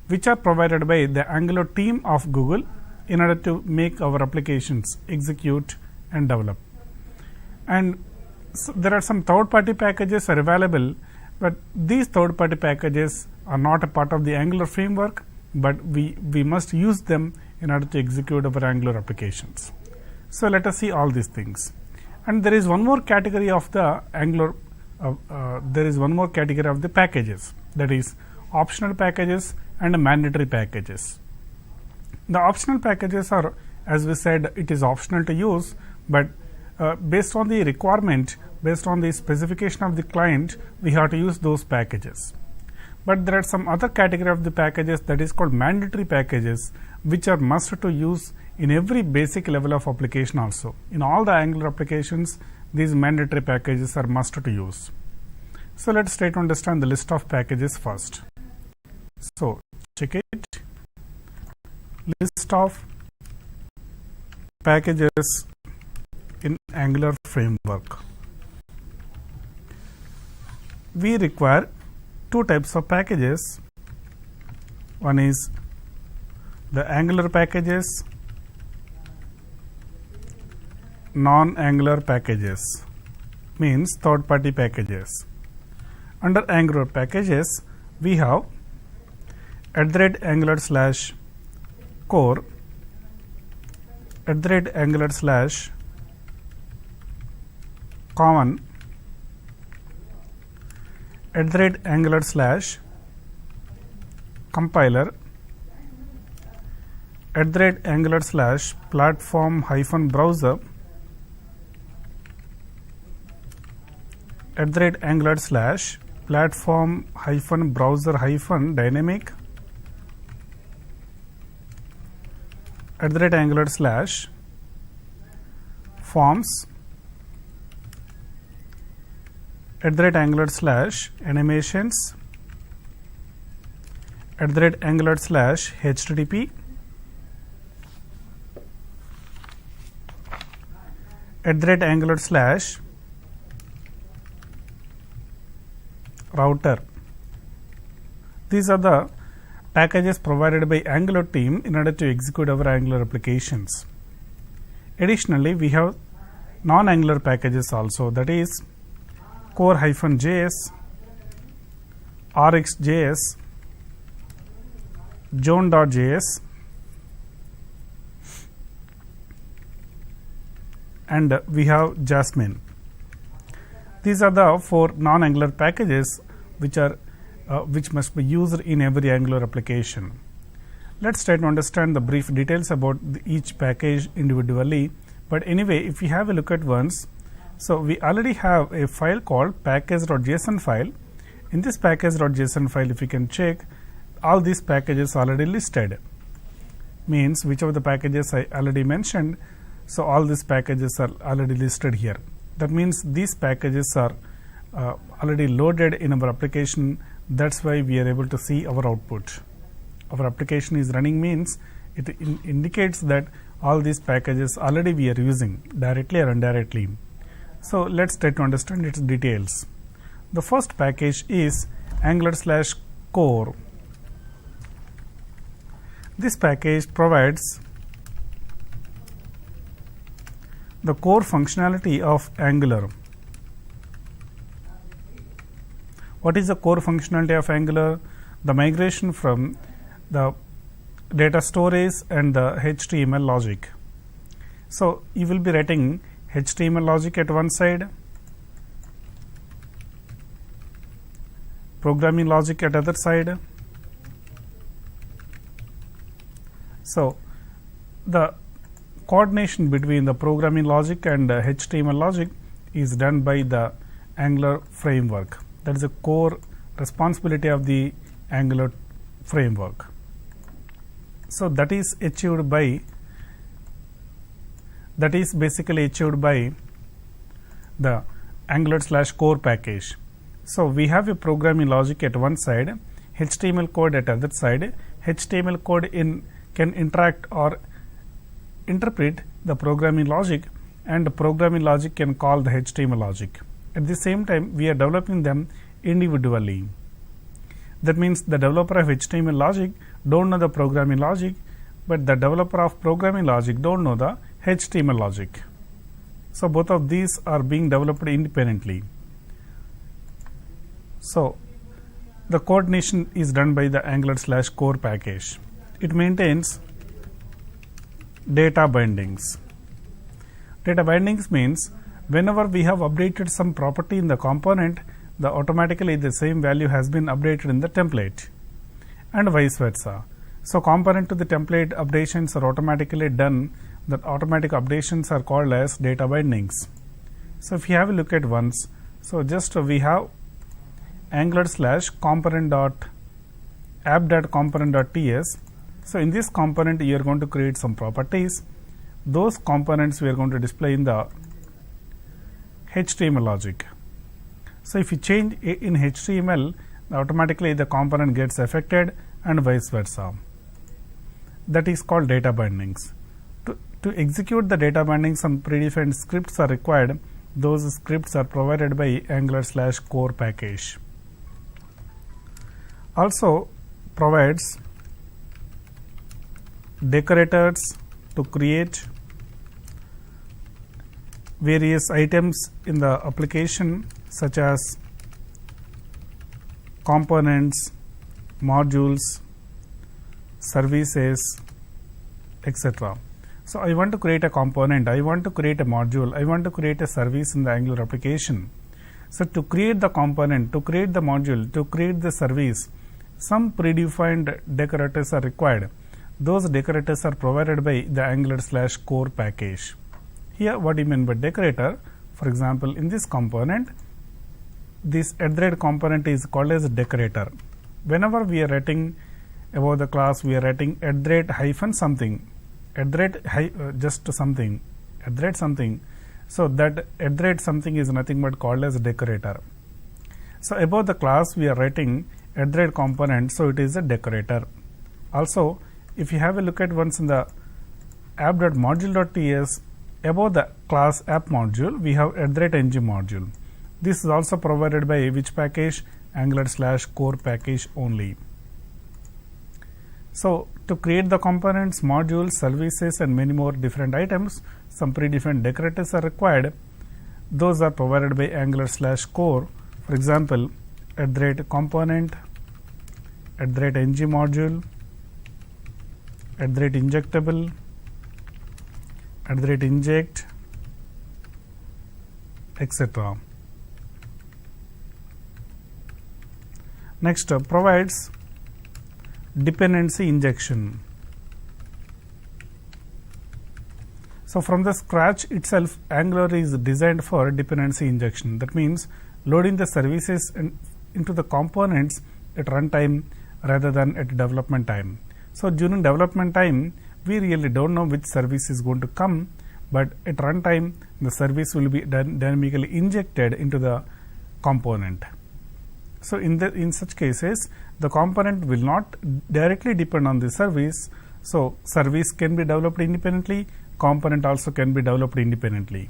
which are provided by the Angular team of Google in order to make our applications execute and develop. And so there are some third-party packages are available, but these third-party packages are not a part of the Angular framework, but we must use them in order to execute our Angular applications. So let us see all these things. And there is one more category of the Angular there is one more category of the packages, that is optional packages and mandatory packages. The optional packages are, as we said, it is optional to use, but based on the requirement, based on the specification of the client, we have to use those packages. But there are some other category of the packages that is called mandatory packages, which are must to use in every basic level of application also. In all the Angular applications, these mandatory packages are must to use. So let's try to understand the list of packages first. So check it. List of packages in Angular framework. We require two types of packages. One is the Angular packages, non-Angular packages, means third-party packages. Under Angular packages, we have @Angular/core, @Angular/common, @Angular/compiler, @Angular/platform-browser, @Angular/platform-browser-dynamic, @Angular/forms, @Angular/animations, @Angular/HTTP, @Angular/router. These are the packages provided by Angular team in order to execute our Angular applications. Additionally, we have non-Angular packages also, that is core-js, rxjs, zone.js, and we have Jasmine. These are the four non-Angular packages which must be used in every Angular application. Let's try to understand the brief details about each package individually. But anyway, if we have a look at once, so we already have a file called package.json file. In this package.json file, if you can check, all these packages already listed. Means which of the packages I already mentioned, So, all these packages are already listed here. That means these packages are already loaded in our application. That's why we are able to see our output. Our application is running means it indicates that all these packages already we are using directly or indirectly. So, let's try to understand its details. The first package is Angular/Core. This package provides the core functionality of Angular. What is the core functionality of Angular? The migration from the data storage and the HTML logic. So, you will be writing HTML logic at one side, programming logic at other side. So, the coordination between the programming logic and HTML logic is done by the Angular framework. That is the core responsibility of the Angular framework. So, that is basically achieved by the Angular/Core package. So, we have a programming logic at one side, HTML code at other side. HTML code can interact or interpret the programming logic, and the programming logic can call the HTML logic. At the same time, we are developing them individually. That means the developer of HTML logic don't know the programming logic, but the developer of programming logic don't know the HTML logic. So, both of these are being developed independently. So, the coordination is done by the Angular/Core package. It maintains data bindings. Data bindings means whenever we have updated some property in the component, automatically the same value has been updated in the template, and vice versa. So, component to the template updations are automatically done. The automatic updations are called as data bindings. So, if you have a look at once, so just we have Angular/component.app.component.ts. So, in this component you are going to create some properties. Those components we are going to display in the HTML logic. So, if you change in HTML, automatically the component gets affected, and vice versa. That is called data bindings. To execute the data bindings, some predefined scripts are required. Those scripts are provided by Angular/Core package. Also provides decorators to create various items in the application, such as components, modules, services, etc. So, I want to create a component, I want to create a module, I want to create a service in the Angular application. So, to create the component, to create the module, to create the service, some predefined decorators are required. Those decorators are provided by the Angular/Core package. Here, what do you mean by decorator? For example, in this component, this @component is called as decorator. Whenever we are writing about the class, we are writing @-something, just something, @something. So, that @something is nothing but called as decorator. So, above the class we are writing @component, so it is a decorator. Also, if you have a look at once in the app.module.ts, above the class app module, we have @ng module. This is also provided by which package? Angular/Core package only. So, to create the components, modules, services, and many more different items, some predefined decorators are required. Those are provided by Angular/Core. For example, @component, @ng module, @injectable, @inject, etc. Next, provides dependency injection. So, from the scratch itself, Angular is designed for dependency injection. That means loading the services into the components at runtime rather than at development time. So, during development time, we really don't know which service is going to come, but at runtime the service will be dynamically injected into the component. So in such cases, the component will not directly depend on the service. So service can be developed independently, component also can be developed independently.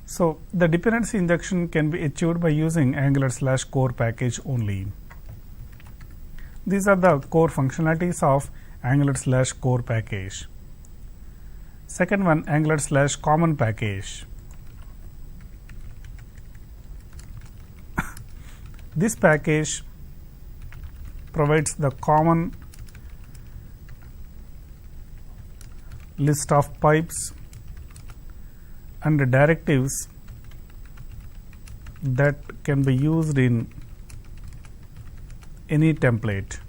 So the dependency injection can be achieved by using Angular/core package only. These are the core functionalities of Angular/core package. Second one, Angular/common package. This package provides the common list of pipes and the directives that can be used in any template.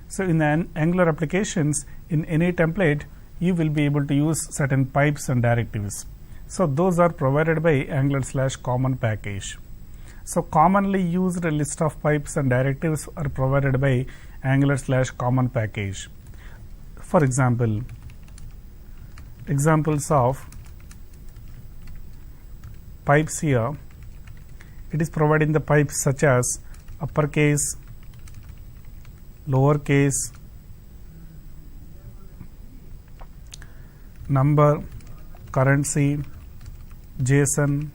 So in the Angular applications, in any template you will be able to use certain pipes and directives. So those are provided by Angular/common package. So commonly used list of pipes and directives are provided by Angular/common package. For example, examples of pipes here, it is providing the pipes such as uppercase, lowercase, number, currency, JSON,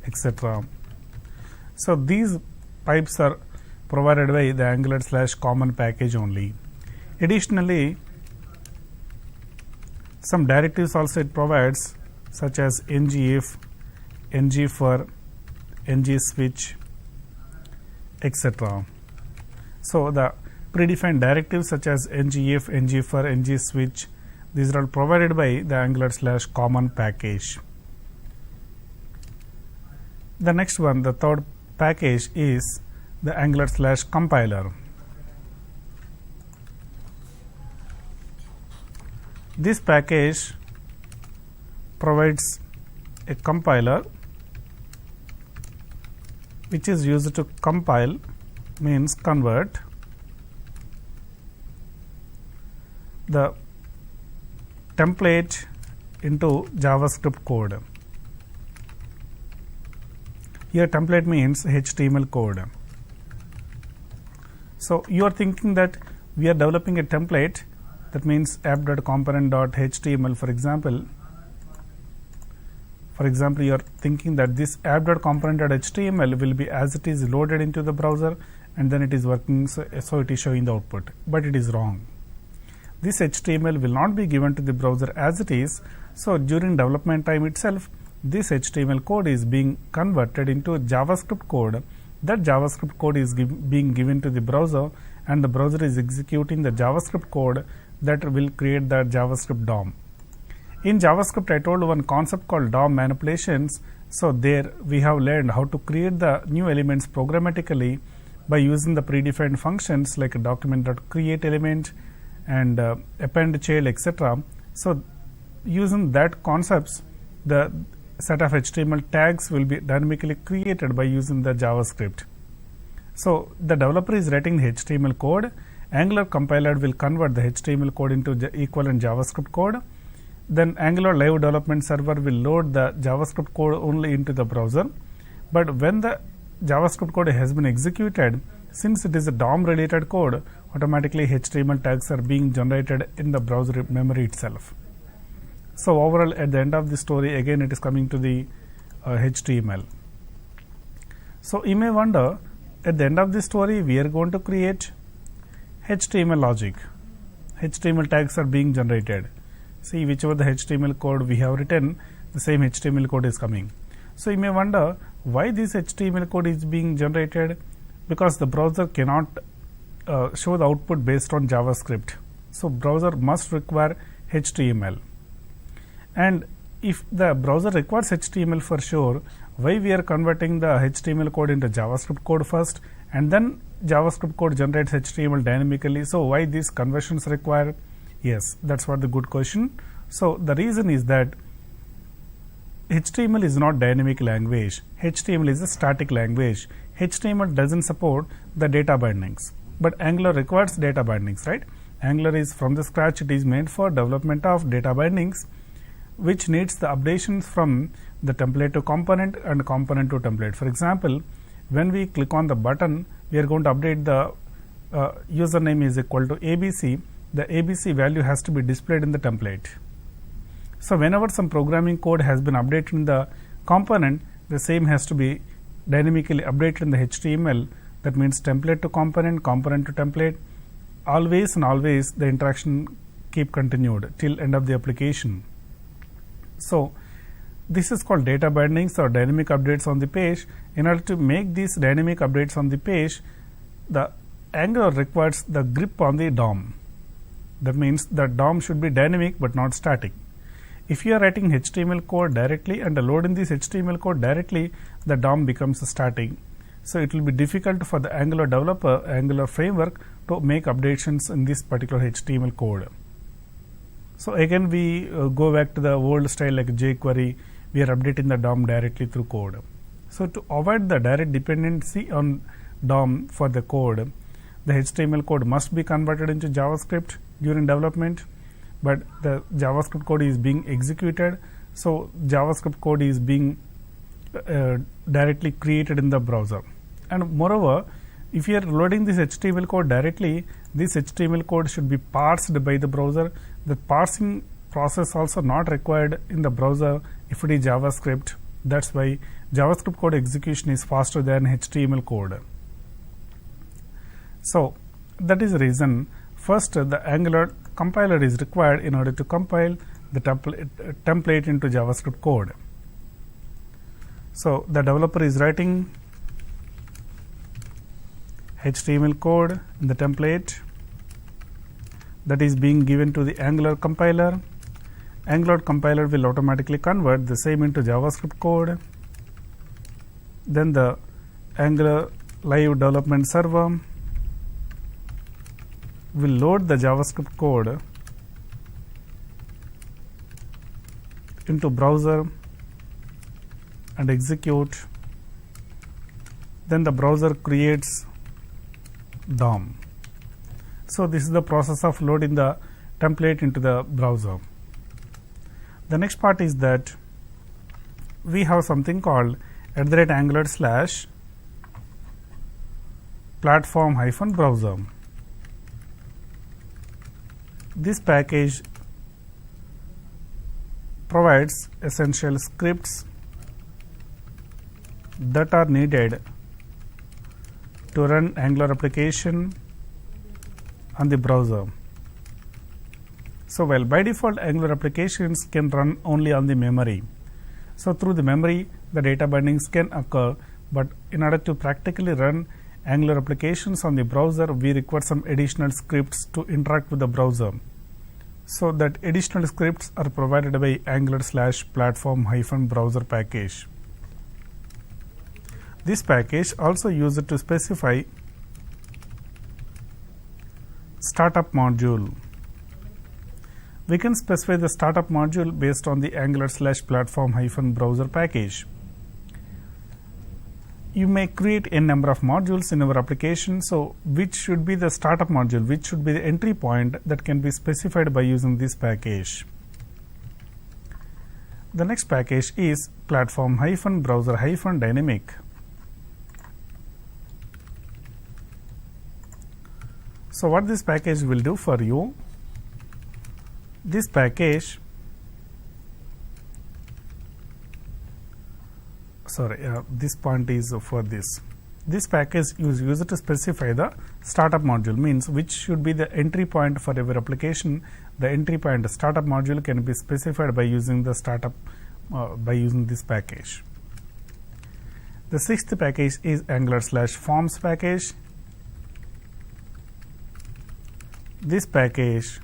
etc. So these pipes are provided by the Angular/common package only. Additionally, some directives also it provides, such as ngIf, ngFor, ngSwitch, etc. So the predefined directives such as ngIf, ngFor, ngSwitch, these are all provided by the Angular/common package. The next one, the third package, is the Angular/compiler. This package provides a compiler which is used to compile, means convert, the template into JavaScript code. Here template means HTML code. So you are thinking that we are developing a template, that means app.component.html, for example. For example, you are thinking that this app.component.html will be as it is loaded into the browser and then it is working, so it is showing the output, but it is wrong. This HTML will not be given to the browser as it is. So during development time itself, this HTML code is being converted into JavaScript code. That JavaScript code is being given to the browser, and the browser is executing the JavaScript code that will create the JavaScript DOM. In JavaScript, I told one concept called DOM manipulations. So there we have learned how to create the new elements programmatically by using the predefined functions like document.createElement and append child, etc. So using that concepts, the set of HTML tags will be dynamically created by using the JavaScript. So the developer is writing the HTML code. Angular compiler will convert the HTML code into equivalent JavaScript code. Then Angular live development server will load the JavaScript code only into the browser. But when the JavaScript code has been executed, since it is a DOM related code, automatically HTML tags are being generated in the browser memory itself. So overall, at the end of the story, again it is coming to the HTML. So you may wonder, at the end of the story, we are going to create HTML logic. HTML tags are being generated. See, whichever the HTML code we have written, the same HTML code is coming. So you may wonder why this HTML code is being generated, because the browser cannot show the output based on JavaScript. So browser must require HTML. And if the browser requires HTML for sure, why we are converting the HTML code into JavaScript code first, and then JavaScript code generates HTML dynamically? So why these conversions required? Yes, that's what the good question. So the reason is that HTML is not dynamic language. HTML is a static language. HTML doesn't support the data bindings, but Angular requires data bindings, right? Angular is from the scratch, it is made for development of data bindings. which needs the updations from the template to component and component to template. For example, when we click on the button, we are going to update the username is equal to ABC. The ABC value has to be displayed in the template. So whenever some programming code has been updated in the component, the same has to be dynamically updated in the HTML. That means template to component, component to template. Always and always the interaction keep continued till end of the application. So this is called data bindings or dynamic updates on the page. In order to make these dynamic updates on the page, the Angular requires the grip on the DOM. That means the DOM should be dynamic but not static. If you are writing HTML code directly and loading this HTML code directly, the DOM becomes static. So it will be difficult for the Angular developer, Angular framework to make updates in this particular HTML code. So again we go back to the old style like jQuery, we are updating the DOM directly through code. So to avoid the direct dependency on DOM for the code, the HTML code must be converted into JavaScript during development, but the JavaScript code is being executed, so JavaScript code is being directly created in the browser. And moreover, if you are loading this HTML code directly, this HTML code should be parsed by the browser. The parsing process also not required in the browser if it is JavaScript. That's why JavaScript code execution is faster than HTML code. So that is the reason first the Angular compiler is required in order to compile the template into JavaScript code. So the developer is writing HTML code in the template that is being given to the Angular compiler. Angular compiler will automatically convert the same into JavaScript code. Then the Angular live development server will load the JavaScript code into browser and execute. Then the browser creates DOM. So this is the process of loading the template into the browser. The next part is that we have something called @Angular/platform-browser. This package provides essential scripts that are needed to run Angular application on the browser. So while by default Angular applications can run only on the memory, so through the memory the data bindings can occur, but in order to practically run Angular applications on the browser, we require some additional scripts to interact with the browser. So that additional scripts are provided by Angular/platform-browser package. This package also used to specify startup module. We can specify the startup module based on the Angular/platform-browser package. You may create a number of modules in our application, so which should be the startup module, which should be the entry point, that can be specified by using this package. The next package is platform-browser-dynamic. So what this package will do for you, this package this point is for this. This package is used to specify the startup module, means which should be the entry point for our application. The entry point startup module can be specified by using the startup by using this package. The sixth package is Angular/forms package. This package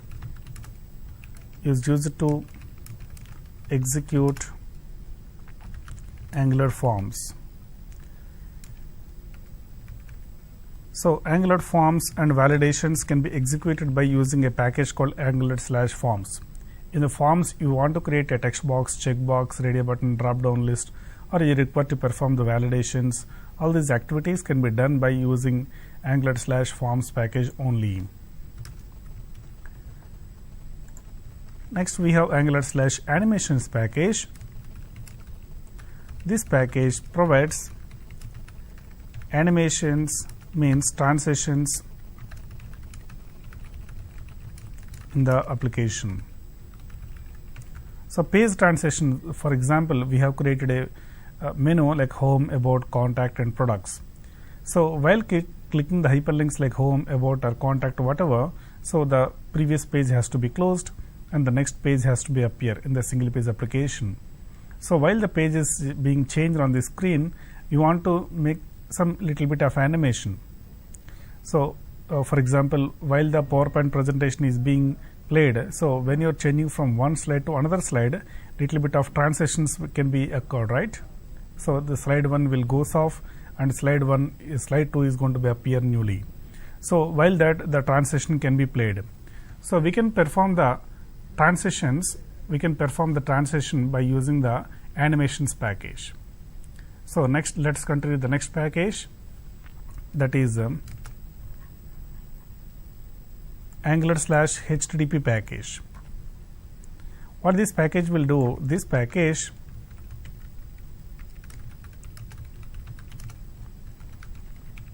is used to execute Angular forms. So Angular forms and validations can be executed by using a package called Angular/forms. In the forms, you want to create a text box, checkbox, radio button, drop down list, or you require to perform the validations. All these activities can be done by using Angular/forms package only. Next we have Angular/animations package. This package provides animations, means transitions in the application. So page transition, for example, we have created a menu like home, about, contact and products. So while clicking the hyperlinks like home, about or contact, whatever, so the previous page has to be closed and the next page has to be appear in the single page application. So while the page is being changed on the screen, you want to make some little bit of animation. So for example, while the PowerPoint presentation is being played, so when you are changing from one slide to another slide, little bit of transitions can be occurred, right? So the slide 1 will goes off and slide 2 is going to be appear newly. So while that the transition can be played. So we can perform the transitions, by using the animations package. So next, let's continue the next package, that is Angular/HTTP package. What this package will do, this package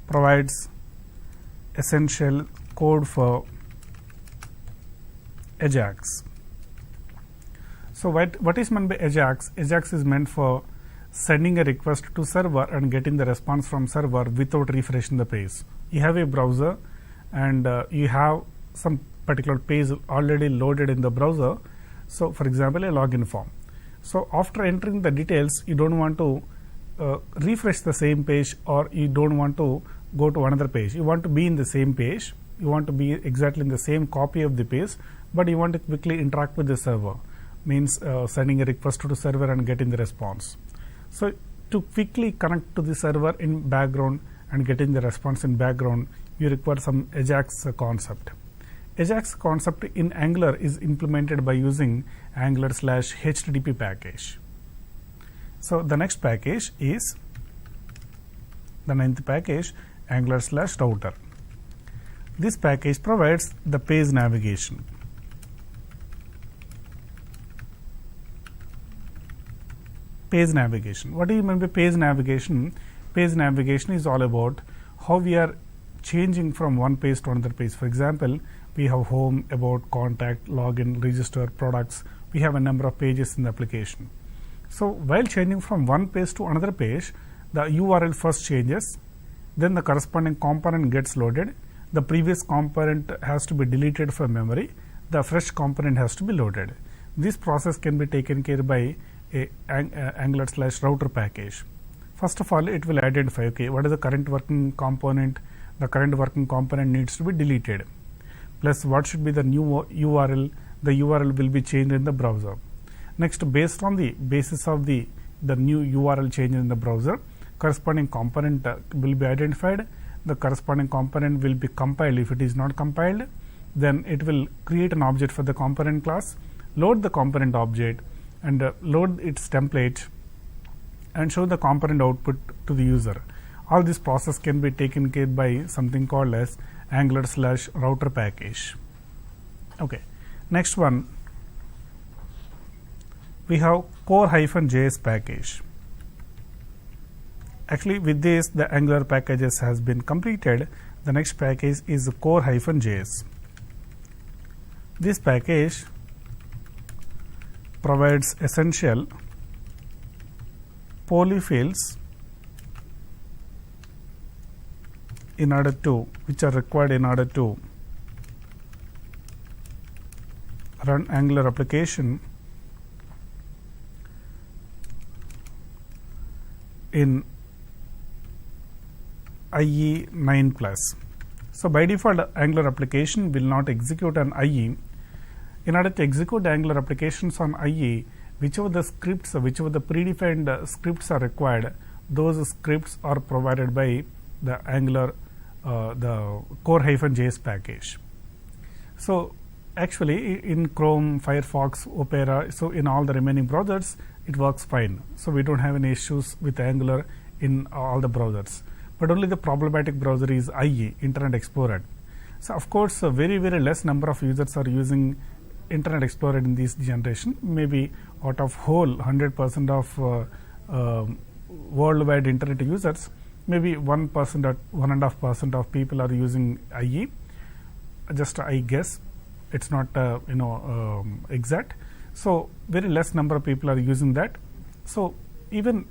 provides essential code for AJAX. So what is meant by AJAX? AJAX is meant for sending a request to server and getting the response from server without refreshing the page. You have a browser and you have some particular page already loaded in the browser. So for example, a login form. So after entering the details, you don't want to refresh the same page, or you don't want to go to another page. You want to be in the same page. You want to be exactly in the same copy of the page, but you want to quickly interact with the server, means sending a request to the server and getting the response. So to quickly connect to the server in background and getting the response in background, you require some AJAX concept. AJAX concept in Angular is implemented by using Angular/HTTP package. So the next package is the 9th package, Angular/router. This package provides the page navigation. Page navigation. What do you mean by page navigation? Page navigation is all about how we are changing from one page to another page. For example, we have home, about, contact, login, register, products. We have a number of pages in the application. So while changing from one page to another page, the URL first changes, then the corresponding component gets loaded. The previous component has to be deleted from memory. The fresh component has to be loaded. This process can be taken care by a Angular/router package. First of all, it will identify, okay, what is the current working component. The current working component needs to be deleted. Plus, what should be the new URL? The URL will be changed in the browser. Next, based on the basis of the new URL change in the browser, corresponding component will be identified. The corresponding component will be compiled. If it is not compiled, then it will create an object for the component class, load the component object, and load its template and show the component output to the user. All this process can be taken care by something called as Angular/router package. Okay, next one, we have core-js package. Actually, with this, the Angular packages has been completed. The next package is core-js. This package provides essential polyfills which are required in order to run Angular application in IE 9+. So by default, Angular application will not execute on IE. In order to execute Angular applications on IE, whichever the predefined scripts are required, those scripts are provided by the Angular, the core-js package. So actually in Chrome, Firefox, Opera, so in all the remaining browsers, it works fine. So we don't have any issues with Angular in all the browsers. But only the problematic browser is IE, Internet Explorer. So of course, a very less number of users are using Internet Explorer in this generation. Maybe out of whole 100% of worldwide internet users, maybe 1% or 1.5% of people are using IE. Just I guess, it's not exact. So very less number of people are using that. So even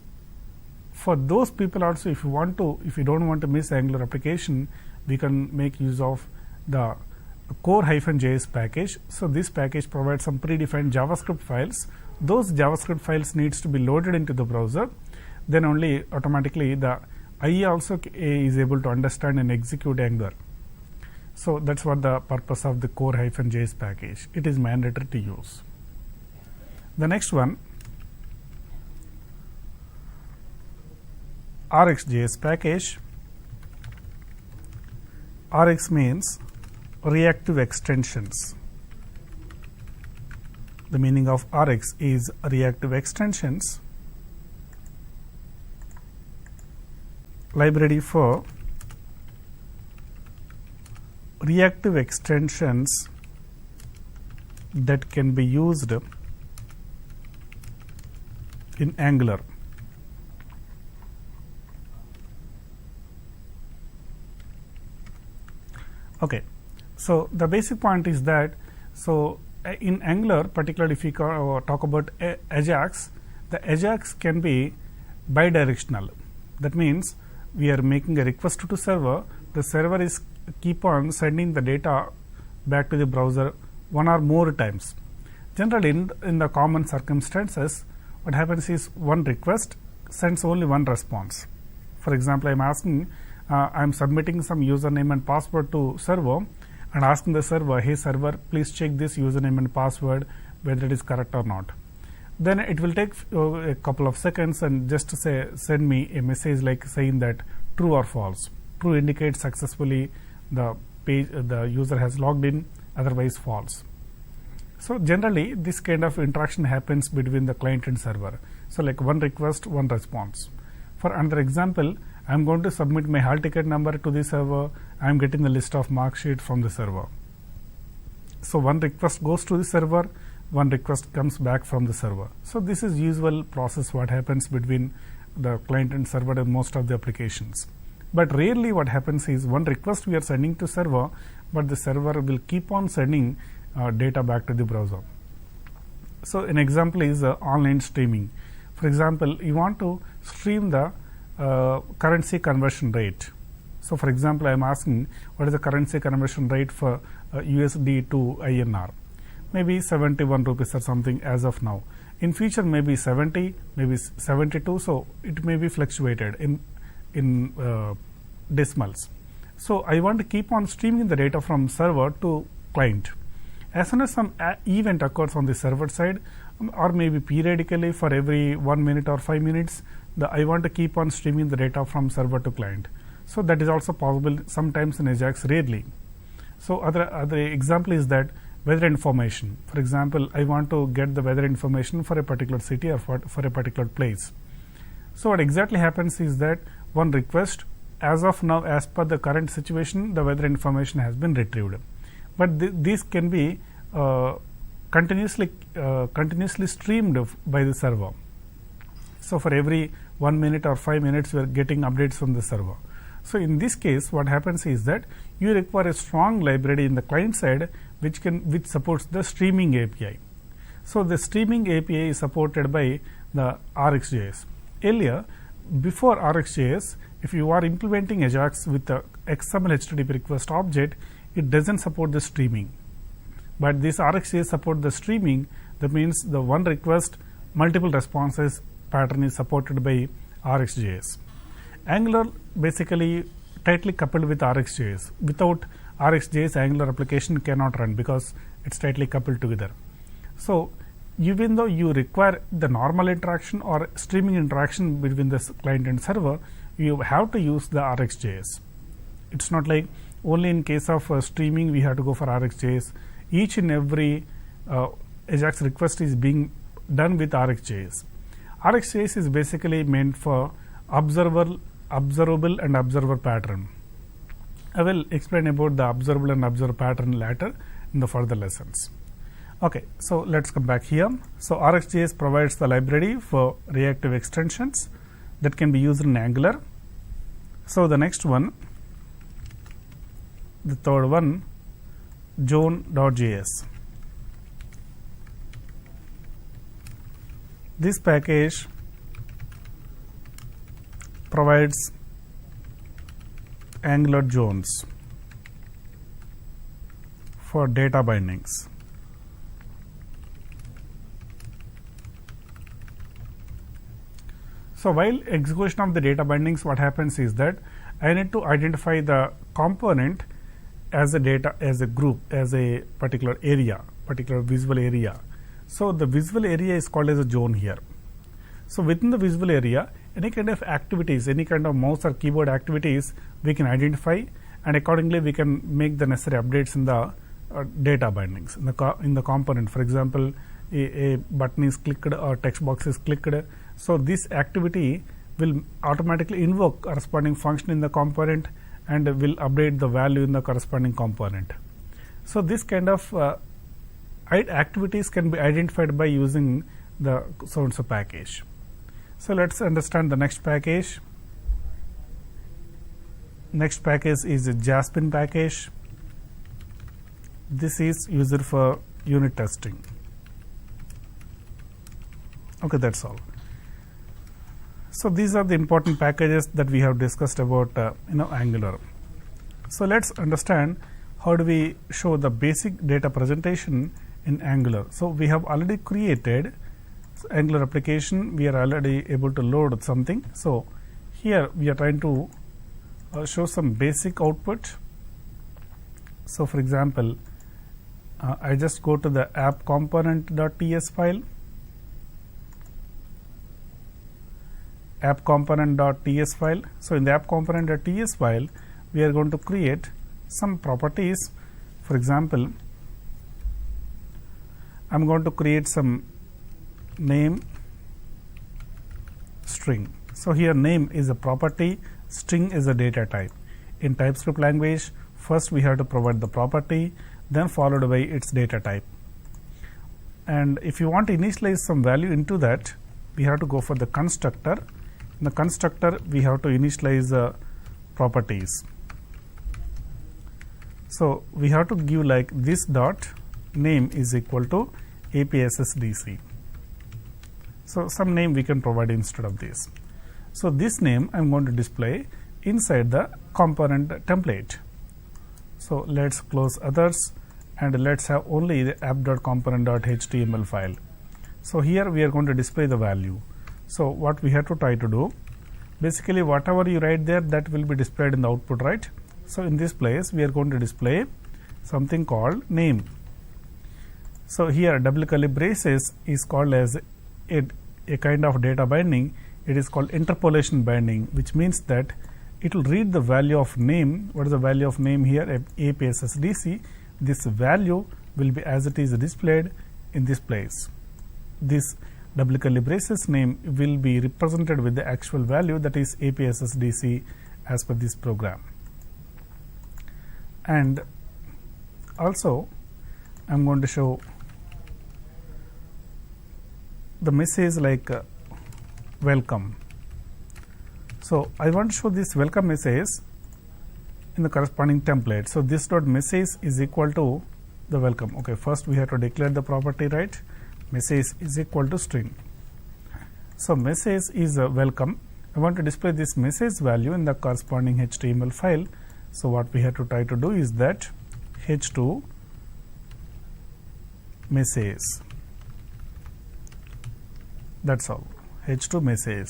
for those people also, if you don't want to miss Angular application, we can make use of the core-js package. So this package provides some predefined JavaScript files. Those JavaScript files needs to be loaded into the browser. Then only automatically the IE also is able to understand and execute Angular. So that's what the purpose of the core-js package. It is mandatory to use. The next one, RxJS package. Rx means reactive extensions. The meaning of Rx is reactive extensions, library for reactive extensions that can be used in Angular. Okay, so the basic point is that, so in Angular, particularly if we talk about Ajax, the Ajax can be bidirectional. That means we are making a request to server. The server is keep on sending the data back to the browser one or more times. Generally, in the common circumstances, what happens is one request sends only one response. For example, I am submitting some username and password to server and asking the server, hey server, please check this username and password whether it is correct or not. Then it will take a couple of seconds and just send me a message like saying that true or false. True indicates successfully the user has logged in, otherwise false. So generally this kind of interaction happens between the client and server. So like one request, one response. For another example, I am going to submit my hall ticket number to the server. I am getting the list of mark sheet from the server. So one request goes to the server, one request comes back from the server. So this is usual process what happens between the client and server in most of the applications. But rarely what happens is one request we are sending to server, but the server will keep on sending data back to the browser. So an example is online streaming. For example, you want to stream the currency conversion rate. So for example, I am asking what is the currency conversion rate for USD to INR. Maybe 71 rupees or something as of now. In future maybe 70, maybe 72, so it may be fluctuated in decimals. So I want to keep on streaming the data from server to client. As soon as some event occurs on the server side, or maybe periodically for every 1 minute or 5 minutes, I want to keep on streaming the data from server to client. So that is also possible sometimes in Ajax, rarely. So other example is that weather information. For example, I want to get the weather information for a particular city or for a particular place. So what exactly happens is that one request, as of now, as per the current situation, the weather information has been retrieved. But these can be continuously streamed by the server. So for every 1 minute or 5 minutes, we are getting updates from the server. So in this case, what happens is that you require a strong library in the client side which supports the streaming API. So the streaming API is supported by the RxJS. Earlier, before RxJS, if you are implementing Ajax with the XML HTTP request object, it doesn't support the streaming. But this RxJS supports the streaming. That means the one request, multiple responses pattern is supported by RxJS. Angular basically tightly coupled with RxJS. Without RxJS, Angular application cannot run because it's tightly coupled together. So even though you require the normal interaction or streaming interaction between the client and server, you have to use the RxJS. It's not like only in case of streaming we have to go for RxJS. Each and every Ajax request is being done with RxJS. RxJS is basically meant for observable and observer pattern. I will explain about the observable and observer pattern later in the further lessons. Okay, so let's come back here. So RxJS provides the library for reactive extensions that can be used in Angular. So the next one, the third one, zone.js. This package provides Angular zones for data bindings. So while execution of the data bindings, what happens is that I need to identify the component as a data, as a group, as a particular area, particular visual area. So the visual area is called as a zone here. So within the visual area, any kind of activities, any kind of mouse or keyboard activities we can identify, and accordingly we can make the necessary updates in the data bindings in the component. For example, a button is clicked or text box is clicked. So this activity will automatically invoke corresponding function in the component and will update the value in the corresponding component. So this kind of activities can be identified by using the so-and-so package. So let's understand the next package. Next package is a Jasmine package. This is used for unit testing. Okay, that's all. So these are the important packages that we have discussed about Angular. So let's understand how do we show the basic data presentation in Angular. So we have already created Angular application. We are already able to load something. So here we are trying to show some basic output. So for example, I just go to the app component.ts file. App component.ts file. So in the app component.ts file, we are going to create some properties. For example, I'm going to create some name string. So here name is a property, string is a data type. In TypeScript language, first we have to provide the property, then followed by its data type. And if you want to initialize some value into that, we have to go for the constructor. In the constructor, we have to initialize the properties. So we have to give like this dot name is equal to APSSDC. So some name we can provide instead of this. So this name I'm going to display inside the component template. So let's close others and let's have only the app.component.html file. So here we are going to display the value. So what we have to try to do, basically whatever you write there, that will be displayed in the output, right? So in this place we are going to display something called name. So here double curly braces is called as a kind of data binding. It is called interpolation binding, which means that it will read the value of name. What is the value of name here? APSSDC. This value will be as it is displayed in this place. This double curly braces name will be represented with the actual value, that is APSSDC as per this program. And also I'm going to show the message like welcome. So I want to show this welcome message in the corresponding template. So this dot message is equal to the welcome. Okay, first we have to declare the property, right? Message is equal to string. So message is welcome. I want to display this message value in the corresponding HTML file. So what we have to try to do is that h2 message. That's all. h2 message.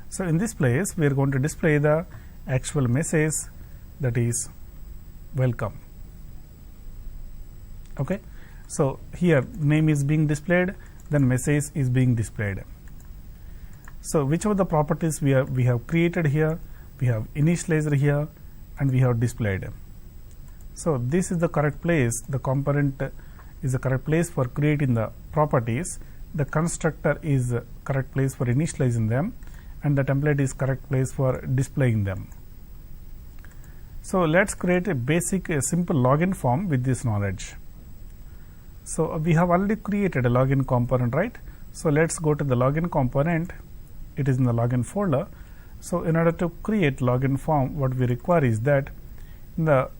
So in this place we are going to display the actual message, that is welcome. Okay, so here name is being displayed, then message is being displayed. So whichever the properties we have created here, we have initialized here, and we have displayed. So this is the correct place. The component is the correct place for creating the properties. The constructor is the correct place for initializing them, and the template is correct place for displaying them. So, let us create a basic simple login form with this knowledge. So, we have already created a login component, right. So, let us go to the login component, it is in the login folder. So, in order to create login form, what we require is that in the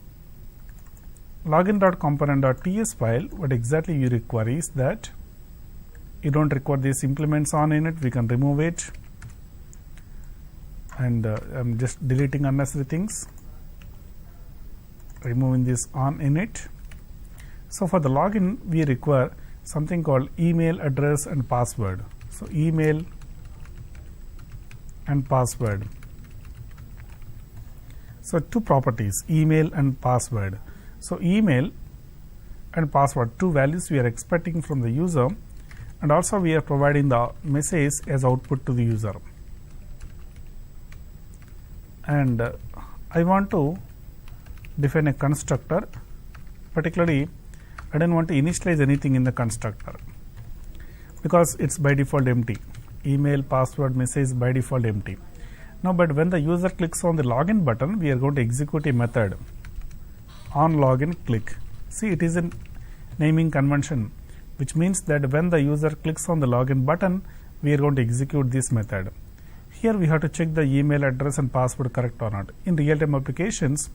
login.component.ts file, what exactly you require is that you don't require these implements on in it, we can remove it, and I am just deleting unnecessary things, removing this on in it. So, for the login we require something called email address and password. So, email and password. So, two properties, email and password. So, email and password, two values we are expecting from the user, and also we are providing the message as output to the user. And I want to define a constructor, particularly I don't want to initialize anything in the constructor because it's by default empty. Email, password, message by default empty. Now, but when the user clicks on the login button, we are going to execute a method on login click. See, it is a naming convention, which means that when the user clicks on the login button, we are going to execute this method. Here we have to check the email address and password correct or not. In real time applications,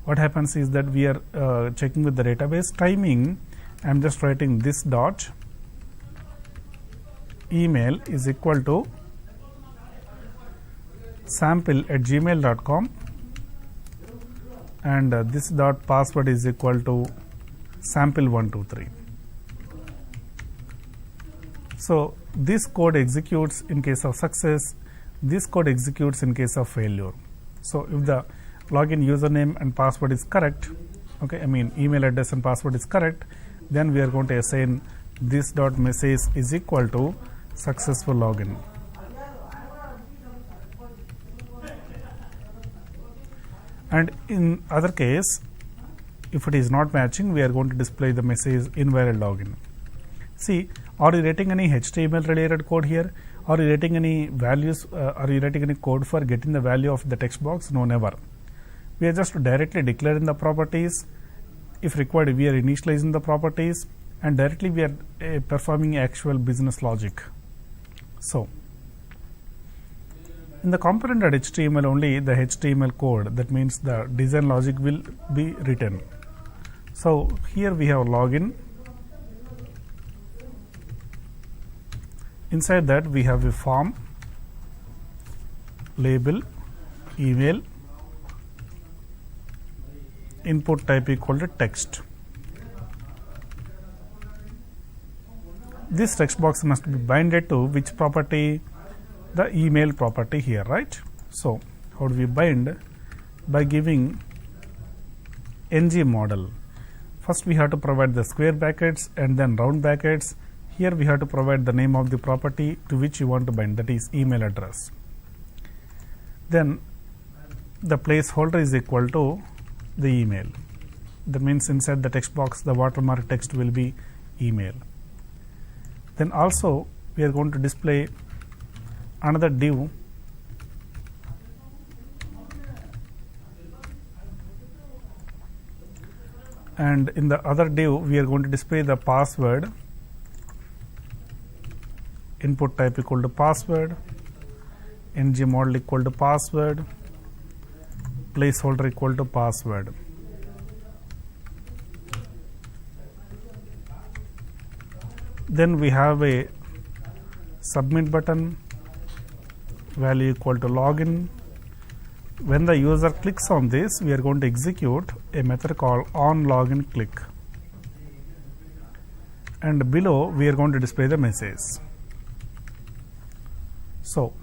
what happens is that we are checking with the database timing. I am just writing this dot email is equal to sample@gmail.com and this dot password is equal to sample123. So, this code executes in case of success, this code executes in case of failure. So, if the login username and password is correct, okay, I mean email address and password is correct, then we are going to assign this dot message is equal to successful login. And in other case, if it is not matching, we are going to display the message invalid login. See, are you writing any HTML related code here? Are you writing any values? Are you writing any code for getting the value of the text box? No, never. We are just directly declaring the properties. If required, we are initializing the properties, and directly we are performing actual business logic. So, in the component.html only the HTML code, that means the design logic will be written. So, here we have login. Inside that we have a form, label, email, input type equal to text. This text box must be binded to which property? The email property here, right? So, how do we bind? By giving ng model. First we have to provide the square brackets and then round brackets. Here we have to provide the name of the property to which you want to bind, that is email address. Then the placeholder is equal to the email. That means inside the text box the watermark text will be email. Then also we are going to display another div and in the other div we are going to display the password, input type equal to password, ng model equal to password, placeholder equal to password. Then we have a submit button, value equal to login. When the user clicks on this, we are going to execute a method called on login click, and below we are going to display the message. So,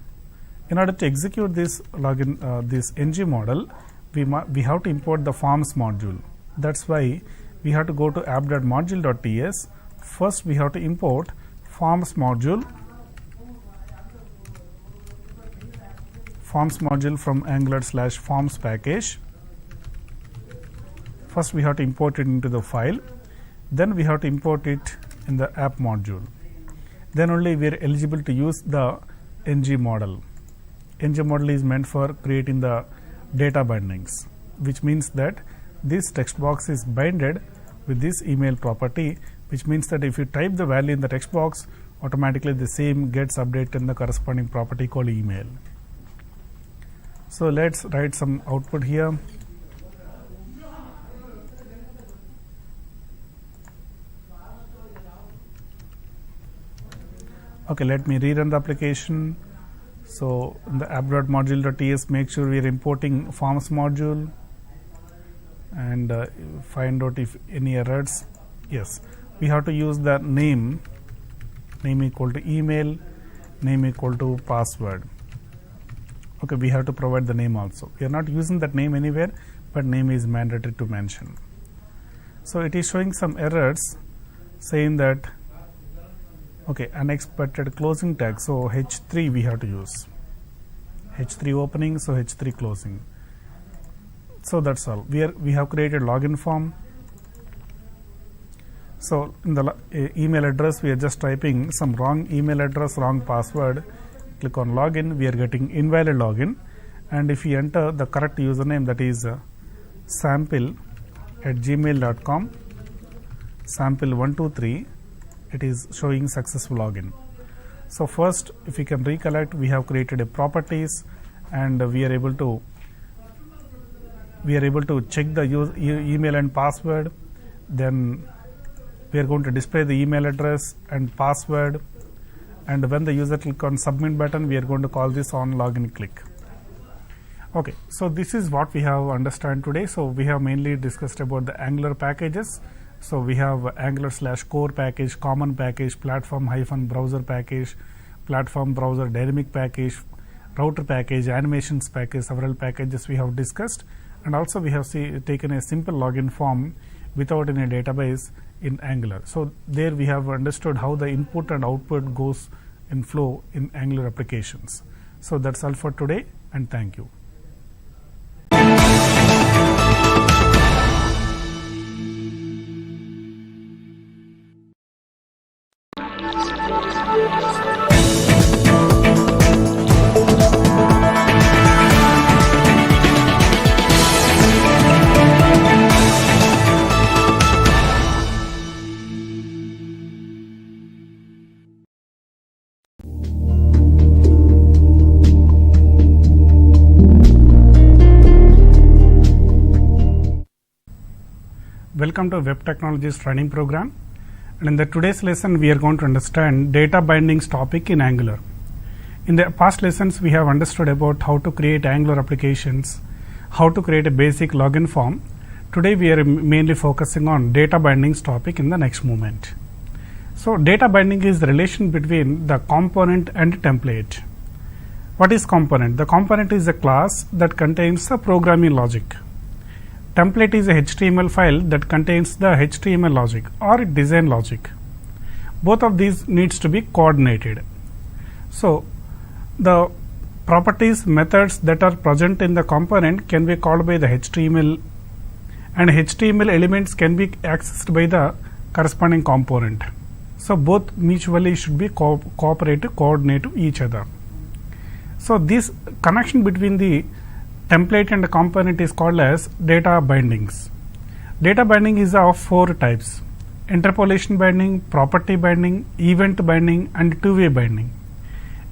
in order to execute this login, this ng model, we have to import the forms module. That's why we have to go to app.module.ts. First, we have to import forms module from Angular/forms package. First, we have to import it into the file. Then we have to import it in the app module. Then only we are eligible to use the ng model. ng model is meant for creating the data bindings. which means that this text box is binded with this email property, which means that if you type the value in the text box, automatically the same gets updated in the corresponding property called email. So let's write some output here. Okay, let me rerun the application. So in the app.module.ts, make sure we are importing forms module and find out if any errors. Yes, we have to use the name equal to email, name equal to password. Okay, we have to provide the name also. We are not using that name anywhere, but name is mandatory to mention. So it is showing some errors saying that, okay, unexpected closing tag. So H3 we have to use. H3 opening, so H3 closing. So that's all. We have created login form. So in the email address, we are just typing some wrong email address, wrong password. Click on login, we are getting invalid login. And if we enter the correct username, that is sample@gmail.com, sample123, it is showing successful login. So first, if you can recollect, we have created a properties, and we are able to check the email and password. Then we are going to display the email address and password, and when the user click on submit button, we are going to call this on login click. Okay, so this is what we have understand today. So we have mainly discussed about the Angular packages. So we have Angular/core package, common package, platform-browser package, platform browser dynamic package, router package, animations package, several packages we have discussed. And also we have taken a simple login form without any database in Angular. So there we have understood how the input and output goes in flow in Angular applications. So that's all for today, and thank you. Welcome to Web Technologies training program, and in the today's lesson we are going to understand data bindings topic in Angular. In the past lessons we have understood about how to create Angular applications, how to create a basic login form. Today we are mainly focusing on data bindings topic in the next moment. So data binding is the relation between the component and template. What is component? The component is a class that contains the programming logic. Template is a HTML file that contains the HTML logic or design logic. Both of these needs to be coordinated. So the properties, methods that are present in the component can be called by the HTML, and HTML elements can be accessed by the corresponding component. So both mutually should be coordinate to each other. So this connection between the template and the component is called as data bindings. Data binding is of four types: interpolation binding, property binding, event binding, and two-way binding.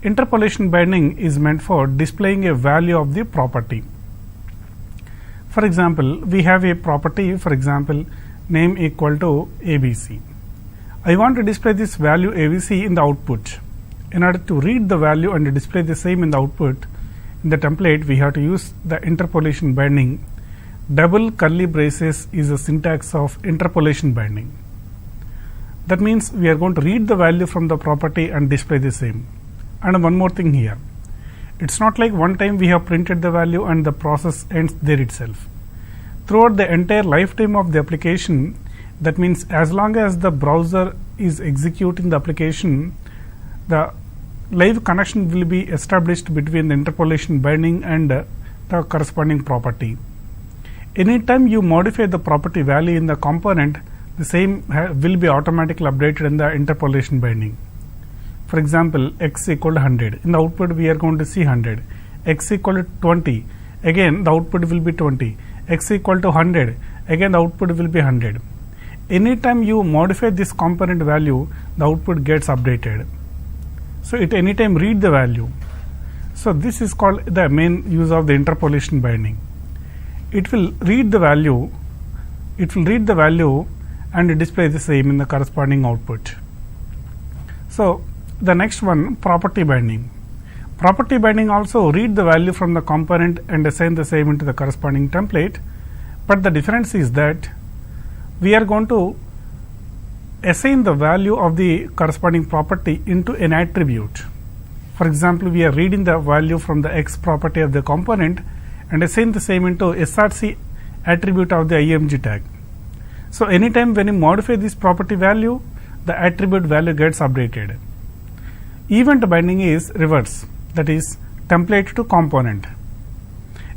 Interpolation binding is meant for displaying a value of the property. For example, we have a property, for example, name equal to ABC. I want to display this value ABC in the output. In order to read the value and display the same in the output, in the template we have to use the interpolation binding. Double curly braces is a syntax of interpolation binding. That means we are going to read the value from the property and display the same. And one more thing here, it's not like one time we have printed the value and the process ends there itself. Throughout the entire lifetime of the application, that means as long as the browser is executing the application, the live connection will be established between the interpolation binding and the corresponding property. Anytime you modify the property value in the component, the same will be automatically updated in the interpolation binding. For example, x equal to 100. In the output we are going to see 100. X equal to 20. Again the output will be 20. x equal to 100, again the output will be 100. Anytime you modify this component value, the output gets updated. So it anytime read the value. So this is called the main use of the interpolation binding. It will read the value, and display the same in the corresponding output. So the next one, property binding. Property binding also read the value from the component and assign the same into the corresponding template, but the difference is that we are going to assign the value of the corresponding property into an attribute. For example, we are reading the value from the X property of the component and assign the same into src attribute of the img tag. So anytime when you modify this property value, the attribute value gets updated. Event binding is reverse, that is template to component.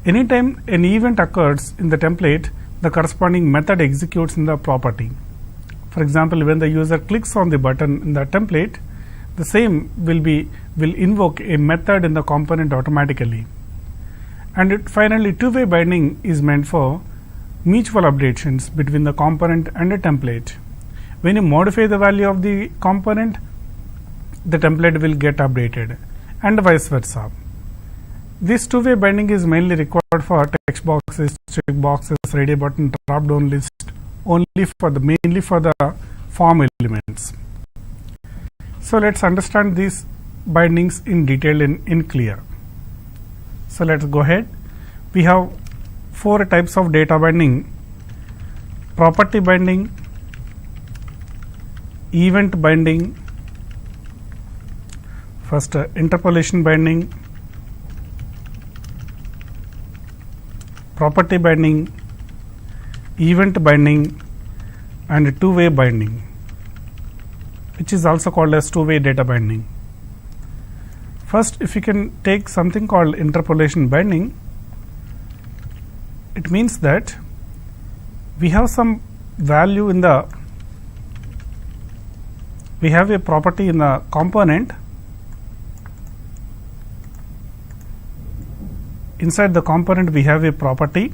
Anytime an event occurs in the template, the corresponding method executes in the property. For example, when the user clicks on the button in the template, the same will invoke a method in the component automatically. And finally, two-way binding is meant for mutual updations between the component and a template. When you modify the value of the component, the template will get updated, and vice versa. This two-way binding is mainly required for text boxes, check boxes, radio button, drop down list, mainly for the form elements. So let's understand these bindings in detail in clear. So let's go ahead. We have 4 types of data binding: property binding, event binding, first interpolation binding, property binding, event binding, and two-way binding, which is also called as two-way data binding. First, if you can take something called interpolation binding, it means that we have some value in the, we have a property in the component. Inside the component we have a property,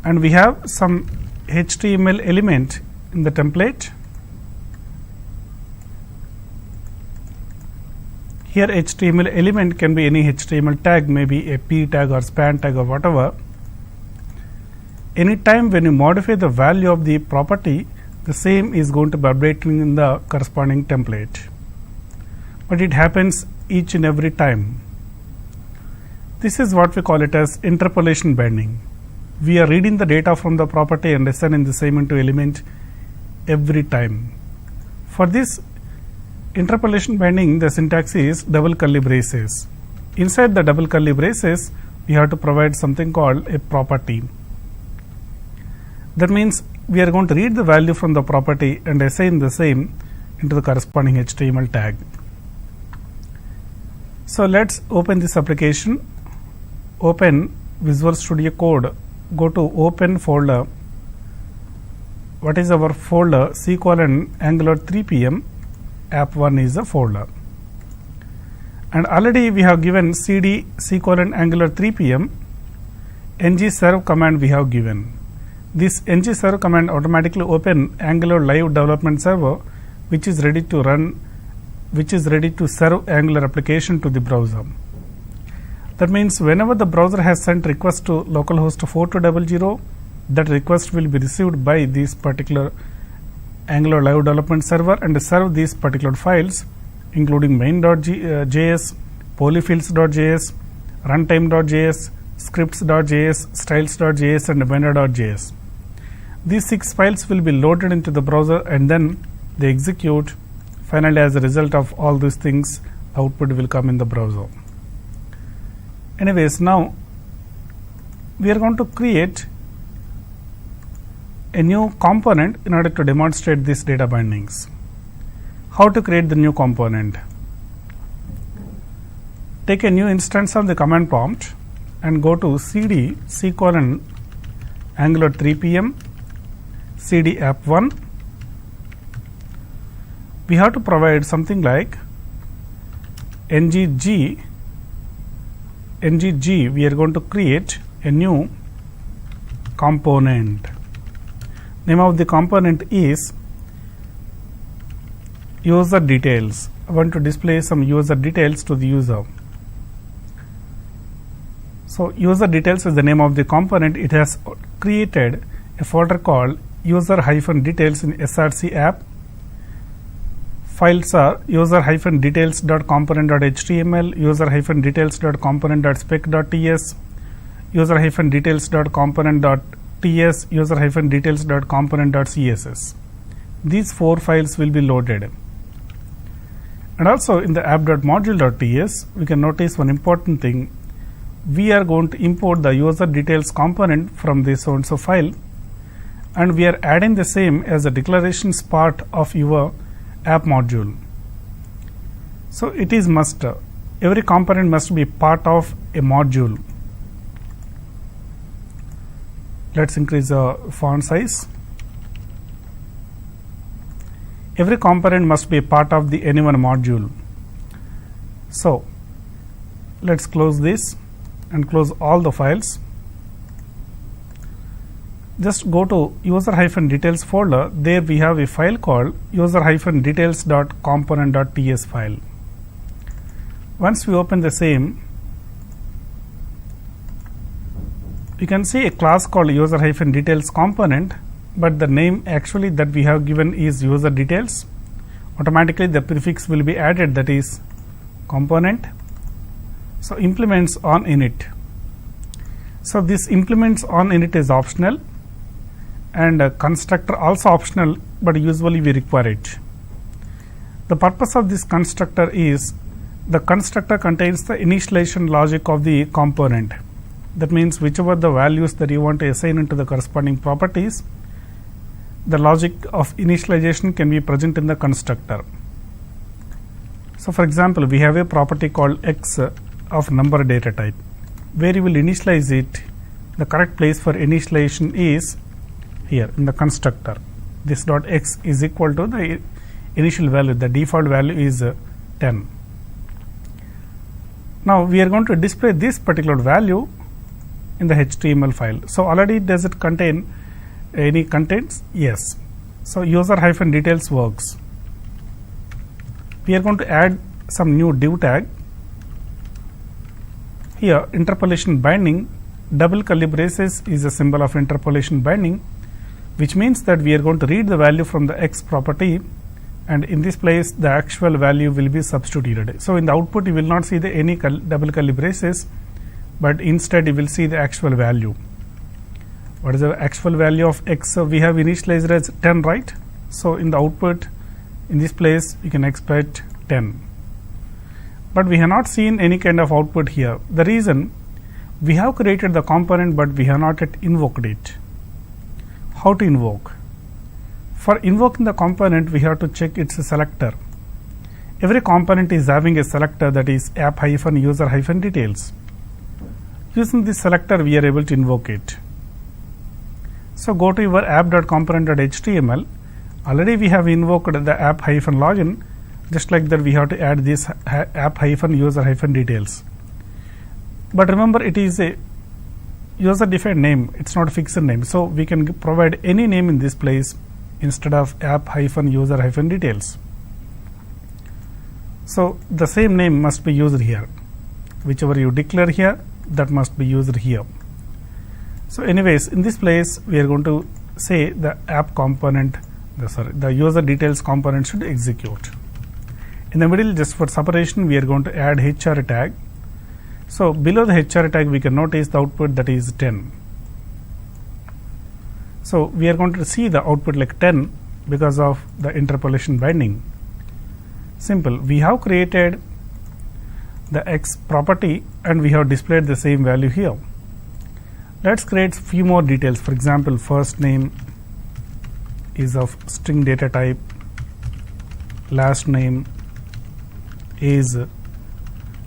and we have some HTML element in the template. Here HTML element can be any HTML tag, maybe a p tag or span tag or whatever. Anytime when you modify the value of the property, the same is going to be updating in the corresponding template, but it happens each and every time. This is what we call it as interpolation binding. We are reading the data from the property and assigning the same into element every time. For this interpolation binding, the syntax is double curly braces. Inside the double curly braces, we have to provide something called a property. That means we are going to read the value from the property and assign the same into the corresponding HTML tag. So let's open this application. Open Visual Studio Code. Go to Open folder. What is our folder? C:\Angular 3pm. App1 is a folder. And already we have given cd C:\Angular 3pm. ngserve command we have given. This ngserve command automatically open Angular live development server, which is ready to run, which is ready to serve Angular application to the browser. That means whenever the browser has sent request to localhost 4200, that request will be received by this particular Angular live development server and serve these particular files, including main.js, polyfills.js, runtime.js, scripts.js, styles.js, and vendor.js. These 6 files will be loaded into the browser and then they execute. Finally, as a result of all these things, output will come in the browser. Anyways, now we are going to create a new component in order to demonstrate these data bindings. How to create the new component? Take a new instance of the command prompt and go to cd C:\Angular 3pm cd app1. We have to provide something like ngg ngg, we are going to create a new component. Name of the component is user details. I want to display some user details to the user. So, user details is the name of the component. It has created a folder called user-details in src app. Files are user-details.component.html, user-details.component.spec.ts, user-details.component.ts, user-details.component.css. These 4 files will be loaded. And also in the app.module.ts, we can notice one important thing. We are going to import the user details component from this so-and-so file, and we are adding the same as the declarations part of your app module. So it is must. Every component must be part of a module. Let's increase the font size. Every component must be a part of the any one module. So let's close this and close all the files. Just go to user-details folder. There we have a file called user-details.component.ts file. Once we open the same, you can see a class called user-details component, but the name actually that we have given is user details. Automatically the prefix will be added, that is component. So implements on init. So this implements on init is optional, and constructor also optional, but usually we require it. The purpose of this constructor is the constructor contains the initialization logic of the component. That means whichever the values that you want to assign into the corresponding properties, the logic of initialization can be present in the constructor. So for example, we have a property called x of number data type. Where you will initialize it, the correct place for initialization is here in the constructor. This dot x is equal to the initial value, the default value is 10. Now we are going to display this particular value in the HTML file. So already does it contain any contents? Yes. So user-details works. We are going to add some new div tag. Here interpolation binding, double curly braces is a symbol of interpolation binding, which means that we are going to read the value from the x property, and in this place the actual value will be substituted. So in the output you will not see the any double curly braces, but instead you will see the actual value. What is the actual value of x? So we have initialized as 10, right? So in the output in this place you can expect 10. But we have not seen any kind of output here. The reason, we have created the component but we have not yet invoked it. How to invoke? For invoking the component, we have to check its selector. Every component is having a selector, that is app-user-details. Using this selector, we are able to invoke it. So go to your app.component.html. Already we have invoked the app-login. Just like that, we have to add this app-user-details. But remember, it is a user defined name, it's not a fixed name. So we can provide any name in this place instead of app-user-details. So the same name must be used here. Whichever you declare here, that must be used here. So anyways, in this place we are going to say the app component, the user details component should execute. In the middle, just for separation, we are going to add HR tag. So below the HR tag we can notice the output, that is 10. So we are going to see the output like 10 because of the interpolation binding. Simple. We have created the x property and we have displayed the same value here. Let's create few more details. For example, first name is of string data type, last name is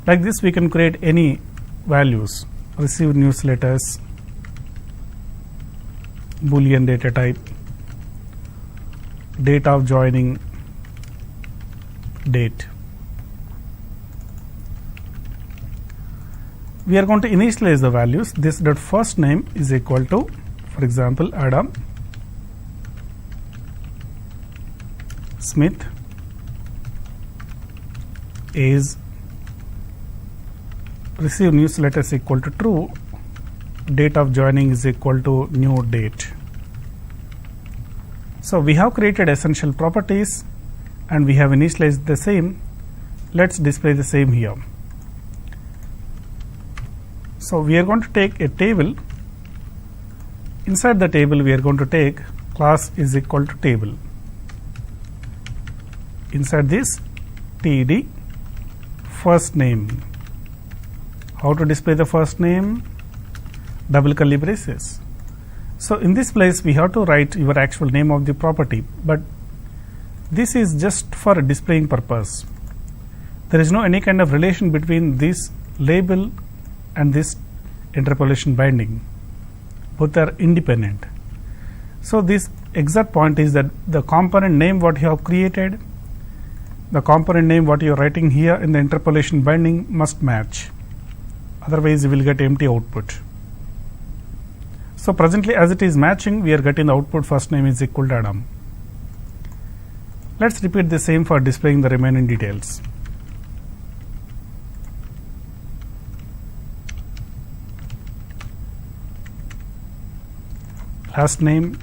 like this. We can create any values. Receive newsletters, Boolean data type, date of joining, date. we are going to initialize the values. This dot first name is equal to, for example, Adam Smith is receive newsletter is equal to true, date of joining is equal to new date. So we have created essential properties and we have initialized the same. Let's display the same here. So we are going to take a table. Inside the table we are going to take class is equal to table. Inside this TD first name. How to display the first name? Double curly braces. So in this place we have to write your actual name of the property, but this is just for a displaying purpose. There is no any kind of relation between this label and this interpolation binding. Both are independent. So this exact point is that the component name what you have created, the component name what you are writing here in the interpolation binding must match. Otherwise you will get empty output. So presently as it is matching, we are getting the output first name is equal to Adam. Let's repeat the same for displaying the remaining details. Last name,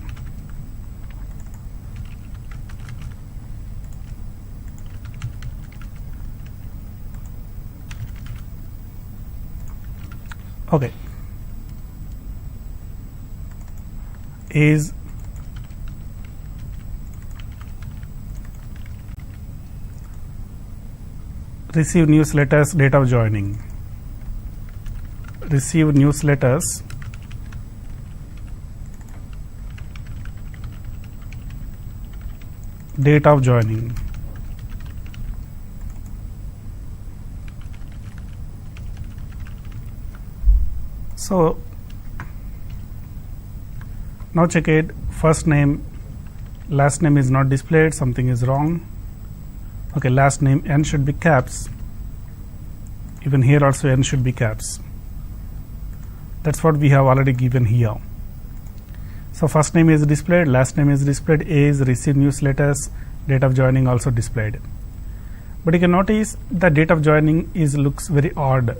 okay, is receive newsletters, date of joining. Receive newsletters, date of joining. So now check it. First name, last name is not displayed, something is wrong. Okay, last name N should be caps. Even here also N should be caps. That's what we have already given here. So first name is displayed, last name is displayed, A is received newsletters, date of joining also displayed. But you can notice the date of joining looks very odd.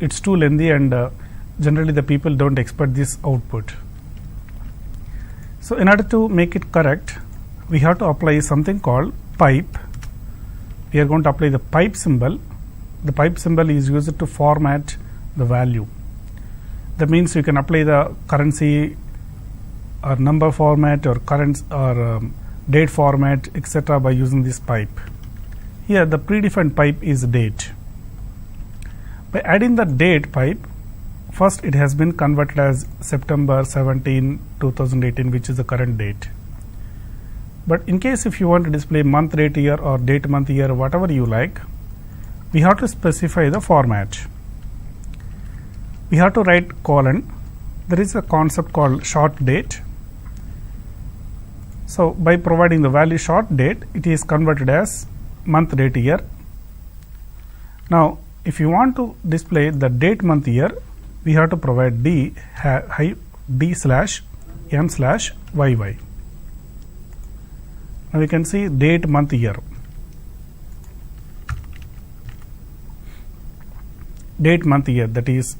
It's too lengthy and generally the people don't expect this output. So in order to make it correct, we have to apply something called pipe. We are going to apply the pipe symbol. The pipe symbol is used to format the value. That means you can apply the currency or number format or date format, etc. by using this pipe. Here the predefined pipe is date. By adding the date pipe, first it has been converted as September 17, 2018, which is the current date. But in case if you want to display month, date, year or date, month, year, whatever you like, we have to specify the format. We have to write colon. There is a concept called short date. So by providing the value short date, it is converted as month, date, year. Now if you want to display the date, month, year, we have to provide d slash m slash yy. Now we can see date, month, year. Date, month, year, that is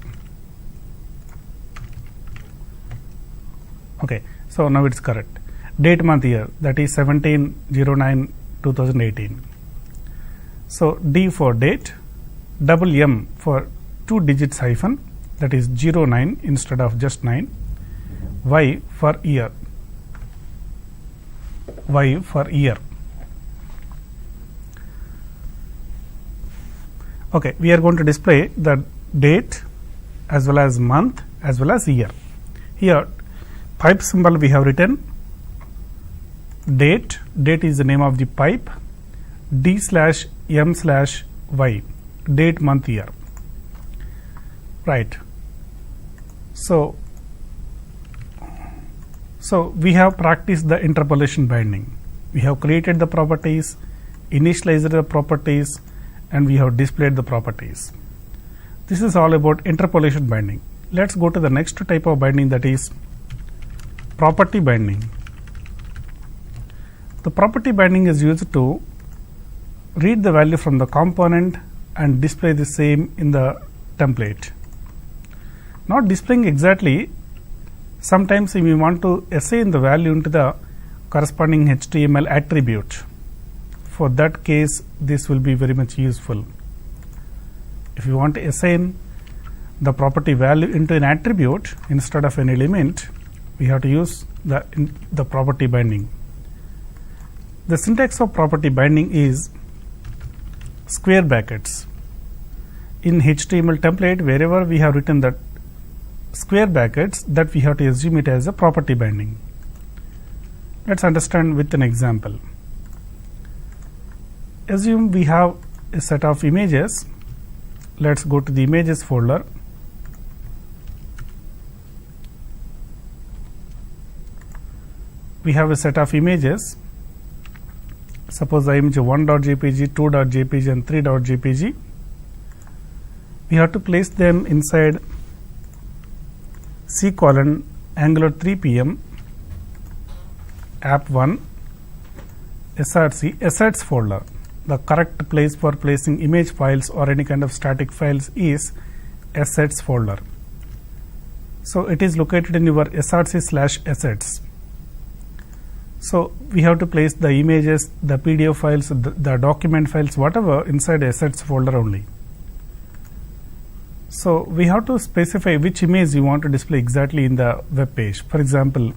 okay. So now it's correct. Date, month, year, that is 17/09/2018. So D for date, double M for 2 digits hyphen, that is 09 instead of just 9, Y for year. Y for year. Okay, we are going to display the date as well as month as well as year. Here pipe symbol we have written date. Date is the name of the pipe. D slash M slash Y, date, month, year. Right. So we have practiced the interpolation binding. We have created the properties, initialized the properties, and we have displayed the properties. This is all about interpolation binding. Let's go to the next type of binding, that is property binding. The property binding is used to read the value from the component and display the same in the template. Not displaying exactly, sometimes we want to assign the value into the corresponding HTML attribute. For that case, this will be very much useful. If you want to assign the property value into an attribute instead of an element, we have to use the property binding. The syntax of property binding is square brackets. In HTML template, wherever we have written that square brackets, that we have to assume it as a property binding. Let's understand with an example. Assume we have a set of images. Let's go to the images folder. We have a set of images. Suppose the image 1.jpg, 2.jpg and 3.jpg. We have to place them inside C: Angular 3 PM app1 src assets folder. The correct place for placing image files or any kind of static files is assets folder. So it is located in your src/assets. So we have to place the images, the PDF files, the document files, whatever inside assets folder only. So we have to specify which image you want to display exactly in the web page. For example,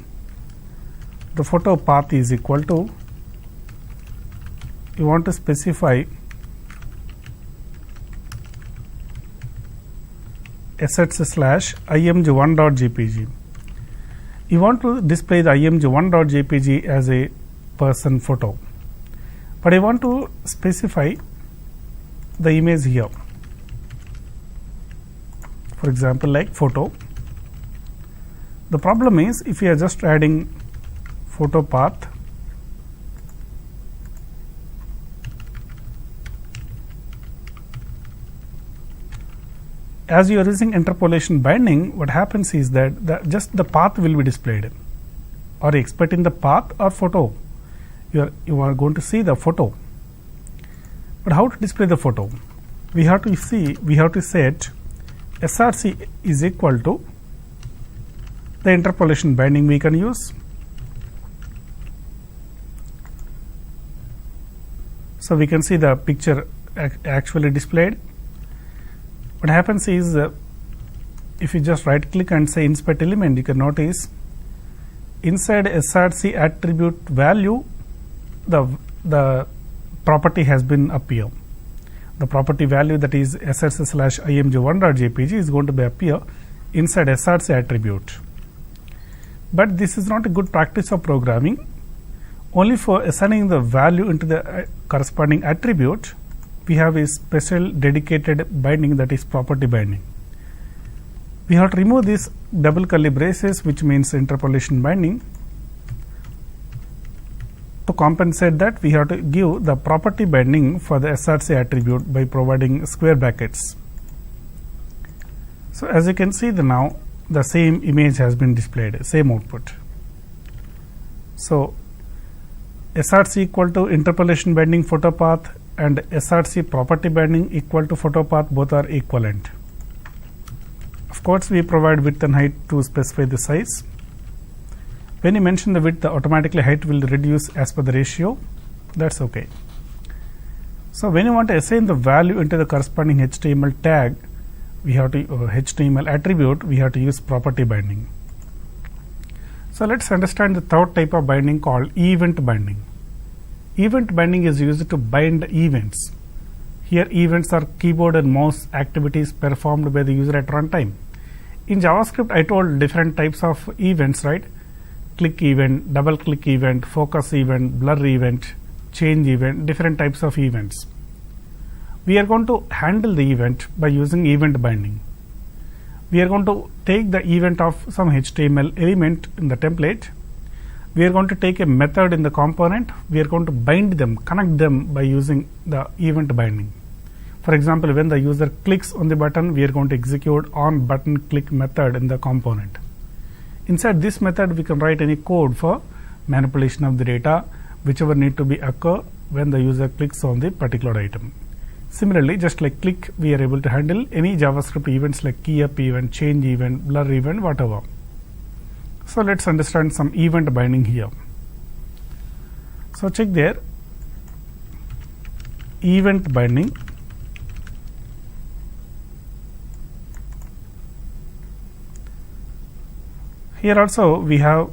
the photo path is equal to, you want to specify assets/img1.jpg. You want to display the img1.jpg as a person photo, but I want to specify the image here. For example, like photo. The problem is, if you are just adding photo path, as you are using interpolation binding, what happens is that just the path will be displayed. Are you expecting the path or photo? You are going to see the photo. But how to display the photo? We have to set src is equal to the interpolation binding we can use. So we can see the picture actually displayed. What happens is, if you just right click and say inspect element, you can notice inside src attribute value, the property has been appear. The property value, that is src/img1.jpg, is going to be appear inside src attribute. But this is not a good practice of programming. Only for assigning the value into the corresponding attribute, we have a special dedicated binding, that is property binding. We have to remove this double curly braces, which means interpolation binding. To compensate that, we have to give the property binding for the src attribute by providing square brackets. So as you can see, now the same image has been displayed, same output. So src equal to interpolation binding photo path and src property binding equal to photo path, both are equivalent. Of course, we provide width and height to specify the size. When you mention the width, automatically height will reduce as per the ratio. That's okay. So when you want to assign the value into the corresponding HTML tag, we have to HTML attribute, we have to use property binding. So let's understand the third type of binding called event binding. Event binding is used to bind events. Here events are keyboard and mouse activities performed by the user at runtime. In JavaScript, I told different types of events, right? Click event, double click event, focus event, blur event, change event, different types of events. We are going to handle the event by using event binding. We are going to take the event of some HTML element in the template. We are going to take a method in the component. We are going to bind them, connect them by using the event binding. For example, when the user clicks on the button, we are going to execute on button click method in the component. Inside this method, we can write any code for manipulation of the data, whichever need to be occur when the user clicks on the particular item. Similarly, just like click, we are able to handle any JavaScript events like key up event, change event, blur event, whatever. So let's understand some event binding here. So check there, event binding. Here also we have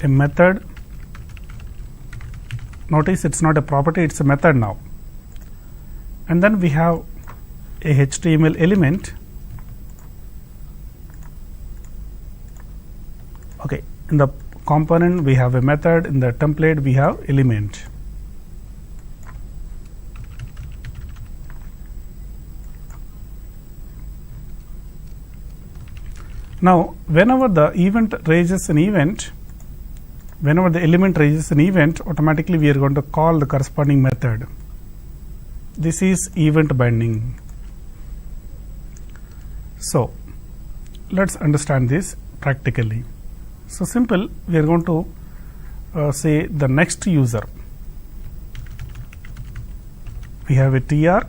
a method. Notice it's not a property, it's a method now. And then we have a HTML element. Okay, in the component we have a method, in the template we have element. Now, whenever the event raises an event, whenever the element raises an event, automatically we are going to call the corresponding method. This is event binding. So, let's understand this practically. So simple, we are going to say the next user. We have a tr.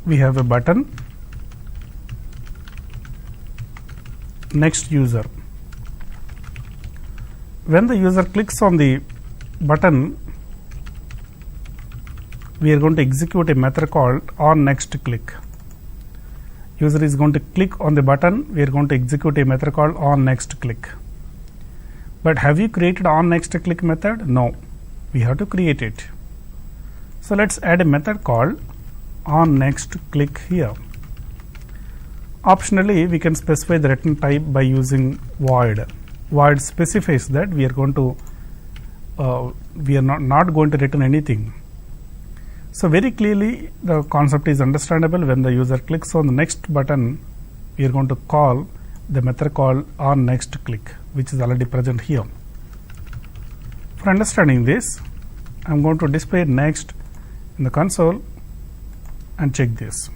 We have a button, next user. When the user clicks on the button, we are going to execute a method called on next click. User is going to click on the button, we are going to execute a method called on next click. But have you created on next click method? No, we have to create it. So let's add a method called on next click here. Optionally, we can specify the return type by using void. Void specifies that we are going to we are not going to return anything. So very clearly the concept is understandable. When the user clicks on the next button, we are going to call the method called on next click, which is already present here. For understanding this, I am going to display next in the console and check this.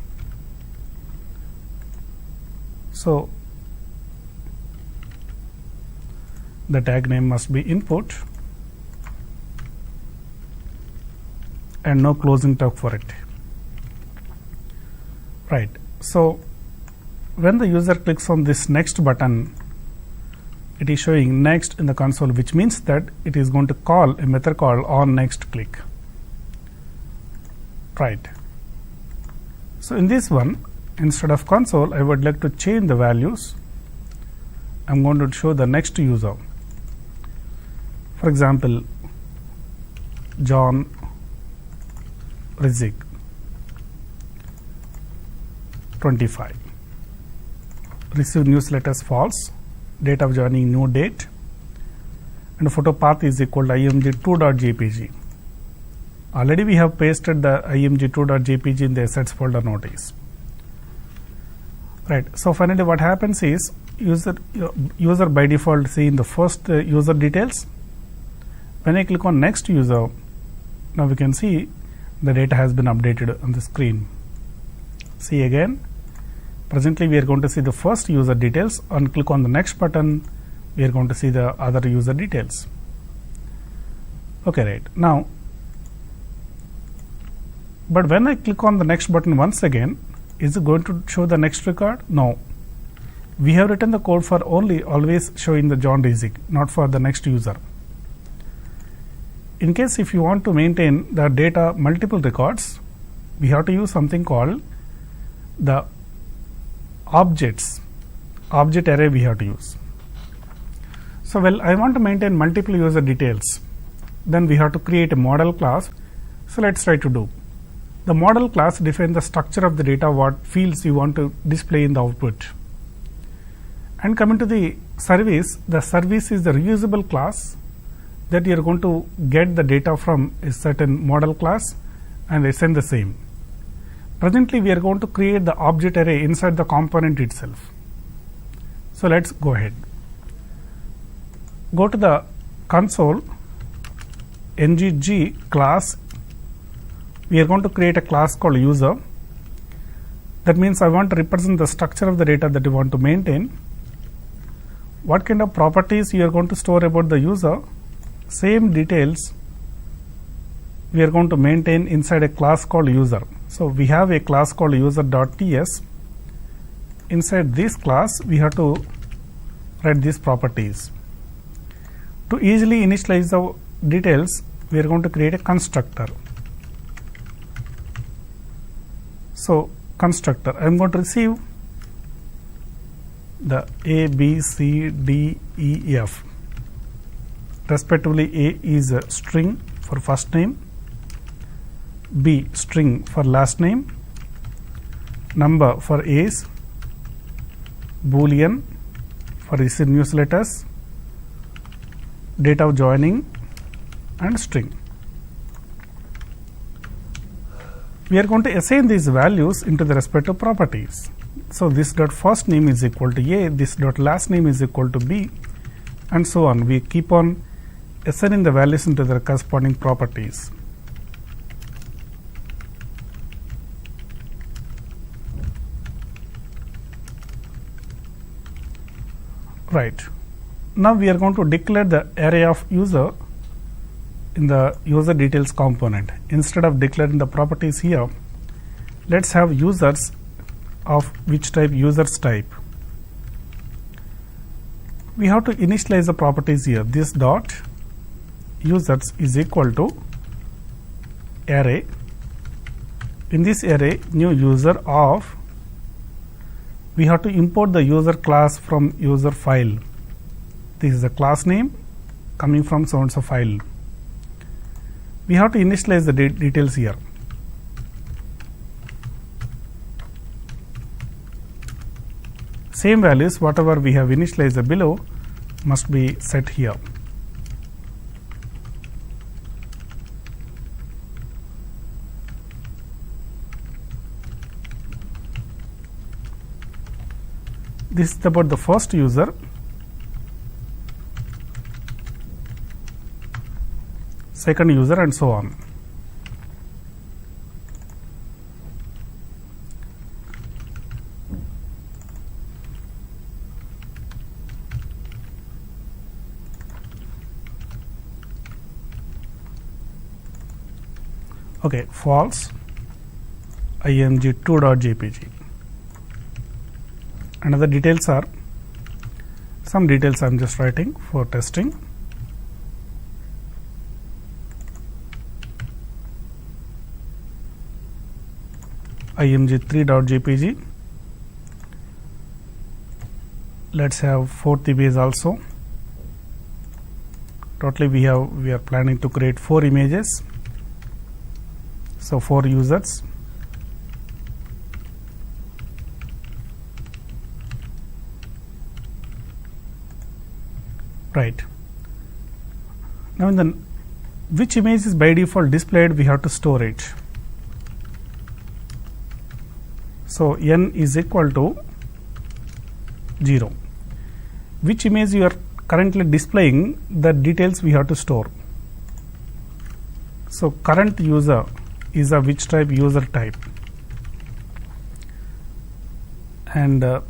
So the tag name must be input and no closing tag for it. Right. So when the user clicks on this next button, it is showing next in the console, which means that it is going to call a method called on next click. Right. So in this one, instead of console, I would like to change the values. I am going to show the next user. For example, John Rizik, 25. Receive newsletters false. Date of joining new date. And photo path is equal to img2.jpg. Already we have pasted the img2.jpg in the assets folder notice. Right. So finally, what happens is user by default see in the first user details. When I click on next user, now we can see the data has been updated on the screen. See again. Presently, we are going to see the first user details. And click on the next button, we are going to see the other user details. Okay, right. Now, but when I click on the next button once again, is it going to show the next record? No. We have written the code for only always showing the John Rizik, not for the next user. In case if you want to maintain the data multiple records, we have to use something called the object array we have to use. So, well, I want to maintain multiple user details, then we have to create a model class. So let's try to do. The model class defines the structure of the data, what fields you want to display in the output. And coming to the service is the reusable class that you are going to get the data from a certain model class and assign the same. Presently we are going to create the object array inside the component itself. So let's go ahead. Go to the console, ngg class. We are going to create a class called user. That means I want to represent the structure of the data that you want to maintain. What kind of properties you are going to store about the user? Same details we are going to maintain inside a class called user. So we have a class called user.ts. Inside this class we have to write these properties. To easily initialize the details, we are going to create a constructor. So constructor, I am going to receive the A, B, C, D, E, F. Respectively, A is a string for first name, B string for last name, number for A's, Boolean for receive newsletters, date of joining, and string. We are going to assign these values into the respective properties. So this dot first name is equal to A, this dot last name is equal to B, and so on. We keep on assigning the values into their corresponding properties. Right. Now we are going to declare the array of user in the user details component. Instead of declaring the properties here, let's have users of which type? Users type. We have to initialize the properties here. This dot users is equal to array. In this array, new user of, we have to import the user class from user file. This is the class name coming from so and so file. We have to initialize the details here. Same values, whatever we have initialized below, must be set here. This is about the first user. Second user, and so on. Okay, false img2.jpg. Another details are, some details I am just writing for testing. img3.jpg. Let's have fourth image also. Totally we are planning to create 4 images. So 4 users. Right. Now in the which image is by default displayed, we have to store it. So n is equal to 0. Which image you are currently displaying, the details we have to store. So current user is a which type? User type. And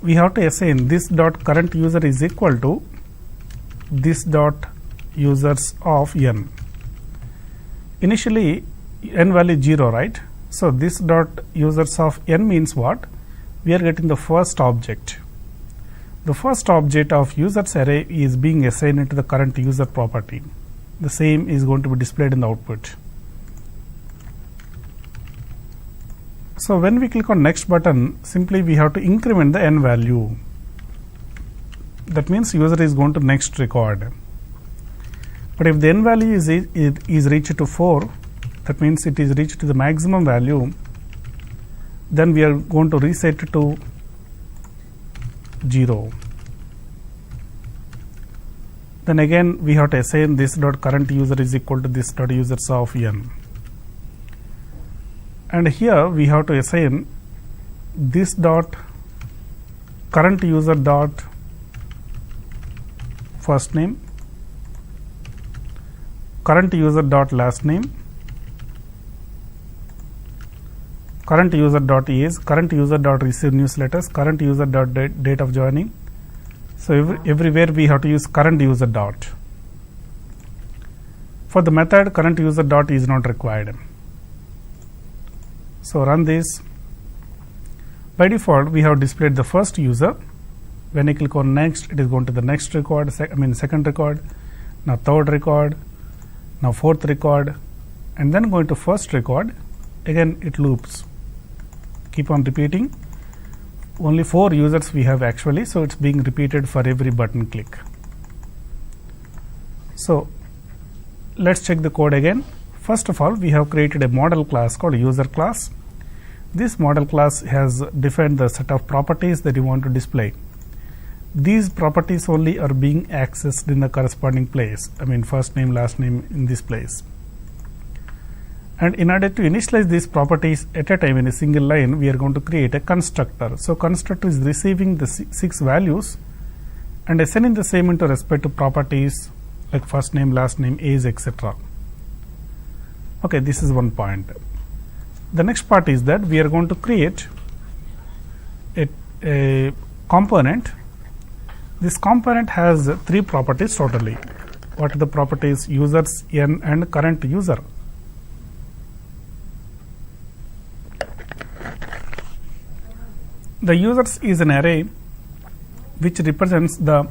we have to assign this dot current user is equal to this dot users of n. Initially n value 0, right? So this dot users of n means what? We are getting the first object. The first object of users array is being assigned into the current user property. The same is going to be displayed in the output. So when we click on next button, simply we have to increment the n value. That means user is going to next record. But if the n value is reached to 4, that means it is reached to the maximum value, then we are going to reset it to 0. Then again we have to assign this dot current user is equal to this dot users of n. and here we have to assign this dot current user dot first name, current user dot last name, current user dot age, current user dot receive newsletters, current user dot date of joining. So everywhere we have to use current user dot. For the method, current user dot is not required. So run this. By default, we have displayed the first user. When I click on next, it is going to the next record, second record, now third record, now fourth record, and then going to first record. Again it loops, keep on repeating. Only 4 users we have actually, so it's being repeated for every button click. So let's check the code again. First of all, we have created a model class called user class. This model class has defined the set of properties that you want to display. These properties only are being accessed in the corresponding place, first name, last name in this place. And in order to initialize these properties at a time in a single line, we are going to create a constructor. So constructor is receiving the 6 values and assigning the same into respect to properties like first name, last name, age, etc. Okay, this is one point. The next part is that we are going to create a component. This component has 3 properties totally. What are the properties? Users, n, and current user. The users is an array which represents the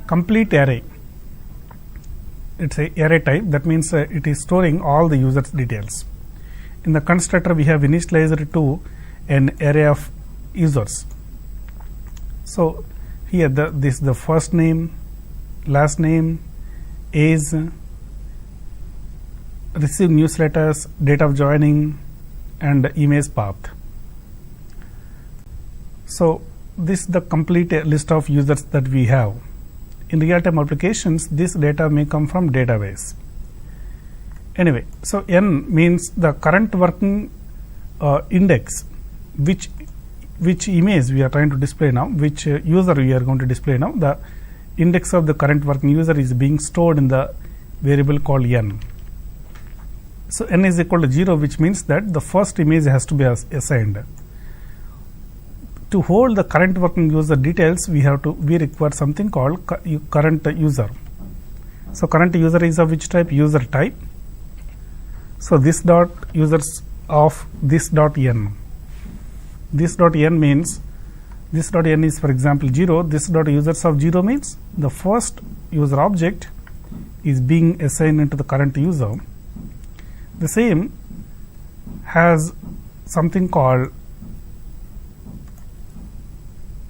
complete array. It's a array type, that means it is storing all the users details. In the constructor, we have initialized it to an array of users. So here this is the first name, last name, age, receive newsletters, date of joining, and image path. So this is the complete list of users that we have. In real-time applications, this data may come from database. Anyway, so n means the current working index, which image we are trying to display now, which user we are going to display now. The index of the current working user is being stored in the variable called n. So n is equal to 0, which means that the first image has to be assigned. To hold the current working user details, we require something called current user. So current user is of which type? User type. So this dot users of this dot n. This dot n means this dot n is, for example, 0. This dot users of 0 means the first user object is being assigned into the current user. The same has something called,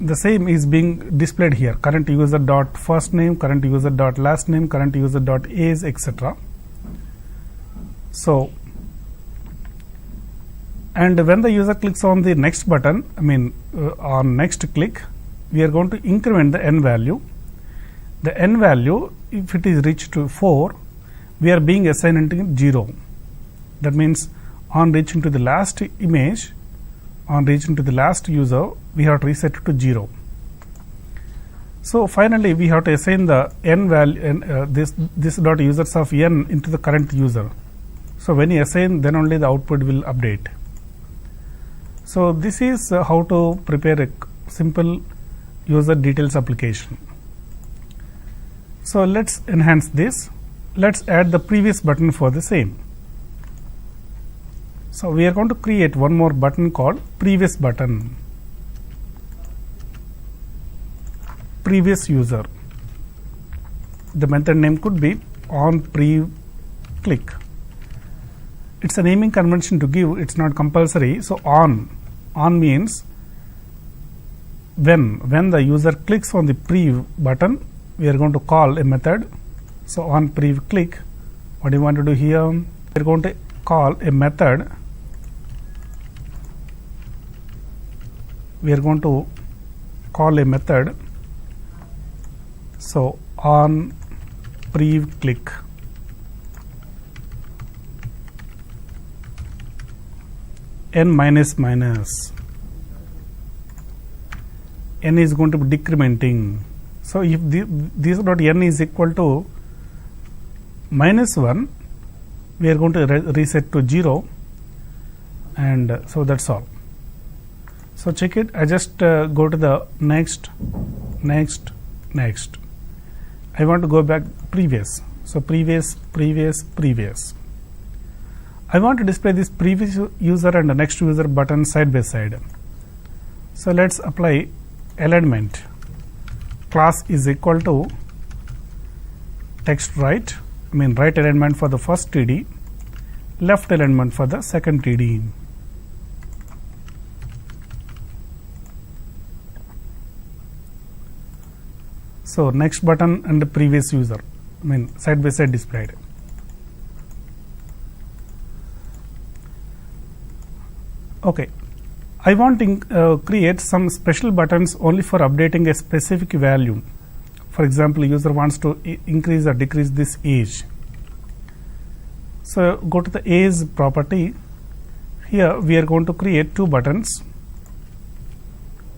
the same is being displayed here, current user dot first name, current user dot last name, current user dot age, etc. So, and when the user clicks on the next button, on next click, we are going to increment the n value. The n value, if it is reached to 4, we are being assigned into 0. That means on reaching to the last image, on reaching to the last user, we have to reset it to 0. So finally, we have to assign the n value, this dot users of n into the current user. So when you assign, then only the output will update. So this is how to prepare a simple user details application. So let's enhance this. Let's add the previous button for the same. So we are going to create one more button called previous button. Previous user. The method name could be on pre click. It's a naming convention to give, it's not compulsory. So on means when the user clicks on the prev button, we are going to call a method. So on prev click, what do you want to do here? We are going to call a method. We are going to call a method. So on prev click. n minus minus, n is going to be decrementing. So, if this dot n is equal to minus 1, we are going to reset to 0, and so that is all. So, check it. I just go to the next. I want to go back previous. So, previous. I want to display this previous user and the next user button side by side. So, let us apply alignment. Class is equal to text right, right alignment for the first TD, left alignment for the second TD. So, next button and the previous user, side by side displayed. Okay. I want to create some special buttons only for updating a specific value. For example, user wants to increase or decrease this age. So, go to the age property. Here we are going to create two buttons,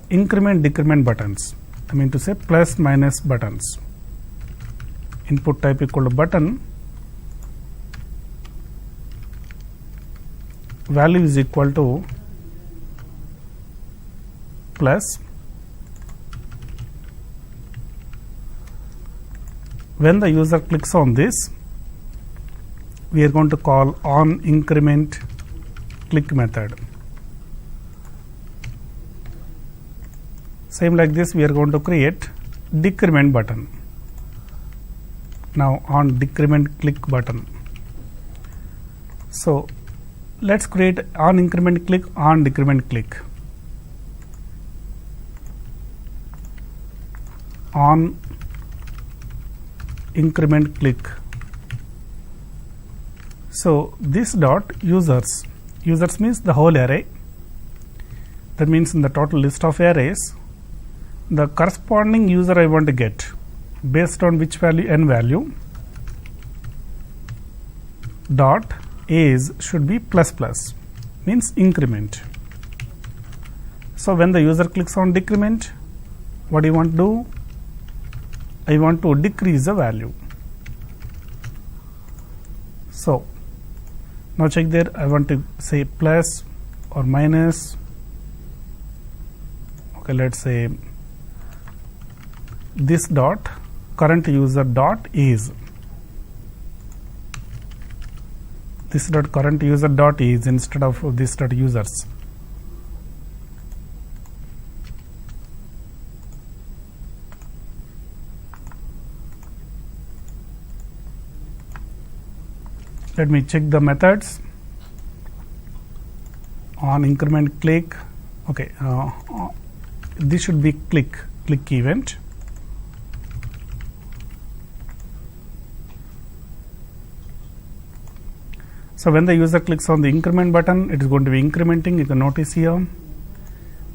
increment decrement buttons. I mean to say plus minus buttons. Input type equal to button, value is equal to plus. When the user clicks on this, we are going to call on increment click method. Same like this, we are going to create decrement button. Now on decrement click button. So let's create on increment click, on decrement click. On increment click. So this dot users means the whole array. That means in the total list of arrays, the corresponding user I want to get based on which value, n value, dot age should be plus plus, means increment. So when the user clicks on decrement, what do you want to do? I want to decrease the value. So now check there, I want to say plus or minus. Okay, let's say this dot current user dot is. This dot current user dot is instead of this dot users. Let me check the methods. On increment click, okay, this should be click event. So when the user clicks on the increment button, it is going to be incrementing, you can notice here,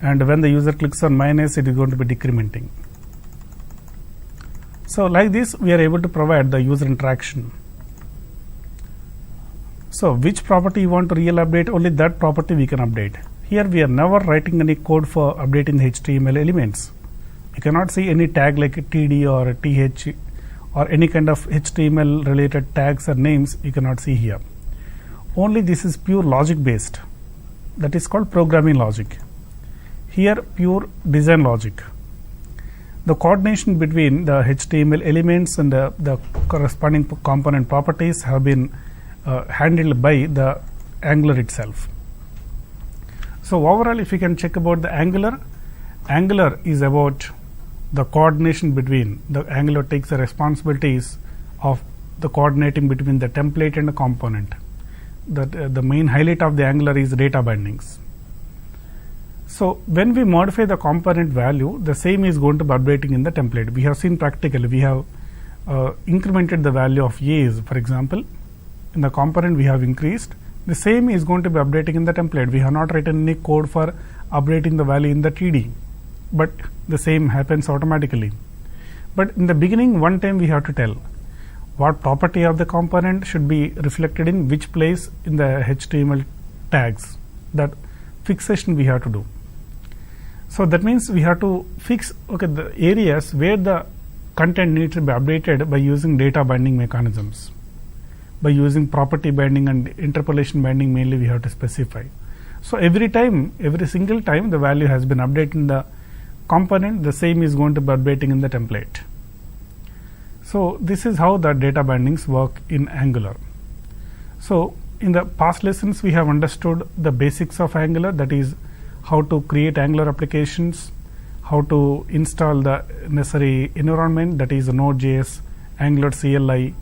and when the user clicks on minus, it is going to be decrementing. So like this, we are able to provide the user interaction. So which property you want to real update, only that property we can update. Here we are never writing any code for updating the HTML elements. You cannot see any tag like TD or TH or any kind of HTML related tags or names, you cannot see here. Only this is pure logic based, that is called programming logic. Here pure design logic. The coordination between the HTML elements and the corresponding component properties have been handled by the Angular itself. So overall, if you can check about the Angular is about the coordination between, the Angular takes the responsibilities of the coordinating between the template and the component. The main highlight of the Angular is data bindings. So when we modify the component value, the same is going to be updating in the template. We have seen practically, we have incremented the value of age, for example. In the component we have increased, the same is going to be updating in the template. We have not written any code for updating the value in the TD, but the same happens automatically. But in the beginning, one time we have to tell what property of the component should be reflected in which place in the HTML tags. That fixation we have to do. So that means we have to fix the areas where the content needs to be updated by using data binding mechanisms. By using property binding and interpolation binding mainly we have to specify. So every single time the value has been updated in the component, the same is going to be updating in the template. So this is how the data bindings work in Angular. So in the past lessons we have understood the basics of Angular, that is how to create Angular applications, how to install the necessary environment, that is Node.js, Angular CLI,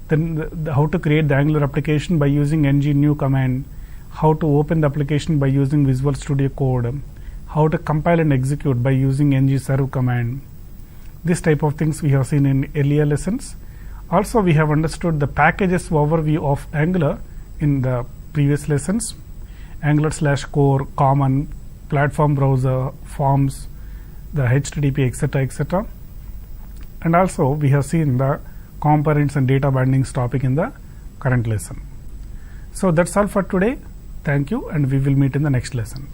then how to create the Angular application by using ng-new command, how to open the application by using Visual Studio Code, how to compile and execute by using ng-serve command. This type of things we have seen in earlier lessons. Also we have understood the packages overview of Angular in the previous lessons, Angular/core, common, platform browser, forms, the HTTP, etc. And also we have seen the components and data bindings topic in the current lesson. So that's all for today. Thank you, and we will meet in the next lesson.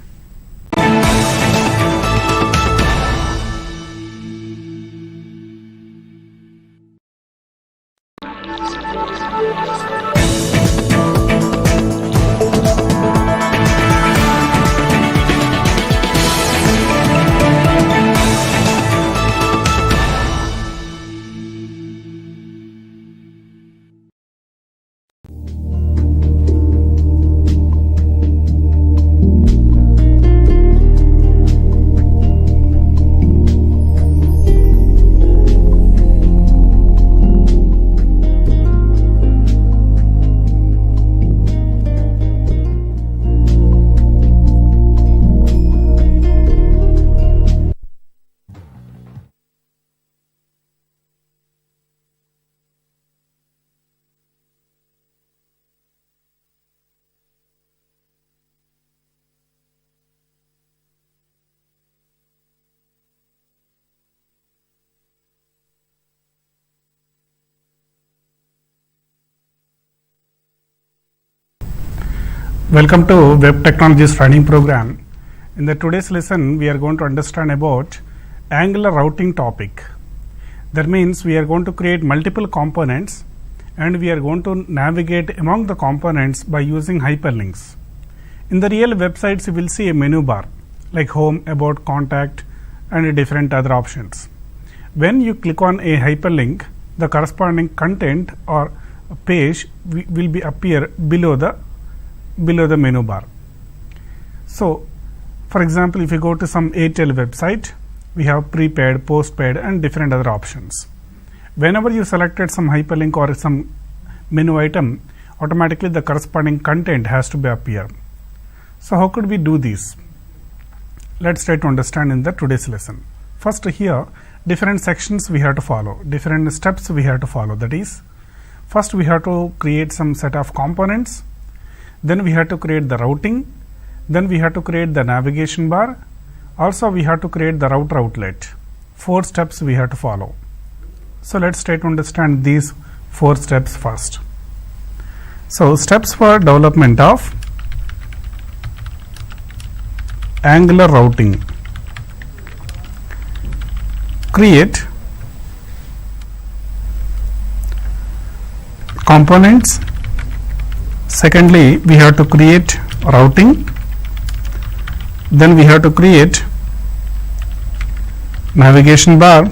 Welcome to Web Technologies Training Program. In the today's lesson, we are going to understand about Angular routing topic. That means we are going to create multiple components and we are going to navigate among the components by using hyperlinks. In the real websites, you will see a menu bar like home, about, contact, and different other options. When you click on a hyperlink, the corresponding content or page will be appear below the menu bar. So for example, if you go to some Airtel website, we have prepaid, postpaid, and different other options. Whenever you selected some hyperlink or some menu item, automatically the corresponding content has to be appear. So how could we do this? Let's try to understand in the today's lesson. First, here different sections we have to follow, different steps we have to follow. That is, first we have to create some set of components, then we have to create the routing, then we have to create the navigation bar, also we have to create the router outlet. 4 steps we have to follow. So let's try to understand these 4 steps first. So steps for development of Angular routing. Create components. Secondly, we have to create routing. Then we have to create navigation bar.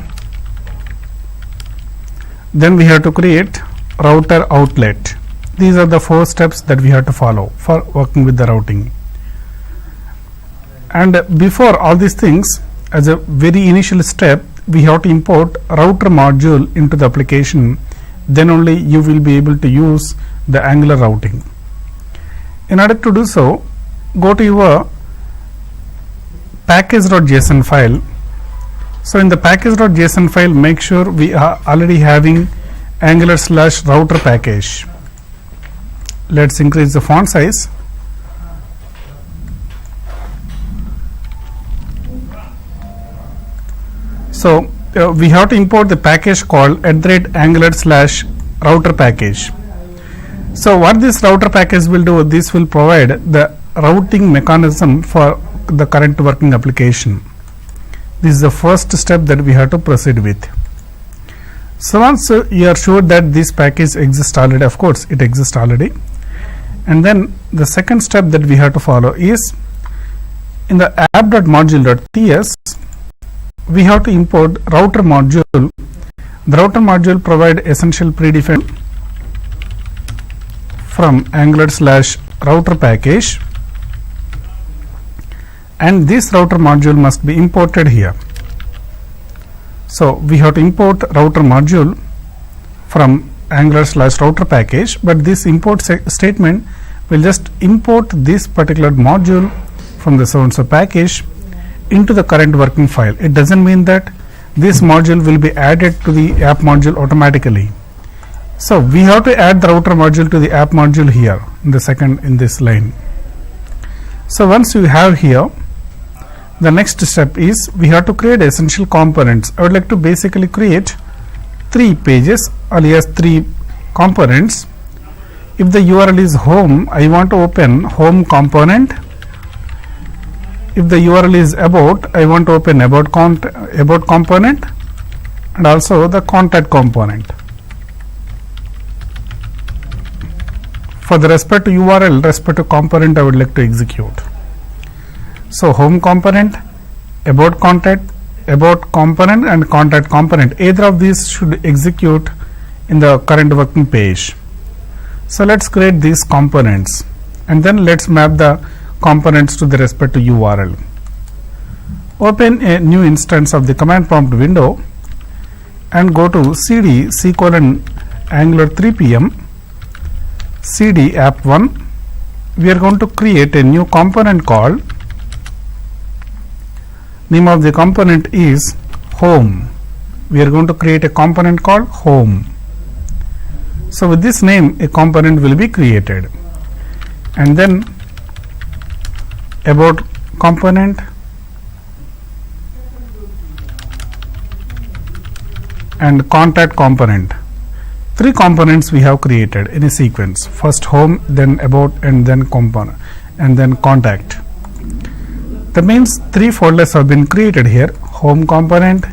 Then we have to create router outlet. These are the 4 steps that we have to follow for working with the routing. And before all these things, as a very initial step, we have to import router module into the application. Then only you will be able to use the Angular routing. In order to do so, go to your package.json file. So in the package.json file, make sure we are already having Angular/router package. Let's increase the font size. So we have to import the package called @Angular/router package. So what this router package will do, this will provide the routing mechanism for the current working application. This is the first step that we have to proceed with. So once you are sure that this package exists already, of course it exists already, and then the second step that we have to follow is in the app.module.ts we have to import router module. The router module provide essential predefined from Angular/router package, and this router module must be imported here. So we have to import router module from Angular/router package, but this import statement will just import this particular module from the so-and-so package into the current working file. It doesn't mean that this module will be added to the app module automatically. So we have to add the router module to the app module here in this line. So once you have here, the next step is we have to create essential components. I would like to basically create 3 pages alias 3 components. If the URL is home, I want to open home component. If the URL is about, I want to open about component, and also the contact component. For the respect to URL, respect to component, I would like to execute. So home component, about contact, about component, and contact component, either of these should execute in the current working page. So let's create these components, and then let's map the components to the respect to URL. Open a new instance of the command prompt window and go to cd Angular 3pm cd app1. We are going to create a new component called, name of the component is home. We are going to create a component called home. So with this name a component will be created, and then about component, and contact component. 3 components we have created in a sequence. First home, then about, and then component, and then contact. That means 3 folders have been created here: home component,